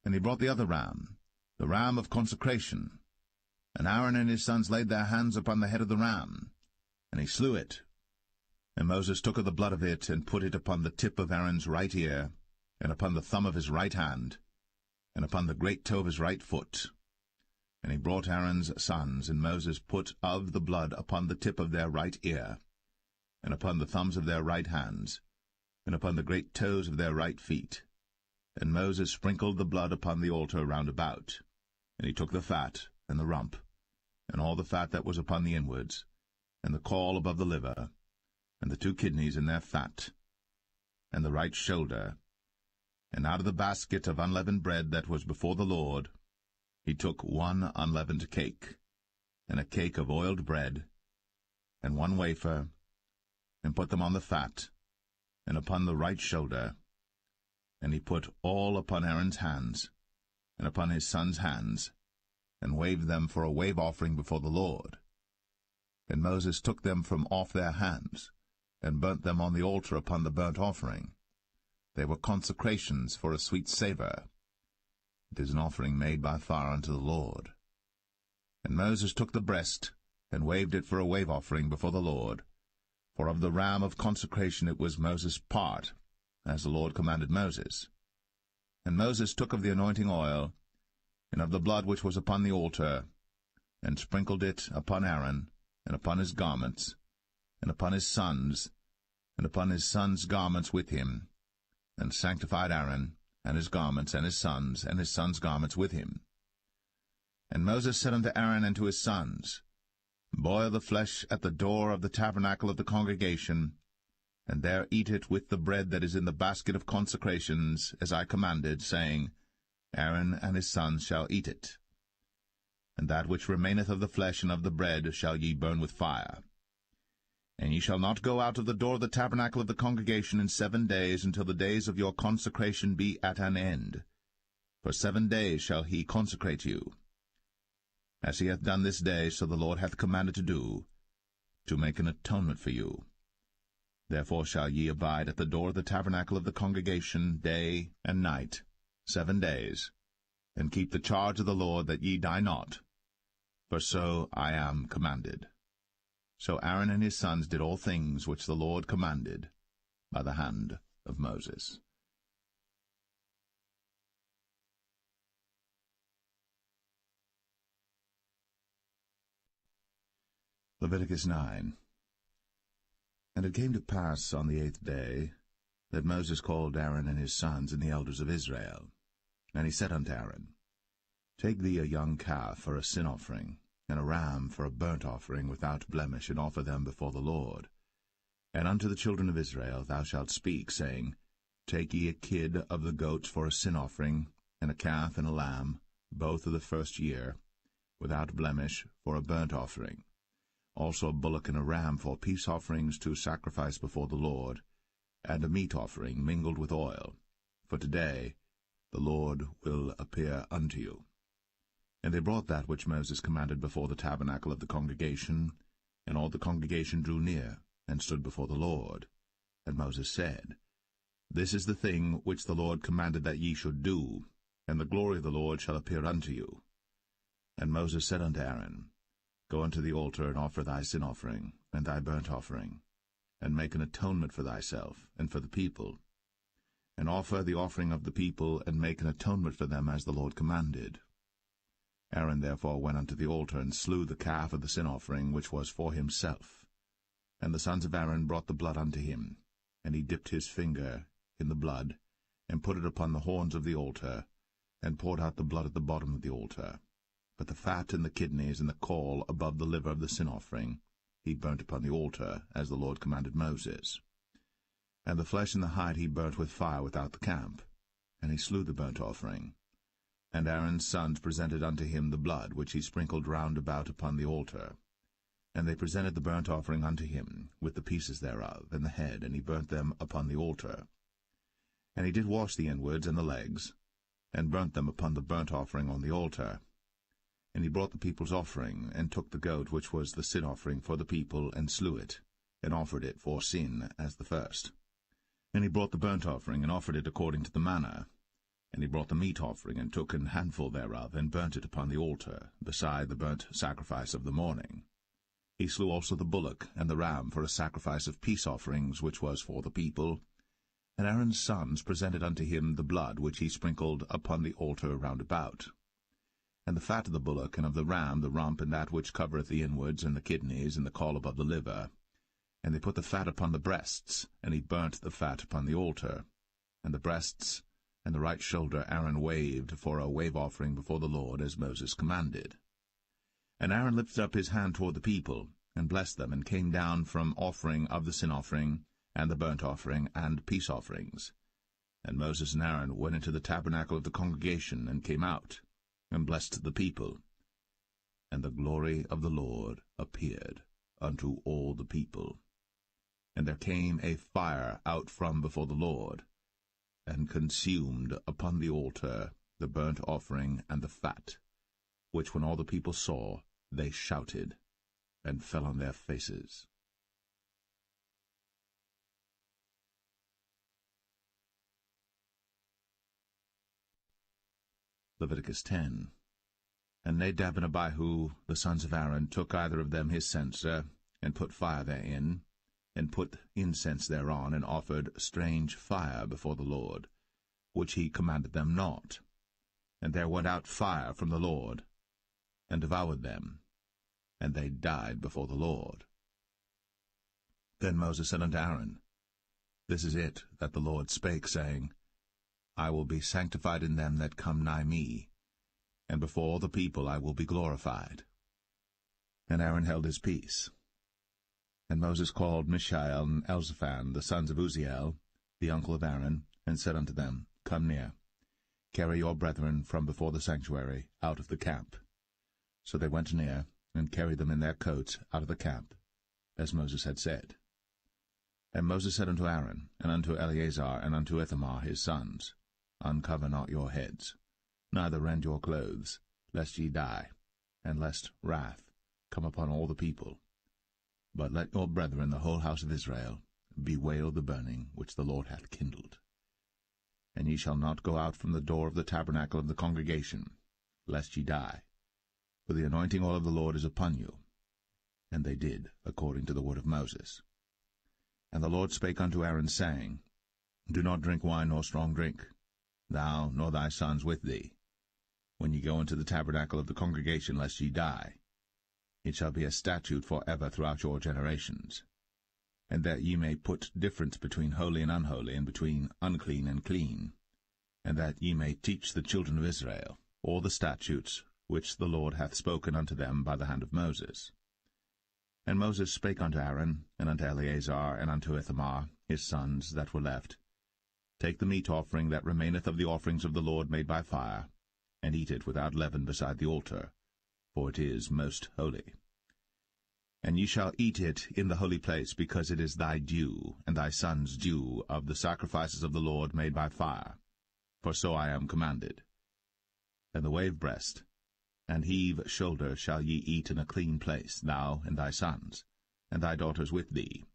And he brought the other ram, the ram of consecration. And Aaron and his sons laid their hands upon the head of the ram, and he slew it. And Moses took of the blood of it, and put it upon the tip of Aaron's right ear, and upon the thumb of his right hand, and upon the great toe of his right foot. And he brought Aaron's sons, and Moses put of the blood upon the tip of their right ear, and upon the thumbs of their right hands, and upon the great toes of their right feet. And Moses sprinkled the blood upon the altar round about. And he took the fat, and the rump, and all the fat that was upon the inwards, and the caul above the liver, and the 2 kidneys in their fat, and the right shoulder, and out of the basket of unleavened bread that was before the Lord, he took 1 unleavened cake, and a cake of oiled bread, and 1 wafer, and put them on the fat, and upon the right shoulder. And he put all upon Aaron's hands, and upon his sons' hands, and waved them for a wave offering before the Lord. And Moses took them from off their hands, and burnt them on the altar upon the burnt offering. They were consecrations for a sweet savour. It is an offering made by fire unto the Lord. And Moses took the breast, and waved it for a wave offering before the Lord. For of the ram of consecration it was Moses' part, as the Lord commanded Moses. And Moses took of the anointing oil, and of the blood which was upon the altar, and sprinkled it upon Aaron, and upon his garments, and upon his sons, and upon his sons' garments with him, and sanctified Aaron, and his garments, and his sons' garments with him. And Moses said unto Aaron and to his sons, Boil the flesh at the door of the tabernacle of the congregation, and there eat it with the bread that is in the basket of consecrations, as I commanded, saying, Aaron and his sons shall eat it. And that which remaineth of the flesh and of the bread shall ye burn with fire. And ye shall not go out of the door of the tabernacle of the congregation in 7 days, until the days of your consecration be at an end. For 7 days shall he consecrate you. As he hath done this day, so the Lord hath commanded to do, to make an atonement for you. Therefore shall ye abide at the door of the tabernacle of the congregation day and night, 7 days, and keep the charge of the Lord, that ye die not, for so I am commanded. So Aaron and his sons did all things which the Lord commanded by the hand of Moses. Leviticus 9. And it came to pass on the 8th day that Moses called Aaron and his sons and the elders of Israel. And he said unto Aaron, Take thee a young calf for a sin offering, and a ram for a burnt offering without blemish, and offer them before the Lord. And unto the children of Israel thou shalt speak, saying, Take ye a kid of the goats for a sin offering, and a calf and a lamb, both of the first year, without blemish, for a burnt offering. Also a bullock and a ram for peace offerings to sacrifice before the Lord, and a meat offering mingled with oil. For today the Lord will appear unto you. And they brought that which Moses commanded before the tabernacle of the congregation, and all the congregation drew near, and stood before the Lord. And Moses said, This is the thing which the Lord commanded that ye should do, and the glory of the Lord shall appear unto you. And Moses said unto Aaron, Go unto the altar, and offer thy sin offering, and thy burnt offering, and make an atonement for thyself, and for the people. And offer the offering of the people, and make an atonement for them, as the Lord commanded. Aaron therefore went unto the altar, and slew the calf of the sin offering, which was for himself. And the sons of Aaron brought the blood unto him, and he dipped his finger in the blood, and put it upon the horns of the altar, and poured out the blood at the bottom of the altar. But the fat and the kidneys and the caul above the liver of the sin offering he burnt upon the altar, as the Lord commanded Moses. And the flesh and the hide he burnt with fire without the camp. And he slew the burnt offering. And Aaron's sons presented unto him the blood, which he sprinkled round about upon the altar. And they presented the burnt offering unto him, with the pieces thereof, and the head, and he burnt them upon the altar. And he did wash the inwards and the legs, and burnt them upon the burnt offering on the altar. And he brought the people's offering, and took the goat which was the sin offering for the people, and slew it, and offered it for sin as the first. And he brought the burnt offering, and offered it according to the manner. And he brought the meat offering, and took an handful thereof, and burnt it upon the altar, beside the burnt sacrifice of the morning. He slew also the bullock and the ram for a sacrifice of peace offerings, which was for the people. And Aaron's sons presented unto him the blood which he sprinkled upon the altar round about. And the fat of the bullock and of the ram, the rump, and that which covereth the inwards, and the kidneys, and the caul above the liver. And they put the fat upon the breasts, and he burnt the fat upon the altar. And the breasts and the right shoulder Aaron waved for a wave offering before the Lord, as Moses commanded. And Aaron lifted up his hand toward the people, and blessed them, and came down from offering of the sin offering, and the burnt offering, and peace offerings. And Moses and Aaron went into the tabernacle of the congregation, and came out, and blessed the people. And the glory of the Lord appeared unto all the people. And there came a fire out from before the Lord, and consumed upon the altar the burnt offering and the fat, which when all the people saw, they shouted, and fell on their faces. Leviticus 10. And Nadab and Abihu, the sons of Aaron, took either of them his censer, and put fire therein, and put incense thereon, and offered strange fire before the Lord, which he commanded them not. And there went out fire from the Lord, and devoured them, and they died before the Lord. Then Moses said unto Aaron, This is it that the Lord spake, saying, I will be sanctified in them that come nigh me, and before all the people I will be glorified. And Aaron held his peace. And Moses called Mishael and Elzaphan, the sons of Uzziel, the uncle of Aaron, and said unto them, Come near, carry your brethren from before the sanctuary out of the camp. So they went near, and carried them in their coats out of the camp, as Moses had said. And Moses said unto Aaron, and unto Eleazar, and unto Ithamar his sons, Uncover not your heads, neither rend your clothes, lest ye die, and lest wrath come upon all the people. But let your brethren, the whole house of Israel, bewail the burning which the Lord hath kindled. And ye shall not go out from the door of the tabernacle of the congregation, lest ye die. For the anointing oil of the Lord is upon you. And they did according to the word of Moses. And the Lord spake unto Aaron, saying, Do not drink wine nor strong drink, thou nor thy sons with thee, when ye go into the tabernacle of the congregation, lest ye die. It shall be a statute for ever throughout your generations. And that ye may put difference between holy and unholy, and between unclean and clean, and that ye may teach the children of Israel all the statutes which the Lord hath spoken unto them by the hand of Moses. And Moses spake unto Aaron, and unto Eleazar, and unto Ithamar, his sons that were left, Take the meat offering that remaineth of the offerings of the Lord made by fire, and eat it without leaven beside the altar, for it is most holy. And ye shall eat it in the holy place, because it is thy due, and thy son's due, of the sacrifices of the Lord made by fire, for so I am commanded. And the wave breast and heave shoulder shall ye eat in a clean place, thou and thy sons, and thy daughters with thee,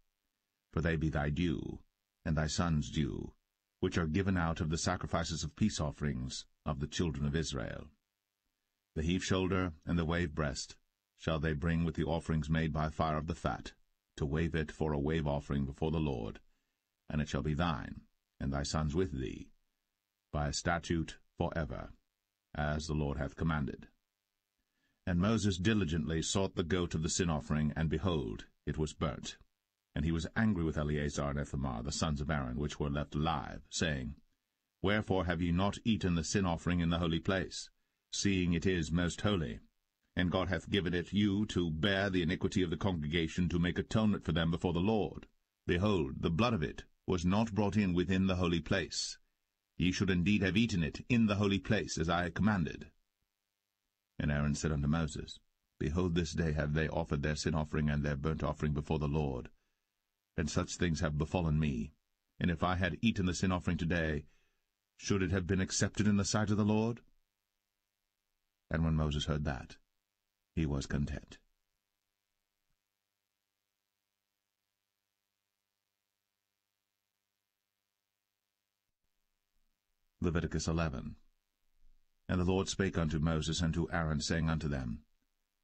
for they be thy due, and thy son's due, which are given out of the sacrifices of peace offerings of the children of Israel. The heave shoulder and the wave breast shall they bring with the offerings made by fire of the fat, to wave it for a wave offering before the Lord, and it shall be thine, and thy sons with thee, by a statute for ever, as the Lord hath commanded. And Moses diligently sought the goat of the sin offering, and behold, it was burnt. And he was angry with Eleazar and Ithamar, the sons of Aaron, which were left alive, saying, Wherefore have ye not eaten the sin offering in the holy place, seeing it is most holy? And God hath given it you to bear the iniquity of the congregation, to make atonement for them before the Lord. Behold, the blood of it was not brought in within the holy place. Ye should indeed have eaten it in the holy place, as I commanded. And Aaron said unto Moses, Behold, this day have they offered their sin offering and their burnt offering before the Lord. And such things have befallen me. And if I had eaten the sin offering today, should it have been accepted in the sight of the Lord? And when Moses heard that, he was content. Leviticus 11. And the Lord spake unto Moses and to Aaron, saying unto them,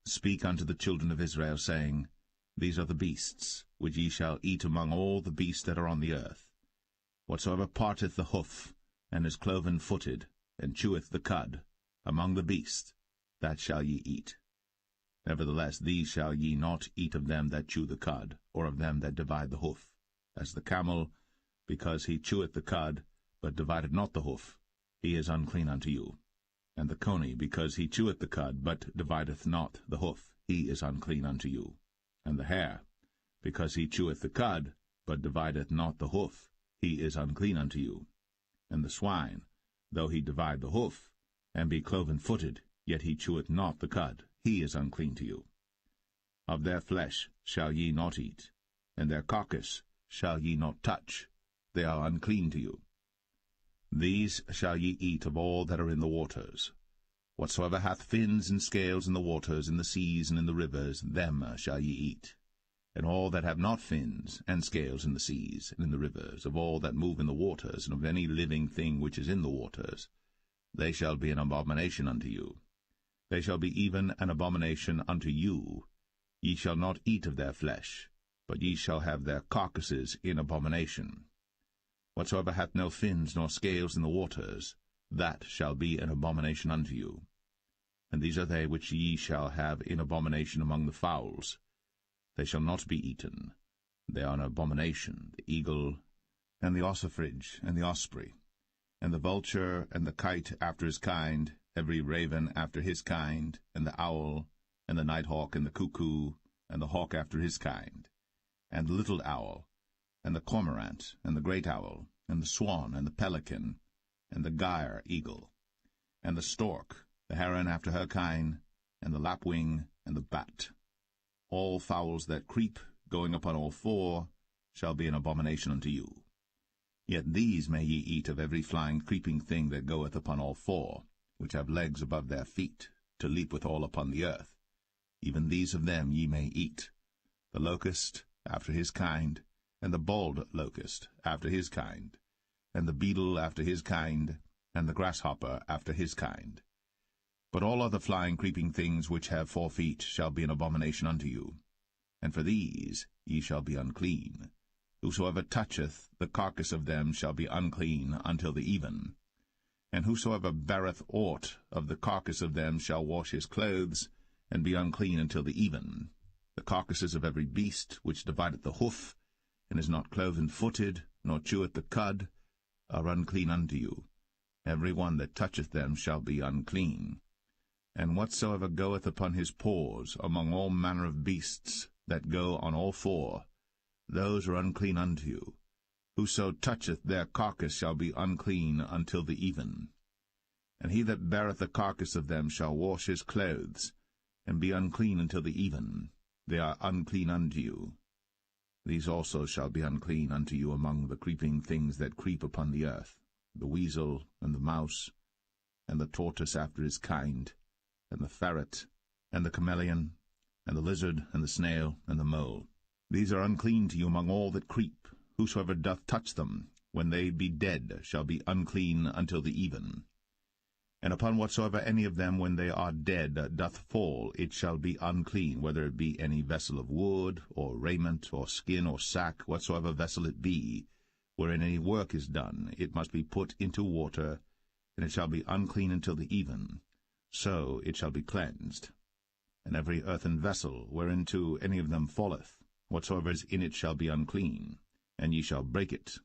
Speak unto the children of Israel, saying, These are the beasts, which ye shall eat among all the beasts that are on the earth. Whatsoever parteth the hoof, and is cloven-footed, and cheweth the cud, among the beasts, that shall ye eat. Nevertheless these shall ye not eat of them that chew the cud, or of them that divide the hoof. As the camel, because he cheweth the cud, but divideth not the hoof, he is unclean unto you. And the coney, because he cheweth the cud, but divideth not the hoof, he is unclean unto you. And the hare, because he cheweth the cud, but divideth not the hoof, he is unclean unto you. And the swine, though he divide the hoof, and be cloven-footed, yet he cheweth not the cud, he is unclean to you. Of their flesh shall ye not eat, and their carcass shall ye not touch, they are unclean to you. These shall ye eat of all that are in the waters. Whatsoever hath fins and scales in the waters, in the seas, and in the rivers, them shall ye eat. And all that have not fins and scales in the seas, and in the rivers, of all that move in the waters, and of any living thing which is in the waters, they shall be an abomination unto you. They shall be even an abomination unto you. Ye shall not eat of their flesh, but ye shall have their carcasses in abomination. Whatsoever hath no fins nor scales in the waters, that shall be an abomination unto you. And these are they which ye shall have in abomination among the fowls. They shall not be eaten. They are an abomination, the eagle, and the ossifrage, and the osprey, and the vulture, and the kite after his kind, every raven after his kind, and the owl, and the nighthawk, and the cuckoo, and the hawk after his kind, and the little owl, and the cormorant, and the great owl, and the swan, and the pelican, and the gyre eagle, and the stork, the heron after her kind, and the lapwing, and the bat. All fowls that creep, going upon all four, shall be an abomination unto you. Yet these may ye eat of every flying creeping thing that goeth upon all four, which have legs above their feet, to leap withal upon the earth. Even these of them ye may eat, the locust after his kind, and the bald locust after his kind, and the beetle after his kind, and the grasshopper after his kind. But all other flying creeping things which have 4 feet shall be an abomination unto you, and for these ye shall be unclean. Whosoever toucheth the carcass of them shall be unclean until the even. And whosoever beareth aught of the carcass of them shall wash his clothes, and be unclean until the even. The carcasses of every beast which divideth the hoof, and is not cloven-footed, nor cheweth the cud, are unclean unto you. Every one that toucheth them shall be unclean. And whatsoever goeth upon his paws among all manner of beasts that go on all four, those are unclean unto you. Whoso toucheth their carcass shall be unclean until the even. And he that beareth the carcass of them shall wash his clothes, and be unclean until the even. They are unclean unto you. These also shall be unclean unto you among the creeping things that creep upon the earth, the weasel, and the mouse, and the tortoise after his kind, and the ferret, and the chameleon, and the lizard, and the snail, and the mole. These are unclean to you among all that creep. Whosoever doth touch them, when they be dead, shall be unclean until the even. And upon whatsoever any of them, when they are dead, doth fall, it shall be unclean, whether it be any vessel of wood, or raiment, or skin, or sack, whatsoever vessel it be, wherein any work is done, it must be put into water, and it shall be unclean until the even. So it shall be cleansed. And every earthen vessel, whereinto any of them falleth, whatsoever is in it shall be unclean, and ye shall break it.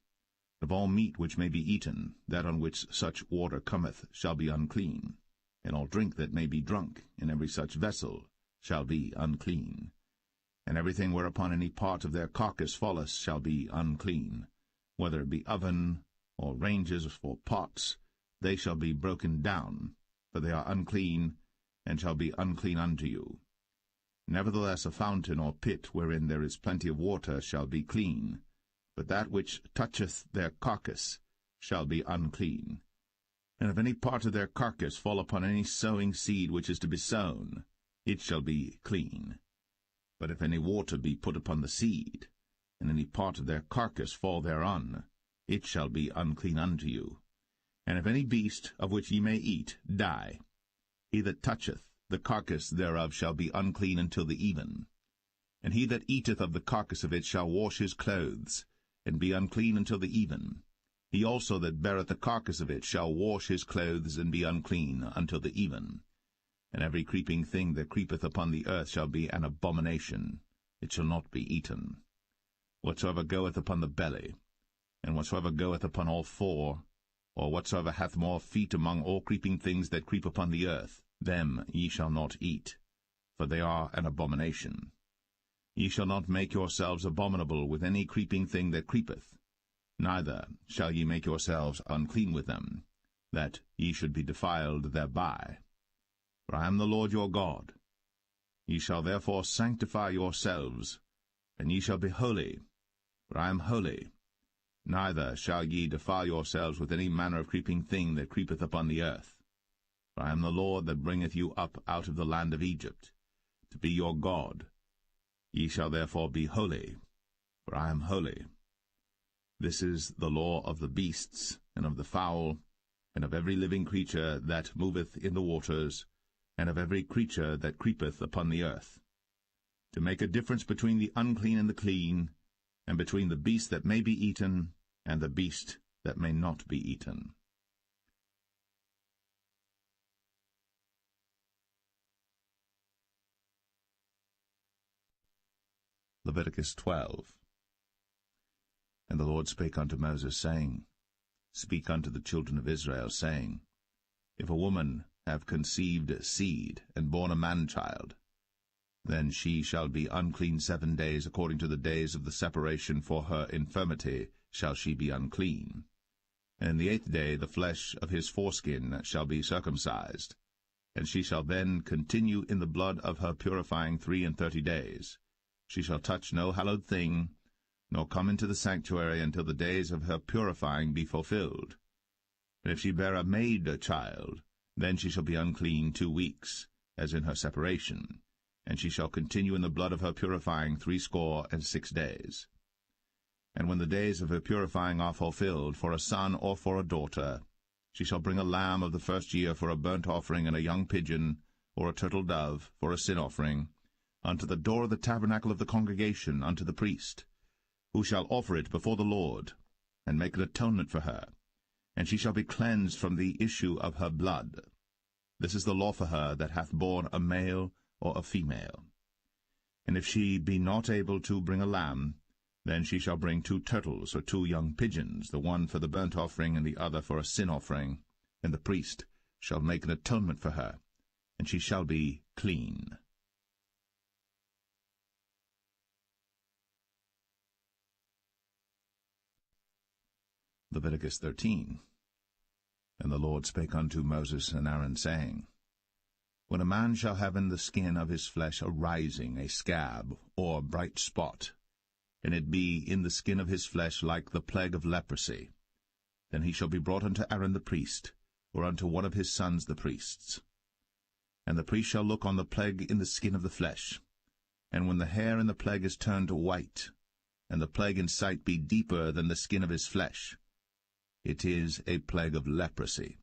Of all meat which may be eaten, that on which such water cometh shall be unclean, and all drink that may be drunk in every such vessel shall be unclean. And everything whereupon any part of their carcass falleth shall be unclean, whether it be oven, or ranges, or pots, they shall be broken down, for they are unclean, and shall be unclean unto you. Nevertheless a fountain or pit wherein there is plenty of water shall be clean, but that which toucheth their carcass shall be unclean. And if any part of their carcass fall upon any sowing seed which is to be sown, it shall be clean. But if any water be put upon the seed, and any part of their carcass fall thereon, it shall be unclean unto you. And if any beast of which ye may eat die, he that toucheth the carcass thereof shall be unclean until the even. And he that eateth of the carcass of it shall wash his clothes, and be unclean until the even. He also that beareth the carcass of it shall wash his clothes, and be unclean until the even. And every creeping thing that creepeth upon the earth shall be an abomination. It shall not be eaten. Whatsoever goeth upon the belly, and whatsoever goeth upon all four, or whatsoever hath more feet among all creeping things that creep upon the earth, them ye shall not eat, for they are an abomination. Ye shall not make yourselves abominable with any creeping thing that creepeth, neither shall ye make yourselves unclean with them, that ye should be defiled thereby. For I am the Lord your God. Ye shall therefore sanctify yourselves, and ye shall be holy, for I am holy. Neither shall ye defile yourselves with any manner of creeping thing that creepeth upon the earth. For I am the Lord that bringeth you up out of the land of Egypt, to be your God. Ye shall therefore be holy, for I am holy. This is the law of the beasts, and of the fowl, and of every living creature that moveth in the waters, and of every creature that creepeth upon the earth, to make a difference between the unclean and the clean, and between the beast that may be eaten and the beast that may not be eaten. Leviticus 12. And the Lord spake unto Moses, saying, Speak unto the children of Israel, saying, If a woman have conceived seed, and born a man-child, then she shall be unclean 7 days, according to the days of the separation for her infirmity shall she be unclean. And in the 8th day the flesh of his foreskin shall be circumcised, and she shall then continue in the blood of her purifying 33 days. She shall touch no hallowed thing, nor come into the sanctuary until the days of her purifying be fulfilled. And if she bear a maid-child, then she shall be unclean 2 weeks, as in her separation, and she shall continue in the blood of her purifying 66 days. And when the days of her purifying are fulfilled, for a son or for a daughter, she shall bring a lamb of the first year for a burnt offering, and a young pigeon, or a turtle dove, for a sin offering, unto the door of the tabernacle of the congregation, unto the priest, who shall offer it before the Lord, and make an atonement for her, and she shall be cleansed from the issue of her blood. This is the law for her that hath borne a male or a female. And if she be not able to bring a lamb, then she shall bring 2 turtles or 2 young pigeons, the one for the burnt offering and the other for a sin offering, and the priest shall make an atonement for her, and she shall be clean. Leviticus 13. And the Lord spake unto Moses and Aaron, saying, When a man shall have in the skin of his flesh a rising, a scab, or bright spot, and it be in the skin of his flesh like the plague of leprosy, then he shall be brought unto Aaron the priest, or unto one of his sons the priests. And the priest shall look on the plague in the skin of the flesh, and when the hair in the plague is turned white, and the plague in sight be deeper than the skin of his flesh, it is a plague of leprosy,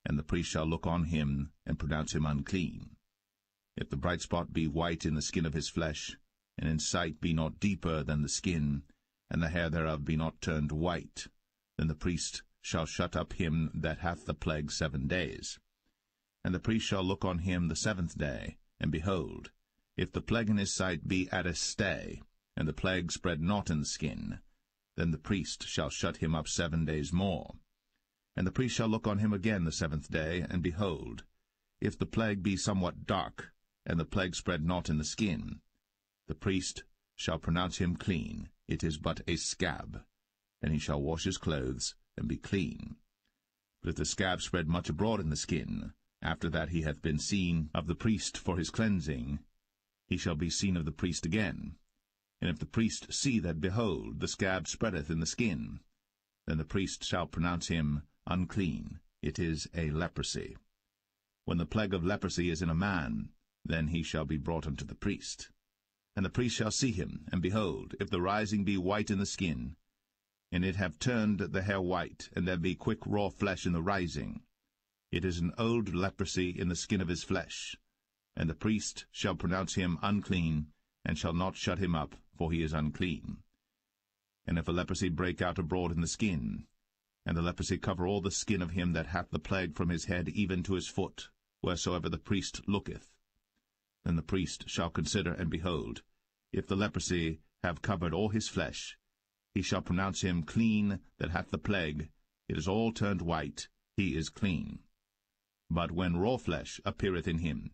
and the priest shall look on him, and pronounce him unclean. If the bright spot be white in the skin of his flesh, and in sight be not deeper than the skin, and the hair thereof be not turned white, then the priest shall shut up him that hath the plague 7 days. And the priest shall look on him the 7th day, and behold, if the plague in his sight be at a stay, and the plague spread not in the skin, then the priest shall shut him up 7 days more. And the priest shall look on him again the 7th day, and behold, if the plague be somewhat dark, and the plague spread not in the skin, the priest shall pronounce him clean. It is but a scab, and he shall wash his clothes, and be clean. But if the scab spread much abroad in the skin, after that he hath been seen of the priest for his cleansing, he shall be seen of the priest again. And if the priest see that, behold, the scab spreadeth in the skin, then the priest shall pronounce him unclean. It is a leprosy. When the plague of leprosy is in a man, then he shall be brought unto the priest. And the priest shall see him, and behold, if the rising be white in the skin, and it have turned the hair white, and there be quick raw flesh in the rising, it is an old leprosy in the skin of his flesh. And the priest shall pronounce him unclean, and shall not shut him up, for he is unclean. And if a leprosy break out abroad in the skin, and the leprosy cover all the skin of him that hath the plague from his head even to his foot, wheresoever the priest looketh. Then the priest shall consider, and behold, if the leprosy have covered all his flesh, he shall pronounce him clean that hath the plague. It is all turned white, he is clean. But when raw flesh appeareth in him,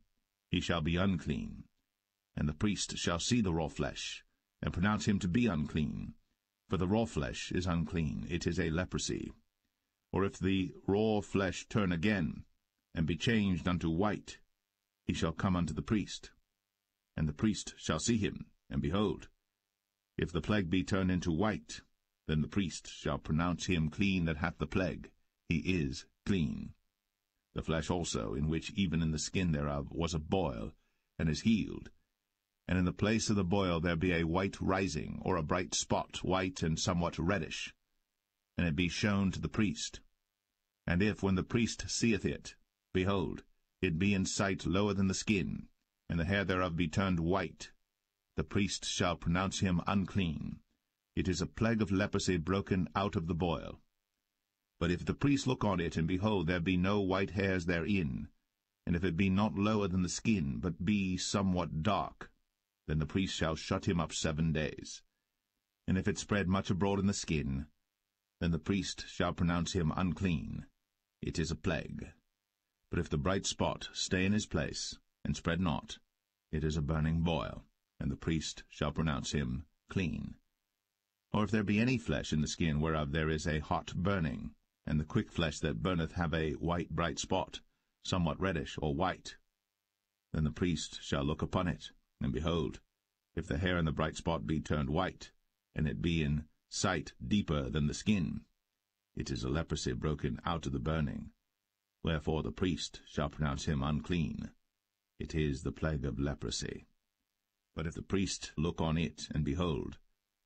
he shall be unclean. And the priest shall see the raw flesh, and pronounce him to be unclean. For the raw flesh is unclean, it is a leprosy. Or if the raw flesh turn again, and be changed unto white, he shall come unto the priest. And the priest shall see him, and behold, if the plague be turned into white, then the priest shall pronounce him clean that hath the plague. He is clean. The flesh also, in which even in the skin thereof was a boil, and is healed, and in the place of the boil there be a white rising, or a bright spot, white and somewhat reddish, and it be shown to the priest. And if, when the priest seeth it, behold, it be in sight lower than the skin, and the hair thereof be turned white, the priest shall pronounce him unclean. It is a plague of leprosy broken out of the boil. But if the priest look on it, and behold, there be no white hairs therein, and if it be not lower than the skin, but be somewhat dark, then the priest shall shut him up 7 days. And if it spread much abroad in the skin, then the priest shall pronounce him unclean. It is a plague. But if the bright spot stay in his place, and spread not, it is a burning boil, and the priest shall pronounce him clean. Or if there be any flesh in the skin whereof there is a hot burning, and the quick flesh that burneth have a white bright spot, somewhat reddish or white, then the priest shall look upon it, and behold, if the hair in the bright spot be turned white, and it be in sight deeper than the skin, it is a leprosy broken out of the burning. Wherefore the priest shall pronounce him unclean. It is the plague of leprosy. But if the priest look on it, and behold,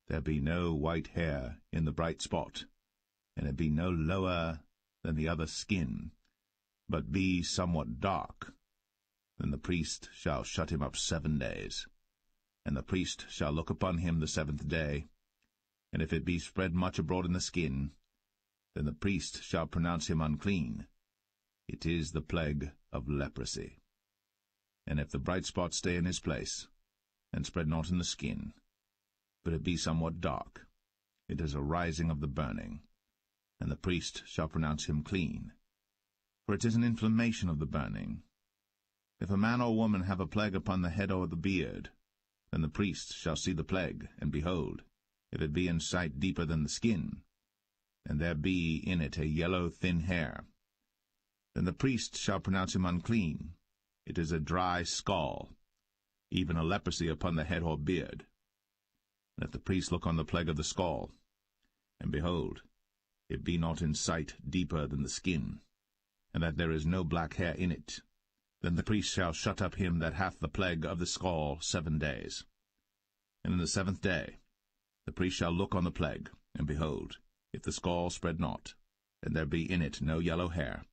there be no white hair in the bright spot, and it be no lower than the other skin, but be somewhat dark, then the priest shall shut him up 7 days. And the priest shall look upon him the 7th day, and if it be spread much abroad in the skin, then the priest shall pronounce him unclean. It is the plague of leprosy. And if the bright spot stay in his place, and spread not in the skin, but it be somewhat dark, it is a rising of the burning, and the priest shall pronounce him clean. For it is an inflammation of the burning. If a man or woman have a plague upon the head or the beard, then the priest shall see the plague, and behold, if it be in sight deeper than the skin, and there be in it a yellow thin hair, then the priest shall pronounce him unclean. It is a dry scall, even a leprosy upon the head or beard. And if the priest look on the plague of the scall, and behold, it be not in sight deeper than the skin, and that there is no black hair in it, then the priest shall shut up him that hath the plague of the scall 7 days. And in the 7th day the priest shall look on the plague, and behold, if the scall spread not, and there be in it no yellow hair,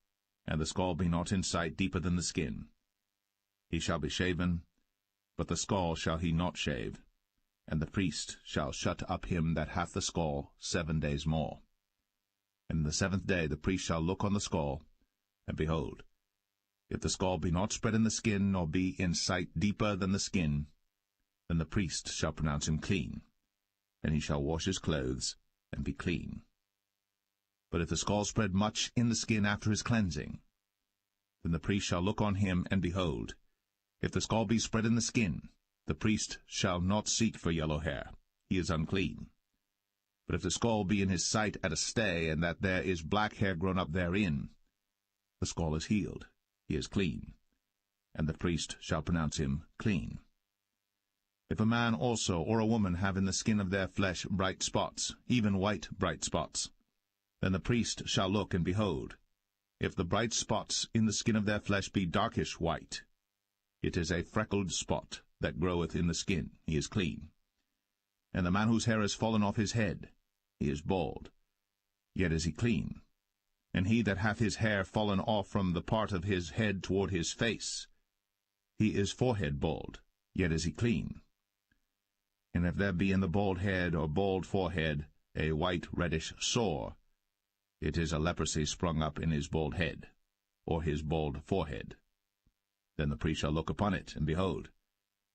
and the scall be not in sight deeper than the skin, he shall be shaven, but the scall shall he not shave, and the priest shall shut up him that hath the scall 7 days more. And in the 7th day the priest shall look on the scall, and behold, if the scall be not spread in the skin, nor be in sight deeper than the skin, then the priest shall pronounce him clean, and he shall wash his clothes, and be clean. But if the scall spread much in the skin after his cleansing, then the priest shall look on him, and behold, if the scall be spread in the skin, the priest shall not seek for yellow hair, he is unclean. But if the scall be in his sight at a stay, and that there is black hair grown up therein, the scall is healed, he is clean, and the priest shall pronounce him clean. If a man also or a woman have in the skin of their flesh bright spots, even white bright spots, then the priest shall look, and behold, if the bright spots in the skin of their flesh be darkish white, it is a freckled spot that groweth in the skin, he is clean. And the man whose hair is fallen off his head, he is bald, yet is he clean. And he that hath his hair fallen off from the part of his head toward his face, he is forehead bald, yet is he clean. And if there be in the bald head or bald forehead a white reddish sore, it is a leprosy sprung up in his bald head, or his bald forehead. Then the priest shall look upon it, and behold,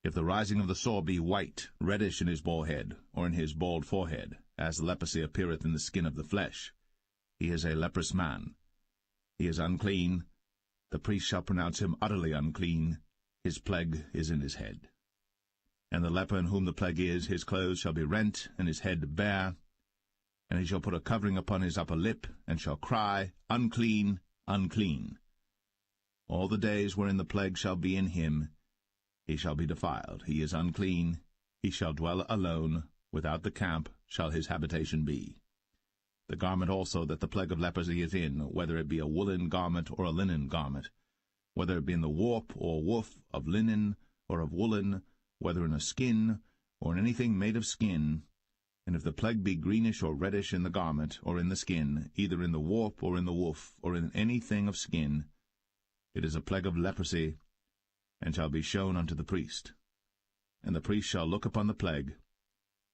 if the rising of the sore be white, reddish in his bald head, or in his bald forehead, as leprosy appeareth in the skin of the flesh, he is a leprous man. He is unclean. The priest shall pronounce him utterly unclean. His plague is in his head. And the leper in whom the plague is, his clothes shall be rent, and his head bare. And he shall put a covering upon his upper lip, and shall cry, Unclean, unclean. All the days wherein the plague shall be in him, he shall be defiled. He is unclean. He shall dwell alone. Without the camp shall his habitation be. The garment also that the plague of leprosy is in, whether it be a woolen garment or a linen garment, whether it be in the warp or woof of linen or of woolen, whether in a skin or in anything made of skin, and if the plague be greenish or reddish in the garment or in the skin, either in the warp or in the woof or in anything of skin, it is a plague of leprosy, and shall be shown unto the priest. And the priest shall look upon the plague,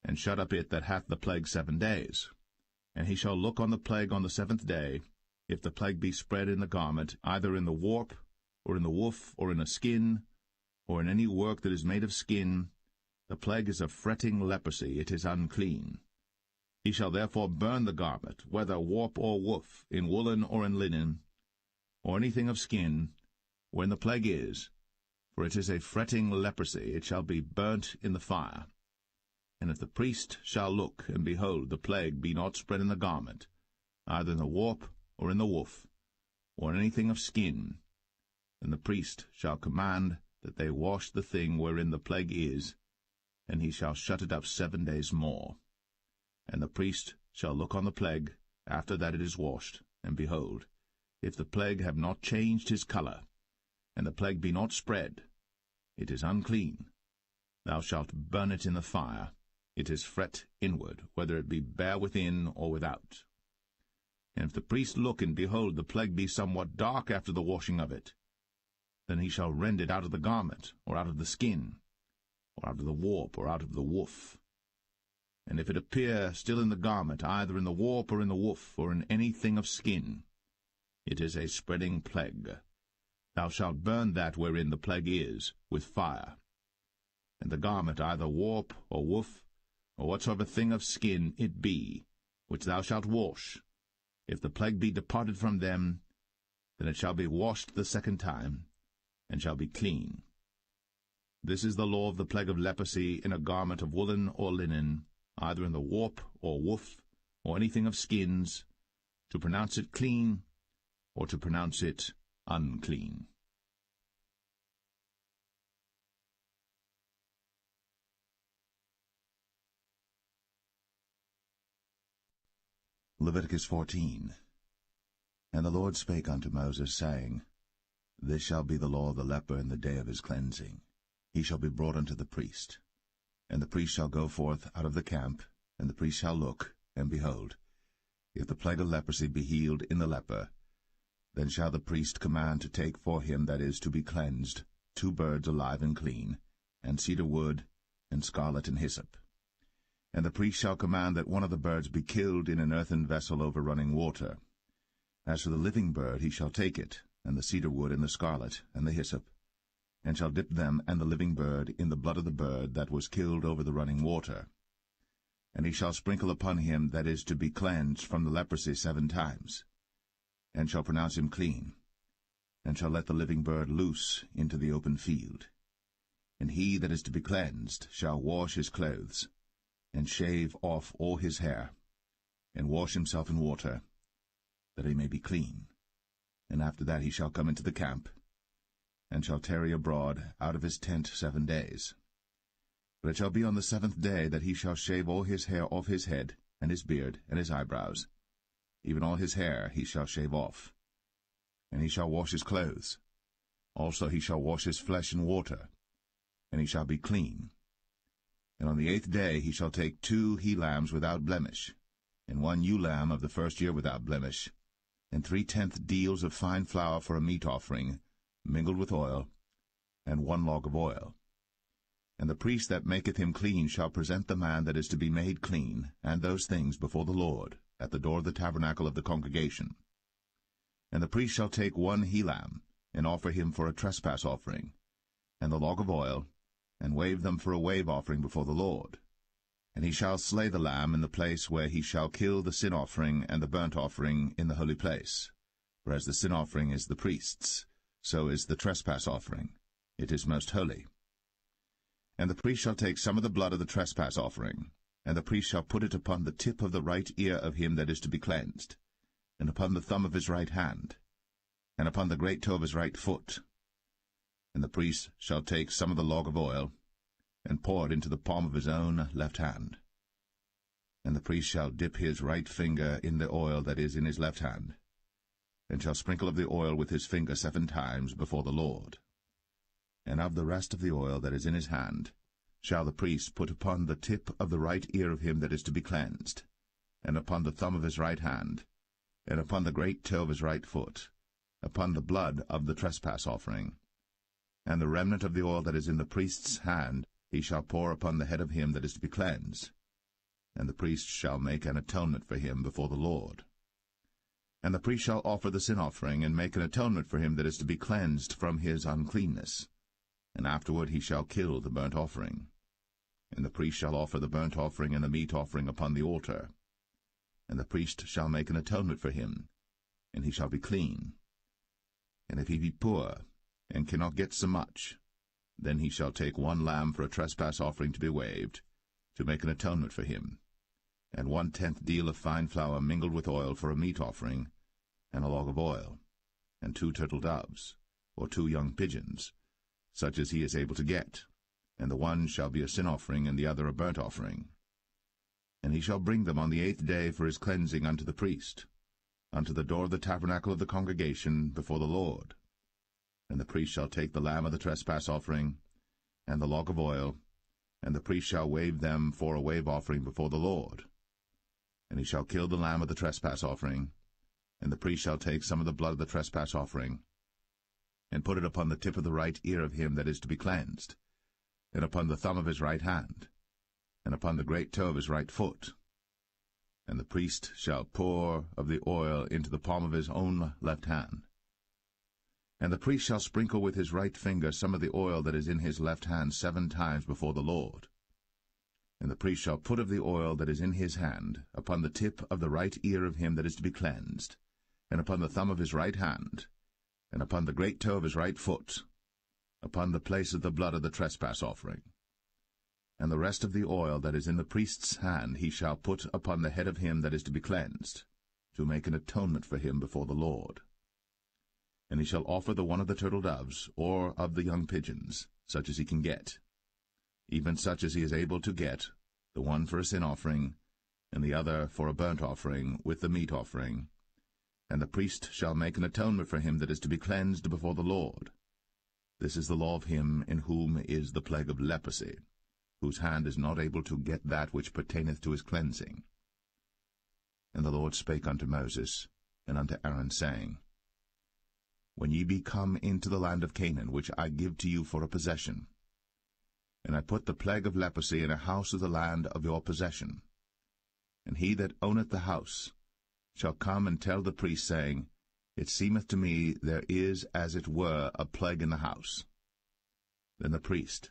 and shut up it that hath the plague 7 days. And he shall look on the plague on the 7th day. If the plague be spread in the garment, either in the warp, or in the woof, or in a skin, or in any work that is made of skin, the plague is a fretting leprosy, it is unclean. He shall therefore burn the garment, whether warp or woof, in woolen or in linen, or anything of skin, wherein the plague is, for it is a fretting leprosy, it shall be burnt in the fire. And if the priest shall look, and behold, the plague be not spread in the garment, either in the warp or in the woof, or in anything of skin, then the priest shall command that they wash the thing wherein the plague is, and he shall shut it up 7 days more. And the priest shall look on the plague after that it is washed, and behold, if the plague have not changed his colour, and the plague be not spread, it is unclean. Thou shalt burn it in the fire. It is fret inward, whether it be bare within or without. And if the priest look, and behold, the plague be somewhat dark after the washing of it, then he shall rend it out of the garment, or out of the skin, or out of the warp, or out of the woof. And if it appear still in the garment, either in the warp or in the woof, or in anything of skin, it is a spreading plague. Thou shalt burn that wherein the plague is with fire. And the garment, either warp or woof, or whatsoever thing of skin it be, which thou shalt wash, if the plague be departed from them, then it shall be washed the 2nd time, and shall be clean. This is the law of the plague of leprosy in a garment of woolen or linen, either in the warp or woof, or anything of skins, to pronounce it clean, or to pronounce it unclean. Leviticus 14. And the Lord spake unto Moses, saying, This shall be the law of the leper in the day of his cleansing. He shall be brought unto the priest. And the priest shall go forth out of the camp, and the priest shall look, and behold, if the plague of leprosy be healed in the leper, then shall the priest command to take for him that is to be cleansed 2 birds alive and clean, and cedar wood, and scarlet and hyssop. And the priest shall command that one of the birds be killed in an earthen vessel over running water. As for the living bird, he shall take it, and the cedar wood, and the scarlet, and the hyssop, and shall dip them and the living bird in the blood of the bird that was killed over the running water. And he shall sprinkle upon him that is to be cleansed from the leprosy 7 times, and shall pronounce him clean, and shall let the living bird loose into the open field. And he that is to be cleansed shall wash his clothes, and shave off all his hair, and wash himself in water, that he may be clean. And after that he shall come into the camp, and shall tarry abroad out of his tent 7 days. But it shall be on the 7th day that he shall shave all his hair off his head, and his beard, and his eyebrows. Even all his hair he shall shave off. And he shall wash his clothes. Also he shall wash his flesh in water, and he shall be clean. And on the 8th day he shall take 2 he-lambs without blemish, and 1 ewe-lamb of the 1st year without blemish, and 3/10 deals of fine flour for a meat offering, mingled with oil, and 1 log of oil. And the priest that maketh him clean shall present the man that is to be made clean, and those things before the Lord, at the door of the tabernacle of the congregation. And the priest shall take 1 he-lamb, and offer him for a trespass offering, and the log of oil, and wave them for a wave offering before the Lord. And he shall slay the lamb in the place where he shall kill the sin offering and the burnt offering in the holy place. For as the sin offering is the priest's, so is the trespass offering. It is most holy. And the priest shall take some of the blood of the trespass offering, and the priest shall put it upon the tip of the right ear of him that is to be cleansed, and upon the thumb of his right hand, and upon the great toe of his right foot. And the priest shall take some of the log of oil, and pour it into the palm of his own left hand. And the priest shall dip his right finger in the oil that is in his left hand, and shall sprinkle of the oil with his finger 7 times before the Lord. And of the rest of the oil that is in his hand shall the priest put upon the tip of the right ear of him that is to be cleansed, and upon the thumb of his right hand, and upon the great toe of his right foot, upon the blood of the trespass offering. And the remnant of the oil that is in the priest's hand he shall pour upon the head of him that is to be cleansed. And the priest shall make an atonement for him before the Lord. And the priest shall offer the sin offering, and make an atonement for him that is to be cleansed from his uncleanness. And afterward he shall kill the burnt offering. And the priest shall offer the burnt offering and the meat offering upon the altar. And the priest shall make an atonement for him, and he shall be clean. And if he be poor, and cannot get so much, then he shall take 1 lamb for a trespass offering to be waved, to make an atonement for him, and 1/10 deal of fine flour mingled with oil for a meat offering, and a log of oil, and 2 turtle doves, or 2 young pigeons, such as he is able to get, and the one shall be a sin offering, and the other a burnt offering. And he shall bring them on the 8th day for his cleansing unto the priest, unto the door of the tabernacle of the congregation before the Lord. And the priest shall take the lamb of the trespass offering, and the log of oil, and the priest shall wave them for a wave offering before the Lord. And he shall kill the lamb of the trespass offering, and the priest shall take some of the blood of the trespass offering, and put it upon the tip of the right ear of him that is to be cleansed, and upon the thumb of his right hand, and upon the great toe of his right foot. And the priest shall pour of the oil into the palm of his own left hand. And the priest shall sprinkle with his right finger some of the oil that is in his left hand 7 times before the Lord. And the priest shall put of the oil that is in his hand upon the tip of the right ear of him that is to be cleansed, and upon the thumb of his right hand, and upon the great toe of his right foot, upon the place of the blood of the trespass offering. And the rest of the oil that is in the priest's hand he shall put upon the head of him that is to be cleansed, to make an atonement for him before the Lord. And he shall offer the one of the turtle doves, or of the young pigeons, such as he can get, even such as he is able to get, the one for a sin offering, and the other for a burnt offering, with the meat offering. And the priest shall make an atonement for him that is to be cleansed before the Lord. This is the law of him in whom is the plague of leprosy, whose hand is not able to get that which pertaineth to his cleansing. And the Lord spake unto Moses and unto Aaron, saying, When ye be come into the land of Canaan, which I give to you for a possession, and I put the plague of leprosy in a house of the land of your possession, and he that owneth the house shall come and tell the priest, saying, It seemeth to me there is as it were a plague in the house. Then the priest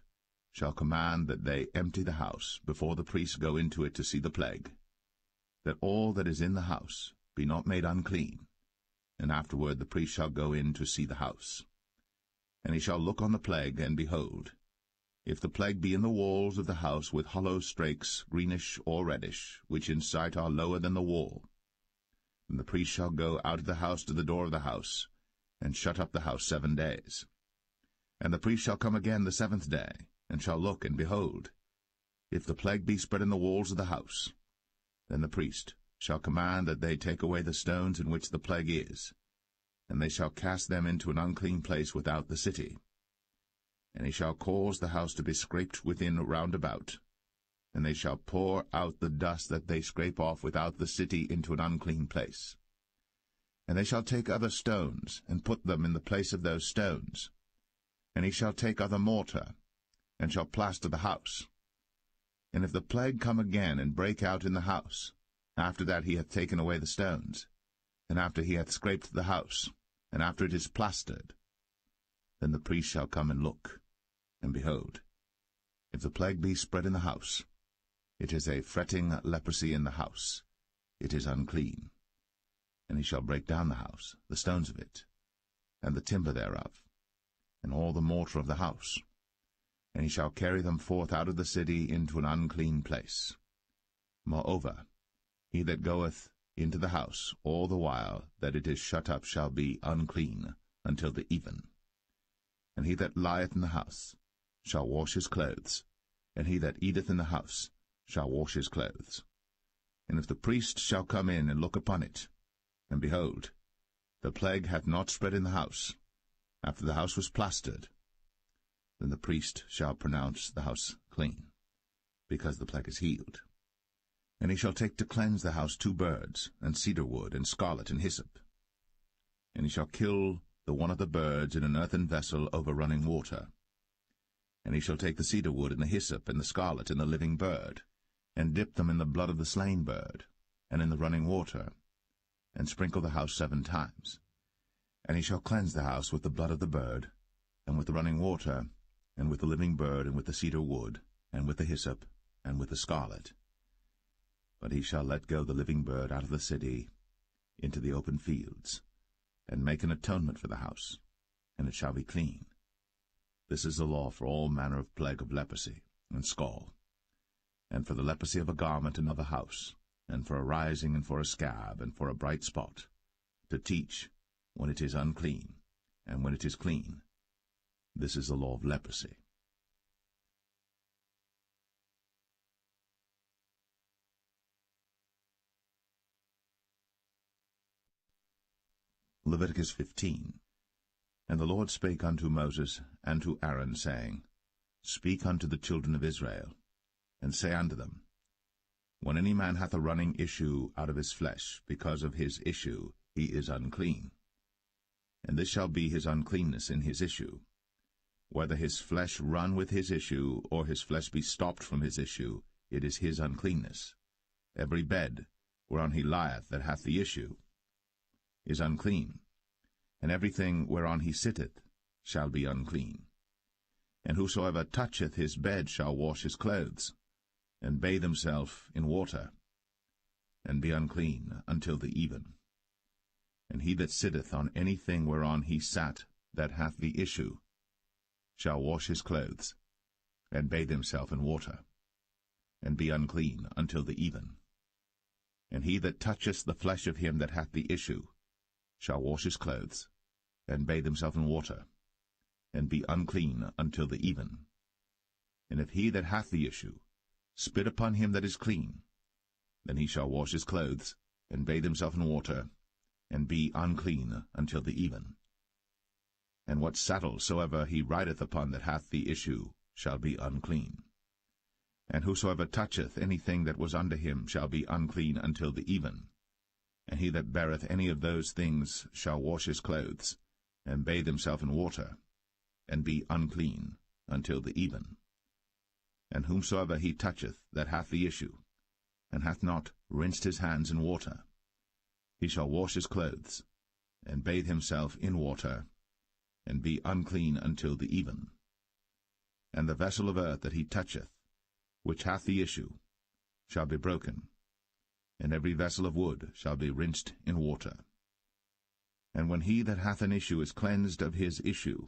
shall command that they empty the house before the priests go into it to see the plague, that all that is in the house be not made unclean. And afterward the priest shall go in to see the house. And he shall look on the plague, and behold, if the plague be in the walls of the house with hollow strakes, greenish or reddish, which in sight are lower than the wall, then the priest shall go out of the house to the door of the house, and shut up the house 7 days. And the priest shall come again the 7th day, and shall look, and behold, if the plague be spread in the walls of the house, then the priest shall command that they take away the stones in which the plague is, and they shall cast them into an unclean place without the city. And he shall cause the house to be scraped within round about, and they shall pour out the dust that they scrape off without the city into an unclean place. And they shall take other stones, and put them in the place of those stones. And he shall take other mortar, and shall plaster the house. And if the plague come again, and break out in the house, after that he hath taken away the stones, and after he hath scraped the house, and after it is plastered, Then the priest shall come and look, and behold, if the plague be spread in the house, it is a fretting leprosy in the house, it is unclean. And he shall break down the house, the stones of it, and the timber thereof, and all the mortar of the house, and he shall carry them forth out of the city into an unclean place. Moreover, he that goeth into the house all the while that it is shut up shall be unclean until the even. And he that lieth in the house shall wash his clothes, and he that eateth in the house shall wash his clothes. And if the priest shall come in and look upon it, and behold, the plague hath not spread in the house, after the house was plastered, then the priest shall pronounce the house clean, because the plague is healed. And he shall take to cleanse the house 2 birds, and cedar wood, and scarlet, and hyssop. And he shall kill the one of the birds in an earthen vessel over running water. And he shall take the cedar wood, and the hyssop, and the scarlet, and the living bird, and dip them in the blood of the slain bird, and in the running water, and sprinkle the house 7 times. And he shall cleanse the house with the blood of the bird, and with the running water, and with the living bird, and with the cedar wood, and with the hyssop, and with the scarlet. But he shall let go the living bird out of the city into the open fields, and make an atonement for the house, and it shall be clean. This is the law for all manner of plague of leprosy and scall, and for the leprosy of a garment and of a house, and for a rising, and for a scab, and for a bright spot, to teach when it is unclean, and when it is clean. This is the law of leprosy. Leviticus 15. And the Lord spake unto Moses and to Aaron, saying, Speak unto the children of Israel, and say unto them, When any man hath a running issue out of his flesh, because of his issue he is unclean. And this shall be his uncleanness in his issue, whether his flesh run with his issue, or his flesh be stopped from his issue, it is his uncleanness. Every bed whereon he lieth that hath the issue is unclean, and everything whereon he sitteth shall be unclean. And whosoever toucheth his bed shall wash his clothes, and bathe himself in water, and be unclean until the even. And he that sitteth on anything whereon he sat that hath the issue shall wash his clothes, and bathe himself in water, and be unclean until the even. And he that toucheth the flesh of him that hath the issue shall wash his clothes, and bathe himself in water, and be unclean until the even. And if he that hath the issue spit upon him that is clean, then he shall wash his clothes, and bathe himself in water, and be unclean until the even. And what saddle soever he rideth upon that hath the issue shall be unclean. And whosoever toucheth anything that was under him shall be unclean until the even. And he that beareth any of those things shall wash his clothes, and bathe himself in water, and be unclean until the even. And whomsoever he toucheth that hath the issue, and hath not rinsed his hands in water, he shall wash his clothes, and bathe himself in water, and be unclean until the even. And the vessel of earth that he toucheth, which hath the issue, shall be broken, and every vessel of wood shall be rinsed in water. And when he that hath an issue is cleansed of his issue,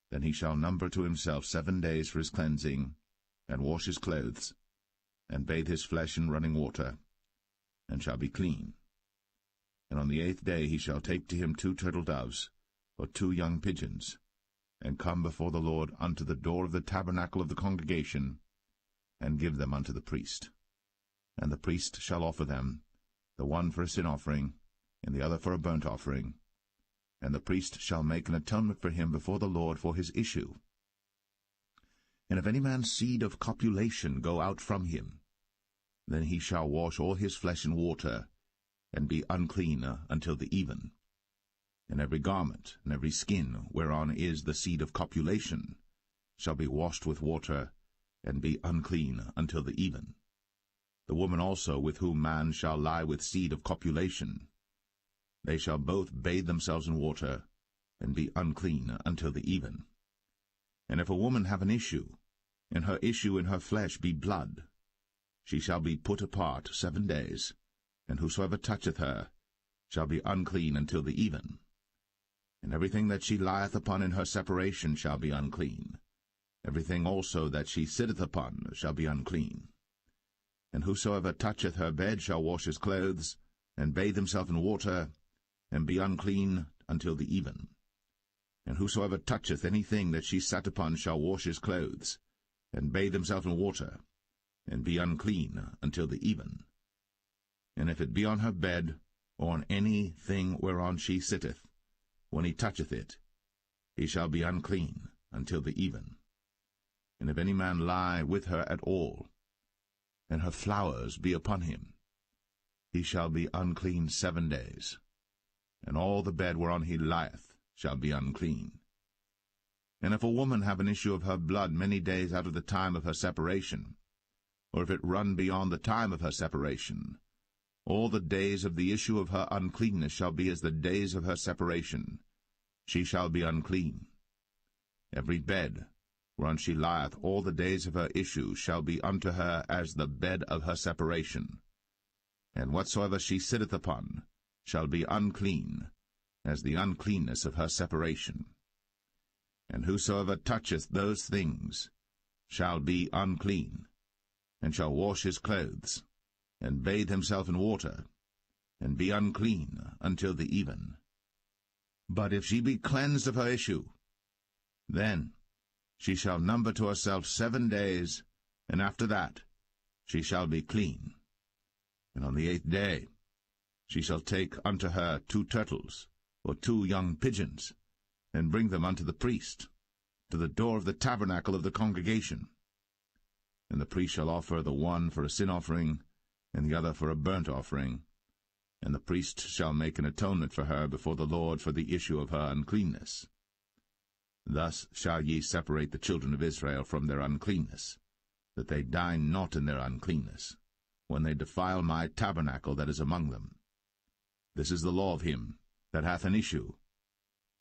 then he shall number to himself 7 days for his cleansing, and wash his clothes, and bathe his flesh in running water, and shall be clean. And on the 8th day he shall take to him 2 turtle doves, or 2 young pigeons, and come before the Lord unto the door of the tabernacle of the congregation, and give them unto the priest. And the priest shall offer them, the one for a sin offering, and the other for a burnt offering. And the priest shall make an atonement for him before the Lord for his issue. And if any man's seed of copulation go out from him, then he shall wash all his flesh in water, and be unclean until the even. And every garment and every skin whereon is the seed of copulation shall be washed with water, and be unclean until the even. The woman also with whom man shall lie with seed of copulation, they shall both bathe themselves in water, and be unclean until the even. And if a woman have an issue, and her issue in her flesh be blood, she shall be put apart 7 days, and whosoever toucheth her shall be unclean until the even. And everything that she lieth upon in her separation shall be unclean. Everything also that she sitteth upon shall be unclean. And whosoever toucheth her bed shall wash his clothes, and bathe himself in water, and be unclean until the even. And whosoever toucheth anything that she sat upon shall wash his clothes, and bathe himself in water, and be unclean until the even. And if it be on her bed, or on any thing whereon she sitteth, when he toucheth it, he shall be unclean until the even. And if any man lie with her at all, and her flowers be upon him, he shall be unclean 7 days, and all the bed whereon he lieth shall be unclean. And if a woman have an issue of her blood many days out of the time of her separation, or if it run beyond the time of her separation, all the days of the issue of her uncleanness shall be as the days of her separation. She shall be unclean. Every bed whereon she lieth all the days of her issue shall be unto her as the bed of her separation. And whatsoever she sitteth upon shall be unclean, as the uncleanness of her separation. And whosoever toucheth those things shall be unclean, and shall wash his clothes, and bathe himself in water, and be unclean until the even. But if she be cleansed of her issue, then she shall number to herself 7 days, and after that she shall be clean. And on the 8th day she shall take unto her 2 turtles, or 2 young pigeons, and bring them unto the priest, to the door of the tabernacle of the congregation. And the priest shall offer the one for a sin offering, and the other for a burnt offering. And the priest shall make an atonement for her before the Lord for the issue of her uncleanness. Thus shall ye separate the children of Israel from their uncleanness, that they die not in their uncleanness, when they defile my tabernacle that is among them. This is the law of him that hath an issue,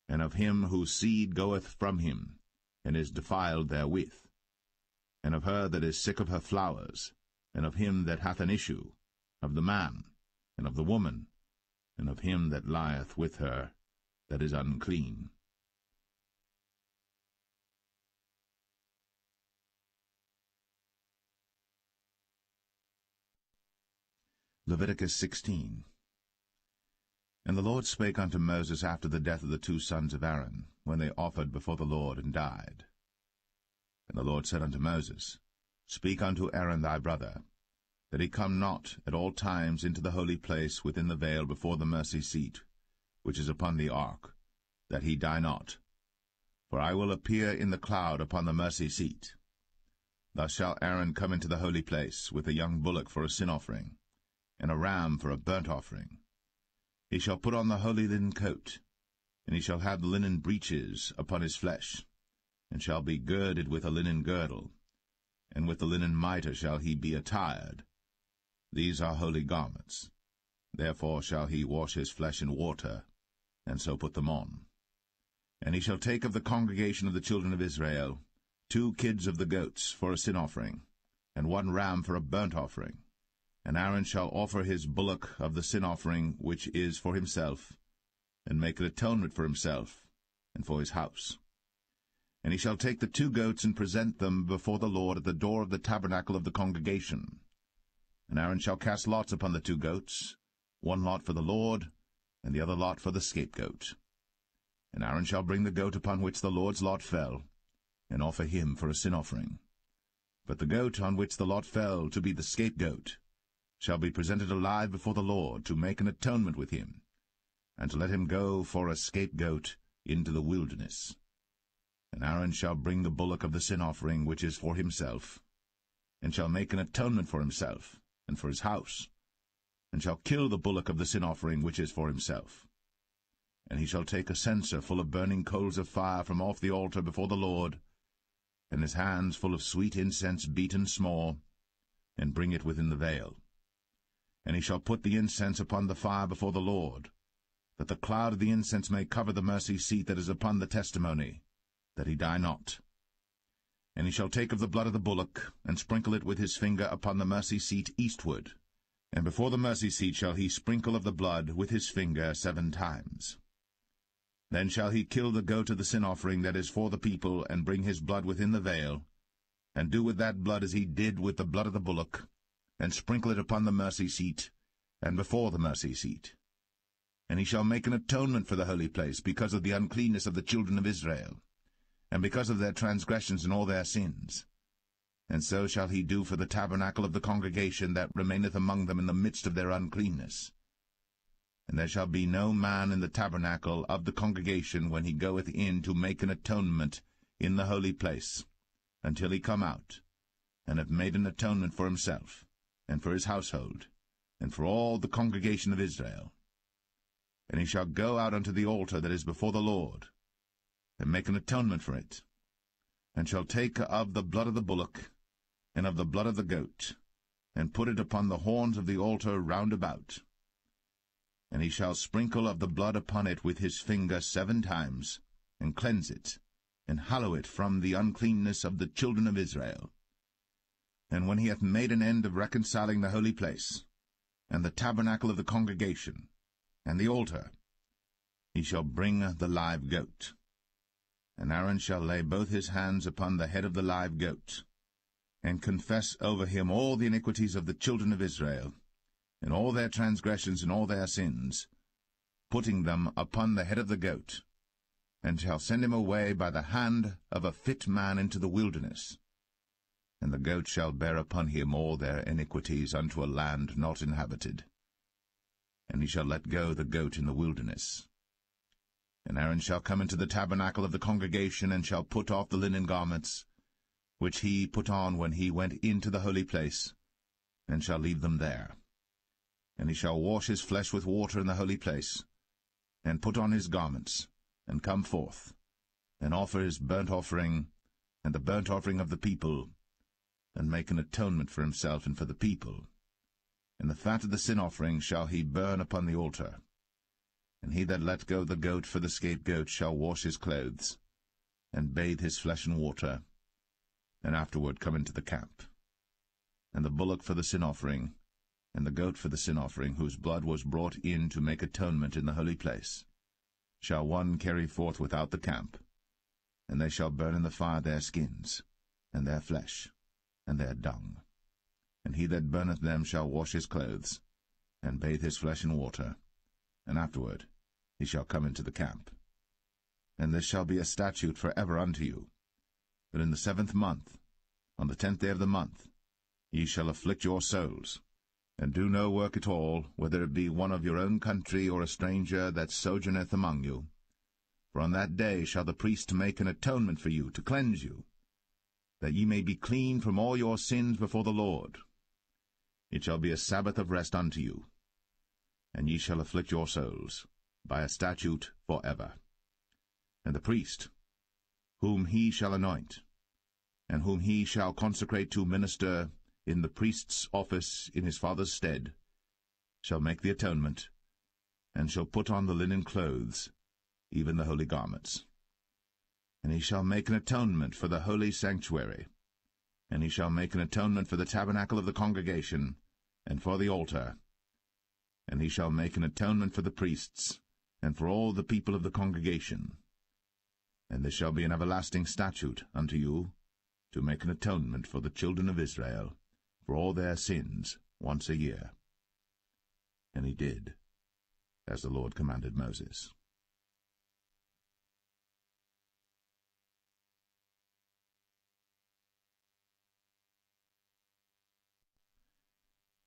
and of him whose seed goeth from him, and is defiled therewith, and of her that is sick of her flowers, and of him that hath an issue, of the man, and of the woman, and of him that lieth with her, that is unclean. Leviticus 16. And the Lord spake unto Moses after the death of the 2 sons of Aaron, when they offered before the Lord and died. And the Lord said unto Moses, Speak unto Aaron thy brother, that he come not at all times into the holy place within the veil before the mercy seat, which is upon the ark, that he die not. For I will appear in the cloud upon the mercy seat. Thus shall Aaron come into the holy place with a young bullock for a sin offering, and a ram for a burnt offering. He shall put on the holy linen coat, and he shall have the linen breeches upon his flesh, and shall be girded with a linen girdle, and with the linen mitre shall he be attired. These are holy garments. Therefore shall he wash his flesh in water, and so put them on. And he shall take of the congregation of the children of Israel 2 kids of the goats for a sin offering, and 1 ram for a burnt offering. And Aaron shall offer his bullock of the sin offering which is for himself, and make an atonement for himself, and for his house. And he shall take the 2 goats and present them before the Lord at the door of the tabernacle of the congregation. And Aaron shall cast lots upon the 2 goats, 1 lot for the Lord, and the other lot for the scapegoat. And Aaron shall bring the goat upon which the Lord's lot fell, and offer him for a sin offering. But the goat on which the lot fell to be the scapegoat shall be presented alive before the Lord, to make an atonement with him, and to let him go for a scapegoat into the wilderness. And Aaron shall bring the bullock of the sin offering which is for himself, and shall make an atonement for himself, and for his house, and shall kill the bullock of the sin offering which is for himself. And he shall take a censer full of burning coals of fire from off the altar before the Lord, and his hands full of sweet incense beaten small, and bring it within the veil. And he shall put the incense upon the fire before the Lord, that the cloud of the incense may cover the mercy seat that is upon the testimony, that he die not. And he shall take of the blood of the bullock, and sprinkle it with his finger upon the mercy seat eastward, and before the mercy seat shall he sprinkle of the blood with his finger 7 times. Then shall he kill the goat of the sin offering that is for the people, and bring his blood within the veil, and do with that blood as he did with the blood of the bullock, and sprinkle it upon the mercy seat, and before the mercy seat. And he shall make an atonement for the holy place, because of the uncleanness of the children of Israel, and because of their transgressions and all their sins. And so shall he do for the tabernacle of the congregation that remaineth among them in the midst of their uncleanness. And there shall be no man in the tabernacle of the congregation when he goeth in to make an atonement in the holy place, until he come out, and have made an atonement for himself, and for his household, and for all the congregation of Israel. And he shall go out unto the altar that is before the Lord, and make an atonement for it, and shall take of the blood of the bullock, and of the blood of the goat, and put it upon the horns of the altar round about. And he shall sprinkle of the blood upon it with his finger 7 times, and cleanse it, and hallow it from the uncleanness of the children of Israel. And when he hath made an end of reconciling the holy place, and the tabernacle of the congregation, and the altar, he shall bring the live goat. And Aaron shall lay both his hands upon the head of the live goat, and confess over him all the iniquities of the children of Israel, and all their transgressions and all their sins, putting them upon the head of the goat, and shall send him away by the hand of a fit man into the wilderness. And the goat shall bear upon him all their iniquities unto a land not inhabited. And he shall let go the goat in the wilderness. And Aaron shall come into the tabernacle of the congregation, and shall put off the linen garments, which he put on when he went into the holy place, and shall leave them there. And he shall wash his flesh with water in the holy place, and put on his garments, and come forth, and offer his burnt offering, and the burnt offering of the people, and make an atonement for himself and for the people. And the fat of the sin offering shall he burn upon the altar. And he that let go the goat for the scapegoat shall wash his clothes, and bathe his flesh in water, and afterward come into the camp. And the bullock for the sin offering, and the goat for the sin offering, whose blood was brought in to make atonement in the holy place, shall one carry forth without the camp, and they shall burn in the fire their skins, and their flesh, and their dung. And he that burneth them shall wash his clothes, and bathe his flesh in water, and afterward he shall come into the camp. And this shall be a statute for ever unto you, that in the 7th month, on the 10th day of the month, ye shall afflict your souls, and do no work at all, whether it be one of your own country or a stranger that sojourneth among you. For on that day shall the priest make an atonement for you, to cleanse you, that ye may be clean from all your sins before the Lord. It shall be a Sabbath of rest unto you, and ye shall afflict your souls, by a statute for ever. And the priest, whom he shall anoint, and whom he shall consecrate to minister in the priest's office in his father's stead, shall make the atonement, and shall put on the linen clothes, even the holy garments. And he shall make an atonement for the holy sanctuary, and he shall make an atonement for the tabernacle of the congregation, and for the altar. And he shall make an atonement for the priests, and for all the people of the congregation. And this shall be an everlasting statute unto you, to make an atonement for the children of Israel, for all their sins, once a year. And he did, as the Lord commanded Moses.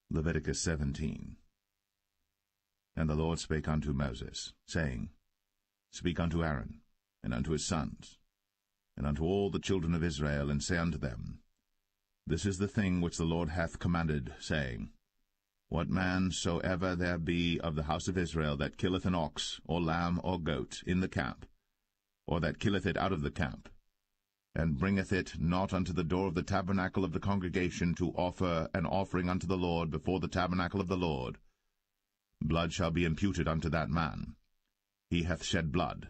Leviticus 17. And the Lord spake unto Moses, saying, Speak unto Aaron, and unto his sons, and unto all the children of Israel, and say unto them, This is the thing which the Lord hath commanded, saying, What man soever there be of the house of Israel that killeth an ox, or lamb, or goat, in the camp, or that killeth it out of the camp, and bringeth it not unto the door of the tabernacle of the congregation to offer an offering unto the Lord before the tabernacle of the Lord, blood shall be imputed unto that man, he hath shed blood,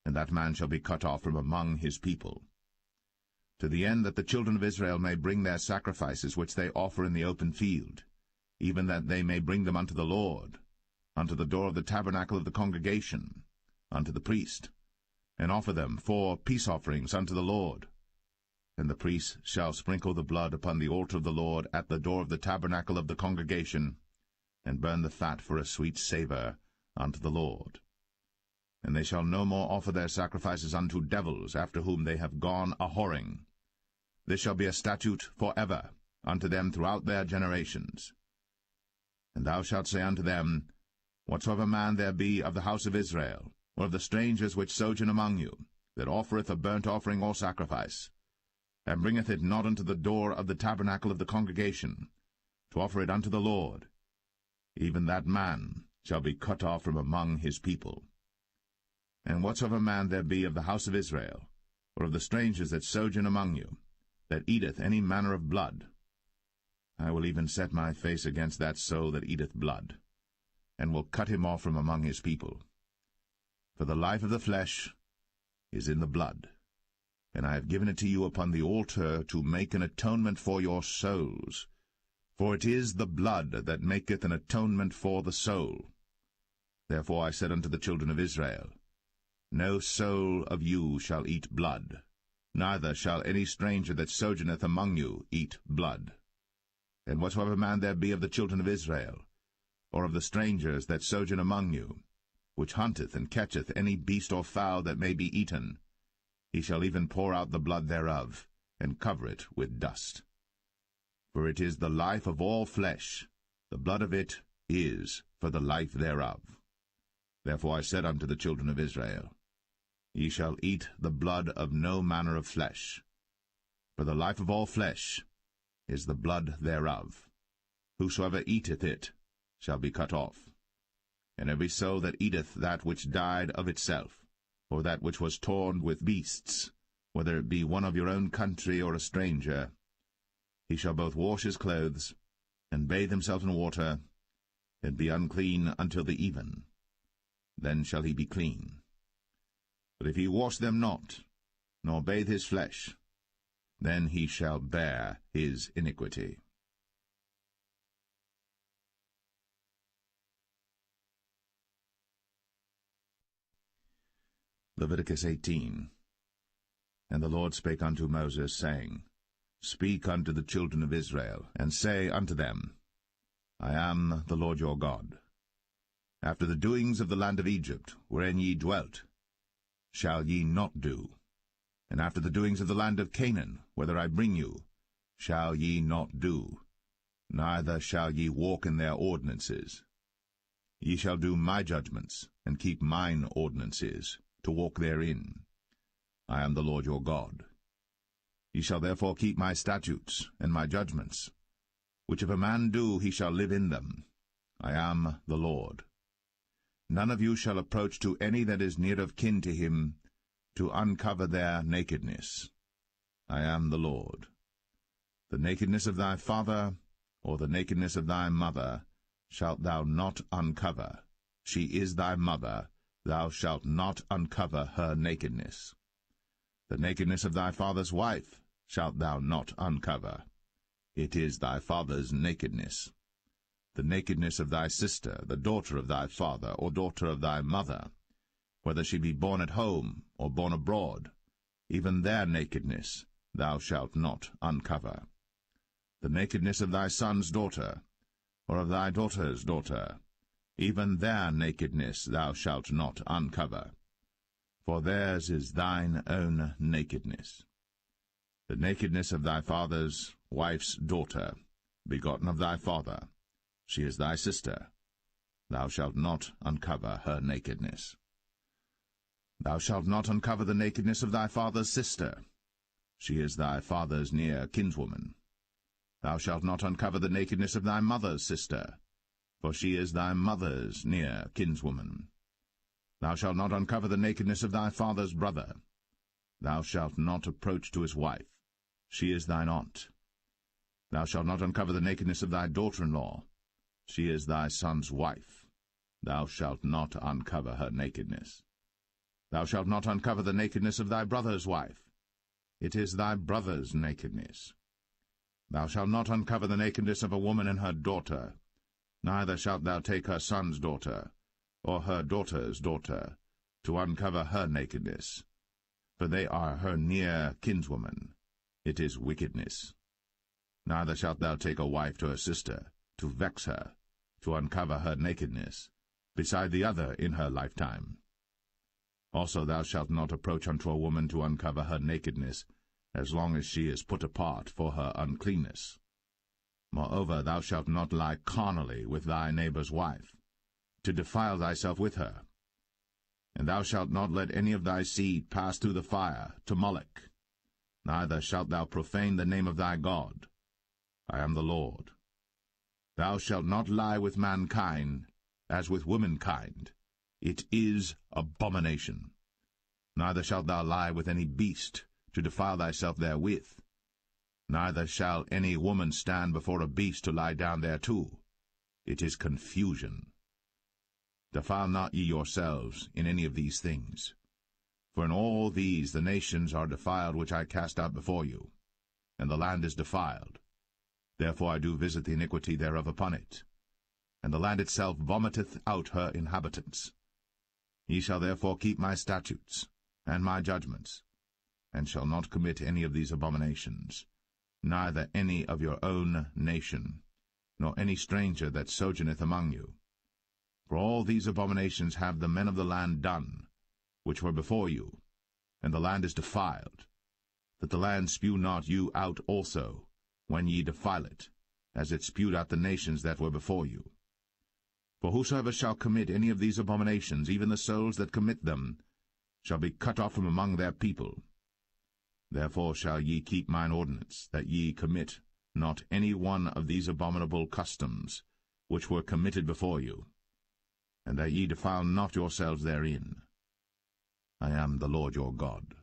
and that man shall be cut off from among his people. To the end that the children of Israel may bring their sacrifices which they offer in the open field, even that they may bring them unto the Lord, unto the door of the tabernacle of the congregation, unto the priest, and offer them for peace offerings unto the Lord. And the priest shall sprinkle the blood upon the altar of the Lord at the door of the tabernacle of the congregation, and burn the fat for a sweet savour unto the Lord. And they shall no more offer their sacrifices unto devils, after whom they have gone a-whoring. This shall be a statute for ever unto them throughout their generations. And thou shalt say unto them, Whatsoever man there be of the house of Israel, or of the strangers which sojourn among you, that offereth a burnt offering or sacrifice, and bringeth it not unto the door of the tabernacle of the congregation, to offer it unto the Lord, even that man shall be cut off from among his people. And whatsoever man there be of the house of Israel, or of the strangers that sojourn among you, that eateth any manner of blood, I will even set my face against that soul that eateth blood, and will cut him off from among his people. For the life of the flesh is in the blood, and I have given it to you upon the altar to make an atonement for your souls. For it is the blood that maketh an atonement for the soul. Therefore I said unto the children of Israel, No soul of you shall eat blood, neither shall any stranger that sojourneth among you eat blood. And whatsoever man there be of the children of Israel, or of the strangers that sojourn among you, which hunteth and catcheth any beast or fowl that may be eaten, he shall even pour out the blood thereof, and cover it with dust. For it is the life of all flesh, the blood of it is for the life thereof. Therefore I said unto the children of Israel, Ye shall eat the blood of no manner of flesh, for the life of all flesh is the blood thereof. Whosoever eateth it shall be cut off. And every soul that eateth that which died of itself, or that which was torn with beasts, whether it be one of your own country or a stranger, he shall both wash his clothes, and bathe himself in water, and be unclean until the even. Then shall he be clean. But if he wash them not, nor bathe his flesh, then he shall bear his iniquity. Leviticus 18. And the Lord spake unto Moses, saying, Speak unto the children of Israel, and say unto them, I am the Lord your God. After the doings of the land of Egypt, wherein ye dwelt, shall ye not do, and after the doings of the land of Canaan, whither I bring you, shall ye not do, neither shall ye walk in their ordinances. Ye shall do my judgments, and keep mine ordinances, to walk therein. I am the Lord your God. Ye shall therefore keep my statutes and my judgments, which if a man do, he shall live in them. I am the Lord. None of you shall approach to any that is near of kin to him, to uncover their nakedness. I am the Lord. The nakedness of thy father, or the nakedness of thy mother, shalt thou not uncover. She is thy mother, thou shalt not uncover her nakedness. The nakedness of thy father's wife shalt thou not uncover. It is thy father's nakedness. The nakedness of thy sister, the daughter of thy father, or daughter of thy mother, whether she be born at home, or born abroad, even their nakedness thou shalt not uncover. The nakedness of thy son's daughter, or of thy daughter's daughter, even their nakedness thou shalt not uncover. For theirs is thine own nakedness. The nakedness of thy father's wife's daughter, begotten of thy father, she is thy sister. Thou shalt not uncover her nakedness. Thou shalt not uncover the nakedness of thy father's sister. She is thy father's near kinswoman. Thou shalt not uncover the nakedness of thy mother's sister, for she is thy mother's near kinswoman. Thou shalt not uncover the nakedness of thy father's brother. Thou shalt not approach to his wife. She is thine aunt. Thou shalt not uncover the nakedness of thy daughter-in-law. She is thy son's wife. thou shalt not uncover her nakedness. Thou shalt not uncover the nakedness of thy brother's wife. It is thy brother's nakedness. Thou shalt not uncover the nakedness of a woman and her daughter, neither shalt thou take her son's daughter, or her daughter's daughter, to uncover her nakedness, for they are her near kinswoman. It is wickedness. Neither shalt thou take a wife to her sister, to vex her, to uncover her nakedness, beside the other in her lifetime. Also thou shalt not approach unto a woman to uncover her nakedness, as long as she is put apart for her uncleanness. Moreover, thou shalt not lie carnally with thy neighbor's wife, to defile thyself with her. And thou shalt not let any of thy seed pass through the fire to Moloch, neither shalt thou profane the name of thy God. I am the Lord. Thou shalt not lie with mankind, as with womankind. It is abomination. Neither shalt thou lie with any beast, to defile thyself therewith. Neither shall any woman stand before a beast to lie down thereto. It is confusion. Defile not ye yourselves in any of these things. For in all these the nations are defiled which I cast out before you, and the land is defiled. Therefore I do visit the iniquity thereof upon it, and the land itself vomiteth out her inhabitants. Ye shall therefore keep my statutes and my judgments, and shall not commit any of these abominations, neither any of your own nation, nor any stranger that sojourneth among you. For all these abominations have the men of the land done, which were before you, and the land is defiled, that the land spew not you out also, when ye defile it, as it spewed out the nations that were before you. For whosoever shall commit any of these abominations, even the souls that commit them, shall be cut off from among their people. Therefore shall ye keep mine ordinance, that ye commit not any one of these abominable customs, which were committed before you, and that ye defile not yourselves therein. I am the Lord your God.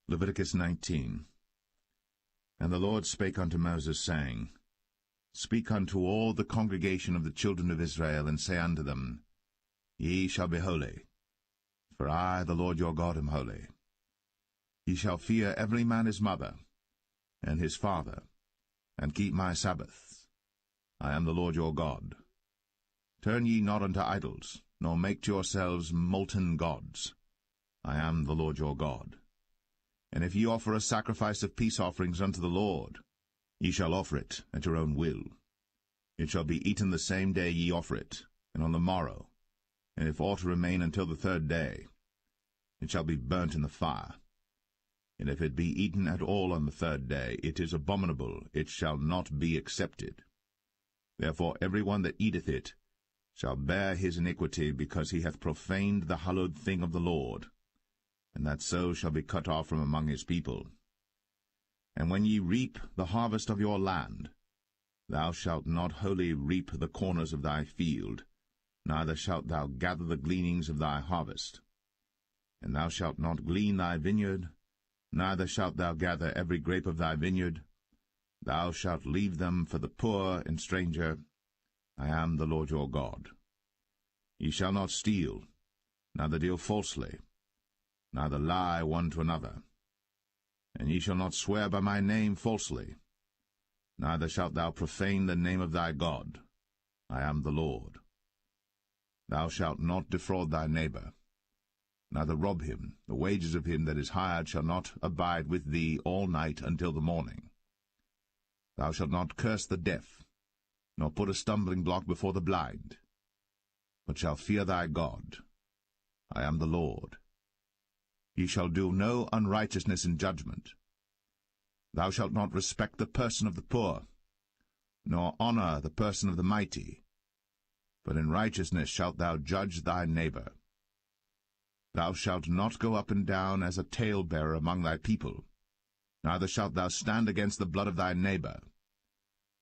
Leviticus 19. And the Lord spake unto Moses, saying, Speak unto all the congregation of the children of Israel, and say unto them, Ye shall be holy, for I, the Lord your God, am holy. Ye shall fear every man his mother, and his father, and keep my Sabbaths. I am the Lord your God. Turn ye not unto idols, nor make to yourselves molten gods. I am the Lord your God. And if ye offer a sacrifice of peace offerings unto the Lord, ye shall offer it at your own will. It shall be eaten the same day ye offer it, and on the morrow. And if aught remain until the third day, it shall be burnt in the fire. And if it be eaten at all on the third day, it is abominable, it shall not be accepted. Therefore every one that eateth it shall bear his iniquity, because he hath profaned the hallowed thing of the Lord, and that so shall be cut off from among his people. And when ye reap the harvest of your land, thou shalt not wholly reap the corners of thy field, neither shalt thou gather the gleanings of thy harvest. And thou shalt not glean thy vineyard, neither shalt thou gather every grape of thy vineyard. Thou shalt leave them for the poor and stranger. I am the Lord your God. Ye shall not steal, neither deal falsely, neither lie one to another. And ye shall not swear by my name falsely, neither shalt thou profane the name of thy God. I am the Lord. Thou shalt not defraud thy neighbor, neither rob him. The wages of him that is hired shall not abide with thee all night until the morning. Thou shalt not curse the deaf, nor put a stumbling block before the blind, but shalt fear thy God. I am the Lord. Ye shall do no unrighteousness in judgment. Thou shalt not respect the person of the poor, nor honor the person of the mighty, but in righteousness shalt thou judge thy neighbor. Thou shalt not go up and down as a talebearer among thy people, neither shalt thou stand against the blood of thy neighbor.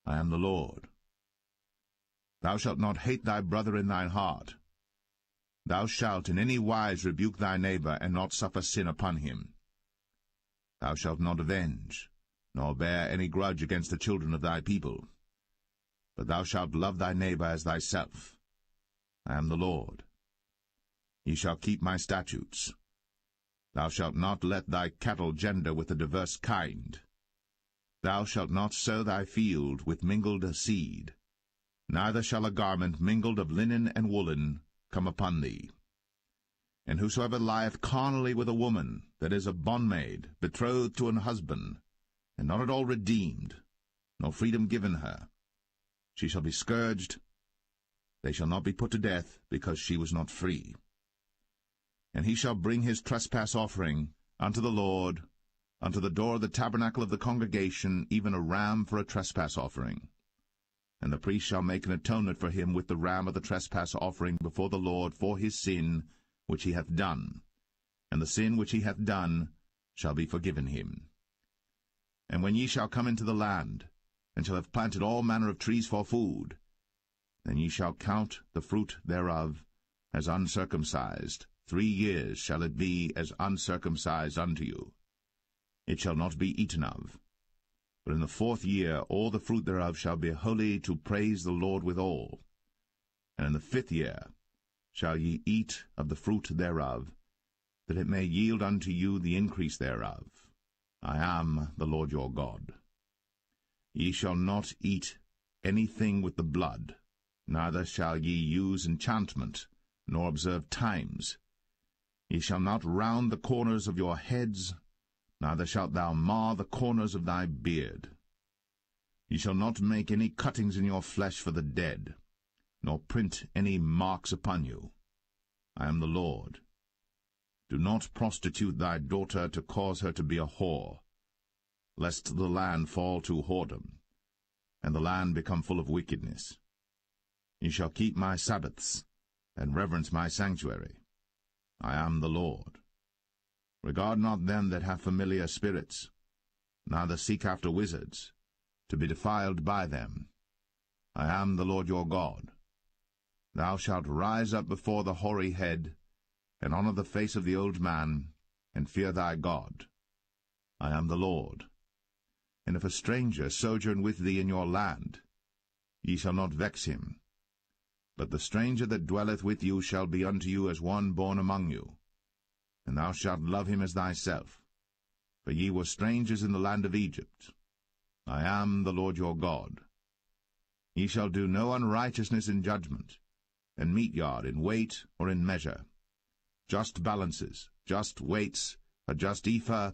I am the Lord. Thou shalt not hate thy brother in thine heart. Thou shalt in any wise rebuke thy neighbor, and not suffer sin upon him. Thou shalt not avenge, nor bear any grudge against the children of thy people. But thou shalt love thy neighbor as thyself. I am the Lord. Ye shall keep my statutes. Thou shalt not let thy cattle gender with a diverse kind. Thou shalt not sow thy field with mingled seed, neither shall a garment mingled of linen and woolen come upon thee. And whosoever lieth carnally with a woman that is a bondmaid, betrothed to an husband, and not at all redeemed, nor freedom given her, she shall be scourged. They shall not be put to death, because she was not free. And he shall bring his trespass offering unto the Lord, unto the door of the tabernacle of the congregation, even a ram for a trespass offering. And the priest shall make an atonement for him with the ram of the trespass offering before the Lord for his sin which he hath done, and the sin which he hath done shall be forgiven him. And when ye shall come into the land, and shall have planted all manner of trees for food, then ye shall count the fruit thereof as uncircumcised. 3 years shall it be as uncircumcised unto you. It shall not be eaten of. But in the 4th year all the fruit thereof shall be holy to praise the Lord withal. And in the 5th year shall ye eat of the fruit thereof, that it may yield unto you the increase thereof. I am the Lord your God. Ye shall not eat anything with the blood, neither shall ye use enchantment, nor observe times. Ye shall not round the corners of your heads, neither shalt thou mar the corners of thy beard. Ye shall not make any cuttings in your flesh for the dead, nor print any marks upon you. I am the Lord. Do not prostitute thy daughter to cause her to be a whore, lest the land fall to whoredom, and the land become full of wickedness. Ye shall keep my Sabbaths, and reverence my sanctuary. I am the Lord. Regard not them that have familiar spirits, neither seek after wizards, to be defiled by them. I am the Lord your God. Thou shalt rise up before the hoary head, and honour the face of the old man, and fear thy God. I am the Lord. And if a stranger sojourn with thee in your land, ye shall not vex him. But the stranger that dwelleth with you shall be unto you as one born among you, and thou shalt love him as thyself. For ye were strangers in the land of Egypt. I am the Lord your God. Ye shall do no unrighteousness in judgment, and meat yard in weight or in measure. Just balances, just weights, a just ephah,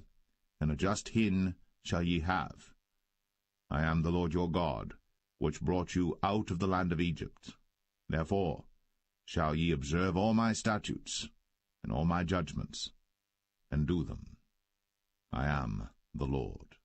and a just hin shall ye have. I am the Lord your God, which brought you out of the land of Egypt. Therefore shall ye observe all my statutes, and all my judgments, and do them. I am the Lord.